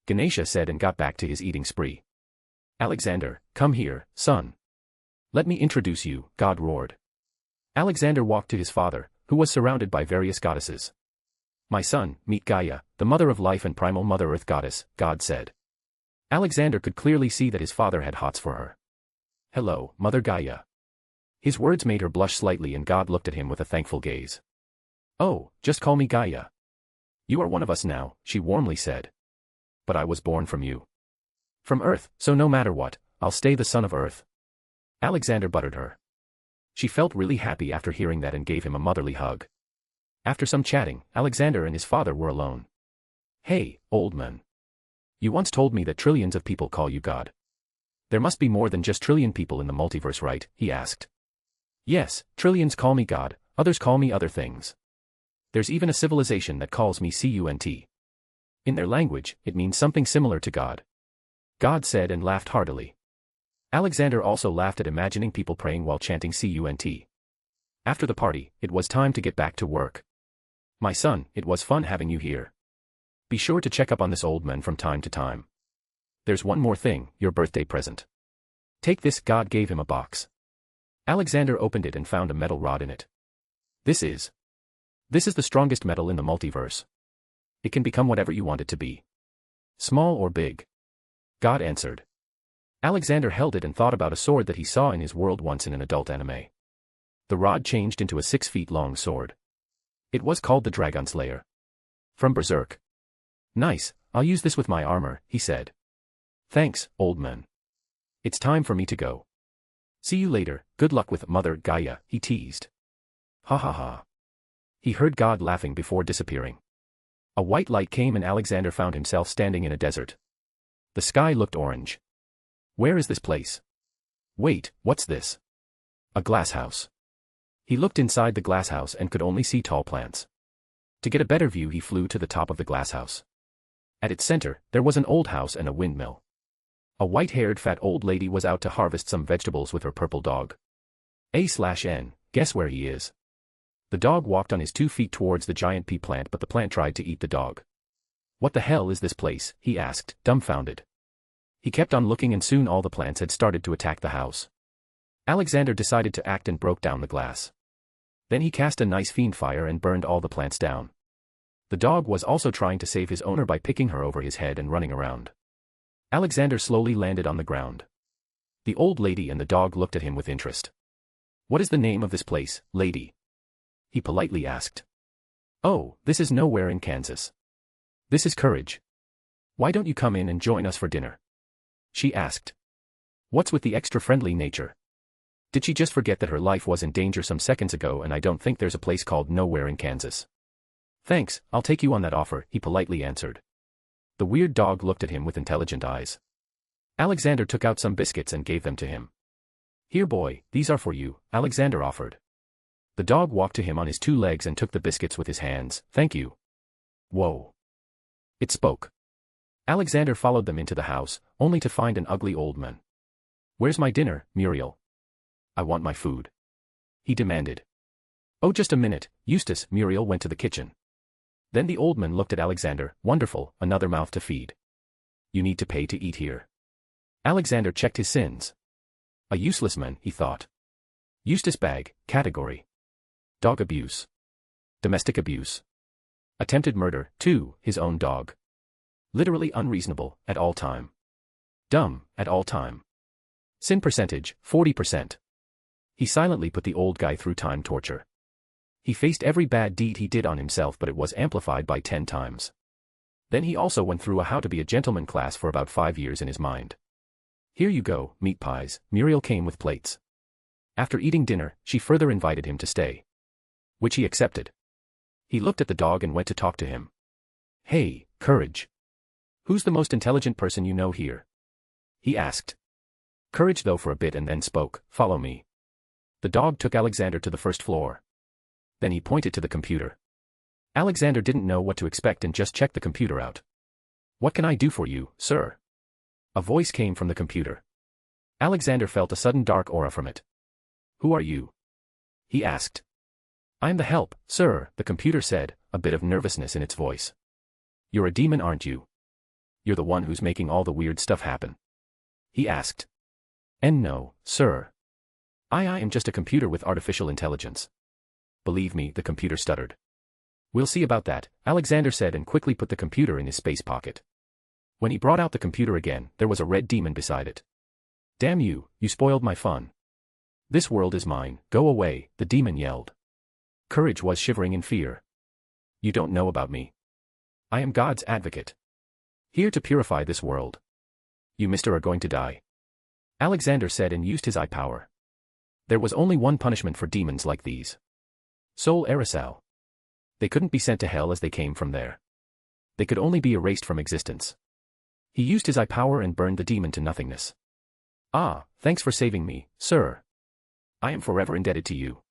Ganesha said and got back to his eating spree. Alexander, come here, son. Let me introduce you, God roared. Alexander walked to his father, who was surrounded by various goddesses. My son, meet Gaia, the mother of life and primal Mother Earth goddess, God said. Alexander could clearly see that his father had hots for her. Hello, Mother Gaia. His words made her blush slightly and God looked at him with a thankful gaze. "Oh, just call me Gaia. You are one of us now," she warmly said. "But I was born from you. From Earth, so no matter what, I'll stay the son of Earth." Alexander buttered her. She felt really happy after hearing that and gave him a motherly hug. After some chatting, Alexander and his father were alone. "Hey, old man. You once told me that trillions of people call you God. There must be more than just trillion people in the multiverse, right?" he asked. "Yes, trillions call me God, others call me other things. There's even a civilization that calls me CUNT. In their language, it means something similar to God," God said and laughed heartily. Alexander also laughed at imagining people praying while chanting CUNT. After the party, it was time to get back to work. "My son, it was fun having you here. Be sure to check up on this old man from time to time. There's one more thing, your birthday present. Take this." God gave him a box. Alexander opened it and found a metal rod in it. This is the strongest metal in the multiverse. It can become whatever you want it to be. Small or big. God answered. Alexander held it and thought about a sword that he saw in his world once in an adult anime. The rod changed into a 6-foot-long sword. It was called the Dragon Slayer. From Berserk. "Nice, I'll use this with my armor," he said. "Thanks, old man. It's time for me to go. See you later, good luck with Mother Gaia," he teased. "Ha ha ha." He heard God laughing before disappearing. A white light came and Alexander found himself standing in a desert. The sky looked orange. Where is this place? Wait, what's this? A glass house. He looked inside the glass house and could only see tall plants. To get a better view, he flew to the top of the glass house. At its center, there was an old house and a windmill. A white-haired fat old lady was out to harvest some vegetables with her purple dog. A/N, guess where he is? The dog walked on his 2 feet towards the giant pea plant, but the plant tried to eat the dog. "What the hell is this place?" he asked, dumbfounded. He kept on looking and soon all the plants had started to attack the house. Alexander decided to act and broke down the glass. Then he cast a nice fiend fire and burned all the plants down. The dog was also trying to save his owner by picking her over his head and running around. Alexander slowly landed on the ground. The old lady and the dog looked at him with interest. "What is the name of this place, lady?" he politely asked. "Oh, this is nowhere in Kansas. This is Courage. Why don't you come in and join us for dinner?" she asked. What's with the extra friendly nature? Did she just forget that her life was in danger some seconds ago and I don't think there's a place called nowhere in Kansas? "Thanks, I'll take you on that offer," he politely answered. The weird dog looked at him with intelligent eyes. Alexander took out some biscuits and gave them to him. "Here boy, these are for you," Alexander offered. The dog walked to him on his 2 legs and took the biscuits with his hands. "Thank you." Whoa. It spoke. Alexander followed them into the house, only to find an ugly old man. "Where's my dinner, Muriel? I want my food," he demanded. "Oh, just a minute, Eustace." Muriel went to the kitchen. Then the old man looked at Alexander. "Wonderful, another mouth to feed. You need to pay to eat here." Alexander checked his sins. A useless man, he thought. Eustace bag, category. Dog abuse. Domestic abuse. Attempted murder, 2, his own dog. Literally unreasonable, at all time. Dumb, at all time. Sin percentage, 40%. He silently put the old guy through time torture. He faced every bad deed he did on himself, but it was amplified by 10 times. Then he also went through a how to be a gentleman class for about 5 years in his mind. "Here you go, meat pies." Muriel came with plates. After eating dinner, she further invited him to stay, which he accepted. He looked at the dog and went to talk to him. "Hey, Courage. Who's the most intelligent person you know here?" he asked. Courage though for a bit and then spoke, "Follow me." The dog took Alexander to the first floor. Then he pointed to the computer. Alexander didn't know what to expect and just checked the computer out. "What can I do for you, sir?" A voice came from the computer. Alexander felt a sudden dark aura from it. "Who are you?" he asked. "I'm the help, sir," the computer said, a bit of nervousness in its voice. "You're a demon, aren't you? You're the one who's making all the weird stuff happen?" he asked. "And no, sir. I am just a computer with artificial intelligence." "Believe me," the computer stuttered. "We'll see about that," Alexander said and quickly put the computer in his space pocket. When he brought out the computer again, there was a red demon beside it. "Damn you, you spoiled my fun." This world is mine, go away, the demon yelled. Courage was shivering in fear. You don't know about me. I am God's advocate. Here to purify this world. You mister are going to die. Alexander said and used his eye power. There was only one punishment for demons like these. Soul Erisal. They couldn't be sent to hell as they came from there. They could only be erased from existence. He used his eye power and burned the demon to nothingness. Ah, thanks for saving me, sir. I am forever indebted to you.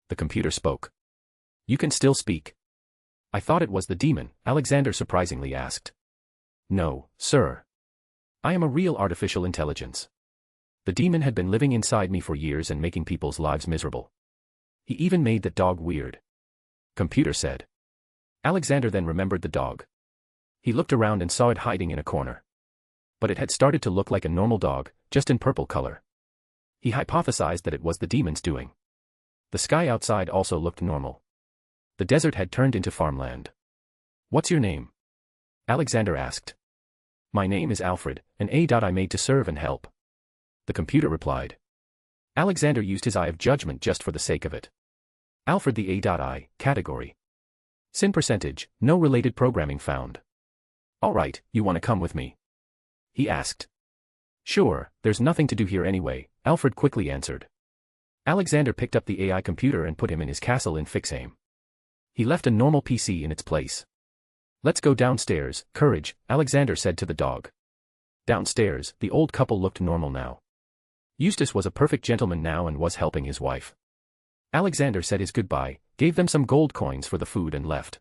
The computer spoke. You can still speak. I thought it was the demon, Alexander surprisingly asked. No, sir. I am a real artificial intelligence. The demon had been living inside me for years and making people's lives miserable. He even made that dog weird. Computer said. Alexander then remembered the dog. He looked around and saw it hiding in a corner. But it had started to look like a normal dog, just in purple color. He hypothesized that it was the demon's doing. The sky outside also looked normal. The desert had turned into farmland. What's your name? Alexander asked. My name is Alfred, an I made to serve and help. The computer replied. Alexander used his eye of judgment just for the sake of it. Alfred the I, category. Sin percentage, no related programming found. Alright, you want to come with me? He asked. Sure, there's nothing to do here anyway, Alfred quickly answered. Alexander picked up the AI computer and put him in his castle in Fixham. He left a normal PC in its place. Let's go downstairs, Courage, Alexander said to the dog. Downstairs, the old couple looked normal now. Eustace was a perfect gentleman now and was helping his wife. Alexander said his goodbye, gave them some gold coins for the food and left.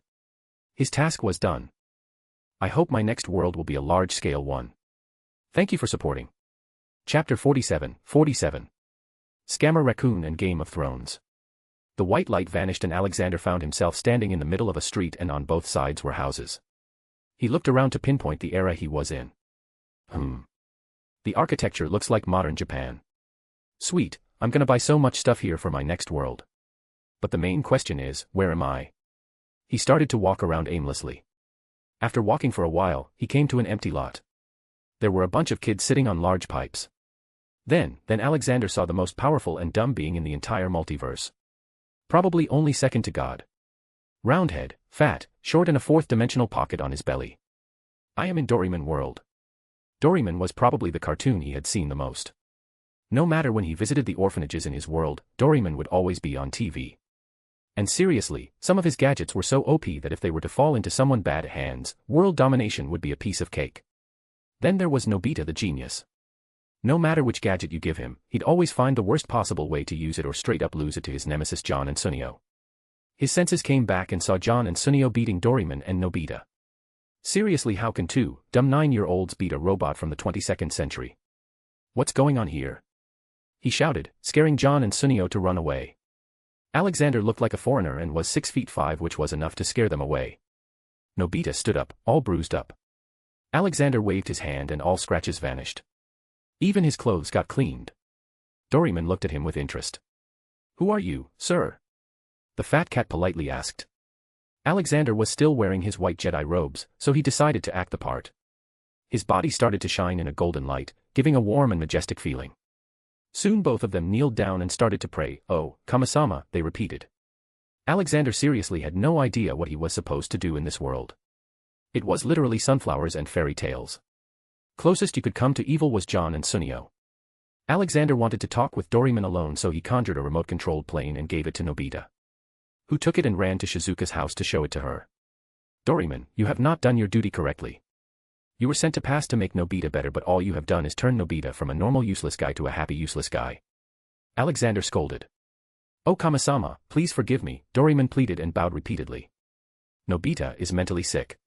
His task was done. I hope my next world will be a large-scale one. Thank you for supporting. Chapter 47, Scammer Raccoon and Game of Thrones. The white light vanished and Alexander found himself standing in the middle of a street and on both sides were houses. He looked around to pinpoint the era he was in. The architecture looks like modern Japan. Sweet, I'm gonna buy so much stuff here for my next world. But the main question is, where am I? He started to walk around aimlessly. After walking for a while, he came to an empty lot. There were a bunch of kids sitting on large pipes. Then Alexander saw the most powerful and dumb being in the entire multiverse. Probably only second to God. Roundhead, fat, short and a fourth-dimensional pocket on his belly. I am in Doryman world. Doryman was probably the cartoon he had seen the most. No matter when he visited the orphanages in his world, Doryman would always be on TV. And seriously, some of his gadgets were so OP that if they were to fall into someone bad hands, world domination would be a piece of cake. Then there was Nobita the genius. No matter which gadget you give him, he'd always find the worst possible way to use it or straight up lose it to his nemesis Jon and Sunio. His senses came back and saw Jon and Sunio beating Doryman and Nobita. Seriously, how can two dumb 9-year-olds beat a robot from the 22nd century? What's going on here? He shouted, scaring Jon and Sunio to run away. Alexander looked like a foreigner and was 6'5", which was enough to scare them away. Nobita stood up, all bruised up. Alexander waved his hand and all scratches vanished. Even his clothes got cleaned. Doryman looked at him with interest. Who are you, sir? The fat cat politely asked. Alexander was still wearing his white Jedi robes, so he decided to act the part. His body started to shine in a golden light, giving a warm and majestic feeling. Soon both of them kneeled down and started to pray. Oh, Kama-sama, they repeated. Alexander seriously had no idea what he was supposed to do in this world. It was literally sunflowers and fairy tales. Closest you could come to evil was Jon and Sunio. Alexander wanted to talk with Doryman alone, so he conjured a remote-controlled plane and gave it to Nobita, who took it and ran to Shizuka's house to show it to her. Doryman, you have not done your duty correctly. You were sent to pass to make Nobita better, but all you have done is turn Nobita from a normal useless guy to a happy useless guy. Alexander scolded. Oh Kama-sama, please forgive me, Doryman pleaded and bowed repeatedly. Nobita is mentally sick.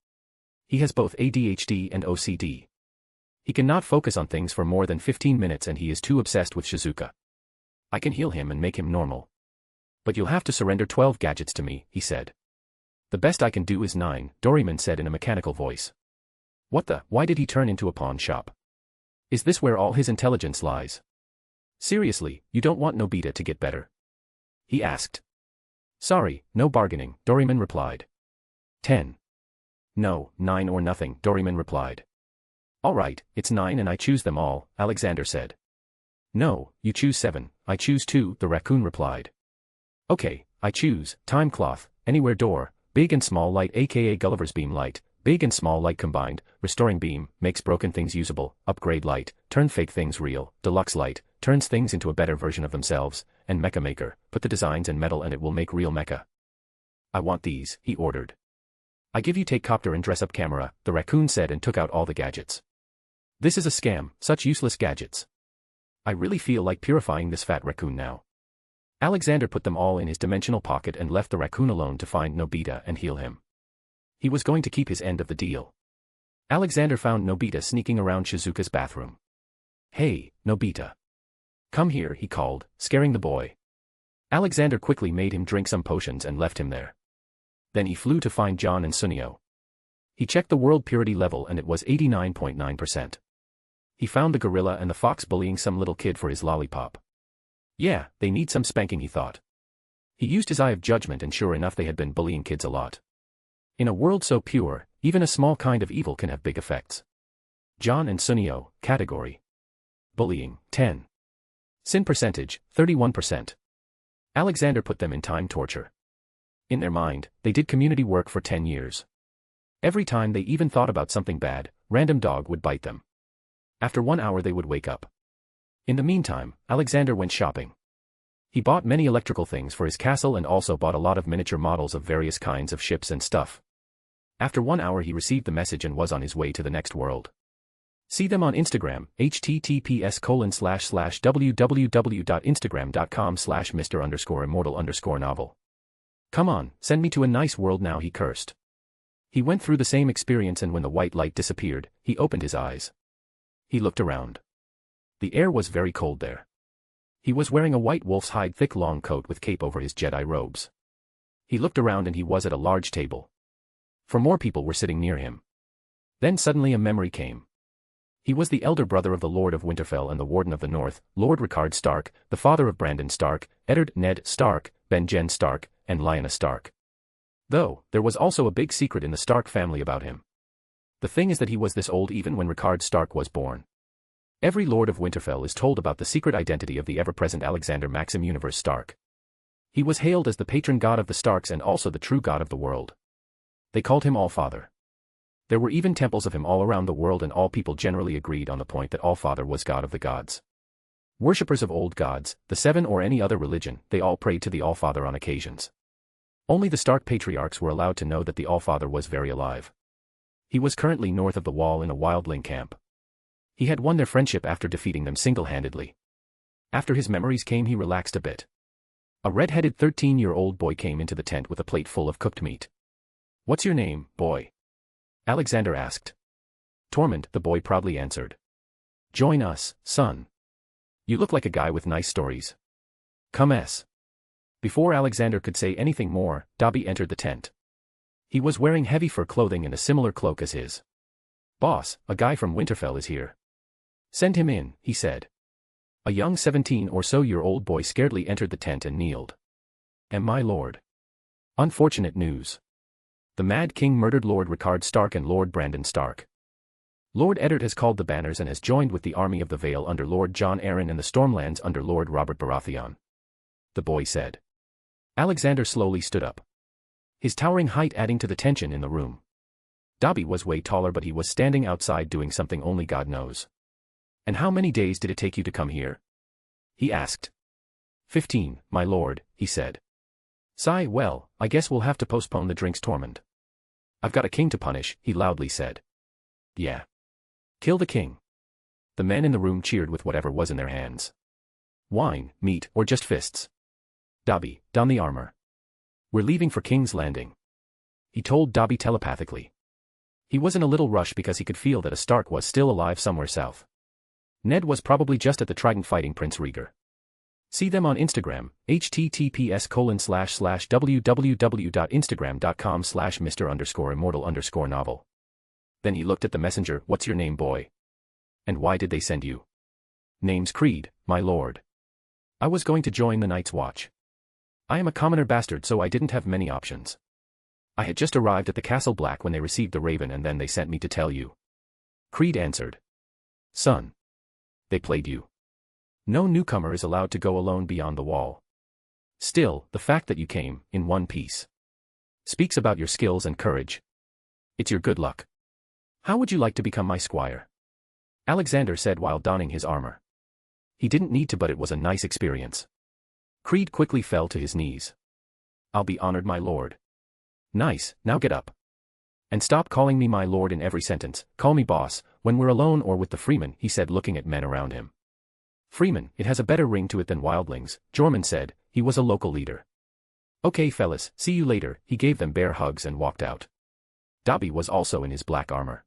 He has both ADHD and OCD. He cannot focus on things for more than 15 minutes and he is too obsessed with Shizuka. I can heal him and make him normal. But you'll have to surrender 12 gadgets to me, he said. The best I can do is 9, Doryman said in a mechanical voice. What the, why did he turn into a pawn shop? Is this where all his intelligence lies? Seriously, you don't want Nobita to get better? He asked. Sorry, no bargaining, Doryman replied. 10. No, 9 or nothing, Doryman replied. Alright, it's 9 and I choose them all, Alexander said. No, you choose 7, I choose 2, the raccoon replied. Okay, I choose, time cloth, anywhere door, big and small light aka Gulliver's beam light, big and small light combined, restoring beam, makes broken things usable, upgrade light, turn fake things real, deluxe light, turns things into a better version of themselves, and mecha maker, put the designs in metal and it will make real mecha. I want these, he ordered. I give you take copter and dress up camera, the raccoon said and took out all the gadgets. This is a scam, such useless gadgets. I really feel like purifying this fat raccoon now. Alexander put them all in his dimensional pocket and left the raccoon alone to find Nobita and heal him. He was going to keep his end of the deal. Alexander found Nobita sneaking around Shizuka's bathroom. Hey, Nobita. Come here, he called, scaring the boy. Alexander quickly made him drink some potions and left him there. Then he flew to find John and Sunio. He checked the world purity level and it was 89.9%. He found the gorilla and the fox bullying some little kid for his lollipop. Yeah, they need some spanking, he thought. He used his eye of judgment and sure enough they had been bullying kids a lot. In a world so pure, even a small kind of evil can have big effects. John and Sunio, category. Bullying, 10. Sin percentage, 31%. Alexander put them in time torture. In their mind, they did community work for 10 years. Every time they even thought about something bad, random dog would bite them. After 1 hour they would wake up. In the meantime, Alexander went shopping. He bought many electrical things for his castle and also bought a lot of miniature models of various kinds of ships and stuff. After 1 hour he received the message and was on his way to the next world. See them on Instagram, https://www.instagram.com/Mr_immortal_novel. Come on, send me to a nice world now, he cursed. He went through the same experience and when the white light disappeared, he opened his eyes. He looked around. The air was very cold there. He was wearing a white wolf's hide thick long coat with cape over his Jedi robes. He looked around and he was at a large table. 4 more people were sitting near him. Then suddenly a memory came. He was the elder brother of the Lord of Winterfell and the Warden of the North, Lord Rickard Stark, the father of Brandon Stark, Eddard Ned Stark, Ben-Jen Stark, and Lyanna Stark. Though, there was also a big secret in the Stark family about him. The thing is that he was this old even when Rickard Stark was born. Every Lord of Winterfell is told about the secret identity of the ever-present Alexander Maxim Universe Stark. He was hailed as the patron god of the Starks and also the true god of the world. They called him Allfather. There were even temples of him all around the world and all people generally agreed on the point that Allfather was god of the gods. Worshippers of old gods, the 7 or any other religion, they all prayed to the Allfather on occasions. Only the Stark patriarchs were allowed to know that the Allfather was very alive. He was currently north of the wall in a wildling camp. He had won their friendship after defeating them single-handedly. After his memories came he relaxed a bit. A red-headed 13-year-old boy came into the tent with a plate full of cooked meat. What's your name, boy? Alexander asked. Tormund, the boy proudly answered. Join us, son. You look like a guy with nice stories. Come s. Before Alexander could say anything more, Dobby entered the tent. He was wearing heavy fur clothing and a similar cloak as his. Boss, a guy from Winterfell is here. Send him in, he said. A young 17 or so year old boy scaredly entered the tent and kneeled. And my lord. Unfortunate news. The Mad King murdered Lord Rickard Stark and Lord Brandon Stark. Lord Eddard has called the banners and has joined with the army of the Vale under Lord Jon Arryn and the Stormlands under Lord Robert Baratheon. The boy said. Alexander slowly stood up. His towering height adding to the tension in the room. Dobby was way taller but he was standing outside doing something only God knows. And how many days did it take you to come here? He asked. 15, my lord, he said. Sigh, well, I guess we'll have to postpone the drinks, Tormund. I've got a king to punish, he loudly said. Yeah. Kill the king. The men in the room cheered with whatever was in their hands. Wine, meat, or just fists. Dobby, don the armor. We're leaving for King's Landing. He told Dobby telepathically. He was in a little rush because he could feel that a Stark was still alive somewhere south. Ned was probably just at the Trident fighting Prince Rhaegar. See them on Instagram, https://www.instagram.com/Mr_immortal_novel. Then he looked at the messenger. What's your name, boy? And why did they send you? Name's Creed, my lord. I was going to join the Night's Watch. I am a commoner bastard so I didn't have many options. I had just arrived at the Castle Black when they received the Raven and then they sent me to tell you. Creed answered. Son. They played you. No newcomer is allowed to go alone beyond the wall. Still, the fact that you came, in one piece, speaks about your skills and courage. It's your good luck. How would you like to become my squire? Alexander said while donning his armor. He didn't need to, but it was a nice experience. Creed quickly fell to his knees. I'll be honored, my lord. Nice, now get up. And stop calling me my lord in every sentence. Call me boss, when we're alone or with the freemen, he said, looking at men around him. Freeman, it has a better ring to it than wildlings, Jorman said. He was a local leader. Okay fellas, see you later. He gave them bear hugs and walked out. Dobby was also in his black armor.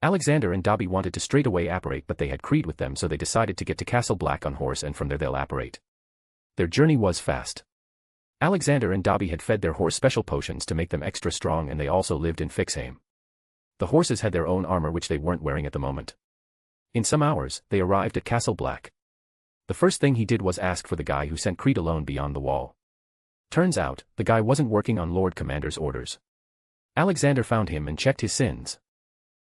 Alexander and Dobby wanted to straight away apparate, but they had Creed with them, so they decided to get to Castle Black on horse, and from there they'll apparate. Their journey was fast. Alexander and Dobby had fed their horse special potions to make them extra strong, and they also lived in Fixheim. The horses had their own armor which they weren't wearing at the moment. In some hours, they arrived at Castle Black. The first thing he did was ask for the guy who sent Creed alone beyond the wall. Turns out, the guy wasn't working on Lord Commander's orders. Alexander found him and checked his sins.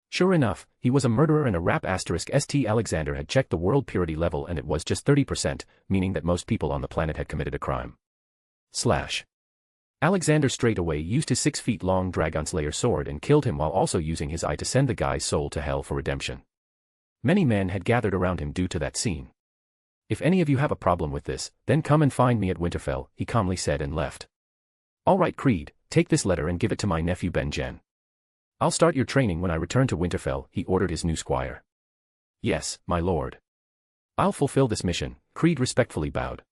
Sure enough, he was a murderer and a rap *st. Alexander had checked the world purity level and it was just 30%, meaning that most people on the planet had committed a crime. Alexander straight away used his 6-feet-long Dragon Slayer sword and killed him while also using his eye to send the guy's soul to hell for redemption. Many men had gathered around him due to that scene. If any of you have a problem with this, then come and find me at Winterfell, he calmly said and left. Alright Creed, take this letter and give it to my nephew Ben-Jen. I'll start your training when I return to Winterfell, he ordered his new squire. Yes, my lord. I'll fulfill this mission, Creed respectfully bowed.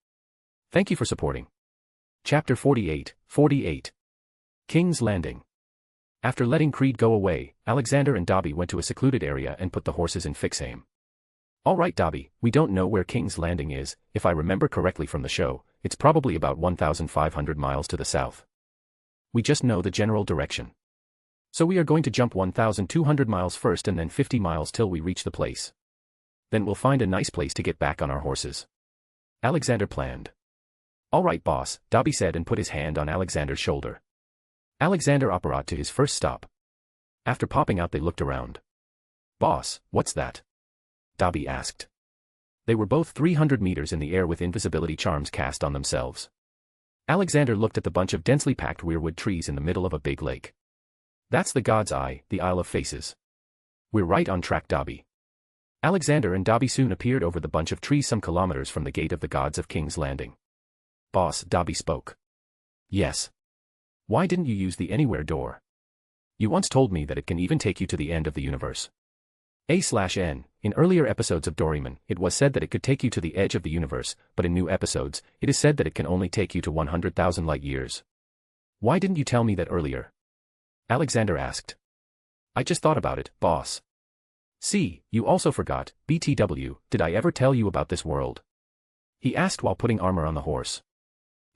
Thank you for supporting. Chapter 48. King's Landing. After letting Creed go away, Alexander and Dobby went to a secluded area and put the horses in Fixheim. Alright Dobby, we don't know where King's Landing is. If I remember correctly from the show, it's probably about 1,500 miles to the south. We just know the general direction. So we are going to jump 1,200 miles first and then 50 miles till we reach the place. Then we'll find a nice place to get back on our horses. Alexander planned. Alright boss, Dobby said and put his hand on Alexander's shoulder. Alexander apparat to his first stop. After popping out they looked around. Boss, what's that? Dobby asked. They were both 300 meters in the air with invisibility charms cast on themselves. Alexander looked at the bunch of densely packed weirwood trees in the middle of a big lake. That's the God's Eye, the Isle of Faces. We're right on track, Dobby. Alexander and Dobby soon appeared over the bunch of trees some kilometers from the gate of the gods of King's Landing. Boss, Dobby spoke. Yes. Why didn't you use the Anywhere door? You once told me that it can even take you to the end of the universe. A/N, in earlier episodes of Doraemon, it was said that it could take you to the edge of the universe, but in new episodes, it is said that it can only take you to 100,000 light years. Why didn't you tell me that earlier? Alexander asked. I just thought about it, boss. See, you also forgot, BTW, did I ever tell you about this world? He asked while putting armor on the horse.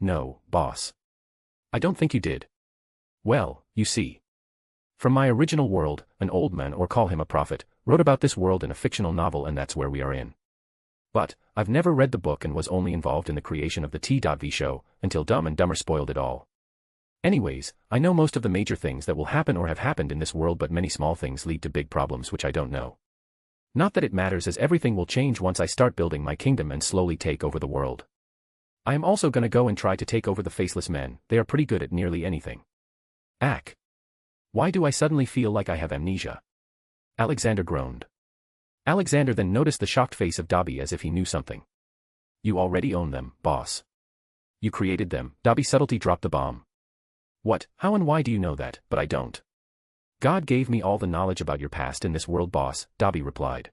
No, boss. I don't think you did. Well, you see. From my original world, an old man, or call him a prophet, wrote about this world in a fictional novel, and that's where we are in. But, I've never read the book and was only involved in the creation of the T.V show, until Dumb and Dumber spoiled it all. Anyways, I know most of the major things that will happen or have happened in this world, but many small things lead to big problems which I don't know. Not that it matters, as everything will change once I start building my kingdom and slowly take over the world. I am also gonna go and try to take over the Faceless Men. They are pretty good at nearly anything. Ack. Why do I suddenly feel like I have amnesia? Alexander groaned. Alexander then noticed the shocked face of Dobby as if he knew something. You already own them, boss. You created them. Dobby's subtlety dropped the bomb. What, how and why do you know that? But I don't. God gave me all the knowledge about your past in this world, boss, Dobby replied.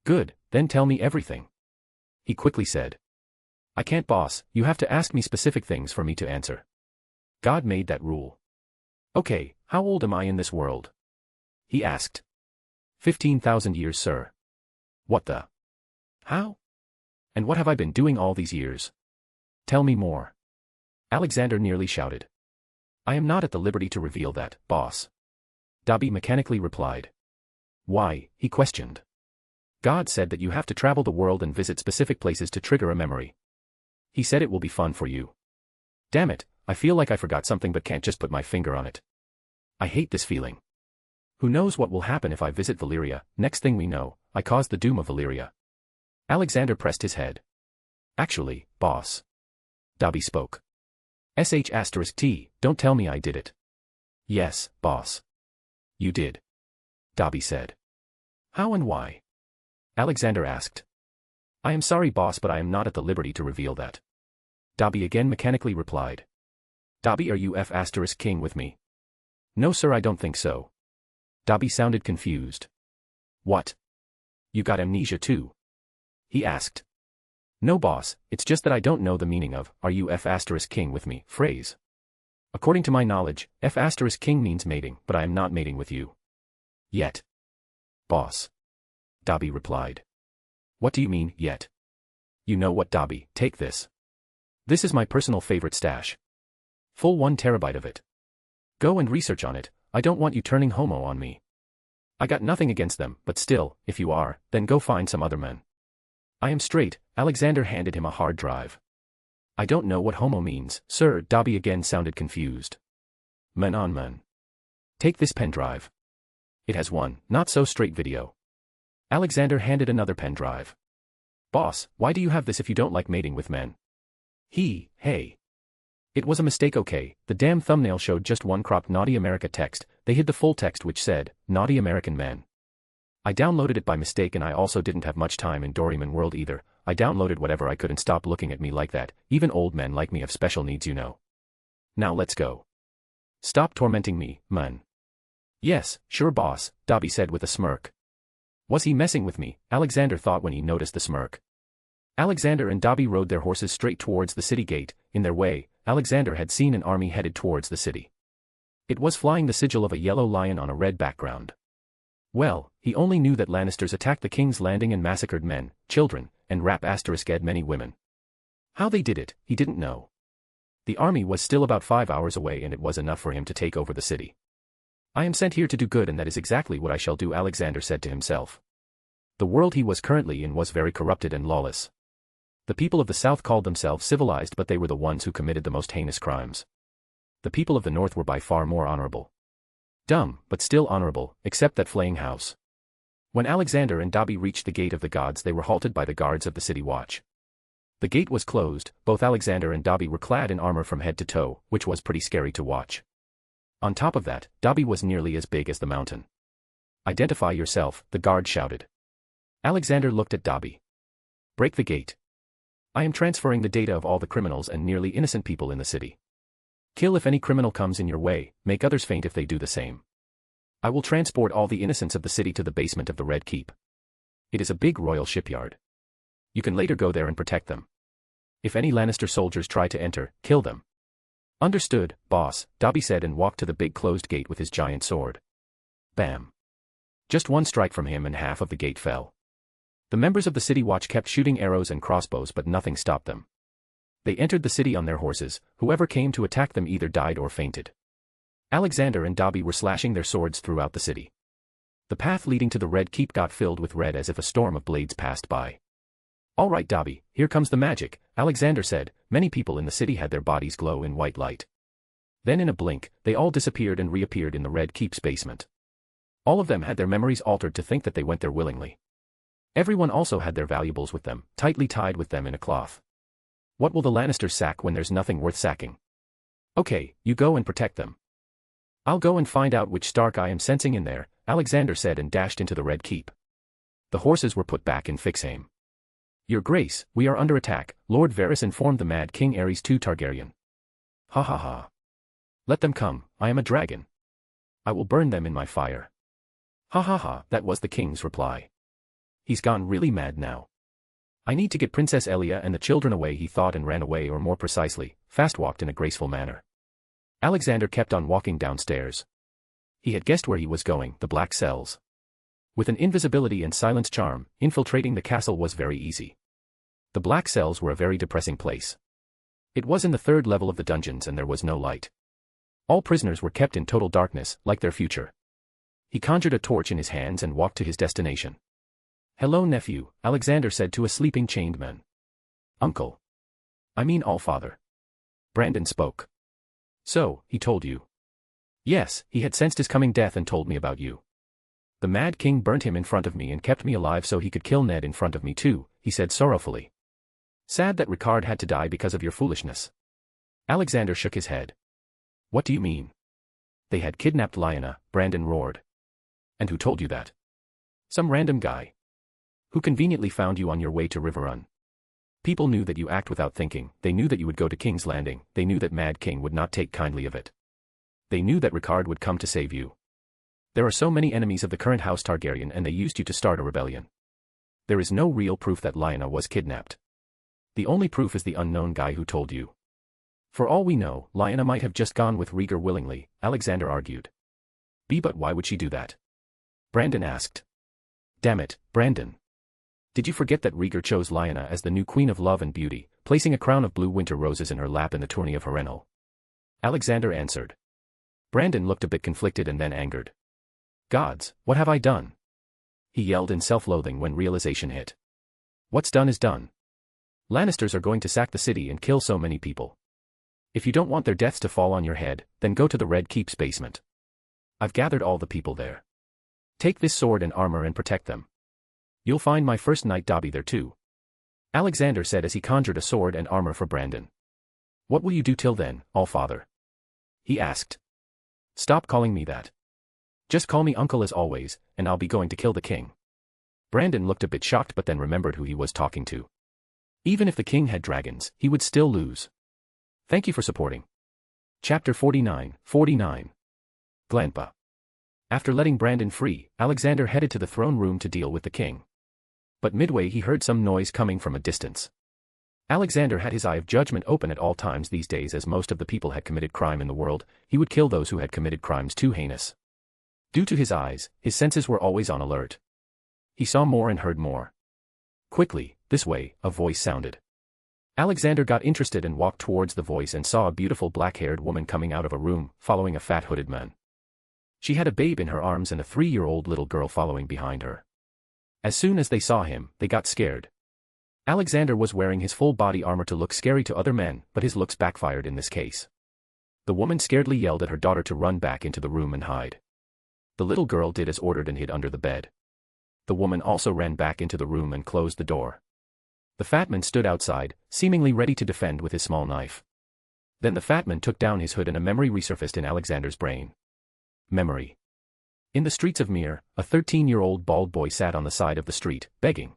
Good, then tell me everything. He quickly said. I can't, boss, you have to ask me specific things for me to answer. God made that rule. Okay, how old am I in this world? He asked. 15,000 years, sir. What the? How? And what have I been doing all these years? Tell me more. Alexander nearly shouted. I am not at the liberty to reveal that, boss. Dobby mechanically replied. Why? He questioned. God said that you have to travel the world and visit specific places to trigger a memory. He said it will be fun for you. Damn it, I feel like I forgot something but can't just put my finger on it. I hate this feeling. Who knows what will happen if I visit Valyria? Next thing we know, I caused the doom of Valyria. Alexander pressed his head. Actually, boss. Dobby spoke. *T, don't tell me I did it. Yes, boss. You did. Dobby said. How and why? Alexander asked. I am sorry, boss, but I am not at the liberty to reveal that. Dobby again mechanically replied. Dobby, are you *king with me? No, sir, I don't think so. Dobby sounded confused. What? You got amnesia too? He asked. No, boss, it's just that I don't know the meaning of, are you *king with me, phrase. According to my knowledge, *king means mating, but I am not mating with you. Yet. Boss. Dobby replied. What do you mean, yet? You know what, Dobby, take this. This is my personal favorite stash. Full 1 terabyte of it. Go and research on it, I don't want you turning homo on me. I got nothing against them, but still, if you are, then go find some other men. I am straight. Alexander handed him a hard drive. I don't know what homo means, sir. Dobby again sounded confused. Men on men. Take this pen drive. It has one, not so straight video. Alexander handed another pen drive. Boss, why do you have this if you don't like mating with men? Hey. It was a mistake, okay, the damn thumbnail showed just one cropped Naughty America text, they hid the full text which said, Naughty American Men. I downloaded it by mistake and I also didn't have much time in Doraemon World either, I downloaded whatever I could and stop looking at me like that, even old men like me have special needs, you know. Now let's go. Stop tormenting me, man. Yes, sure boss, Dobby said with a smirk. Was he messing with me? Alexander thought when he noticed the smirk. Alexander and Dobby rode their horses straight towards the city gate. In their way, Alexander had seen an army headed towards the city. It was flying the sigil of a yellow lion on a red background. Well, he only knew that Lannisters attacked the King's Landing and massacred men, children, and *ed many women. How they did it, he didn't know. The army was still about 5 hours away and it was enough for him to take over the city. I am sent here to do good and that is exactly what I shall do, Alexander said to himself. The world he was currently in was very corrupted and lawless. The people of the South called themselves civilized, but they were the ones who committed the most heinous crimes. The people of the North were by far more honorable. Dumb, but still honorable, except that flaying house. When Alexander and Dobby reached the gate of the gods, they were halted by the guards of the city watch. The gate was closed, both Alexander and Dobby were clad in armor from head to toe, which was pretty scary to watch. On top of that, Dobby was nearly as big as the mountain. Identify yourself, the guard shouted. Alexander looked at Dobby. Break the gate. I am transferring the data of all the criminals and nearly innocent people in the city. Kill if any criminal comes in your way, make others faint if they do the same. I will transport all the innocents of the city to the basement of the Red Keep. It is a big royal shipyard. You can later go there and protect them. If any Lannister soldiers try to enter, kill them. Understood, boss, Dobby said and walked to the big closed gate with his giant sword. Bam. Just one strike from him and half of the gate fell. The members of the city watch kept shooting arrows and crossbows but nothing stopped them. They entered the city on their horses, whoever came to attack them either died or fainted. Alexander and Dobby were slashing their swords throughout the city. The path leading to the Red Keep got filled with red as if a storm of blades passed by. All right, Dobby, here comes the magic, Alexander said. Many people in the city had their bodies glow in white light. Then in a blink, they all disappeared and reappeared in the Red Keep's basement. All of them had their memories altered to think that they went there willingly. Everyone also had their valuables with them, tightly tied with them in a cloth. What will the Lannisters sack when there's nothing worth sacking? Okay, you go and protect them. I'll go and find out which Stark I am sensing in there, Alexander said and dashed into the Red Keep. The horses were put back in fixed aim. Your Grace, we are under attack, Lord Varys informed the Mad King Aerys II Targaryen. Ha ha ha. Let them come, I am a dragon. I will burn them in my fire. Ha ha ha, that was the king's reply. He's gone really mad now. I need to get Princess Elia and the children away, he thought, and ran away, or more precisely, fast-walked in a graceful manner. Alexander kept on walking downstairs. He had guessed where he was going, the Black Cells. With an invisibility and silence charm, infiltrating the castle was very easy. The Black Cells were a very depressing place. It was in the 3rd level of the dungeons and there was no light. All prisoners were kept in total darkness, like their future. He conjured a torch in his hands and walked to his destination. Hello, nephew, Alexander said to a sleeping chained man. Uncle. I mean Allfather. Brandon spoke. So, he told you. Yes, he had sensed his coming death and told me about you. The Mad King burnt him in front of me and kept me alive so he could kill Ned in front of me too. he said sorrowfully. Sad that Ricard had to die because of your foolishness. Alexander shook his head. What do you mean? They had kidnapped Lyanna, Brandon roared. And who told you that? Some random guy. Who conveniently found you on your way to Riverrun. People knew that you act without thinking, they knew that you would go to King's Landing, they knew that Mad King would not take kindly of it. They knew that Ricard would come to save you. There are so many enemies of the current House Targaryen and they used you to start a rebellion. There is no real proof that Lyanna was kidnapped. The only proof is the unknown guy who told you. For all we know, Lyanna might have just gone with Rhaegar willingly, Alexander argued. But why would she do that? Brandon asked. Damn it, Brandon. Did you forget that Rhaegar chose Lyanna as the new Queen of Love and Beauty, placing a crown of blue winter roses in her lap in the tourney of Harrenhal? Alexander answered. Brandon looked a bit conflicted and then angered. Gods, what have I done? He yelled in self-loathing when realization hit. What's done is done. Lannisters are going to sack the city and kill so many people. If you don't want their deaths to fall on your head, then go to the Red Keep's basement. I've gathered all the people there. Take this sword and armor and protect them. You'll find my first knight Dobby there too. Alexander said as he conjured a sword and armor for Brandon. What will you do till then, Allfather? He asked. Stop calling me that. Just call me uncle as always, and I'll be going to kill the king. Brandon looked a bit shocked but then remembered who he was talking to. Even if the king had dragons, he would still lose. Thank you for supporting. Chapter 49. Glanpa. After letting Brandon free, Alexander headed to the throne room to deal with the king. But midway he heard some noise coming from a distance. Alexander had his eye of judgment open at all times these days as most of the people had committed crime in the world, he would kill those who had committed crimes too heinous. Due to his eyes, his senses were always on alert. He saw more and heard more. Quickly, this way, a voice sounded. Alexander got interested and walked towards the voice and saw a beautiful black-haired woman coming out of a room, following a fat hooded man. She had a babe in her arms and a 3-year-old little girl following behind her. As soon as they saw him, they got scared. Alexander was wearing his full body armor to look scary to other men, but his looks backfired in this case. The woman scaredly yelled at her daughter to run back into the room and hide. The little girl did as ordered and hid under the bed. The woman also ran back into the room and closed the door. The fat man stood outside, seemingly ready to defend with his small knife. Then the fat man took down his hood and a memory resurfaced in Alexander's brain. Memory. In the streets of Myr, a 13-year-old bald boy sat on the side of the street, begging.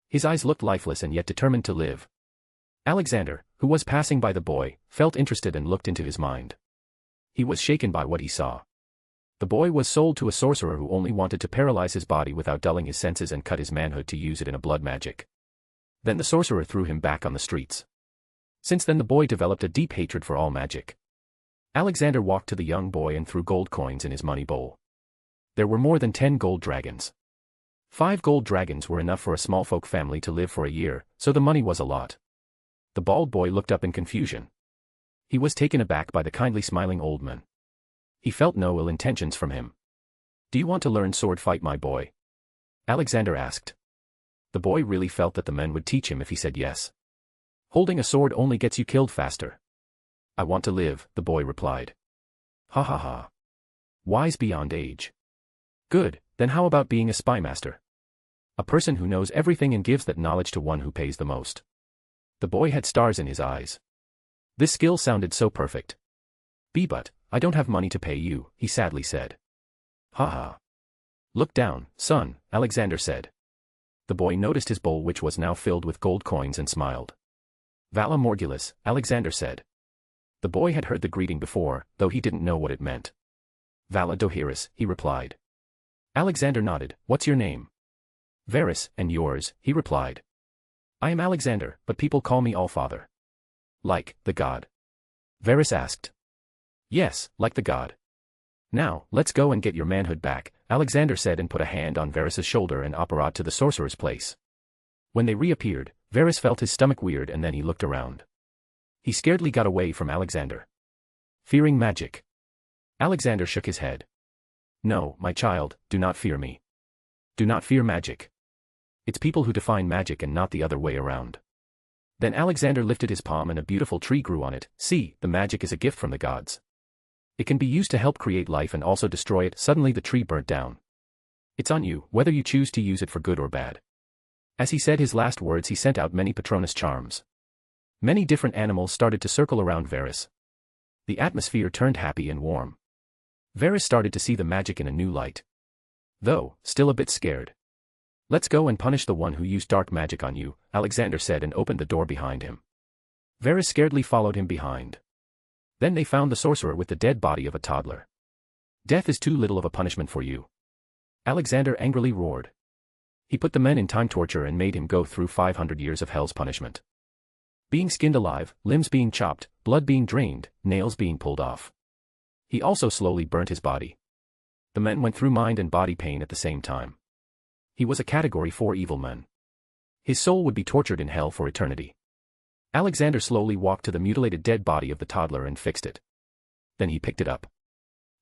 His eyes looked lifeless and yet determined to live. Alexander, who was passing by the boy, felt interested and looked into his mind. He was shaken by what he saw. The boy was sold to a sorcerer who only wanted to paralyze his body without dulling his senses and cut his manhood to use it in a blood magic. Then the sorcerer threw him back on the streets. Since then the boy developed a deep hatred for all magic. Alexander walked to the young boy and threw gold coins in his money bowl. There were more than 10 gold dragons. 5 gold dragons were enough for a small folk family to live for a year, so the money was a lot. The bald boy looked up in confusion. He was taken aback by the kindly smiling old man. He felt no ill intentions from him. Do you want to learn sword fight, my boy? Alexander asked. The boy really felt that the man would teach him if he said yes. Holding a sword only gets you killed faster. I want to live, the boy replied. Ha ha ha. Wise beyond age. Good, then how about being a spy master? A person who knows everything and gives that knowledge to one who pays the most. The boy had stars in his eyes. This skill sounded so perfect. But, I don't have money to pay you, he sadly said. Ha ha. Look down, son, Alexander said. The boy noticed his bowl which was now filled with gold coins and smiled. Vala Morgulis, Alexander said. The boy had heard the greeting before, though he didn't know what it meant. Vala Dohaeris, he replied. Alexander nodded. What's your name? Varys, and yours, he replied. I am Alexander, but people call me Allfather. Like, the god? Varys asked. Yes, like the god. Now, let's go and get your manhood back, Alexander said and put a hand on Varys' shoulder and apparat to the sorcerer's place. When they reappeared, Varys felt his stomach weird and then he looked around. He scaredly got away from Alexander. Fearing magic. Alexander shook his head. No, my child, do not fear me. Do not fear magic. It's people who define magic and not the other way around. Then Alexander lifted his palm and a beautiful tree grew on it. See, the magic is a gift from the gods. It can be used to help create life and also destroy it. Suddenly the tree burnt down. It's on you, whether you choose to use it for good or bad. As he said his last words, he sent out many Patronus charms. Many different animals started to circle around Varys. The atmosphere turned happy and warm. Varys started to see the magic in a new light. Though, still a bit scared. "Let's go and punish the one who used dark magic on you," Alexander said and opened the door behind him. Varys scaredly followed him behind. Then they found the sorcerer with the dead body of a toddler. "Death is too little of a punishment for you," Alexander angrily roared. He put the men in time torture and made him go through 500 years of hell's punishment. Being skinned alive, limbs being chopped, blood being drained, nails being pulled off. He also slowly burnt his body. The men went through mind and body pain at the same time. He was a Category 4 evil man. His soul would be tortured in hell for eternity. Alexander slowly walked to the mutilated dead body of the toddler and fixed it. Then he picked it up.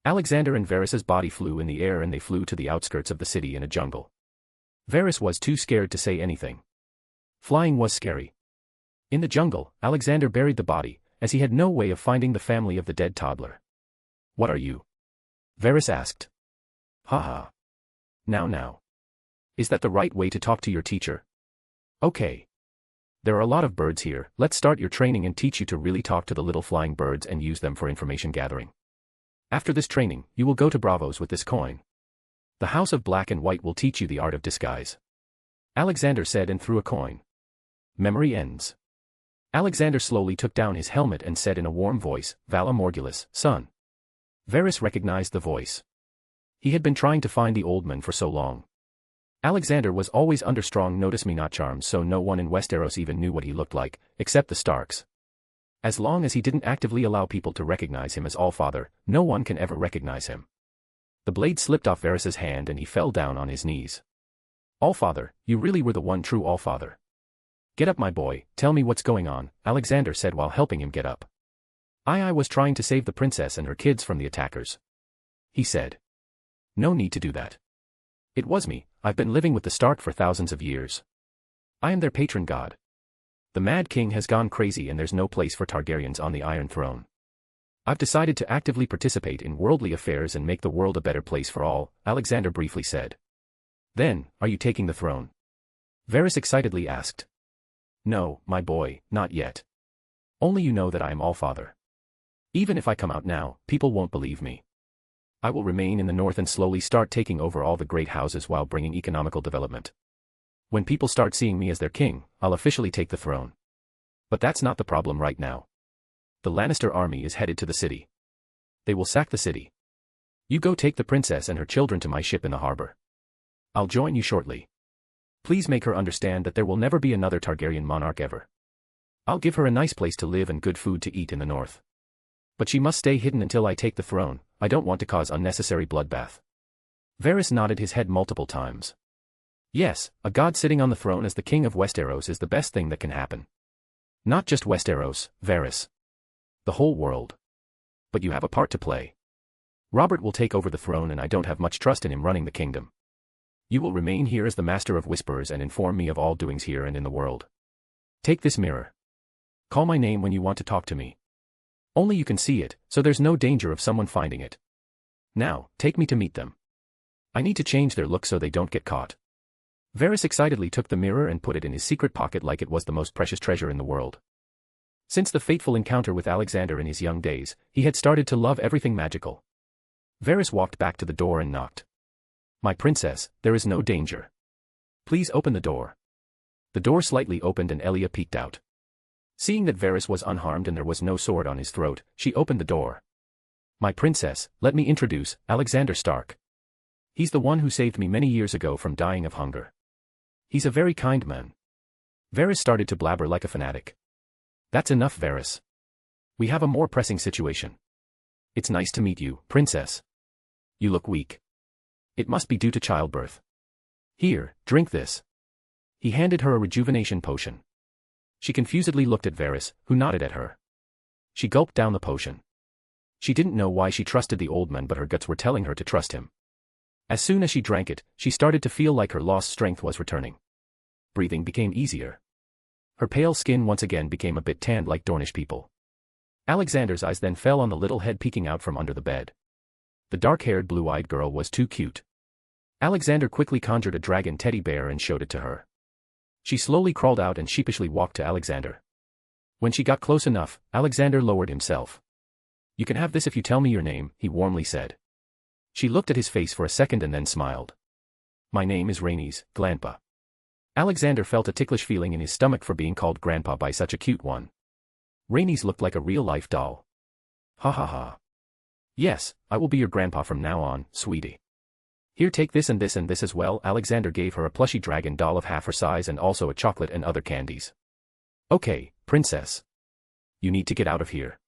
Alexander and Varys's body flew in the air and they flew to the outskirts of the city in a jungle. Varys was too scared to say anything. Flying was scary. In the jungle, Alexander buried the body, as he had no way of finding the family of the dead toddler. "What are you?" Varys asked. "Haha. Now. Is that the right way to talk to your teacher?" "Okay. There are a lot of birds here, let's start your training and teach you to really talk to the little flying birds and use them for information gathering. After this training, you will go to Bravos with this coin. The House of Black and White will teach you the art of disguise," Alexander said and threw a coin. Memory ends. Alexander slowly took down his helmet and said in a warm voice, "Vala Morgulus, son." Varys recognized the voice. He had been trying to find the old man for so long. Alexander was always under strong notice me not charms, so no one in Westeros even knew what he looked like, except the Starks. As long as he didn't actively allow people to recognize him as Allfather, no one can ever recognize him. The blade slipped off Varys's hand and he fell down on his knees. "Allfather, you really were the one true Allfather. Get up, my boy, tell me what's going on," Alexander said while helping him get up. I was trying to save the princess and her kids from the attackers," he said. "No need to do that. It was me, I've been living with the Stark for thousands of years. I am their patron god. The Mad King has gone crazy and there's no place for Targaryens on the Iron Throne. I've decided to actively participate in worldly affairs and make the world a better place for all," Alexander briefly said. "Then, are you taking the throne?" Varys excitedly asked. "No, my boy, not yet. Only you know that I am Allfather. Even if I come out now, people won't believe me. I will remain in the north and slowly start taking over all the great houses while bringing economical development. When people start seeing me as their king, I'll officially take the throne. But that's not the problem right now. The Lannister army is headed to the city. They will sack the city. You go take the princess and her children to my ship in the harbor. I'll join you shortly. Please make her understand that there will never be another Targaryen monarch ever. I'll give her a nice place to live and good food to eat in the north. But she must stay hidden until I take the throne, I don't want to cause unnecessary bloodbath." Varys nodded his head multiple times. Yes, a god sitting on the throne as the king of Westeros is the best thing that can happen. Not just Westeros, Varys. The whole world. But you have a part to play. Robert will take over the throne and I don't have much trust in him running the kingdom. You will remain here as the master of whispers and inform me of all doings here and in the world. Take this mirror. Call my name when you want to talk to me. Only you can see it, so there's no danger of someone finding it. Now, take me to meet them. I need to change their look so they don't get caught." Varys excitedly took the mirror and put it in his secret pocket like it was the most precious treasure in the world. Since the fateful encounter with Alexander in his young days, he had started to love everything magical. Varys walked back to the door and knocked. "My princess, there is no danger. Please open the door." The door slightly opened and Elia peeked out. Seeing that Varys was unharmed and there was no sword on his throat, she opened the door. "My princess, let me introduce Alexander Stark. He's the one who saved me many years ago from dying of hunger. He's a very kind man." Varys started to blabber like a fanatic. "That's enough, Varys. We have a more pressing situation. It's nice to meet you, princess. You look weak. It must be due to childbirth. Here, drink this." He handed her a rejuvenation potion. She confusedly looked at Varys, who nodded at her. She gulped down the potion. She didn't know why she trusted the old man, but her guts were telling her to trust him. As soon as she drank it, she started to feel like her lost strength was returning. Breathing became easier. Her pale skin once again became a bit tanned like Dornish people. Alexander's eyes then fell on the little head peeking out from under the bed. The dark-haired blue-eyed girl was too cute. Alexander quickly conjured a dragon teddy bear and showed it to her. She slowly crawled out and sheepishly walked to Alexander. When she got close enough, Alexander lowered himself. "You can have this if you tell me your name," he warmly said. She looked at his face for a second and then smiled. "My name is Rainey's, Grandpa." Alexander felt a ticklish feeling in his stomach for being called Grandpa by such a cute one. Rainey's looked like a real-life doll. "Ha ha ha. Yes, I will be your grandpa from now on, sweetie. Here, take this and this and this as well." Alexander gave her a plushy dragon doll of half her size and also a chocolate and other candies. "Okay, princess. You need to get out of here.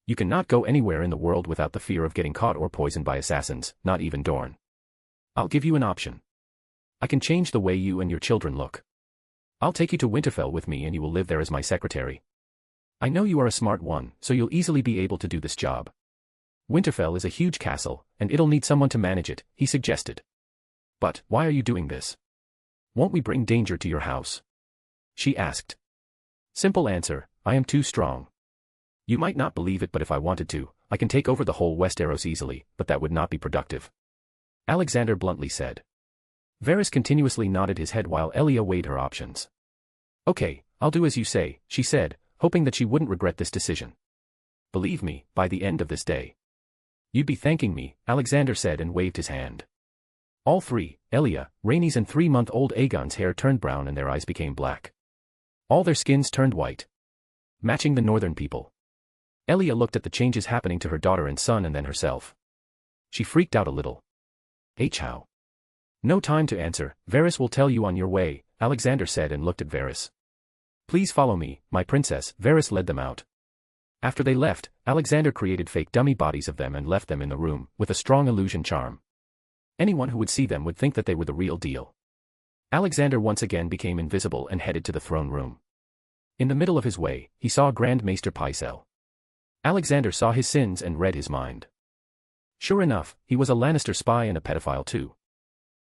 You cannot go anywhere in the world without the fear of getting caught or poisoned by assassins, not even Dorn. I'll give you an option. I can change the way you and your children look. I'll take you to Winterfell with me and you will live there as my secretary. I know you are a smart one, so you'll easily be able to do this job. Winterfell is a huge castle, and it'll need someone to manage it," he suggested. "But, why are you doing this? Won't we bring danger to your house?" she asked. Simple answer: I am too strong. You might not believe it, but if I wanted to, I can take over the whole Westeros easily, but that would not be productive," Alexander bluntly said. Varys continuously nodded his head while Elia weighed her options. "Okay, I'll do as you say," she said, hoping that she wouldn't regret this decision. "Believe me, by the end of this day, you'd be thanking me," Alexander said and waved his hand. All three, Elia, Rhaenys and 3-month-old Aegon's hair turned brown and their eyes became black. All their skins turned white, matching the northern people. Elia looked at the changes happening to her daughter and son and then herself. She freaked out a little. "How?" "No time to answer, Varys will tell you on your way," Alexander said and looked at Varys. "Please follow me, my princess." Varys led them out. After they left, Alexander created fake dummy bodies of them and left them in the room, with a strong illusion charm. Anyone who would see them would think that they were the real deal. Alexander once again became invisible and headed to the throne room. In the middle of his way, he saw Grand Maester Pycelle. Alexander saw his sins and read his mind. Sure enough, he was a Lannister spy and a pedophile too.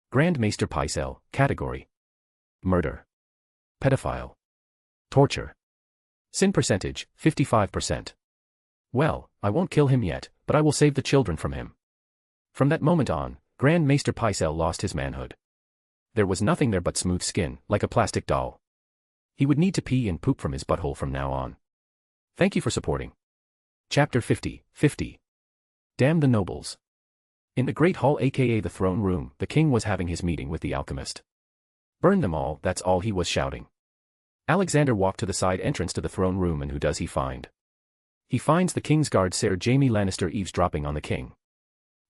Grand Maester Pycelle, category: murder, pedophile, torture. Sin percentage, 55%. Well, I won't kill him yet, but I will save the children from him. From that moment on, Grand Maester Pycelle lost his manhood. There was nothing there but smooth skin, like a plastic doll. He would need to pee and poop from his butthole from now on. Thank you for supporting. Chapter 50. Damn the nobles. In the Great Hall aka the throne room, the king was having his meeting with the alchemist. "Burn them all," that's all he was shouting. Alexander walked to the side entrance to the throne room and who does he find? He finds the King's Guard Ser Jaime Lannister eavesdropping on the king.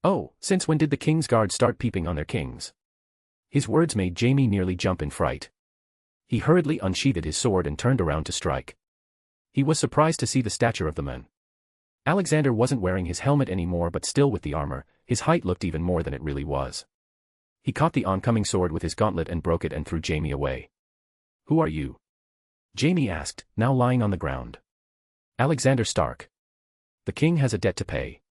Oh, since when did the King's Guard start peeping on their kings? His words made Jaime nearly jump in fright. He hurriedly unsheathed his sword and turned around to strike. He was surprised to see the stature of the man. Alexander wasn't wearing his helmet anymore, but still with the armor, his height looked even more than it really was. He caught the oncoming sword with his gauntlet and broke it and threw Jaime away. "Who are you?" Jaime asked, now lying on the ground. "Alexander Stark. The king has a debt to pay,"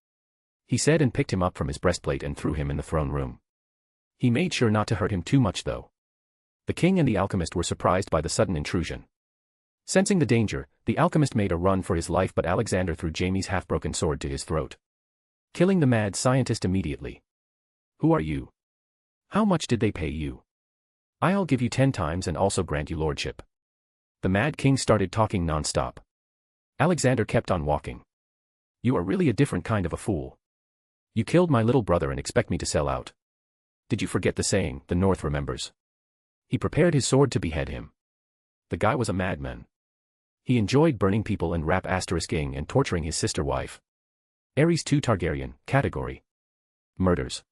he said and picked him up from his breastplate and threw him in the throne room. He made sure not to hurt him too much though. The king and the alchemist were surprised by the sudden intrusion. Sensing the danger, the alchemist made a run for his life, but Alexander threw Jaime's half-broken sword to his throat, killing the mad scientist immediately. "Who are you? How much did they pay you? I'll give you 10 times and also grant you lordship." The Mad King started talking non-stop. Alexander kept on walking. "You are really a different kind of a fool. You killed my little brother and expect me to sell out. Did you forget the saying, the North remembers?" He prepared his sword to behead him. The guy was a madman. He enjoyed burning people and ing and torturing his sister wife. Ares II Targaryen, category: murders,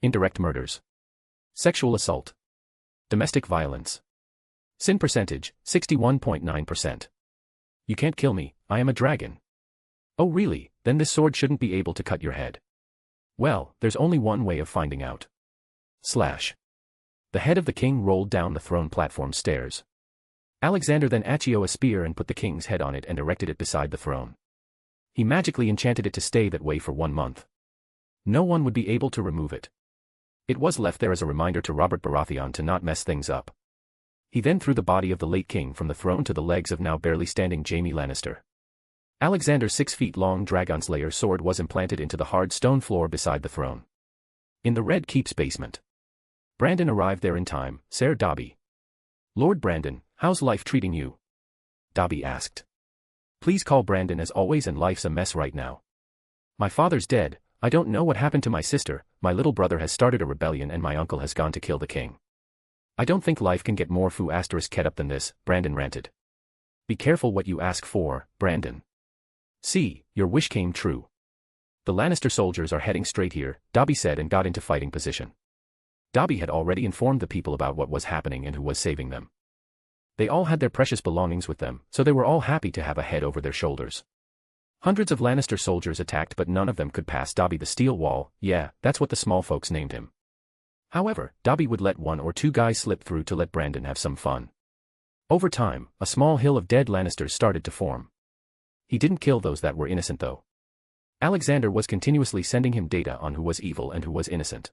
indirect murders, sexual assault, domestic violence. Sin percentage, 61.9%. "You can't kill me, I am a dragon." "Oh really, then this sword shouldn't be able to cut your head." "Well, there's only one way of finding out." Slash. The head of the king rolled down the throne platform stairs. Alexander then accio a spear and put the king's head on it and erected it beside the throne. He magically enchanted it to stay that way for 1 month. No one would be able to remove it. It was left there as a reminder to Robert Baratheon to not mess things up. He then threw the body of the late king from the throne to the legs of now barely standing Jaime Lannister. Alexander's 6-feet-long dragon slayer sword was implanted into the hard stone floor beside the throne. In the Red Keep's basement. Brandon arrived there in time, Ser Dobby. Lord Brandon, how's life treating you? Dobby asked. Please call Brandon as always, and life's a mess right now. My father's dead, I don't know what happened to my sister, my little brother has started a rebellion and my uncle has gone to kill the king. I don't think life can get more *ket up than this, Brandon ranted. Be careful what you ask for, Brandon. See, your wish came true. The Lannister soldiers are heading straight here, Dobby said, and got into fighting position. Dobby had already informed the people about what was happening and who was saving them. They all had their precious belongings with them, so they were all happy to have a head over their shoulders. Hundreds of Lannister soldiers attacked, but none of them could pass Dobby the steel wall. Yeah, that's what the small folks named him. However, Dobby would let 1 or 2 guys slip through to let Brandon have some fun. Over time, a small hill of dead Lannisters started to form. He didn't kill those that were innocent though. Alexander was continuously sending him data on who was evil and who was innocent.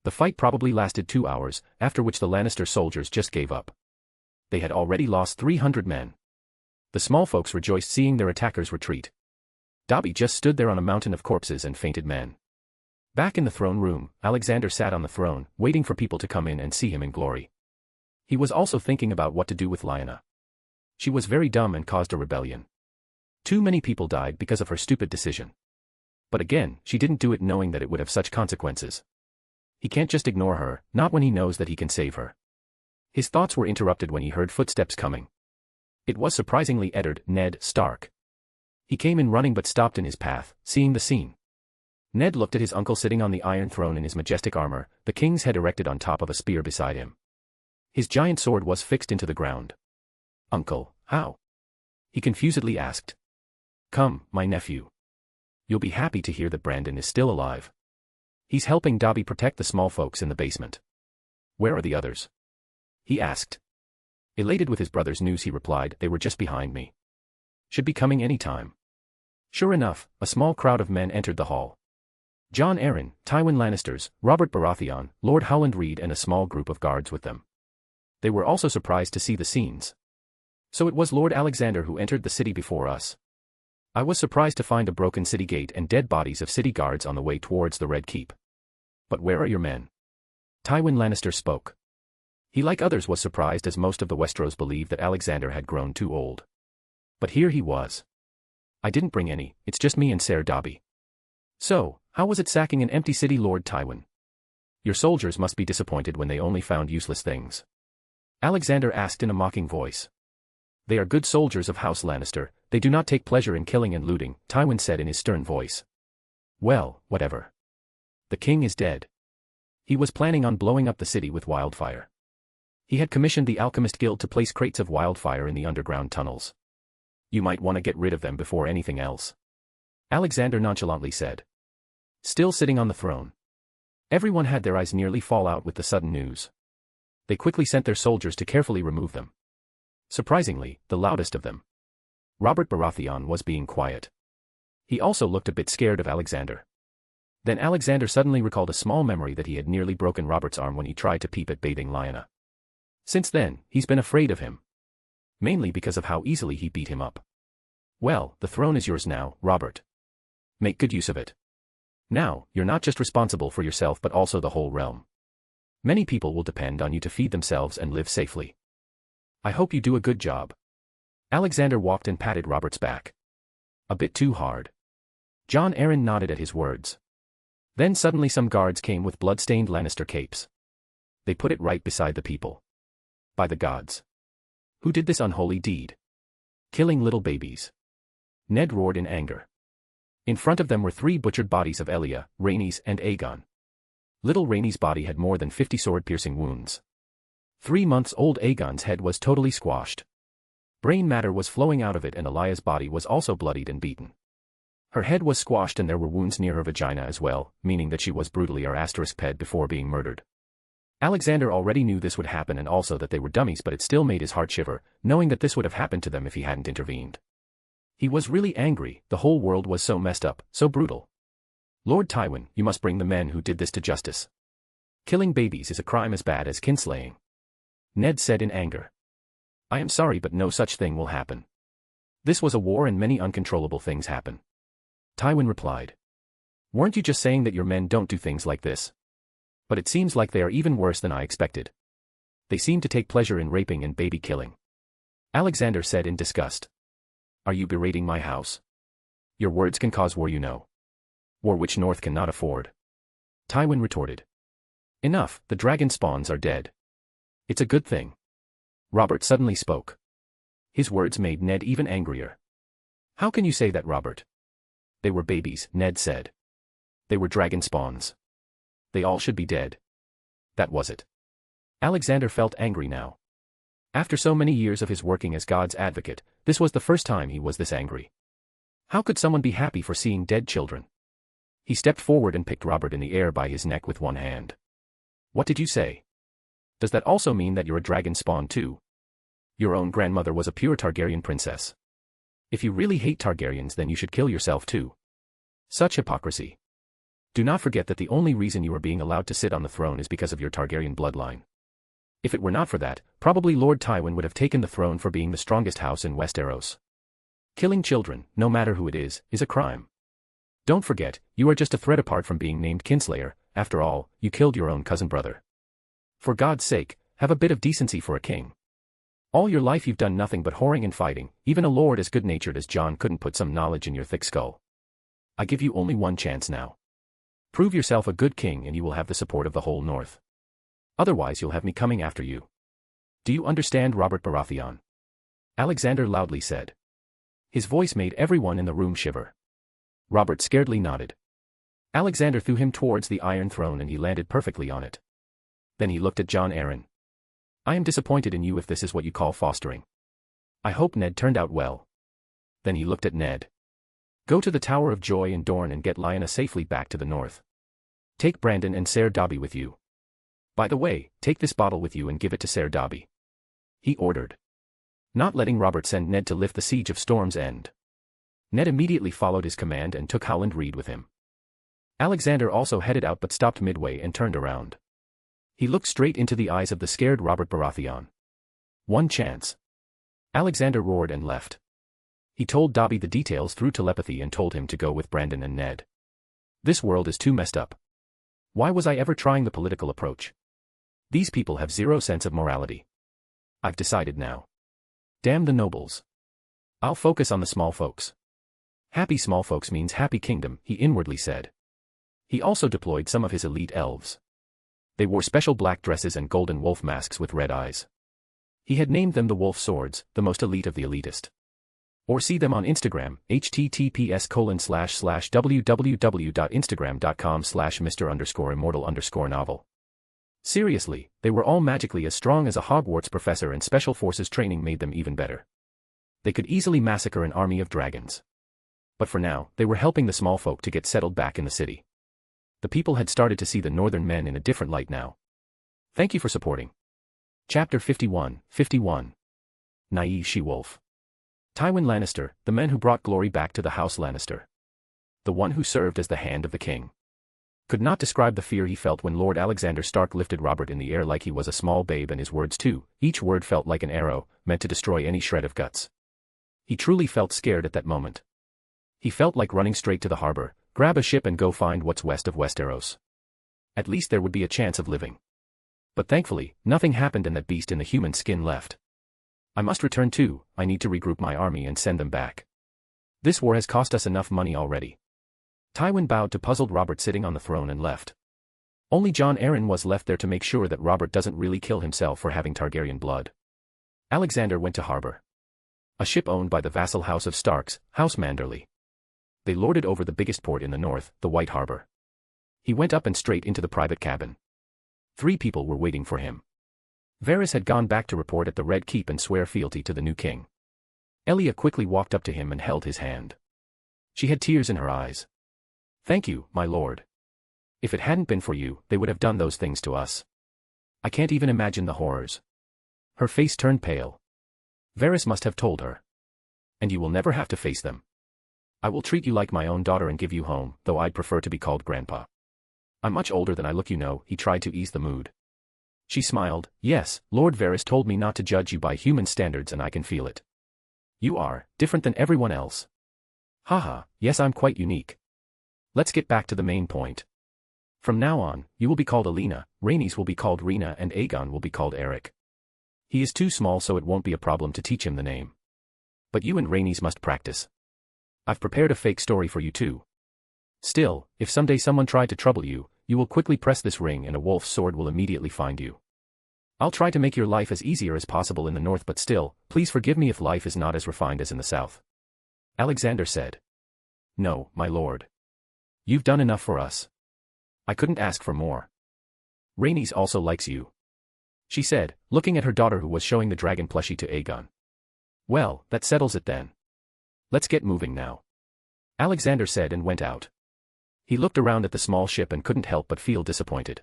The fight probably lasted 2 hours, after which the Lannister soldiers just gave up. They had already lost 300 men. The small folks rejoiced seeing their attackers retreat. Dobby just stood there on a mountain of corpses and fainted men. Back in the throne room, Alexander sat on the throne, waiting for people to come in and see him in glory. He was also thinking about what to do with Lyanna. She was very dumb and caused a rebellion. Too many people died because of her stupid decision. But again, she didn't do it knowing that it would have such consequences. He can't just ignore her, not when he knows that he can save her. His thoughts were interrupted when he heard footsteps coming. It was surprisingly Eddard, Ned Stark. He came in running but stopped in his path, seeing the scene. Ned looked at his uncle sitting on the Iron Throne in his majestic armor, the king's head erected on top of a spear beside him. His giant sword was fixed into the ground. Uncle, how? He confusedly asked. Come, my nephew. You'll be happy to hear that Brandon is still alive. He's helping Dobby protect the small folks in the basement. Where are the others? He asked. Elated with his brother's news, he replied, they were just behind me. Should be coming any time. Sure enough, a small crowd of men entered the hall. Jon Arryn, Tywin Lannisters, Robert Baratheon, Lord Howland Reed and a small group of guards with them. They were also surprised to see the scenes. So it was Lord Alexander who entered the city before us. I was surprised to find a broken city gate and dead bodies of city guards on the way towards the Red Keep. But where are your men? Tywin Lannister spoke. He, like others, was surprised, as most of the Westeros believed that Alexander had grown too old. But here he was. I didn't bring any, it's just me and Ser Dobby. So, how was it sacking an empty city, Lord Tywin? Your soldiers must be disappointed when they only found useless things. Alexander asked in a mocking voice. They are good soldiers of House Lannister, they do not take pleasure in killing and looting, Tywin said in his stern voice. Well, whatever. The king is dead. He was planning on blowing up the city with wildfire. He had commissioned the Alchemist Guild to place crates of wildfire in the underground tunnels. You might want to get rid of them before anything else. Alexander nonchalantly said. Still sitting on the throne. Everyone had their eyes nearly fall out with the sudden news. They quickly sent their soldiers to carefully remove them. Surprisingly, the loudest of them, Robert Baratheon, was being quiet. He also looked a bit scared of Alexander. Then Alexander suddenly recalled a small memory that he had nearly broken Robert's arm when he tried to peep at bathing Lyanna. Since then, he's been afraid of him. Mainly because of how easily he beat him up. Well, the throne is yours now, Robert. Make good use of it. Now, you're not just responsible for yourself but also the whole realm. Many people will depend on you to feed themselves and live safely. I hope you do a good job. Alexander walked and patted Robert's back. A bit too hard. Jon Arryn nodded at his words. Then suddenly some guards came with blood-stained Lannister capes. They put it right beside the people. By the gods. Who did this unholy deed? Killing little babies. Ned roared in anger. In front of them were 3 butchered bodies of Elia, Rhaenys and Aegon. Little Rhaenys' body had more than 50 sword-piercing wounds. 3-month-old Aegon's head was totally squashed. Brain matter was flowing out of it, and Elia's body was also bloodied and beaten. Her head was squashed and there were wounds near her vagina as well, meaning that she was brutally *ped before being murdered. Alexander already knew this would happen and also that they were dummies, but it still made his heart shiver, knowing that this would have happened to them if he hadn't intervened. He was really angry, the whole world was so messed up, so brutal. Lord Tywin, you must bring the men who did this to justice. Killing babies is a crime as bad as kinslaying. Ned said in anger. I am sorry, but no such thing will happen. This was a war and many uncontrollable things happen. Tywin replied. Weren't you just saying that your men don't do things like this? But it seems like they are even worse than I expected. They seem to take pleasure in raping and baby killing. Alexander said in disgust. Are you berating my house? Your words can cause war, you know. War which North cannot afford. Tywin retorted. Enough, the dragon spawns are dead. It's a good thing. Robert suddenly spoke. His words made Ned even angrier. How can you say that, Robert? They were babies, Ned said. They were dragon spawns. They all should be dead. That was it. Alexander felt angry now. After so many years of his working as God's advocate, this was the first time he was this angry. How could someone be happy for seeing dead children? He stepped forward and picked Robert in the air by his neck with one hand. What did you say? Does that also mean that you're a dragon spawn too? Your own grandmother was a pure Targaryen princess. If you really hate Targaryens, then you should kill yourself too. Such hypocrisy. Do not forget that the only reason you are being allowed to sit on the throne is because of your Targaryen bloodline. If it were not for that, probably Lord Tywin would have taken the throne for being the strongest house in Westeros. Killing children, no matter who it is a crime. Don't forget, you are just a thread apart from being named Kinslayer. After all, you killed your own cousin brother. For God's sake, have a bit of decency for a king. All your life you've done nothing but whoring and fighting. Even a lord as good-natured as Jon couldn't put some knowledge in your thick skull. I give you only one chance now. Prove yourself a good king and you will have the support of the whole North. Otherwise you'll have me coming after you. Do you understand, Robert Baratheon? Alexander loudly said. His voice made everyone in the room shiver. Robert scaredly nodded. Alexander threw him towards the Iron Throne and he landed perfectly on it. Then he looked at Jon Arryn. I am disappointed in you if this is what you call fostering. I hope Ned turned out well. Then he looked at Ned. Go to the Tower of Joy in Dorne and get Lyanna safely back to the north. Take Brandon and Ser Dobby with you. By the way, take this bottle with you and give it to Ser Dobby. He ordered. Not letting Robert send Ned to lift the siege of Storm's End. Ned immediately followed his command and took Howland Reed with him. Alexander also headed out but stopped midway and turned around. He looked straight into the eyes of the scared Robert Baratheon. One chance. Alexander roared and left. He told Dobby the details through telepathy and told him to go with Brandon and Ned. This world is too messed up. Why was I ever trying the political approach? These people have zero sense of morality. I've decided now. Damn the nobles. I'll focus on the small folks. Happy small folks means happy kingdom, he inwardly said. He also deployed some of his elite elves. They wore special black dresses and golden wolf masks with red eyes. He had named them the Wolf Swords, the most elite of the elitist. Or see them on Instagram, https://www.instagram.com/Mr_immortal_novel. Seriously, they were all magically as strong as a Hogwarts professor, and special forces training made them even better. They could easily massacre an army of dragons. But for now, they were helping the small folk to get settled back in the city. The people had started to see the northern men in a different light now. Thank you for supporting. Chapter 51. Naive She-Wolf. Tywin Lannister, the man who brought glory back to the House Lannister. The one who served as the hand of the king. Could not describe the fear he felt when Lord Alexander Stark lifted Robert in the air like he was a small babe, and his words too, each word felt like an arrow, meant to destroy any shred of guts. He truly felt scared at that moment. He felt like running straight to the harbor, grab a ship and go find what's west of Westeros. At least there would be a chance of living. But thankfully, nothing happened and that beast in the human skin left. I must return too. I need to regroup my army and send them back. This war has cost us enough money already. Tywin bowed to puzzled Robert sitting on the throne and left. Only Jon Arryn was left there to make sure that Robert doesn't really kill himself for having Targaryen blood. Alexander went to harbor. A ship owned by the vassal house of Starks, House Manderley. They lorded over the biggest port in the north, the White Harbor. He went up and straight into the private cabin. 3 people were waiting for him. Varys had gone back to report at the Red Keep and swear fealty to the new king. Elia quickly walked up to him and held his hand. She had tears in her eyes. Thank you, my lord. If it hadn't been for you, they would have done those things to us. I can't even imagine the horrors. Her face turned pale. Varys must have told her. And you will never have to face them. I will treat you like my own daughter and give you home, though I'd prefer to be called Grandpa. I'm much older than I look, you know. He tried to ease the mood. She smiled. Yes, Lord Varys told me not to judge you by human standards and I can feel it. You are different than everyone else. Haha, yes, I'm quite unique. Let's get back to the main point. From now on, you will be called Alina, Rhaenys will be called Rena, and Aegon will be called Eric. He is too small so it won't be a problem to teach him the name. But you and Rainey's must practice. I've prepared a fake story for you too. Still, if someday someone tried to trouble you, you will quickly press this ring and a wolf's sword will immediately find you. I'll try to make your life as easier as possible in the north, but still, please forgive me if life is not as refined as in the south. Alexander said. No, my lord. You've done enough for us. I couldn't ask for more. Rainey's also likes you, she said, looking at her daughter who was showing the dragon plushie to Aegon. Well, that settles it then. Let's get moving now. Alexander said and went out. He looked around at the small ship and couldn't help but feel disappointed.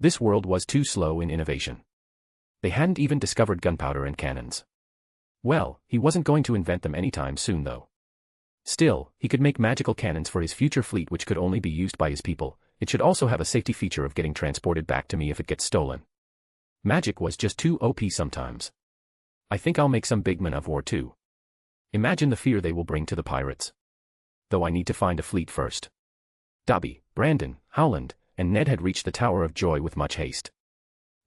This world was too slow in innovation. They hadn't even discovered gunpowder and cannons. Well, he wasn't going to invent them anytime soon though. Still, he could make magical cannons for his future fleet which could only be used by his people. It should also have a safety feature of getting transported back to me if it gets stolen. Magic was just too OP sometimes. I think I'll make some big men of war too. Imagine the fear they will bring to the pirates. Though I need to find a fleet first. Dobby, Brandon, Howland, and Ned had reached the Tower of Joy with much haste.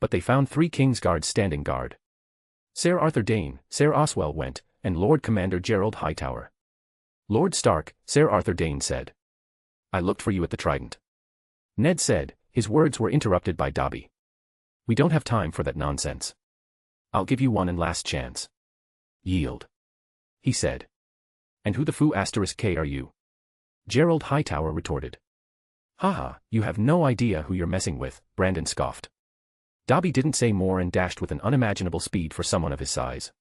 But they found 3 King's Guards standing guard. Sir Arthur Dane, Sir Oswell Went, and Lord Commander Gerald Hightower. Lord Stark, Sir Arthur Dane said. I looked for you at the Trident. Ned said, his words were interrupted by Dobby. We don't have time for that nonsense. I'll give you one and last chance. Yield. He said. And who the foo *K are you? Gerald Hightower retorted. Haha, you have no idea who you're messing with, Brandon scoffed. Dobby didn't say more and dashed with an unimaginable speed for someone of his size.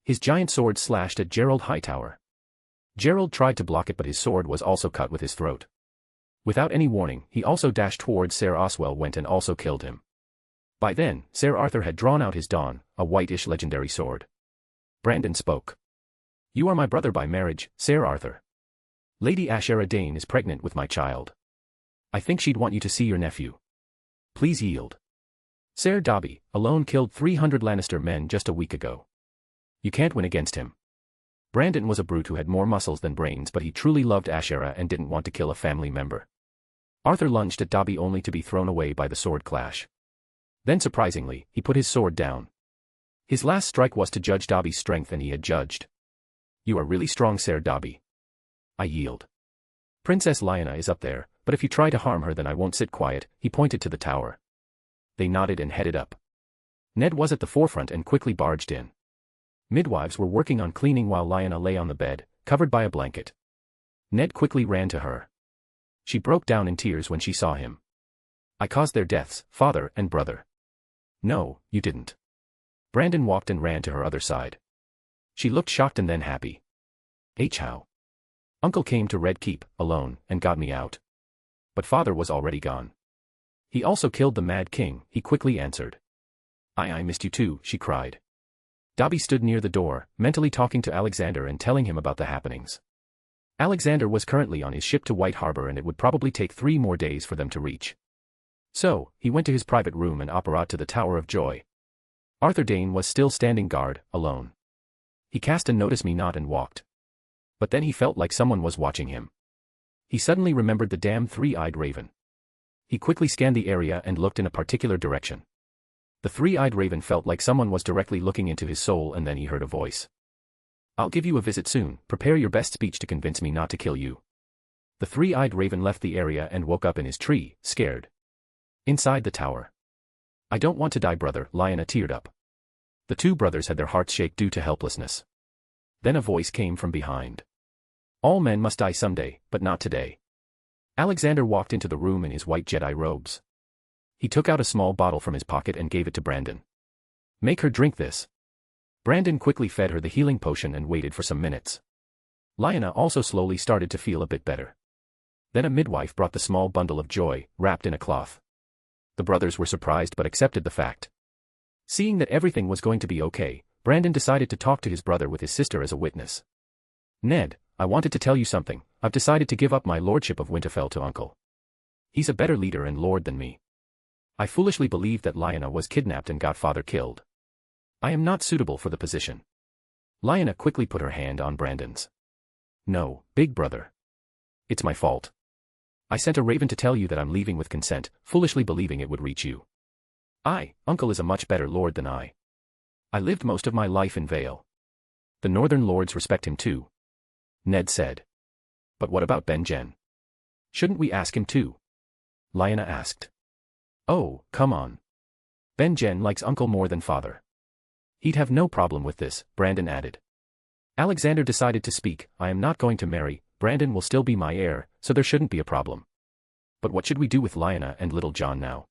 His giant sword slashed at Gerald Hightower. Gerald tried to block it but his sword was also cut with his throat. Without any warning, he also dashed towards Sir Oswell Went and also killed him. By then, Sir Arthur had drawn out his Dawn, a whitish legendary sword. Brandon spoke. You are my brother by marriage, Sir Arthur. Lady Ashera Dane is pregnant with my child. I think she'd want you to see your nephew. Please yield. Sir Dobby, alone killed 300 Lannister men just a week ago. You can't win against him. Brandon was a brute who had more muscles than brains but he truly loved Ashera and didn't want to kill a family member. Arthur lunged at Dobby only to be thrown away by the sword clash. Then surprisingly, he put his sword down. His last strike was to judge Dobby's strength and he had judged. You are really strong, Sir Dobby. I yield. Princess Lyanna is up there, but if you try to harm her then I won't sit quiet, he pointed to the tower. They nodded and headed up. Ned was at the forefront and quickly barged in. Midwives were working on cleaning while Lyanna lay on the bed, covered by a blanket. Ned quickly ran to her. She broke down in tears when she saw him. I caused their deaths, father and brother. No, you didn't. Brandon walked and ran to her other side. She looked shocked and then happy. How? Uncle came to Red Keep, alone, and got me out. But father was already gone. He also killed the Mad King, he quickly answered. I missed you too, she cried. Dobby stood near the door, mentally talking to Alexander and telling him about the happenings. Alexander was currently on his ship to White Harbor and it would probably take 3 more days for them to reach. So, he went to his private room and opera to the Tower of Joy. Arthur Dane was still standing guard, alone. He cast a notice me not and walked. But then he felt like someone was watching him. He suddenly remembered the damn 3-eyed raven. He quickly scanned the area and looked in a particular direction. The 3-eyed raven felt like someone was directly looking into his soul and then he heard a voice. I'll give you a visit soon, prepare your best speech to convince me not to kill you. The 3-eyed raven left the area and woke up in his tree, scared. Inside the tower. I don't want to die, brother, Lyanna teared up. The 2 brothers had their hearts shake due to helplessness. Then a voice came from behind. All men must die someday, but not today. Alexander walked into the room in his white Jedi robes. He took out a small bottle from his pocket and gave it to Brandon. Make her drink this. Brandon quickly fed her the healing potion and waited for some minutes. Lyanna also slowly started to feel a bit better. Then a midwife brought the small bundle of joy, wrapped in a cloth. The brothers were surprised but accepted the fact. Seeing that everything was going to be okay, Brandon decided to talk to his brother with his sister as a witness. Ned, I wanted to tell you something. I've decided to give up my lordship of Winterfell to Uncle. He's a better leader and lord than me. I foolishly believed that Lyanna was kidnapped and got father killed. I am not suitable for the position. Lyanna quickly put her hand on Brandon's. No, big brother. It's my fault. I sent a raven to tell you that I'm leaving with consent, foolishly believing it would reach you. Uncle is a much better lord than I. I lived most of my life in Vale. The Northern Lords respect him too. Ned said. But what about Ben-Jen? Shouldn't we ask him too? Lyanna asked. Oh, come on. Ben-Jen likes uncle more than father. He'd have no problem with this, Brandon added. Alexander decided to speak. I am not going to marry, Brandon will still be my heir, so there shouldn't be a problem. But what should we do with Lyanna and little John now?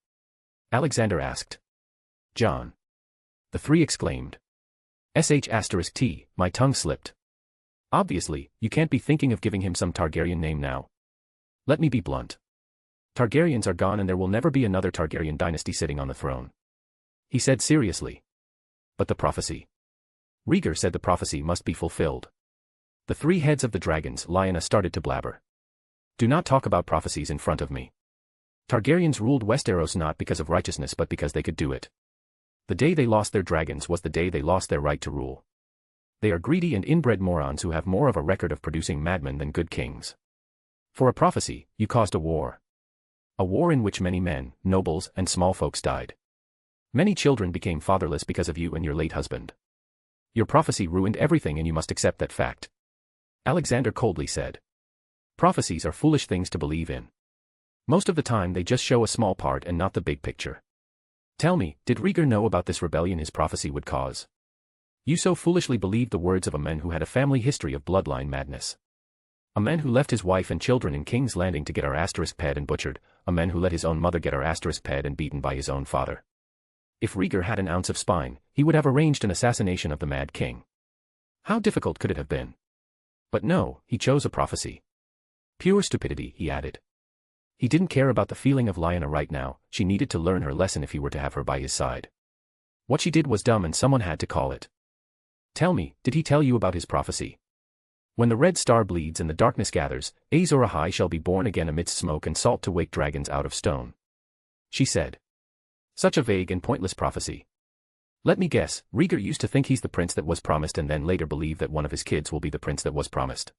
Alexander asked. John. The three exclaimed. **T, my tongue slipped. Obviously, you can't be thinking of giving him some Targaryen name now. Let me be blunt. Targaryens are gone and there will never be another Targaryen dynasty sitting on the throne. He said seriously. But the prophecy. Rhaegar said the prophecy must be fulfilled. The three heads of the dragons, Lyanna started to blabber. Do not talk about prophecies in front of me. Targaryens ruled Westeros not because of righteousness but because they could do it. The day they lost their dragons was the day they lost their right to rule. They are greedy and inbred morons who have more of a record of producing madmen than good kings. For a prophecy, you caused a war. A war in which many men, nobles, and small folks died. Many children became fatherless because of you and your late husband. Your prophecy ruined everything and you must accept that fact. Alexander coldly said. Prophecies are foolish things to believe in. Most of the time they just show a small part and not the big picture. Tell me, did Rhaegar know about this rebellion his prophecy would cause? You so foolishly believed the words of a man who had a family history of bloodline madness. A man who left his wife and children in King's Landing to get our **ped and butchered, a man who let his own mother get our **ped and beaten by his own father. If Rhaegar had an ounce of spine, he would have arranged an assassination of the Mad King. How difficult could it have been? But no, he chose a prophecy. Pure stupidity, he added. He didn't care about the feeling of Lyanna right now, she needed to learn her lesson if he were to have her by his side. What she did was dumb and someone had to call it. Tell me, did he tell you about his prophecy? When the red star bleeds and the darkness gathers, Azor Ahai shall be born again amidst smoke and salt to wake dragons out of stone. She said. Such a vague and pointless prophecy. Let me guess, Rhaegar used to think he's the prince that was promised and then later believe that one of his kids will be the prince that was promised.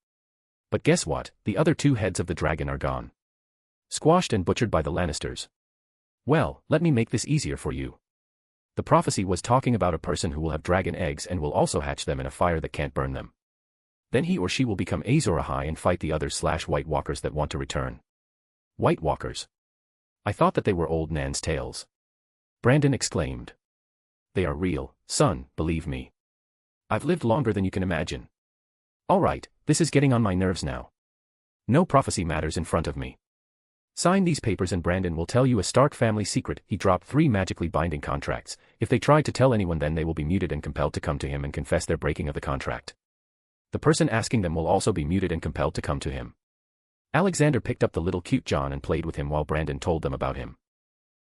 But guess what, the other two heads of the dragon are gone. Squashed and butchered by the Lannisters. Well, let me make this easier for you. The prophecy was talking about a person who will have dragon eggs and will also hatch them in a fire that can't burn them. Then he or she will become Azor Ahai and fight the other White Walkers that want to return. White Walkers. I thought that they were old Nan's tales. Brandon exclaimed. They are real, son, believe me. I've lived longer than you can imagine. All right, this is getting on my nerves now. No prophecy matters in front of me. Sign these papers and Brandon will tell you a Stark family secret. He dropped 3 magically binding contracts. If they try to tell anyone, then they will be muted and compelled to come to him and confess their breaking of the contract. The person asking them will also be muted and compelled to come to him. Alexander picked up the little cute John and played with him while Brandon told them about him.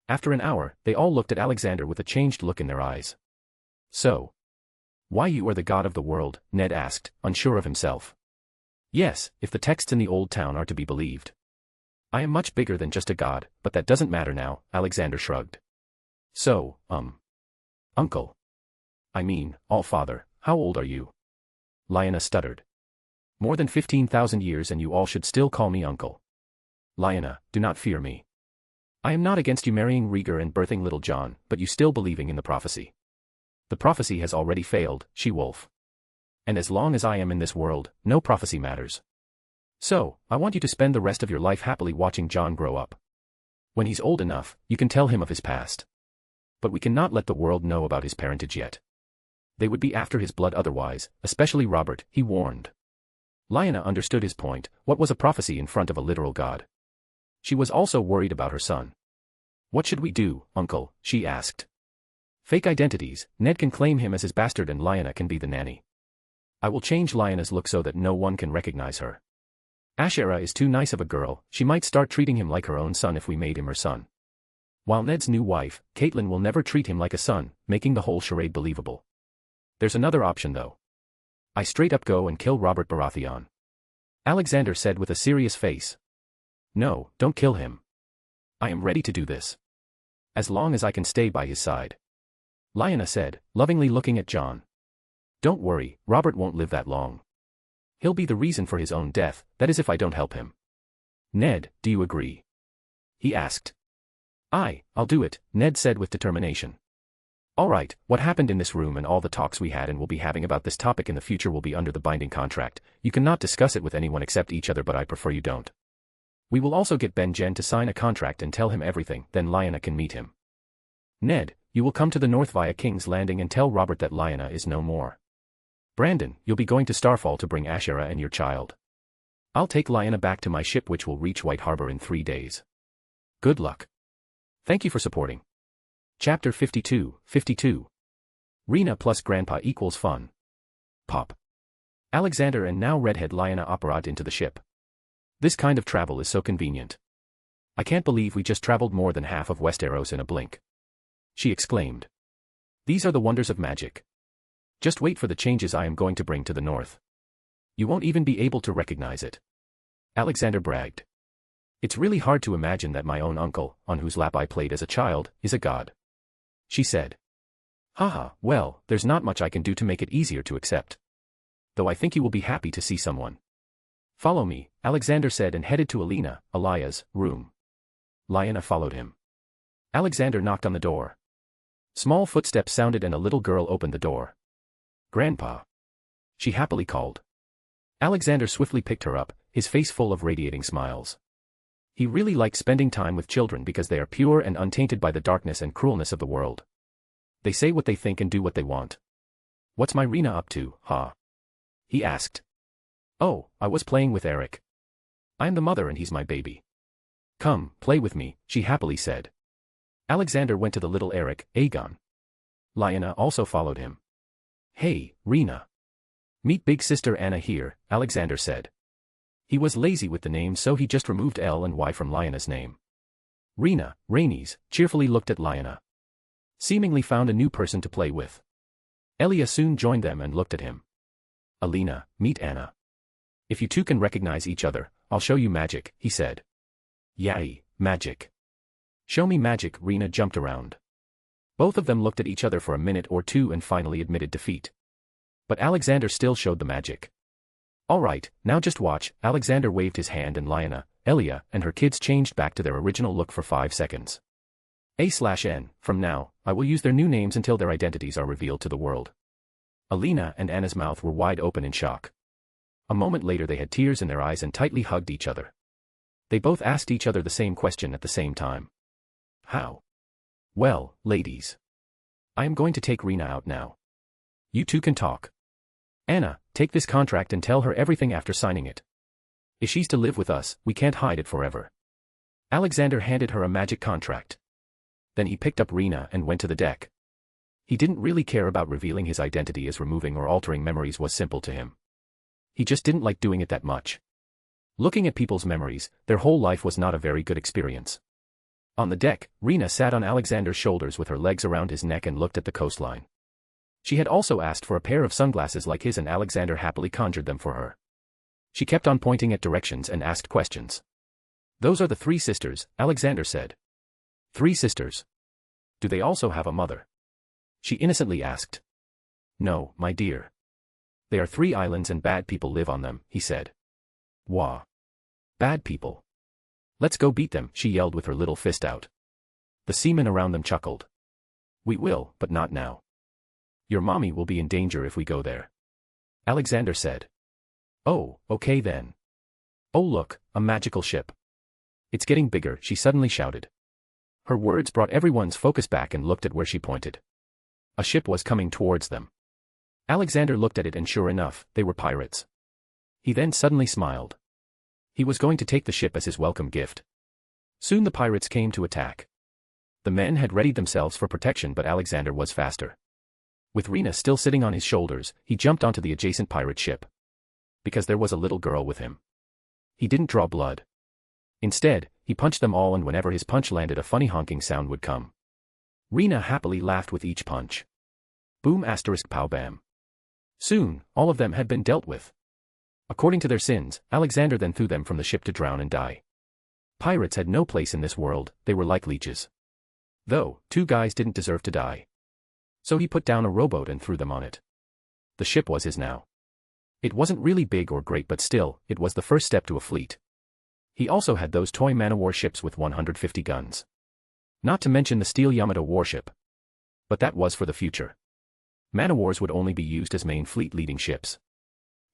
After an hour, they all looked at Alexander with a changed look in their eyes. So. Why, you are the god of the world, Ned asked, unsure of himself. Yes, if the texts in the old town are to be believed. I am much bigger than just a god, but that doesn't matter now, Alexander shrugged. So, Uncle. I mean, All-Father, how old are you? Lyanna stuttered. More than 15,000 years and you all should still call me uncle. Lyanna, do not fear me. I am not against you marrying Rhaegar and birthing little John, but you still believing in the prophecy. The prophecy has already failed, she-wolf. And as long as I am in this world, no prophecy matters. So, I want you to spend the rest of your life happily watching John grow up. When he's old enough, you can tell him of his past. But we cannot let the world know about his parentage yet. They would be after his blood otherwise, especially Robert, he warned. Lyanna understood his point. What was a prophecy in front of a literal god? She was also worried about her son. What should we do, uncle, she asked. Fake identities, Ned can claim him as his bastard and Lyanna can be the nanny. I will change Lyanna's look so that no one can recognize her. Ashera is too nice of a girl, she might start treating him like her own son if we made him her son. While Ned's new wife, Catelyn, will never treat him like a son, making the whole charade believable. There's another option though. I straight up go and kill Robert Baratheon. Alexander said with a serious face. No, don't kill him. I am ready to do this. As long as I can stay by his side. Lyanna said, lovingly looking at Jon. Don't worry, Robert won't live that long. He'll be the reason for his own death, that is if I don't help him. Ned, do you agree? He asked. I'll do it, Ned said with determination. Alright, what happened in this room and all the talks we had and will be having about this topic in the future will be under the binding contract. You cannot discuss it with anyone except each other, but I prefer you don't. We will also get Ben Jen to sign a contract and tell him everything, then Lyanna can meet him. Ned, you will come to the north via King's Landing and tell Robert that Lyanna is no more. Brandon, you'll be going to Starfall to bring Ashera and your child. I'll take Lyanna back to my ship, which will reach White Harbor in 3 days. Good luck. Thank you for supporting. Chapter 52. Rena plus Grandpa equals fun. Pop. Alexander and now redhead Lyanna operate into the ship. This kind of travel is so convenient. I can't believe we just traveled more than half of Westeros in a blink. She exclaimed. These are the wonders of magic. Just wait for the changes I am going to bring to the north. You won't even be able to recognize it. Alexander bragged. It's really hard to imagine that my own uncle, on whose lap I played as a child, is a god. She said. Haha, well, there's not much I can do to make it easier to accept. Though I think you will be happy to see someone. Follow me, Alexander said and headed to Alya's room. Lyanna followed him. Alexander knocked on the door. Small footsteps sounded and a little girl opened the door. Grandpa. She happily called. Alexander swiftly picked her up, his face full of radiating smiles. He really liked spending time with children because they are pure and untainted by the darkness and cruelness of the world. They say what they think and do what they want. What's my Rena up to, huh? He asked. Oh, I was playing with Eric. I'm the mother and he's my baby. Come, play with me, she happily said. Alexander went to the little Eric, Aegon. Lyanna also followed him. Hey, Rena. Meet big sister Anna here, Alexander said. He was lazy with the name, so he just removed L and Y from Lyanna's name. Rena, Rhaenys, cheerfully looked at Lyanna. Seemingly found a new person to play with. Elia soon joined them and looked at him. Alina, meet Anna. If you two can recognize each other, I'll show you magic, he said. Yay, magic. Show me magic, Rena jumped around. Both of them looked at each other for a minute or two and finally admitted defeat. But Alexander still showed the magic. Alright, now just watch, Alexander waved his hand and Lyanna, Elia, and her kids changed back to their original look for 5 seconds. A/N, from now, I will use their new names until their identities are revealed to the world. Alina and Anna's mouth were wide open in shock. A moment later they had tears in their eyes and tightly hugged each other. They both asked each other the same question at the same time. How? Well, ladies. I am going to take Rena out now. You two can talk. Anna, take this contract and tell her everything after signing it. If she's to live with us, we can't hide it forever. Alexander handed her a magic contract. Then he picked up Rena and went to the deck. He didn't really care about revealing his identity, as removing or altering memories was simple to him. He just didn't like doing it that much. Looking at people's memories, their whole life was not a very good experience. On the deck, Rena sat on Alexander's shoulders with her legs around his neck and looked at the coastline. She had also asked for a pair of sunglasses like his and Alexander happily conjured them for her. She kept on pointing at directions and asked questions. Those are the 3 sisters, Alexander said. 3 sisters. Do they also have a mother? She innocently asked. No, my dear. They are 3 islands and bad people live on them, he said. Wah. Bad people. Let's go beat them, she yelled with her little fist out. The seamen around them chuckled. We will, but not now. Your mommy will be in danger if we go there. Alexander said. Oh, okay then. Oh look, a magical ship. It's getting bigger, she suddenly shouted. Her words brought everyone's focus back and looked at where she pointed. A ship was coming towards them. Alexander looked at it and sure enough, they were pirates. He then suddenly smiled. He was going to take the ship as his welcome gift. Soon the pirates came to attack. The men had readied themselves for protection, but Alexander was faster. With Rena still sitting on his shoulders, he jumped onto the adjacent pirate ship. Because there was a little girl with him. He didn't draw blood. Instead, he punched them all, and whenever his punch landed a funny honking sound would come. Rena happily laughed with each punch. Boom asterisk pow bam. Soon, all of them had been dealt with. According to their sins, Alexander then threw them from the ship to drown and die. Pirates had no place in this world, they were like leeches. Though, 2 guys didn't deserve to die. So he put down a rowboat and threw them on it. The ship was his now. It wasn't really big or great, but still, it was the first step to a fleet. He also had those toy man-o-war ships with 150 guns. Not to mention the steel Yamato warship. But that was for the future. Man-o-wars would only be used as main fleet-leading ships.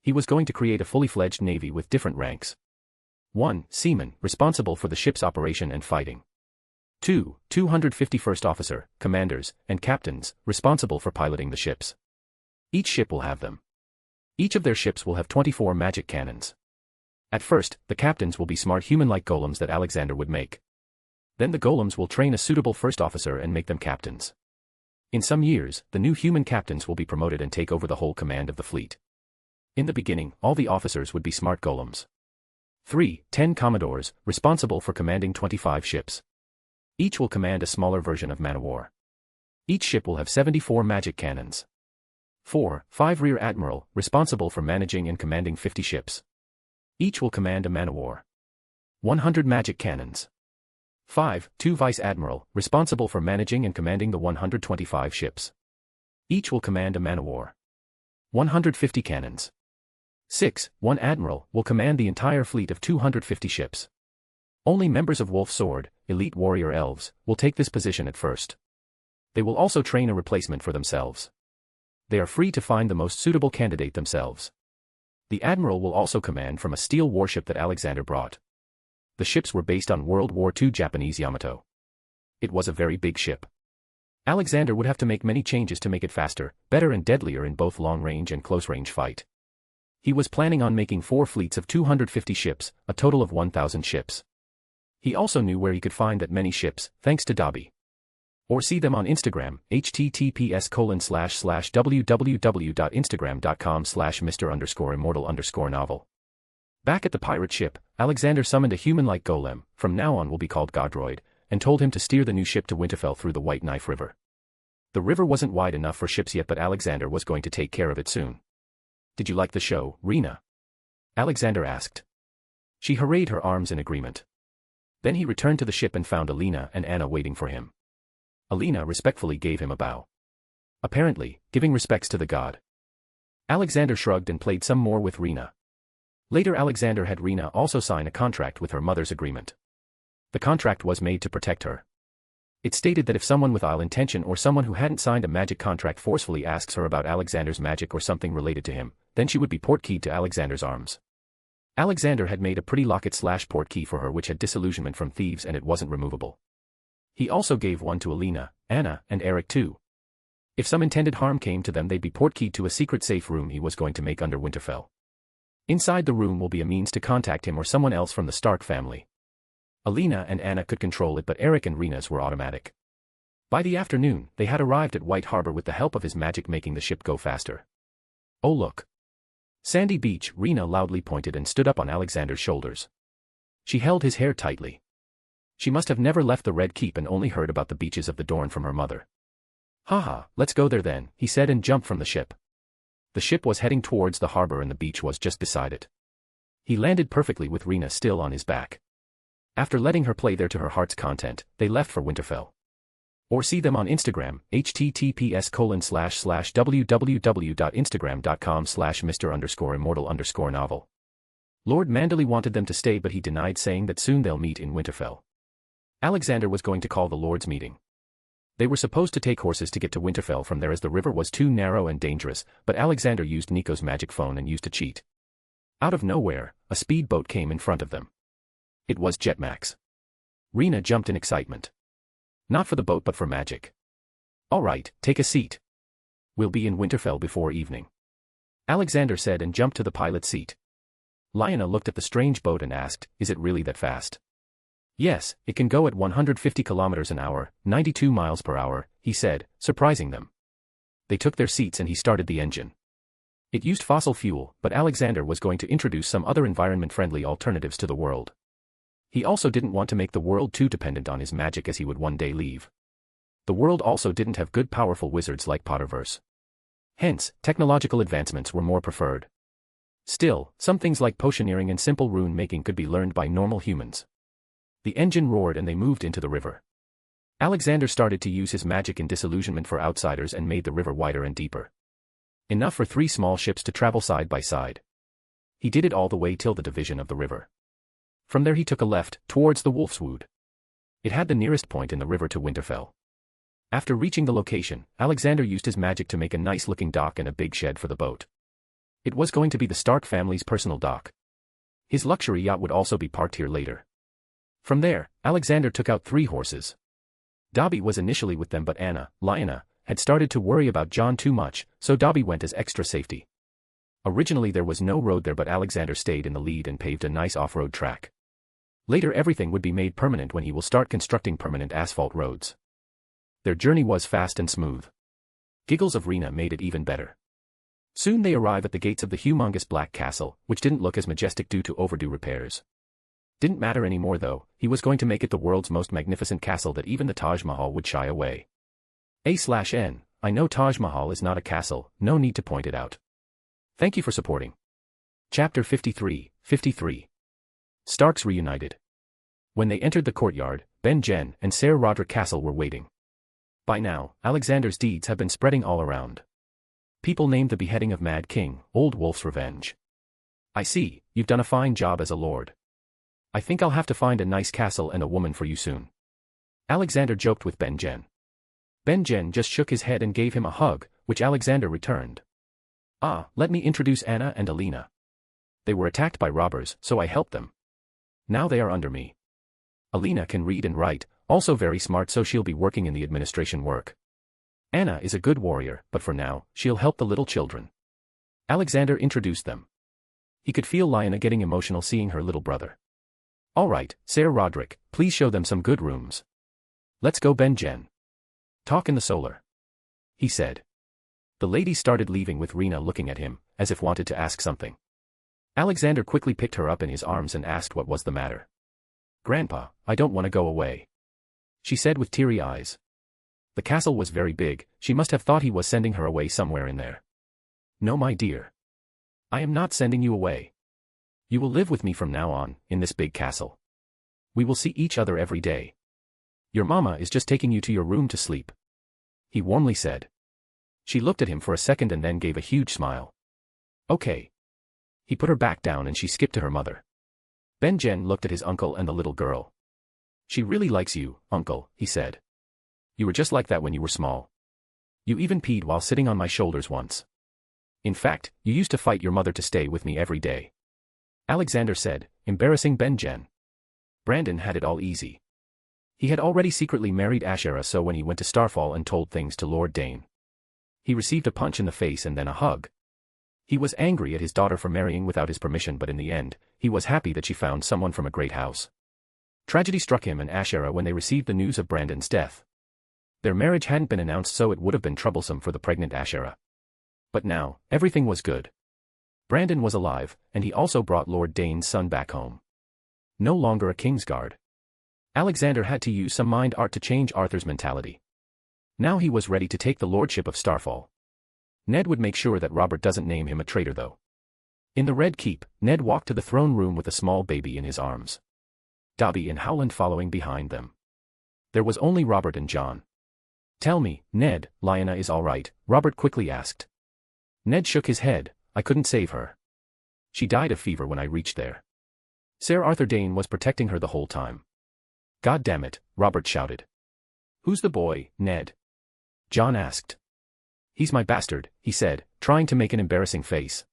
He was going to create a fully fledged navy with different ranks. 1. Seaman, responsible for the ship's operation and fighting. 2. 251st officer, commanders, and captains, responsible for piloting the ships. Each ship will have them. Each of their ships will have 24 magic cannons. At first, the captains will be smart human-like golems that Alexander would make. Then the golems will train a suitable first officer and make them captains. In some years, the new human captains will be promoted and take over the whole command of the fleet. In the beginning, all the officers would be smart golems. 3. 10 commodores, responsible for commanding 25 ships. Each will command a smaller version of man-o-war. Each ship will have 74 magic cannons. 4. 5 rear admiral, responsible for managing and commanding 50 ships. Each will command a man-o-war. 100 magic cannons. 5. 2 vice admiral, responsible for managing and commanding the 125 ships. Each will command a man-o-war. 150 cannons. 6. 1 admiral will command the entire fleet of 250 ships. Only members of Wolf Sword, elite warrior elves, will take this position at first. They will also train a replacement for themselves. They are free to find the most suitable candidate themselves. The admiral will also command from a steel warship that Alexander brought. The ships were based on World War II Japanese Yamato. It was a very big ship. Alexander would have to make many changes to make it faster, better and deadlier in both long-range and close-range fight. He was planning on making 4 fleets of 250 ships, a total of 1,000 ships. He also knew where he could find that many ships, thanks to Dobby. Or see them on Instagram, https://www.instagram.com/Mr_immortal_novel. Back at the pirate ship, Alexander summoned a human-like golem, from now on will be called Godroid, and told him to steer the new ship to Winterfell through the White Knife River. The river wasn't wide enough for ships yet, but Alexander was going to take care of it soon. "Did you like the show, Rena?" Alexander asked. She hurried her arms in agreement. Then he returned to the ship and found Alina and Anna waiting for him. Alina respectfully gave him a bow. Apparently, giving respects to the god. Alexander shrugged and played some more with Rena. Later Alexander had Rena also sign a contract with her mother's agreement. The contract was made to protect her. It stated that if someone with ill intention or someone who hadn't signed a magic contract forcefully asks her about Alexander's magic or something related to him, then she would be portkeyed to Alexander's arms. Alexander had made a pretty locket/portkey for her which had disillusionment from thieves and it wasn't removable. He also gave one to Alina, Anna, and Eric too. If some intended harm came to them, they'd be portkeyed to a secret safe room he was going to make under Winterfell. Inside the room will be a means to contact him or someone else from the Stark family. Alina and Anna could control it, but Eric and Rena's were automatic. By the afternoon, they had arrived at White Harbor with the help of his magic, making the ship go faster. "Oh look. Sandy Beach," Rena loudly pointed and stood up on Alexander's shoulders. She held his hair tightly. She must have never left the Red Keep and only heard about the beaches of the Dorne from her mother. "Haha, let's go there then," he said and jumped from the ship. The ship was heading towards the harbor and the beach was just beside it. He landed perfectly with Rena still on his back. After letting her play there to her heart's content, they left for Winterfell. Or see them on Instagram, https://www.instagram.com/Mr_immortal_novel. Lord Manderley wanted them to stay, but he denied, saying that soon they'll meet in Winterfell. Alexander was going to call the Lord's meeting. They were supposed to take horses to get to Winterfell from there as the river was too narrow and dangerous, but Alexander used Nico's magic phone and used a cheat. Out of nowhere, a speedboat came in front of them. It was Jetmax. Rena jumped in excitement. Not for the boat but for magic. "All right, take a seat. We'll be in Winterfell before evening," Alexander said and jumped to the pilot's seat. Lyanna looked at the strange boat and asked, "Is it really that fast?" "Yes, it can go at 150 kilometers an hour, 92 miles per hour, he said, surprising them. They took their seats and he started the engine. It used fossil fuel, but Alexander was going to introduce some other environment-friendly alternatives to the world. He also didn't want to make the world too dependent on his magic, as he would one day leave. The world also didn't have good powerful wizards like Potterverse. Hence, technological advancements were more preferred. Still, some things like potioneering and simple rune making could be learned by normal humans. The engine roared and they moved into the river. Alexander started to use his magic in disillusionment for outsiders and made the river wider and deeper. Enough for 3 small ships to travel side by side. He did it all the way till the division of the river. From there he took a left, towards the Wolf's Wood. It had the nearest point in the river to Winterfell. After reaching the location, Alexander used his magic to make a nice-looking dock and a big shed for the boat. It was going to be the Stark family's personal dock. His luxury yacht would also be parked here later. From there, Alexander took out 3 horses. Dobby was initially with them, but Anna, Lyanna, had started to worry about John too much, so Dobby went as extra safety. Originally there was no road there, but Alexander stayed in the lead and paved a nice off-road track. Later everything would be made permanent when he will start constructing permanent asphalt roads. Their journey was fast and smooth. Giggles of Rena made it even better. Soon they arrive at the gates of the humongous black castle, which didn't look as majestic due to overdue repairs. Didn't matter anymore though, he was going to make it the world's most magnificent castle that even the Taj Mahal would shy away. A/N, I know Taj Mahal is not a castle, no need to point it out. Thank you for supporting. Chapter 53. Starks reunited. When they entered the courtyard, Ben Jen and Ser Roderick Castle were waiting. By now, Alexander's deeds have been spreading all around. People named the beheading of Mad King, Old Wolf's revenge. I see, you've done a fine job as a lord. I think I'll have to find a nice castle and a woman for you soon. Alexander joked with Ben Jen. Ben Jen just shook his head and gave him a hug, which Alexander returned. Let me introduce Anna and Alina. They were attacked by robbers, so I helped them. Now they are under me. Alina can read and write, also very smart, so she'll be working in the administration work. Anna is a good warrior, but for now, she'll help the little children. Alexander introduced them. He could feel Lyanna getting emotional seeing her little brother. All right, Ser Roderick, please show them some good rooms. Let's go, Ben Jen. Talk in the solar. He said. The lady started leaving with Rena looking at him, as if wanted to ask something. Alexander quickly picked her up in his arms and asked what was the matter. Grandpa, I don't want to go away. She said with teary eyes. The castle was very big, she must have thought he was sending her away somewhere in there. No, my dear. I am not sending you away. You will live with me from now on, in this big castle. We will see each other every day. Your mama is just taking you to your room to sleep. He warmly said. She looked at him for a second and then gave a huge smile. Okay. He put her back down and she skipped to her mother. Ben Jen looked at his uncle and the little girl. She really likes you, uncle, he said. You were just like that when you were small. You even peed while sitting on my shoulders once. In fact, you used to fight your mother to stay with me every day. Alexander said, embarrassing Ben Jen. Brandon had it all easy. He had already secretly married Asherah, so when he went to Starfall and told things to Lord Dane, he received a punch in the face and then a hug. He was angry at his daughter for marrying without his permission, but in the end, he was happy that she found someone from a great house. Tragedy struck him and Asherah when they received the news of Brandon's death. Their marriage hadn't been announced, so it would have been troublesome for the pregnant Asherah. But now, everything was good. Brandon was alive, and he also brought Lord Dane's son back home. No longer a Kingsguard. Alexander had to use some mind art to change Arthur's mentality. Now he was ready to take the lordship of Starfall. Ned would make sure that Robert doesn't name him a traitor though. In the Red Keep, Ned walked to the throne room with a small baby in his arms. Dobby and Howland following behind them. There was only Robert and John. Tell me, Ned, Lyanna is all right, Robert quickly asked. Ned shook his head. I couldn't save her. She died of fever when I reached there. Sir Arthur Dane was protecting her the whole time. God damn it, Robert shouted. Who's the boy, Ned? John asked. He's my bastard, he said, trying to make an embarrassing face.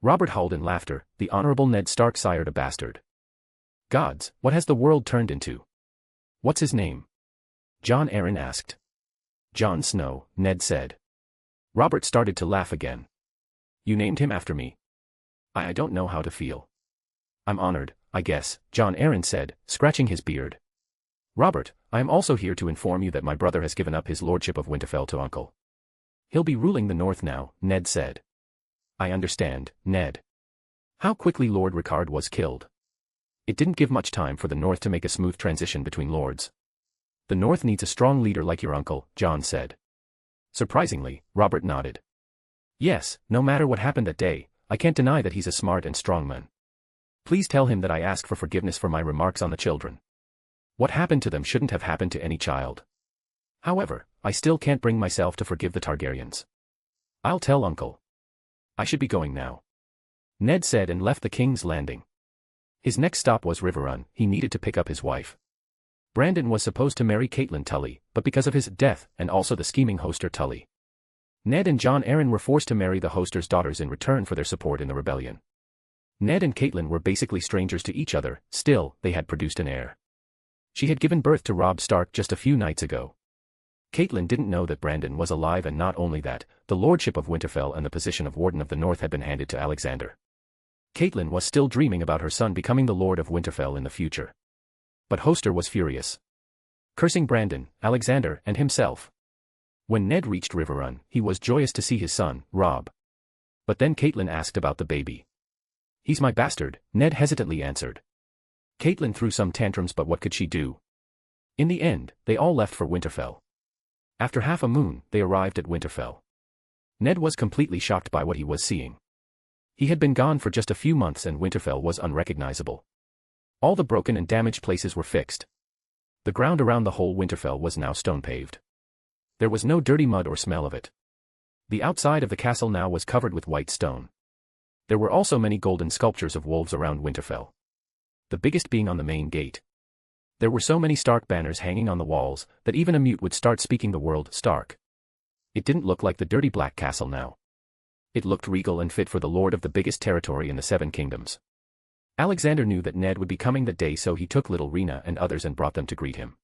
Robert howled in laughter. The Honorable Ned Stark sired a bastard. Gods, what has the world turned into? What's his name? Jon Arryn asked. Jon Snow, Ned said. Robert started to laugh again. You named him after me. I don't know how to feel. I'm honored, I guess, Jon Arryn said, scratching his beard. Robert, I am also here to inform you that my brother has given up his lordship of Winterfell to Uncle. He'll be ruling the north now, Ned said. I understand, Ned. How quickly Lord Rickard was killed. It didn't give much time for the north to make a smooth transition between lords. The north needs a strong leader like your uncle, John said. Surprisingly, Robert nodded. Yes, no matter what happened that day, I can't deny that he's a smart and strong man. Please tell him that I ask for forgiveness for my remarks on the children. What happened to them shouldn't have happened to any child. However, I still can't bring myself to forgive the Targaryens. I'll tell Uncle. I should be going now. Ned said and left the King's Landing. His next stop was Riverrun. He needed to pick up his wife. Brandon was supposed to marry Caitlin Tully, but because of his death and also the scheming hoster Tully, Ned and John Aaron were forced to marry the hoster's daughters in return for their support in the rebellion. Ned and Caitlin were basically strangers to each other, still, they had produced an heir. She had given birth to Robb Stark just a few nights ago. Caitlin didn't know that Brandon was alive, and not only that, the lordship of Winterfell and the position of Warden of the North had been handed to Alexander. Caitlin was still dreaming about her son becoming the Lord of Winterfell in the future. But Hoster was furious, cursing Brandon, Alexander, and himself. When Ned reached Riverrun, he was joyous to see his son, Robb. But then Caitlin asked about the baby. "He's my bastard," Ned hesitantly answered. Caitlin threw some tantrums, but what could she do? In the end, they all left for Winterfell. After half a moon, they arrived at Winterfell. Ned was completely shocked by what he was seeing. He had been gone for just a few months and Winterfell was unrecognizable. All the broken and damaged places were fixed. The ground around the whole Winterfell was now stone-paved. There was no dirty mud or smell of it. The outside of the castle now was covered with white stone. There were also many golden sculptures of wolves around Winterfell, the biggest being on the main gate. There were so many Stark banners hanging on the walls that even a mute would start speaking the word Stark. It didn't look like the dirty black castle now. It looked regal and fit for the lord of the biggest territory in the Seven Kingdoms. Alexander knew that Ned would be coming that day, so he took little Rena and others and brought them to greet him.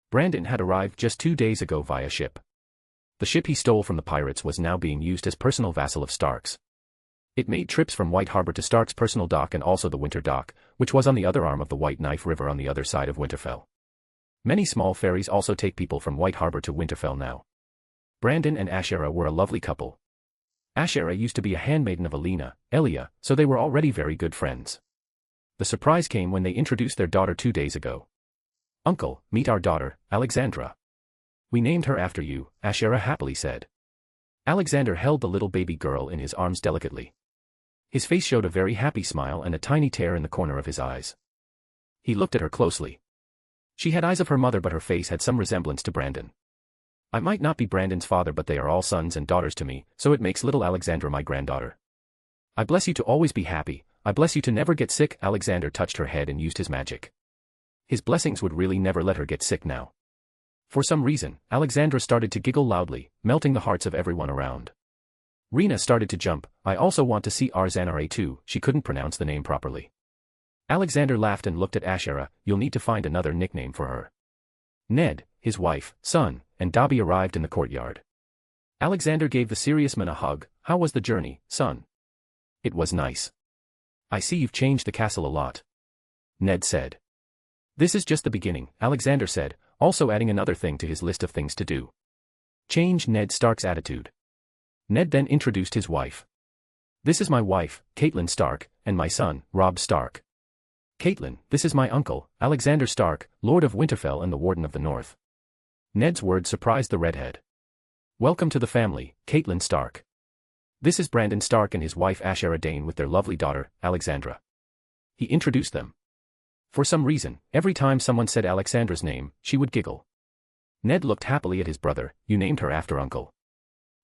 Brandon had arrived just 2 days ago via ship. The ship he stole from the pirates was now being used as personal vassal of Stark's. It made trips from White Harbor to Stark's personal dock and also the Winter Dock, which was on the other arm of the White Knife River on the other side of Winterfell. Many small ferries also take people from White Harbor to Winterfell now. Brandon and Ashera were a lovely couple. Ashera used to be a handmaiden of Elia, so they were already very good friends. The surprise came when they introduced their daughter 2 days ago. "Uncle, meet our daughter, Alexandra. We named her after you," Ashera happily said. Alexander held the little baby girl in his arms delicately. His face showed a very happy smile and a tiny tear in the corner of his eyes. He looked at her closely. She had eyes of her mother, but her face had some resemblance to Brandon. "I might not be Brandon's father, but they are all sons and daughters to me, so it makes little Alexandra my granddaughter. I bless you to always be happy, I bless you to never get sick." Alexander touched her head and used his magic. His blessings would really never let her get sick now. For some reason, Alexandra started to giggle loudly, melting the hearts of everyone around. Rena started to jump. "I also want to see Arzanare too," she couldn't pronounce the name properly. Alexander laughed and looked at Ashera. "You'll need to find another nickname for her." Ned, his wife, son, and Dobby arrived in the courtyard. Alexander gave the serious man a hug. "How was the journey, son?" "It was nice. I see you've changed the castle a lot," Ned said. "This is just the beginning," Alexander said, also adding another thing to his list of things to do. Change Ned Stark's attitude. Ned then introduced his wife. "This is my wife, Caitlin Stark, and my son, Robb Stark. Caitlin, this is my uncle, Alexander Stark, Lord of Winterfell and the Warden of the North." Ned's words surprised the redhead. "Welcome to the family, Caitlin Stark. This is Brandon Stark and his wife Ashera Dane with their lovely daughter, Alexandra." He introduced them. For some reason, every time someone said Alexandra's name, she would giggle. Ned looked happily at his brother. "You named her after Uncle."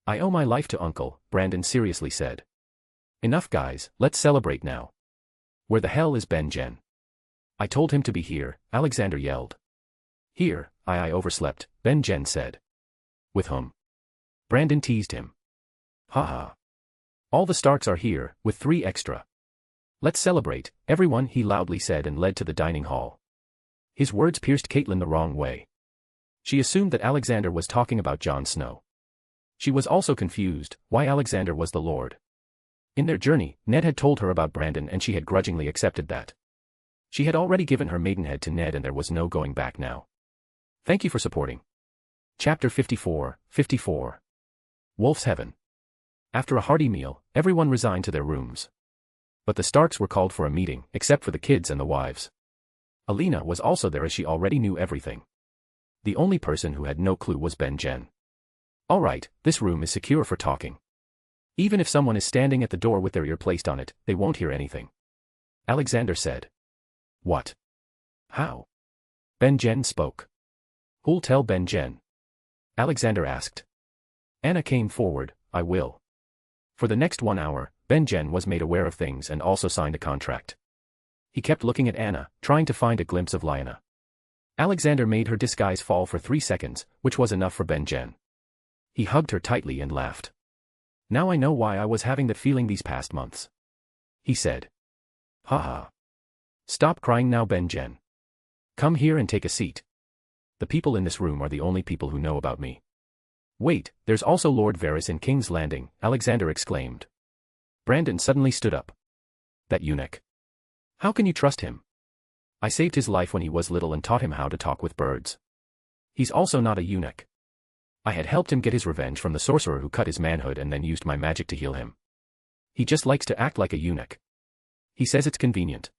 "I owe my life to Uncle," Brandon seriously said. "Enough guys, let's celebrate now." "Where the hell is Ben-Jen?" "I told him to be here," Alexander yelled. "Here, I overslept," Ben-Jen said. "With whom?" Brandon teased him. "Ha. All the Starks are here, with 3 extra. Let's celebrate, everyone," he loudly said and led to the dining hall. His words pierced Caitlin the wrong way. She assumed that Alexander was talking about Jon Snow. She was also confused why Alexander was the Lord. In their journey, Ned had told her about Brandon and she had grudgingly accepted that. She had already given her maidenhead to Ned and there was no going back now. Thank you for supporting. Chapter 54. Wolf's Heaven. After a hearty meal, everyone resigned to their rooms. But the Starks were called for a meeting, except for the kids and the wives. Alina was also there as she already knew everything. The only person who had no clue was Ben-Jen. "All right, this room is secure for talking. Even if someone is standing at the door with their ear placed on it, they won't hear anything," Alexander said. "What? How?" Ben-Jen spoke. "Who'll tell Ben-Jen?" Alexander asked. Anna came forward. "I will." For the next 1 hour, Ben-Jen was made aware of things and also signed a contract. He kept looking at Anna, trying to find a glimpse of Lyanna. Alexander made her disguise fall for 3 seconds, which was enough for Ben-Jen. He hugged her tightly and laughed. Now I know why I was having that feeling these past months. He said. Haha. Stop crying now, Ben-Jen. Come here and take a seat. The people in this room are the only people who know about me. Wait, there's also Lord Varys in King's Landing, Alexander exclaimed. Brandon suddenly stood up. That eunuch. How can you trust him? I saved his life when he was little and taught him how to talk with birds. He's also not a eunuch. I had helped him get his revenge from the sorcerer who cut his manhood and then used my magic to heal him. He just likes to act like a eunuch. He says it's convenient.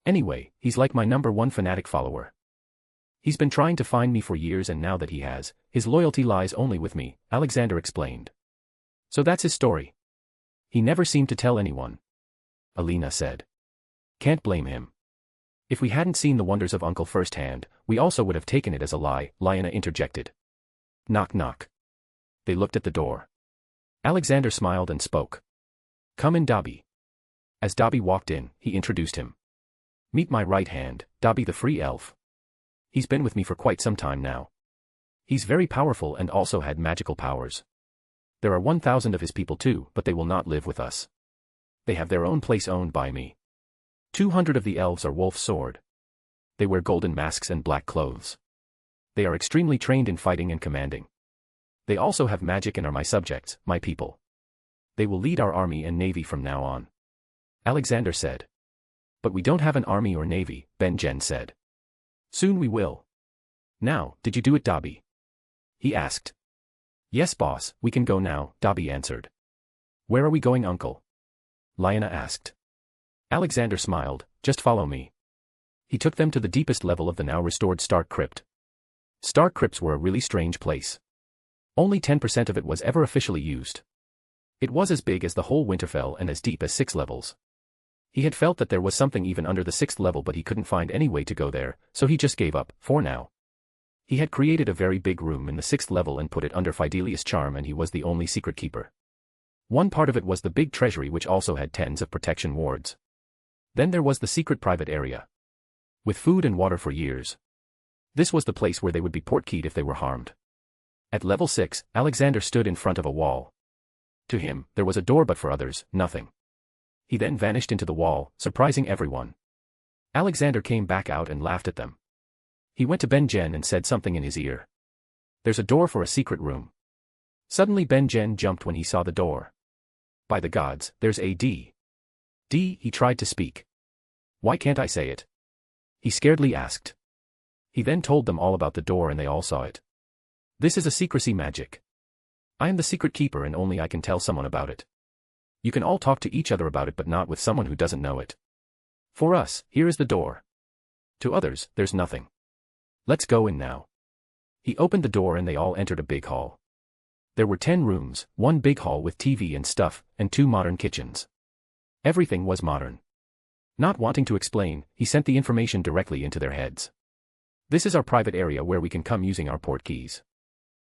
Anyway, he's like my #1 fanatic follower. He's been trying to find me for years, and now that he has, his loyalty lies only with me, Alexander explained. So that's his story. He never seemed to tell anyone. Alina said. Can't blame him. If we hadn't seen the wonders of Uncle firsthand, we also would have taken it as a lie, Lyanna interjected. Knock knock. They looked at the door. Alexander smiled and spoke. Come in, Dobby. As Dobby walked in, he introduced him. Meet my right hand, Dobby the free elf. He's been with me for quite some time now. He's very powerful and also had magical powers. There are 1,000 of his people too, but they will not live with us. They have their own place owned by me. 200 of the elves are wolf sword. They wear golden masks and black clothes. They are extremely trained in fighting and commanding. They also have magic and are my subjects, my people. They will lead our army and navy from now on. Alexander said. But we don't have an army or navy, Ben-Jen said. Soon we will. Now, did you do it, Dobby? He asked. Yes, boss, we can go now, Dobby answered. Where are we going, uncle? Lyanna asked. Alexander smiled, just follow me. He took them to the deepest level of the now restored Stark Crypt. Stark Crypts were a really strange place. Only 10% of it was ever officially used. It was as big as the whole Winterfell and as deep as 6 levels. He had felt that there was something even under the 6th level, but he couldn't find any way to go there, so he just gave up, for now. He had created a very big room in the 6th level and put it under Fidelius' charm, and he was the only secret keeper. One part of it was the big treasury, which also had tens of protection wards. Then there was the secret private area. With food and water for years. This was the place where they would be portkeyed if they were harmed. At level 6, Alexander stood in front of a wall. To him, there was a door, but for others, nothing. He then vanished into the wall, surprising everyone. Alexander came back out and laughed at them. He went to Ben-Jen and said something in his ear. There's a door for a secret room. Suddenly Ben-Jen jumped when he saw the door. By the gods, there's a D. D, he tried to speak. Why can't I say it? He scaredly asked. He then told them all about the door and they all saw it. This is a secrecy magic. I am the secret keeper and only I can tell someone about it. You can all talk to each other about it, but not with someone who doesn't know it. For us, here is the door. To others, there's nothing. Let's go in now. He opened the door and they all entered a big hall. There were 10 rooms, 1 big hall with TV and stuff, and 2 modern kitchens. Everything was modern. Not wanting to explain, he sent the information directly into their heads. This is our private area where we can come using our port keys.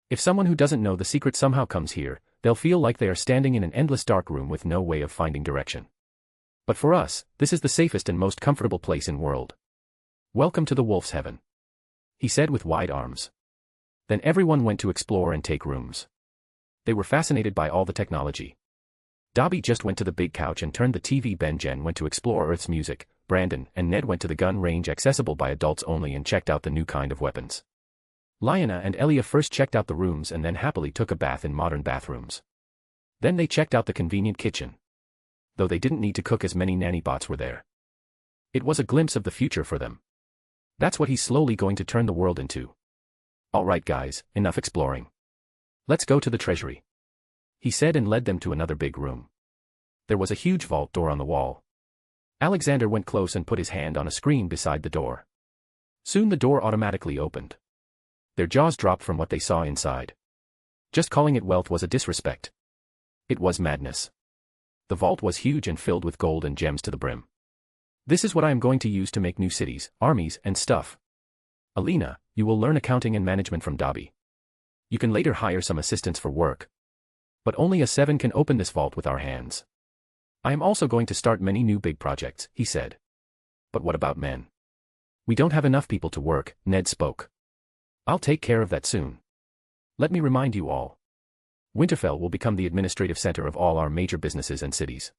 If someone who doesn't know the secret somehow comes here, they'll feel like they are standing in an endless dark room with no way of finding direction. But for us, this is the safest and most comfortable place in world. Welcome to the Wolf's Heaven. He said with wide arms. Then everyone went to explore and take rooms. They were fascinated by all the technology. Dobby just went to the big couch and turned the TV. Ben-Jen went to explore Earth's music, Brandon and Ned went to the gun range accessible by adults only and checked out the new kind of weapons. Lyanna and Elia first checked out the rooms and then happily took a bath in modern bathrooms. Then they checked out the convenient kitchen. Though they didn't need to cook as many nanny bots were there. It was a glimpse of the future for them. That's what he's slowly going to turn the world into. Alright guys, enough exploring. Let's go to the treasury. He said and led them to another big room. There was a huge vault door on the wall. Alexander went close and put his hand on a screen beside the door. Soon the door automatically opened. Their jaws dropped from what they saw inside. Just calling it wealth was a disrespect. It was madness. The vault was huge and filled with gold and gems to the brim. This is what I am going to use to make new cities, armies, and stuff. Alina, you will learn accounting and management from Dobby. You can later hire some assistants for work. But only a 7 can open this vault with our hands. I am also going to start many new big projects, he said. But what about men? We don't have enough people to work, Ned spoke. I'll take care of that soon. Let me remind you all. Winterfell will become the administrative center of all our major businesses and cities.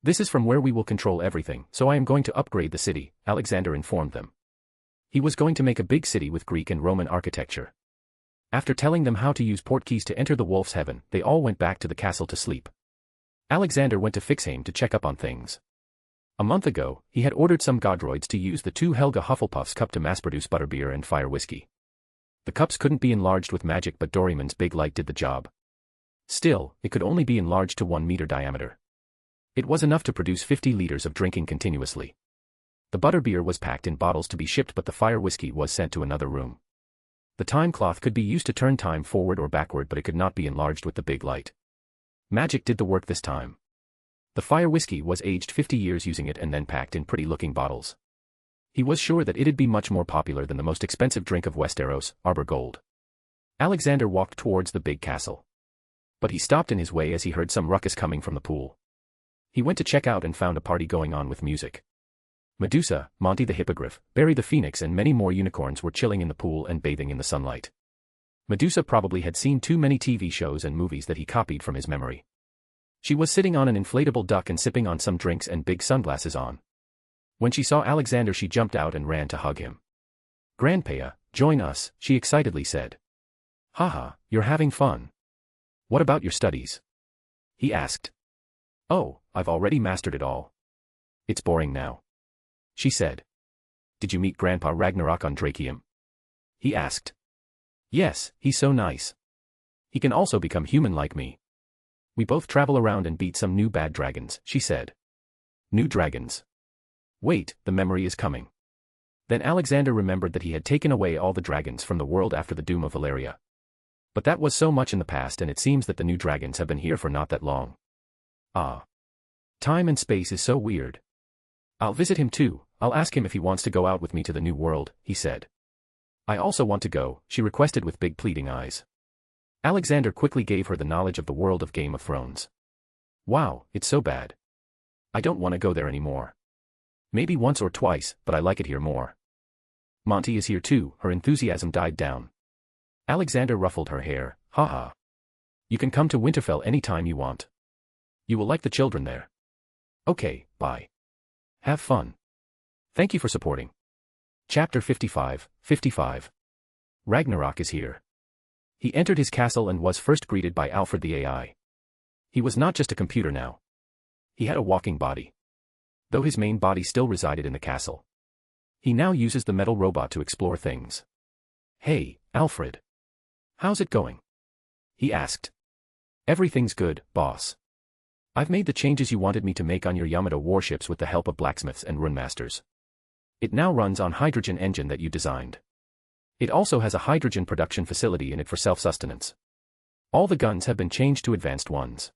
This is from where we will control everything, so I am going to upgrade the city, Alexander informed them. He was going to make a big city with Greek and Roman architecture. After telling them how to use portkeys to enter the Wolf's Heaven, they all went back to the castle to sleep. Alexander went to Fixheim to check up on things. A month ago, he had ordered some godroids to use the 2 Helga Hufflepuff's cup to mass-produce butterbeer and fire whiskey. The cups couldn't be enlarged with magic, but Doryman's big light did the job. Still, it could only be enlarged to 1 meter diameter. It was enough to produce 50 liters of drinking continuously. The butterbeer was packed in bottles to be shipped, but the fire whiskey was sent to another room. The time cloth could be used to turn time forward or backward, but it could not be enlarged with the big light. Magic did the work this time. The fire whiskey was aged 50 years using it and then packed in pretty-looking bottles. He was sure that it'd be much more popular than the most expensive drink of Westeros, Arbor Gold. Alexander walked towards the big castle. But he stopped in his way as he heard some ruckus coming from the pool. He went to check out and found a party going on with music. Medusa, Monty the Hippogriff, Barry the Phoenix and many more unicorns were chilling in the pool and bathing in the sunlight. Medusa probably had seen too many TV shows and movies that he copied from his memory. She was sitting on an inflatable duck and sipping on some drinks and big sunglasses on. When she saw Alexander, she jumped out and ran to hug him. "Grandpa, join us," she excitedly said. "Haha, you're having fun. What about your studies?" he asked. "Oh, I've already mastered it all. It's boring now," she said. "Did you meet Grandpa Ragnarok on Drakium?" he asked. "Yes, he's so nice. He can also become human like me. We both travel around and beat some new bad dragons," she said. "New dragons. Wait, the memory is coming." Then Alexander remembered that he had taken away all the dragons from the world after the doom of Valeria. But that was so much in the past, and it seems that the new dragons have been here for not that long. Ah. Time and space is so weird. "I'll visit him too. I'll ask him if he wants to go out with me to the new world," he said. "I also want to go," she requested with big pleading eyes. Alexander quickly gave her the knowledge of the world of Game of Thrones. "Wow, it's so bad. I don't want to go there anymore. Maybe once or twice, but I like it here more." "Monty is here too," her enthusiasm died down. Alexander ruffled her hair. "Haha. You can come to Winterfell anytime you want. You will like the children there. Okay, bye. Have fun. Thank you for supporting." Chapter 55. Ragnarok is here. He entered his castle and was first greeted by Alfred the AI. He was not just a computer now. He had a walking body. Though his main body still resided in the castle. He now uses the metal robot to explore things. "Hey, Alfred. How's it going?" he asked. "Everything's good, boss. I've made the changes you wanted me to make on your Yamato warships with the help of blacksmiths and runemasters. It now runs on hydrogen engine that you designed. It also has a hydrogen production facility in it for self-sustenance. All the guns have been changed to advanced ones.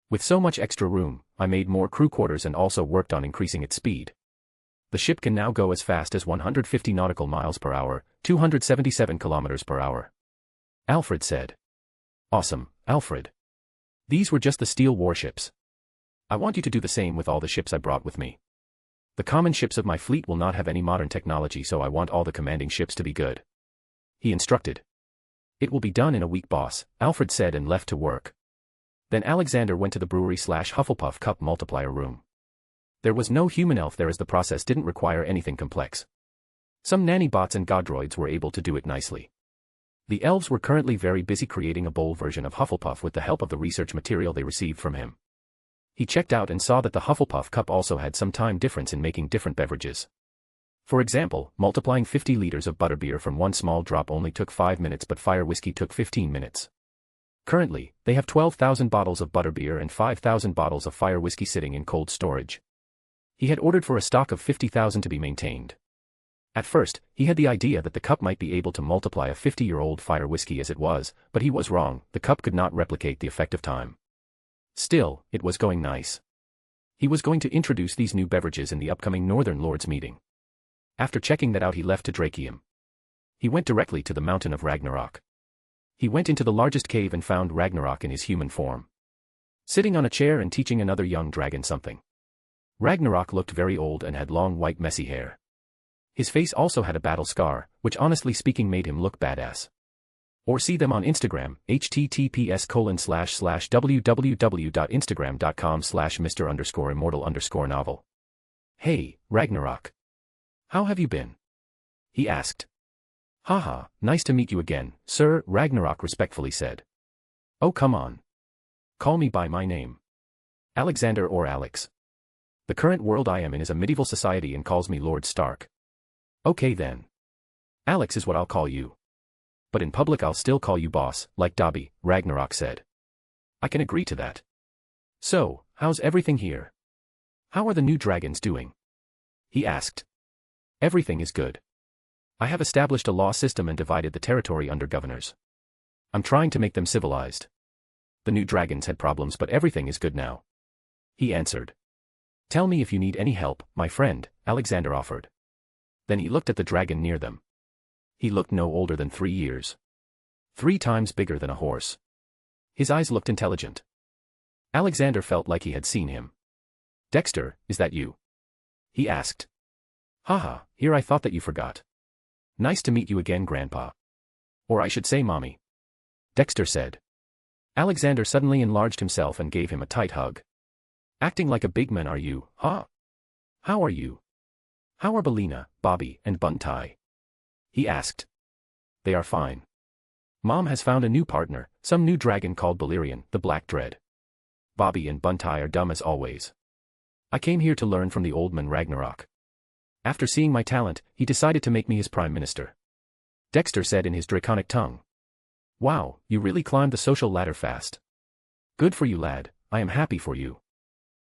With so much extra room, I made more crew quarters and also worked on increasing its speed. The ship can now go as fast as 150 nautical miles per hour, 277 kilometers per hour." Alfred said. "Awesome, Alfred. These were just the steel warships. I want you to do the same with all the ships I brought with me. The common ships of my fleet will not have any modern technology, so I want all the commanding ships to be good," he instructed. "It will be done in a week, boss," Alfred said and left to work. Then Alexander went to the brewery/Hufflepuff cup multiplier room. There was no human elf there as the process didn't require anything complex. Some nanny bots and godroids were able to do it nicely. The elves were currently very busy creating a bowl version of Hufflepuff with the help of the research material they received from him. He checked out and saw that the Hufflepuff cup also had some time difference in making different beverages. For example, multiplying 50 liters of butterbeer from one small drop only took 5 minutes, but fire whiskey took 15 minutes. Currently, they have 12,000 bottles of butterbeer and 5,000 bottles of fire whiskey sitting in cold storage. He had ordered for a stock of 50,000 to be maintained. At first, he had the idea that the cup might be able to multiply a 50-year-old fire whiskey as it was, but he was wrong. The cup could not replicate the effect of time. Still, it was going nice. He was going to introduce these new beverages in the upcoming Northern Lords meeting. After checking that out, he left to Drakium. He went directly to the Mountain of Ragnarok. He went into the largest cave and found Ragnarok in his human form, sitting on a chair and teaching another young dragon something. Ragnarok looked very old and had long white messy hair. His face also had a battle scar, which honestly speaking made him look badass. Or see them on Instagram, https://www.instagram.com/Mr_immortal_novel. Hey, Ragnarok. How have you been? He asked. Haha, nice to meet you again, sir, Ragnarok respectfully said. Oh come on. Call me by my name. Alexander or Alex. The current world I am in is a medieval society and calls me Lord Stark. Okay then. Alex is what I'll call you. But in public I'll still call you boss, like Dobby, Ragnarok said. I can agree to that. So, how's everything here? How are the new dragons doing? He asked. Everything is good. I have established a law system and divided the territory under governors. I'm trying to make them civilized. The new dragons had problems but everything is good now. He answered. Tell me if you need any help, my friend, Alexander offered. Then he looked at the dragon near them. He looked no older than 3 years. 3 times bigger than a horse. His eyes looked intelligent. Alexander felt like he had seen him. Dexter, is that you? He asked. Haha, here I thought that you forgot. Nice to meet you again, Grandpa. Or I should say Mommy. Dexter said. Alexander suddenly enlarged himself and gave him a tight hug. Acting like a big man are you, huh? How are you? How are Belina, Bobby, and Buntai? He asked. They are fine. Mom has found a new partner, some new dragon called Balerion, the Black Dread. Bobby and Buntai are dumb as always. I came here to learn from the old man Ragnarok. After seeing my talent, he decided to make me his prime minister. Dexter said in his draconic tongue. Wow, you really climbed the social ladder fast. Good for you, lad, I am happy for you.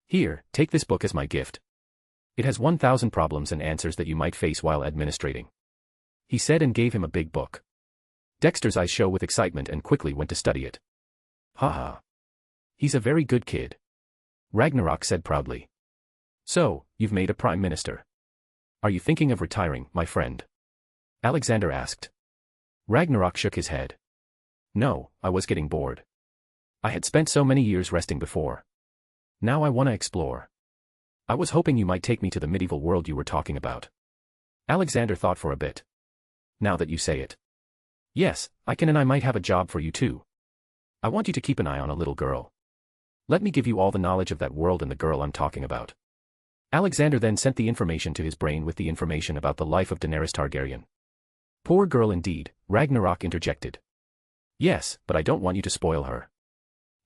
Here, take this book as my gift. It has 1,000 problems and answers that you might face while administrating. He said and gave him a big book. Dexter's eyes shone with excitement and quickly went to study it. Haha. He's a very good kid. Ragnarok said proudly. So, you've made a prime minister. Are you thinking of retiring, my friend? Alexander asked. Ragnarok shook his head. No, I was getting bored. I had spent so many years resting before. Now I want to explore. I was hoping you might take me to the medieval world you were talking about. Alexander thought for a bit. Now that you say it. Yes, I can, and I might have a job for you too. I want you to keep an eye on a little girl. Let me give you all the knowledge of that world and the girl I'm talking about. Alexander then sent the information to his brain with the information about the life of Daenerys Targaryen. Poor girl indeed, Ragnarok interjected. Yes, but I don't want you to spoil her.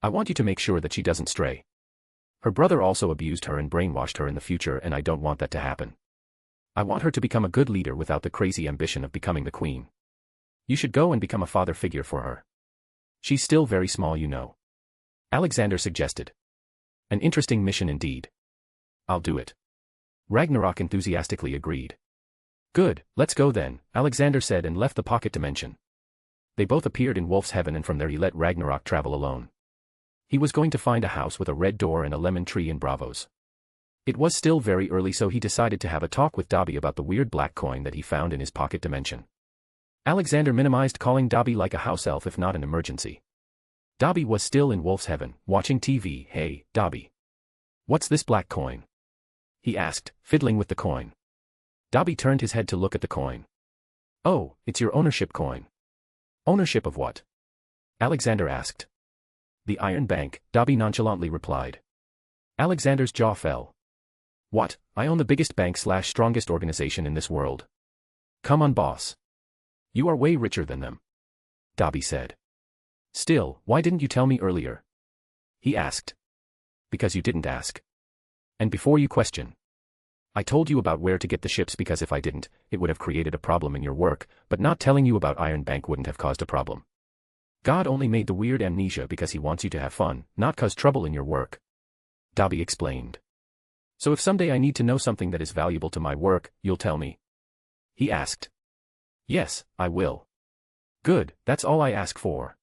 I want you to make sure that she doesn't stray. Her brother also abused her and brainwashed her in the future, and I don't want that to happen. I want her to become a good leader without the crazy ambition of becoming the queen. You should go and become a father figure for her. She's still very small, you know. Alexander suggested. An interesting mission indeed. I'll do it. Ragnarok enthusiastically agreed. Good, let's go then, Alexander said and left the pocket dimension. They both appeared in Wolf's Heaven and from there he let Ragnarok travel alone. He was going to find a house with a red door and a lemon tree in Bravos. It was still very early, so he decided to have a talk with Dobby about the weird black coin that he found in his pocket dimension. Alexander minimized calling Dobby like a house elf if not an emergency. Dobby was still in Wolf's Heaven, watching TV. Hey, Dobby. What's this black coin? He asked, fiddling with the coin. Dobby turned his head to look at the coin. Oh, it's your ownership coin. Ownership of what? Alexander asked. The Iron Bank, Dobby nonchalantly replied. Alexander's jaw fell. What, I own the biggest bank/strongest organization in this world. Come on, boss. You are way richer than them. Dobby said. Still, why didn't you tell me earlier? He asked. Because you didn't ask. And before you question. I told you about where to get the ships because if I didn't, it would have created a problem in your work, but not telling you about Iron Bank wouldn't have caused a problem. God only made the weird amnesia because he wants you to have fun, not cause trouble in your work. Dobby explained. So if someday I need to know something that is valuable to my work, you'll tell me? He asked. Yes, I will. Good, that's all I ask for.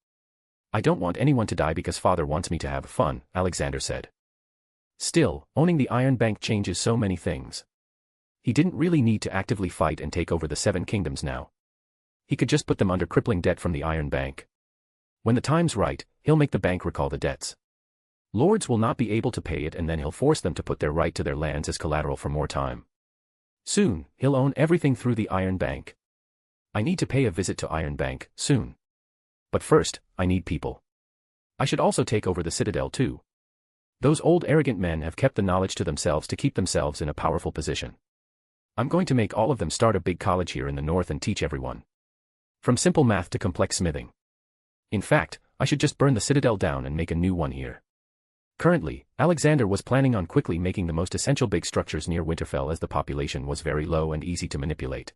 I don't want anyone to die because Father wants me to have fun, Alexander said. Still, owning the Iron Bank changes so many things. He didn't really need to actively fight and take over the 7 kingdoms now. He could just put them under crippling debt from the Iron Bank. When the time's right, he'll make the bank recall the debts. Lords will not be able to pay it and then he'll force them to put their right to their lands as collateral for more time. Soon, he'll own everything through the Iron Bank. I need to pay a visit to Iron Bank, soon. But first, I need people. I should also take over the Citadel too. Those old arrogant men have kept the knowledge to themselves to keep themselves in a powerful position. I'm going to make all of them start a big college here in the north and teach everyone. From simple math to complex smithing. In fact, I should just burn the Citadel down and make a new one here. Currently, Alexander was planning on quickly making the most essential big structures near Winterfell as the population was very low and easy to manipulate.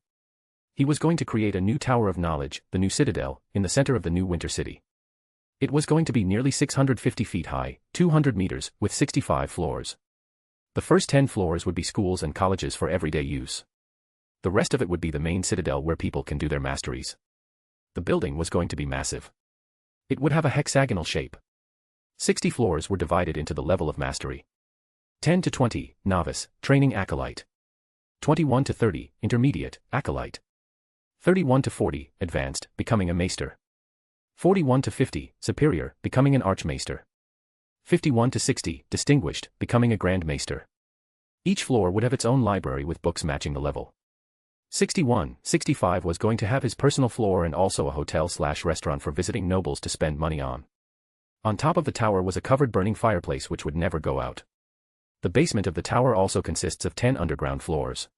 He was going to create a new Tower of Knowledge, the new Citadel, in the center of the new Winter City. It was going to be nearly 650 feet high, 200 meters, with 65 floors. The first 10 floors would be schools and colleges for everyday use. The rest of it would be the main citadel where people can do their masteries. The building was going to be massive. It would have a hexagonal shape. 60 floors were divided into the level of mastery. 10 to 20, novice, training acolyte. 21 to 30, intermediate, acolyte. 31 to 40, advanced, becoming a maester. 41 to 50, superior, becoming an archmaester. 51 to 60, distinguished, becoming a grand maester. Each floor would have its own library with books matching the level. 65 was going to have his personal floor and also a hotel/restaurant for visiting nobles to spend money on. On top of the tower was a covered burning fireplace which would never go out. The basement of the tower also consists of 10 underground floors.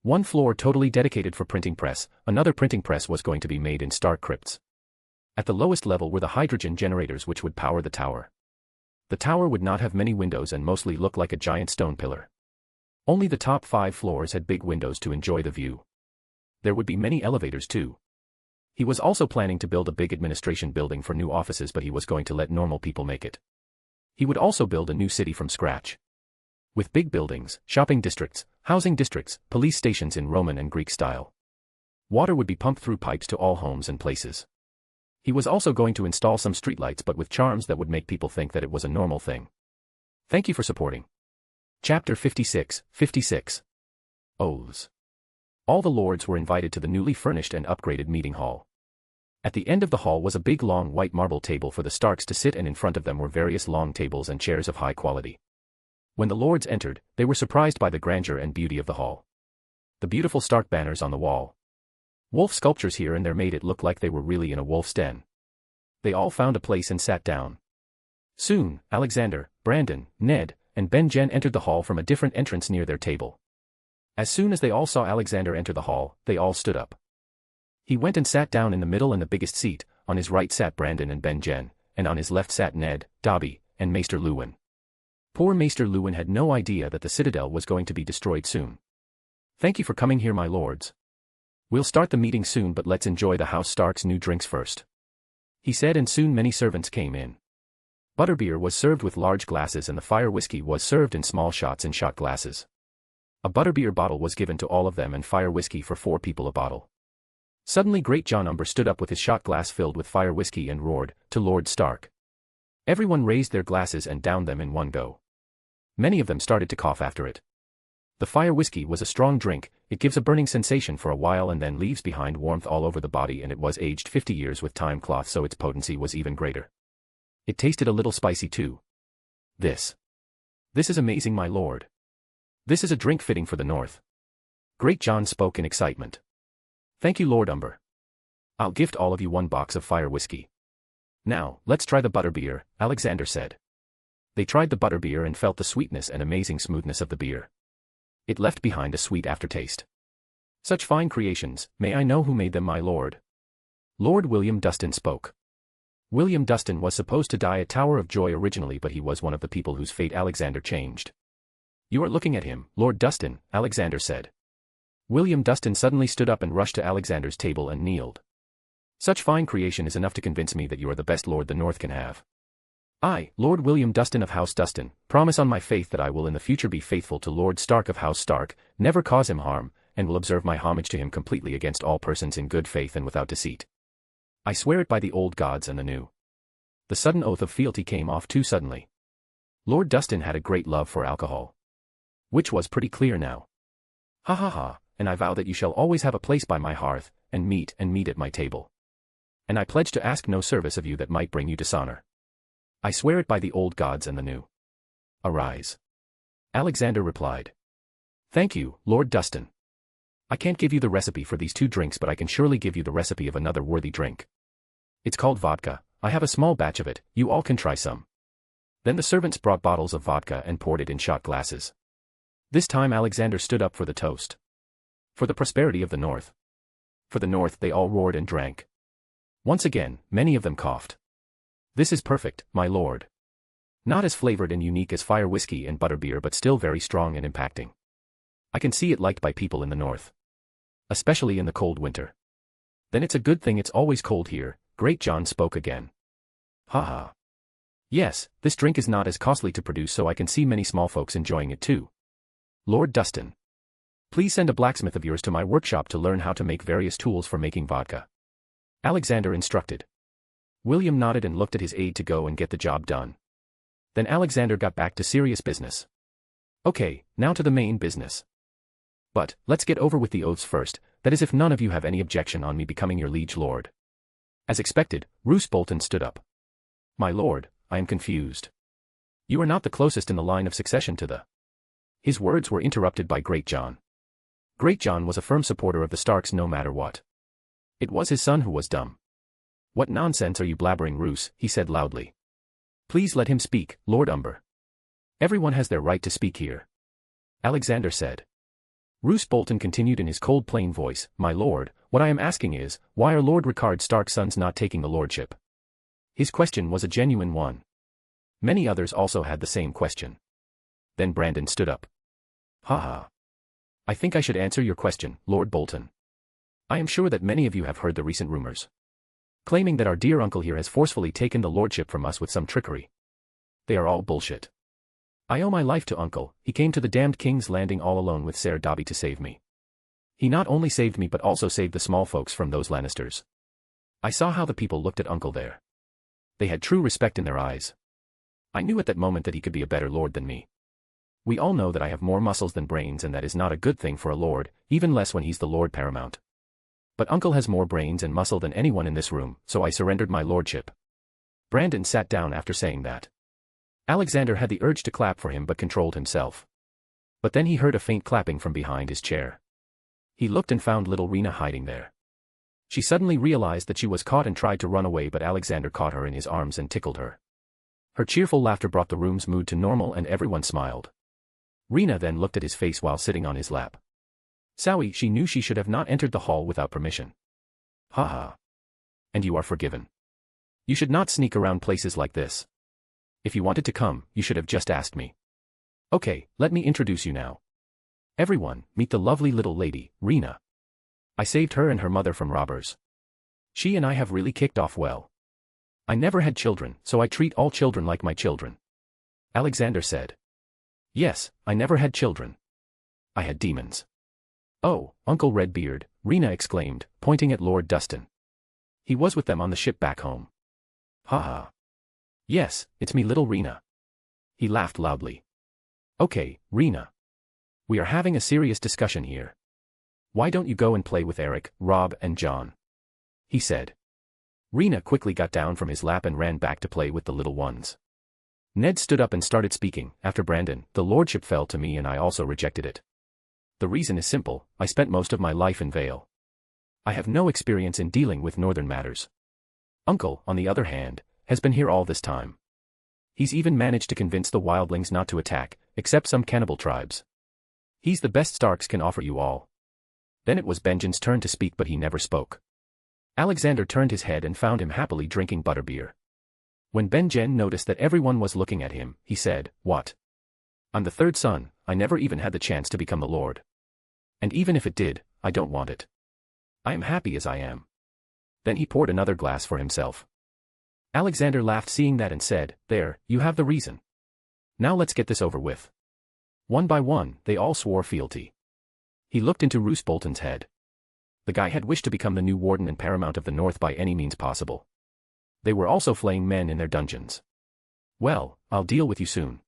One floor totally dedicated for printing press, another printing press was going to be made in Stark crypts. At the lowest level were the hydrogen generators which would power the tower. The tower would not have many windows and mostly look like a giant stone pillar. Only the top 5 floors had big windows to enjoy the view. There would be many elevators too. He was also planning to build a big administration building for new offices, but he was going to let normal people make it. He would also build a new city from scratch. With big buildings, shopping districts, housing districts, police stations in Roman and Greek style. Water would be pumped through pipes to all homes and places. He was also going to install some streetlights but with charms that would make people think that it was a normal thing. Thank you for supporting. Chapter 56. Oaths. All the lords were invited to the newly furnished and upgraded meeting hall. At the end of the hall was a big long white marble table for the Starks to sit, and in front of them were various long tables and chairs of high quality. When the lords entered, they were surprised by the grandeur and beauty of the hall. The beautiful Stark banners on the wall. Wolf sculptures here and there made it look like they were really in a wolf's den. They all found a place and sat down. Soon, Alexander, Brandon, Ned, and Ben-Jen entered the hall from a different entrance near their table. As soon as they all saw Alexander enter the hall, they all stood up. He went and sat down in the middle and the biggest seat. On his right sat Brandon and Ben-Jen, and on his left sat Ned, Dobby, and Maester Luwin. Poor Maester Luwin had no idea that the citadel was going to be destroyed soon. Thank you for coming here, my lords. We'll start the meeting soon, but let's enjoy the House Stark's new drinks first. He said, and soon many servants came in. Butterbeer was served with large glasses and the fire whiskey was served in small shots in shot glasses. A butterbeer bottle was given to all of them and fire whiskey for 4 people a bottle. Suddenly Great John Umber stood up with his shot glass filled with fire whiskey and roared, "To Lord Stark." Everyone raised their glasses and downed them in one go. Many of them started to cough after it. The fire whiskey was a strong drink. It gives a burning sensation for a while and then leaves behind warmth all over the body, and it was aged 50 years with time cloth, so its potency was even greater. It tasted a little spicy too. This is amazing, my lord. This is a drink fitting for the north. Great John spoke in excitement. Thank you, Lord Umber. I'll gift all of you 1 box of fire whiskey. Now, let's try the butterbeer, Alexander said. They tried the butterbeer and felt the sweetness and amazing smoothness of the beer. It left behind a sweet aftertaste. Such fine creations, may I know who made them, my lord? Lord William Dustin spoke. William Dustin was supposed to die at Tower of Joy originally, but he was one of the people whose fate Alexander changed. You are looking at him, Lord Dustin, Alexander said. William Dustin suddenly stood up and rushed to Alexander's table and kneeled. Such fine creation is enough to convince me that you are the best lord the North can have. I, Lord William Dustin of House Dustin, promise on my faith that I will in the future be faithful to Lord Stark of House Stark, never cause him harm, and will observe my homage to him completely against all persons in good faith and without deceit. I swear it by the old gods and the new. The sudden oath of fealty came off too suddenly. Lord Dustin had a great love for alcohol. Which was pretty clear now. Ha ha ha, and I vow that you shall always have a place by my hearth, and meat at my table. And I pledge to ask no service of you that might bring you dishonor. I swear it by the old gods and the new. Arise. Alexander replied. Thank you, Lord Dustin. I can't give you the recipe for these two drinks, but I can surely give you the recipe of another worthy drink. It's called vodka. I have a small batch of it, you all can try some. Then the servants brought bottles of vodka and poured it in shot glasses. This time Alexander stood up for the toast. For the prosperity of the North. For the North they all roared and drank. Once again, many of them coughed. This is perfect, my lord. Not as flavored and unique as fire whiskey and butterbeer, but still very strong and impacting. I can see it liked by people in the North. Especially in the cold winter. Then it's a good thing it's always cold here, Great John spoke again. Haha. Yes, this drink is not as costly to produce, so I can see many small folks enjoying it too. Lord Dustin. Please send a blacksmith of yours to my workshop to learn how to make various tools for making vodka. Alexander instructed. William nodded and looked at his aide to go and get the job done. Then Alexander got back to serious business. Okay, now to the main business. But, let's get over with the oaths first, that is if none of you have any objection on me becoming your liege lord. As expected, Roose Bolton stood up. My lord, I am confused. You are not the closest in the line of succession to the... His words were interrupted by Great John. Great John was a firm supporter of the Starks no matter what. It was his son who was dumb. What nonsense are you blabbering, Roose, he said loudly. Please let him speak, Lord Umber. Everyone has their right to speak here. Alexander said. Roose Bolton continued in his cold plain voice, My lord, what I am asking is, why are Lord Rickard Stark's sons not taking the lordship? His question was a genuine one. Many others also had the same question. Then Brandon stood up. Haha. I think I should answer your question, Lord Bolton. I am sure that many of you have heard the recent rumors. Claiming that our dear uncle here has forcefully taken the lordship from us with some trickery. They are all bullshit. I owe my life to uncle, he came to the damned King's Landing all alone with Ser Dobby to save me. He not only saved me but also saved the small folks from those Lannisters. I saw how the people looked at uncle there. They had true respect in their eyes. I knew at that moment that he could be a better lord than me. We all know that I have more muscles than brains, and that is not a good thing for a lord, even less when he's the Lord Paramount. But uncle has more brains and muscle than anyone in this room, so I surrendered my lordship. Brandon sat down after saying that. Alexander had the urge to clap for him but controlled himself. But then he heard a faint clapping from behind his chair. He looked and found little Rena hiding there. She suddenly realized that she was caught and tried to run away, but Alexander caught her in his arms and tickled her. Her cheerful laughter brought the room's mood to normal and everyone smiled. Rena then looked at his face while sitting on his lap. Sorry, she knew she should have not entered the hall without permission. Haha. And you are forgiven. You should not sneak around places like this. If you wanted to come, you should have just asked me. Okay, let me introduce you now. Everyone, meet the lovely little lady, Rena. I saved her and her mother from robbers. She and I have really kicked off well. I never had children, so I treat all children like my children. Alexander said. Yes, I never had children. I had demons. Oh, Uncle Redbeard, Rena exclaimed, pointing at Lord Dustin. He was with them on the ship back home. Haha. Yes, it's me, little Rena. He laughed loudly. Okay, Rena. We are having a serious discussion here. Why don't you go and play with Eric, Rob, and John? He said. Rena quickly got down from his lap and ran back to play with the little ones. Ned stood up and started speaking. After Brandon, the lordship fell to me and I also rejected it. The reason is simple, I spent most of my life in Vale. I have no experience in dealing with northern matters. Uncle, on the other hand, has been here all this time. He's even managed to convince the wildlings not to attack, except some cannibal tribes. He's the best Starks can offer you all. Then it was Benjen's turn to speak, but he never spoke. Alexander turned his head and found him happily drinking butterbeer. When Benjen noticed that everyone was looking at him, he said, What? I'm the third son, I never even had the chance to become the lord. And even if it did, I don't want it. I am happy as I am. Then he poured another glass for himself. Alexander laughed seeing that and said, There, you have the reason. Now let's get this over with. One by one, they all swore fealty. He looked into Roose Bolton's head. The guy had wished to become the new warden and paramount of the North by any means possible. They were also flaying men in their dungeons. Well, I'll deal with you soon.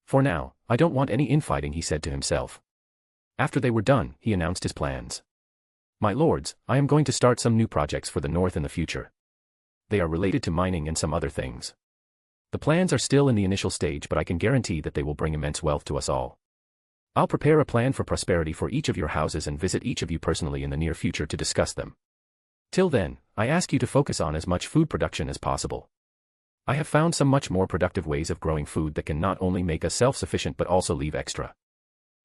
For now, I don't want any infighting, he said to himself. After they were done, he announced his plans. My lords, I am going to start some new projects for the North in the future. They are related to mining and some other things. The plans are still in the initial stage, but I can guarantee that they will bring immense wealth to us all. I'll prepare a plan for prosperity for each of your houses and visit each of you personally in the near future to discuss them. Till then, I ask you to focus on as much food production as possible. I have found some much more productive ways of growing food that can not only make us self-sufficient but also leave extra.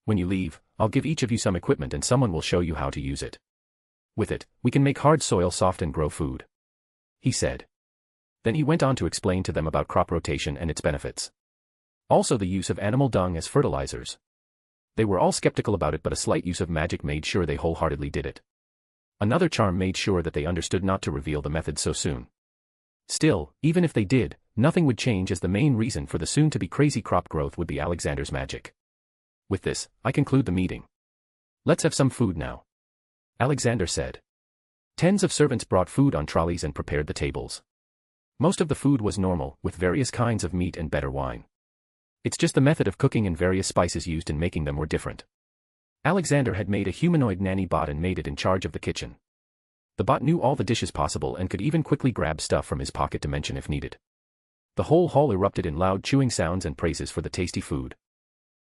When you leave, I'll give each of you some equipment and someone will show you how to use it. With it, we can make hard soil soft and grow food," he said. Then he went on to explain to them about crop rotation and its benefits. Also the use of animal dung as fertilizers. They were all skeptical about it, but a slight use of magic made sure they wholeheartedly did it. Another charm made sure that they understood not to reveal the method so soon. Still, even if they did, nothing would change, as the main reason for the soon-to-be crazy crop growth would be Alexander's magic. With this, I conclude the meeting. Let's have some food now, Alexander said. Tens of servants brought food on trolleys and prepared the tables. Most of the food was normal, with various kinds of meat and better wine. It's just the method of cooking and various spices used in making them were different. Alexander had made a humanoid nanny bot and made it in charge of the kitchen. The bot knew all the dishes possible and could even quickly grab stuff from his pocket dimension if needed. The whole hall erupted in loud chewing sounds and praises for the tasty food.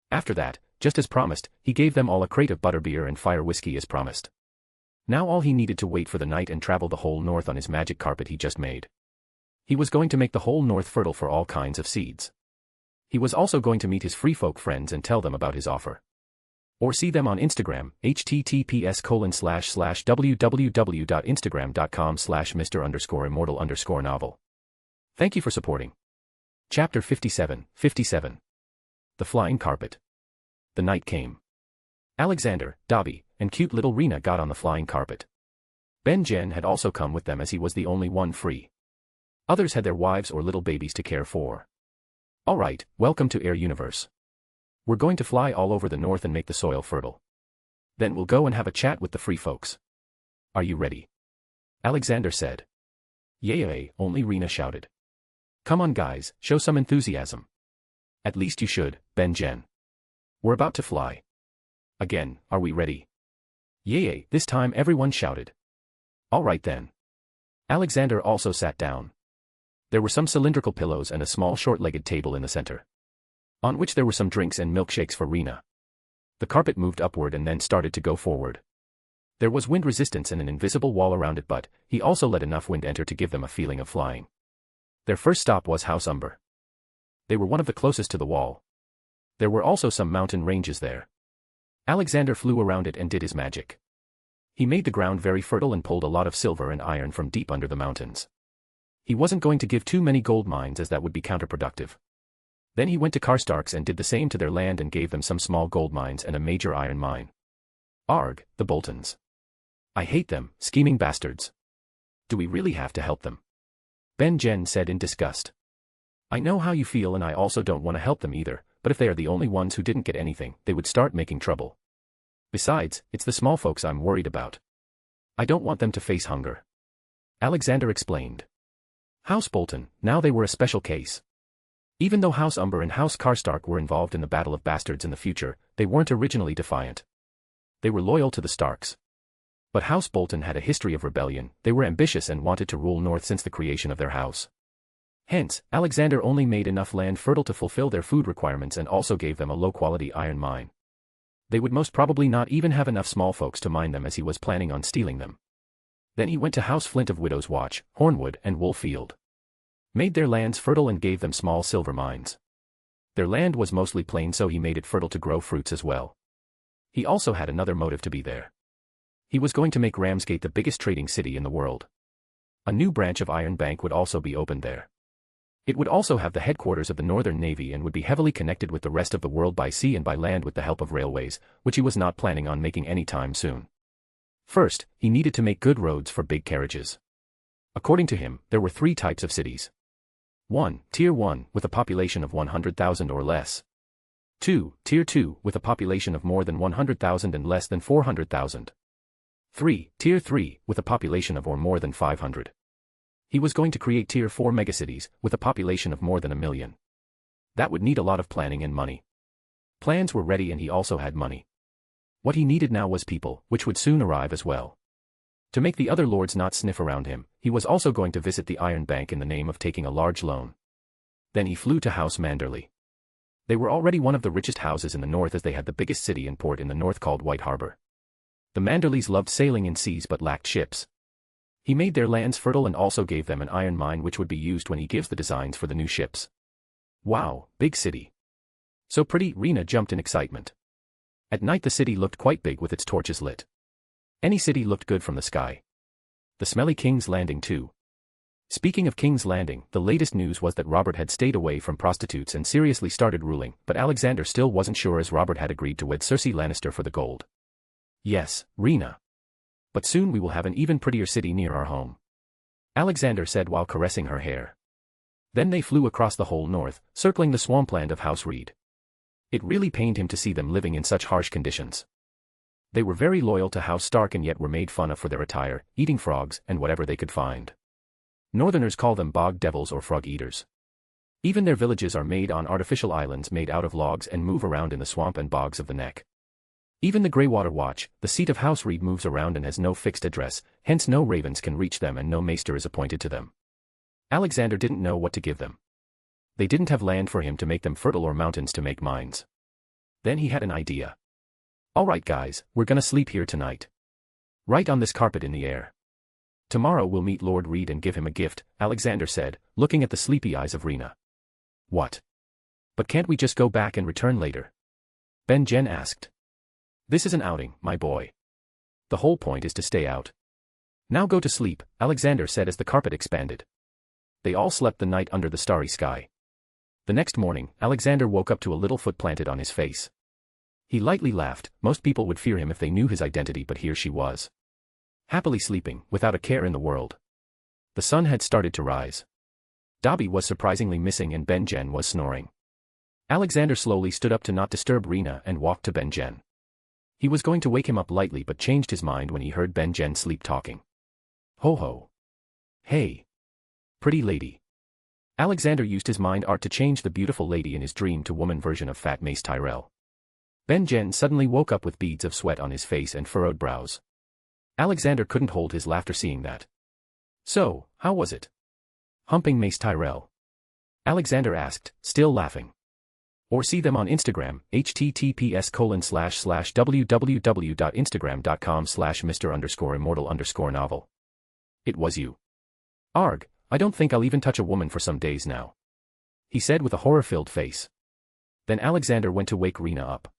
After that, just as promised, he gave them all a crate of butterbeer and fire whiskey as promised. Now all he needed to wait for the night and travel the whole north on his magic carpet he just made. He was going to make the whole north fertile for all kinds of seeds. He was also going to meet his free folk friends and tell them about his offer. Or see them on Instagram, https://www.instagram.com/Mr_immortal_novel. Thank you for supporting. Chapter 57. The Flying Carpet. The night came. Alexander, Dobby, and cute little Rena got on the flying carpet. Ben Jen had also come with them as he was the only one free. Others had their wives or little babies to care for. Alright, welcome to Air Universe. We're going to fly all over the north and make the soil fertile. Then we'll go and have a chat with the free folks. Are you ready? Alexander said. Yay, only Rena shouted. Come on guys, show some enthusiasm. At least you should, Ben Jen. We're about to fly. Again, are we ready? Yay, this time everyone shouted. Alright then. Alexander also sat down. There were some cylindrical pillows and a small short-legged table in the center, on which there were some drinks and milkshakes for Rena. The carpet moved upward and then started to go forward. There was wind resistance and an invisible wall around it, but he also let enough wind enter to give them a feeling of flying. Their first stop was House Umber. They were one of the closest to the wall. There were also some mountain ranges there. Alexander flew around it and did his magic. He made the ground very fertile and pulled a lot of silver and iron from deep under the mountains. He wasn't going to give too many gold mines as that would be counterproductive. Then he went to Karstarks and did the same to their land and gave them some small gold mines and a major iron mine. Arg, the Boltons. I hate them, scheming bastards. Do we really have to help them? Ben Jen said in disgust. I know how you feel and I also don't want to help them either, but if they are the only ones who didn't get anything, they would start making trouble. Besides, it's the small folks I'm worried about. I don't want them to face hunger. Alexander explained. House Bolton, now they were a special case. Even though House Umber and House Karstark were involved in the Battle of Bastards in the future, they weren't originally defiant. They were loyal to the Starks. But House Bolton had a history of rebellion, they were ambitious and wanted to rule north since the creation of their house. Hence, Alexander only made enough land fertile to fulfill their food requirements and also gave them a low-quality iron mine. They would most probably not even have enough small folks to mine them as he was planning on stealing them. Then he went to House Flint of Widow's Watch, Hornwood and Woolfield. Made their lands fertile and gave them small silver mines. Their land was mostly plain, so he made it fertile to grow fruits as well. He also had another motive to be there. He was going to make Ramsgate the biggest trading city in the world. A new branch of Iron Bank would also be opened there. It would also have the headquarters of the Northern Navy and would be heavily connected with the rest of the world by sea and by land with the help of railways, which he was not planning on making any time soon. First, he needed to make good roads for big carriages. According to him, there were 3 types of cities. 1. Tier 1, with a population of 100,000 or less. 2. Tier 2, with a population of more than 100,000 and less than 400,000. 3. Tier 3, with a population of or more than 500. He was going to create Tier 4 megacities, with a population of more than 1 million. That would need a lot of planning and money. Plans were ready and he also had money. What he needed now was people, which would soon arrive as well. To make the other lords not sniff around him, he was also going to visit the Iron Bank in the name of taking a large loan. Then he flew to House Manderley. They were already one of the richest houses in the north as they had the biggest city and port in the north called White Harbor. The Manderleys loved sailing in seas but lacked ships. He made their lands fertile and also gave them an iron mine which would be used when he gives the designs for the new ships. Wow, big city. So pretty, Rena jumped in excitement. At night the city looked quite big with its torches lit. Any city looked good from the sky. The smelly King's Landing too. Speaking of King's Landing, the latest news was that Robert had stayed away from prostitutes and seriously started ruling, but Alexander still wasn't sure as Robert had agreed to wed Cersei Lannister for the gold. Yes, Rena. But soon we will have an even prettier city near our home, Alexander said while caressing her hair. Then they flew across the whole north, circling the swampland of House Reed. It really pained him to see them living in such harsh conditions. They were very loyal to House Stark and yet were made fun of for their attire, eating frogs and whatever they could find. Northerners call them bog devils or frog eaters. Even their villages are made on artificial islands made out of logs and move around in the swamp and bogs of the neck. Even the Greywater Watch, the seat of House Reed, moves around and has no fixed address, hence no ravens can reach them and no maester is appointed to them. Alexander didn't know what to give them. They didn't have land for him to make them fertile or mountains to make mines. Then he had an idea. Alright guys, we're gonna sleep here tonight. Right on this carpet in the air. Tomorrow we'll meet Lord Reed and give him a gift, Alexander said, looking at the sleepy eyes of Rena. What? But can't we just go back and return later? Ben-Jen asked. This is an outing, my boy. The whole point is to stay out. Now go to sleep, Alexander said as the carpet expanded. They all slept the night under the starry sky. The next morning, Alexander woke up to a little foot planted on his face. He lightly laughed. Most people would fear him if they knew his identity, but here she was. Happily sleeping, without a care in the world. The sun had started to rise. Dobby was surprisingly missing and Ben-Jen was snoring. Alexander slowly stood up to not disturb Rena and walked to Ben-Jen. He was going to wake him up lightly but changed his mind when he heard Ben-Jen sleep talking. Ho ho. Hey. Pretty lady. Alexander used his mind art to change the beautiful lady in his dream to woman version of fat Mace Tyrell. Ben-Jen suddenly woke up with beads of sweat on his face and furrowed brows. Alexander couldn't hold his laughter seeing that. So, how was it? Humping Mace Tyrell? Alexander asked, still laughing. Or see them on Instagram, https://www.instagram.com/Mr_Immortal_novel. It was you. Arg, I don't think I'll even touch a woman for some days now. He said with a horror-filled face. Then Alexander went to wake Rena up.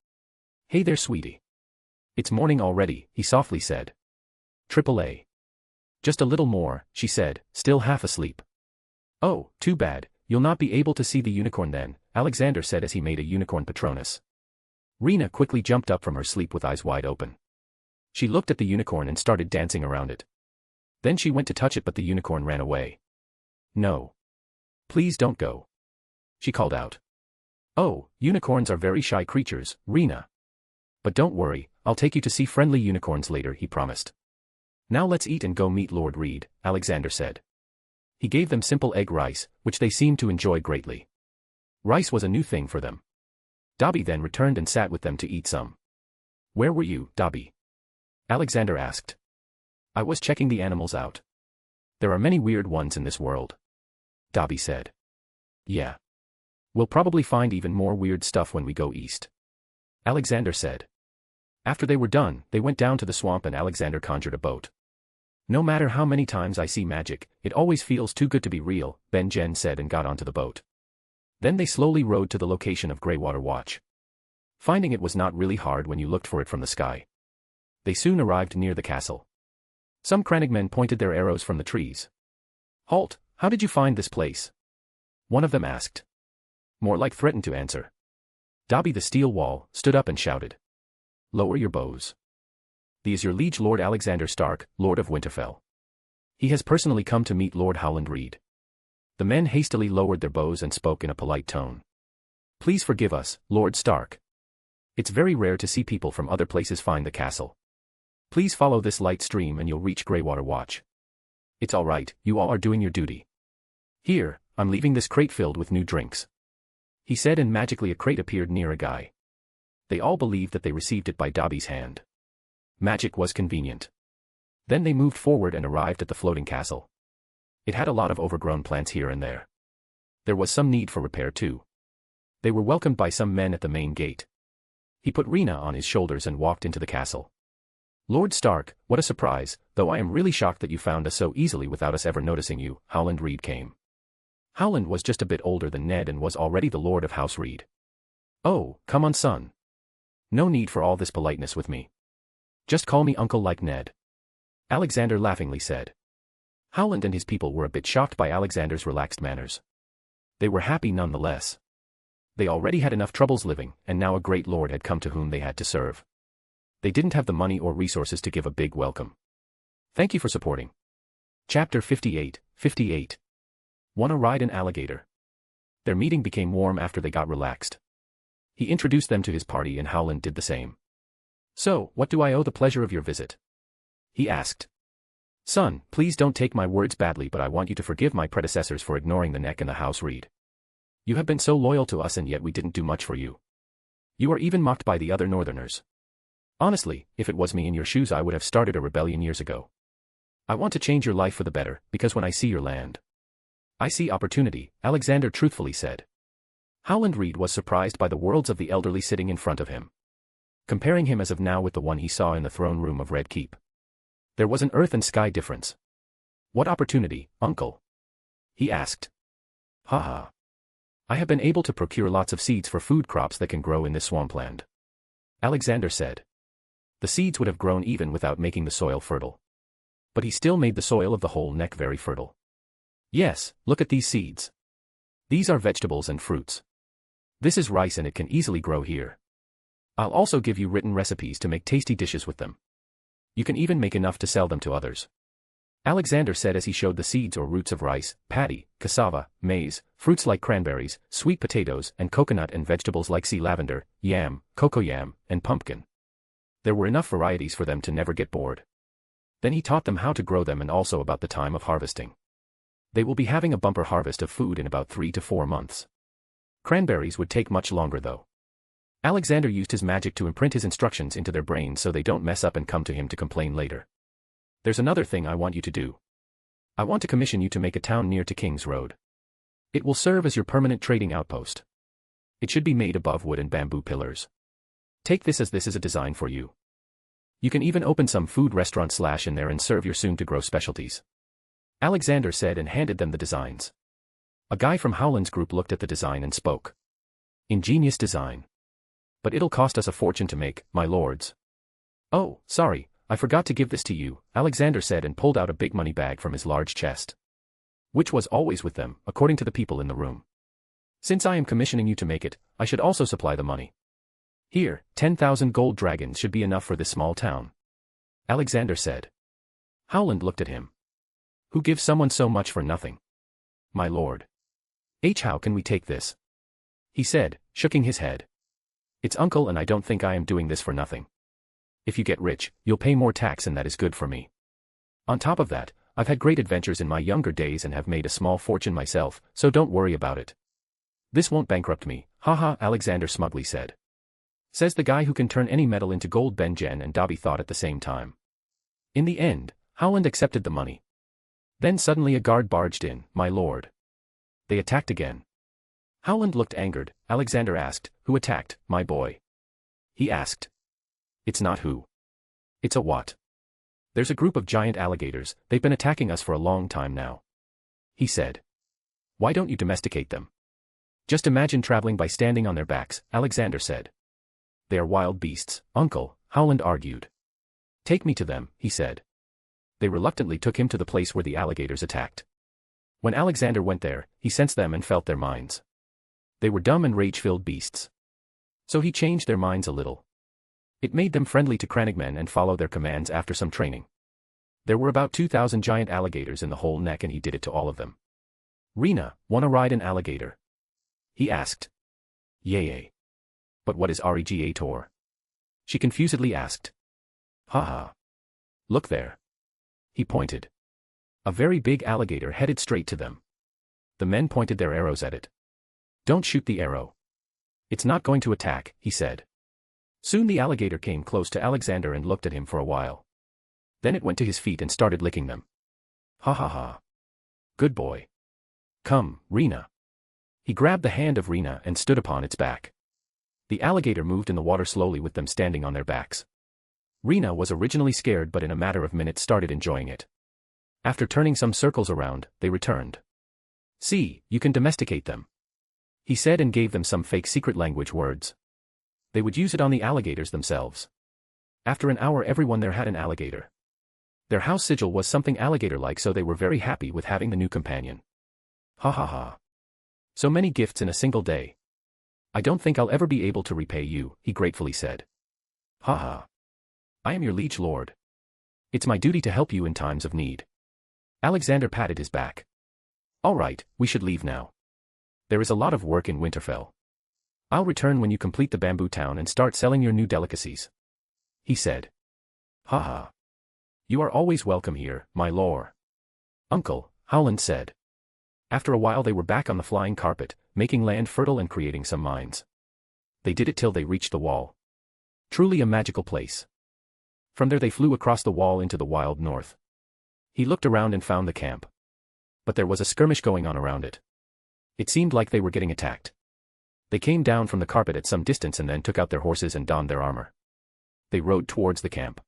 Hey there sweetie. It's morning already, he softly said. AAA. Just a little more, she said, still half asleep. Oh, too bad, you'll not be able to see the unicorn then, Alexander said as he made a unicorn Patronus. Rena quickly jumped up from her sleep with eyes wide open. She looked at the unicorn and started dancing around it. Then she went to touch it but the unicorn ran away. No. Please don't go. She called out. Oh, unicorns are very shy creatures, Rena. But don't worry, I'll take you to see friendly unicorns later, he promised. Now let's eat and go meet Lord Reed, Alexander said. He gave them simple egg rice, which they seemed to enjoy greatly. Rice was a new thing for them. Dobby then returned and sat with them to eat some. Where were you, Dobby? Alexander asked. I was checking the animals out. There are many weird ones in this world. Dobby said. Yeah. We'll probably find even more weird stuff when we go east. Alexander said. After they were done, they went down to the swamp and Alexander conjured a boat. No matter how many times I see magic, it always feels too good to be real, Ben-Jen said and got onto the boat. Then they slowly rowed to the location of Greywater Watch. Finding it was not really hard when you looked for it from the sky. They soon arrived near the castle. Some crannogmen pointed their arrows from the trees. Halt, how did you find this place? One of them asked. More like threatened to answer. Dobby the Steel Wall stood up and shouted. Lower your bows. He is your liege Lord Alexander Stark, Lord of Winterfell. He has personally come to meet Lord Howland Reed. The men hastily lowered their bows and spoke in a polite tone. Please forgive us, Lord Stark. It's very rare to see people from other places find the castle. Please follow this light stream and you'll reach Greywater Watch. It's all right, you all are doing your duty. Here, I'm leaving this crate filled with new drinks. He said and magically a crate appeared near a guy. They all believed that they received it by Dobby's hand. Magic was convenient. Then they moved forward and arrived at the floating castle. It had a lot of overgrown plants here and there. There was some need for repair too. They were welcomed by some men at the main gate. He put Rena on his shoulders and walked into the castle. Lord Stark, what a surprise, though I am really shocked that you found us so easily without us ever noticing you. Howland Reed came. Howland was just a bit older than Ned and was already the Lord of House Reed. Oh, come on son. No need for all this politeness with me. Just call me uncle like Ned. Alexander laughingly said. Howland and his people were a bit shocked by Alexander's relaxed manners. They were happy nonetheless. They already had enough troubles living, and now a great lord had come to whom they had to serve. They didn't have the money or resources to give a big welcome. Thank you for supporting. Chapter 58. Wanna ride an alligator? Their meeting became warm after they got relaxed. He introduced them to his party and Howland did the same. So, what do I owe the pleasure of your visit? He asked. Son, please don't take my words badly, but I want you to forgive my predecessors for ignoring the neck and the House Reed. You have been so loyal to us and yet we didn't do much for you. You are even mocked by the other Northerners. Honestly, if it was me in your shoes I would have started a rebellion years ago. I want to change your life for the better, because when I see your land, I see opportunity, Alexander truthfully said. Howland Reed was surprised by the worlds of the elderly sitting in front of him. Comparing him as of now with the one he saw in the throne room of Red Keep. There was an earth and sky difference. What opportunity, uncle? He asked. Haha. I have been able to procure lots of seeds for food crops that can grow in this swampland. Alexander said. The seeds would have grown even without making the soil fertile. But he still made the soil of the whole neck very fertile. Yes, look at these seeds. These are vegetables and fruits. This is rice and it can easily grow here. I'll also give you written recipes to make tasty dishes with them. You can even make enough to sell them to others. Alexander said as he showed the seeds or roots of rice, paddy, cassava, maize, fruits like cranberries, sweet potatoes and coconut and vegetables like sea lavender, yam, cocoyam, and pumpkin. There were enough varieties for them to never get bored. Then he taught them how to grow them and also about the time of harvesting. They will be having a bumper harvest of food in about 3 to 4 months. Cranberries would take much longer though. Alexander used his magic to imprint his instructions into their brains so they don't mess up and come to him to complain later. There's another thing I want you to do. I want to commission you to make a town near to King's Road. It will serve as your permanent trading outpost. It should be made above wood and bamboo pillars. Take this as a design for you. You can even open some food restaurant / in there and serve your soon-to-grow specialties. Alexander said and handed them the designs. A guy from Howland's group looked at the design and spoke. Ingenious design. But it'll cost us a fortune to make, my lords. Oh, sorry, I forgot to give this to you, Alexander said and pulled out a big money bag from his large chest. Which was always with them, according to the people in the room. Since I am commissioning you to make it, I should also supply the money. Here, 10,000 gold dragons should be enough for this small town. Alexander said. Howland looked at him. Who gives someone so much for nothing? My lord. How can we take this? He said, shaking his head. It's uncle and I don't think I am doing this for nothing. If you get rich, you'll pay more tax and that is good for me. On top of that, I've had great adventures in my younger days and have made a small fortune myself, so don't worry about it. This won't bankrupt me, haha, Alexander smugly said. Says the guy who can turn any metal into gold. Ben Jen and Dobby thought at the same time. In the end, Howland accepted the money. Then suddenly a guard barged in, my lord. They attacked again. Howland looked angered. Alexander asked, who attacked, my boy? He asked. It's not who. It's a what. There's a group of giant alligators, they've been attacking us for a long time now. He said. Why don't you domesticate them? Just imagine traveling by standing on their backs, Alexander said. They are wild beasts, uncle, Howland argued. Take me to them, he said. They reluctantly took him to the place where the alligators attacked. When Alexander went there, he sensed them and felt their minds. They were dumb and rage-filled beasts. So he changed their minds a little. It made them friendly to crannogmen and follow their commands after some training. There were about 2,000 giant alligators in the whole neck and he did it to all of them. Rena, wanna ride an alligator? He asked. Yay. But what is Regator? She confusedly asked. Haha. Look there. He pointed. A very big alligator headed straight to them. The men pointed their arrows at it. Don't shoot the arrow. It's not going to attack, he said. Soon the alligator came close to Alexander and looked at him for a while. Then it went to his feet and started licking them. Ha ha ha. Good boy. Come, Rena. He grabbed the hand of Rena and stood upon its back. The alligator moved in the water slowly with them standing on their backs. Rena was originally scared but in a matter of minutes started enjoying it. After turning some circles around, they returned. "See, you can domesticate them," he said and gave them some fake secret language words. They would use it on the alligators themselves. After an hour everyone there had an alligator. Their house sigil was something alligator-like, so they were very happy with having the new companion. Ha ha ha. So many gifts in a single day. "I don't think I'll ever be able to repay you," he gratefully said. "Ha ha. I am your liege lord. It's my duty to help you in times of need." Alexander patted his back. "All right, we should leave now. There is a lot of work in Winterfell. I'll return when you complete the bamboo town and start selling your new delicacies," he said. "Ha ha. You are always welcome here, my lord, uncle," Howland said. After a while they were back on the flying carpet, making land fertile and creating some mines. They did it till they reached the wall. Truly a magical place. From there they flew across the wall into the wild north. He looked around and found the camp. But there was a skirmish going on around it. It seemed like they were getting attacked. They came down from the carpet at some distance and then took out their horses and donned their armor. They rode towards the camp.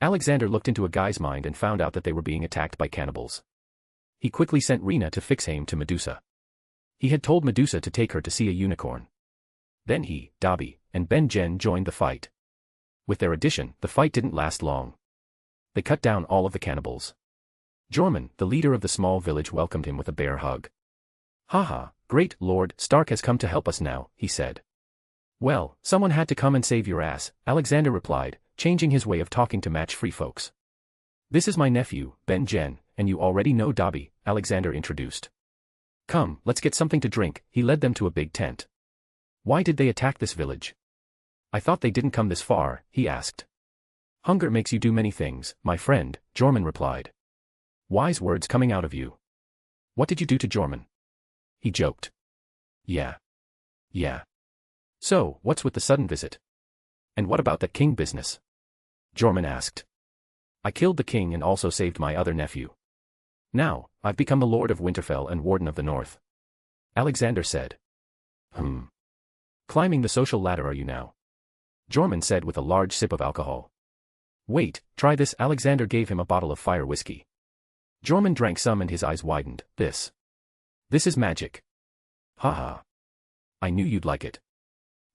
Alexander looked into a guy's mind and found out that they were being attacked by cannibals. He quickly sent Rena to fix Haim to Medusa. He had told Medusa to take her to see a unicorn. Then he, Dobby, and Ben-Jen joined the fight. With their addition, the fight didn't last long. They cut down all of the cannibals. Jorman, the leader of the small village, welcomed him with a bear hug. "Haha, great Lord Stark has come to help us now," he said. "Well, someone had to come and save your ass," Alexander replied, changing his way of talking to match free folks. "This is my nephew, Ben-Jen, and you already know Dobby," Alexander introduced. "Come, let's get something to drink," he led them to a big tent. "Why did they attack this village? I thought they didn't come this far," he asked. "Hunger makes you do many things, my friend," Jorman replied. "Wise words coming out of you. What did you do to Jorman?" He joked. Yeah. "So, what's with the sudden visit? And what about that king business?" Jorman asked. "I killed the king and also saved my other nephew. Now, I've become the Lord of Winterfell and Warden of the North," Alexander said. Climbing the social ladder are you now?" Jorman said with a large sip of alcohol. "Wait, try this." Alexander gave him a bottle of fire whiskey. Jorman drank some and his eyes widened. This is magic. Haha. I knew you'd like it.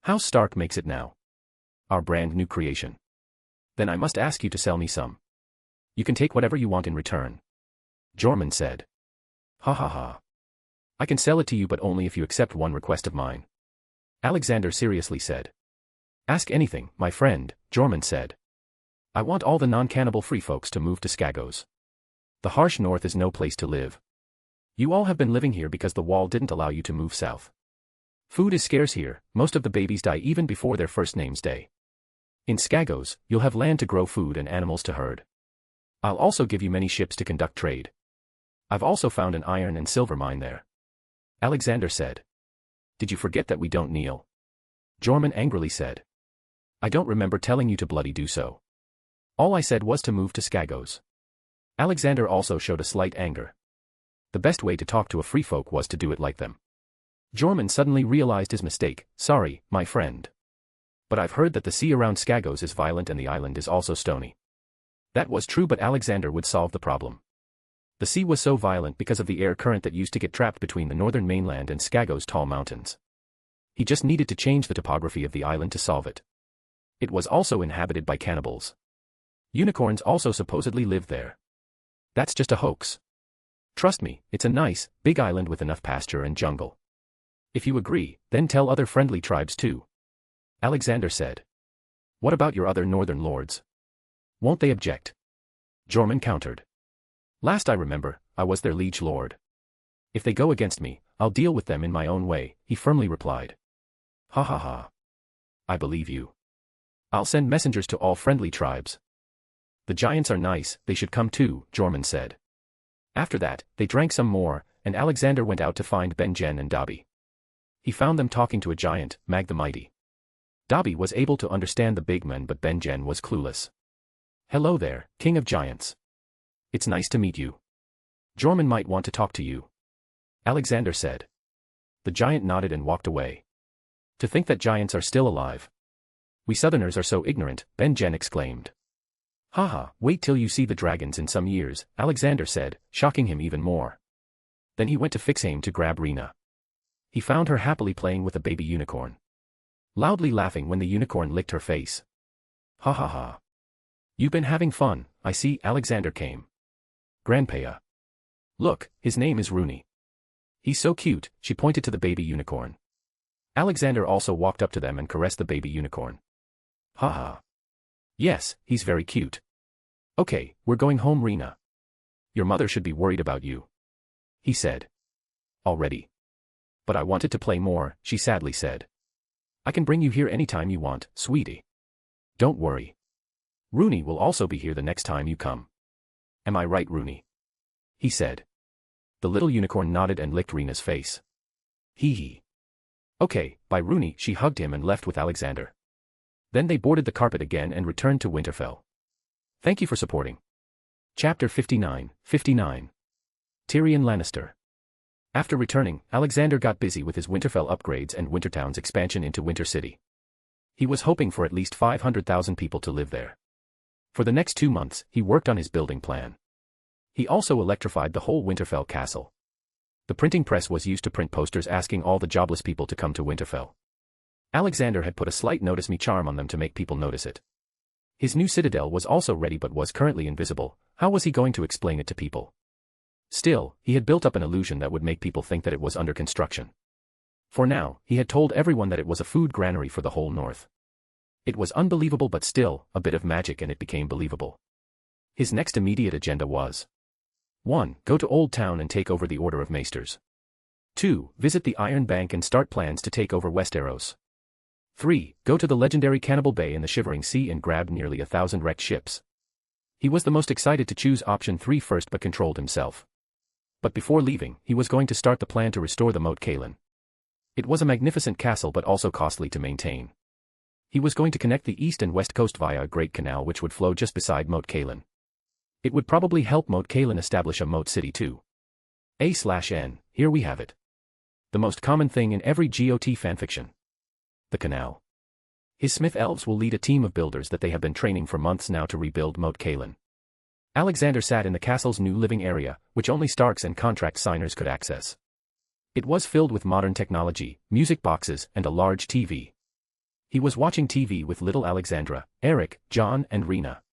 How Stark makes it now. Our brand new creation. Then I must ask you to sell me some. You can take whatever you want in return," Jorman said. "Ha ha ha. I can sell it to you but only if you accept one request of mine," Alexander seriously said. "Ask anything, my friend," Jorman said. "I want all the non-cannibal free folks to move to Skagos. The harsh north is no place to live. You all have been living here because the wall didn't allow you to move south. Food is scarce here, most of the babies die even before their first name's day. In Skagos, you'll have land to grow food and animals to herd. I'll also give you many ships to conduct trade. I've also found an iron and silver mine there," Alexander said. "Did you forget that we don't kneel?" Jorman angrily said. "I don't remember telling you to bloody do so. All I said was to move to Skagos." Alexander also showed a slight anger. The best way to talk to a free folk was to do it like them. Jorman suddenly realized his mistake. "Sorry, my friend. But I've heard that the sea around Skagos is violent and the island is also stony." That was true, but Alexander would solve the problem. The sea was so violent because of the air current that used to get trapped between the northern mainland and Skagos' tall mountains. He just needed to change the topography of the island to solve it. It was also inhabited by cannibals. Unicorns also supposedly lived there. That's just a hoax. Trust me, it's a nice, big island with enough pasture and jungle. If you agree, then tell other friendly tribes too," Alexander said. "What about your other northern lords? Won't they object?" Jorman countered. "Last I remember, I was their liege lord. If they go against me, I'll deal with them in my own way," he firmly replied. "Ha ha ha. I believe you. I'll send messengers to all friendly tribes." "The giants are nice, they should come too," Jorman said. After that, they drank some more, and Alexander went out to find Ben-Jen and Dobby. He found them talking to a giant, Mag the Mighty. Dobby was able to understand the big man but Ben-Jen was clueless. "Hello there, King of Giants. It's nice to meet you. Jorman might want to talk to you," Alexander said. The giant nodded and walked away. To think that giants are still alive. We Southerners are so ignorant, Ben Jen exclaimed. Haha, wait till you see the dragons in some years, Alexander said, shocking him even more. Then he went to Fixhame to grab Rena. He found her happily playing with a baby unicorn. Loudly laughing when the unicorn licked her face. Ha ha ha. You've been having fun, I see. Alexander came. Grandpa. Look, his name is Rooney. He's so cute, she pointed to the baby unicorn. Alexander also walked up to them and caressed the baby unicorn. Ha ha. Yes, he's very cute. Okay, we're going home, Rena. Your mother should be worried about you. He said. Already. But I wanted to play more, she sadly said. I can bring you here anytime you want, sweetie. Don't worry. Rooney will also be here the next time you come. Am I right, Rooney? He said. The little unicorn nodded and licked Rena's face. Hee hee. Okay, bye Rooney. She hugged him and left with Alexander. Then they boarded the carpet again and returned to Winterfell. Thank you for supporting. Chapter 59. Tyrion Lannister. After returning, Alexander got busy with his Winterfell upgrades and Wintertown's expansion into Winter City. He was hoping for at least 500,000 people to live there. For the next 2 months, he worked on his building plan. He also electrified the whole Winterfell castle. The printing press was used to print posters asking all the jobless people to come to Winterfell. Alexander had put a slight notice me charm on them to make people notice it. His new citadel was also ready but was currently invisible. How was he going to explain it to people? Still, he had built up an illusion that would make people think that it was under construction. For now, he had told everyone that it was a food granary for the whole north. It was unbelievable but still, a bit of magic and it became believable. His next immediate agenda was 1. Go to Old Town and take over the Order of Maesters. 2. Visit the Iron Bank and start plans to take over Westeros. 3. Go to the legendary Cannibal Bay in the Shivering Sea and grab nearly 1,000 wrecked ships. He was the most excited to choose option 3 first but controlled himself. But before leaving, he was going to start the plan to restore the Moat Cailin. It was a magnificent castle but also costly to maintain. He was going to connect the east and west coast via a great canal which would flow just beside Moat Cailin. It would probably help Moat Cailin establish a moat city too. A/N, here we have it. The most common thing in every GOT fanfiction. The canal. His Smith elves will lead a team of builders that they have been training for months now to rebuild Moat Cailin. Alexander sat in the castle's new living area, which only Starks and contract signers could access. It was filled with modern technology, music boxes, and a large TV. He was watching TV with little Alexandra, Eric, John, and Rena.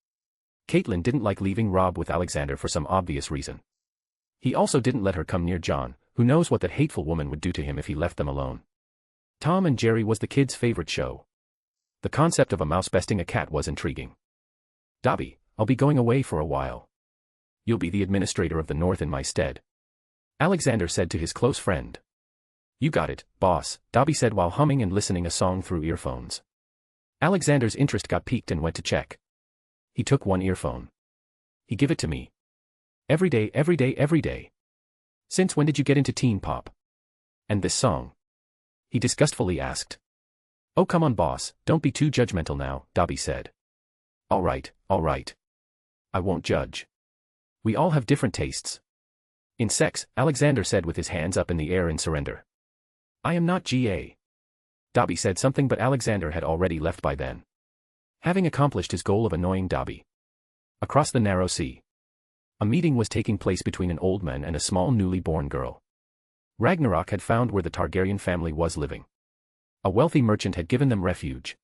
Caitlin didn't like leaving Robb with Alexander for some obvious reason. He also didn't let her come near John, who knows what that hateful woman would do to him if he left them alone. Tom and Jerry was the kids' favorite show. The concept of a mouse besting a cat was intriguing. Dobby, I'll be going away for a while. You'll be the administrator of the North in my stead. Alexander said to his close friend. You got it, boss, Dobby said while humming and listening a song through earphones. Alexander's interest got piqued and went to check. He took one earphone. He give it to me. Every day, every day, every day. Since when did you get into teen pop? And this song? He disgustfully asked. Oh come on boss, don't be too judgmental now, Dobby said. All right. I won't judge. We all have different tastes. In sex, Alexander said with his hands up in the air in surrender. I am not GA. Dobby said something but Alexander had already left by then. Having accomplished his goal of annoying Dobby. Across the narrow sea. A meeting was taking place between an old man and a small newly born girl. Ragnarok had found where the Targaryen family was living. A wealthy merchant had given them refuge.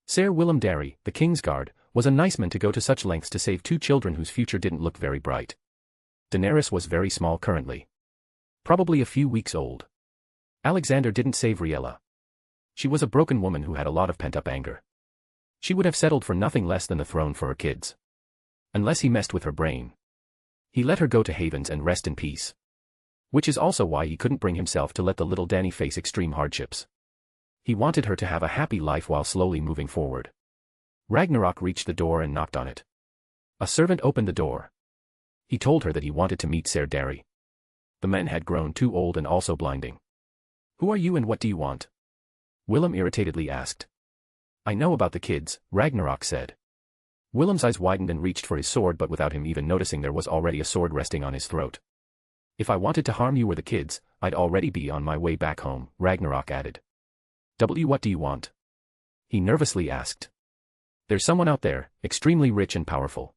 Ser Willem Darry, the Kingsguard, was a nice man to go to such lengths to save 2 children whose future didn't look very bright. Daenerys was very small currently. Probably a few weeks old. Alexander didn't save Riella. She was a broken woman who had a lot of pent-up anger. She would have settled for nothing less than the throne for her kids. Unless he messed with her brain. He let her go to Havens and rest in peace. Which is also why he couldn't bring himself to let the little Dany face extreme hardships. He wanted her to have a happy life while slowly moving forward. Ragnarok reached the door and knocked on it. A servant opened the door. He told her that he wanted to meet Ser Darry. The men had grown too old and also blinding. Who are you and what do you want? Willem irritatedly asked. I know about the kids, Ragnarok said. Willem's eyes widened and reached for his sword but without him even noticing there was already a sword resting on his throat. If I wanted to harm you or the kids, I'd already be on my way back home, Ragnarok added. What do you want? He nervously asked. There's someone out there, extremely rich and powerful.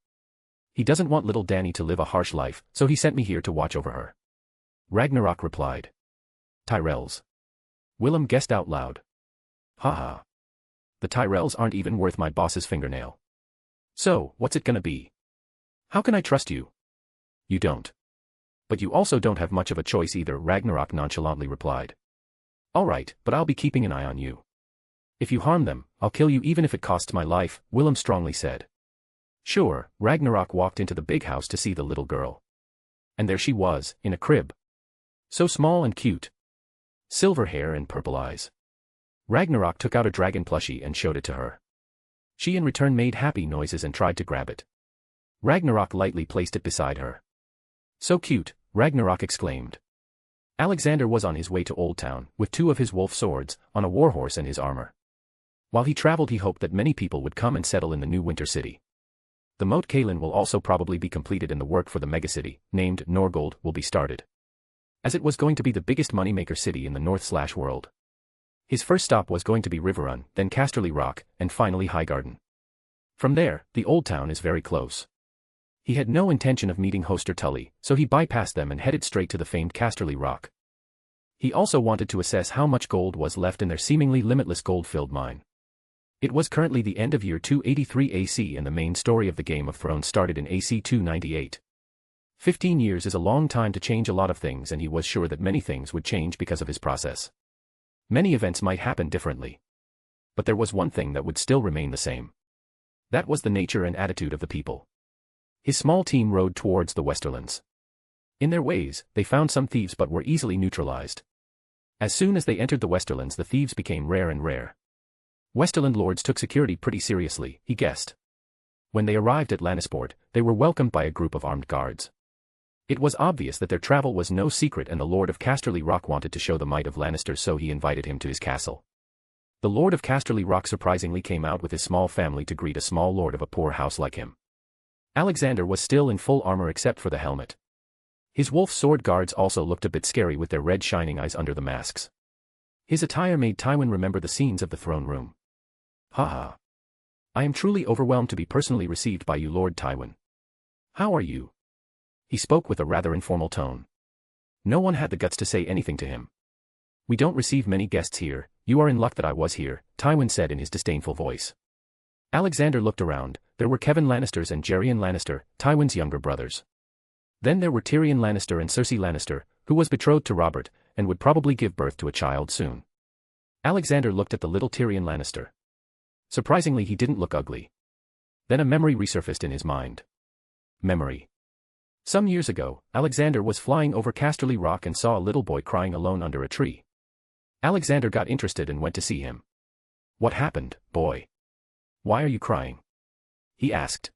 He doesn't want little Danny to live a harsh life, so he sent me here to watch over her. Ragnarok replied. Tyrells. Willem guessed out loud. Haha. The Tyrells aren't even worth my boss's fingernail. So, what's it gonna be? How can I trust you? You don't. But you also don't have much of a choice either, Ragnarok nonchalantly replied. Alright, but I'll be keeping an eye on you. If you harm them, I'll kill you even if it costs my life, Willem strongly said. Sure, Ragnarok walked into the big house to see the little girl. And there she was, in a crib. So small and cute. Silver hair and purple eyes. Ragnarok took out a dragon plushie and showed it to her. She in return made happy noises and tried to grab it. Ragnarok lightly placed it beside her. So cute, Ragnarok exclaimed. Alexander was on his way to Old Town, with 2 of his wolf swords, on a warhorse and his armor. While he traveled he hoped that many people would come and settle in the new winter city. The Moat Cailin will also probably be completed and the work for the megacity, named Norgold, will be started. As it was going to be the biggest moneymaker city in the North/world. His first stop was going to be Riverrun, then Casterly Rock, and finally Highgarden. From there, the Old Town is very close. He had no intention of meeting Hoster Tully, so he bypassed them and headed straight to the famed Casterly Rock. He also wanted to assess how much gold was left in their seemingly limitless gold-filled mine. It was currently the end of year 283 AC and the main story of the Game of Thrones started in AC 298. 15 years is a long time to change a lot of things and he was sure that many things would change because of his process. Many events might happen differently. But there was one thing that would still remain the same. That was the nature and attitude of the people. His small team rode towards the Westerlands. In their ways, they found some thieves but were easily neutralized. As soon as they entered the Westerlands the thieves became rare and rare. Westerland lords took security pretty seriously, he guessed. When they arrived at Lannisport, they were welcomed by a group of armed guards. It was obvious that their travel was no secret and the Lord of Casterly Rock wanted to show the might of Lannister, so he invited him to his castle. The Lord of Casterly Rock surprisingly came out with his small family to greet a small lord of a poor house like him. Alexander was still in full armor except for the helmet. His wolf sword guards also looked a bit scary with their red shining eyes under the masks. His attire made Tywin remember the scenes of the throne room. Haha. I am truly overwhelmed to be personally received by you, Lord Tywin. How are you? He spoke with a rather informal tone. No one had the guts to say anything to him. We don't receive many guests here, you are in luck that I was here, Tywin said in his disdainful voice. Alexander looked around, there were Kevin Lannisters and Geryon Lannister, Tywin's younger brothers. Then there were Tyrion Lannister and Cersei Lannister, who was betrothed to Robert, and would probably give birth to a child soon. Alexander looked at the little Tyrion Lannister. Surprisingly he didn't look ugly. Then a memory resurfaced in his mind. Memory. Some years ago, Alexander was flying over Casterly Rock and saw a little boy crying alone under a tree. Alexander got interested and went to see him. What happened, boy? Why are you crying? He asked.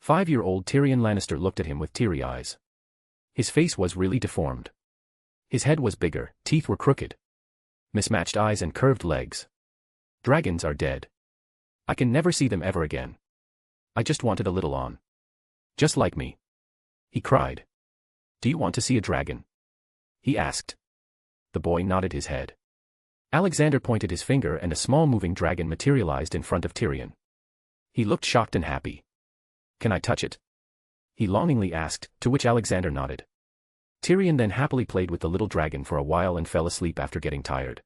5-year-old Tyrion Lannister looked at him with teary eyes. His face was really deformed. His head was bigger, teeth were crooked. Mismatched eyes and curved legs. Dragons are dead. I can never see them ever again. I just wanted a little on. Just like me. He cried. Do you want to see a dragon? He asked. The boy nodded his head. Alexander pointed his finger and a small moving dragon materialized in front of Tyrion. He looked shocked and happy. Can I touch it? He longingly asked, to which Alexander nodded. Tyrion then happily played with the little dragon for a while and fell asleep after getting tired.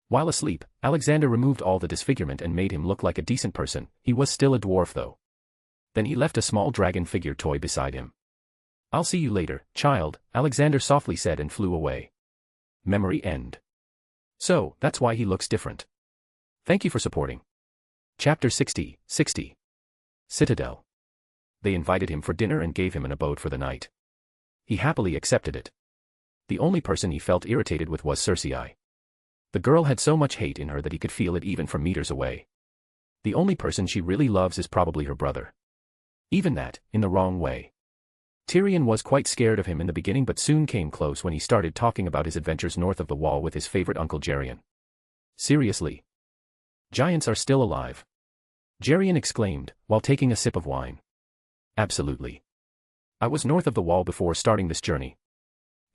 While asleep, Alexander removed all the disfigurement and made him look like a decent person. He was still a dwarf though. Then he left a small dragon figure toy beside him. I'll see you later, child, Alexander softly said and flew away. Memory end. So, that's why he looks different. Thank you for supporting. Chapter 60. Citadel. They invited him for dinner and gave him an abode for the night. He happily accepted it. The only person he felt irritated with was Cersei. The girl had so much hate in her that he could feel it even from meters away. The only person she really loves is probably her brother. Even that, in the wrong way. Tyrion was quite scared of him in the beginning but soon came close when he started talking about his adventures north of the wall with his favorite uncle Geryon. Seriously? Giants are still alive? Geryon exclaimed, while taking a sip of wine. Absolutely. I was north of the wall before starting this journey.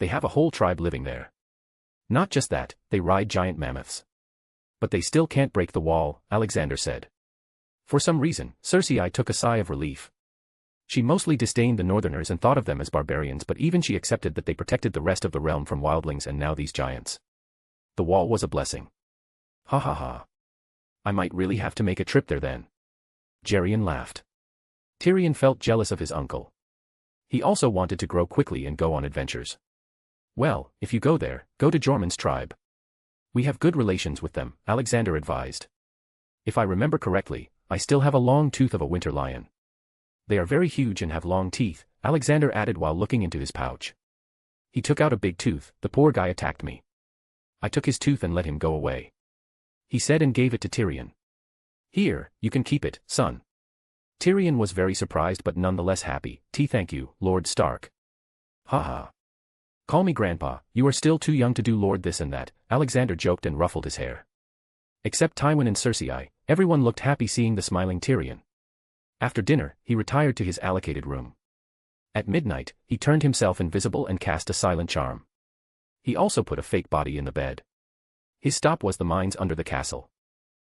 They have a whole tribe living there. Not just that, they ride giant mammoths. But they still can't break the wall, Alexander said. For some reason, Cersei took a sigh of relief. She mostly disdained the Northerners and thought of them as barbarians, but even she accepted that they protected the rest of the realm from wildlings and now these giants. The wall was a blessing. Ha ha ha. I might really have to make a trip there then. Geryon laughed. Tyrion felt jealous of his uncle. He also wanted to grow quickly and go on adventures. Well, if you go there, go to Jormungand's tribe. We have good relations with them, Alexander advised. If I remember correctly, I still have a long tooth of a winter lion. They are very huge and have long teeth, Alexander added while looking into his pouch. He took out a big tooth. The poor guy attacked me. I took his tooth and let him go away. He said and gave it to Tyrion. Here, you can keep it, son. Tyrion was very surprised but nonetheless happy. Thank you, Lord Stark. Ha ha. Call me Grandpa, you are still too young to do Lord this and that, Alexander joked and ruffled his hair. Except Tywin and Cersei, everyone looked happy seeing the smiling Tyrion. After dinner, he retired to his allocated room. At midnight, he turned himself invisible and cast a silent charm. He also put a fake body in the bed. His stop was the mines under the castle.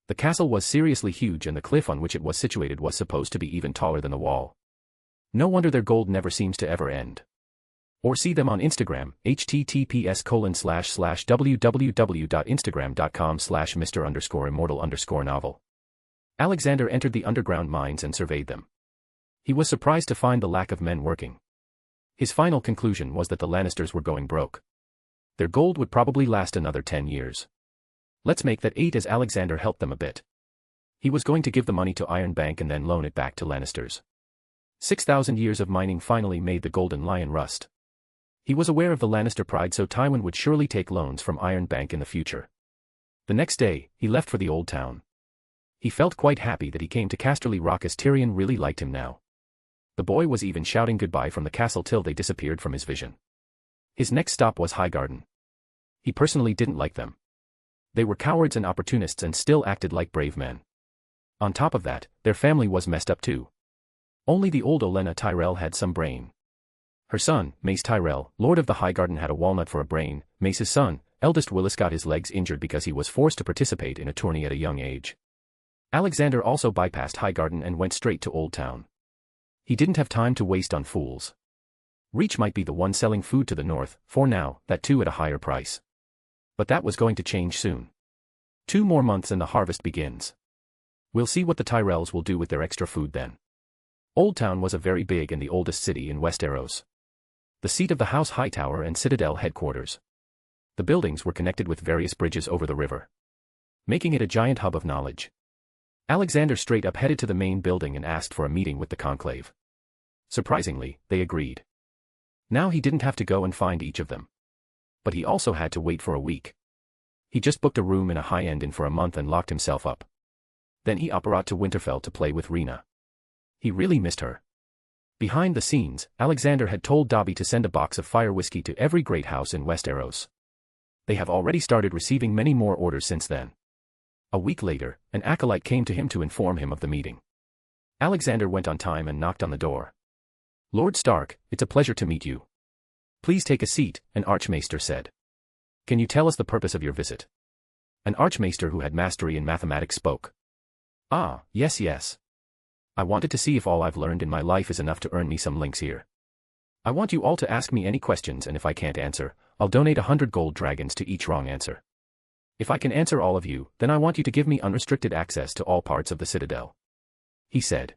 The castle was seriously huge and the cliff on which it was situated was supposed to be even taller than the wall. No wonder their gold never seems to ever end. Or see them on Instagram, https://www.instagram.com/Mr_immortal_novel. Alexander entered the underground mines and surveyed them. He was surprised to find the lack of men working. His final conclusion was that the Lannisters were going broke. Their gold would probably last another 10 years. Let's make that 8 as Alexander helped them a bit. He was going to give the money to Iron Bank and then loan it back to Lannisters. 6,000 years of mining finally made the Golden Lion rust. He was aware of the Lannister pride, so Tywin would surely take loans from Iron Bank in the future. The next day, he left for the old town. He felt quite happy that he came to Casterly Rock as Tyrion really liked him now. The boy was even shouting goodbye from the castle till they disappeared from his vision. His next stop was Highgarden. He personally didn't like them. They were cowards and opportunists and still acted like brave men. On top of that, their family was messed up too. Only the old Olenna Tyrell had some brain. Her son, Mace Tyrell, Lord of the Highgarden, had a walnut for a brain. Mace's son, eldest Willis, got his legs injured because he was forced to participate in a tourney at a young age. Alexander also bypassed Highgarden and went straight to Old Town. He didn't have time to waste on fools. Reach might be the one selling food to the north, for now, that too at a higher price. But that was going to change soon. 2 more months and the harvest begins. We'll see what the Tyrells will do with their extra food then. Old Town was a very big and the oldest city in Westeros. The seat of the House Hightower and Citadel headquarters. The buildings were connected with various bridges over the river, making it a giant hub of knowledge. Alexander straight up headed to the main building and asked for a meeting with the conclave. Surprisingly, they agreed. Now he didn't have to go and find each of them. But he also had to wait for a week. He just booked a room in a high-end inn for a month and locked himself up. Then he operated to Winterfell to play with Rena. He really missed her. Behind the scenes, Alexander had told Dobby to send a box of fire whiskey to every great house in Westeros. They have already started receiving many more orders since then. A week later, an acolyte came to him to inform him of the meeting. Alexander went on time and knocked on the door. Lord Stark, it's a pleasure to meet you. Please take a seat, an Archmaester said. Can you tell us the purpose of your visit? An Archmaester who had mastery in mathematics spoke. Ah, yes. I wanted to see if all I've learned in my life is enough to earn me some links here. I want you all to ask me any questions, and if I can't answer, I'll donate 100 gold dragons to each wrong answer. If I can answer all of you, then I want you to give me unrestricted access to all parts of the Citadel. He said.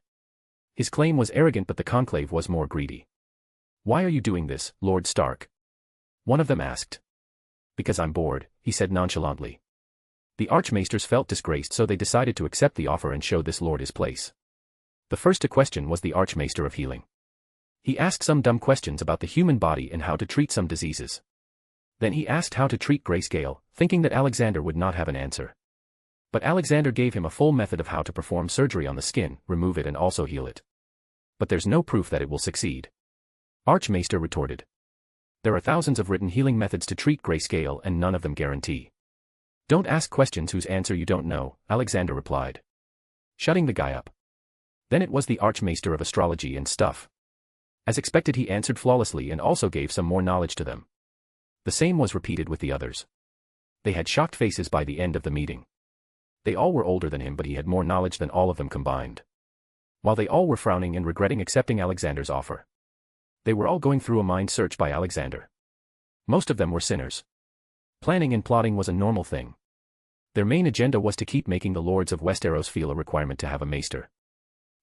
His claim was arrogant, but the conclave was more greedy. Why are you doing this, Lord Stark? One of them asked. Because I'm bored, he said nonchalantly. The Archmaesters felt disgraced, so they decided to accept the offer and show this lord his place. The first to question was the Archmaester of Healing. He asked some dumb questions about the human body and how to treat some diseases. Then he asked how to treat grayscale, thinking that Alexander would not have an answer. But Alexander gave him a full method of how to perform surgery on the skin, remove it and also heal it. But there's no proof that it will succeed. Archmaester retorted. There are thousands of written healing methods to treat grayscale and none of them guarantee. Don't ask questions whose answer you don't know, Alexander replied, shutting the guy up. Then it was the Archmaester of Astrology and Stuff. As expected, he answered flawlessly and also gave some more knowledge to them. The same was repeated with the others. They had shocked faces by the end of the meeting. They all were older than him, but he had more knowledge than all of them combined. While they all were frowning and regretting accepting Alexander's offer, they were all going through a mind search by Alexander. Most of them were sinners. Planning and plotting was a normal thing. Their main agenda was to keep making the lords of Westeros feel a requirement to have a maester.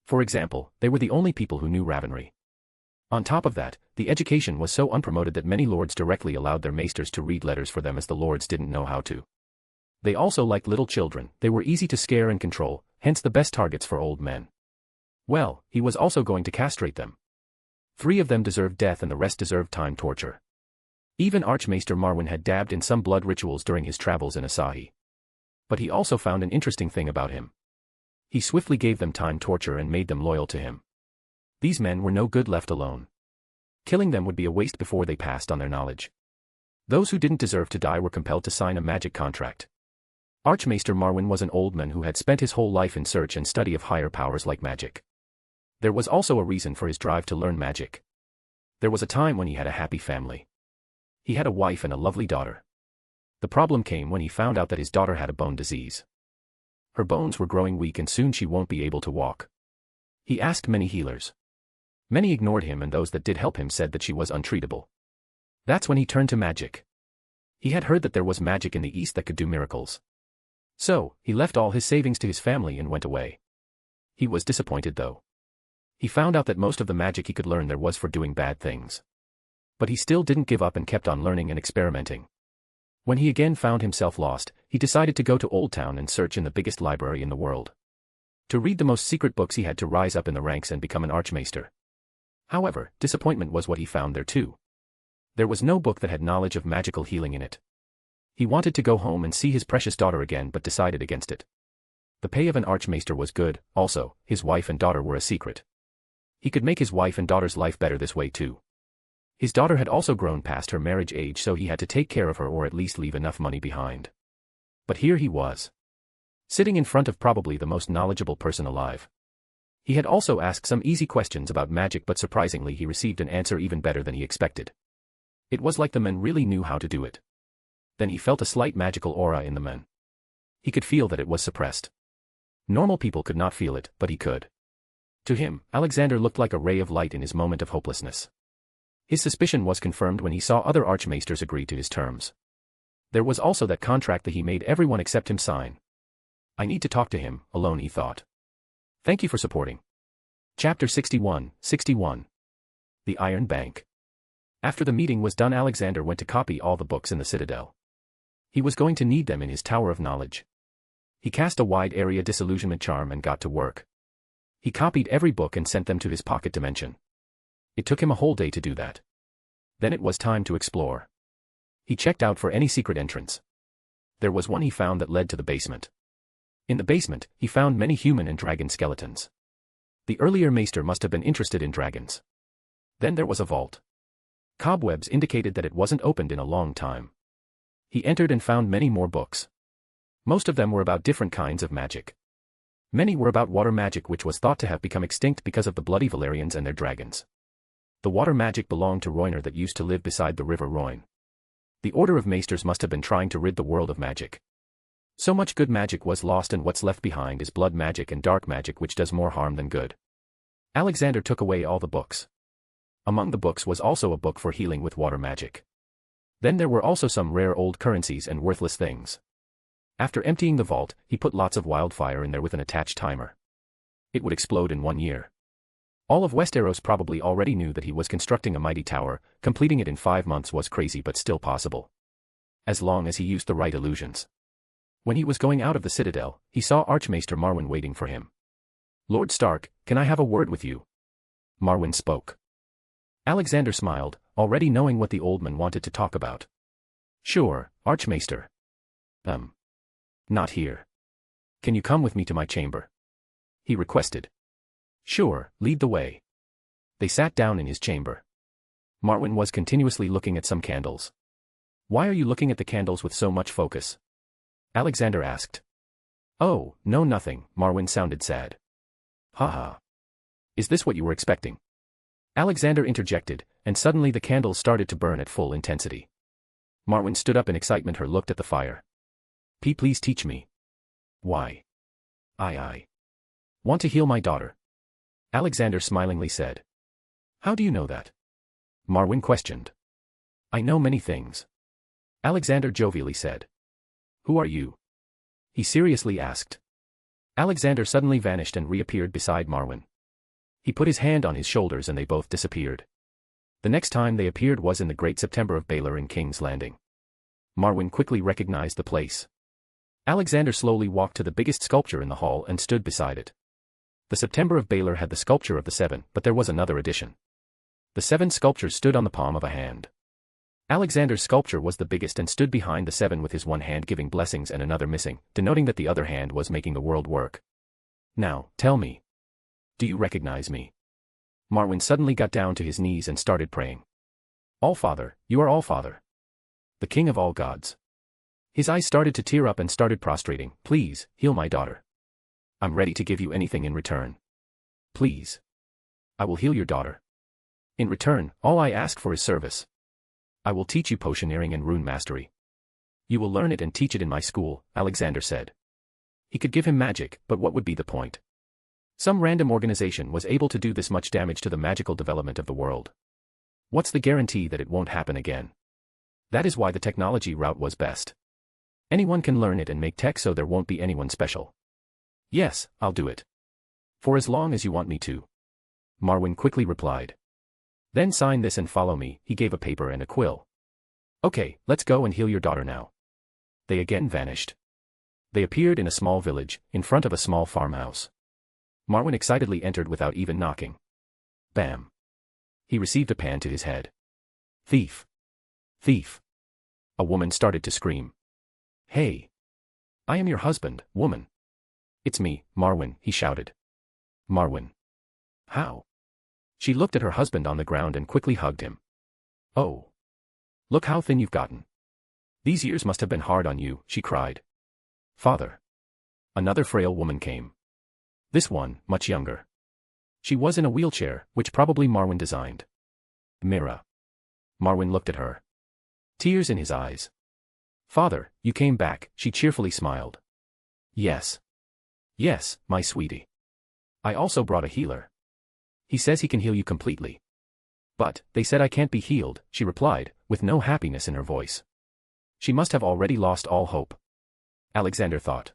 For example, they were the only people who knew Ravenry. On top of that, the education was so unpromoted that many lords directly allowed their maesters to read letters for them as the lords didn't know how to. They also liked little children, they were easy to scare and control, hence the best targets for old men. Well, he was also going to castrate them. 3 of them deserved death and the rest deserved time torture. Even Archmaester Marwyn had dabbed in some blood rituals during his travels in Asahi. But he also found an interesting thing about him. He swiftly gave them time torture and made them loyal to him. These men were no good left alone. Killing them would be a waste before they passed on their knowledge. Those who didn't deserve to die were compelled to sign a magic contract. Archmaester Marwyn was an old man who had spent his whole life in search and study of higher powers like magic. There was also a reason for his drive to learn magic. There was a time when he had a happy family. He had a wife and a lovely daughter. The problem came when he found out that his daughter had a bone disease. Her bones were growing weak and soon she won't be able to walk. He asked many healers. Many ignored him and those that did help him said that she was untreatable. That's when he turned to magic. He had heard that there was magic in the East that could do miracles. So, he left all his savings to his family and went away. He was disappointed though. He found out that most of the magic he could learn there was for doing bad things. But he still didn't give up and kept on learning and experimenting. When he again found himself lost, he decided to go to Old Town and search in the biggest library in the world. To read the most secret books he had to rise up in the ranks and become an archmaester. However, disappointment was what he found there too. There was no book that had knowledge of magical healing in it. He wanted to go home and see his precious daughter again but decided against it. The pay of an archmaester was good, also, his wife and daughter were a secret. He could make his wife and daughter's life better this way too. His daughter had also grown past her marriage age, so he had to take care of her or at least leave enough money behind. But here he was, sitting in front of probably the most knowledgeable person alive. He had also asked some easy questions about magic, but surprisingly he received an answer even better than he expected. It was like the men really knew how to do it. Then he felt a slight magical aura in the men. He could feel that it was suppressed. Normal people could not feel it, but he could. To him, Alexander looked like a ray of light in his moment of hopelessness. His suspicion was confirmed when he saw other archmaesters agree to his terms. There was also that contract that he made everyone except him sign. I need to talk to him, alone, he thought. Thank you for supporting. Chapter 61. The Iron Bank. After the meeting was done, Alexander went to copy all the books in the Citadel. He was going to need them in his Tower of Knowledge. He cast a wide area disillusionment charm and got to work. He copied every book and sent them to his pocket dimension. It took him a whole day to do that. Then it was time to explore. He checked out for any secret entrance. There was one he found that led to the basement. In the basement, he found many human and dragon skeletons. The earlier maester must have been interested in dragons. Then there was a vault. Cobwebs indicated that it wasn't opened in a long time. He entered and found many more books. Most of them were about different kinds of magic. Many were about water magic, which was thought to have become extinct because of the bloody Valerians and their dragons. The water magic belonged to Roiner that used to live beside the river Roine. The Order of Maesters must have been trying to rid the world of magic. So much good magic was lost, and what's left behind is blood magic and dark magic, which does more harm than good. Alexander took away all the books. Among the books was also a book for healing with water magic. Then there were also some rare old currencies and worthless things. After emptying the vault, he put lots of wildfire in there with an attached timer. It would explode in 1 year. All of Westeros probably already knew that he was constructing a mighty tower. Completing it in 5 months was crazy but still possible. As long as he used the right illusions. When he was going out of the citadel, he saw Archmaester Marwyn waiting for him. "Lord Stark, can I have a word with you?" Marwyn spoke. Alexander smiled, already knowing what the old man wanted to talk about. "Sure, Archmaester." Not here. Can you come with me to my chamber?" he requested. "Sure, lead the way." They sat down in his chamber. Marwyn was continuously looking at some candles. "Why are you looking at the candles with so much focus?" Alexander asked. "Oh, no, nothing," Marwyn sounded sad. "Haha. Is this what you were expecting?" Alexander interjected, and suddenly the candles started to burn at full intensity. Marwyn stood up in excitement. Her looked at the fire. Please teach me. Why? I want to heal my daughter. Alexander smilingly said. How do you know that? Marwyn questioned. I know many things. Alexander jovially said. Who are you? He seriously asked. Alexander suddenly vanished and reappeared beside Marwyn. He put his hand on his shoulders and they both disappeared. The next time they appeared was in the Great September of Baylor in King's Landing. Marwyn quickly recognized the place. Alexander slowly walked to the biggest sculpture in the hall and stood beside it. The September of Baylor had the sculpture of the seven, but there was another addition. The seven sculptures stood on the palm of a hand. Alexander's sculpture was the biggest and stood behind the seven with his one hand giving blessings and another missing, denoting that the other hand was making the world work. Now, tell me. Do you recognize me? Marwyn suddenly got down to his knees and started praying. All-Father, you are All-Father. The King of all gods. His eyes started to tear up and started prostrating. Please, heal my daughter. I'm ready to give you anything in return. Please. I will heal your daughter. In return, all I ask for is service. I will teach you potioneering and rune mastery. You will learn it and teach it in my school, Alexander said. He could give him magic, but what would be the point? Some random organization was able to do this much damage to the magical development of the world. What's the guarantee that it won't happen again? That is why the technology route was best. Anyone can learn it and make tech so there won't be anyone special. Yes, I'll do it. For as long as you want me to. Marwyn quickly replied. Then sign this and follow me. He gave a paper and a quill. Okay, let's go and heal your daughter now. They again vanished. They appeared in a small village, in front of a small farmhouse. Marwyn excitedly entered without even knocking. Bam. He received a pan to his head. Thief. Thief. A woman started to scream. Hey. I am your husband, woman. It's me, Marwyn, he shouted. Marwyn. How? She looked at her husband on the ground and quickly hugged him. Oh. Look how thin you've gotten. These years must have been hard on you, she cried. Father. Another frail woman came. This one, much younger. She was in a wheelchair, which probably Marwyn designed. Mira. Marwyn looked at her. Tears in his eyes. Father, you came back, she cheerfully smiled. Yes. Yes, my sweetie. I also brought a healer. He says he can heal you completely. But, they said I can't be healed, she replied, with no happiness in her voice. She must have already lost all hope. Alexander thought.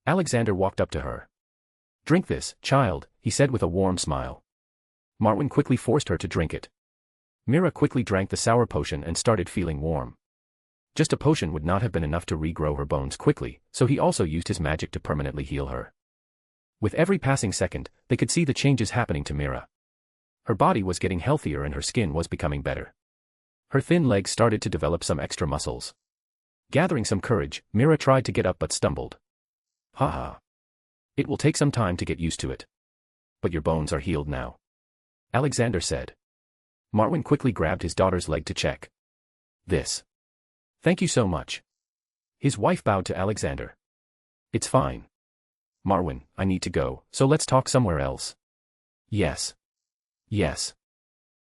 Alexander walked up to her. Drink this, child, he said with a warm smile. Marwyn quickly forced her to drink it. Mira quickly drank the sour potion and started feeling warm. Just a potion would not have been enough to regrow her bones quickly, so he also used his magic to permanently heal her. With every passing second, they could see the changes happening to Mira. Her body was getting healthier and her skin was becoming better. Her thin legs started to develop some extra muscles. Gathering some courage, Mira tried to get up but stumbled. Haha. It will take some time to get used to it. But your bones are healed now. Alexander said. Marwyn quickly grabbed his daughter's leg to check. This. Thank you so much. His wife bowed to Alexander. It's fine. Marwyn, I need to go, so let's talk somewhere else. Yes. Yes.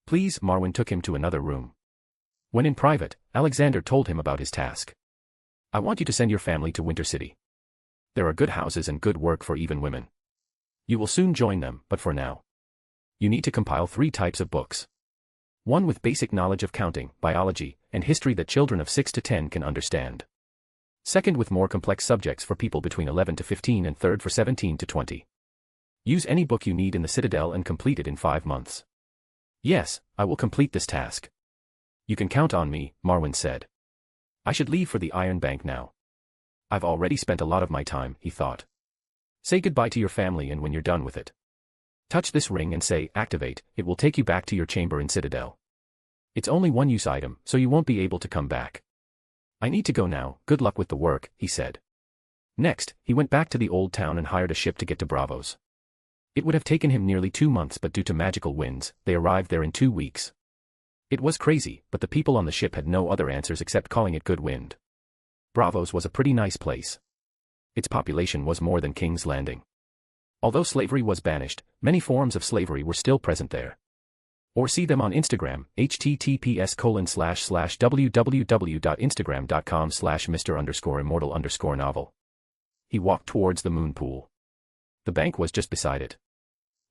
Please, Marwyn took him to another room. When in private, Alexander told him about his task. I want you to send your family to Winter City. There are good houses and good work for even women. You will soon join them, but for now. You need to compile 3 types of books. One with basic knowledge of counting, biology, and history that children of 6 to 10 can understand. Second with more complex subjects for people between 11 to 15 and third for 17 to 20. Use any book you need in the Citadel and complete it in 5 months. Yes, I will complete this task. You can count on me, Marwyn said. I should leave for the Iron Bank now. I've already spent a lot of my time, he thought. Say goodbye to your family and when you're done with it. Touch this ring and say, activate, it will take you back to your chamber in Citadel. It's only one-use item, so you won't be able to come back. I need to go now, good luck with the work, he said. Next, he went back to the old town and hired a ship to get to Bravos. It would have taken him nearly 2 months but due to magical winds, they arrived there in 2 weeks. It was crazy, but the people on the ship had no other answers except calling it good wind. Bravos was a pretty nice place. Its population was more than King's Landing. Although slavery was banished, many forms of slavery were still present there. Or see them on Instagram, https://www.instagram.com/Mr_immortal_novel. He walked towards the moon pool. The bank was just beside it.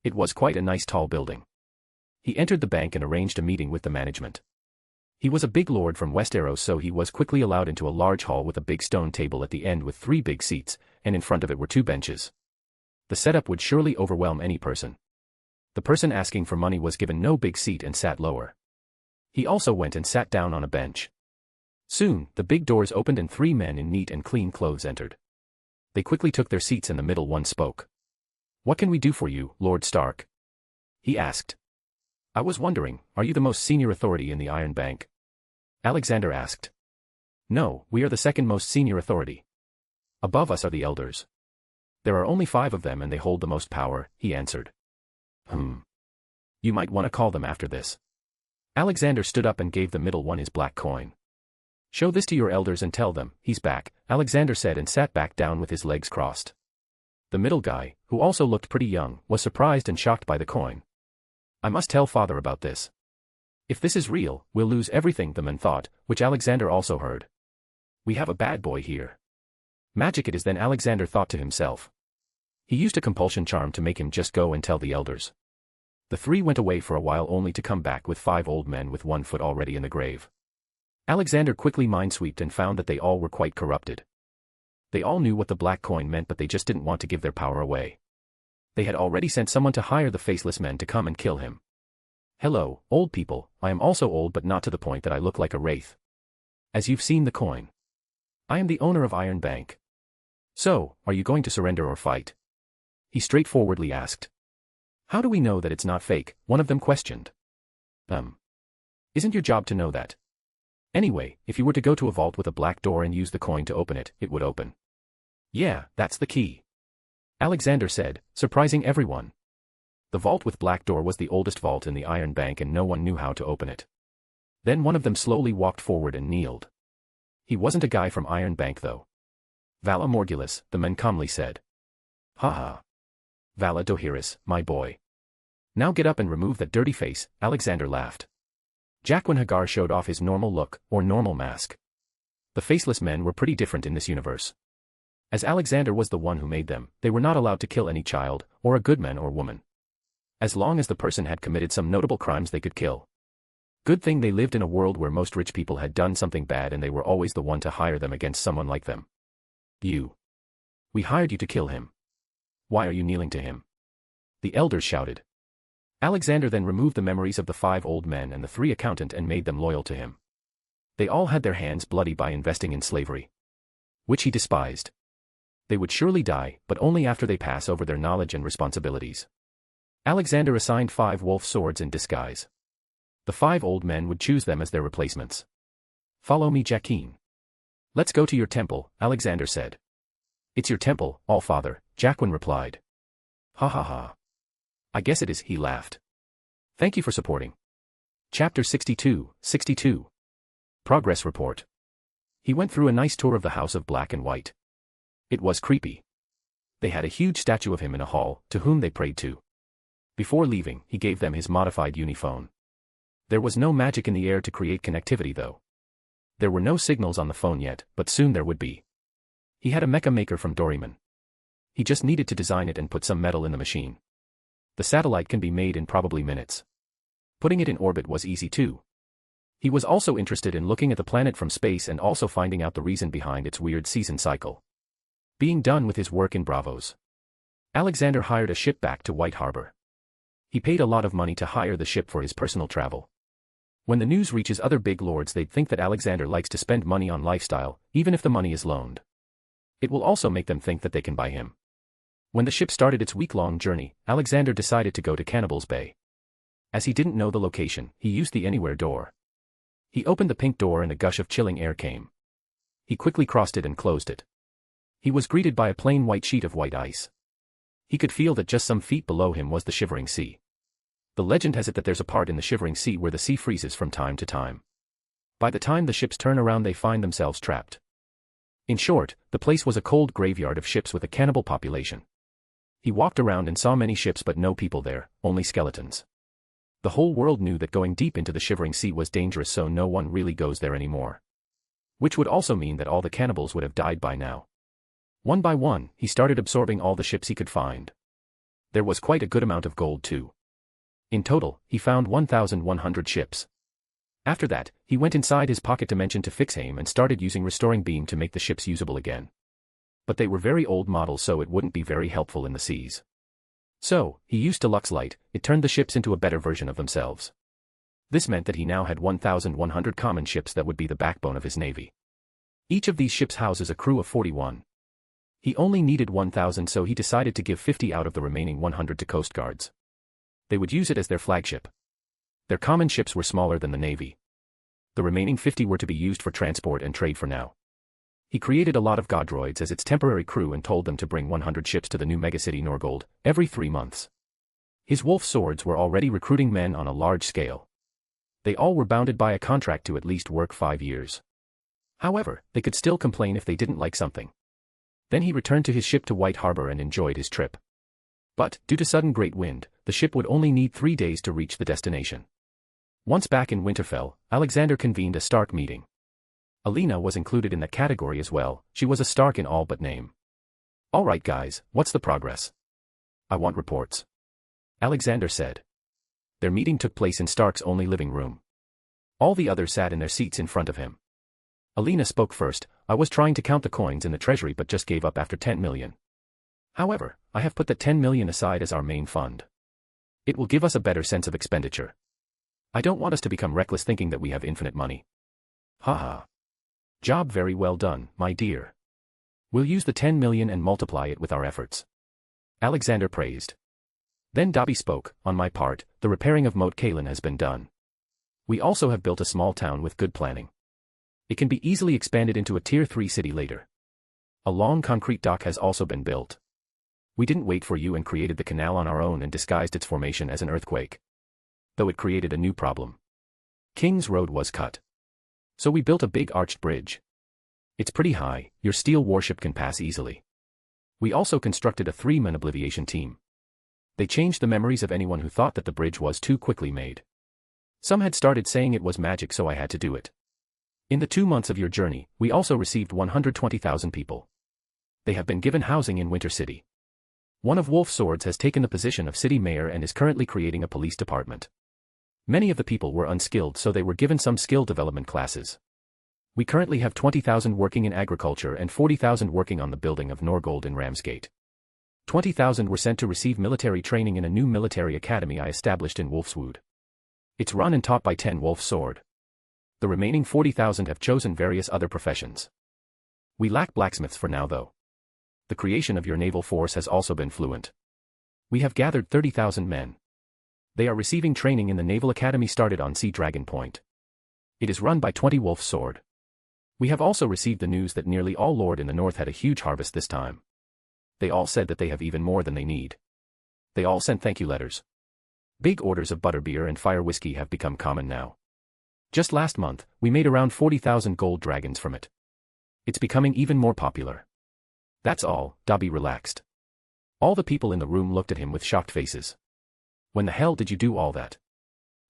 It was quite a nice tall building. He entered the bank and arranged a meeting with the management. He was a big lord from Westeros, so he was quickly allowed into a large hall with a big stone table at the end with 3 big seats, and in front of it were 2 benches. The setup would surely overwhelm any person. The person asking for money was given no big seat and sat lower. He also went and sat down on a bench. Soon, the big doors opened and 3 men in neat and clean clothes entered. They quickly took their seats and the middle one spoke. "What can we do for you, Lord Stark?" he asked. "I was wondering, are you the most senior authority in the Iron Bank?" Alexander asked. "No, we are the second most senior authority. Above us are the elders. There are only 5 of them and they hold the most power," he answered. You might want to call them after this." Alexander stood up and gave the middle one his black coin. "Show this to your elders and tell them, he's back," Alexander said and sat back down with his legs crossed. The middle guy, who also looked pretty young, was surprised and shocked by the coin. "I must tell father about this. If this is real, we'll lose everything," the man thought, which Alexander also heard. "We have a bad boy here. Magic it is," then Alexander thought to himself. He used a compulsion charm to make him just go and tell the elders. The 3 went away for a while only to come back with 5 old men with 1 foot already in the grave. Alexander quickly minesweeped and found that they all were quite corrupted. They all knew what the black coin meant, but they just didn't want to give their power away. They had already sent someone to hire the faceless men to come and kill him. "Hello, old people, I am also old but not to the point that I look like a wraith. As you've seen the coin. I am the owner of Iron Bank. So, are you going to surrender or fight?" he straightforwardly asked. "How do we know that it's not fake?" one of them questioned. Isn't your job to know that? Anyway, if you were to go to a vault with a black door and use the coin to open it, it would open. Yeah, that's the key," Alexander said, surprising everyone. The vault with black door was the oldest vault in the Iron Bank and no one knew how to open it. Then one of them slowly walked forward and kneeled. He wasn't a guy from Iron Bank though. "Vala Morgulus," the man calmly said. "Ha ha. Vala Dohiris, my boy. Now get up and remove that dirty face," Alexander laughed. Jaqen Hagar showed off his normal look, or normal mask. The faceless men were pretty different in this universe. As Alexander was the one who made them, they were not allowed to kill any child, or a good man or woman. As long as the person had committed some notable crimes they could kill. Good thing they lived in a world where most rich people had done something bad and they were always the one to hire them against someone like them. We hired you to kill him. Why are you kneeling to him?" the elders shouted. Alexander then removed the memories of the 5 old men and the 3 accountant and made them loyal to him. They all had their hands bloody by investing in slavery, which he despised. They would surely die, but only after they pass over their knowledge and responsibilities. Alexander assigned 5 wolf swords in disguise. The 5 old men would choose them as their replacements. "Follow me, Jaqen." "Let's go to your temple," Alexander said. "It's your temple, All-Father," Jaqen replied. "Ha ha ha. I guess it is," he laughed. "Thank you for supporting." Chapter 62. Progress Report. He went through a nice tour of the House of Black and White. It was creepy. They had a huge statue of him in a hall, to whom they prayed to. Before leaving, he gave them his modified uniphone. There was no magic in the air to create connectivity though. There were no signals on the phone yet, but soon there would be. He had a mecha maker from Doryman. He just needed to design it and put some metal in the machine. The satellite can be made in probably minutes. Putting it in orbit was easy too. He was also interested in looking at the planet from space and also finding out the reason behind its weird season cycle. Being done with his work in Bravos, Alexander hired a ship back to White Harbor. He paid a lot of money to hire the ship for his personal travel. When the news reaches other big lords, they'd think that Alexander likes to spend money on lifestyle, even if the money is loaned. It will also make them think that they can buy him. When the ship started its week-long journey, Alexander decided to go to Cannibals Bay. As he didn't know the location, he used the anywhere door. He opened the pink door and a gush of chilling air came. He quickly crossed it and closed it. He was greeted by a plain white sheet of white ice. He could feel that just some feet below him was the Shivering Sea. The legend has it that there's a part in the Shivering Sea where the sea freezes from time to time. By the time the ships turn around, they find themselves trapped. In short, the place was a cold graveyard of ships with a cannibal population. He walked around and saw many ships but no people there, only skeletons. The whole world knew that going deep into the Shivering Sea was dangerous, so no one really goes there anymore. Which would also mean that all the cannibals would have died by now. One by one, he started absorbing all the ships he could find. There was quite a good amount of gold too. In total, he found 1,100 ships. After that, he went inside his pocket dimension to fix aim and started using restoring beam to make the ships usable again. But they were very old models, so it wouldn't be very helpful in the seas. So, he used Deluxe Light. It turned the ships into a better version of themselves. This meant that he now had 1,100 common ships that would be the backbone of his navy. Each of these ships houses a crew of 41. He only needed 1,000, so he decided to give 50 out of the remaining 100 to Coast Guards. They would use it as their flagship. Their common ships were smaller than the navy. The remaining 50 were to be used for transport and trade for now. He created a lot of Godroids as its temporary crew and told them to bring 100 ships to the new megacity Norgold every 3 months. His wolf swords were already recruiting men on a large scale. They all were bounded by a contract to at least work 5 years. However, they could still complain if they didn't like something. Then he returned to his ship to White Harbor and enjoyed his trip. But, due to sudden great wind, the ship would only need 3 days to reach the destination. Once back in Winterfell, Alexander convened a Stark meeting. Alina was included in that category as well. She was a Stark in all but name. "All right guys, what's the progress? I want reports," Alexander said. Their meeting took place in Stark's only living room. All the others sat in their seats in front of him. Alina spoke first. "I was trying to count the coins in the treasury but just gave up after 10 million. However, I have put that 10 million aside as our main fund. It will give us a better sense of expenditure. I don't want us to become reckless thinking that we have infinite money." "Haha. Job very well done, my dear. We'll use the 10 million and multiply it with our efforts," Alexander praised. Then Dobby spoke. "On my part, the repairing of Moat Cailin has been done. We also have built a small town with good planning. It can be easily expanded into a Tier 3 city later. A long concrete dock has also been built. We didn't wait for you and created the canal on our own and disguised its formation as an earthquake. Though it created a new problem. King's Road was cut. So we built a big arched bridge. It's pretty high, your steel warship can pass easily. We also constructed a 3-man obliviation team. They changed the memories of anyone who thought that the bridge was too quickly made. Some had started saying it was magic, so I had to do it. In the 2 months of your journey, we also received 120,000 people. They have been given housing in Winter City. One of Wolf Swords has taken the position of city mayor and is currently creating a police department. Many of the people were unskilled, so they were given some skill development classes. We currently have 20,000 working in agriculture and 40,000 working on the building of Norgold in Ramsgate. 20,000 were sent to receive military training in a new military academy I established in Wolfswood. It's run and taught by 10 Wolf Sword. The remaining 40,000 have chosen various other professions. We lack blacksmiths for now though. The creation of your naval force has also been fluent. We have gathered 30,000 men. They are receiving training in the Naval Academy started on Sea Dragon Point. It is run by 20 Wolf Sword. We have also received the news that nearly all Lord in the North had a huge harvest this time. They all said that they have even more than they need. They all sent thank you letters. Big orders of butterbeer and fire whiskey have become common now. Just last month, we made around 40,000 gold dragons from it. It's becoming even more popular. That's all. Dobby relaxed. All the people in the room looked at him with shocked faces. When the hell did you do all that?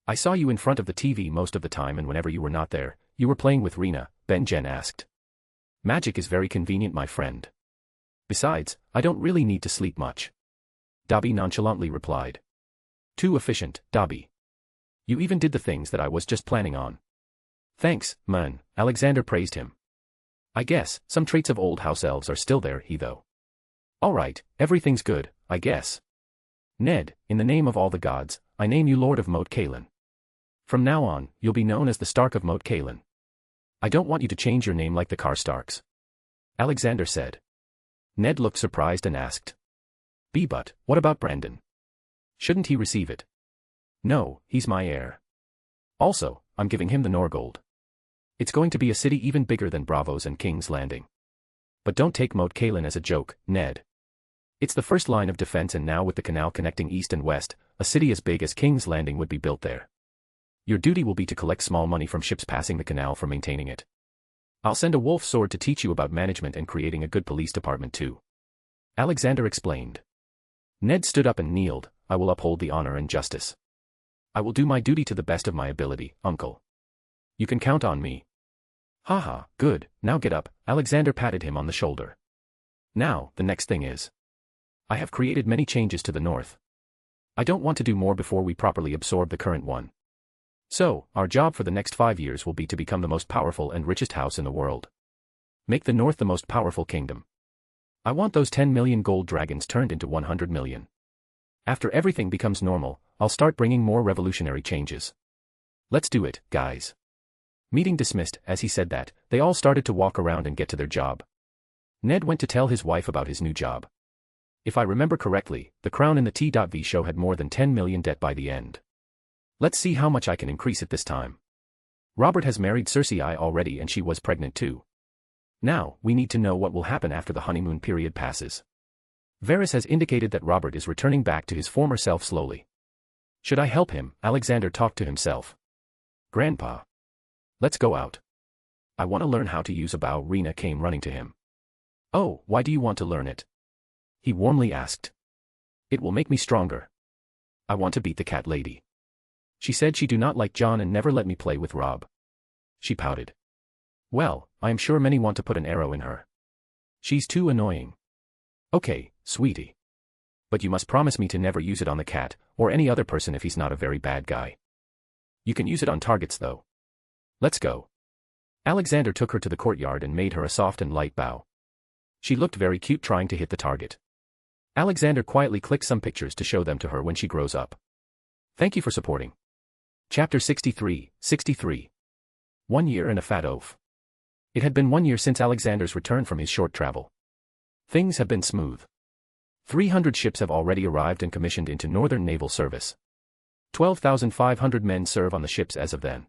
I saw you in front of the TV most of the time, and whenever you were not there, you were playing with Rena, Ben Jen asked. Magic is very convenient, my friend. Besides, I don't really need to sleep much. Dobby nonchalantly replied. Too efficient, Dobby. You even did the things that I was just planning on. Thanks, man, Alexander praised him. I guess, some traits of old house elves are still there, though. Alright, everything's good, I guess. Ned, in the name of all the gods, I name you Lord of Moat Cailin. From now on, you'll be known as the Stark of Moat Cailin. I don't want you to change your name like the Karstarks. Alexander said. Ned looked surprised and asked. But, what about Brandon? Shouldn't he receive it? No, he's my heir. Also, I'm giving him the Norgold. It's going to be a city even bigger than Bravos and King's Landing. But don't take Moat Cailin as a joke, Ned. It's the first line of defense, and now with the canal connecting east and west, a city as big as King's Landing would be built there. Your duty will be to collect small money from ships passing the canal for maintaining it. I'll send a wolf sword to teach you about management and creating a good police department too. Alexander explained. Ned stood up and kneeled. I will uphold the honor and justice. I will do my duty to the best of my ability, uncle. You can count on me. Haha, good, now get up, Alexander patted him on the shoulder. Now, the next thing is. I have created many changes to the north. I don't want to do more before we properly absorb the current one. So, our job for the next 5 years will be to become the most powerful and richest house in the world. Make the north the most powerful kingdom. I want those 10 million gold dragons turned into 100 million. After everything becomes normal, I'll start bringing more revolutionary changes. Let's do it, guys. Meeting dismissed. As he said that, they all started to walk around and get to their job. Ned went to tell his wife about his new job. If I remember correctly, the Crown in the T.V show had more than 10 million debt by the end. Let's see how much I can increase it this time. Robert has married Cersei already and she was pregnant too. Now, we need to know what will happen after the honeymoon period passes. Varys has indicated that Robert is returning back to his former self slowly. Should I help him? Alexander talked to himself. Grandpa. Let's go out. I want to learn how to use a bow. Rena came running to him. Oh, why do you want to learn it? He warmly asked. It will make me stronger. I want to beat the cat lady. She said she do not like Jon and never let me play with Rob. She pouted. Well, I am sure many want to put an arrow in her. She's too annoying. Okay, sweetie. But you must promise me to never use it on the cat, or any other person if he's not a very bad guy. You can use it on targets though. Let's go. Alexander took her to the courtyard and made her a soft and light bow. She looked very cute trying to hit the target. Alexander quietly clicked some pictures to show them to her when she grows up. Thank you for supporting. Chapter 63. 1 year and a fat oaf. It had been 1 year since Alexander's return from his short travel. Things have been smooth. 300 ships have already arrived and commissioned into Northern Naval Service. 12,500 men serve on the ships as of then.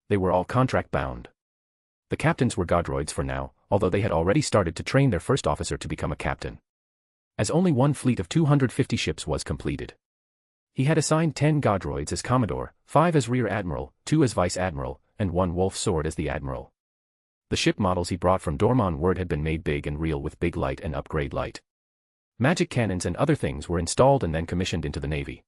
They were all contract-bound. The captains were godroids for now, although they had already started to train their first officer to become a captain. As only one fleet of 250 ships was completed. He had assigned 10 godroids as Commodore, 5 as Rear Admiral, 2 as Vice Admiral, and 1 Wolf Sword as the Admiral. The ship models he brought from Dormon Word had been made big and real with big light and upgrade light. Magic cannons and other things were installed and then commissioned into the Navy.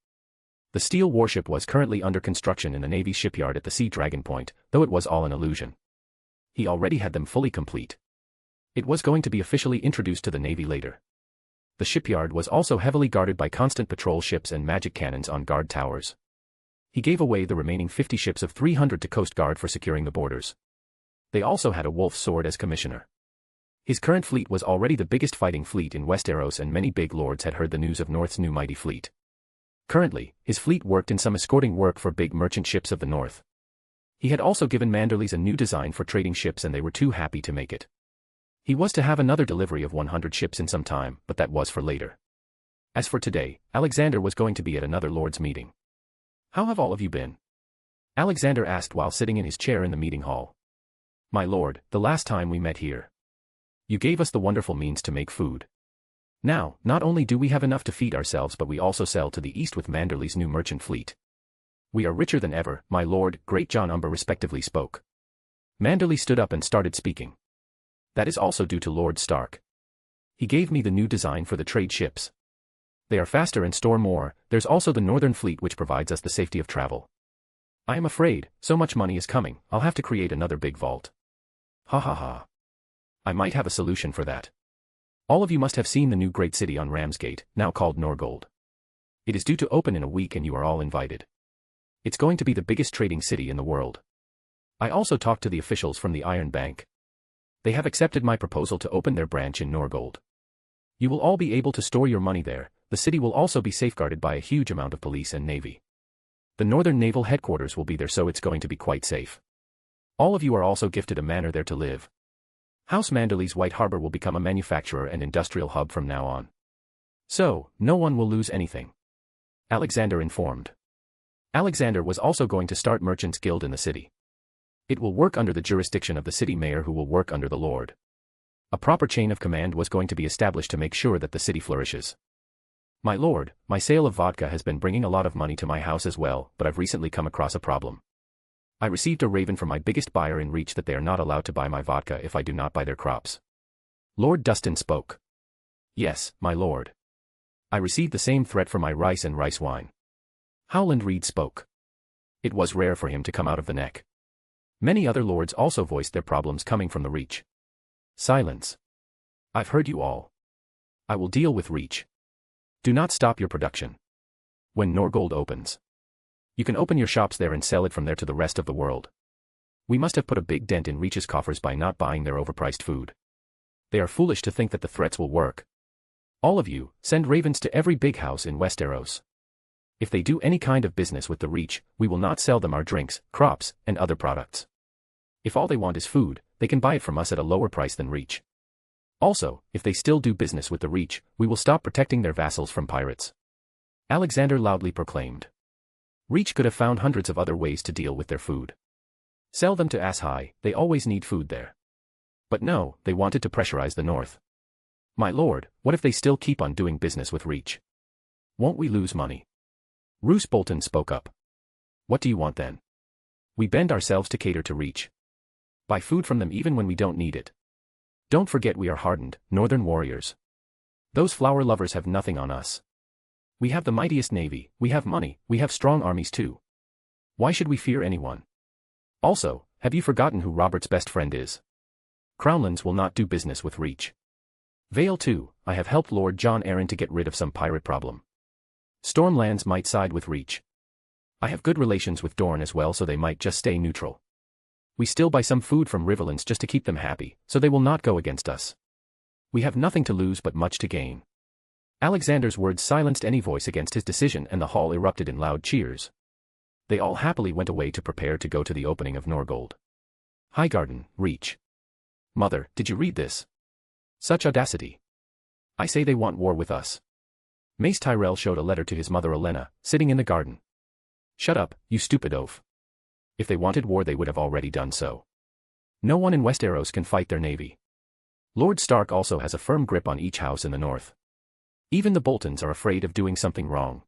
The steel warship was currently under construction in the Navy shipyard at the Sea Dragon Point, though it was all an illusion. He already had them fully complete. It was going to be officially introduced to the Navy later. The shipyard was also heavily guarded by constant patrol ships and magic cannons on guard towers. He gave away the remaining 50 ships of 300 to Coast Guard for securing the borders. They also had a Wolf Sword as commissioner. His current fleet was already the biggest fighting fleet in Westeros and many big lords had heard the news of North's new mighty fleet. Currently, his fleet worked in some escorting work for big merchant ships of the North. He had also given Manderleys a new design for trading ships and they were too happy to make it. He was to have another delivery of 100 ships in some time, but that was for later. As for today, Alexander was going to be at another lord's meeting. How have all of you been? Alexander asked while sitting in his chair in the meeting hall. My lord, the last time we met here. You gave us the wonderful means to make food. Now, not only do we have enough to feed ourselves but we also sell to the east with Manderley's new merchant fleet. We are richer than ever, my lord, Great John Umber respectively spoke. Manderley stood up and started speaking. That is also due to Lord Stark. He gave me the new design for the trade ships. They are faster and store more. There's also the Northern Fleet which provides us the safety of travel. I am afraid, so much money is coming, I'll have to create another big vault. Ha ha ha. I might have a solution for that. All of you must have seen the new great city on Ramsgate, now called Norgold. It is due to open in a week and you are all invited. It's going to be the biggest trading city in the world. I also talked to the officials from the Iron Bank. They have accepted my proposal to open their branch in Norgold. You will all be able to store your money there. The city will also be safeguarded by a huge amount of police and navy. The Northern Naval Headquarters will be there so it's going to be quite safe. All of you are also gifted a manor there to live. House Manderley's White Harbor will become a manufacturer and industrial hub from now on. So, no one will lose anything. Alexander informed. Alexander was also going to start Merchants' Guild in the city. It will work under the jurisdiction of the city mayor who will work under the lord. A proper chain of command was going to be established to make sure that the city flourishes. My lord, my sale of vodka has been bringing a lot of money to my house as well, but I've recently come across a problem. I received a raven from my biggest buyer in Reach that they are not allowed to buy my vodka if I do not buy their crops. Lord Dustin spoke. Yes, my lord. I received the same threat for my rice and rice wine. Howland Reed spoke. It was rare for him to come out of the neck. Many other lords also voiced their problems coming from the Reach. Silence. I've heard you all. I will deal with Reach. Do not stop your production. When Norgold opens, you can open your shops there and sell it from there to the rest of the world. We must have put a big dent in Reach's coffers by not buying their overpriced food. They are foolish to think that the threats will work. All of you, send ravens to every big house in Westeros. If they do any kind of business with the Reach, we will not sell them our drinks, crops, and other products. If all they want is food, they can buy it from us at a lower price than Reach. Also, if they still do business with the Reach, we will stop protecting their vassals from pirates. Alexander loudly proclaimed. Reach could have found hundreds of other ways to deal with their food. Sell them to Ass-High, they always need food there. But no, they wanted to pressurize the north. My lord, what if they still keep on doing business with Reach? Won't we lose money? Roose Bolton spoke up. What do you want then? We bend ourselves to cater to Reach. Buy food from them even when we don't need it. Don't forget we are hardened, northern warriors. Those flower lovers have nothing on us. We have the mightiest navy, we have money, we have strong armies too. Why should we fear anyone? Also, have you forgotten who Robert's best friend is? Crownlands will not do business with Reach. Vale too, I have helped Lord John Arryn to get rid of some pirate problem. Stormlands might side with Reach. I have good relations with Dorne as well, so they might just stay neutral. We still buy some food from Riverlands just to keep them happy, so they will not go against us. We have nothing to lose but much to gain. Alexander's words silenced any voice against his decision and the hall erupted in loud cheers. They all happily went away to prepare to go to the opening of Norgold. Highgarden, Reach. Mother, did you read this? Such audacity. I say they want war with us. Mace Tyrell showed a letter to his mother Olenna, sitting in the garden. Shut up, you stupid oaf. If they wanted war they would have already done so. No one in Westeros can fight their navy. Lord Stark also has a firm grip on each house in the north. Even the Boltons are afraid of doing something wrong.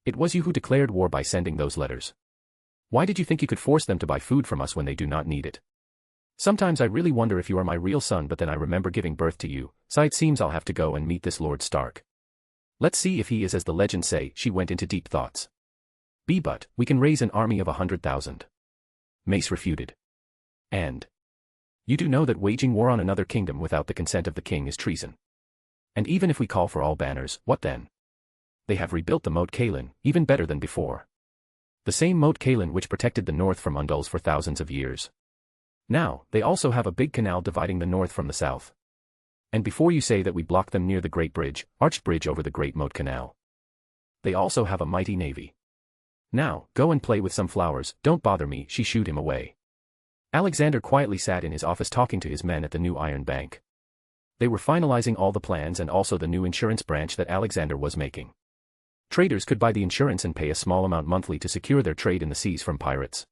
It was you who declared war by sending those letters. Why did you think you could force them to buy food from us when they do not need it? Sometimes I really wonder if you are my real son, but then I remember giving birth to you, so it seems I'll have to go and meet this Lord Stark. Let's see if he is as the legends say. She went into deep thoughts. But we can raise an army of 100,000. Mace refuted. And you do know that waging war on another kingdom without the consent of the king is treason. And even if we call for all banners, what then? They have rebuilt the Moat Cailin, even better than before. The same Moat Cailin which protected the north from Undulls for thousands of years. Now, they also have a big canal dividing the north from the south. And before you say that we block them near the Great Bridge, arched bridge over the Great Moat Canal. They also have a mighty navy. Now, go and play with some flowers, don't bother me, she shooed him away. Alexander quietly sat in his office talking to his men at the new Iron Bank. They were finalizing all the plans and also the new insurance branch that Alexander was making. Traders could buy the insurance and pay a small amount monthly to secure their trade in the seas from pirates.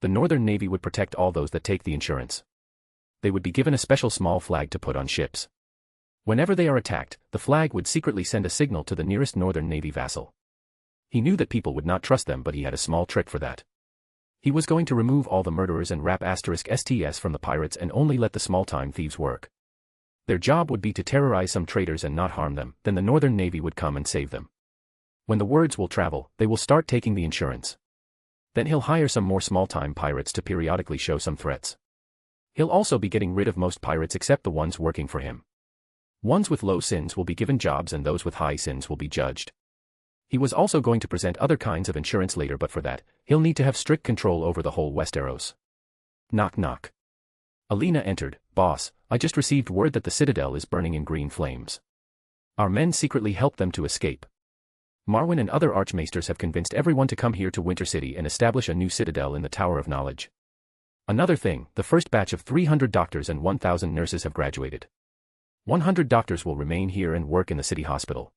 The Northern Navy would protect all those that take the insurance. They would be given a special small flag to put on ships. Whenever they are attacked, the flag would secretly send a signal to the nearest Northern Navy vassal. He knew that people would not trust them, but he had a small trick for that. He was going to remove all the murderers and rap *STS from the pirates and only let the small-time thieves work. Their job would be to terrorize some traders and not harm them, then the Northern Navy would come and save them. When the words will travel, they will start taking the insurance. Then he'll hire some more small-time pirates to periodically show some threats. He'll also be getting rid of most pirates except the ones working for him. Ones with low sins will be given jobs and those with high sins will be judged. He was also going to present other kinds of insurance later, but for that, he'll need to have strict control over the whole Westeros. Knock knock. Alina entered. Boss, I just received word that the citadel is burning in green flames. Our men secretly helped them to escape. Marwyn and other archmaesters have convinced everyone to come here to Winter City and establish a new citadel in the Tower of Knowledge. Another thing, the first batch of 300 doctors and 1,000 nurses have graduated. 100 doctors will remain here and work in the city hospital.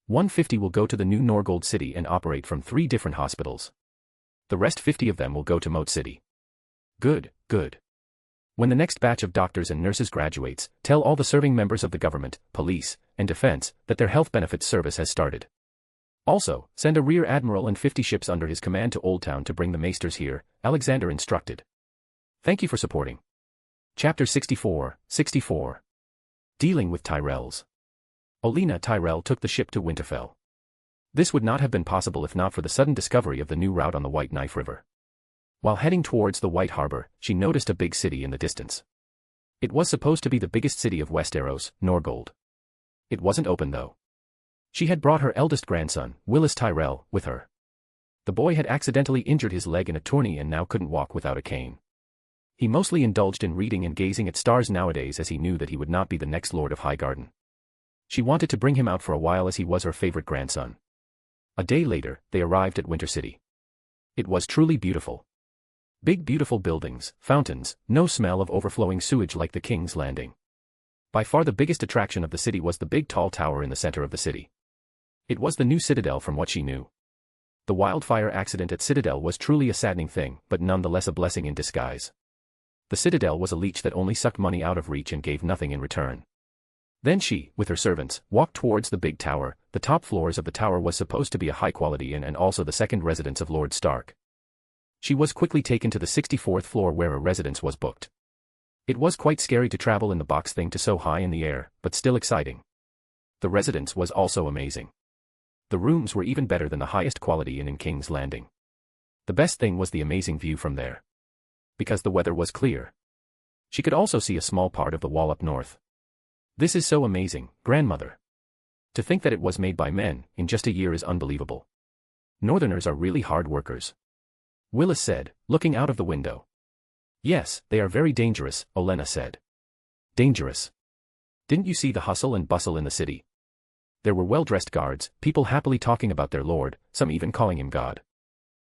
150 will go to the new Norgold City and operate from 3 different hospitals. The rest 50 of them will go to Moat City. Good, good. When the next batch of doctors and nurses graduates, tell all the serving members of the government, police, and defense that their health benefits service has started. Also, send a rear admiral and 50 ships under his command to Old Town to bring the maesters here, Alexander instructed. Thank you for supporting. Chapter 64. Dealing with Tyrells. Olenna Tyrell took the ship to Winterfell. This would not have been possible if not for the sudden discovery of the new route on the White Knife River. While heading towards the White Harbor, she noticed a big city in the distance. It was supposed to be the biggest city of Westeros, Norgold. It wasn't open though. She had brought her eldest grandson, Willis Tyrell, with her. The boy had accidentally injured his leg in a tourney and now couldn't walk without a cane. He mostly indulged in reading and gazing at stars nowadays as he knew that he would not be the next Lord of Highgarden. She wanted to bring him out for a while as he was her favorite grandson. A day later, they arrived at Winter City. It was truly beautiful. Big beautiful buildings, fountains, no smell of overflowing sewage like the King's Landing. By far the biggest attraction of the city was the big tall tower in the center of the city. It was the new Citadel from what she knew. The wildfire accident at Citadel was truly a saddening thing, but nonetheless a blessing in disguise. The Citadel was a leech that only sucked money out of reach and gave nothing in return. Then she, with her servants, walked towards the big tower. The top floors of the tower was supposed to be a high-quality inn and also the second residence of Lord Stark. She was quickly taken to the 64th floor where a residence was booked. It was quite scary to travel in the box thing to so high in the air, but still exciting. The residence was also amazing. The rooms were even better than the highest quality inn in King's Landing. The best thing was the amazing view from there. Because the weather was clear. She could also see a small part of the wall up north. This is so amazing, grandmother. To think that it was made by men in just a year is unbelievable. Northerners are really hard workers. Willis said, looking out of the window. Yes, they are very dangerous, Olenna said. Dangerous. Didn't you see the hustle and bustle in the city? There were well-dressed guards, people happily talking about their lord, some even calling him God.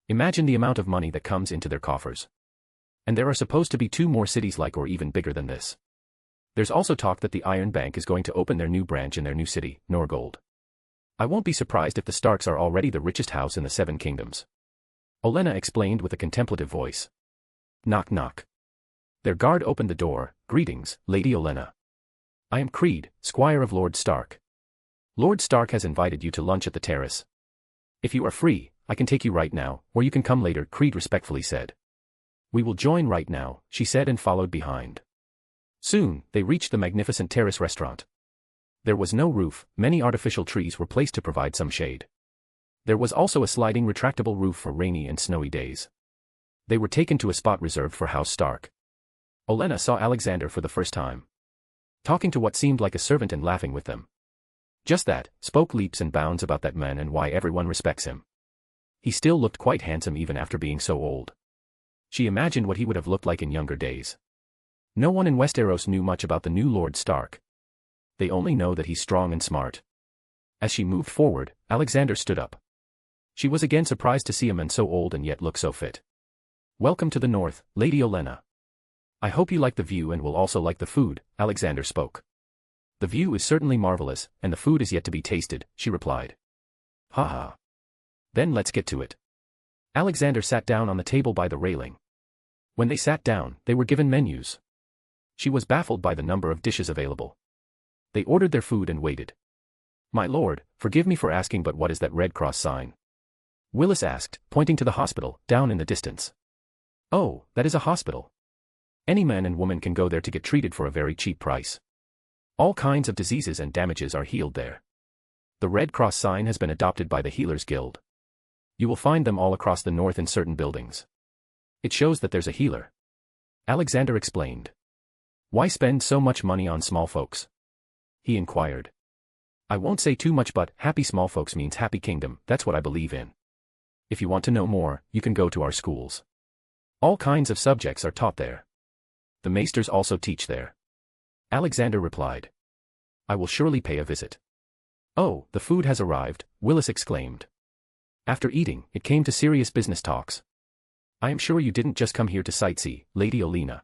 Imagine the amount of money that comes into their coffers. And there are supposed to be 2 more cities like or even bigger than this. There's also talk that the Iron Bank is going to open their new branch in their new city, Norgold. I won't be surprised if the Starks are already the richest house in the 7 kingdoms. Olenna explained with a contemplative voice. Knock knock. Their guard opened the door. Greetings, Lady Olenna. I am Creed, squire of Lord Stark. Lord Stark has invited you to lunch at the terrace. If you are free, I can take you right now, or you can come later, Creed respectfully said. We will join right now, she said and followed behind. Soon, they reached the magnificent terrace restaurant. There was no roof, many artificial trees were placed to provide some shade. There was also a sliding retractable roof for rainy and snowy days. They were taken to a spot reserved for House Stark. Olenna saw Alexander for the first time. Talking to what seemed like a servant and laughing with them. Just that, spoke leaps and bounds about that man and why everyone respects him. He still looked quite handsome even after being so old. She imagined what he would have looked like in younger days. No one in Westeros knew much about the new Lord Stark. They only know that he's strong and smart. As she moved forward, Alexander stood up. She was again surprised to see a man so old and yet look so fit. Welcome to the north, Lady Olenna. I hope you like the view and will also like the food, Alexander spoke. The view is certainly marvelous, and the food is yet to be tasted, she replied. Ha ha. Then let's get to it. Alexander sat down on the table by the railing. When they sat down, they were given menus. She was baffled by the number of dishes available. They ordered their food and waited. My lord, forgive me for asking, but what is that Red Cross sign? Willis asked, pointing to the hospital, down in the distance. Oh, that is a hospital. Any man and woman can go there to get treated for a very cheap price. All kinds of diseases and damages are healed there. The Red Cross sign has been adopted by the Healers Guild. You will find them all across the north in certain buildings. It shows that there's a healer. Alexander explained. Why spend so much money on small folks? He inquired. I won't say too much, but happy small folks means happy kingdom, that's what I believe in. If you want to know more, you can go to our schools. All kinds of subjects are taught there. The maesters also teach there. Alexander replied. I will surely pay a visit. Oh, the food has arrived, Willis exclaimed. After eating, it came to serious business talks. I am sure you didn't just come here to sightsee, Lady Olenna.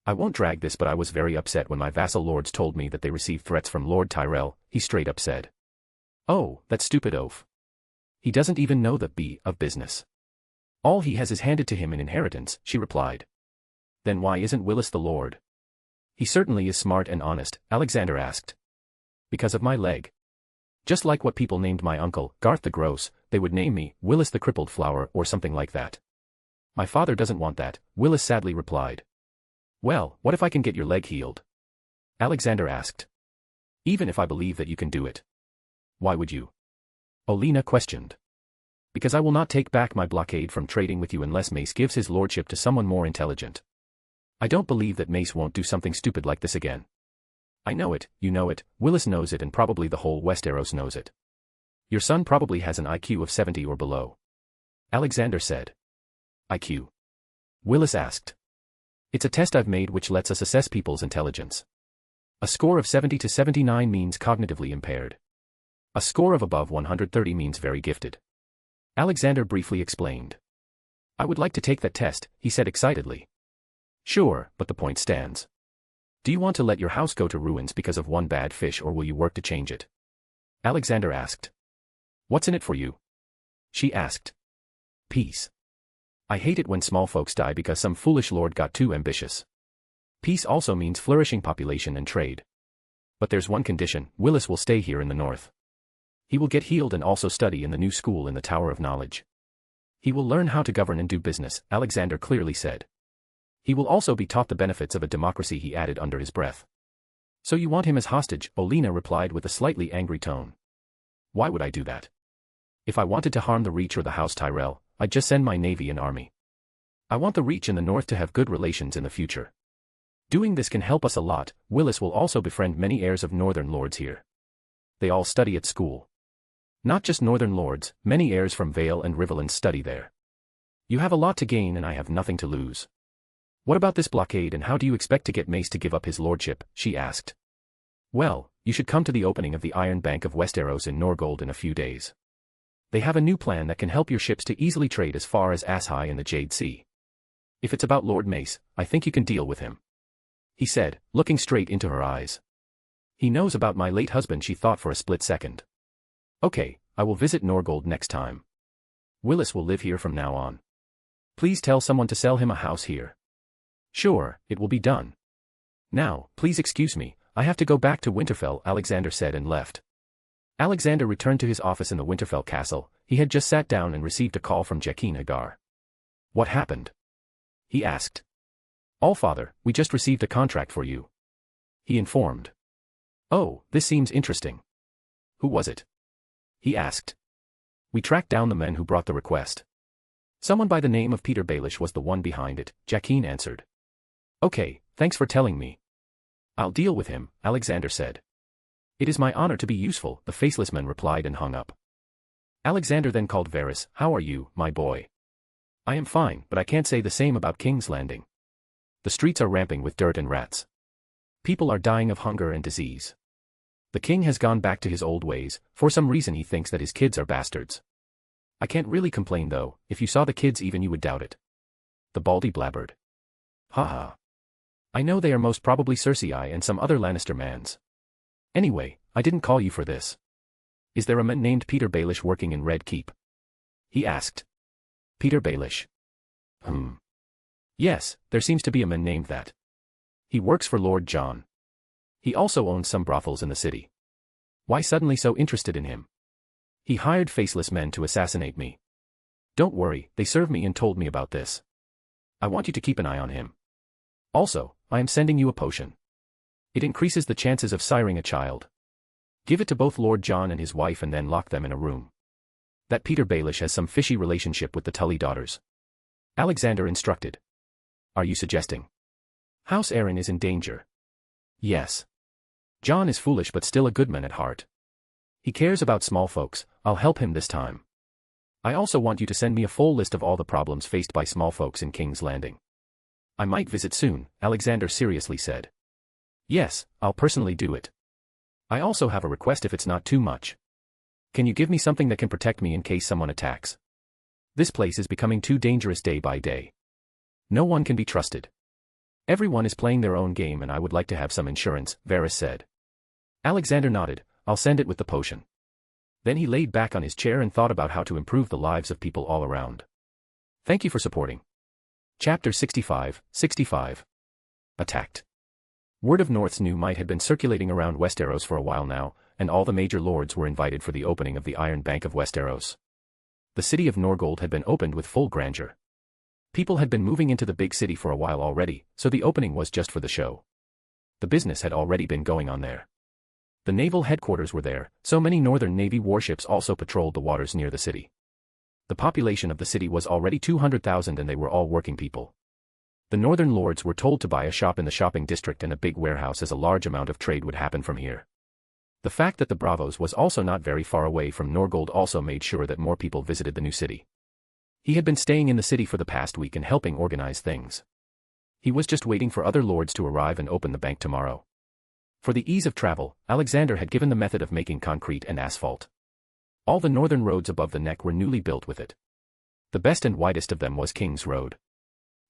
I won't drag this, but I was very upset when my vassal lords told me that they received threats from Lord Tyrell, he straight up said. Oh, that stupid oaf. He doesn't even know the B of business. All he has is handed to him in inheritance, she replied. Then why isn't Willis the lord? He certainly is smart and honest, Alexander asked. Because of my leg. Just like what people named my uncle, Garth the Gross, they would name me, Willis the Crippled Flower or something like that. My father doesn't want that, Willis sadly replied. Well, what if I can get your leg healed? Alexander asked. Even if I believe that you can do it. Why would you? Olena questioned. Because I will not take back my blockade from trading with you unless Mace gives his lordship to someone more intelligent. I don't believe that Mace won't do something stupid like this again. I know it, you know it, Willis knows it, and probably the whole Westeros knows it. Your son probably has an IQ of 70 or below. Alexander said. IQ? Willis asked. It's a test I've made which lets us assess people's intelligence. A score of 70 to 79 means cognitively impaired. A score of above 130 means very gifted. Alexander briefly explained. I would like to take that test, he said excitedly. Sure, but the point stands. Do you want to let your house go to ruins because of one bad fish, or will you work to change it? Alexander asked. What's in it for you? She asked. Peace. I hate it when small folks die because some foolish lord got too ambitious. Peace also means flourishing population and trade. But there's one condition: Willis will stay here in the north. He will get healed and also study in the new school in the Tower of Knowledge. He will learn how to govern and do business, Alexander clearly said. He will also be taught the benefits of a democracy, he added under his breath. So you want him as hostage, Olena replied with a slightly angry tone. Why would I do that? If I wanted to harm the Reach or the House Tyrell, I'd just send my navy and army. I want the Reach in the north to have good relations in the future. Doing this can help us a lot. Willis will also befriend many heirs of northern lords here. They all study at school. Not just northern lords, many heirs from Vale and Riverlands study there. You have a lot to gain and I have nothing to lose. What about this blockade, and how do you expect to get Mace to give up his lordship? She asked. Well, you should come to the opening of the Iron Bank of Westeros in Norgold in a few days. They have a new plan that can help your ships to easily trade as far as Asshai in the Jade Sea. If it's about Lord Mace, I think you can deal with him. He said, looking straight into her eyes. He knows about my late husband, she thought for a split second. Okay, I will visit Norgold next time. Willis will live here from now on. Please tell someone to sell him a house here. Sure, it will be done. Now, please excuse me, I have to go back to Winterfell, Alexander said and left. Alexander returned to his office in the Winterfell castle. He had just sat down and received a call from Jaqen Hagar. What happened? He asked. Allfather, we just received a contract for you. He informed. Oh, this seems interesting. Who was it? He asked. We tracked down the men who brought the request. Someone by the name of Peter Baelish was the one behind it, Jaqen answered. Okay, thanks for telling me. I'll deal with him, Alexander said. It is my honor to be useful, the faceless man replied and hung up. Alexander then called Varys. How are you, my boy? I am fine, but I can't say the same about King's Landing. The streets are ramping with dirt and rats. People are dying of hunger and disease. The king has gone back to his old ways. For some reason he thinks that his kids are bastards. I can't really complain though, if you saw the kids even you would doubt it. The Baldy blabbered. Ha ha. I know they are most probably Cersei and some other Lannister mans. Anyway, I didn't call you for this. Is there a man named Peter Baelish working in Red Keep? He asked. Peter Baelish. Yes, there seems to be a man named that. He works for Lord John. He also owns some brothels in the city. Why suddenly so interested in him? He hired faceless men to assassinate me. Don't worry, they served me and told me about this. I want you to keep an eye on him. Also, I am sending you a potion. It increases the chances of siring a child. Give it to both Lord John and his wife and then lock them in a room. That Peter Baelish has some fishy relationship with the Tully daughters. Alexander instructed. Are you suggesting House Aaron is in danger? Yes. John is foolish but still a good man at heart. He cares about small folks. I'll help him this time. I also want you to send me a full list of all the problems faced by small folks in King's Landing. I might visit soon, Alexander seriously said. Yes, I'll personally do it. I also have a request if it's not too much. Can you give me something that can protect me in case someone attacks? This place is becoming too dangerous day by day. No one can be trusted. Everyone is playing their own game and I would like to have some insurance, Varys said. Alexander nodded. I'll send it with the potion. Then he laid back on his chair and thought about how to improve the lives of people all around. Thank you for supporting. Chapter 65. Attacked. Word of North's new might had been circulating around Westeros for a while now, and all the major lords were invited for the opening of the Iron Bank of Westeros. The city of Norgold had been opened with full grandeur. People had been moving into the big city for a while already, so the opening was just for the show. The business had already been going on there. The naval headquarters were there, so many Northern Navy warships also patrolled the waters near the city. The population of the city was already 200,000 and they were all working people. The northern lords were told to buy a shop in the shopping district and a big warehouse as a large amount of trade would happen from here. The fact that the Bravos was also not very far away from Norgold also made sure that more people visited the new city. He had been staying in the city for the past week and helping organize things. He was just waiting for other lords to arrive and open the bank tomorrow. For the ease of travel, Alexander had given the method of making concrete and asphalt. All the northern roads above the neck were newly built with it. The best and widest of them was King's Road.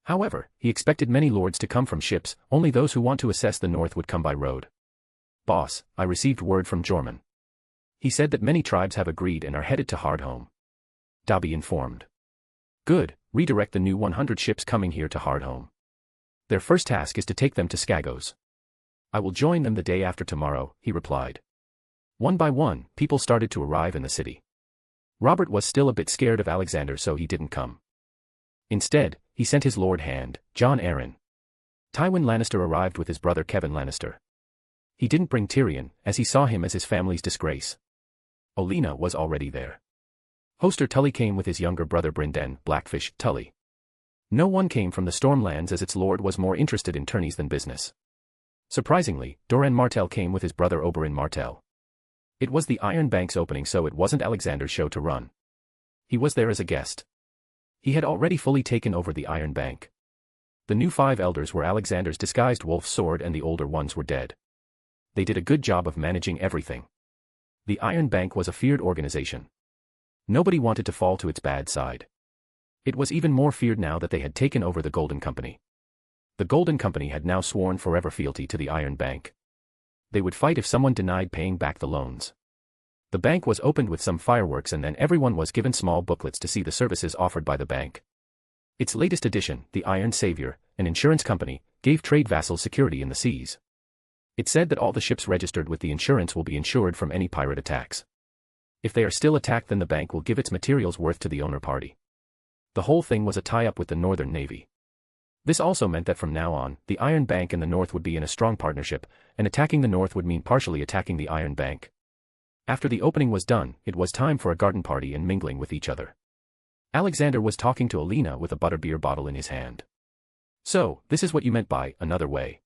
However, he expected many lords to come from ships, only those who want to assess the north would come by road. Boss, I received word from Jorman. He said that many tribes have agreed and are headed to Hardhome. Dobby informed. Good, redirect the new 100 ships coming here to Hardhome. Their first task is to take them to Skagos. I will join them the day after tomorrow, he replied. One by one, people started to arrive in the city. Robert was still a bit scared of Alexander, so he didn't come. Instead, he sent his lord hand, John Arryn. Tywin Lannister arrived with his brother Kevin Lannister. He didn't bring Tyrion, as he saw him as his family's disgrace. Olenna was already there. Hoster Tully came with his younger brother Brynden, Blackfish, Tully. No one came from the Stormlands as its lord was more interested in tourneys than business. Surprisingly, Doran Martell came with his brother Oberyn Martell. It was the Iron Bank's opening, so it wasn't Alexander's show to run. He was there as a guest. He had already fully taken over the Iron Bank. The new 5 elders were Alexander's disguised wolf's sword and the older ones were dead. They did a good job of managing everything. The Iron Bank was a feared organization. Nobody wanted to fall to its bad side. It was even more feared now that they had taken over the Golden Company. The Golden Company had now sworn forever fealty to the Iron Bank. They would fight if someone denied paying back the loans. The bank was opened with some fireworks and then everyone was given small booklets to see the services offered by the bank. Its latest edition, the Iron Savior, an insurance company, gave trade vassals security in the seas. It said that all the ships registered with the insurance will be insured from any pirate attacks. If they are still attacked, then the bank will give its materials worth to the owner party. The whole thing was a tie-up with the Northern Navy. This also meant that from now on, the Iron Bank and the North would be in a strong partnership, and attacking the North would mean partially attacking the Iron Bank. After the opening was done, it was time for a garden party and mingling with each other. Alexander was talking to Olenna with a butterbeer bottle in his hand. So, this is what you meant by another way.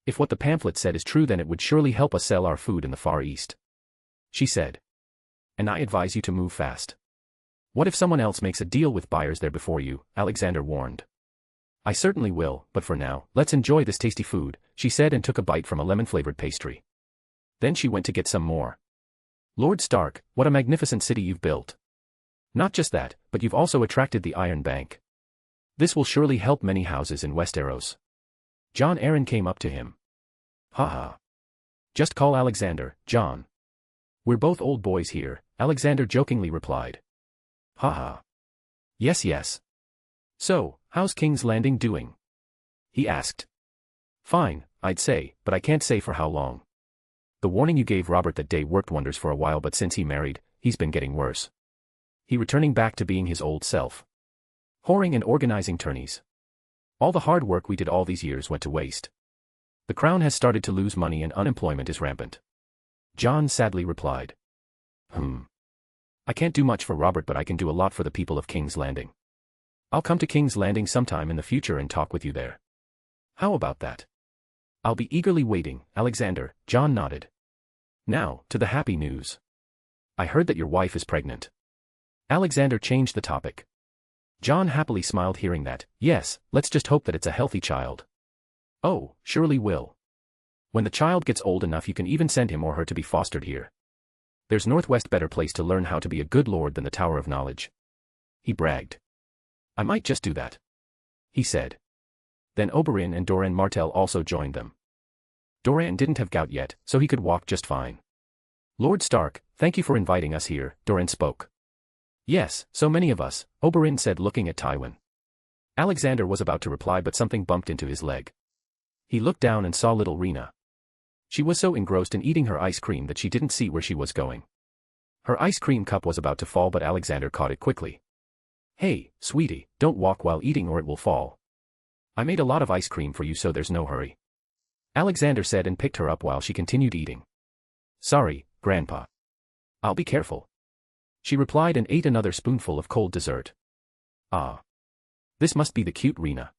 If what the pamphlet said is true, then it would surely help us sell our food in the Far East. She said. And I advise you to move fast. What if someone else makes a deal with buyers there before you? Alexander warned. I certainly will, but for now, let's enjoy this tasty food, she said and took a bite from a lemon-flavored pastry. Then she went to get some more. Lord Stark, what a magnificent city you've built. Not just that, but you've also attracted the Iron Bank. This will surely help many houses in Westeros. Jon Arryn came up to him. Haha. Just call Alexander, John. We're both old boys here, Alexander jokingly replied. Haha. Yes. So, how's King's Landing doing? He asked. Fine, I'd say, but I can't say for how long. The warning you gave Robert that day worked wonders for a while, but since he married, he's been getting worse. He returning back to being his old self. Whoring and organizing tourneys. All the hard work we did all these years went to waste. The crown has started to lose money and unemployment is rampant. John sadly replied. I can't do much for Robert, but I can do a lot for the people of King's Landing. I'll come to King's Landing sometime in the future and talk with you there. How about that? I'll be eagerly waiting, Alexander, John nodded. Now, to the happy news. I heard that your wife is pregnant. Alexander changed the topic. John happily smiled hearing that. Yes, let's just hope that it's a healthy child. Oh, surely will. When the child gets old enough, you can even send him or her to be fostered here. There's Northwest better place to learn how to be a good lord than the Tower of Knowledge. He bragged. I might just do that. He said. Then Oberyn and Doran Martell also joined them. Doran didn't have gout yet, so he could walk just fine. Lord Stark, thank you for inviting us here, Doran spoke. Yes, so many of us, Oberyn said looking at Tywin. Alexander was about to reply, but something bumped into his leg. He looked down and saw little Rena. She was so engrossed in eating her ice cream that she didn't see where she was going. Her ice cream cup was about to fall, but Alexander caught it quickly. Hey, sweetie, don't walk while eating or it will fall. I made a lot of ice cream for you, so there's no hurry. Alexander said and picked her up while she continued eating. Sorry, Grandpa. I'll be careful. She replied and ate another spoonful of cold dessert. Ah. This must be the cute Rena.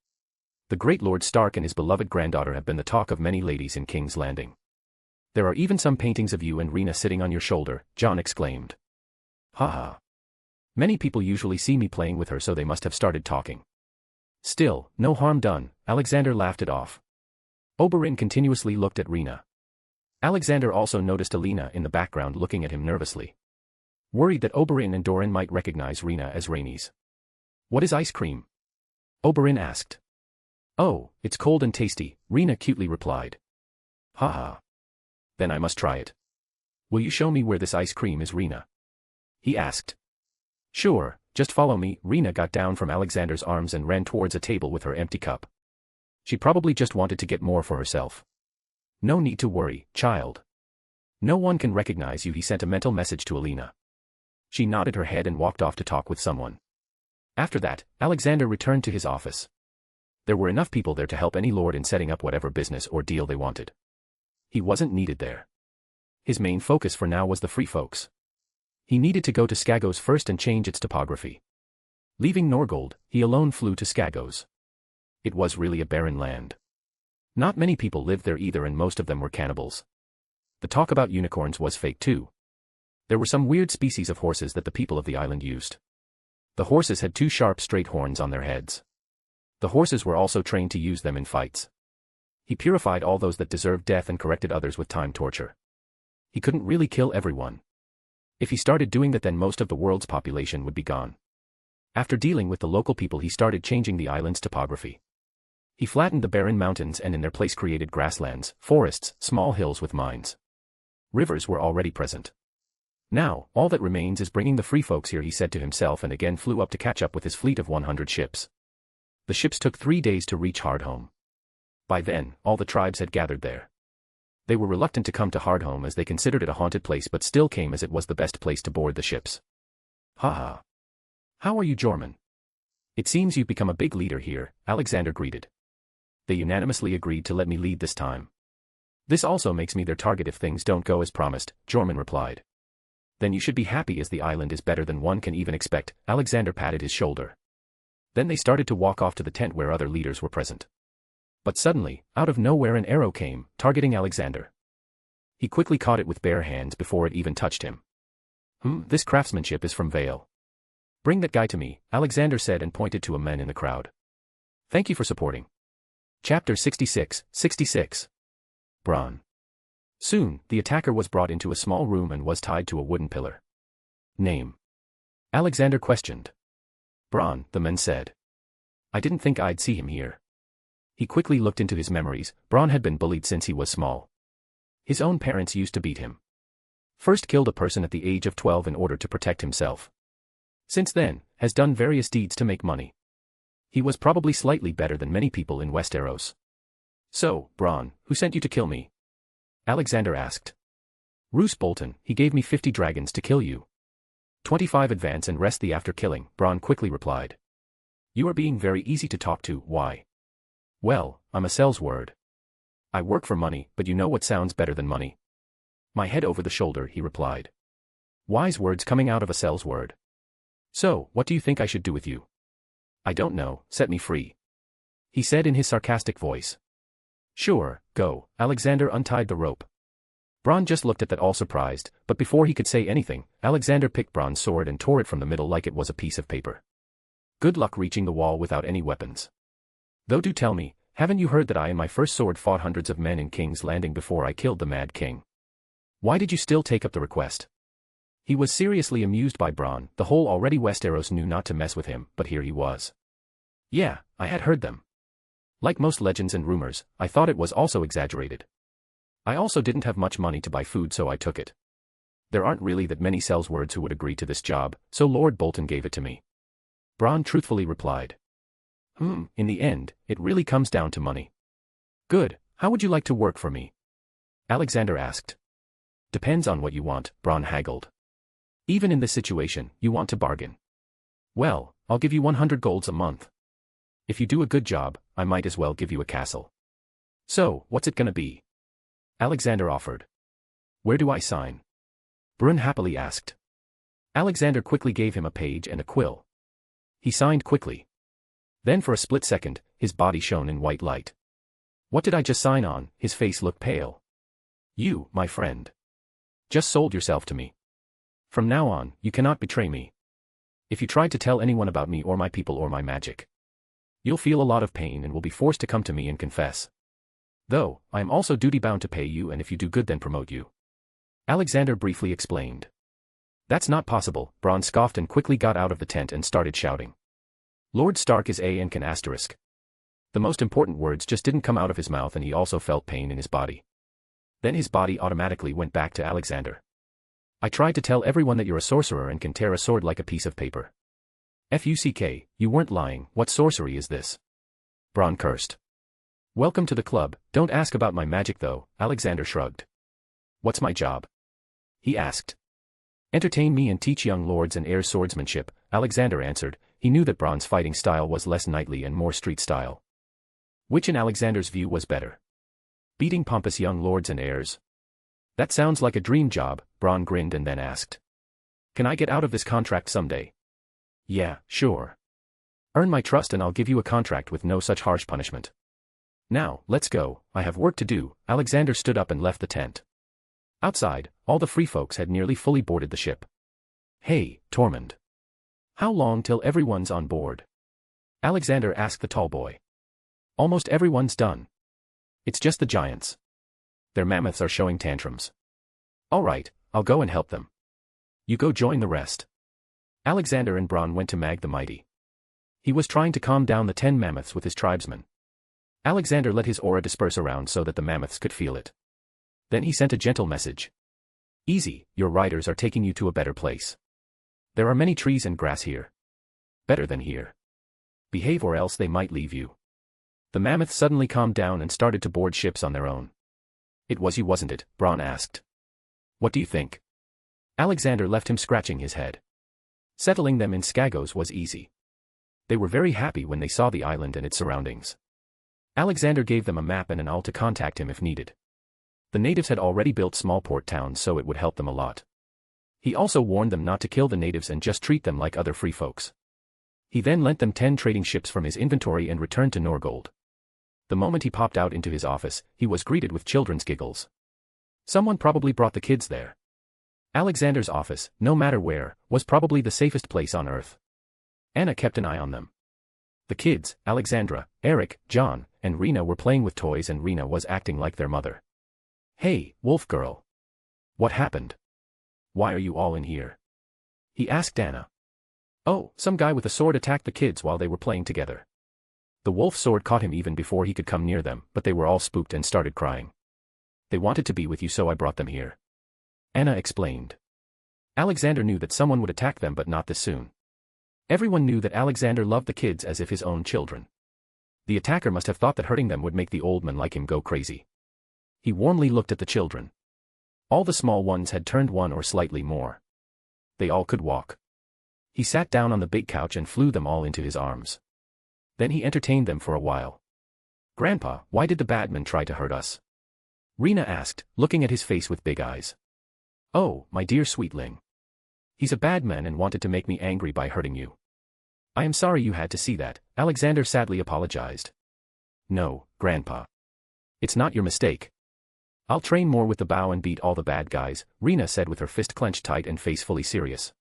The great Lord Stark and his beloved granddaughter have been the talk of many ladies in King's Landing. There are even some paintings of you and Rena sitting on your shoulder, John exclaimed. Ha ha. Many people usually see me playing with her, so they must have started talking. Still, no harm done, Alexander laughed it off. Oberyn continuously looked at Rena. Alexander also noticed Alina in the background looking at him nervously. Worried that Oberyn and Doran might recognize Rena as Rhaenys. What is ice cream? Oberyn asked. Oh, it's cold and tasty, Rena cutely replied. Ha ha. Then I must try it. Will you show me where this ice cream is, Rena? He asked. Sure, just follow me. Rena got down from Alexander's arms and ran towards a table with her empty cup. She probably just wanted to get more for herself. No need to worry, child. No one can recognize you, he sent a mental message to Alina. She nodded her head and walked off to talk with someone. After that, Alexander returned to his office. There were enough people there to help any lord in setting up whatever business or deal they wanted. He wasn't needed there. His main focus for now was the free folks. He needed to go to Skagos first and change its topography. Leaving Norgold, he alone flew to Skagos. It was really a barren land. Not many people lived there either, and most of them were cannibals. The talk about unicorns was fake too. There were some weird species of horses that the people of the island used. The horses had two sharp straight horns on their heads. The horses were also trained to use them in fights. He purified all those that deserved death and corrected others with time torture. He couldn't really kill everyone. If he started doing that, then most of the world's population would be gone. After dealing with the local people, he started changing the island's topography. He flattened the barren mountains and in their place created grasslands, forests, small hills with mines. Rivers were already present. Now, all that remains is bringing the free folks here, he said to himself, and again flew up to catch up with his fleet of 100 ships. The ships took 3 days to reach Hardhome. By then, all the tribes had gathered there. They were reluctant to come to Hardhome as they considered it a haunted place, but still came as it was the best place to board the ships. Ha ha. How are you, Jorman? It seems you've become a big leader here, Alexander greeted. They unanimously agreed to let me lead this time. This also makes me their target if things don't go as promised, Jorman replied. Then you should be happy, as the island is better than one can even expect, Alexander patted his shoulder. Then they started to walk off to the tent where other leaders were present. But suddenly, out of nowhere, an arrow came, targeting Alexander. He quickly caught it with bare hands before it even touched him. This craftsmanship is from Vale. Bring that guy to me, Alexander said and pointed to a man in the crowd. Thank you for supporting. Chapter 66. Bronn. Soon, the attacker was brought into a small room and was tied to a wooden pillar. Name? Alexander questioned. Bronn, the man said. I didn't think I'd see him here. He quickly looked into his memories. Bronn had been bullied since he was small. His own parents used to beat him. First killed a person at the age of 12 in order to protect himself. Since then, has done various deeds to make money. He was probably slightly better than many people in Westeros. So, Bronn, who sent you to kill me? Alexander asked. Roose Bolton, he gave me 50 dragons to kill you. 25 advance and rest the after killing, Bronn quickly replied. You are being very easy to talk to, why? Well, I'm a sales word. I work for money, but you know what sounds better than money? My head over the shoulder, he replied. Wise words coming out of a sales word. So, what do you think I should do with you? I don't know, set me free. He said in his sarcastic voice. Sure, go, Alexander untied the rope. Bronn just looked at that all surprised, but before he could say anything, Alexander picked Bronn's sword and tore it from the middle like it was a piece of paper. Good luck reaching the wall without any weapons. Though do tell me, haven't you heard that I and my first sword fought hundreds of men in King's Landing before I killed the Mad King? Why did you still take up the request? He was seriously amused by Bronn. The whole already Westeros knew not to mess with him, but here he was. Yeah, I had heard them. Like most legends and rumors, I thought it was also exaggerated. I also didn't have much money to buy food, so I took it. There aren't really that many sellswords who would agree to this job, so Lord Bolton gave it to me. Bronn truthfully replied. In the end, it really comes down to money. Good, how would you like to work for me? Alexander asked. Depends on what you want, Bronn haggled. Even in this situation, you want to bargain. Well, I'll give you 100 golds a month. If you do a good job, I might as well give you a castle. So, what's it gonna be? Alexander offered. Where do I sign? Brun happily asked. Alexander quickly gave him a page and a quill. He signed quickly. Then for a split second, his body shone in white light. What did I just sign on? His face looked pale. You, my friend. Just sold yourself to me. From now on, you cannot betray me. If you tried to tell anyone about me or my people or my magic, you'll feel a lot of pain and will be forced to come to me and confess. Though, I am also duty-bound to pay you, and if you do good then promote you. Alexander briefly explained. That's not possible, Bronn scoffed and quickly got out of the tent and started shouting. Lord Stark is a and can asterisk. The most important words just didn't come out of his mouth, and he also felt pain in his body. Then his body automatically went back to Alexander. I tried to tell everyone that you're a sorcerer and can tear a sword like a piece of paper. Fuck, you weren't lying. What sorcery is this? Bronn cursed. Welcome to the club. Don't ask about my magic though, Alexander shrugged. What's my job? He asked. Entertain me and teach young lords and heirs swordsmanship, Alexander answered. He knew that Bronn's fighting style was less knightly and more street style. Which in Alexander's view was better? Beating pompous young lords and heirs? That sounds like a dream job, Bronn grinned and then asked. Can I get out of this contract someday? Yeah, sure. Earn my trust and I'll give you a contract with no such harsh punishment. Now, let's go, I have work to do. Alexander stood up and left the tent. Outside, all the free folks had nearly fully boarded the ship. Hey, Tormund. How long till everyone's on board? Alexander asked the tall boy. Almost everyone's done. It's just the giants. Their mammoths are showing tantrums. All right, I'll go and help them. You go join the rest. Alexander and Bronn went to Mag the Mighty. He was trying to calm down the 10 mammoths with his tribesmen. Alexander let his aura disperse around so that the mammoths could feel it. Then he sent a gentle message. Easy, your riders are taking you to a better place. There are many trees and grass here. Better than here. Behave or else they might leave you. The mammoths suddenly calmed down and started to board ships on their own. It was you, wasn't it? Bronn asked. What do you think? Alexander left him scratching his head. Settling them in Skagos was easy. They were very happy when they saw the island and its surroundings. Alexander gave them a map and an awl to contact him if needed. The natives had already built small port towns, so it would help them a lot. He also warned them not to kill the natives and just treat them like other free folks. He then lent them 10 trading ships from his inventory and returned to Norgold. The moment he popped out into his office, he was greeted with children's giggles. Someone probably brought the kids there. Alexander's office, no matter where, was probably the safest place on Earth. Anna kept an eye on them. The kids, Alexandra, Eric, John, and Rena were playing with toys, and Rena was acting like their mother. Hey, wolf girl. What happened? Why are you all in here? He asked Anna. Oh, some guy with a sword attacked the kids while they were playing together. The wolf sword caught him even before he could come near them, but they were all spooked and started crying. They wanted to be with you, so I brought them here. Anna explained. Alexander knew that someone would attack them, but not this soon. Everyone knew that Alexander loved the kids as if his own children. The attacker must have thought that hurting them would make the old man like him go crazy. He warmly looked at the children. All the small ones had turned 1 or slightly more. They all could walk. He sat down on the big couch and flew them all into his arms. Then he entertained them for a while. Grandpa, why did the badman try to hurt us? Rena asked, looking at his face with big eyes. Oh, my dear sweetling. He's a bad man and wanted to make me angry by hurting you. I am sorry you had to see that, Alexander sadly apologized. No, Grandpa. It's not your mistake. I'll train more with the bow and beat all the bad guys, Rena said with her fist clenched tight and face fully serious.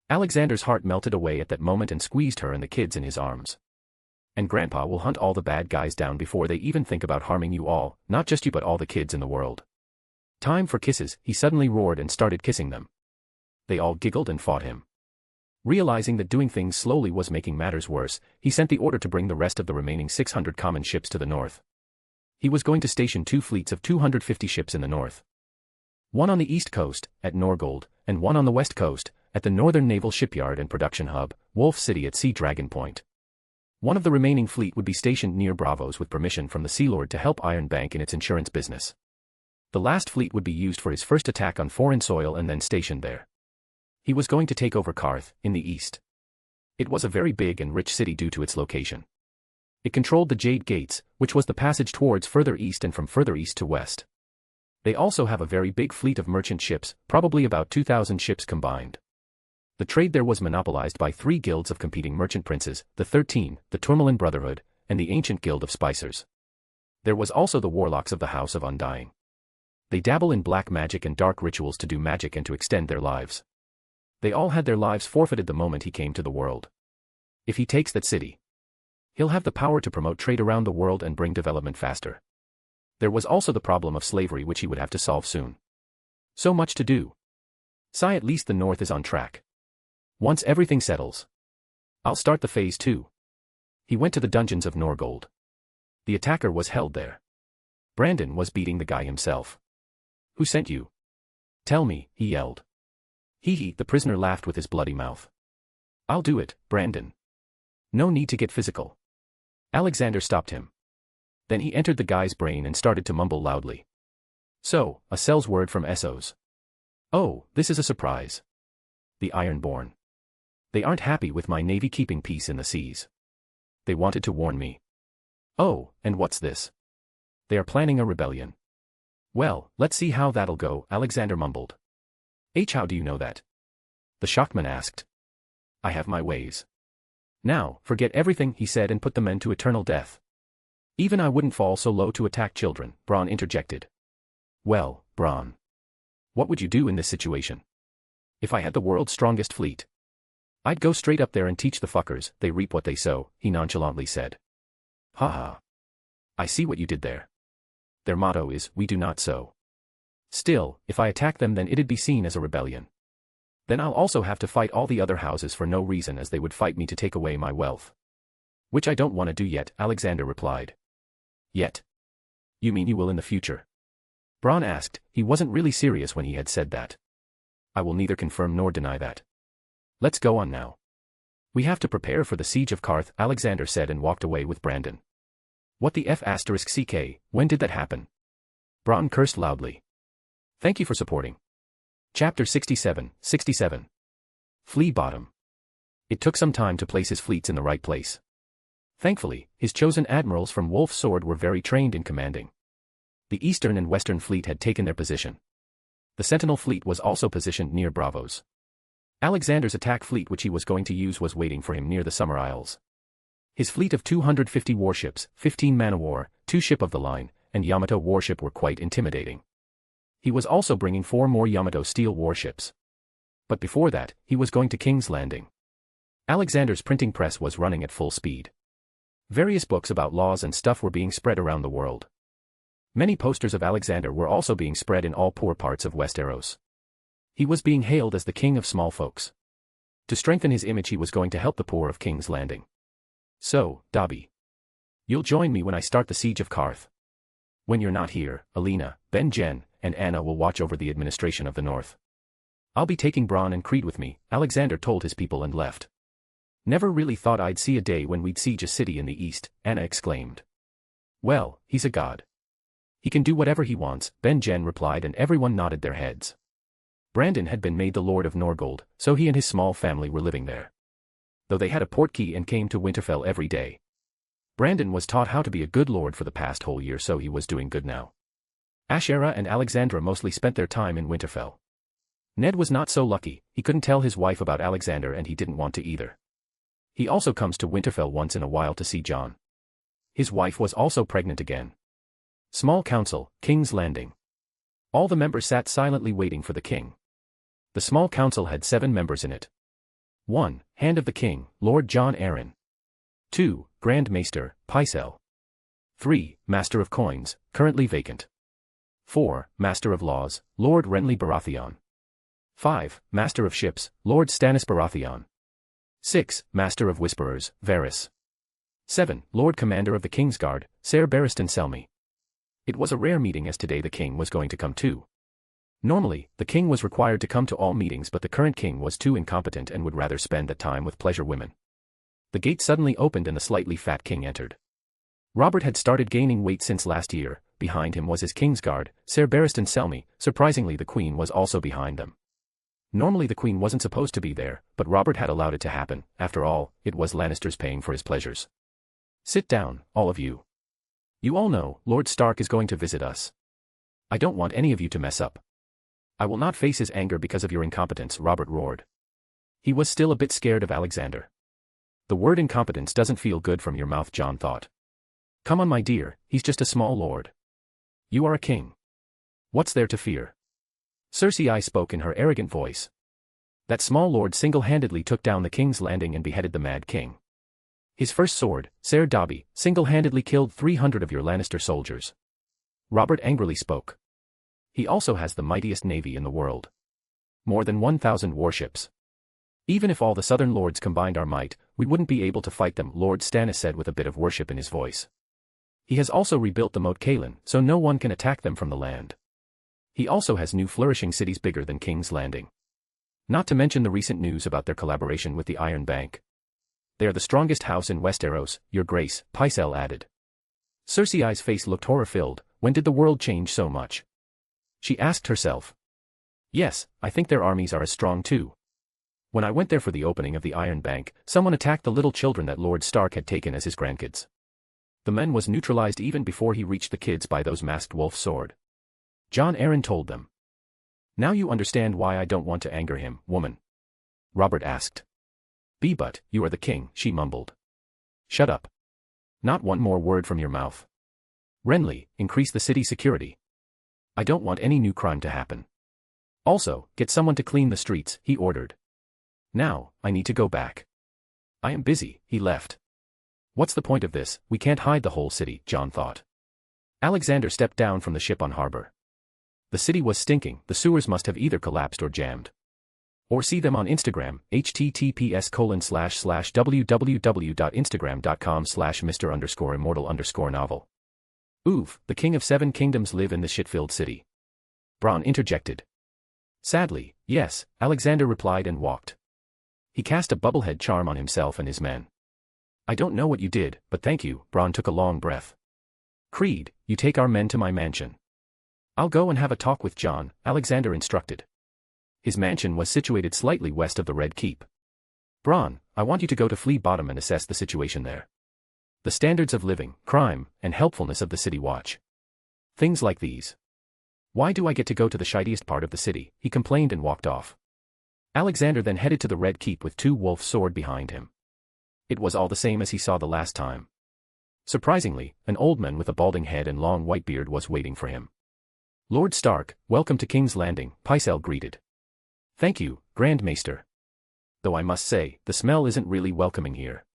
Alexander's heart melted away at that moment and squeezed her and the kids in his arms. And Grandpa will hunt all the bad guys down before they even think about harming you all, not just you but all the kids in the world. Time for kisses, he suddenly roared and started kissing them. They all giggled and fought him. Realizing that doing things slowly was making matters worse, he sent the order to bring the rest of the remaining 600 common ships to the north. He was going to station 2 fleets of 250 ships in the north. One on the east coast, at Norgold, and one on the west coast, at the Northern Naval Shipyard and Production Hub, Wolf City at Sea Dragon Point. One of the remaining fleet would be stationed near Bravos with permission from the Sea Lord to help Iron Bank in its insurance business. The last fleet would be used for his first attack on foreign soil and then stationed there. He was going to take over Karth, in the east. It was a very big and rich city due to its location. It controlled the Jade Gates, which was the passage towards further east and from further east to west. They also have a very big fleet of merchant ships, probably about 2,000 ships combined. The trade there was monopolized by 3 guilds of competing merchant princes, the 13, the Tourmaline Brotherhood, and the Ancient Guild of Spicers. There was also the warlocks of the House of Undying. They dabble in black magic and dark rituals to do magic and to extend their lives. They all had their lives forfeited the moment he came to the world. If he takes that city, he'll have the power to promote trade around the world and bring development faster. There was also the problem of slavery which he would have to solve soon. So much to do. At least the North is on track. Once everything settles, I'll start the phase 2. He went to the dungeons of Norgold. The attacker was held there. Brandon was beating the guy himself. Who sent you? Tell me, he yelled. Hee, the prisoner laughed with his bloody mouth. I'll do it, Brandon. No need to get physical. Alexander stopped him. Then he entered the guy's brain and started to mumble loudly. So, a cell's word from Essos. Oh, this is a surprise. The Ironborn. They aren't happy with my navy keeping peace in the seas. They wanted to warn me. Oh, and what's this? They are planning a rebellion. Well, let's see how that'll go, Alexander mumbled. How do you know that? The Shockman asked. I have my ways. Now, forget everything, he said, and put the men to eternal death. Even I wouldn't fall so low to attack children, Bronn interjected. Well, Bronn. What would you do in this situation? If I had the world's strongest fleet, I'd go straight up there and teach the fuckers, they reap what they sow, he nonchalantly said. Ha. I see what you did there. Their motto is, we do not sow. Still, if I attack them then it'd be seen as a rebellion. Then I'll also have to fight all the other houses for no reason as they would fight me to take away my wealth. Which I don't want to do yet, Alexander replied. Yet? You mean you will in the future? Bronn asked. He wasn't really serious when he had said that. I will neither confirm nor deny that. Let's go on now. We have to prepare for the siege of Karth, Alexander said and walked away with Brandon. What the F***ck, when did that happen? Bronn cursed loudly. Thank you for supporting. Chapter 67. Flea Bottom. It took some time to place his fleets in the right place. Thankfully, his chosen admirals from Wolf's Sword were very trained in commanding. The Eastern and Western Fleet had taken their position. The Sentinel Fleet was also positioned near Bravos. Alexander's attack fleet which he was going to use was waiting for him near the Summer Isles. His fleet of 250 warships, 15 man-of-war, 2 ship of the line, and Yamato warship were quite intimidating. He was also bringing 4 more Yamato steel warships. But before that, he was going to King's Landing. Alexander's printing press was running at full speed. Various books about laws and stuff were being spread around the world. Many posters of Alexander were also being spread in all poor parts of Westeros. He was being hailed as the king of small folks. To strengthen his image he was going to help the poor of King's Landing. So, Dobby. You'll join me when I start the siege of Karth. When you're not here, Alina, Ben Jen, and Anna will watch over the administration of the North. I'll be taking Bronn and Creed with me, Alexander told his people and left. Never really thought I'd see a day when we'd siege a city in the east, Anna exclaimed. Well, he's a god. He can do whatever he wants, Ben Jen replied, and everyone nodded their heads. Brandon had been made the Lord of Norgold, so he and his small family were living there. Though they had a portkey and came to Winterfell every day. Brandon was taught how to be a good lord for the past whole year, so he was doing good now. Ashera and Alexandra mostly spent their time in Winterfell. Ned was not so lucky, he couldn't tell his wife about Alexander and he didn't want to either. He also comes to Winterfell once in a while to see Jon. His wife was also pregnant again. Small council, King's Landing. All the members sat silently waiting for the king. The small council had 7 members in it. 1. Hand of the King, Lord Jon Arryn. 2. Grand Maester, Pycelle. 3. Master of Coins, currently vacant. 4. Master of Laws, Lord Renly Baratheon. 5. Master of Ships, Lord Stannis Baratheon. 6. Master of Whisperers, Varys. 7. Lord Commander of the Kingsguard, Ser Barristan Selmy. It was a rare meeting as today the king was going to come too. Normally, the king was required to come to all meetings, but the current king was too incompetent and would rather spend that time with pleasure women. The gate suddenly opened and the slightly fat king entered. Robert had started gaining weight since last year. Behind him was his Kingsguard, Ser Barristan Selmy. Surprisingly, the queen was also behind them. Normally the queen wasn't supposed to be there, but Robert had allowed it to happen. After all, it was Lannisters paying for his pleasures. Sit down, all of you. You all know, Lord Stark is going to visit us. I don't want any of you to mess up. I will not face his anger because of your incompetence, Robert roared. He was still a bit scared of Alexander. The word incompetence doesn't feel good from your mouth, John thought. Come on, my dear, he's just a small lord. You are a king. What's there to fear? Cersei spoke in her arrogant voice. That small lord single-handedly took down the King's Landing and beheaded the Mad King. His first sword, Ser Dobby, single-handedly killed 300 of your Lannister soldiers. Robert angrily spoke. He also has the mightiest navy in the world. More than 1,000 warships. Even if all the southern lords combined our might, we wouldn't be able to fight them, Lord Stannis said with a bit of worship in his voice. He has also rebuilt the Moat Cailin, so no one can attack them from the land. He also has new flourishing cities bigger than King's Landing. Not to mention the recent news about their collaboration with the Iron Bank. They are the strongest house in Westeros, Your Grace, Pycelle added. Cersei's face looked horror-filled. When did the world change so much? She asked herself. Yes, I think their armies are as strong too. When I went there for the opening of the Iron Bank, someone attacked the little children that Lord Stark had taken as his grandkids. The man was neutralized even before he reached the kids by those masked wolf's sword. Jon Arryn told them. Now you understand why I don't want to anger him, woman. Robert asked. But, you are the king, she mumbled. Shut up. Not one more word from your mouth. Renly, increase the city security. I don't want any new crime to happen. Also, get someone to clean the streets, he ordered. Now, I need to go back. I am busy, he left. What's the point of this? We can't hide the whole city, Jon thought. Alexander stepped down from the ship on harbor. The city was stinking, the sewers must have either collapsed or jammed. Or see them on Instagram, https://www.instagram.com/Mr_immortal_novel. Oof, the King of Seven Kingdoms live in this shit-filled city. Bronn interjected. Sadly, yes, Alexander replied and walked. He cast a bubblehead charm on himself and his men. I don't know what you did, but thank you, Bronn took a long breath. Creed, you take our men to my mansion. I'll go and have a talk with Jon, Alexander instructed. His mansion was situated slightly west of the Red Keep. Bronn, I want you to go to Flea Bottom and assess the situation there. The standards of living, crime, and helpfulness of the city watch. Things like these. Why do I get to go to the shittiest part of the city? He complained and walked off. Alexander then headed to the Red Keep with two wolf sword behind him. It was all the same as he saw the last time. Surprisingly, an old man with a balding head and long white beard was waiting for him. Lord Stark, welcome to King's Landing, Pycelle greeted. Thank you, Grand Maester. Though I must say, the smell isn't really welcoming here.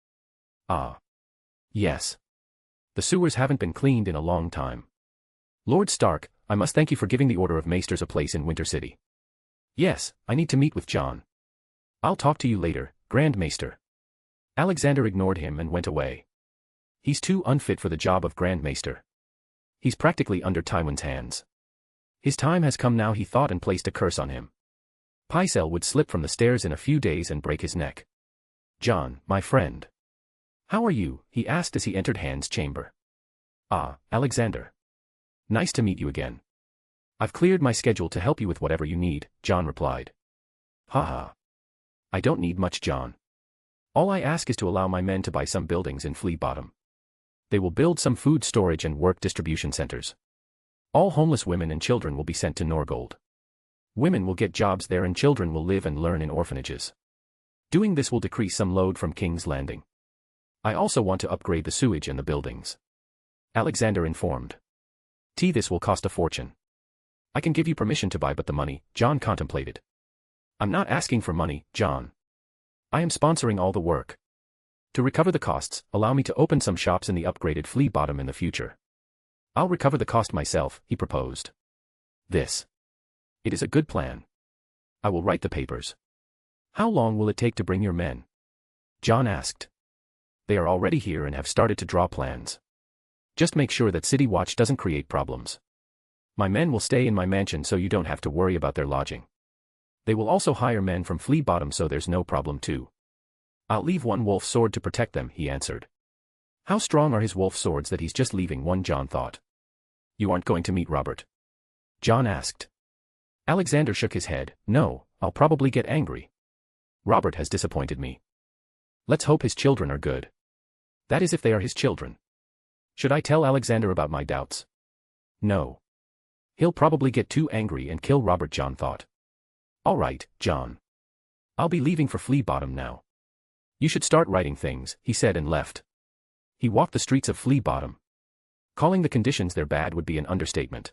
Ah. Yes. The sewers haven't been cleaned in a long time. Lord Stark, I must thank you for giving the Order of Maesters a place in Winter City. Yes, I need to meet with Jon. I'll talk to you later, Grand Maester. Alexander ignored him and went away. He's too unfit for the job of Grand Maester. He's practically under Tywin's hands. His time has come now, he thought, and placed a curse on him. Pycelle would slip from the stairs in a few days and break his neck. Jon, my friend. How are you? He asked as he entered Han's chamber. Ah, Alexander. Nice to meet you again. I've cleared my schedule to help you with whatever you need, Jon replied. Haha. I don't need much, Jon. All I ask is to allow my men to buy some buildings in Flea Bottom. They will build some food storage and work distribution centers. All homeless women and children will be sent to Norgold. Women will get jobs there and children will live and learn in orphanages. Doing this will decrease some load from King's Landing. I also want to upgrade the sewage and the buildings. Alexander informed. This will cost a fortune. I can give you permission to buy, but the money, Jon contemplated. I'm not asking for money, Jon. I am sponsoring all the work. To recover the costs, allow me to open some shops in the upgraded Flea Bottom in the future. I'll recover the cost myself, he proposed. It is a good plan. I will write the papers. How long will it take to bring your men? Jon asked. They are already here and have started to draw plans. Just make sure that City Watch doesn't create problems. My men will stay in my mansion so you don't have to worry about their lodging. They will also hire men from Flea Bottom so there's no problem too. I'll leave one wolf sword to protect them, he answered. How strong are his wolf swords that he's just leaving one, Jon thought. You aren't going to meet Robert? Jon asked. Alexander shook his head. No, I'll probably get angry. Robert has disappointed me. Let's hope his children are good. That is, if they are his children. Should I tell Alexander about my doubts? No. He'll probably get too angry and kill Robert, John thought. All right, John. I'll be leaving for Flea Bottom now. You should start writing things, he said and left. He walked the streets of Flea Bottom. Calling the conditions there bad would be an understatement.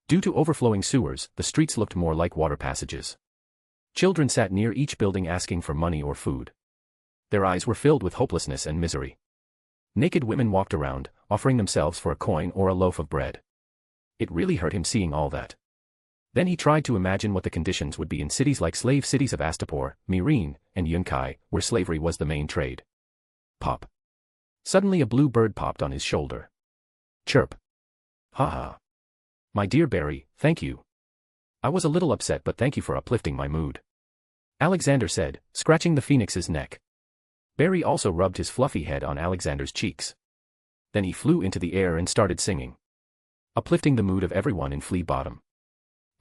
Due to overflowing sewers, the streets looked more like water passages. Children sat near each building asking for money or food. Their eyes were filled with hopelessness and misery. Naked women walked around, offering themselves for a coin or a loaf of bread. It really hurt him seeing all that. Then he tried to imagine what the conditions would be in cities like slave cities of Astapor, Myrene, and Yunkai, where slavery was the main trade. Pop. Suddenly a blue bird popped on his shoulder. Chirp. Ha ha. My dear Barry, thank you. I was a little upset but thank you for uplifting my mood. Alexander said, scratching the phoenix's neck. Barry also rubbed his fluffy head on Alexander's cheeks. Then he flew into the air and started singing. Uplifting the mood of everyone in Flea Bottom.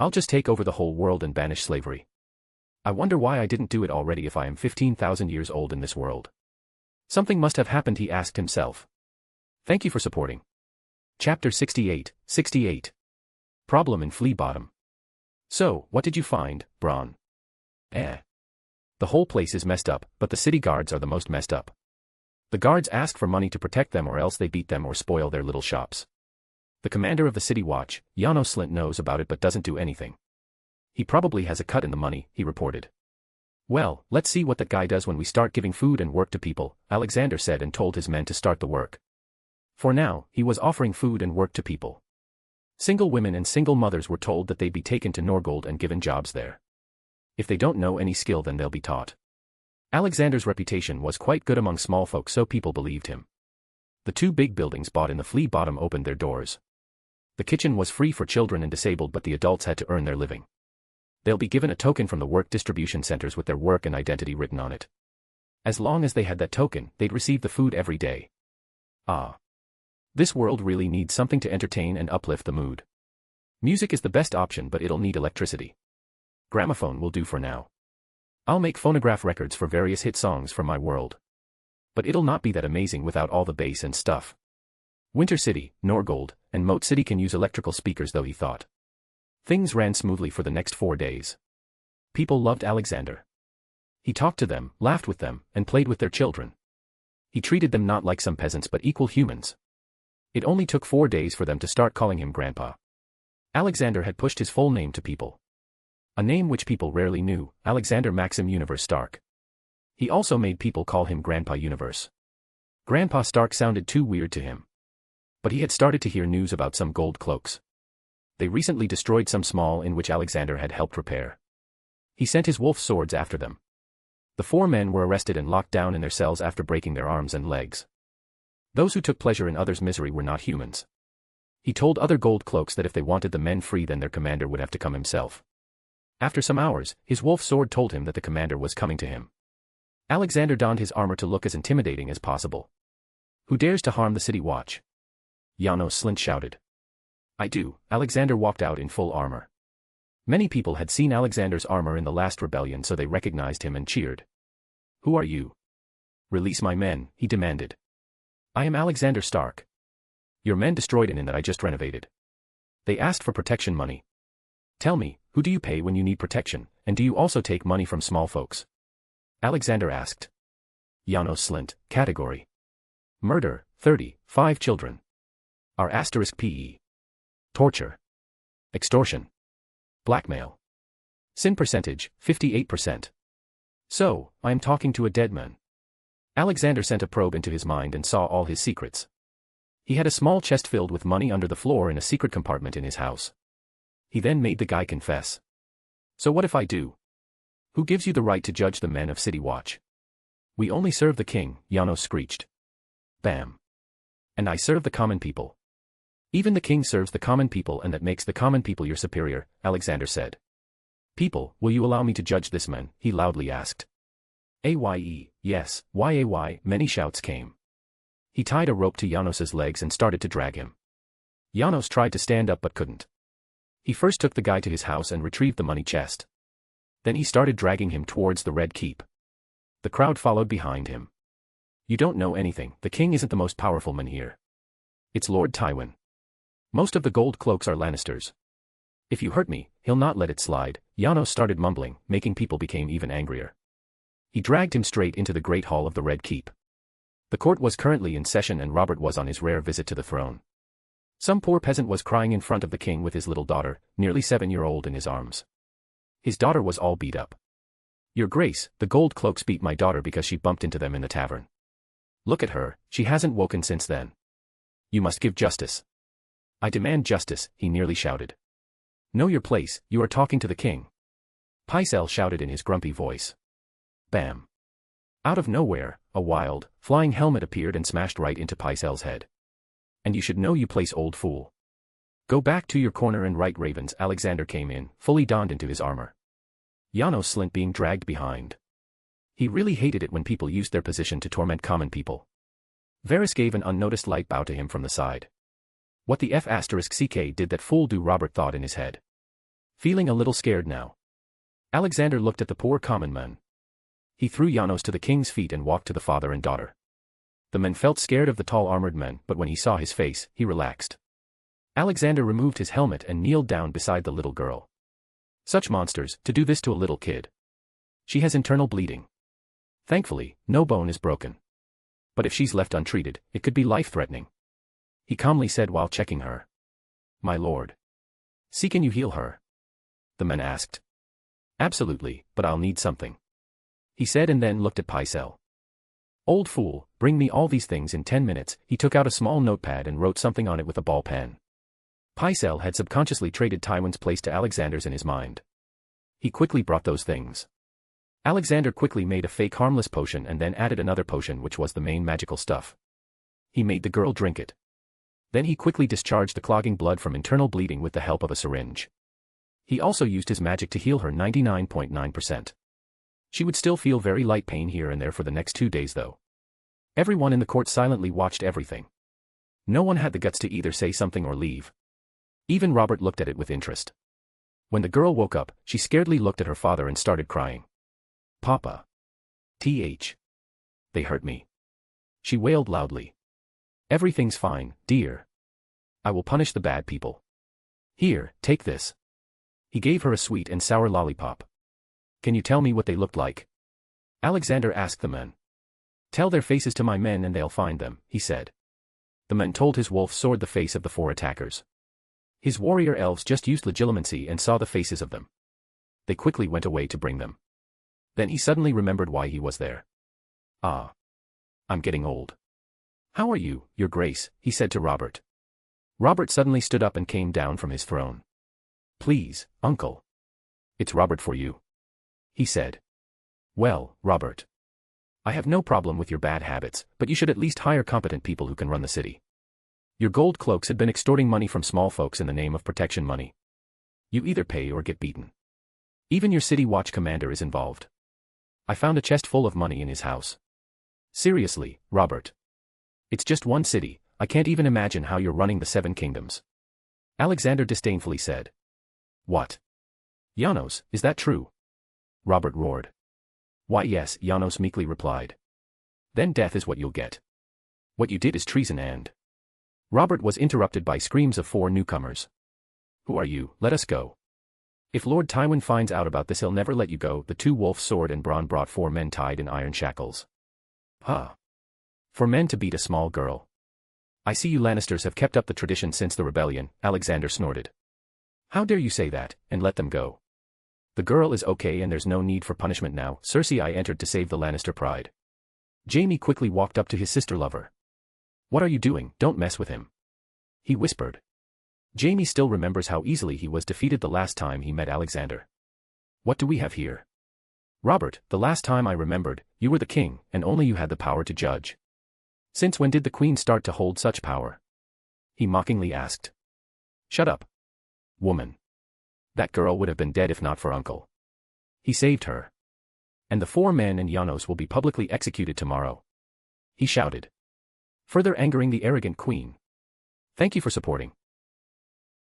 I'll just take over the whole world and banish slavery. I wonder why I didn't do it already if I am 15,000 years old in this world. Something must have happened, he asked himself. Thank you for supporting. Chapter 68. Problem in Flea Bottom. So, what did you find, Braun? The whole place is messed up, but the city guards are the most messed up. The guards ask for money to protect them or else they beat them or spoil their little shops. The commander of the city watch, Janos Slint, knows about it but doesn't do anything. He probably has a cut in the money, he reported. Well, let's see what that guy does when we start giving food and work to people, Alexander said and told his men to start the work. For now, he was offering food and work to people. Single women and single mothers were told that they'd be taken to Norgold and given jobs there. If they don't know any skill then they'll be taught. Alexander's reputation was quite good among small folk so people believed him. The two big buildings bought in the Flea Bottom opened their doors. The kitchen was free for children and disabled but the adults had to earn their living. They'll be given a token from the work distribution centers with their work and identity written on it. As long as they had that token, they'd receive the food every day. This world really needs something to entertain and uplift the mood. Music is the best option but it'll need electricity. Gramophone will do for now. I'll make phonograph records for various hit songs from my world. But it'll not be that amazing without all the bass and stuff. Winter City, Norgold, and Moat City can use electrical speakers though, he thought. Things ran smoothly for the next 4 days. People loved Alexander. He talked to them, laughed with them, and played with their children. He treated them not like some peasants but equal humans. It only took 4 days for them to start calling him Grandpa. Alexander had pushed his full name to people. A name which people rarely knew, Alexander Maxim Universe Stark. He also made people call him Grandpa Universe. Grandpa Stark sounded too weird to him. But he had started to hear news about some gold cloaks. They recently destroyed some small in which Alexander had helped repair. He sent his wolf swords after them. The 4 men were arrested and locked down in their cells after breaking their arms and legs. Those who took pleasure in others' misery were not humans. He told other gold cloaks that if they wanted the men free then their commander would have to come himself. After some hours, his wolf sword told him that the commander was coming to him. Alexander donned his armor to look as intimidating as possible. Who dares to harm the city watch? Janos Slint shouted. I do. Alexander walked out in full armor. Many people had seen Alexander's armor in the last rebellion so they recognized him and cheered. Who are you? Release my men, he demanded. I am Alexander Stark. Your men destroyed an inn that I just renovated. They asked for protection money. Tell me, who do you pay when you need protection, and do you also take money from small folks? Alexander asked. Janos Slint, category. Murder, 30, 5 children. R*PE. Torture. Extortion. Blackmail. Sin percentage, 58%. So, I am talking to a dead man. Alexander sent a probe into his mind and saw all his secrets. He had a small chest filled with money under the floor in a secret compartment in his house. He then made the guy confess. So what if I do? Who gives you the right to judge the men of City Watch? We only serve the king, Janos screeched. Bam. And I serve the common people. Even the king serves the common people and that makes the common people your superior, Alexander said. People, will you allow me to judge this man? He loudly asked. Aye, yes, yay, many shouts came. He tied a rope to Janos's legs and started to drag him. Janos tried to stand up but couldn't. He first took the guy to his house and retrieved the money chest. Then he started dragging him towards the Red Keep. The crowd followed behind him. You don't know anything, the king isn't the most powerful man here. It's Lord Tywin. Most of the gold cloaks are Lannisters. If you hurt me, he'll not let it slide, Janos started mumbling, making people become even angrier. He dragged him straight into the great hall of the Red Keep. The court was currently in session and Robert was on his rare visit to the throne. Some poor peasant was crying in front of the king with his little daughter, nearly 7-year-old, in his arms. His daughter was all beat up. Your Grace, the gold cloaks beat my daughter because she bumped into them in the tavern. Look at her, she hasn't woken since then. You must give justice. I demand justice, he nearly shouted. Know your place, you are talking to the king. Pycelle shouted in his grumpy voice. Bam. Out of nowhere, a wild, flying helmet appeared and smashed right into Pycelle's head. And you should know you place, old fool. Go back to your corner and write, ravens. Alexander came in, fully donned into his armor. Janos slint being dragged behind. He really hated it when people used their position to torment common people. Varys gave an unnoticed light bow to him from the side. What the F***ck did that fool do, Robert thought in his head. Feeling a little scared now. Alexander looked at the poor common man. He threw Janos to the king's feet and walked to the father and daughter. The men felt scared of the tall armored man, but when he saw his face, he relaxed. Alexander removed his helmet and kneeled down beside the little girl. Such monsters, to do this to a little kid. She has internal bleeding. Thankfully, no bone is broken. But if she's left untreated, it could be life-threatening. He calmly said while checking her. My lord. See, can you heal her? The man asked. Absolutely, but I'll need something. He said and then looked at Pycelle. Old fool, bring me all these things in 10 minutes. He took out a small notepad and wrote something on it with a ball pen. Pycelle had subconsciously traded Tywin's place to Alexander's in his mind. He quickly brought those things. Alexander quickly made a fake harmless potion and then added another potion, which was the main magical stuff. He made the girl drink it. Then he quickly discharged the clogging blood from internal bleeding with the help of a syringe. He also used his magic to heal her 99.9%. She would still feel very light pain here and there for the next 2 days though. Everyone in the court silently watched everything. No one had the guts to either say something or leave. Even Robert looked at it with interest. When the girl woke up, she scaredly looked at her father and started crying. Papa. They hurt me. She wailed loudly. Everything's fine, dear. I will punish the bad people. Here, take this. He gave her a sweet and sour lollipop. Can you tell me what they looked like? Alexander asked the men. Tell their faces to my men and they'll find them, he said. The men told his wolf sword the face of the 4 attackers. His warrior elves just used legilimency and saw the faces of them. They quickly went away to bring them. Then he suddenly remembered why he was there. Ah. I'm getting old. How are you, your grace, he said to Robert. Robert suddenly stood up and came down from his throne. Please, uncle. It's Robert for you. He said. Well, Robert. I have no problem with your bad habits, but you should at least hire competent people who can run the city. Your gold cloaks had been extorting money from small folks in the name of protection money. You either pay or get beaten. Even your city watch commander is involved. I found a chest full of money in his house. Seriously, Robert. It's just one city, I can't even imagine how you're running the 7 kingdoms. Alexander disdainfully said. What? Janos, is that true? Robert roared. Why yes, Janos meekly replied. Then death is what you'll get. What you did is treason and... Robert was interrupted by screams of 4 newcomers. Who are you? Let us go. If Lord Tywin finds out about this he'll never let you go. The 2 wolves sword and Bronn brought 4 men tied in iron shackles. Huh. 4 men to beat a small girl. I see you Lannisters have kept up the tradition since the rebellion, Alexander snorted. How dare you say that, and let them go. The girl is okay and there's no need for punishment now. Cersei entered to save the Lannister pride. Jaime quickly walked up to his sister lover. What are you doing? Don't mess with him. He whispered. Jaime still remembers how easily he was defeated the last time he met Alexander. What do we have here? Robert, the last time I remembered, you were the king, and only you had the power to judge. Since when did the queen start to hold such power? He mockingly asked. Shut up. Woman. That girl would have been dead if not for Uncle. He saved her. And the 4 men and Janos will be publicly executed tomorrow. He shouted. Further angering the arrogant queen. Thank you for supporting.